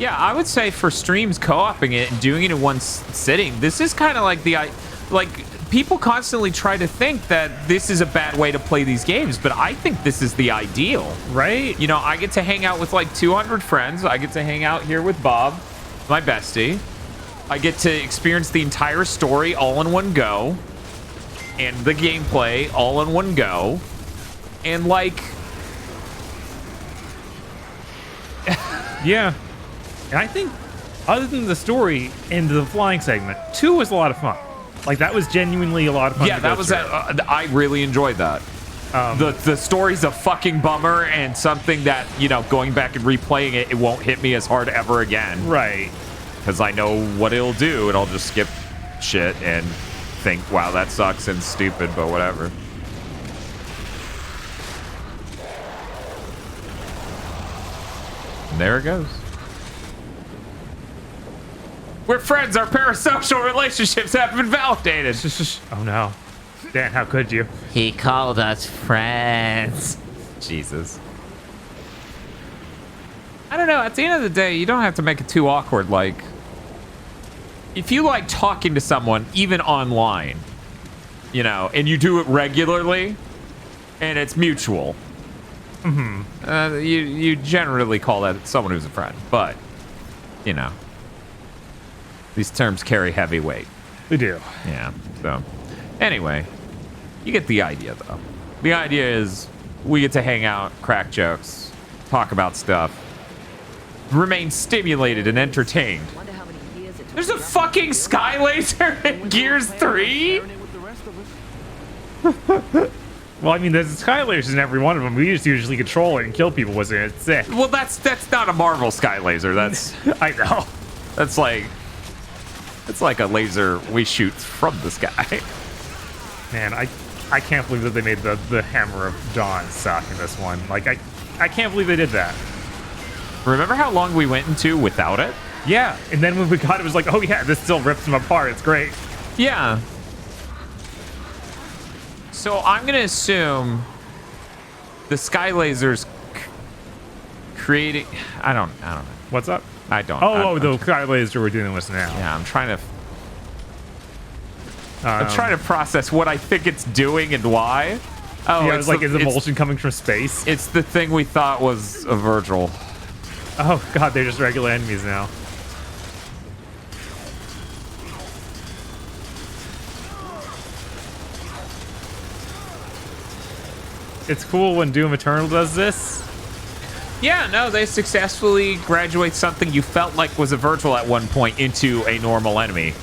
Speaker 1: I would say for streams co-oping it and doing it in one sitting, this is kind of like people constantly try to think that this is a bad way to play these games, but I think this is the ideal,
Speaker 2: right?
Speaker 1: You know, I get to hang out with like 200 friends. I get to hang out here with Bob, my bestie. I get to experience the entire story all in one go, and the gameplay all in one go, and like.
Speaker 2: Yeah. And I think, other than the story and the flying segment, 2 was a lot of fun. Like, that was genuinely a lot of fun.
Speaker 1: Yeah, that was I really enjoyed that. The story's a fucking bummer and something that, you know, going back and replaying it, it won't hit me as hard ever again.
Speaker 2: Right.
Speaker 1: Because I know what it'll do, and I'll just skip shit and think, wow, that sucks and stupid, but whatever. And there it goes. We're friends. Our parasocial relationships have been validated.
Speaker 2: Oh no. Dan, how could you?
Speaker 1: He called us friends. Jesus. I don't know. At the end of the day, you don't have to make it too awkward. Like, if you like talking to someone, even online, you know, and you do it regularly, and it's mutual, you generally call that someone who's a friend. But, you know, these terms carry heavy weight.
Speaker 2: They do.
Speaker 1: Yeah. So, anyway, you get the idea, though. The idea is we get to hang out, crack jokes, talk about stuff, remain stimulated and entertained. There's a fucking sky laser in Gears 3?
Speaker 2: Well, I mean, there's sky lasers in every one of them. We just usually control it and kill people with it. It's it.
Speaker 1: Well, that's not a Marvel sky laser. That's
Speaker 2: I know.
Speaker 1: That's like a laser we shoot from the sky.
Speaker 2: Man, I can't believe that they made the Hammer of Dawn suck in this one. Like, I can't believe they did that.
Speaker 1: Remember how long we went into without it?
Speaker 2: Yeah, and then when we got it, it was like, oh yeah, this still rips them apart. It's great.
Speaker 1: Yeah. So I'm gonna assume the sky lasers creating. I don't know.
Speaker 2: What's up?
Speaker 1: I don't.
Speaker 2: The sky laser we're dealing with now.
Speaker 1: Yeah, I'm trying to process what I think it's doing and why. Oh,
Speaker 2: yeah, it's like, is emulsion coming from space?
Speaker 1: It's the thing we thought was a Virgil.
Speaker 2: Oh god, they're just regular enemies now. It's cool when Doom Eternal does this.
Speaker 1: Yeah, no, they successfully graduate something you felt like was a Virgil at one point into a normal enemy.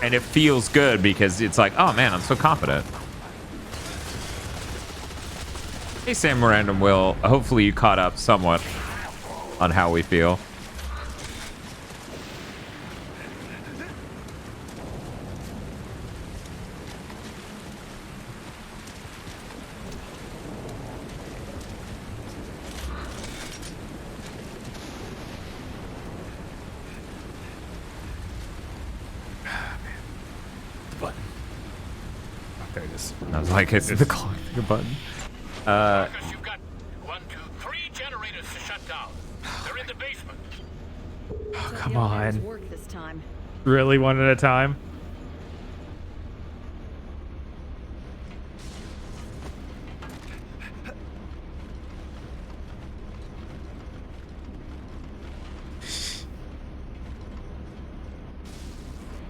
Speaker 1: And it feels good because it's like, oh man, I'm so confident. Hey, Sam Miranda and Will. Hopefully you caught up somewhat on how we feel. I was like, it's the clock button.
Speaker 3: You've got 1, 2, 3 generators to shut down. They're in the basement.
Speaker 2: Oh, come on.
Speaker 8: Work this time.
Speaker 2: Really, one at a time?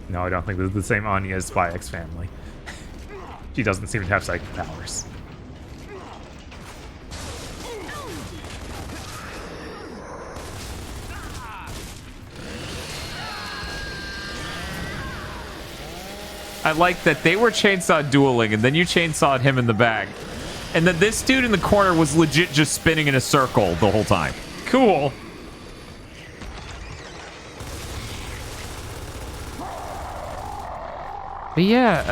Speaker 2: No, I don't think this is the same Anya as Spy X Family. She doesn't seem to have psychic powers.
Speaker 1: I like that they were chainsaw dueling, and then you chainsawed him in the back. And then this dude in the corner was legit just spinning in a circle the whole time.
Speaker 2: Cool.
Speaker 1: But yeah,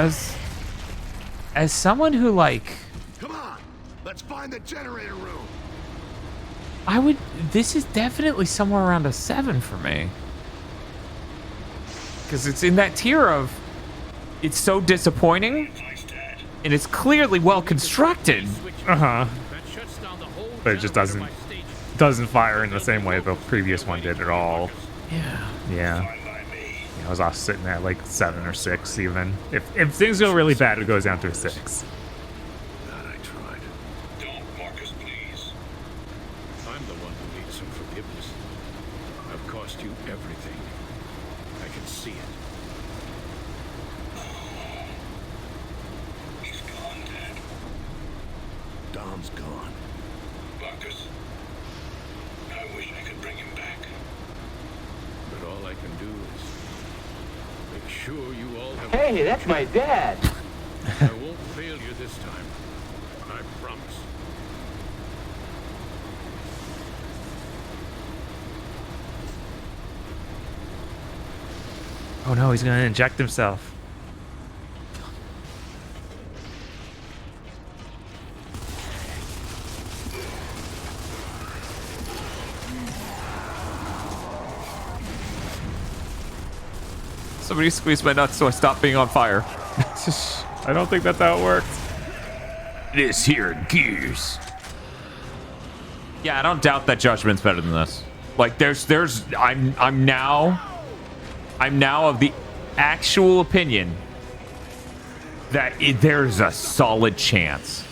Speaker 1: as someone who, like...
Speaker 4: Come on, let's find the generator room.
Speaker 1: This is definitely somewhere around a 7 for me. Because it's in that tier of... It's so disappointing, and it's clearly well constructed.
Speaker 2: Uh-huh. But it just doesn't fire in the same way the previous one did at all.
Speaker 1: Yeah.
Speaker 2: Yeah. I was off sitting at like 7 or 6 even. If things go really bad, it goes down to a 6.
Speaker 3: God, I tried. Don't, Marcus, please. I'm the one who needs some forgiveness. I've cost you everything. I can see it. He's gone, Dad.
Speaker 4: Dom's gone.
Speaker 3: Marcus, I wish I could bring him I can do is make sure you all have...
Speaker 9: Hey, that's my dad.
Speaker 3: I won't fail you this time. I promise.
Speaker 2: Oh no, he's gonna inject himself.
Speaker 1: Somebody squeezed my nuts so I stopped being on fire.
Speaker 2: I don't think that's how it works.
Speaker 1: This here Gears. Yeah, I don't doubt that Judgment's better than this. Like, I'm now of the actual opinion that there's a solid chance,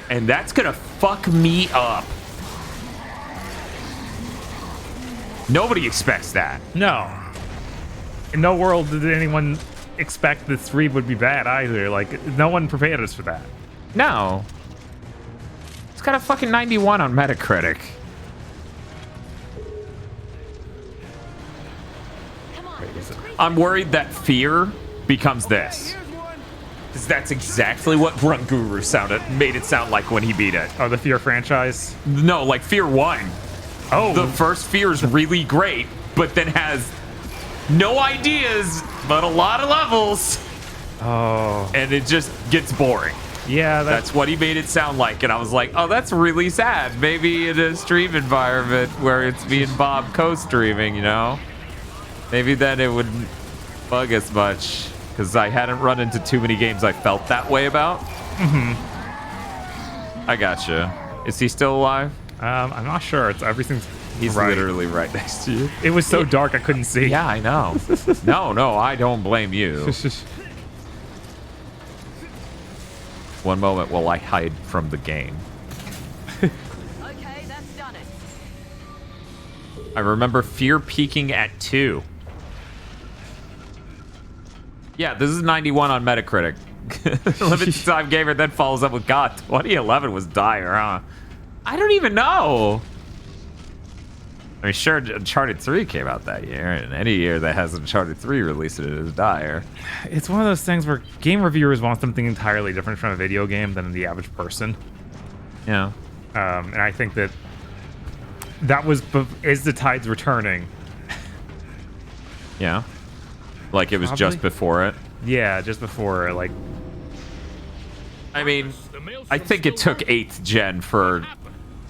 Speaker 1: and that's gonna fuck me up. Nobody expects that.
Speaker 2: No. In no world did anyone expect the 3 would be bad either. Like, no one prepared us for that.
Speaker 1: No. It's got a fucking 91 on Metacritic. I'm worried that Fear becomes this. Because that's exactly what Grunt Guru made it sound like when he beat it.
Speaker 2: Oh, the Fear franchise?
Speaker 1: No, like Fear 1.
Speaker 2: Oh.
Speaker 1: The first Fear is really great, but then has no ideas, but a lot of levels.
Speaker 2: Oh.
Speaker 1: And it just gets boring.
Speaker 2: Yeah,
Speaker 1: that's what he made it sound like. And I was like, oh, that's really sad. Maybe in a stream environment where it's me and Bob co-streaming, you know? Maybe then it wouldn't bug as much. Because I hadn't run into too many games I felt that way about.
Speaker 2: Mm-hmm.
Speaker 1: I gotcha. Is he still alive?
Speaker 2: I'm not sure. Everything's
Speaker 1: He's literally right next to you.
Speaker 2: It was so dark I couldn't see.
Speaker 1: Yeah, I know. No, I don't blame you. One moment while I hide from the game.
Speaker 8: Okay, that's done it.
Speaker 1: I remember Fear peaking at 2. Yeah, this is 91 on Metacritic. Limited time gamer then follows up with God. 2011 was dire, huh? I don't even know. I mean, sure, Uncharted 3 came out that year, and any year that has Uncharted 3 released it is dire.
Speaker 2: It's one of those things where game reviewers want something entirely different from a video game than the average person.
Speaker 1: Yeah.
Speaker 2: And I think that was Is the Tides Returning.
Speaker 1: Yeah. Like it was just before it.
Speaker 2: Yeah, just before, like.
Speaker 1: I mean, I think it took 8th gen for.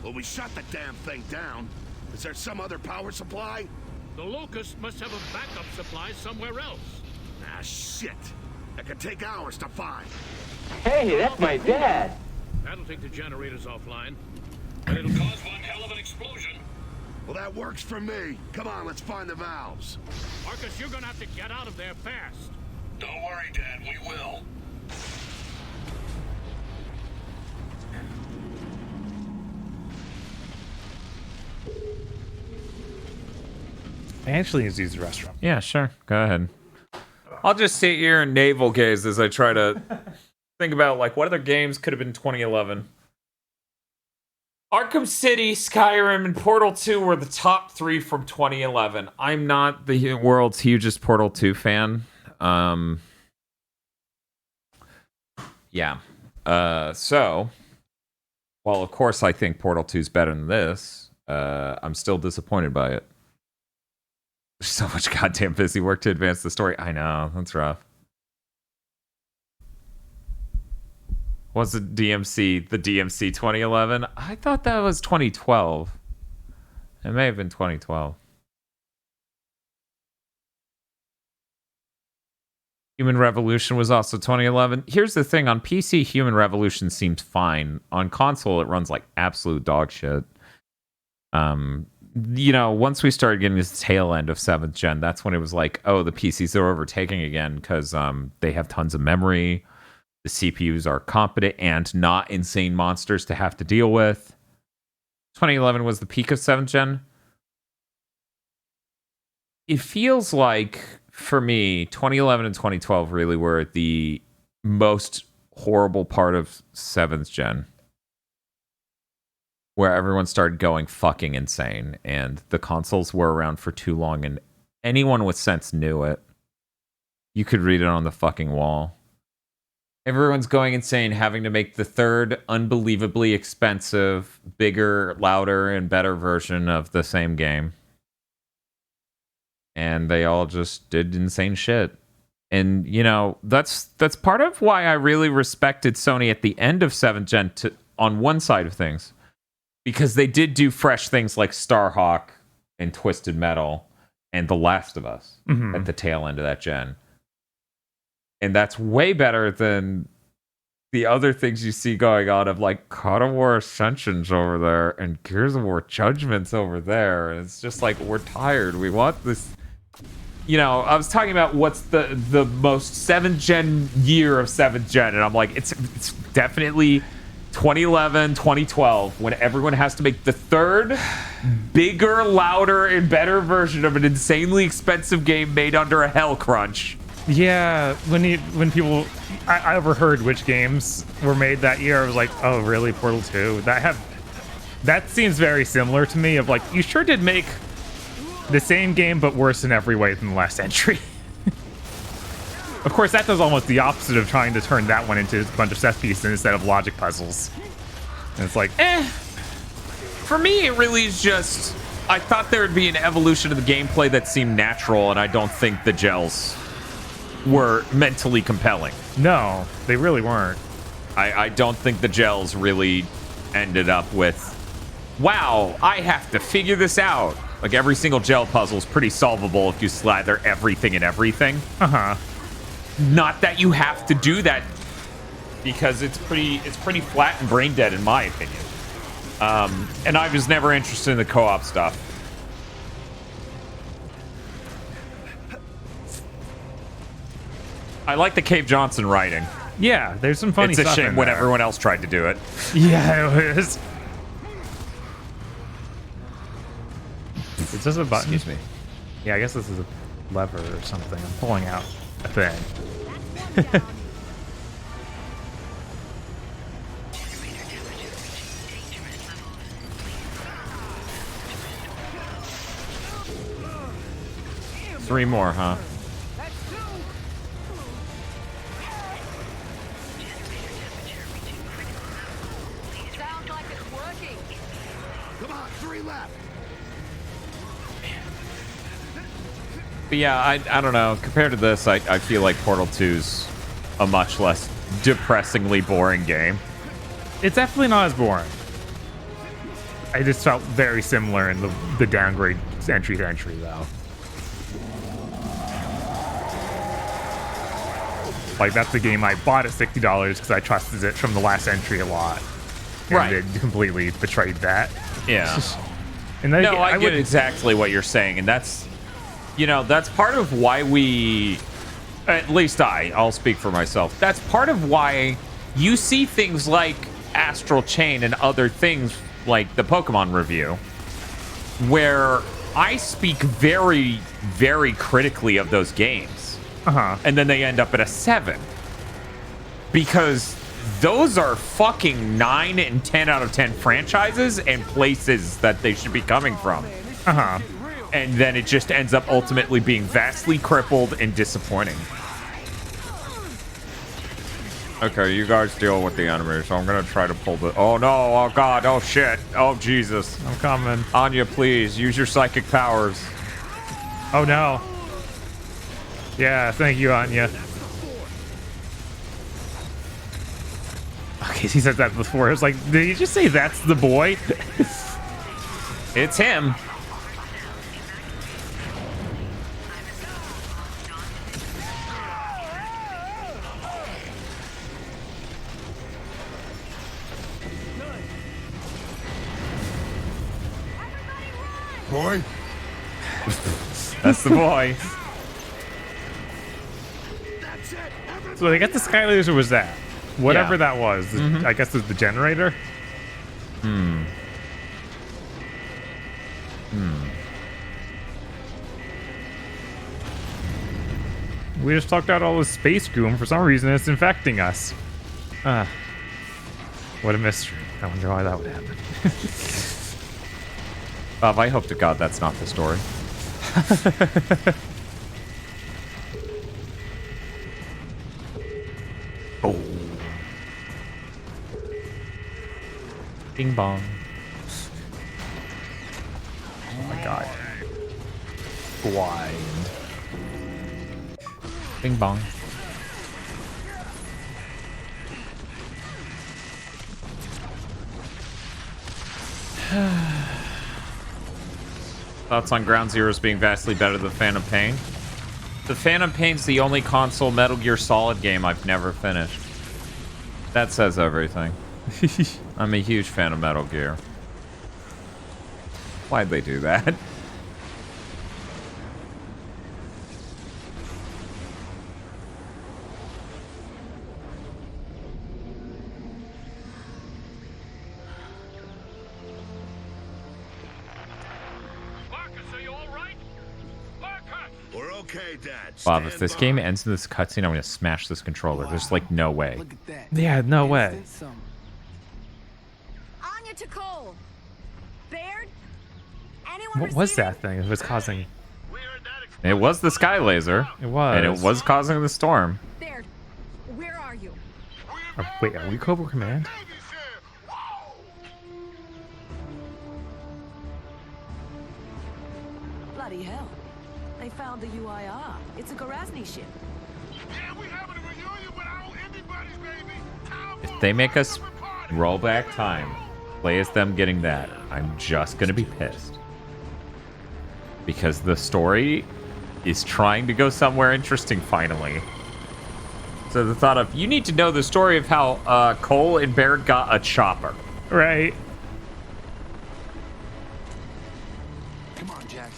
Speaker 4: Well, we shut the damn thing down. Is there some other power supply?
Speaker 3: The Locust must have a backup supply somewhere else.
Speaker 4: Ah, shit. That could take hours to find.
Speaker 9: Hey, that's my dad.
Speaker 3: That'll take the generators offline. But it'll cause one hell of an explosion.
Speaker 4: Well, that works for me. Come on, let's find the valves.
Speaker 3: Marcus, you're gonna have to get out of there fast.
Speaker 13: Don't worry, Dad, we will.
Speaker 2: I actually need to use the restroom.
Speaker 1: Yeah, sure. Go ahead. I'll just sit here and navel gaze as I try to think about, like, what other games could have been 2011. Arkham City, Skyrim, and Portal 2 were the top 3 from 2011. I'm not the world's hugest Portal 2 fan. Yeah. So, while of course I think Portal 2 is better than this, I'm still disappointed by it. There's so much goddamn busy work to advance the story. I know, that's rough. Was it DMC, the DMC 2011? I thought that was 2012. It may have been 2012. Human Revolution was also 2011. Here's the thing, on PC, Human Revolution seems fine. On console, it runs like absolute dog shit. You know, once we started getting this tail end of 7th gen, that's when it was like, oh, the PCs are overtaking again because they have tons of memory. The CPUs are competent and not insane monsters to have to deal with. 2011 was the peak of 7th gen. It feels like, for me, 2011 and 2012 really were the most horrible part of 7th gen. Where everyone started going fucking insane, and the consoles were around for too long, and Anyone with sense knew it. You could read it on the fucking wall. Everyone's going insane having to make the third unbelievably expensive, bigger, louder, and better version of the same game. And they all just did insane shit. And, you know, that's part of why I really respected Sony at the end of 7th Gen on one side of things. Because they did do fresh things like Starhawk and Twisted Metal and The Last of Us at the tail end of that gen. And that's way better than the other things you see going on of like God of War Ascensions over there and Gears of War Judgments over there. And it's just like, we're tired. We want this. You know, I was talking about what's the most 7th Gen year of 7th Gen. And I'm like, it's definitely 2011, 2012, when everyone has to make the third bigger, louder, and better version of an insanely expensive game made under a hell crunch.
Speaker 2: Yeah, when people, I overheard which games were made that year. I was like, oh, really? Portal 2? That seems very similar to me. Of like, you sure did make the same game, but worse in every way than the last entry. Of course, that does almost the opposite of trying to turn that one into a bunch of set pieces instead of logic puzzles. And it's like,
Speaker 1: For me, it really is just, I thought there would be an evolution of the gameplay that seemed natural, and I don't think the gels were mentally compelling.
Speaker 2: No, they really weren't.
Speaker 1: I don't think the gels really ended up with, wow, I have to figure this out. Like, every single gel puzzle is pretty solvable if you slather everything in everything. Not that you have to do that, because it's pretty flat and brain dead in my opinion. And I was never interested in the co-op stuff. I like the Cave Johnson writing.
Speaker 2: Yeah, there's some funny stuff.
Speaker 1: It's a shame when everyone else tried to do it.
Speaker 2: Yeah, it was. Is this a button?
Speaker 1: Excuse me.
Speaker 2: Yeah, I guess this is a lever or something. I'm pulling out a thing.
Speaker 1: 3 more, huh?
Speaker 3: Sounds like it's working.
Speaker 10: Come on, 3 left.
Speaker 1: But yeah, I don't know. Compared to this, I feel like Portal 2's a much less depressingly boring game.
Speaker 2: It's definitely not as boring. I just felt very similar in the downgrade entry to entry, though. Like, that's the game I bought at $60 because I trusted it from the last entry a lot. And
Speaker 1: Right.
Speaker 2: it completely betrayed that.
Speaker 1: Yeah.
Speaker 2: And then
Speaker 1: No, I get
Speaker 2: would-
Speaker 1: exactly what you're saying, and that's, you know, that's part of why we, at least I'll speak for myself, that's part of why you see things like Astral Chain and other things like the Pokemon review, where I speak very, very critically of those games. And then they end up at a 7. Because those are fucking 9 and 10 out of 10 franchises and places that they should be coming from. And then it just ends up ultimately being vastly crippled and disappointing. Okay, you guys deal with the enemy, so I'm gonna try to pull the... Oh no, oh god, oh shit, oh Jesus.
Speaker 2: I'm coming.
Speaker 1: Anya, please, use your psychic powers.
Speaker 2: Oh no. Yeah, thank you, Anya. Okay, he said that before. I was like, did he just say that's the boy?
Speaker 1: It's him.
Speaker 10: Boy.
Speaker 1: That's the boy.
Speaker 2: So I guess the Sky Laser was that. Whatever
Speaker 1: Yeah.
Speaker 2: that was. I guess it was the generator. We just talked out all this space goo, and for some reason it's infecting us. What a mystery. I wonder why that would happen.
Speaker 1: I hope to God that's not the story.
Speaker 2: Oh. Bing bong. Oh my god. Blind. Bing bong.
Speaker 1: Thoughts on Ground Zeroes being vastly better than Phantom Pain? The Phantom Pain's the only console Metal Gear Solid game I've never finished. That says everything. I'm a huge fan of Metal Gear. Why'd they do that?
Speaker 4: We're okay, Dad.
Speaker 1: Bob, if this game ends in this cutscene, I'm gonna smash this controller. There's like no way.
Speaker 2: Yeah, no way.
Speaker 8: Anya to Cole. Baird?
Speaker 2: What was that thing? It was causing...
Speaker 1: It was the sky laser.
Speaker 2: It was.
Speaker 1: And it was causing the storm.
Speaker 8: Baird, where are you?
Speaker 2: Wait, are we Cobra Command?
Speaker 14: Bloody hell. They found the UIR. It's a Gorazny ship.
Speaker 1: If they make us roll back time, play as them getting that, I'm just gonna be pissed. Because the story is trying to go somewhere interesting finally. So the thought of, you need to know the story of how Cole and Baird got a chopper.
Speaker 2: Right.
Speaker 15: Come on, Jack.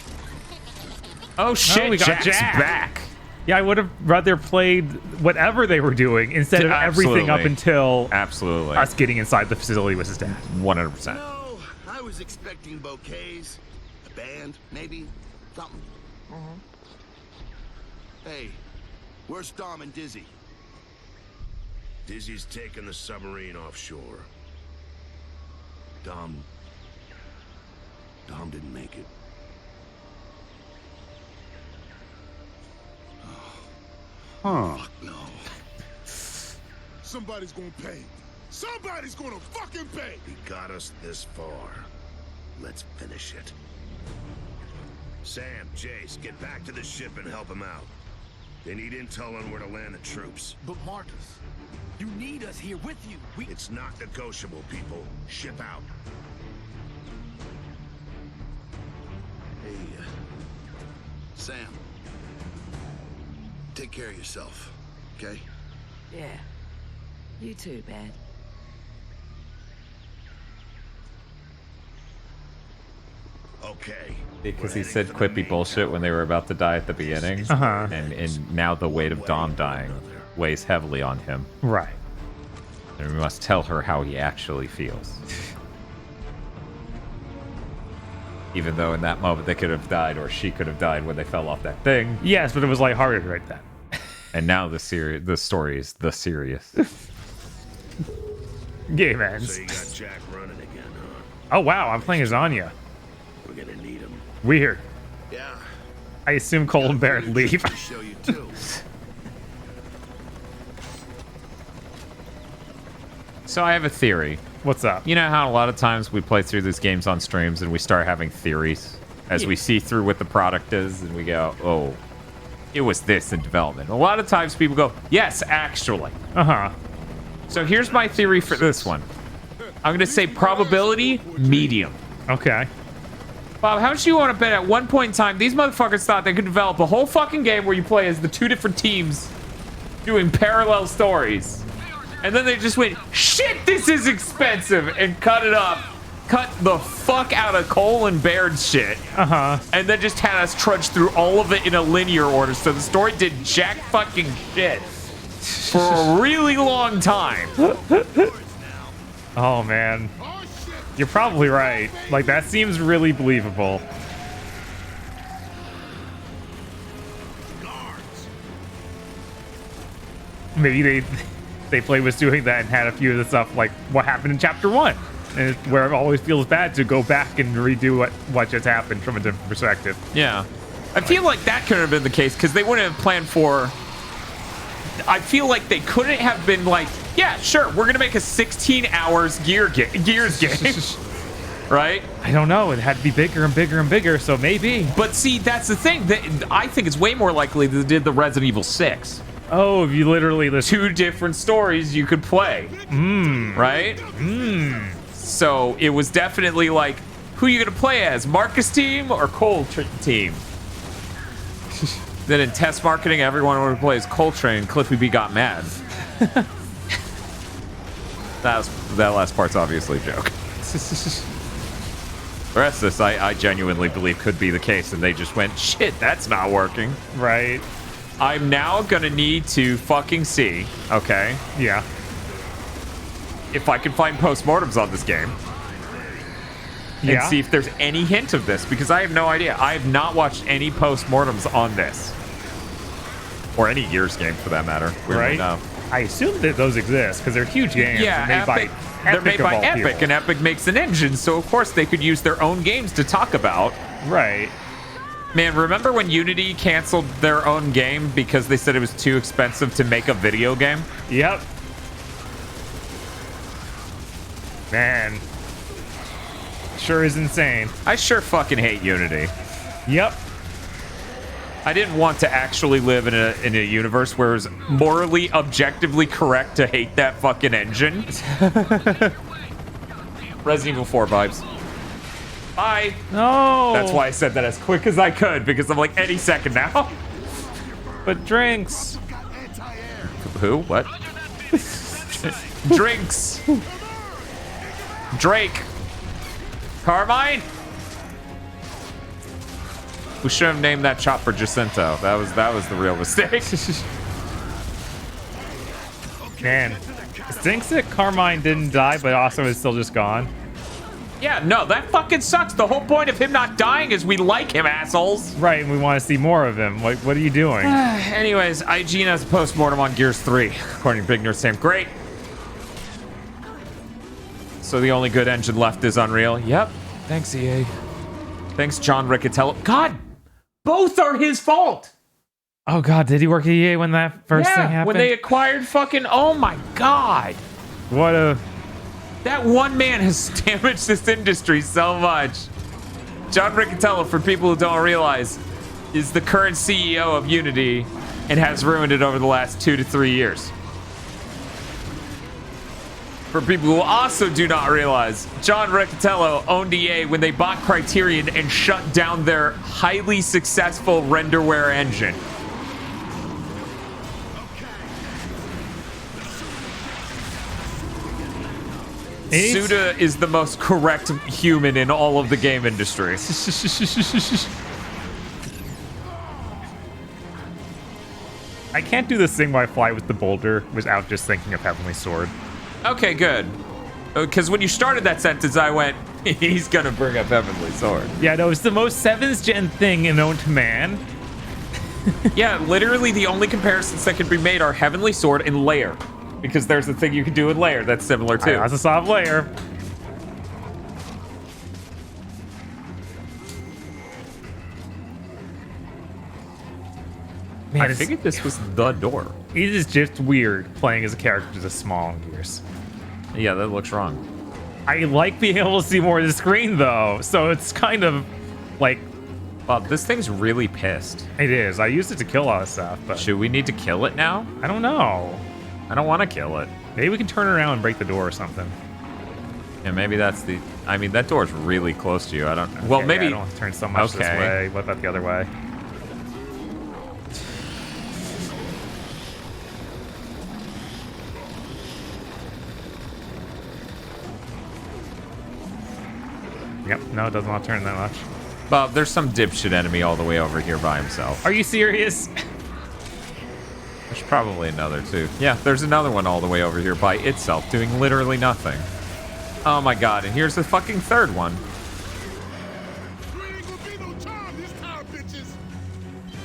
Speaker 1: Oh shit,
Speaker 2: we got
Speaker 1: Jack's
Speaker 2: Jack
Speaker 1: back.
Speaker 2: Yeah, I would have rather played whatever they were doing instead of everything up until us getting inside the facility with his dad.
Speaker 1: 100%.
Speaker 10: No, I was expecting bouquets, a band, maybe something. Hey, where's Dom and Dizzy?
Speaker 4: Dizzy's taking the submarine offshore.
Speaker 10: Dom didn't make it.
Speaker 3: Huh.
Speaker 10: No.
Speaker 3: Somebody's gonna pay. Somebody's gonna fucking pay.
Speaker 4: He got us this far. Let's finish it. Sam, Jace, get back to the ship and help him out. They need intel on where to land the troops.
Speaker 15: But Marcus, you need us here with you.
Speaker 4: It's not negotiable, people. Ship out.
Speaker 10: Hey, Sam. Take care of yourself, okay?
Speaker 14: Yeah. You too, Bad.
Speaker 4: Okay.
Speaker 1: Because he said quippy bullshit when they were about to die at the beginning. And now the weight of Dom dying weighs heavily on him.
Speaker 2: Right.
Speaker 1: And we must tell her how he actually feels. Even though in that moment they could have died, or she could have died when they fell off that thing.
Speaker 2: Yes, but it was lighthearted right then.
Speaker 1: And now the story is the serious.
Speaker 2: Game ends.
Speaker 4: So you got Jack running again, huh?
Speaker 2: Oh wow, I'm playing as Anya.
Speaker 4: We're gonna need him.
Speaker 2: Weird.
Speaker 10: Yeah.
Speaker 2: I assume Cole and Barrett leave.
Speaker 10: Show you too.
Speaker 1: So I have a theory.
Speaker 2: What's up?
Speaker 1: You know how a lot of times we play through these games on streams and we start having theories as we see through what the product is and we go, oh, it was this in development. A lot of times people go, yes, actually.
Speaker 2: Uh-huh.
Speaker 1: So here's my theory for this one. I'm going to say probability medium.
Speaker 2: Okay.
Speaker 1: Bob, how much do you want to bet at one point in time these motherfuckers thought they could develop a whole fucking game where you play as the two different teams doing parallel stories? And then they just went, shit, this is expensive, and cut it up. Cut the fuck out of Cole and Baird's shit.
Speaker 2: Uh-huh.
Speaker 1: And then just had us trudge through all of it in a linear order. So the story did jack fucking shit for a really long time.
Speaker 2: Oh, man. You're probably right. Like, that seems really believable. Maybe they played with doing that and had a few of the stuff like what happened in chapter 1, and where it always feels bad to go back and redo what just happened from a different perspective.
Speaker 1: Yeah. I feel like that could have been the case because they wouldn't have planned for. I feel like they couldn't have been like, yeah, sure, we're gonna make a 16 hours Gears game, right?
Speaker 2: I don't know. It had to be bigger and bigger and bigger, so maybe.
Speaker 1: But see, that's the thing. I think it's way more likely they did the Resident Evil 6.
Speaker 2: Oh, if you literally listen.
Speaker 1: 2 different stories you could play, right? So it was definitely like, who are you gonna play as, Marcus team or Cole team? Then in test marketing, everyone wanted to play as Coltrane. Cliffy B got mad. That last part's obviously a joke. The rest of this, I genuinely believe could be the case, and they just went, shit, that's not working.
Speaker 2: Right.
Speaker 1: I'm now gonna need to fucking see, okay?
Speaker 2: Yeah.
Speaker 1: If I can find postmortems on this game. And see if there's any hint of this, because I have no idea. I have not watched any postmortems on this. Or any Gears game, for that matter.
Speaker 2: Right? I assume that those exist, because they're huge games.
Speaker 1: Yeah, they're made by Epic, and Epic makes an engine, so of course they could use their own games to talk about.
Speaker 2: Right.
Speaker 1: Man, remember when Unity canceled their own game because they said it was too expensive to make a video game?
Speaker 2: Yep. Man. Sure is insane.
Speaker 1: I sure fucking hate Unity.
Speaker 2: Yep.
Speaker 1: I didn't want to actually live in a universe where it was morally, objectively correct to hate that fucking engine. Resident Evil 4 vibes. Bye.
Speaker 2: No.
Speaker 1: That's why I said that as quick as I could, because I'm like, any second now.
Speaker 2: But drinks.
Speaker 1: Who? What? Drinks. Drake. Carmine? We should have named that chopper Jacinto. That was the real mistake.
Speaker 2: Man, it stinks that Carmine didn't die, but also is still just gone.
Speaker 1: Yeah, no, that fucking sucks. The whole point of him not dying is we like him, assholes.
Speaker 2: Right, and we want to see more of him. Like, what are you doing?
Speaker 1: Anyways, IGN has a postmortem on Gears 3, according to Big Nerd Sam. Great. So the only good engine left is Unreal. Yep. Thanks, EA. Thanks, John Riccatello. God, both are his fault.
Speaker 2: Oh God, did he work at EA when that first thing happened?
Speaker 1: When they acquired fucking, oh my God.
Speaker 2: What a...
Speaker 1: That one man has damaged this industry so much. John Riccatello, for people who don't realize, is the current CEO of Unity and has ruined it over the last 2 to 3 years. For people who also do not realize, John Riccatello owned EA when they bought Criterion and shut down their highly successful renderware engine. Suda is the most correct human in all of the game industry.
Speaker 2: I can't do this thing where I fly with the boulder without just thinking of Heavenly Sword.
Speaker 1: Okay, good. Because when you started that sentence, I went, he's gonna bring up Heavenly Sword.
Speaker 2: Yeah, no, it's the most 7th gen thing known to man.
Speaker 1: Yeah, literally the only comparisons that can be made are Heavenly Sword and Lair. Because there's a thing you can do in Lair that's similar too.
Speaker 2: That's a soft Lair. Man,
Speaker 1: I figured this was the door.
Speaker 2: It is just weird playing as a character this small in Gears.
Speaker 1: Yeah, that looks wrong.
Speaker 2: I like being able to see more of the screen though, so it's kind of like...
Speaker 1: Bob, this thing's really pissed.
Speaker 2: It is. I used it to kill a lot of stuff, but...
Speaker 1: Should we need to kill it now?
Speaker 2: I don't know.
Speaker 1: I don't want to kill it.
Speaker 2: Maybe we can turn around and break the door or something.
Speaker 1: Yeah, maybe that's the... I mean, that door's really close to you. I don't...
Speaker 2: Okay,
Speaker 1: well, maybe...
Speaker 2: I don't want to turn so much this way. What about the other way? Yep, no, it doesn't want to turn that much.
Speaker 1: Bob, there's some dipshit enemy all the way over here by himself.
Speaker 2: Are you serious?
Speaker 1: There's probably another too. Yeah, there's another one all the way over here by itself, doing literally nothing. Oh my God, and here's the fucking third one.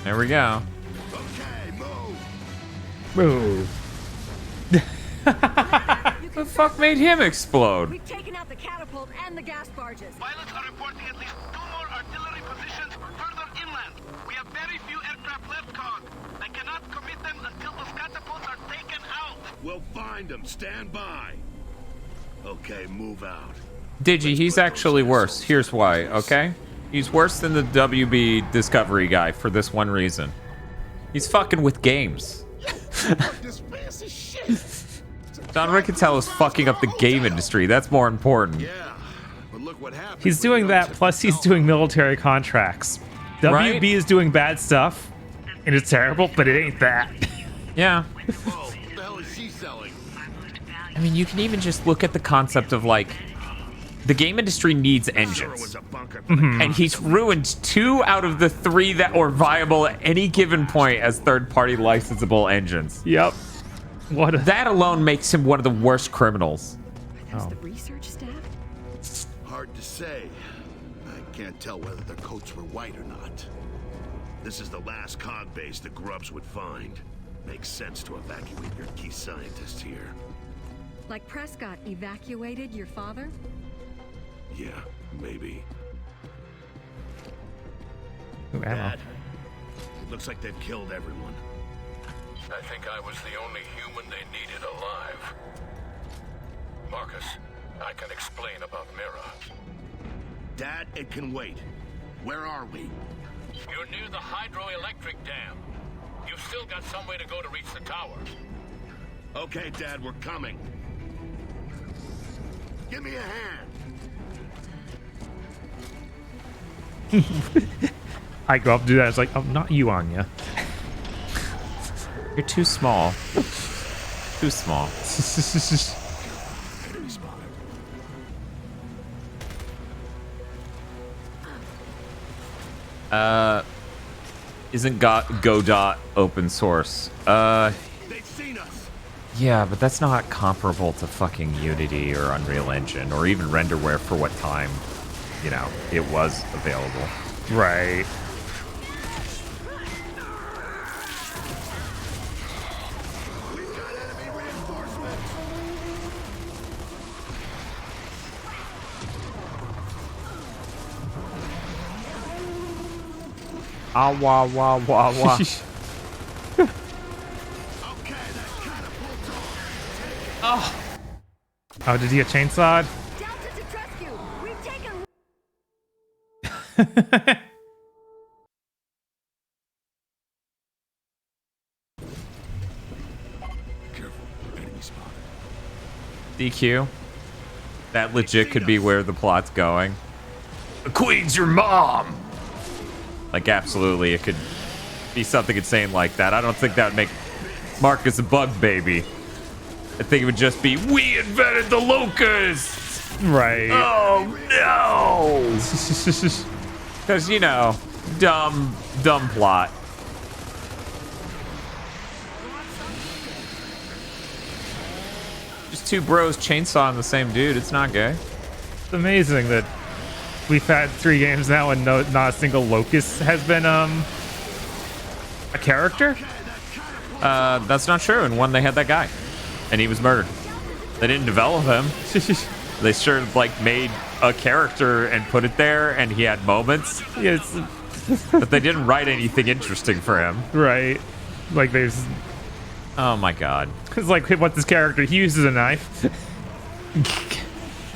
Speaker 1: There we go.
Speaker 2: Move.
Speaker 1: The fuck made him explode?
Speaker 8: We've taken out the catapult and the gas barges.
Speaker 3: Pilots are reporting at least 2 more artillery positions further mainland. We have very few aircraft left, Cog. I cannot commit them until those catapults are taken out.
Speaker 4: We'll find them. Stand by. Okay, move out.
Speaker 1: Digi, he's actually worse. Here's why, okay? He's worse than the WB Discovery guy for this one reason. He's fucking with games. Don Riccatello is fucking up the game industry. That's more important.
Speaker 4: Yeah, but look what happened.
Speaker 2: He's doing that, plus he's doing military contracts. WB
Speaker 1: Right?
Speaker 2: is doing bad stuff, and it's terrible, but it ain't that.
Speaker 1: Yeah.
Speaker 4: Whoa, what the hell is she selling?
Speaker 1: I mean, you can even just look at the concept of, like, the game industry needs engines. And he's ruined 2 out of the 3 that were viable at any given point as third-party licensable engines.
Speaker 2: Yep.
Speaker 1: That alone makes him one of the worst criminals.
Speaker 8: That's the research staff?
Speaker 4: Hard to say. I can't tell whether their coats were white or not. This is the last cog base the grubs would find. Makes sense to evacuate your key scientists here.
Speaker 8: Like Prescott evacuated your father?
Speaker 4: Yeah, maybe.
Speaker 2: Ooh, ammo.
Speaker 4: Dad, it looks like they've killed everyone.
Speaker 3: I think I was the only human they needed alive. Marcus, I can explain about Mira.
Speaker 4: Dad, it can wait. Where are we?
Speaker 3: You're near the hydroelectric dam. You've still got some way to go to reach the tower.
Speaker 4: Okay, Dad, we're coming. Give me a hand.
Speaker 2: I go up and do that. It's like, oh, not you, Anya.
Speaker 1: You're too small. Too small. Isn't Godot open source?
Speaker 4: They've seen us.
Speaker 1: Yeah, but that's not comparable to fucking Unity or Unreal Engine or even Renderware for what time, you know, it was available.
Speaker 2: Right.
Speaker 1: Ah, wah, wah, wah, wah.
Speaker 2: Oh, did he get chainsawed?
Speaker 1: DQ. That legit could be where the plot's going. The Queen's your mom! Like, absolutely, it could be something insane like that. I don't think that would make Marcus a bug baby. I think it would just be, we invented the locusts!
Speaker 2: Right.
Speaker 1: Oh, no! Because, you know, dumb plot. Just 2 bros chainsawing the same dude. It's not gay.
Speaker 2: It's amazing that we've had 3 games now and not a single locust has been a character.
Speaker 1: That's not true. In 1, they had that guy, and he was murdered. They didn't develop him. They sure like made a character and put it there, and he had moments.
Speaker 2: Yes,
Speaker 1: but they didn't write anything interesting for him.
Speaker 2: Right. Like there's.
Speaker 1: Oh my god.
Speaker 2: Because like, what's his character? He uses a knife.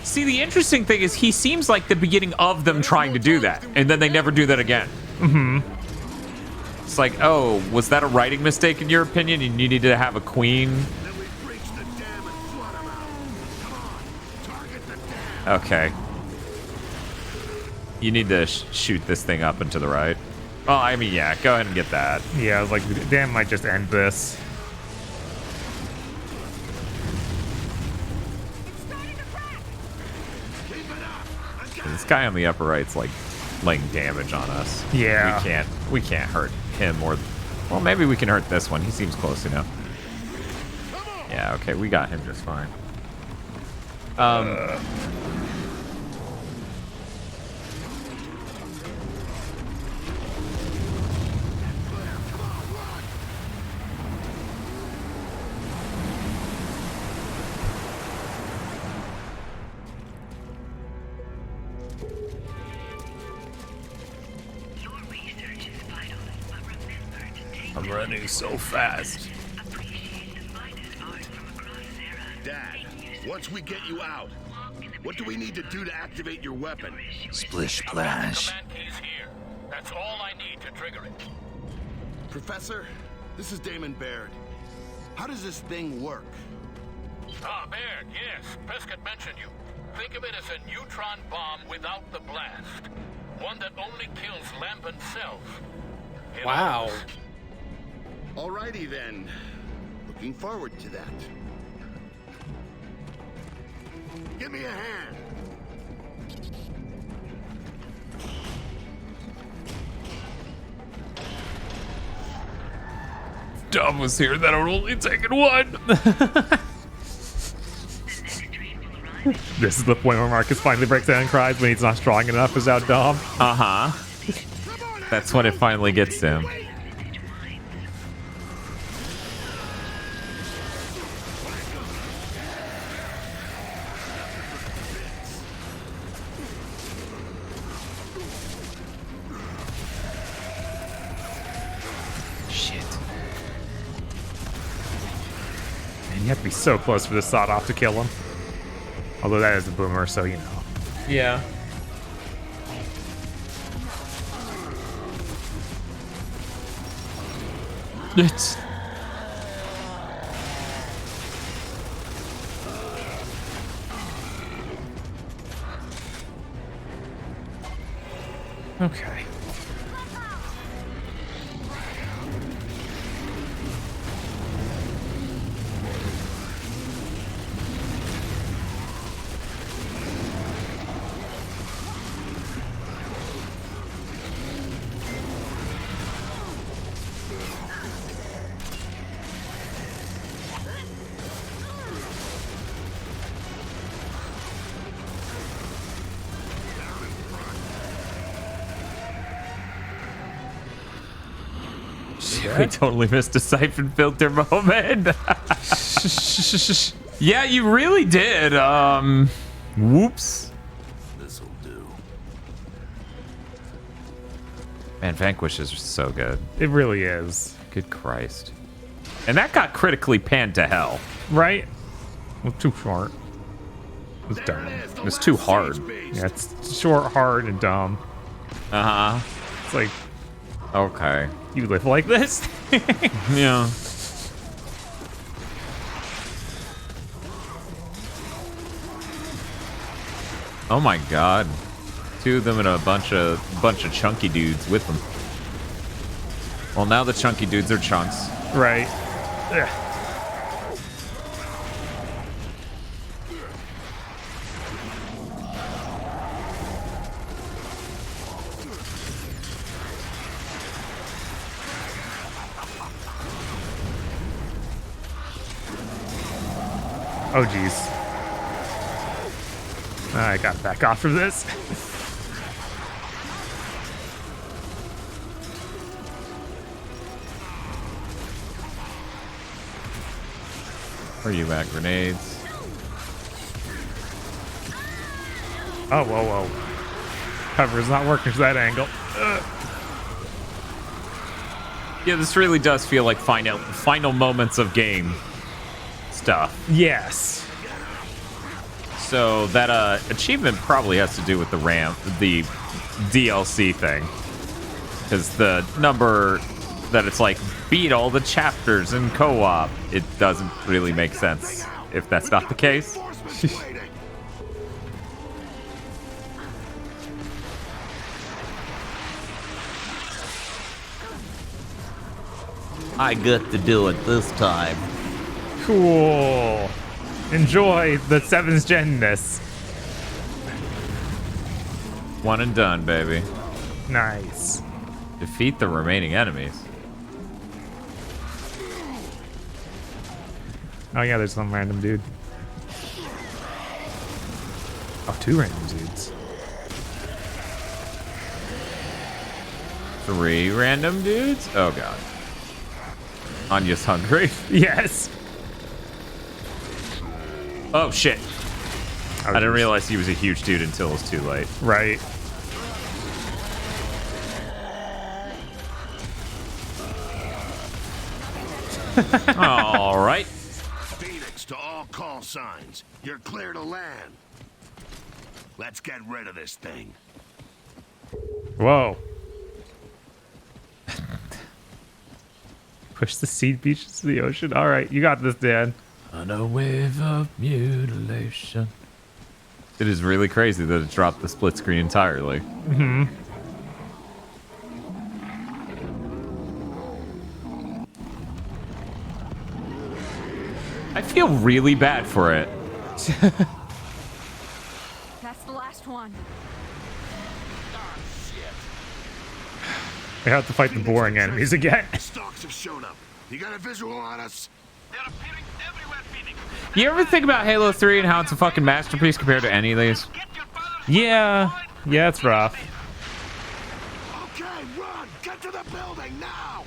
Speaker 1: See, the interesting thing is he seems like the beginning of them trying to do that, and then they never do that again.
Speaker 2: Mm-hmm.
Speaker 1: It's like, oh, was that a writing mistake in your opinion? And you needed to have a queen? Okay. You need to shoot this thing up and to the right. Well, I mean, yeah, go ahead and get that.
Speaker 2: Yeah, I was like, damn, might just end this.
Speaker 1: This guy on the upper right's like laying damage on us.
Speaker 2: Yeah.
Speaker 1: We can't hurt him or, well, maybe we can hurt this one. He seems close enough. Yeah, okay, we got him just fine.
Speaker 2: running so fast.
Speaker 4: Dad, once we get you out, what do we need to do to activate your weapon?
Speaker 13: Splish splash.
Speaker 3: That's all I need to trigger it.
Speaker 10: Professor, this is Damon Baird. How does this thing work?
Speaker 3: Ah, Baird, yes. Prescott mentioned you. Think of it as a neutron bomb without the blast. One that only kills Lamp himself.
Speaker 5: Wow.
Speaker 10: Alrighty then. Looking forward to that.
Speaker 4: Give me a hand.
Speaker 2: Dom was here, that would only taken one. This is the point where Marcus finally breaks down and cries when he's not strong enough without Dom.
Speaker 1: That's when it finally gets him.
Speaker 2: You have to be so close for this sawed off to kill him. Although that is a boomer, so you know.
Speaker 1: Yeah.
Speaker 2: It's... Okay.
Speaker 1: We totally missed a siphon filter moment. Yeah, you really did. Whoops.
Speaker 4: This'll do.
Speaker 1: Man, Vanquish is so good.
Speaker 2: It really is.
Speaker 1: Good Christ. And that got critically panned to hell.
Speaker 2: Right? Well, too short. It was dumb.
Speaker 1: It was too hard.
Speaker 2: Yeah, it's short, hard, and dumb.
Speaker 1: Uh-huh.
Speaker 2: It's like...
Speaker 1: Okay.
Speaker 2: You live like this?
Speaker 1: Yeah. Oh my god. Two of them and a bunch of chunky dudes with them. Well, now the chunky dudes are chunks.
Speaker 2: Right. Ugh. Oh, jeez. I gotta back off from this.
Speaker 1: Where are you at? Grenades.
Speaker 2: Oh, whoa, whoa. Cover is not working to that angle. Ugh.
Speaker 1: Yeah, this really does feel like final moments of game stuff.
Speaker 2: Yes.
Speaker 1: So that achievement probably has to do with the DLC thing, because the number that it's like beat all the chapters in co-op, it doesn't really make sense if that's not the case. I got to do it this time.
Speaker 2: Cool. Enjoy the 7th gen-ness.
Speaker 1: One and done, baby.
Speaker 2: Nice.
Speaker 1: Defeat the remaining enemies.
Speaker 2: Oh yeah, there's some random dude. Oh, 2 random dudes.
Speaker 1: 3 random dudes? Oh god. Anya's hungry.
Speaker 2: Yes.
Speaker 1: Oh shit.
Speaker 2: Oh,
Speaker 1: I didn't realize he was a huge dude until it was too late.
Speaker 2: Right.
Speaker 1: All right.
Speaker 4: Phoenix to all call signs. You're clear to land. Let's get rid of this thing.
Speaker 2: Whoa. Push the seed beaches to the ocean. All right, you got this, Dan.
Speaker 1: On a wave of mutilation. It is really crazy that it dropped the split screen entirely.
Speaker 2: Mm-hmm.
Speaker 1: I feel really bad for it.
Speaker 8: That's the last one.
Speaker 2: I have to fight the boring enemies again.
Speaker 4: Stalks have shown up. You got a visual on us? They're appearing everywhere, Phoenix.
Speaker 1: You ever think about Halo 3 and how it's a fucking masterpiece compared to any of these?
Speaker 2: Yeah. Yeah, it's rough.
Speaker 4: Okay, run! Get to the building now!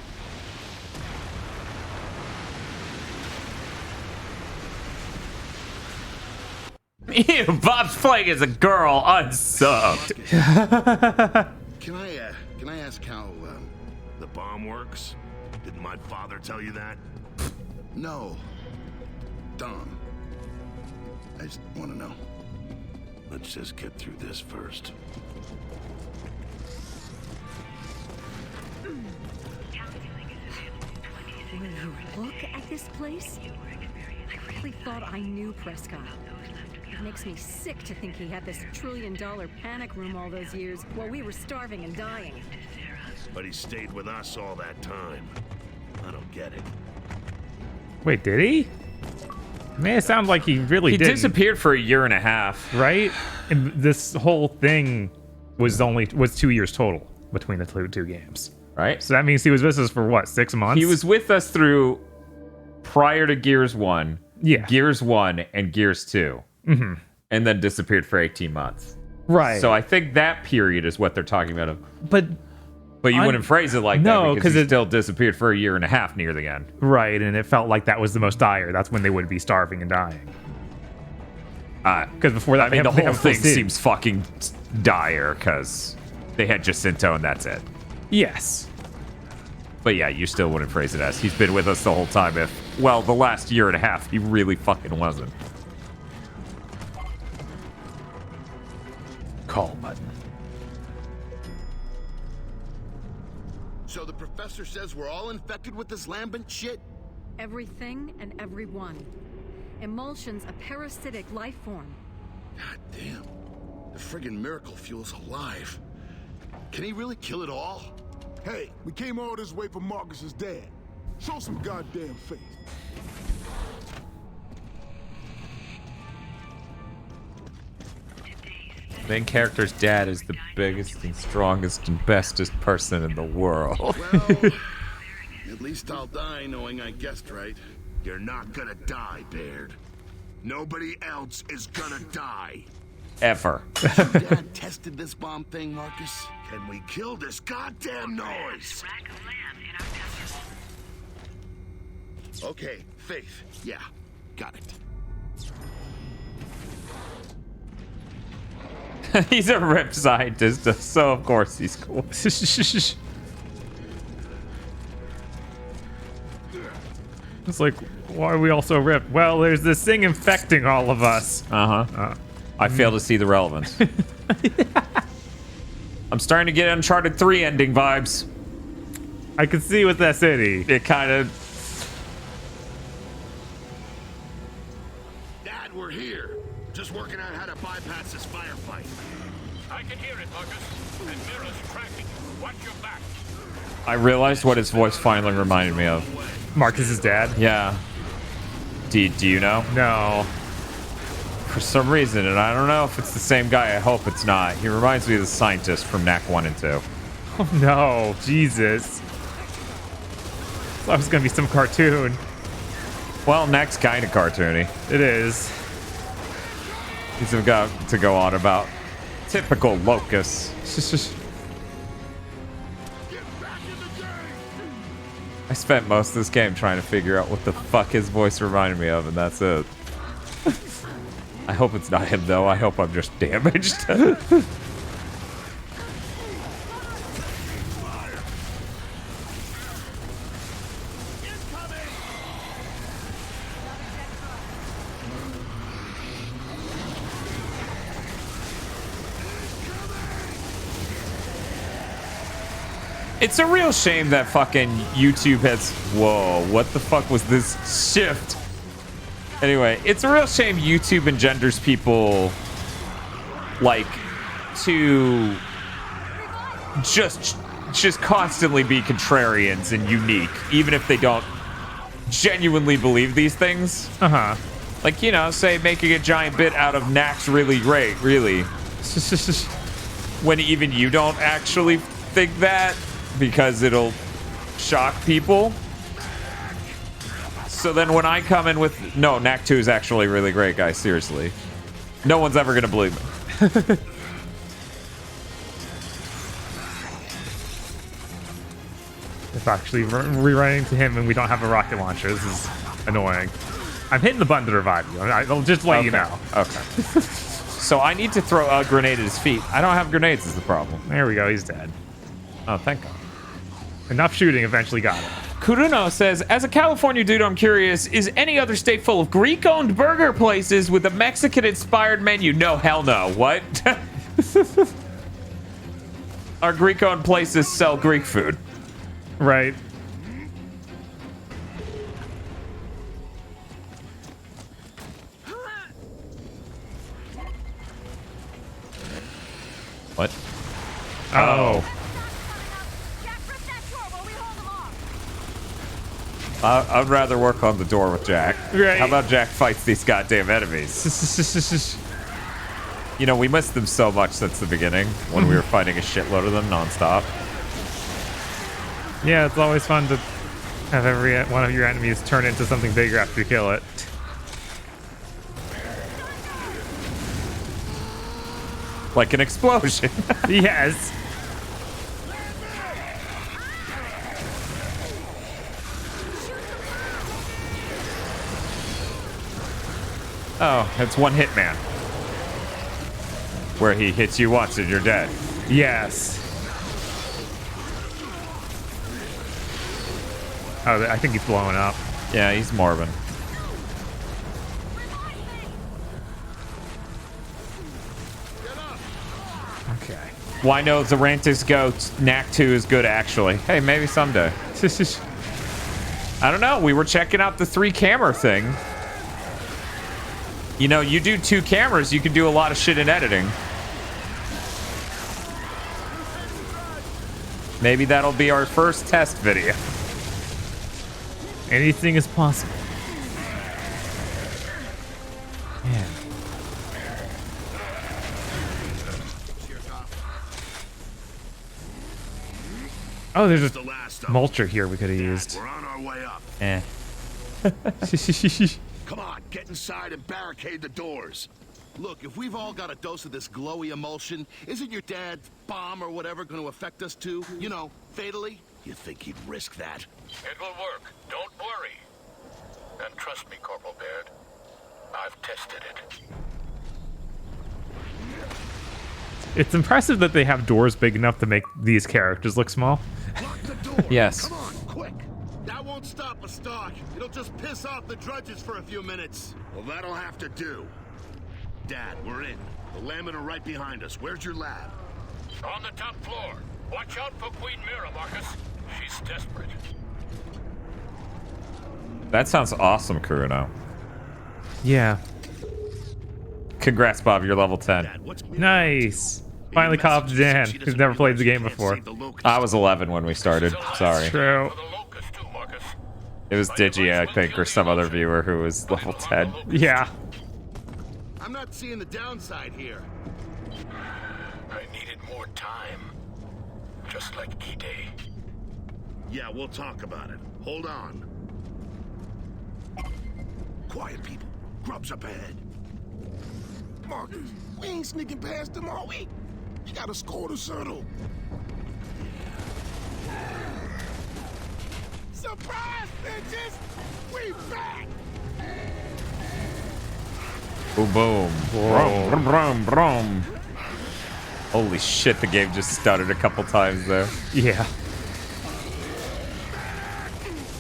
Speaker 1: Ew, Bob's playing as a girl, unsubbed.
Speaker 4: Can I ask how the bomb works? Didn't my father tell you that? No. Dom. I just want to know. Let's just get through this first.
Speaker 8: Will you look at this place? I really thought I knew Prescott. It makes me sick to think he had this $1 trillion panic room all those years while we were starving and dying.
Speaker 4: But he stayed with us all that time. I don't get it.
Speaker 2: Wait, did he? Man, it sounds like he really did.
Speaker 1: He disappeared for a year and a half.
Speaker 2: Right? And this whole thing was 2 years total between the two games.
Speaker 1: Right?
Speaker 2: So that means he was with us for what, 6 months?
Speaker 1: He was with us through prior to Gears 1,
Speaker 2: yeah,
Speaker 1: Gears 1, and Gears 2.
Speaker 2: Mm-hmm.
Speaker 1: And then disappeared for 18 months.
Speaker 2: Right.
Speaker 1: So I think that period is what they're talking about.
Speaker 2: But
Speaker 1: you wouldn't phrase it like
Speaker 2: no,
Speaker 1: that because he still disappeared for a year and a half near the end.
Speaker 2: Right, and it felt like that was the most dire. That's when they would be starving and dying. Because before that,
Speaker 1: I mean, the whole thing seems fucking dire because they had Jacinto and that's it.
Speaker 2: Yes.
Speaker 1: But yeah, you still wouldn't phrase it as he's been with us the whole time if, well, the last year and a half, he really fucking wasn't.
Speaker 2: Call button.
Speaker 10: So the professor says we're all infected with this lambent shit?
Speaker 8: Everything and everyone. Emulsion's a parasitic life form.
Speaker 10: God damn. The friggin' miracle fuel's alive. Can he really kill it all?
Speaker 3: Hey, we came all this way for Marcus's dad. Show some goddamn faith.
Speaker 1: Main character's dad is the biggest and strongest and bestest person in the world.
Speaker 10: Well, at least I'll die knowing I guessed right.
Speaker 4: You're not gonna die, Baird. Nobody else is gonna die.
Speaker 1: Ever.
Speaker 10: Your dad tested this bomb thing, Marcus?
Speaker 4: Can we kill this goddamn noise?
Speaker 10: Okay, Faith. Yeah, got it.
Speaker 1: He's a rip scientist, so of course he's cool.
Speaker 2: It's like, why are we all so ripped? Well, there's this thing infecting all of us.
Speaker 1: I fail to see the relevance. I'm starting to get Uncharted 3 ending vibes.
Speaker 2: I can see with that city.
Speaker 1: It kind of...
Speaker 4: Dad, we're here. Just working out how to bypass this firefight.
Speaker 3: I can hear it, Marcus. And Mira's tracking. Watch your back.
Speaker 1: I realized what his voice finally reminded me of.
Speaker 2: Marcus's dad?
Speaker 1: Yeah. Do you know?
Speaker 2: No.
Speaker 1: For some reason, and I don't know if it's the same guy. I hope it's not. He reminds me of the scientist from NAC 1 and 2.
Speaker 2: Oh no, Jesus. Thought it was gonna be some cartoon.
Speaker 1: Well, NAC's kind of cartoony.
Speaker 2: It is.
Speaker 1: He's got to go on about typical locusts. I spent most of this game trying to figure out what the fuck his voice reminded me of, and that's it. I hope it's not him, though. I hope I'm just damaged. It's a real shame that fucking YouTube has... Whoa, what the fuck was this shift? Anyway, it's a real shame YouTube engenders people like to just constantly be contrarians and unique, even if they don't genuinely believe these things. Like, you know, say making a giant bit out of Knack's really great, really. When even you don't actually think that because it'll shock people. So then when I come in with, no, Knack 2 is actually really great, guys, seriously. No one's ever going to believe me.
Speaker 2: It's actually rerunning to him and we don't have a rocket launcher. This is annoying. I'm hitting the button to revive you. I'll just let you know.
Speaker 1: Okay. So I need to throw a grenade at his feet. I don't have grenades is the problem.
Speaker 2: There we go. He's dead.
Speaker 1: Oh, thank God.
Speaker 2: Enough shooting eventually got him.
Speaker 1: Kuruno says, as a California dude, I'm curious, is any other state full of Greek-owned burger places with a Mexican-inspired menu? No, hell no. What? Our Greek-owned places sell Greek food.
Speaker 2: Right.
Speaker 1: What? Oh. I'd rather work on the door with Jack.
Speaker 2: Right.
Speaker 1: How about Jack fights these goddamn enemies? You know, we missed them so much since the beginning when we were fighting a shitload of them nonstop.
Speaker 2: Yeah, it's always fun to have every one of your enemies turn into something bigger after you kill it.
Speaker 1: Like an explosion.
Speaker 2: Yes.
Speaker 1: Oh, it's one hit man. Where he hits you once and you're dead.
Speaker 2: Yes. Oh, I think he's blowing up.
Speaker 1: Yeah, he's Morbin.
Speaker 2: Okay.
Speaker 1: Why no Zarantis Goat Knack 2 is good actually. Hey, maybe someday. I don't know. We were checking out the 3-camera thing. You know, you do 2 cameras, you can do a lot of shit in editing. Maybe that'll be our first test video.
Speaker 2: Anything is possible. Man. Oh, there's a mulcher here we could have used.
Speaker 4: We're on our way up.
Speaker 1: Eh.
Speaker 4: Come on, get inside and barricade the doors.
Speaker 10: Look, if we've all got a dose of this glowy emulsion, isn't your dad's bomb or whatever going to affect us too? You know, fatally?
Speaker 4: You think he'd risk that?
Speaker 13: It will work. Don't worry. And trust me, Corporal Baird. I've tested it.
Speaker 2: It's impressive that they have doors big enough to make these characters look small.
Speaker 10: Lock the door.
Speaker 1: Yes.
Speaker 10: Come on, quick. That won't stop a stock. It'll just piss off the drudges for a few minutes.
Speaker 4: Well, that'll have to do. Dad, we're in. The Lambent are right behind us. Where's your lab?
Speaker 13: On the top floor. Watch out for Queen Mira, Marcus. She's desperate.
Speaker 1: That sounds awesome, Kuruno.
Speaker 2: Yeah.
Speaker 1: Congrats, Bob. You're level 10.
Speaker 2: Nice. Finally caught up to Dan, who's never played the game before.
Speaker 1: I was 11 when we started. Sorry.
Speaker 2: True.
Speaker 1: It was Digi, I think, or some other viewer who was level 10.
Speaker 2: Yeah.
Speaker 10: I'm not seeing the downside here.
Speaker 13: I needed more time. Just like E-Day.
Speaker 4: Yeah, we'll talk about it. Hold on. Quiet, people. Grub's up ahead.
Speaker 3: Marcus, we ain't sneaking past them, are we? You gotta score to settle. Surprise, bitches! We back!
Speaker 1: Boom, boom. Brum, brum, brum. Holy shit, the game just stuttered a couple times there.
Speaker 2: Yeah.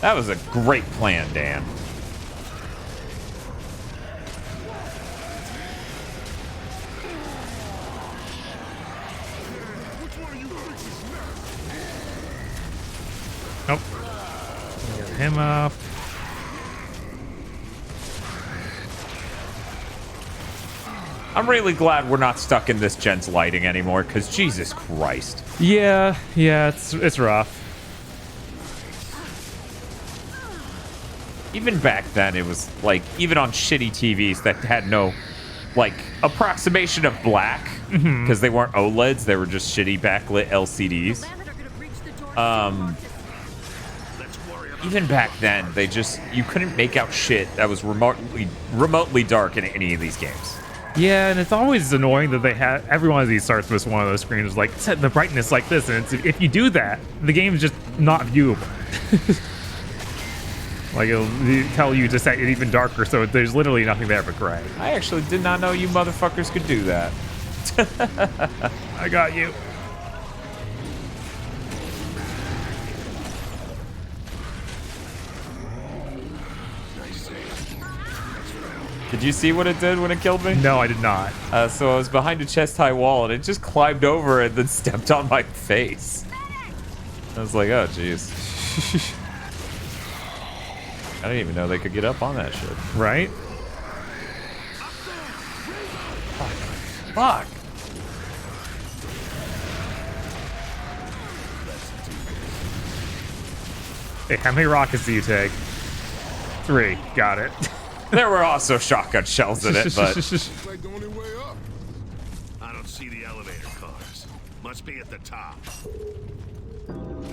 Speaker 1: That was a great plan, Dan.
Speaker 2: Nope. Get him up.
Speaker 1: I'm really glad we're not stuck in this gen's lighting anymore, because Jesus Christ.
Speaker 2: Yeah, it's rough.
Speaker 1: Even back then, it was like, even on shitty TVs that had no, like, approximation of black, because they weren't OLEDs, they were just shitty backlit LCDs. Even back then, you couldn't make out shit that was remotely dark in any of these games.
Speaker 2: Yeah, and it's always annoying that they have every one of these starts with one of those screens like set the brightness like this, and if you do that, the game is just not viewable. Like it'll tell you to set it even darker, so there's literally nothing there but gray.
Speaker 1: I actually did not know you motherfuckers could do that.
Speaker 2: I got you.
Speaker 1: Did you see what it did when it killed me?
Speaker 2: No, I did not.
Speaker 1: So I was behind a chest-high wall, and it just climbed over and then stepped on my face. I was like, oh, jeez. I didn't even know they could get up on that shit.
Speaker 2: Right?
Speaker 1: Fuck.
Speaker 2: Hey, how many rockets do you take? 3. Got it.
Speaker 1: There were also shotgun shells in it, but...
Speaker 4: I don't see the elevator cars. Must be at the top.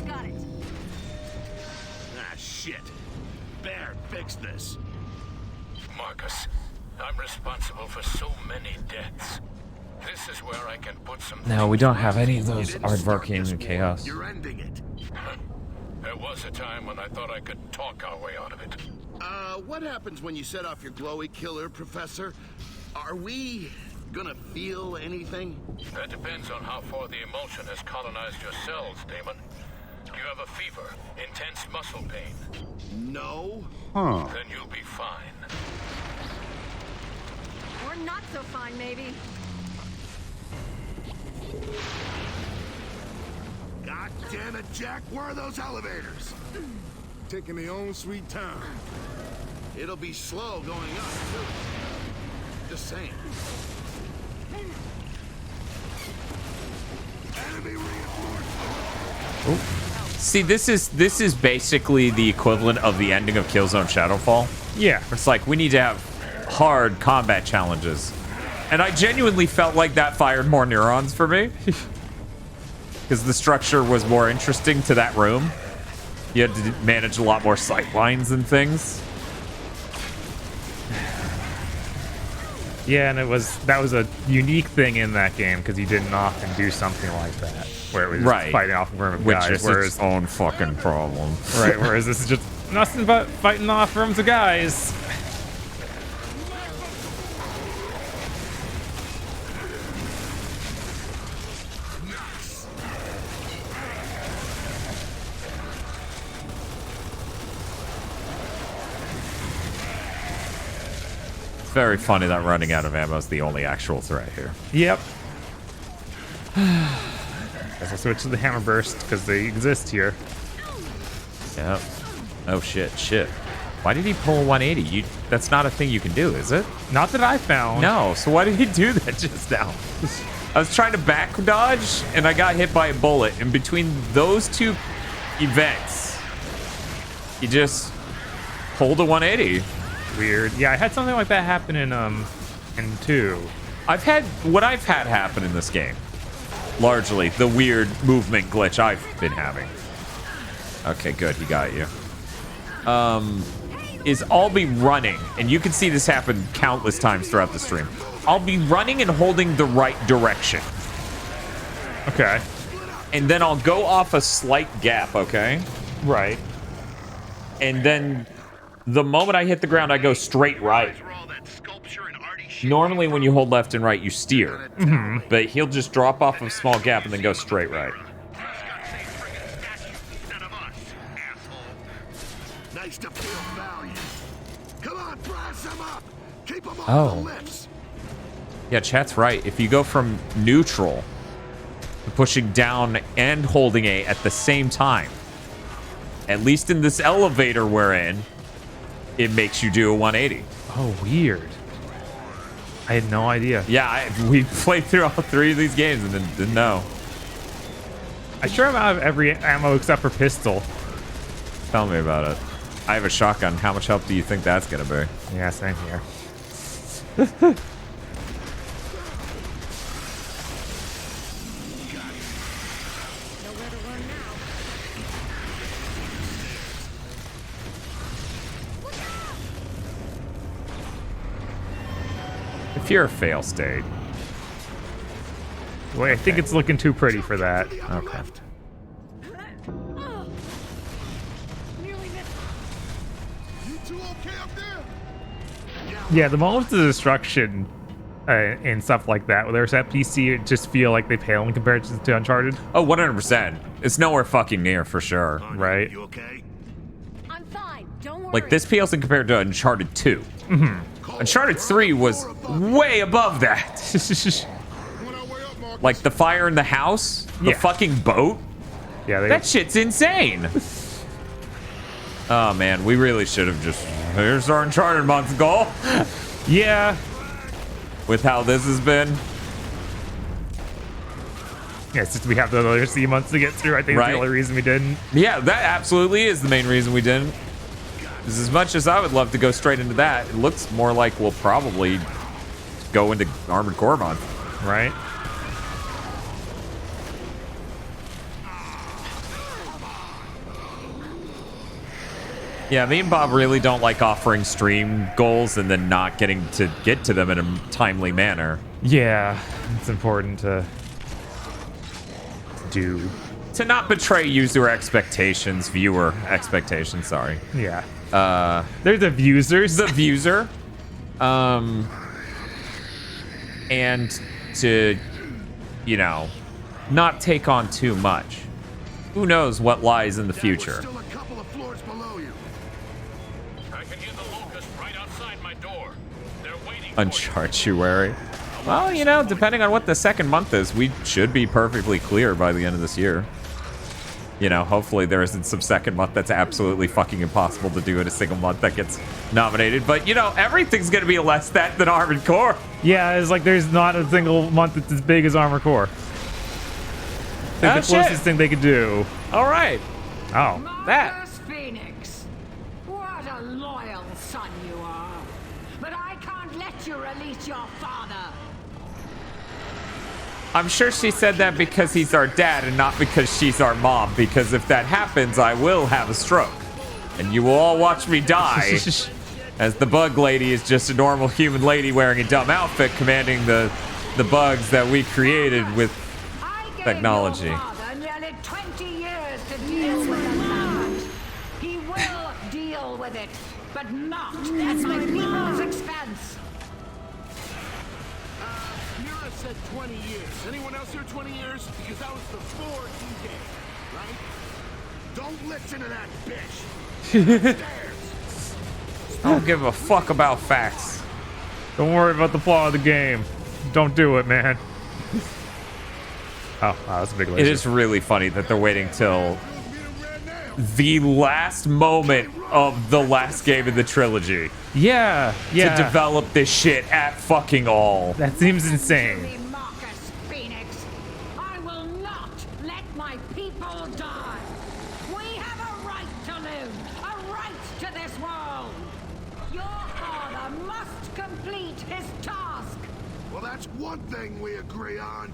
Speaker 8: Got it.
Speaker 4: Ah, shit. Bear, fix this.
Speaker 3: Marcus, I'm responsible for so many deaths. This is where I can put some...
Speaker 1: No, we don't have any of those aardvarking and chaos.
Speaker 4: You're ending it.
Speaker 3: There was a time when I thought I could talk our way out of it.
Speaker 10: What happens when you set off your glowy killer, Professor? Are we gonna feel anything?
Speaker 3: That depends on how far the emulsion has colonized your cells, Damon. You have a fever, intense muscle pain.
Speaker 10: No.
Speaker 3: Then you'll be fine.
Speaker 8: Or not so fine, maybe.
Speaker 4: God damn it, Jack. Where are those elevators?
Speaker 10: Taking their own sweet time. It'll be slow going up, too. Just saying.
Speaker 4: Enemy reinforcements.
Speaker 1: Ooh. See, this is basically the equivalent of the ending of Killzone Shadowfall.
Speaker 2: Yeah.
Speaker 1: It's like, we need to have hard combat challenges. And I genuinely felt like that fired more neurons for me. Because the structure was more interesting to that room. You had to manage a lot more sight lines and things.
Speaker 2: Yeah, and that was a unique thing in that game because you didn't often do something like that, where it was just fighting off a room of guys.
Speaker 1: Which is its own fucking problem.
Speaker 2: Right, whereas this is just nothing but fighting off rooms of guys.
Speaker 1: Very funny that running out of ammo is the only actual threat here.
Speaker 2: Yep. Guess I'll switch to the hammer burst because they exist here.
Speaker 1: Yep. Oh shit, shit. Why did he pull a 180? That's not a thing you can do, is it?
Speaker 2: Not that I found.
Speaker 1: No, so why did he do that just now? I was trying to back dodge and I got hit by a bullet. And between those two events, he just pulled a 180.
Speaker 2: Weird. Yeah, I had something like that happen in 2.
Speaker 1: What I've had happen in this game, largely the weird movement glitch I've been having. Okay, good, he got you. Is I'll be running, and you can see this happen countless times throughout the stream. I'll be running and holding the right direction.
Speaker 2: Okay.
Speaker 1: And then I'll go off a slight gap, okay?
Speaker 2: Right.
Speaker 1: And then the moment I hit the ground, I go straight right. Normally, when you hold left and right, you steer. But he'll just drop off a small gap and then go straight right.
Speaker 4: Nice to feel valiant. Come on, brass them up. Keep them on
Speaker 1: Oh.
Speaker 4: the lifts.
Speaker 1: Yeah, chat's right. If you go from neutral to pushing down and holding A at the same time, At least in this elevator we're in, it makes you do a 180.
Speaker 2: Oh, weird. I had no idea.
Speaker 1: Yeah, we played through all 3 of these games and didn't know.
Speaker 2: I sure am out of every ammo except for pistol.
Speaker 1: Tell me about it. I have a shotgun. How much help do you think that's gonna be?
Speaker 2: Yeah, same here.
Speaker 1: If you're a fail state.
Speaker 2: Wait, I think it's looking too pretty for that.
Speaker 1: Okay.
Speaker 2: Yeah, the moments of destruction and stuff like that, where there's that PC, it just feel like they pale in comparison to Uncharted.
Speaker 1: Oh, 100%. It's nowhere fucking near for sure.
Speaker 2: Right?
Speaker 4: You okay?
Speaker 8: I'm fine. Don't worry.
Speaker 1: Like, this pales in compared to Uncharted 2. Uncharted 3 was way above that. Like, the fire in the house, the fucking boat.
Speaker 2: Yeah,
Speaker 1: that shit's insane. Oh, man, we really should have just... Here's our Uncharted month's goal.
Speaker 2: Yeah.
Speaker 1: With how this has been.
Speaker 2: Yeah, since we have the other C months to get through, I think that's the only reason we didn't.
Speaker 1: Yeah, that absolutely is the main reason we didn't. Because as much as I would love to go straight into that, it looks more like we'll probably go into Armored Core month.
Speaker 2: Right?
Speaker 1: Yeah, me and Bob really don't like offering stream goals and then not getting to get to them in a timely manner.
Speaker 2: Yeah, it's important to do.
Speaker 1: To not betray user expectations, viewer expectations, sorry.
Speaker 2: Yeah. They're the viewsers.
Speaker 1: The viewser. And to, you know, not take on too much. Who knows what lies in the future? Unchartuary. Well, you know, depending on what the second month is, we should be perfectly clear by the end of this year. You know, hopefully there isn't some second month that's absolutely fucking impossible to do in a single month that gets nominated. But, you know, everything's going to be less that than Armored Core.
Speaker 2: Yeah, it's like there's not a single month that's as big as Armored Core. I think the closest thing they could do.
Speaker 1: All right.
Speaker 2: Oh.
Speaker 1: That.
Speaker 16: Phoenix, what a loyal son you are. But I can't let you release your father.
Speaker 1: I'm sure she said that because he's our dad and not because she's our mom. Because if that happens, I will have a stroke. And you will all watch me die. As the bug lady is just a normal human lady wearing a dumb outfit commanding the bugs that we created with technology.
Speaker 16: Nearly 20 years to deal with the land. He will deal with it, but not at my people's expense.
Speaker 10: Mira said 20 years. Anyone else here 20 years? Because that was before D-Day, right? Don't listen to that bitch.
Speaker 1: I don't give a fuck about facts.
Speaker 2: Don't worry about the flaw of the game. Don't do it, man. Oh, wow, that's a big laser.
Speaker 1: It is really funny that they're waiting till the last moment of the last game in the trilogy.
Speaker 2: Yeah.
Speaker 1: To develop this shit at fucking all.
Speaker 2: That seems insane.
Speaker 16: Phoenix, I will not let my people die. We have a right to live, a right to this world. Your father must complete his task.
Speaker 4: Well, that's one thing we agree on.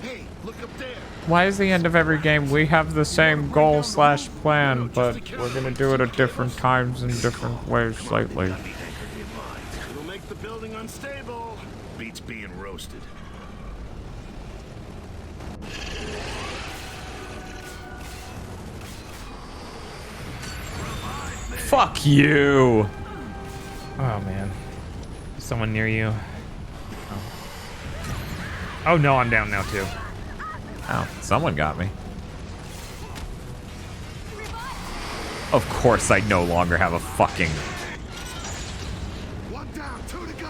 Speaker 4: Hey, look up there.
Speaker 1: Why is the end of every game we have the same goal / plan, but we're gonna do it at different times in different ways slightly?
Speaker 4: It'll make the building unstable. Beats being roasted.
Speaker 1: Fuck you.
Speaker 2: Oh, man. Is someone near you? Oh, no, I'm down now, too.
Speaker 1: Oh, someone got me. Of course I no longer have a fucking...
Speaker 4: One down, 2 to go.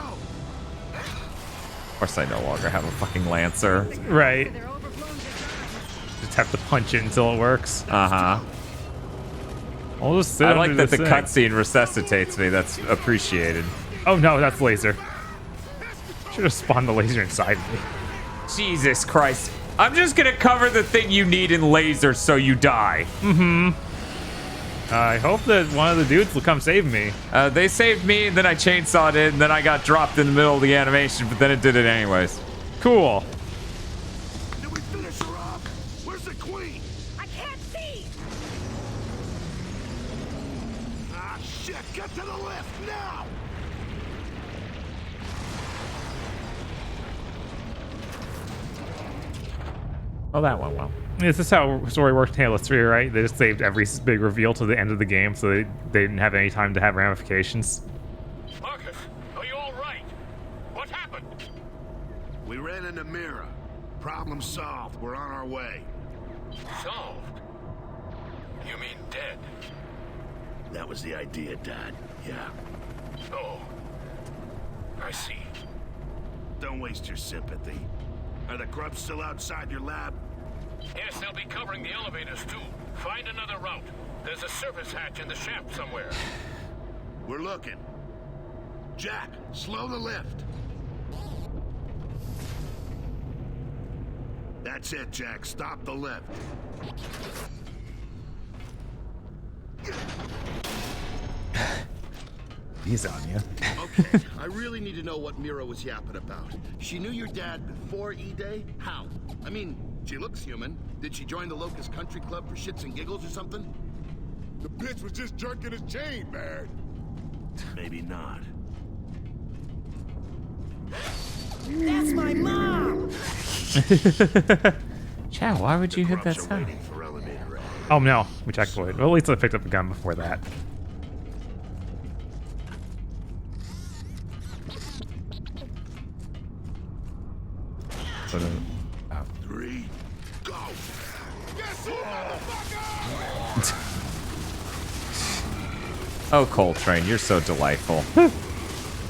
Speaker 1: Of course I no longer have a fucking Lancer.
Speaker 2: Right. Just have to punch it until it works.
Speaker 1: Uh-huh.
Speaker 2: I'll just sit
Speaker 1: I like
Speaker 2: under
Speaker 1: that the
Speaker 2: sink.
Speaker 1: cutscene resuscitates me. That's appreciated.
Speaker 2: Oh no, that's laser. Should have spawned the laser inside me.
Speaker 1: Jesus Christ. I'm just gonna cover the thing you need in laser so you die.
Speaker 2: Mm-hmm. I hope that one of the dudes will come save me.
Speaker 1: They saved me, and then I chainsawed it, and then I got dropped in the middle of the animation, but then it did it anyways.
Speaker 2: Cool.
Speaker 4: Did we finish her off? Where's the queen?
Speaker 8: I can't see!
Speaker 4: Ah, shit! Get to the lift now!
Speaker 1: Oh, that went well.
Speaker 2: This is how story works in Halo 3, right? They just saved every big reveal to the end of the game, so they didn't have any time to have ramifications.
Speaker 3: Marcus, are you all right? What happened?
Speaker 4: We ran into Mira. Problem solved. We're on our way.
Speaker 3: Solved? You mean dead?
Speaker 4: That was the idea, Dad. Yeah.
Speaker 3: Oh. I see.
Speaker 4: Don't waste your sympathy. Are the grubs still outside your lab?
Speaker 3: Yes, they'll be covering the elevators, too. Find another route. There's a service hatch in the shaft somewhere.
Speaker 4: We're looking. Jack, slow the lift. That's it, Jack. Stop the lift.
Speaker 2: He's on you.
Speaker 10: Okay, I really need to know what Mira was yapping about. She knew your dad before E-Day? How? I mean, she looks human. Did she join the Locust Country Club for shits and giggles or something?
Speaker 3: The bitch was just jerking his chain, man.
Speaker 4: Maybe not.
Speaker 8: That's my mom!
Speaker 1: Chow, why would you hit that sound?
Speaker 2: Oh no, we checkpointed. Well, at least I picked up a gun before that. So then, oh.
Speaker 4: 3, go!
Speaker 3: Guess who, motherfucker?
Speaker 1: Oh, Coltrane, you're so delightful.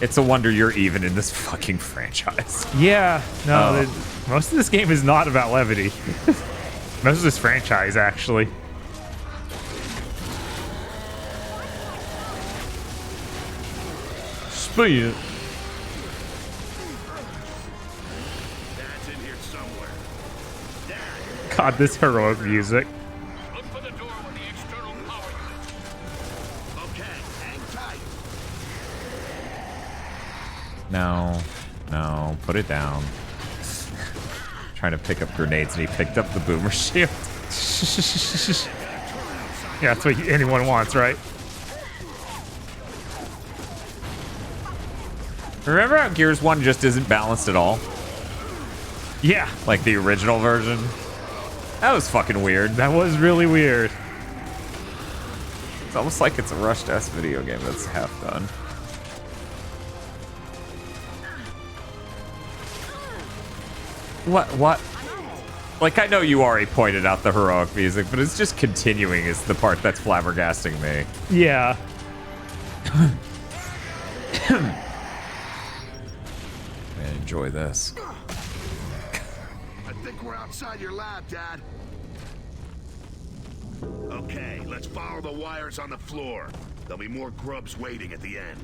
Speaker 1: It's a wonder you're even in this fucking franchise.
Speaker 2: Yeah, no, most of this game is not about levity. Most of this franchise, actually.
Speaker 1: Speed.
Speaker 4: Dad's in here somewhere. Dad!
Speaker 2: God, this heroic music.
Speaker 3: Look for the door with the external power unit.
Speaker 4: Okay, hang tight.
Speaker 1: No, put it down. Trying to pick up grenades, and he picked up the boomer shield.
Speaker 2: Yeah, that's what anyone wants, right?
Speaker 1: Remember how Gears 1 just isn't balanced at all?
Speaker 2: Yeah.
Speaker 1: Like the original version? That was fucking weird.
Speaker 2: That was really weird.
Speaker 1: It's almost like it's a rushed S video game that's half done. What? Like, I know you already pointed out the heroic music, but it's just continuing is the part that's flabbergasting me.
Speaker 2: Yeah.
Speaker 1: Man, enjoy this.
Speaker 4: I think we're outside your lab, Dad. Okay, let's follow the wires on the floor. There'll be more grubs waiting at the end.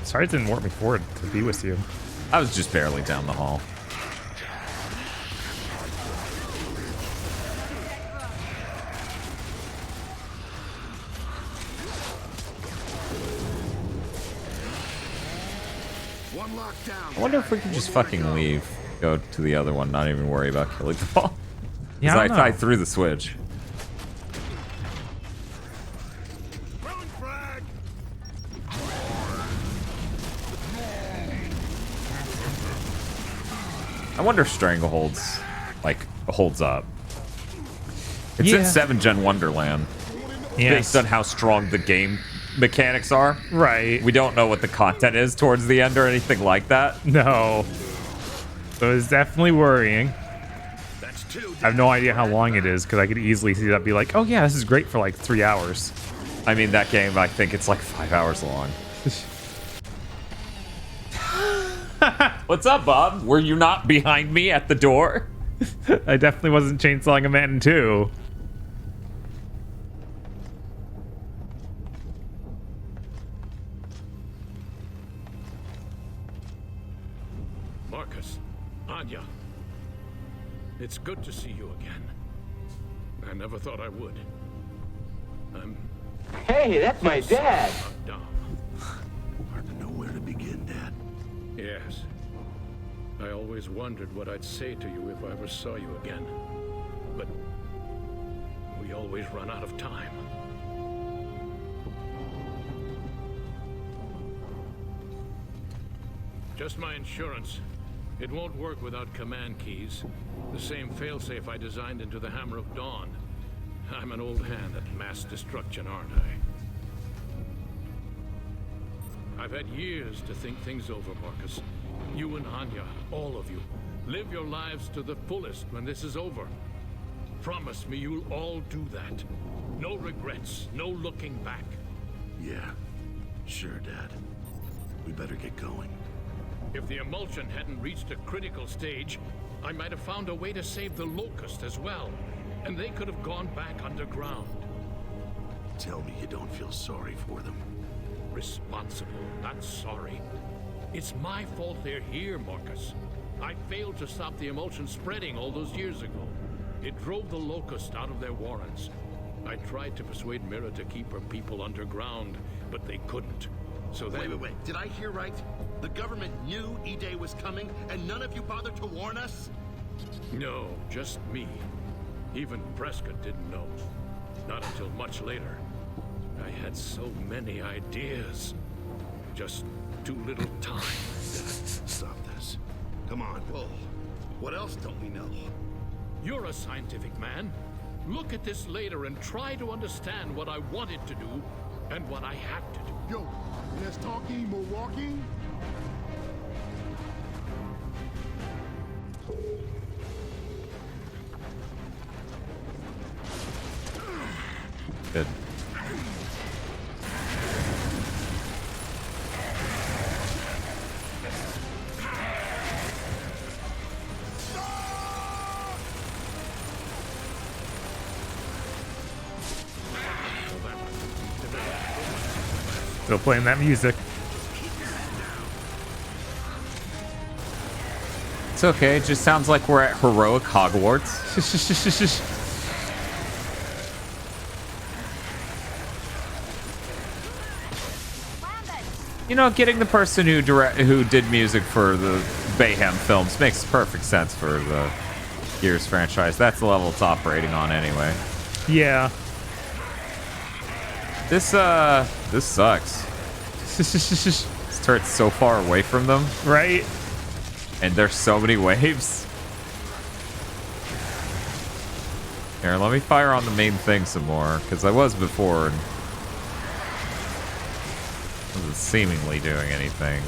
Speaker 2: Sorry it didn't warp me forward to be with you.
Speaker 1: I was just barely down the hall.
Speaker 4: One lockdown.
Speaker 1: I wonder if we can just fucking leave. Go to the other one, not even worry about killing them all.
Speaker 2: Yeah, I don't know.
Speaker 1: I threw the switch. I wonder if Strangleholds, like, holds up. It's in 7 Gen Wonderland.
Speaker 2: Yes.
Speaker 1: Based on how strong the game mechanics are.
Speaker 2: Right.
Speaker 1: We don't know what the content is towards the end or anything like that.
Speaker 2: No. So it's definitely worrying.
Speaker 4: That's 2.
Speaker 2: I have no idea how long it is, because I could easily see that be like, oh yeah, this is great for like 3 hours.
Speaker 1: I mean, that game, I think it's like 5 hours long. What's up, Bob? Were you not behind me at the door?
Speaker 2: I definitely wasn't chainsawing a man in 2.
Speaker 5: Marcus, Anya, it's good to see you again. I never thought I would.
Speaker 9: Hey, that's my dad.
Speaker 5: I'm dumb.
Speaker 4: Hard to know where to begin, Dad.
Speaker 5: Yes. I always wondered what I'd say to you if I ever saw you again. But we always run out of time. Just my insurance. It won't work without command keys. The same failsafe I designed into the Hammer of Dawn. I'm an old hand at mass destruction, aren't I? I've had years to think things over, Marcus. You and Anya, all of you, live your lives to the fullest when this is over. Promise me you'll all do that. No regrets, no looking back.
Speaker 4: Yeah, sure, Dad. We better get going.
Speaker 5: If the emulsion hadn't reached a critical stage, I might have found a way to save the Locust as well. And they could have gone back underground.
Speaker 4: Tell me you don't feel sorry for them.
Speaker 5: Responsible, not sorry. It's my fault they're here, Marcus. I failed to stop the emulsion spreading all those years ago. It drove the Locust out of their warrens. I tried to persuade Mira to keep her people underground, but they couldn't. So then...
Speaker 10: Wait. Did I hear right? The government knew E-Day was coming, and none of you bothered to warn us?
Speaker 5: No, just me. Even Prescott didn't know. Not until much later. I had so many ideas. Just too little time.
Speaker 4: Stop this. Come on.
Speaker 10: Well, what else don't we know?
Speaker 5: You're a scientific man. Look at this later and try to understand what I wanted to do and what I had to do.
Speaker 10: Yo, less talking, more walking.
Speaker 1: Good.
Speaker 2: Still playing that music.
Speaker 1: It's okay. It just sounds like we're at heroic Hogwarts. You know, getting the person who did music for the Bayhem films makes perfect sense for the Gears franchise. That's the level it's operating on anyway.
Speaker 2: Yeah.
Speaker 1: This sucks. This turret's so far away from them.
Speaker 2: Right?
Speaker 1: And there's so many waves. Here, let me fire on the main thing some more, because I was before and wasn't seemingly doing anything.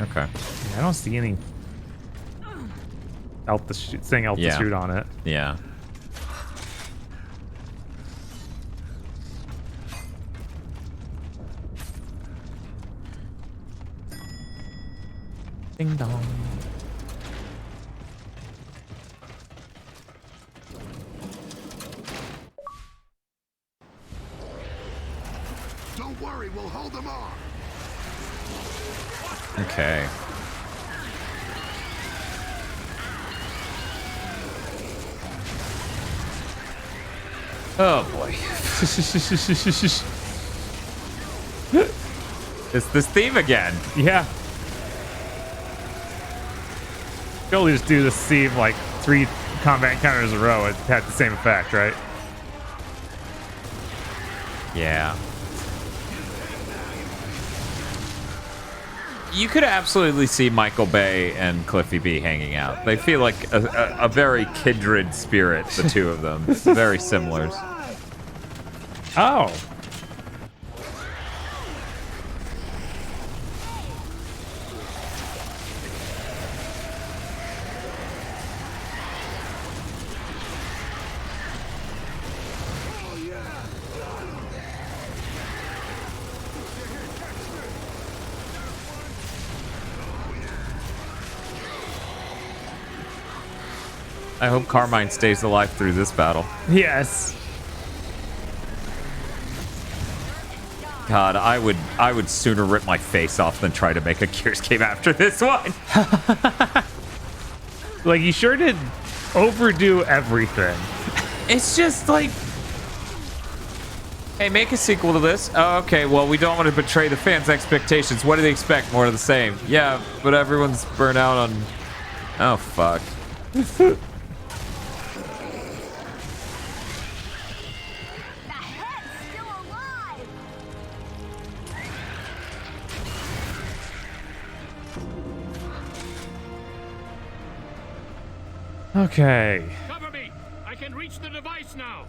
Speaker 1: Okay.
Speaker 2: Yeah, I don't see any thing else to shoot on it.
Speaker 1: Yeah. Ding dong.
Speaker 4: Don't worry, we'll hold them off.
Speaker 1: Okay. Oh boy. It's this theme again.
Speaker 2: Yeah. You'll just do this theme like 3 combat encounters in a row. It had the same effect, right?
Speaker 1: Yeah. You could absolutely see Michael Bay and Cliffy B hanging out. They feel like a very kindred spirit, the two of them. Very similar.
Speaker 2: Oh.
Speaker 1: I hope Carmine stays alive through this battle.
Speaker 2: Yes.
Speaker 1: God, I would sooner rip my face off than try to make a Gears game after this one.
Speaker 2: Like, you sure did overdo everything.
Speaker 1: It's just like, hey, make a sequel to this. Oh, okay, well, we don't want to betray the fans' expectations. What do they expect? More of the same. Yeah, but everyone's burnt out on... Oh, fuck.
Speaker 2: Okay.
Speaker 5: Cover me! I can reach the device now!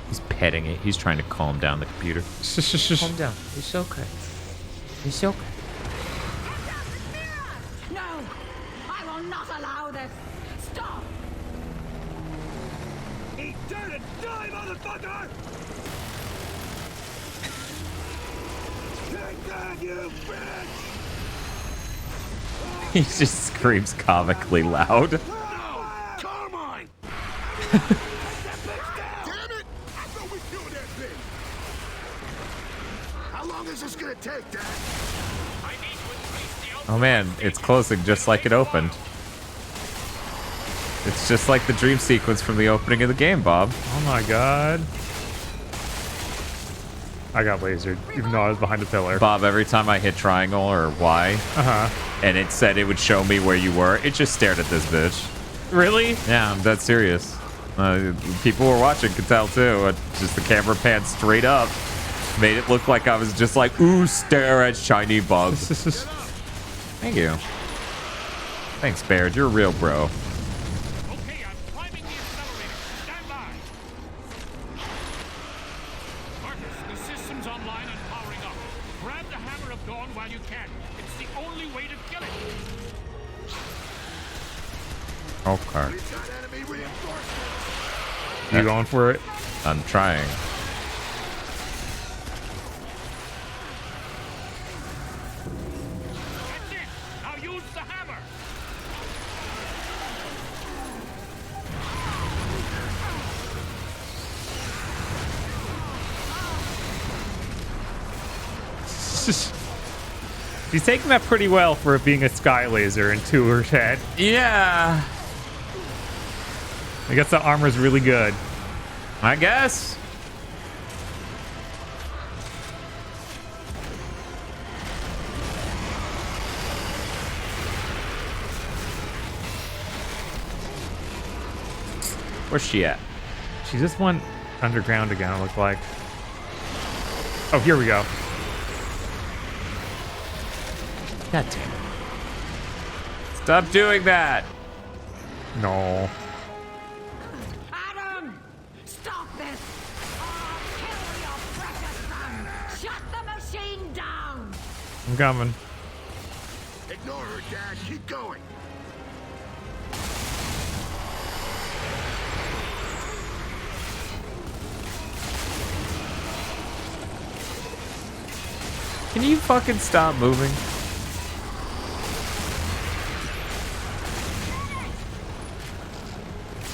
Speaker 1: He's petting it. He's trying to calm down the computer.
Speaker 24: Calm down. It's okay. It's okay.
Speaker 16: No! I will not allow this! Stop!
Speaker 3: Eat dirt and die, motherfucker! Take that, you bitch!
Speaker 1: He just screams comically loud.
Speaker 4: No! Carmine!
Speaker 3: Damn it! I thought we killed that thing!
Speaker 4: How long is this gonna take, Dad?
Speaker 1: Oh man, it's closing just like it opened. It's just like the dream sequence from the opening of the game, Bob.
Speaker 2: Oh my god. I got lasered, even though I was behind the pillar.
Speaker 1: Bob, every time I hit triangle or Y, and it said it would show me where you were, it just stared at this bitch.
Speaker 2: Really?
Speaker 1: Yeah, I'm dead serious. People who were watching could tell too. Just the camera panned straight up. Made it look like I was just like, ooh, stare at shiny bugs. Thank you. Thanks, Baird. You're a real bro.
Speaker 5: Okay, I'm climbing the accelerator. Stand by. Marcus, the system's online and powering up. Grab the Hammer of Dawn while you can. It's the only way to kill it.
Speaker 1: Okay.
Speaker 3: We've got enemy reinforcements!
Speaker 2: You going for it?
Speaker 1: I'm trying.
Speaker 5: That's it. Now use the hammer.
Speaker 2: She's taking that pretty well for it being a sky laser into her head.
Speaker 1: Yeah.
Speaker 2: I guess the armor's really good.
Speaker 1: I guess. Where's she at?
Speaker 2: She just went underground again, it looked like. Oh, here we go.
Speaker 1: God damn it. Stop doing that.
Speaker 2: No.
Speaker 16: Adam! Stop this! Or I'll kill your precious son! Shut the machine down!
Speaker 2: I'm coming.
Speaker 4: Ignore her, Dad. Keep going.
Speaker 1: Can you fucking stop moving?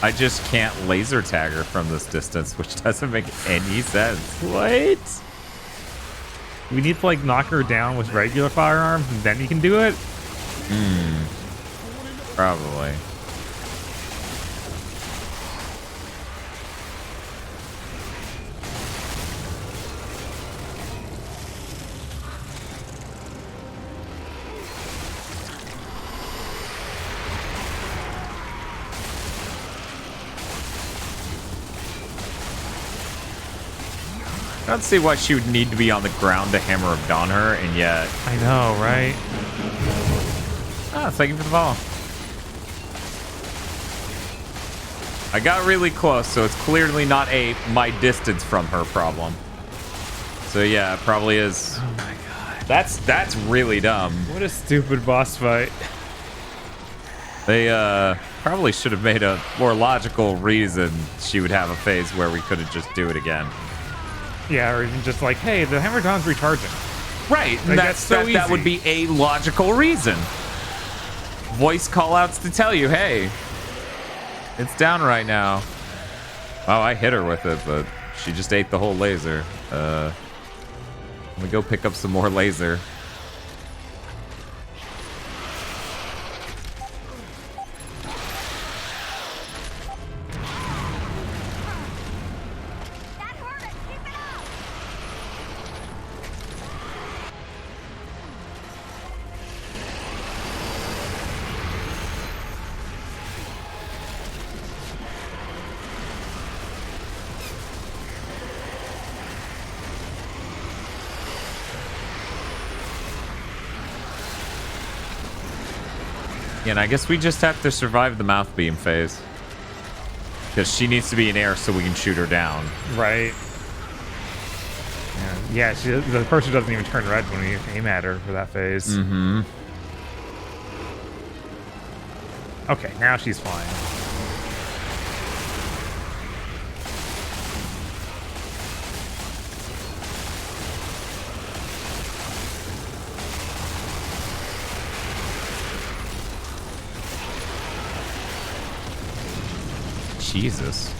Speaker 1: I just can't laser tag her from this distance, which doesn't make any sense.
Speaker 2: What? We need to like knock her down with regular firearms and then you can do it?
Speaker 1: Probably. I don't see why she would need to be on the ground to hammer of dawn her, and yet...
Speaker 2: I know, right?
Speaker 1: Ah, thank you for the follow. I got really close, so it's clearly not my distance from her problem. So yeah, it probably is. Oh my god. That's really dumb.
Speaker 2: What a stupid boss fight.
Speaker 1: They probably should have made a more logical reason she would have a phase where we couldn't just do it again.
Speaker 2: Yeah, or even just like, hey, the hammer dawn's recharging.
Speaker 1: Right,
Speaker 2: Like,
Speaker 1: that would be a logical reason. voice call-outs to tell you, hey, it's down right now. Oh, I hit her with it, but she just ate the whole laser. Let me go pick up some more laser. Yeah, and I guess we just have to survive the mouth beam phase. Because she needs to be in air so we can shoot her down.
Speaker 2: Right. Yeah, the person doesn't even turn red when we aim at her for that phase.
Speaker 1: Mm-hmm.
Speaker 2: Okay, now she's flying.
Speaker 1: Jesus.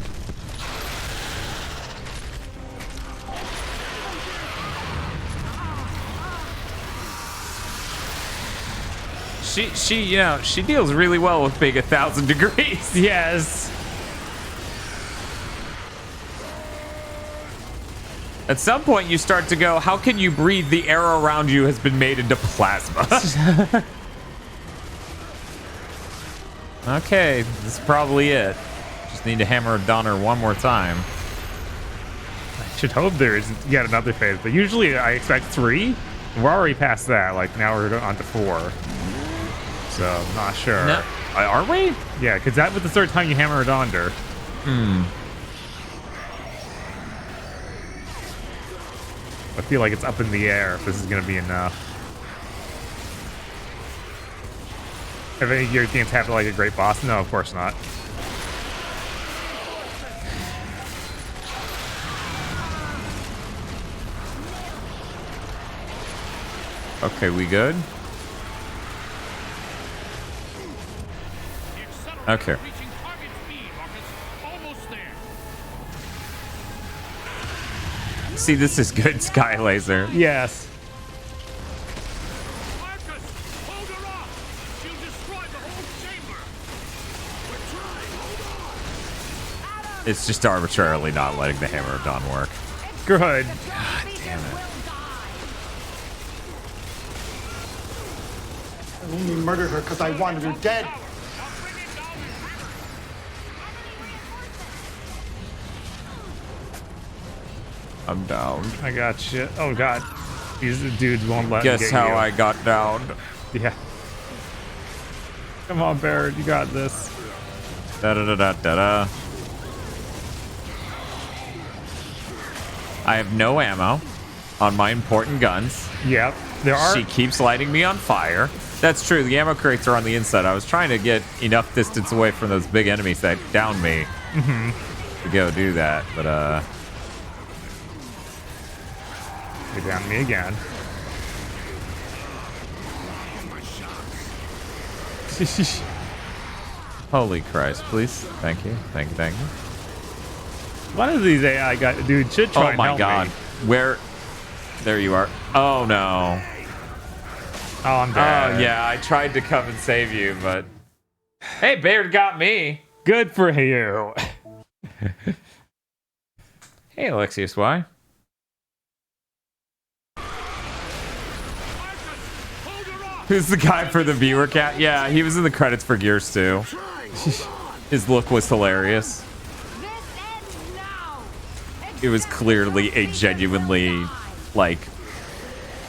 Speaker 1: She, you know, she deals really well with being 1,000 degrees.
Speaker 2: Yes.
Speaker 1: At some point, you start to go, how can you breathe? The air around you has been made into plasma. Okay, this is probably it. Just need to hammer it down her one more time.
Speaker 2: I should hope there isn't yet another phase, but usually I expect 3. We're already past that. Like, now we're on to 4. So, I'm not sure.
Speaker 1: No, are we?
Speaker 2: Yeah, because that was the third time you hammer it on her. I feel like it's up in the air if this is going to be enough. Have any of your games have like a great boss? No, of course not.
Speaker 1: Okay, we good? Okay. See, this is good sky laser.
Speaker 2: Yes.
Speaker 1: It's just arbitrarily not letting the hammer of dawn work.
Speaker 2: Good.
Speaker 1: God damn it.
Speaker 17: I only murdered her because I wanted her dead.
Speaker 1: I'm down.
Speaker 2: I got shit. Oh god, these dudes won't let me
Speaker 1: Guess
Speaker 2: get
Speaker 1: how
Speaker 2: you.
Speaker 1: I got down.
Speaker 2: Yeah. Come on, Barrett, you got this.
Speaker 1: Da da da da da da. I have no ammo on my important guns.
Speaker 2: Yep, there are.
Speaker 1: She keeps lighting me on fire. That's true. The ammo crates are on the inside. I was trying to get enough distance away from those big enemies that downed me to go do that, but
Speaker 2: They downed me again.
Speaker 1: Holy Christ, please. Thank you. Thank you. Thank you.
Speaker 2: One of these AI guys, dude, should try and help
Speaker 1: God.
Speaker 2: me.
Speaker 1: Where? There you are. Oh, no.
Speaker 2: Oh, I'm dead.
Speaker 1: Oh, yeah. I tried to come and save you, but... Hey, Baird got me.
Speaker 2: Good for you.
Speaker 1: Hey, Alexius, why? Who's the guy for the viewer cat? Yeah, he was in the credits for Gears 2. His look was hilarious. It was clearly a genuinely, like,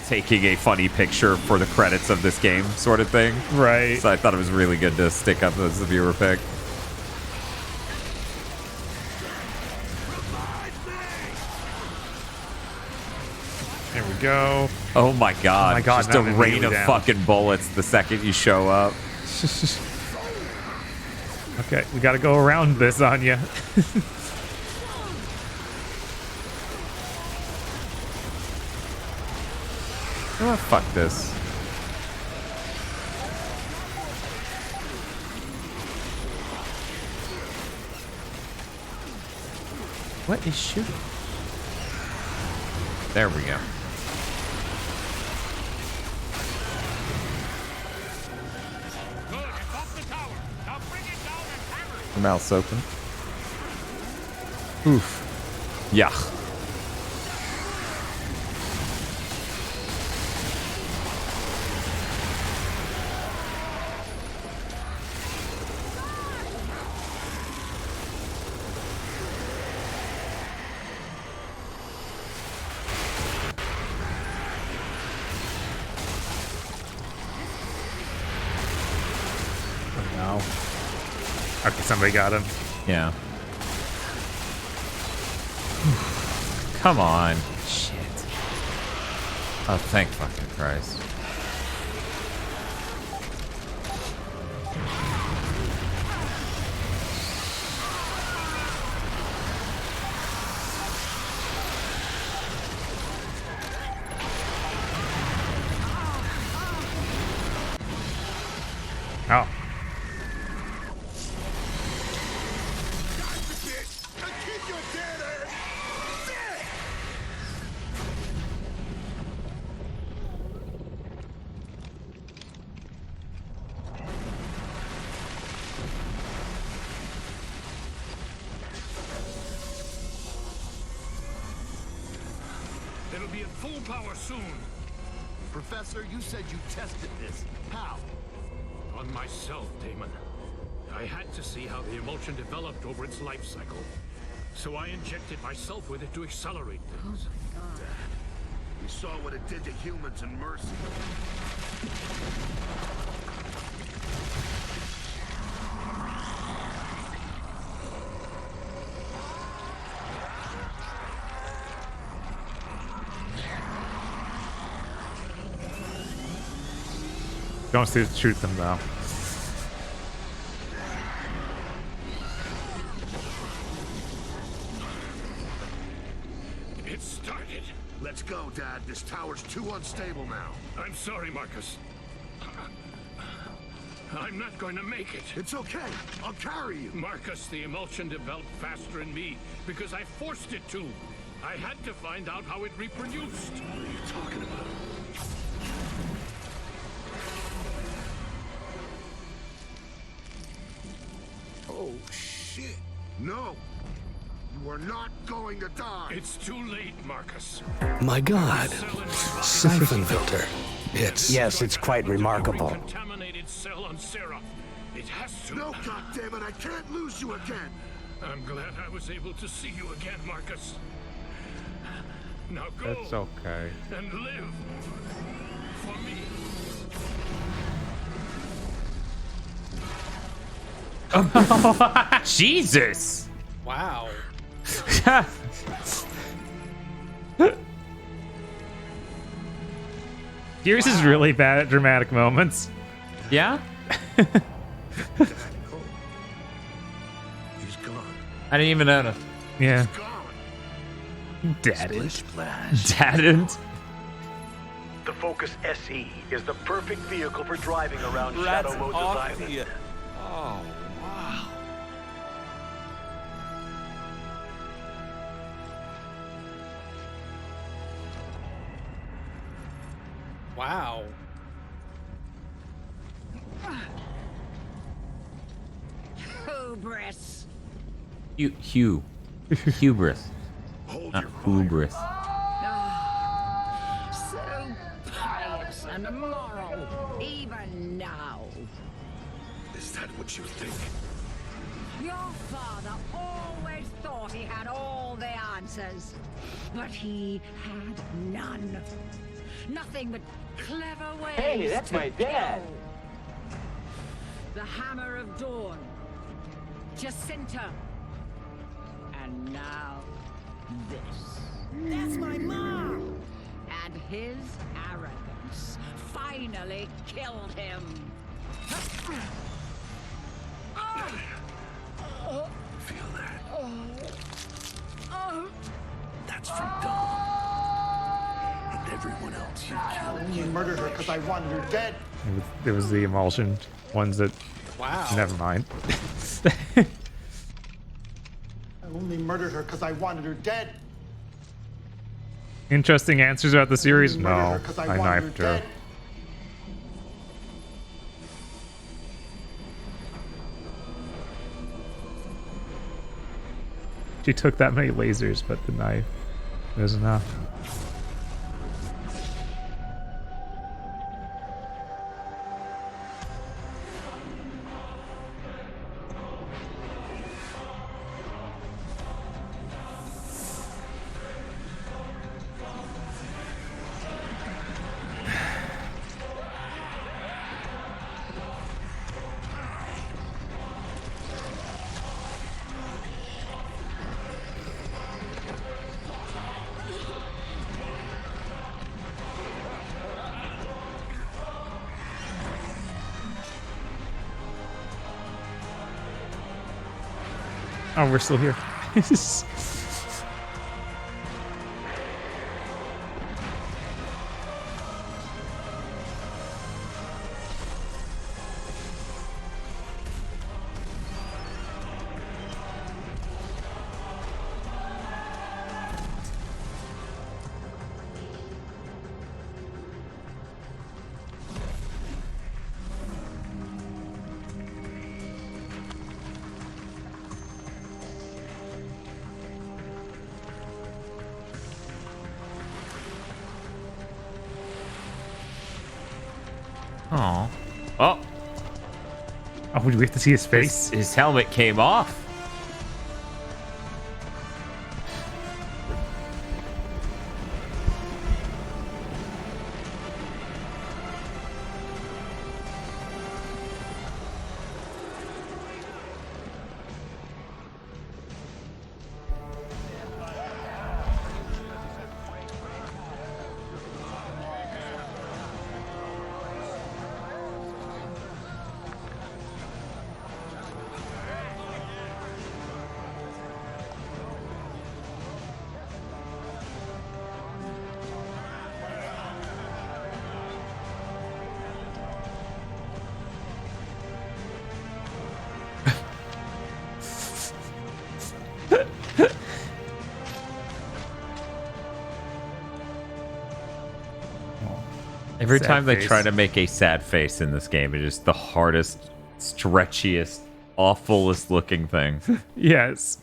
Speaker 1: taking a funny picture for the credits of this game sort of thing.
Speaker 2: Right.
Speaker 1: So I thought it was really good to stick up as the viewer pick.
Speaker 2: There we go.
Speaker 1: Oh my god.
Speaker 2: Oh my God,
Speaker 1: Just a
Speaker 2: that
Speaker 1: rain of
Speaker 2: down.
Speaker 1: fucking bullets the second you show up.
Speaker 2: Okay, we gotta go around this on you.
Speaker 1: Oh, fuck this. What is shooting? There we go. The mouth's open. Oof. Yeah.
Speaker 2: No. Okay, somebody got him.
Speaker 1: Yeah. Come on. Shit. Oh, thank fucking Christ.
Speaker 2: Oh.
Speaker 5: It'll be at full power soon.
Speaker 10: Professor, you said you tested this. How?
Speaker 5: On myself, Damon. I had to see how the emulsion developed over its life cycle. So I injected myself with it to accelerate things.
Speaker 4: We saw what it did to humans in Mercy.
Speaker 2: Don't shoot them though.
Speaker 5: It started.
Speaker 4: Let's go, Dad. This tower's too unstable now.
Speaker 5: I'm sorry, Marcus. I'm not going to make it.
Speaker 4: It's okay. I'll carry you.
Speaker 5: Marcus, the emulsion developed faster in me because I forced it to. I had to find out how it reproduced.
Speaker 4: What are you talking about? Oh, shit. No. You are not going to die.
Speaker 5: It's too late, Marcus.
Speaker 25: My God. Siphon filter. It's...
Speaker 7: Yes, it's quite remarkable.
Speaker 5: Contaminated cell on Sarah. It has to.
Speaker 4: No, goddammit, I can't lose you again.
Speaker 5: I'm glad I was able to see you again, Marcus. Now go.
Speaker 2: It's okay.
Speaker 5: And live for me.
Speaker 1: Jesus!
Speaker 15: Wow.
Speaker 2: Gears is really bad at dramatic moments.
Speaker 1: Yeah?
Speaker 4: He's gone.
Speaker 1: I didn't even notice.
Speaker 2: Yeah.
Speaker 6: Splish splash.
Speaker 1: Didn't.
Speaker 6: The Focus SE is the perfect vehicle for driving around
Speaker 13: Rats
Speaker 6: Shadow Mode's
Speaker 13: off
Speaker 6: island.
Speaker 13: the... Oh, wow.
Speaker 15: Wow.
Speaker 16: Hubris.
Speaker 1: Hubris.
Speaker 4: Hold
Speaker 1: Not
Speaker 4: your
Speaker 1: hubris.
Speaker 16: So pious and moral, even now.
Speaker 4: Is that what you think?
Speaker 16: Your father always thought he had all the answers, but he had none. Nothing but clever ways.
Speaker 9: Hey, that's my dad.
Speaker 16: The Hammer of Dawn, Jacinta, and now this.
Speaker 12: That's my mom!
Speaker 16: And his arrogance finally killed him.
Speaker 4: Feel that?
Speaker 6: That's from Dawn. And everyone else you killed.
Speaker 17: You murdered her because I wanted her dead.
Speaker 2: It was the emulsion ones that...
Speaker 15: Wow.
Speaker 2: Never mind.
Speaker 17: I only murdered her because I wanted her dead.
Speaker 2: Interesting answers about the series?
Speaker 17: Murdered
Speaker 2: No,
Speaker 17: her 'cause
Speaker 2: I
Speaker 17: wanted her
Speaker 2: knifed her.
Speaker 17: dead.
Speaker 2: She took that many lasers, but the knife was enough. Oh, we're still here.
Speaker 1: Oh. Oh.
Speaker 2: Oh, do we have to see his face?
Speaker 1: His helmet came off. Every
Speaker 2: Sad
Speaker 1: time they
Speaker 2: face.
Speaker 1: try to make a sad face in this game, it is the hardest, stretchiest, awfulest looking thing.
Speaker 2: Yes.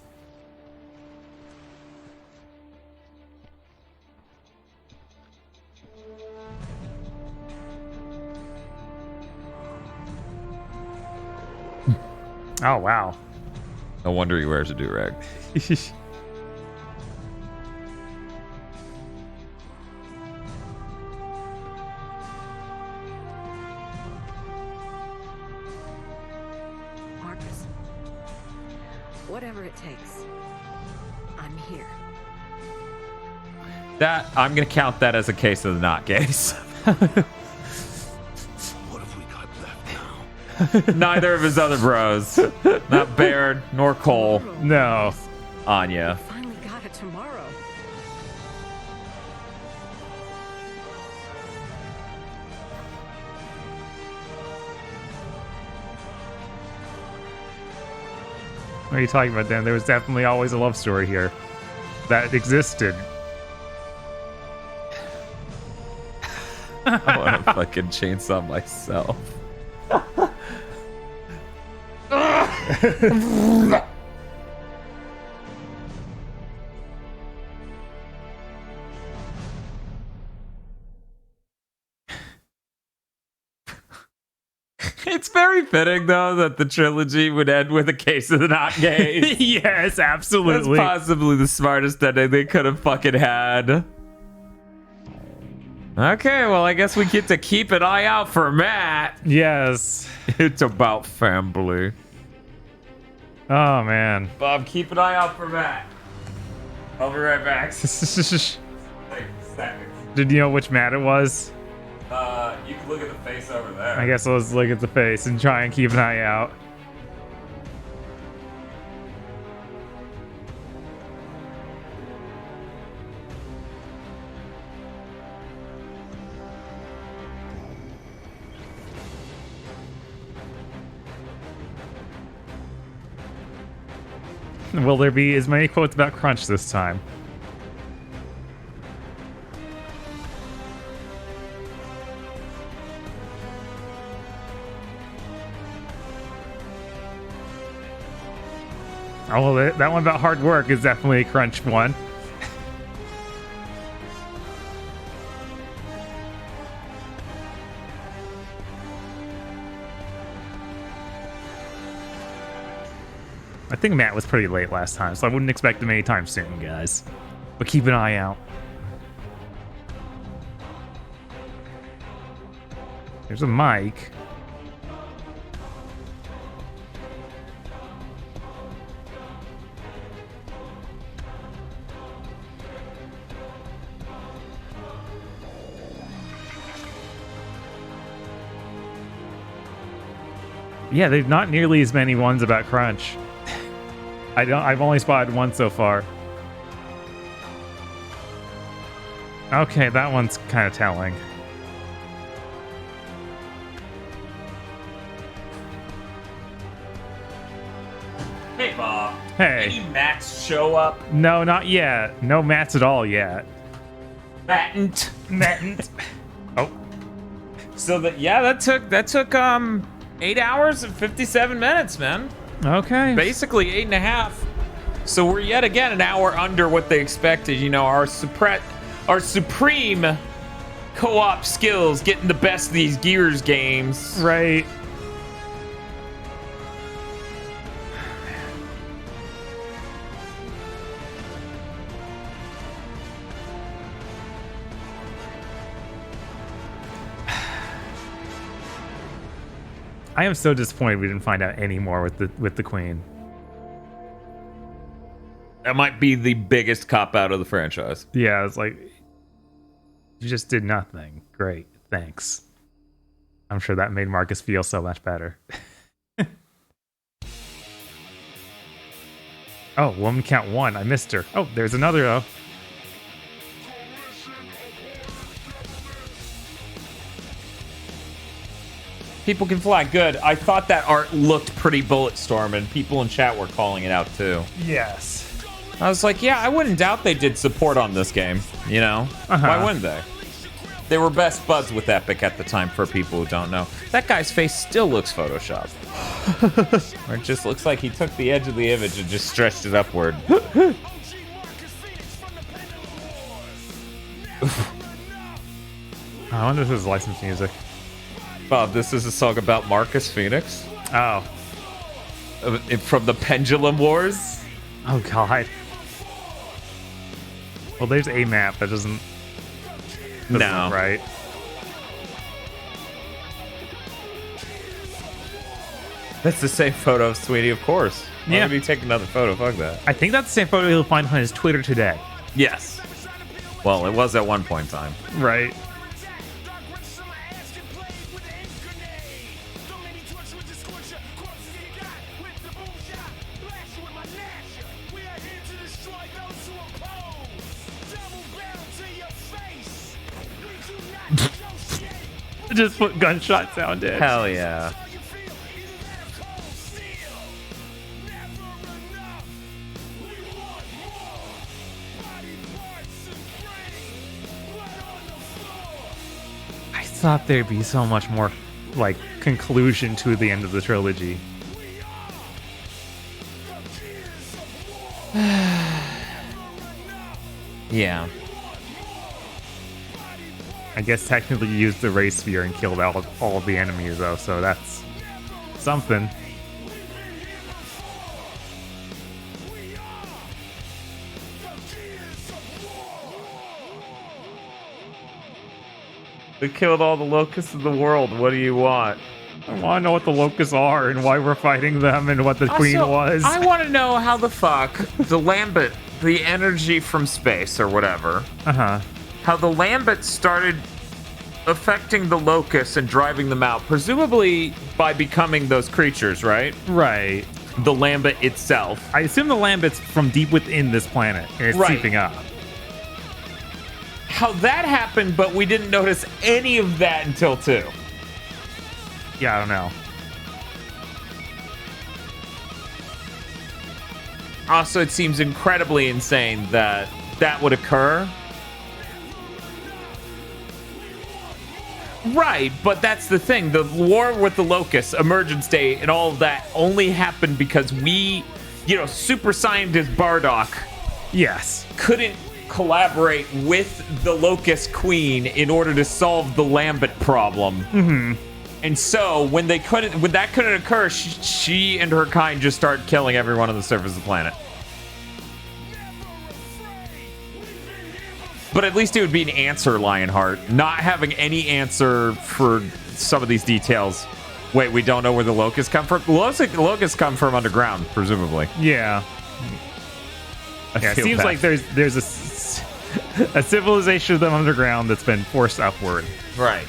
Speaker 2: Oh, wow.
Speaker 1: No wonder he wears a do-rag.
Speaker 8: Marcus, whatever it takes, I'm here.
Speaker 1: That I'm gonna count that as a case of the not gays.
Speaker 6: What have we got left now?
Speaker 1: Neither of his other bros, not Baird nor Cole.
Speaker 2: No.
Speaker 1: Anya.
Speaker 8: Finally got it tomorrow.
Speaker 2: What are you talking about, Dan? There was definitely always a love story here that existed.
Speaker 1: I want to fucking chainsaw myself. It's very fitting, though, that the trilogy would end with a case of the not gays.
Speaker 2: Yes, absolutely.
Speaker 1: That's possibly the smartest ending they could have fucking had. Okay, well, I guess we get to keep an eye out for Matt.
Speaker 2: Yes.
Speaker 1: It's about family.
Speaker 2: Oh, man.
Speaker 1: Bob, keep an eye out for Matt. I'll be right back.
Speaker 2: Did you know which Matt it was?
Speaker 1: You can look at the face over there.
Speaker 2: I guess let's look at the face and try and keep an eye out. Will there be as many quotes about crunch this time? Oh, well, that one about hard work is definitely a crunch one. I think Matt was pretty late last time, so I wouldn't expect him anytime soon, guys. But keep an eye out. There's a mic. Yeah, there's not nearly as many ones about crunch. I've only spotted one so far. Okay, that one's kind of telling.
Speaker 1: Hey, Bob.
Speaker 2: Hey.
Speaker 1: Any Mats show up?
Speaker 2: No, not yet. No mats at all yet.
Speaker 1: Matant.
Speaker 2: Oh.
Speaker 1: So that took 8 hours and 57 minutes, man.
Speaker 2: Okay.
Speaker 1: Basically 8.5. So we're yet again an hour under what they expected. You know, our supreme co-op skills getting the best of these Gears games.
Speaker 2: Right. I am so disappointed we didn't find out any more with the Queen.
Speaker 1: That might be the biggest cop-out of the franchise.
Speaker 2: Yeah, it's like, you just did nothing. Great, thanks. I'm sure that made Marcus feel so much better. Oh, woman count 1. I missed her. Oh, there's another though.
Speaker 1: People can fly. Good. I thought that art looked pretty Bulletstorm, and people in chat were calling it out too.
Speaker 2: Yes.
Speaker 1: I was like, yeah, I wouldn't doubt they did support on this game. You know? Why wouldn't they? They were best buds with Epic at the time, for people who don't know. That guy's face still looks photoshopped. Or it just looks like he took the edge of the image and just stretched it upward.
Speaker 2: I wonder if this is licensed music.
Speaker 1: Bob, this is a song about Marcus Phoenix.
Speaker 2: Oh.
Speaker 1: From the Pendulum Wars.
Speaker 2: Oh, God. Well, there's a map that doesn't
Speaker 1: no.
Speaker 2: Look right.
Speaker 1: That's the same photo of Sweetie, of course. Why would he take another photo? Fuck that.
Speaker 2: I think that's the same photo you'll find on his Twitter today.
Speaker 1: Yes. Well, it was at one point in time.
Speaker 2: Right. Just put gunshot sound in.
Speaker 1: Hell yeah.
Speaker 2: I thought there'd be so much more, like, conclusion to the end of the trilogy.
Speaker 1: Yeah.
Speaker 2: I guess technically you used the ray sphere and killed all of the enemies, though, so that's something.
Speaker 1: We killed all the locusts of the world. What do you want?
Speaker 2: I want to know what the locusts are and why we're fighting them and what the queen was.
Speaker 1: I want to know how the fuck the Lambent, the energy from space or whatever, how the Lambent started affecting the locusts and driving them out, presumably by becoming those creatures, right?
Speaker 2: Right.
Speaker 1: The Lambent itself.
Speaker 2: I assume the Lambent's from deep within this planet and it's seeping up.
Speaker 1: How that happened, but we didn't notice any of that until 2.
Speaker 2: Yeah, I don't know.
Speaker 1: Also, it seems incredibly insane that that would occur. Right, but that's the thing. The war with the Locusts, Emergence Day, and all of that only happened because we, super scientist Bardock,
Speaker 2: yes,
Speaker 1: couldn't collaborate with the Locust Queen in order to solve the Lambent problem.
Speaker 2: Mm-hmm.
Speaker 1: And so when that couldn't occur, she and her kind just started killing everyone on the surface of the planet. But at least it would be an answer, Lionheart. Not having any answer for some of these details. Wait, we don't know where the locusts come from? Locusts come from underground, presumably.
Speaker 2: Yeah. It seems like there's a civilization of them underground that's been forced upward.
Speaker 1: Right.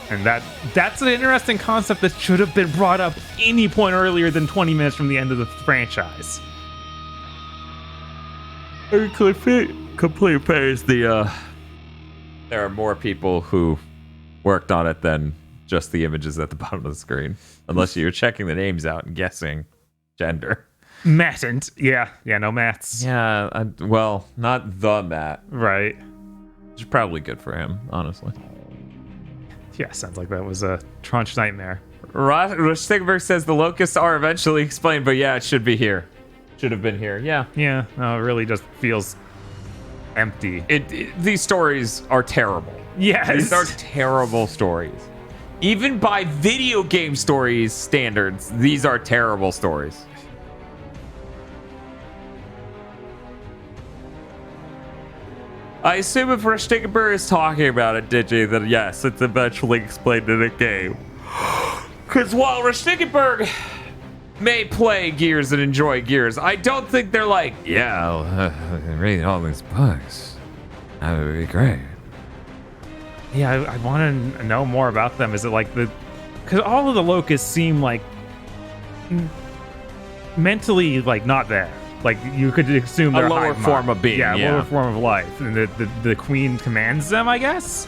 Speaker 2: And that's an interesting concept that should have been brought up any point earlier than 20 minutes from the end of the franchise.
Speaker 1: Complete phase. There are more people who worked on it than just the images at the bottom of the screen. Unless you're checking the names out and guessing gender.
Speaker 2: Mattant. Yeah, no Matts.
Speaker 1: Yeah, well, not the Matt.
Speaker 2: Right.
Speaker 1: Which is probably good for him, honestly.
Speaker 2: Yeah, sounds like that was a Trunch nightmare.
Speaker 1: Stigberg says the locusts are eventually explained, but yeah, it should be here. Should have been here. Yeah.
Speaker 2: Yeah, no, it really just feels empty.
Speaker 1: These stories are terrible.
Speaker 2: Yes.
Speaker 1: These are terrible stories. Even by video game stories standards, these are terrible stories. I assume if Stigberg is talking about it, Digi, then yes, it's eventually explained in a game. Because while Stigberg may play Gears and enjoy Gears, I don't think they're like, yeah, I'll read all these books. That would be great.
Speaker 2: Yeah, I want to know more about them. Is it like because all of the locusts seem like mentally like not there. Like you could assume they're
Speaker 1: a lower form of being.
Speaker 2: Yeah, lower form of life, and the queen commands them. I guess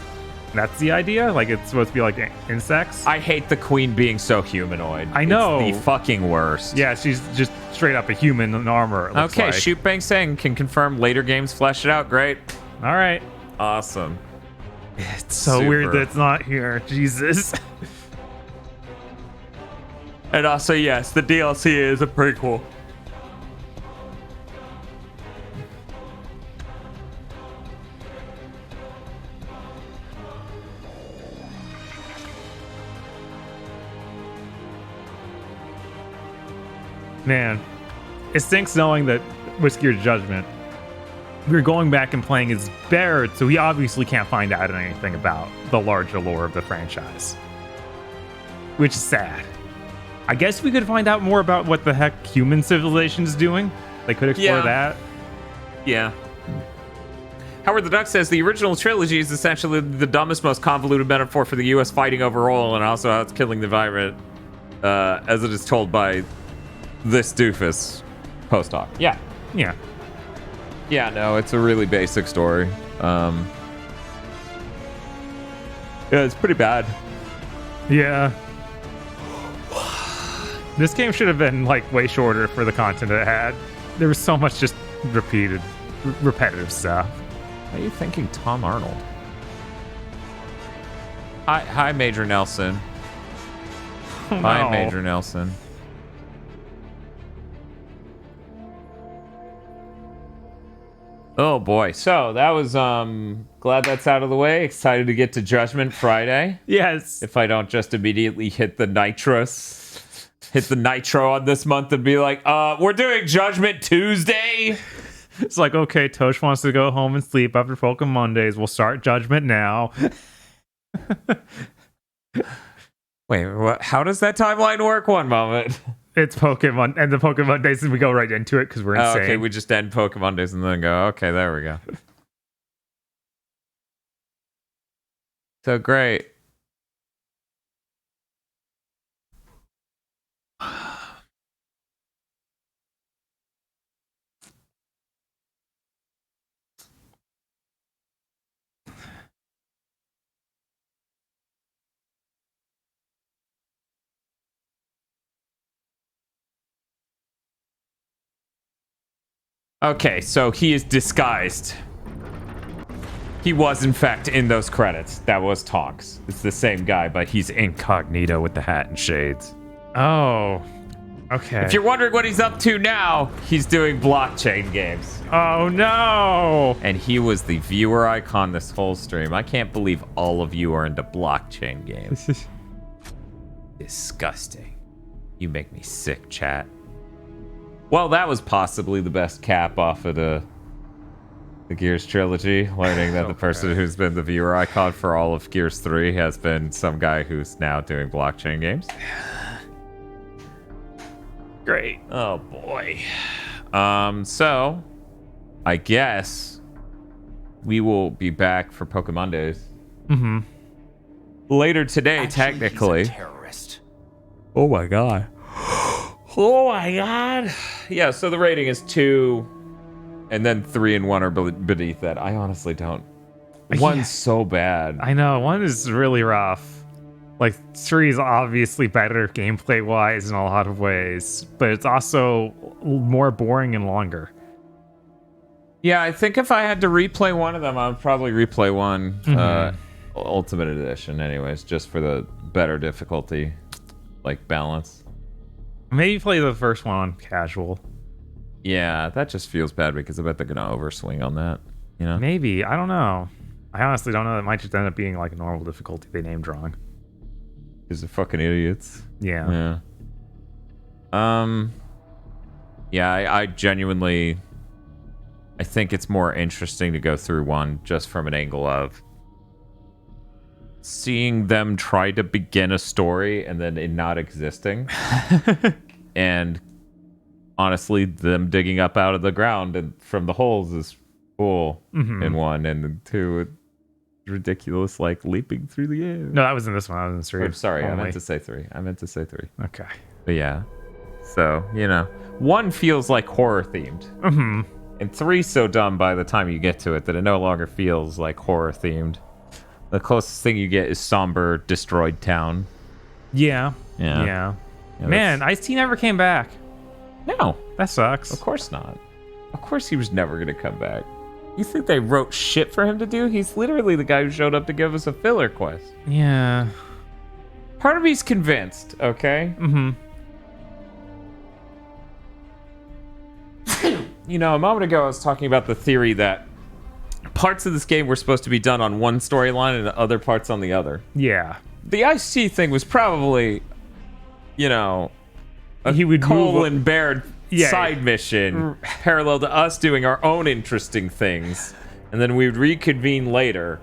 Speaker 2: that's the idea. Like it's supposed to be like insects.
Speaker 1: I hate the queen being so humanoid.
Speaker 2: I know,
Speaker 1: it's the fucking worst.
Speaker 2: Yeah, she's just straight up a human in armor. It looks
Speaker 1: okay,
Speaker 2: like.
Speaker 1: Shootbang saying can confirm later games flesh it out. Great.
Speaker 2: All right.
Speaker 1: Awesome.
Speaker 2: It's so weird that it's not here. Jesus.
Speaker 1: And also, yes, the DLC is a prequel.
Speaker 2: Man, it stinks knowing that with Gears Judgment, we're going back and playing as Barrett, so we obviously can't find out anything about the larger lore of the franchise. Which is sad. I guess we could find out more about what the heck human civilization is doing. They could explore that.
Speaker 1: Yeah. Howard the Duck says the original trilogy is essentially the dumbest, most convoluted metaphor for the U.S. fighting over oil and also how it's killing the environment, as it is told by this doofus post-hoc. Yeah.
Speaker 2: Yeah.
Speaker 1: Yeah, no, it's a really basic story. Yeah, it's pretty bad.
Speaker 2: Yeah. This game should have been like way shorter for the content it had. There was so much just repetitive stuff.
Speaker 1: Why are you thinking Tom Arnold? Hi, Major Nelson.
Speaker 2: Oh,
Speaker 1: Hi,
Speaker 2: no.
Speaker 1: Major Nelson. Oh boy. So that was glad that's out of the way. Excited to get to Judgment Friday.
Speaker 2: Yes.
Speaker 1: If I don't just immediately hit the nitro on this month and be like, we're doing Judgment Tuesday.
Speaker 2: It's like, okay, Tosh wants to go home and sleep after Pokemon Mondays. We'll start Judgment now.
Speaker 1: Wait, what? How does that timeline work? One moment.
Speaker 2: It's Pokemon and the Pokemon Days, and we go right into it because we're insane.
Speaker 1: Okay, we just end Pokemon Days and then go, okay, there we go. So great. Okay, so he is disguised. He was, in fact, in those credits. That was Tonks. It's the same guy, but he's incognito with the hat and shades.
Speaker 2: Oh, okay.
Speaker 1: If you're wondering what he's up to now, he's doing blockchain games.
Speaker 2: Oh, no.
Speaker 1: And he was the viewer icon this whole stream. I can't believe all of you are into blockchain games. Disgusting. You make me sick, chat. Well, that was possibly the best cap off of the Gears trilogy, learning that the person who's been the viewer icon for all of Gears 3 has been some guy who's now doing blockchain games.
Speaker 2: Great.
Speaker 1: Oh boy. So I guess we will be back for Pokemon Days.
Speaker 2: Mm-hmm.
Speaker 1: Later today, technically.
Speaker 24: He's a terrorist.
Speaker 1: Oh my god. Oh my god. Yeah, so the rating is 2. And then 3 and 1 are beneath that. I honestly don't. One's so bad.
Speaker 2: I know. 1 is really rough. Like, 3 is obviously better gameplay-wise in a lot of ways, but it's also more boring and longer.
Speaker 1: Yeah, I think if I had to replay one of them, I would probably replay 1 Ultimate Edition anyways, just for the better difficulty, like, balance.
Speaker 2: Maybe play the first one on casual.
Speaker 1: Yeah, that just feels bad because I bet they're gonna overswing on that. You know?
Speaker 2: Maybe. I don't know. I honestly don't know. It might just end up being like a normal difficulty they named wrong.
Speaker 1: Because they're fucking idiots.
Speaker 2: Yeah.
Speaker 1: Yeah, I genuinely... I think it's more interesting to go through 1 just from an angle of seeing them try to begin a story and then it not existing. And... honestly, them digging up out of the ground and from the holes is cool in 1, and 2, ridiculous, like leaping through the air.
Speaker 2: No, that was in this one. I was in 3.
Speaker 1: I'm sorry,
Speaker 2: only.
Speaker 1: I meant to say 3.
Speaker 2: Okay.
Speaker 1: But yeah, so, 1 feels like horror themed. And 3's so dumb by the time you get to it that it no longer feels like horror themed. The closest thing you get is somber, destroyed town.
Speaker 2: Yeah.
Speaker 1: Yeah,
Speaker 2: Man, Ice-T never came back.
Speaker 1: No.
Speaker 2: That sucks.
Speaker 1: Of course not. Of course he was never going to come back. You think they wrote shit for him to do? He's literally the guy who showed up to give us a filler quest.
Speaker 2: Yeah.
Speaker 1: Part of me's convinced, okay? A moment ago I was talking about the theory that parts of this game were supposed to be done on one storyline and other parts on the other.
Speaker 2: Yeah.
Speaker 1: The Ice-T thing was probably,
Speaker 2: he would
Speaker 1: Cole and Baird side mission parallel to us doing our own interesting things, and then we would reconvene later.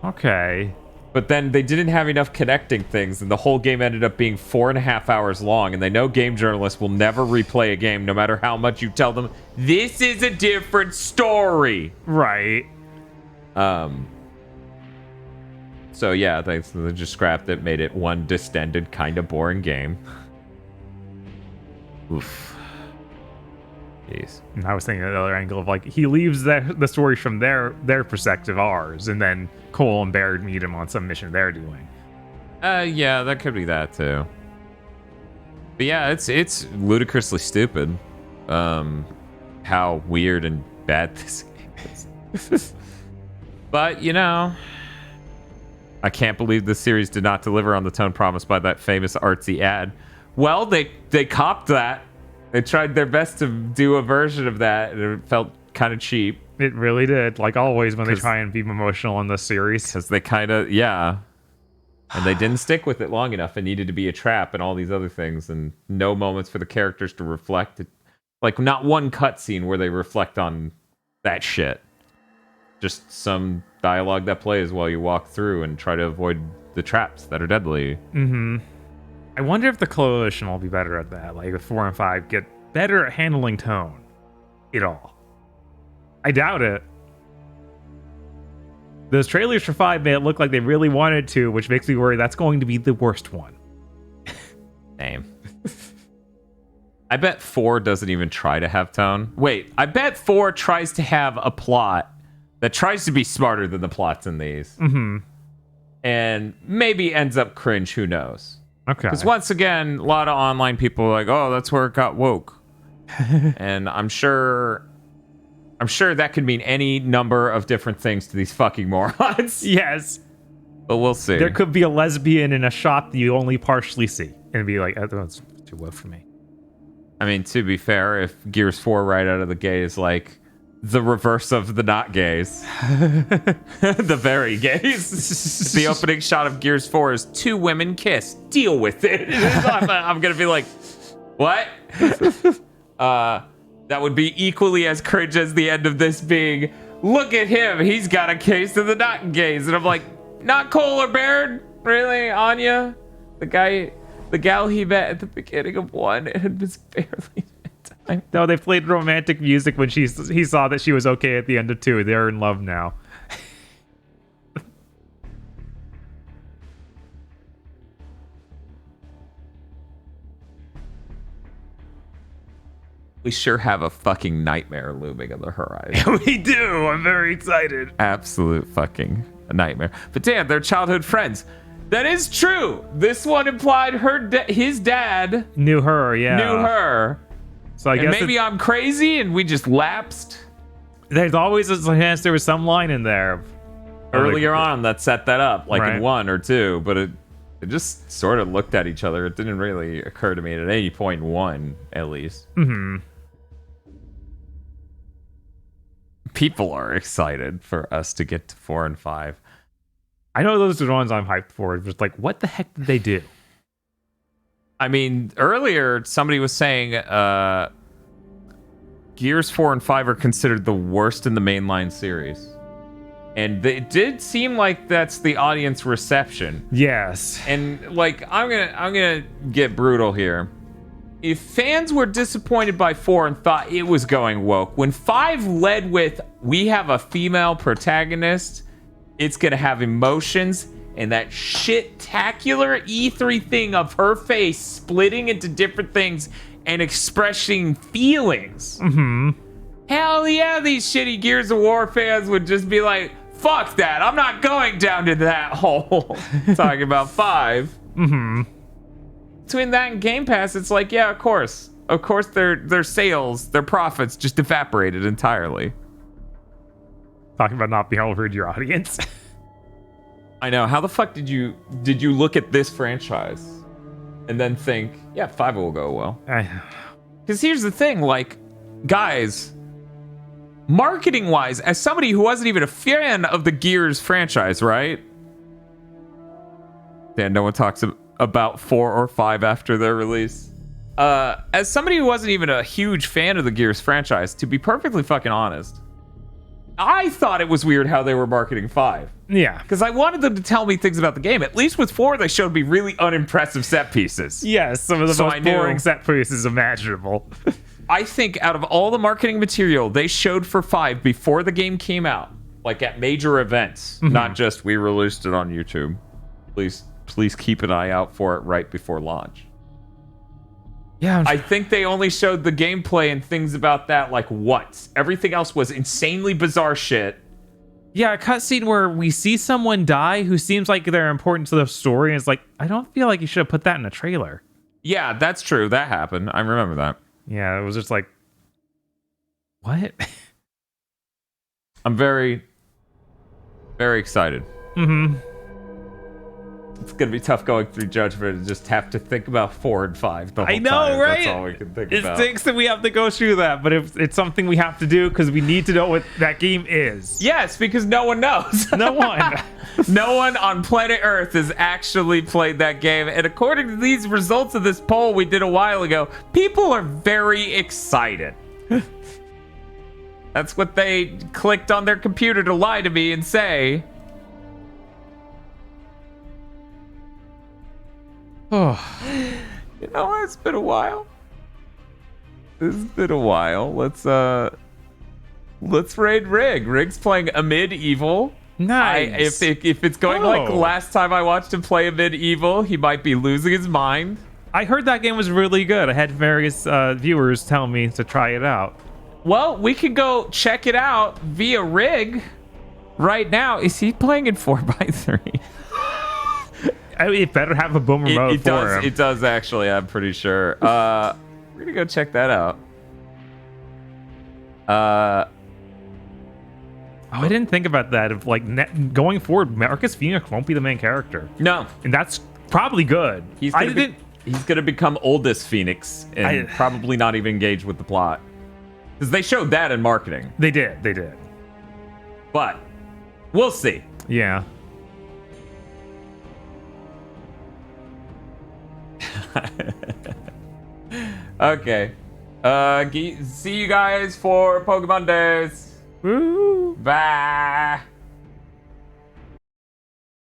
Speaker 2: Okay.
Speaker 1: But then they didn't have enough connecting things, and the whole game ended up being 4.5 hours long, and they know game journalists will never replay a game no matter how much you tell them, this is a different story.
Speaker 2: Right.
Speaker 1: So yeah, they just scrapped it, made it one distended, kind of boring game. Oof. Jeez.
Speaker 2: And I was thinking the other angle of like he leaves the story from their perspective, ours, and then Cole and Baird meet him on some mission they're doing.
Speaker 1: Yeah, that could be that too. But yeah, it's ludicrously stupid. How weird and bad this game is. But I can't believe this series did not deliver on the tone promised by that famous artsy ad. Well, they copped that. They tried their best to do a version of that, and it felt kind of cheap.
Speaker 2: It really did. Like always when they try and be emotional in this series.
Speaker 1: Because they kind of, yeah. And they didn't stick with it long enough. It needed to be a trap and all these other things, and no moments for the characters to reflect. Like, not one cutscene where they reflect on that shit. Just some dialogue that plays while you walk through and try to avoid the traps that are deadly.
Speaker 2: Mm-hmm. I wonder if the Coalition will be better at that. Like, if 4 and 5 get better at handling tone at all. I doubt it. Those trailers for 5 made it look like they really wanted to, which makes me worry that's going to be the worst one.
Speaker 1: Same. I bet 4 doesn't even try to have tone. Wait, I bet 4 tries to have a plot that tries to be smarter than the plots in these.
Speaker 2: Mm-hmm.
Speaker 1: And maybe ends up cringe, who knows?
Speaker 2: Okay.
Speaker 1: Because once again, a lot of online people are like, oh, that's where it got woke. And I'm sure that could mean any number of different things to these fucking morons.
Speaker 2: Yes.
Speaker 1: But we'll see.
Speaker 2: There could be a lesbian in a shot that you only partially see. And be like, oh, that's too low for me.
Speaker 1: I mean, to be fair, if Gears 4 right out of the gate is like the reverse of the not gays, the very gays, the opening shot of Gears 4 is 2 women kiss. Deal with it. I'm going to be like, what? That would be equally as cringe as the end of this being, look at him, he's got a case of the not gays. And I'm like, not Cole or Baird? Really, Anya? The gal he met at the beginning of 1 and was barely time.
Speaker 2: No, they played romantic music when he saw that she was okay at the end of 2. They're in love now.
Speaker 1: We sure have a fucking nightmare looming on the horizon.
Speaker 2: We do. I'm very excited.
Speaker 1: Absolute fucking nightmare. But damn, they're childhood friends. That is true. This one implied his dad
Speaker 2: knew her. Yeah,
Speaker 1: knew her.
Speaker 2: So I guess
Speaker 1: maybe I'm crazy and we just lapsed.
Speaker 2: There's always a chance there was some line in there
Speaker 1: earlier on that set that up, like
Speaker 2: right.
Speaker 1: in 1 or 2. But it just sort of looked at each other. It didn't really occur to me at any point in 1, at least.
Speaker 2: Mm-hmm.
Speaker 1: People are excited for us to get to 4 and 5.
Speaker 2: I know those are the ones I'm hyped for. Just like, what the heck did they do?
Speaker 1: I mean, earlier somebody was saying Gears 4 and 5 are considered the worst in the mainline series. And it did seem like that's the audience reception.
Speaker 2: Yes.
Speaker 1: And like I'm gonna get brutal here. If fans were disappointed by 4 and thought it was going woke, when 5 led with we have a female protagonist, it's gonna have emotions, and that shit-tacular E3 thing of her face splitting into different things and expressing feelings.
Speaker 2: Mm-hmm.
Speaker 1: Hell yeah, these shitty Gears of War fans would just be like, fuck that, I'm not going down to that hole. Talking about 5.
Speaker 2: Mm-hmm.
Speaker 1: Between that and Game Pass, it's like, yeah, of course their sales, their profits just evaporated entirely.
Speaker 2: Talking about not being able to read your audience.
Speaker 1: I know. How the fuck did you look at this franchise and then think, yeah, 5 will go well? Because here's the thing, like, guys, marketing wise, as somebody who wasn't even a fan of the Gears franchise, right? Dan, no one talks about 4 or 5 after their release. As somebody who wasn't even a huge fan of the Gears franchise, to be perfectly fucking honest, I thought it was weird how they were marketing 5.
Speaker 2: Yeah.
Speaker 1: Because I wanted them to tell me things about the game. At least with 4, they showed me really unimpressive set pieces.
Speaker 2: Yes, some of the most boring set pieces imaginable.
Speaker 1: I think out of all the marketing material they showed for 5 before the game came out, like at major events, not just we released it on YouTube. Please keep an eye out for it right before launch.
Speaker 2: Yeah,
Speaker 1: I think they only showed the gameplay and things about that like once. Everything else was insanely bizarre shit.
Speaker 2: Yeah, a cutscene where we see someone die who seems like they're important to the story, and it's like, I don't feel like you should have put that in a trailer.
Speaker 1: Yeah, that's true. That happened. I remember that.
Speaker 2: Yeah, it was just like, what?
Speaker 1: I'm very, very excited.
Speaker 2: Mm-hmm.
Speaker 1: It's gonna be tough going through Judgment and just have to think about 4 and 5 the whole
Speaker 2: I know,
Speaker 1: time.
Speaker 2: right?
Speaker 1: That's all we can think
Speaker 2: it
Speaker 1: about.
Speaker 2: It stinks that we have to go through that, but it's something we have to do because we need to know what that game is.
Speaker 1: Yes, because no one knows.
Speaker 2: No one.
Speaker 1: No one on planet Earth has actually played that game. And according to these results of this poll we did a while ago, people are very excited. That's what they clicked on their computer to lie to me and say.
Speaker 2: Oh,
Speaker 1: you know what? It's been a while. It's been a while. Let's raid Rig. Rig's playing a medieval.
Speaker 2: Nice.
Speaker 1: If it's going like last time I watched him play a medieval, he might be losing his mind.
Speaker 2: I heard that game was really good. I had various viewers tell me to try it out.
Speaker 1: Well, we could go check it out via Rig right now. Is he playing in 4x3?
Speaker 2: I mean, it better have a boomer mode for him.
Speaker 1: It does actually, I'm pretty sure. We're gonna go check that out.
Speaker 2: I didn't think about that. Of like going forward, Marcus Phoenix won't be the main character.
Speaker 1: No,
Speaker 2: and that's probably good.
Speaker 1: He's gonna become oldest Phoenix and probably not even engage with the plot. Because they showed that in marketing.
Speaker 2: They did.
Speaker 1: But we'll see.
Speaker 2: Yeah.
Speaker 1: Okay. See you guys for Pokemon Days.
Speaker 2: Woo!
Speaker 1: Bye.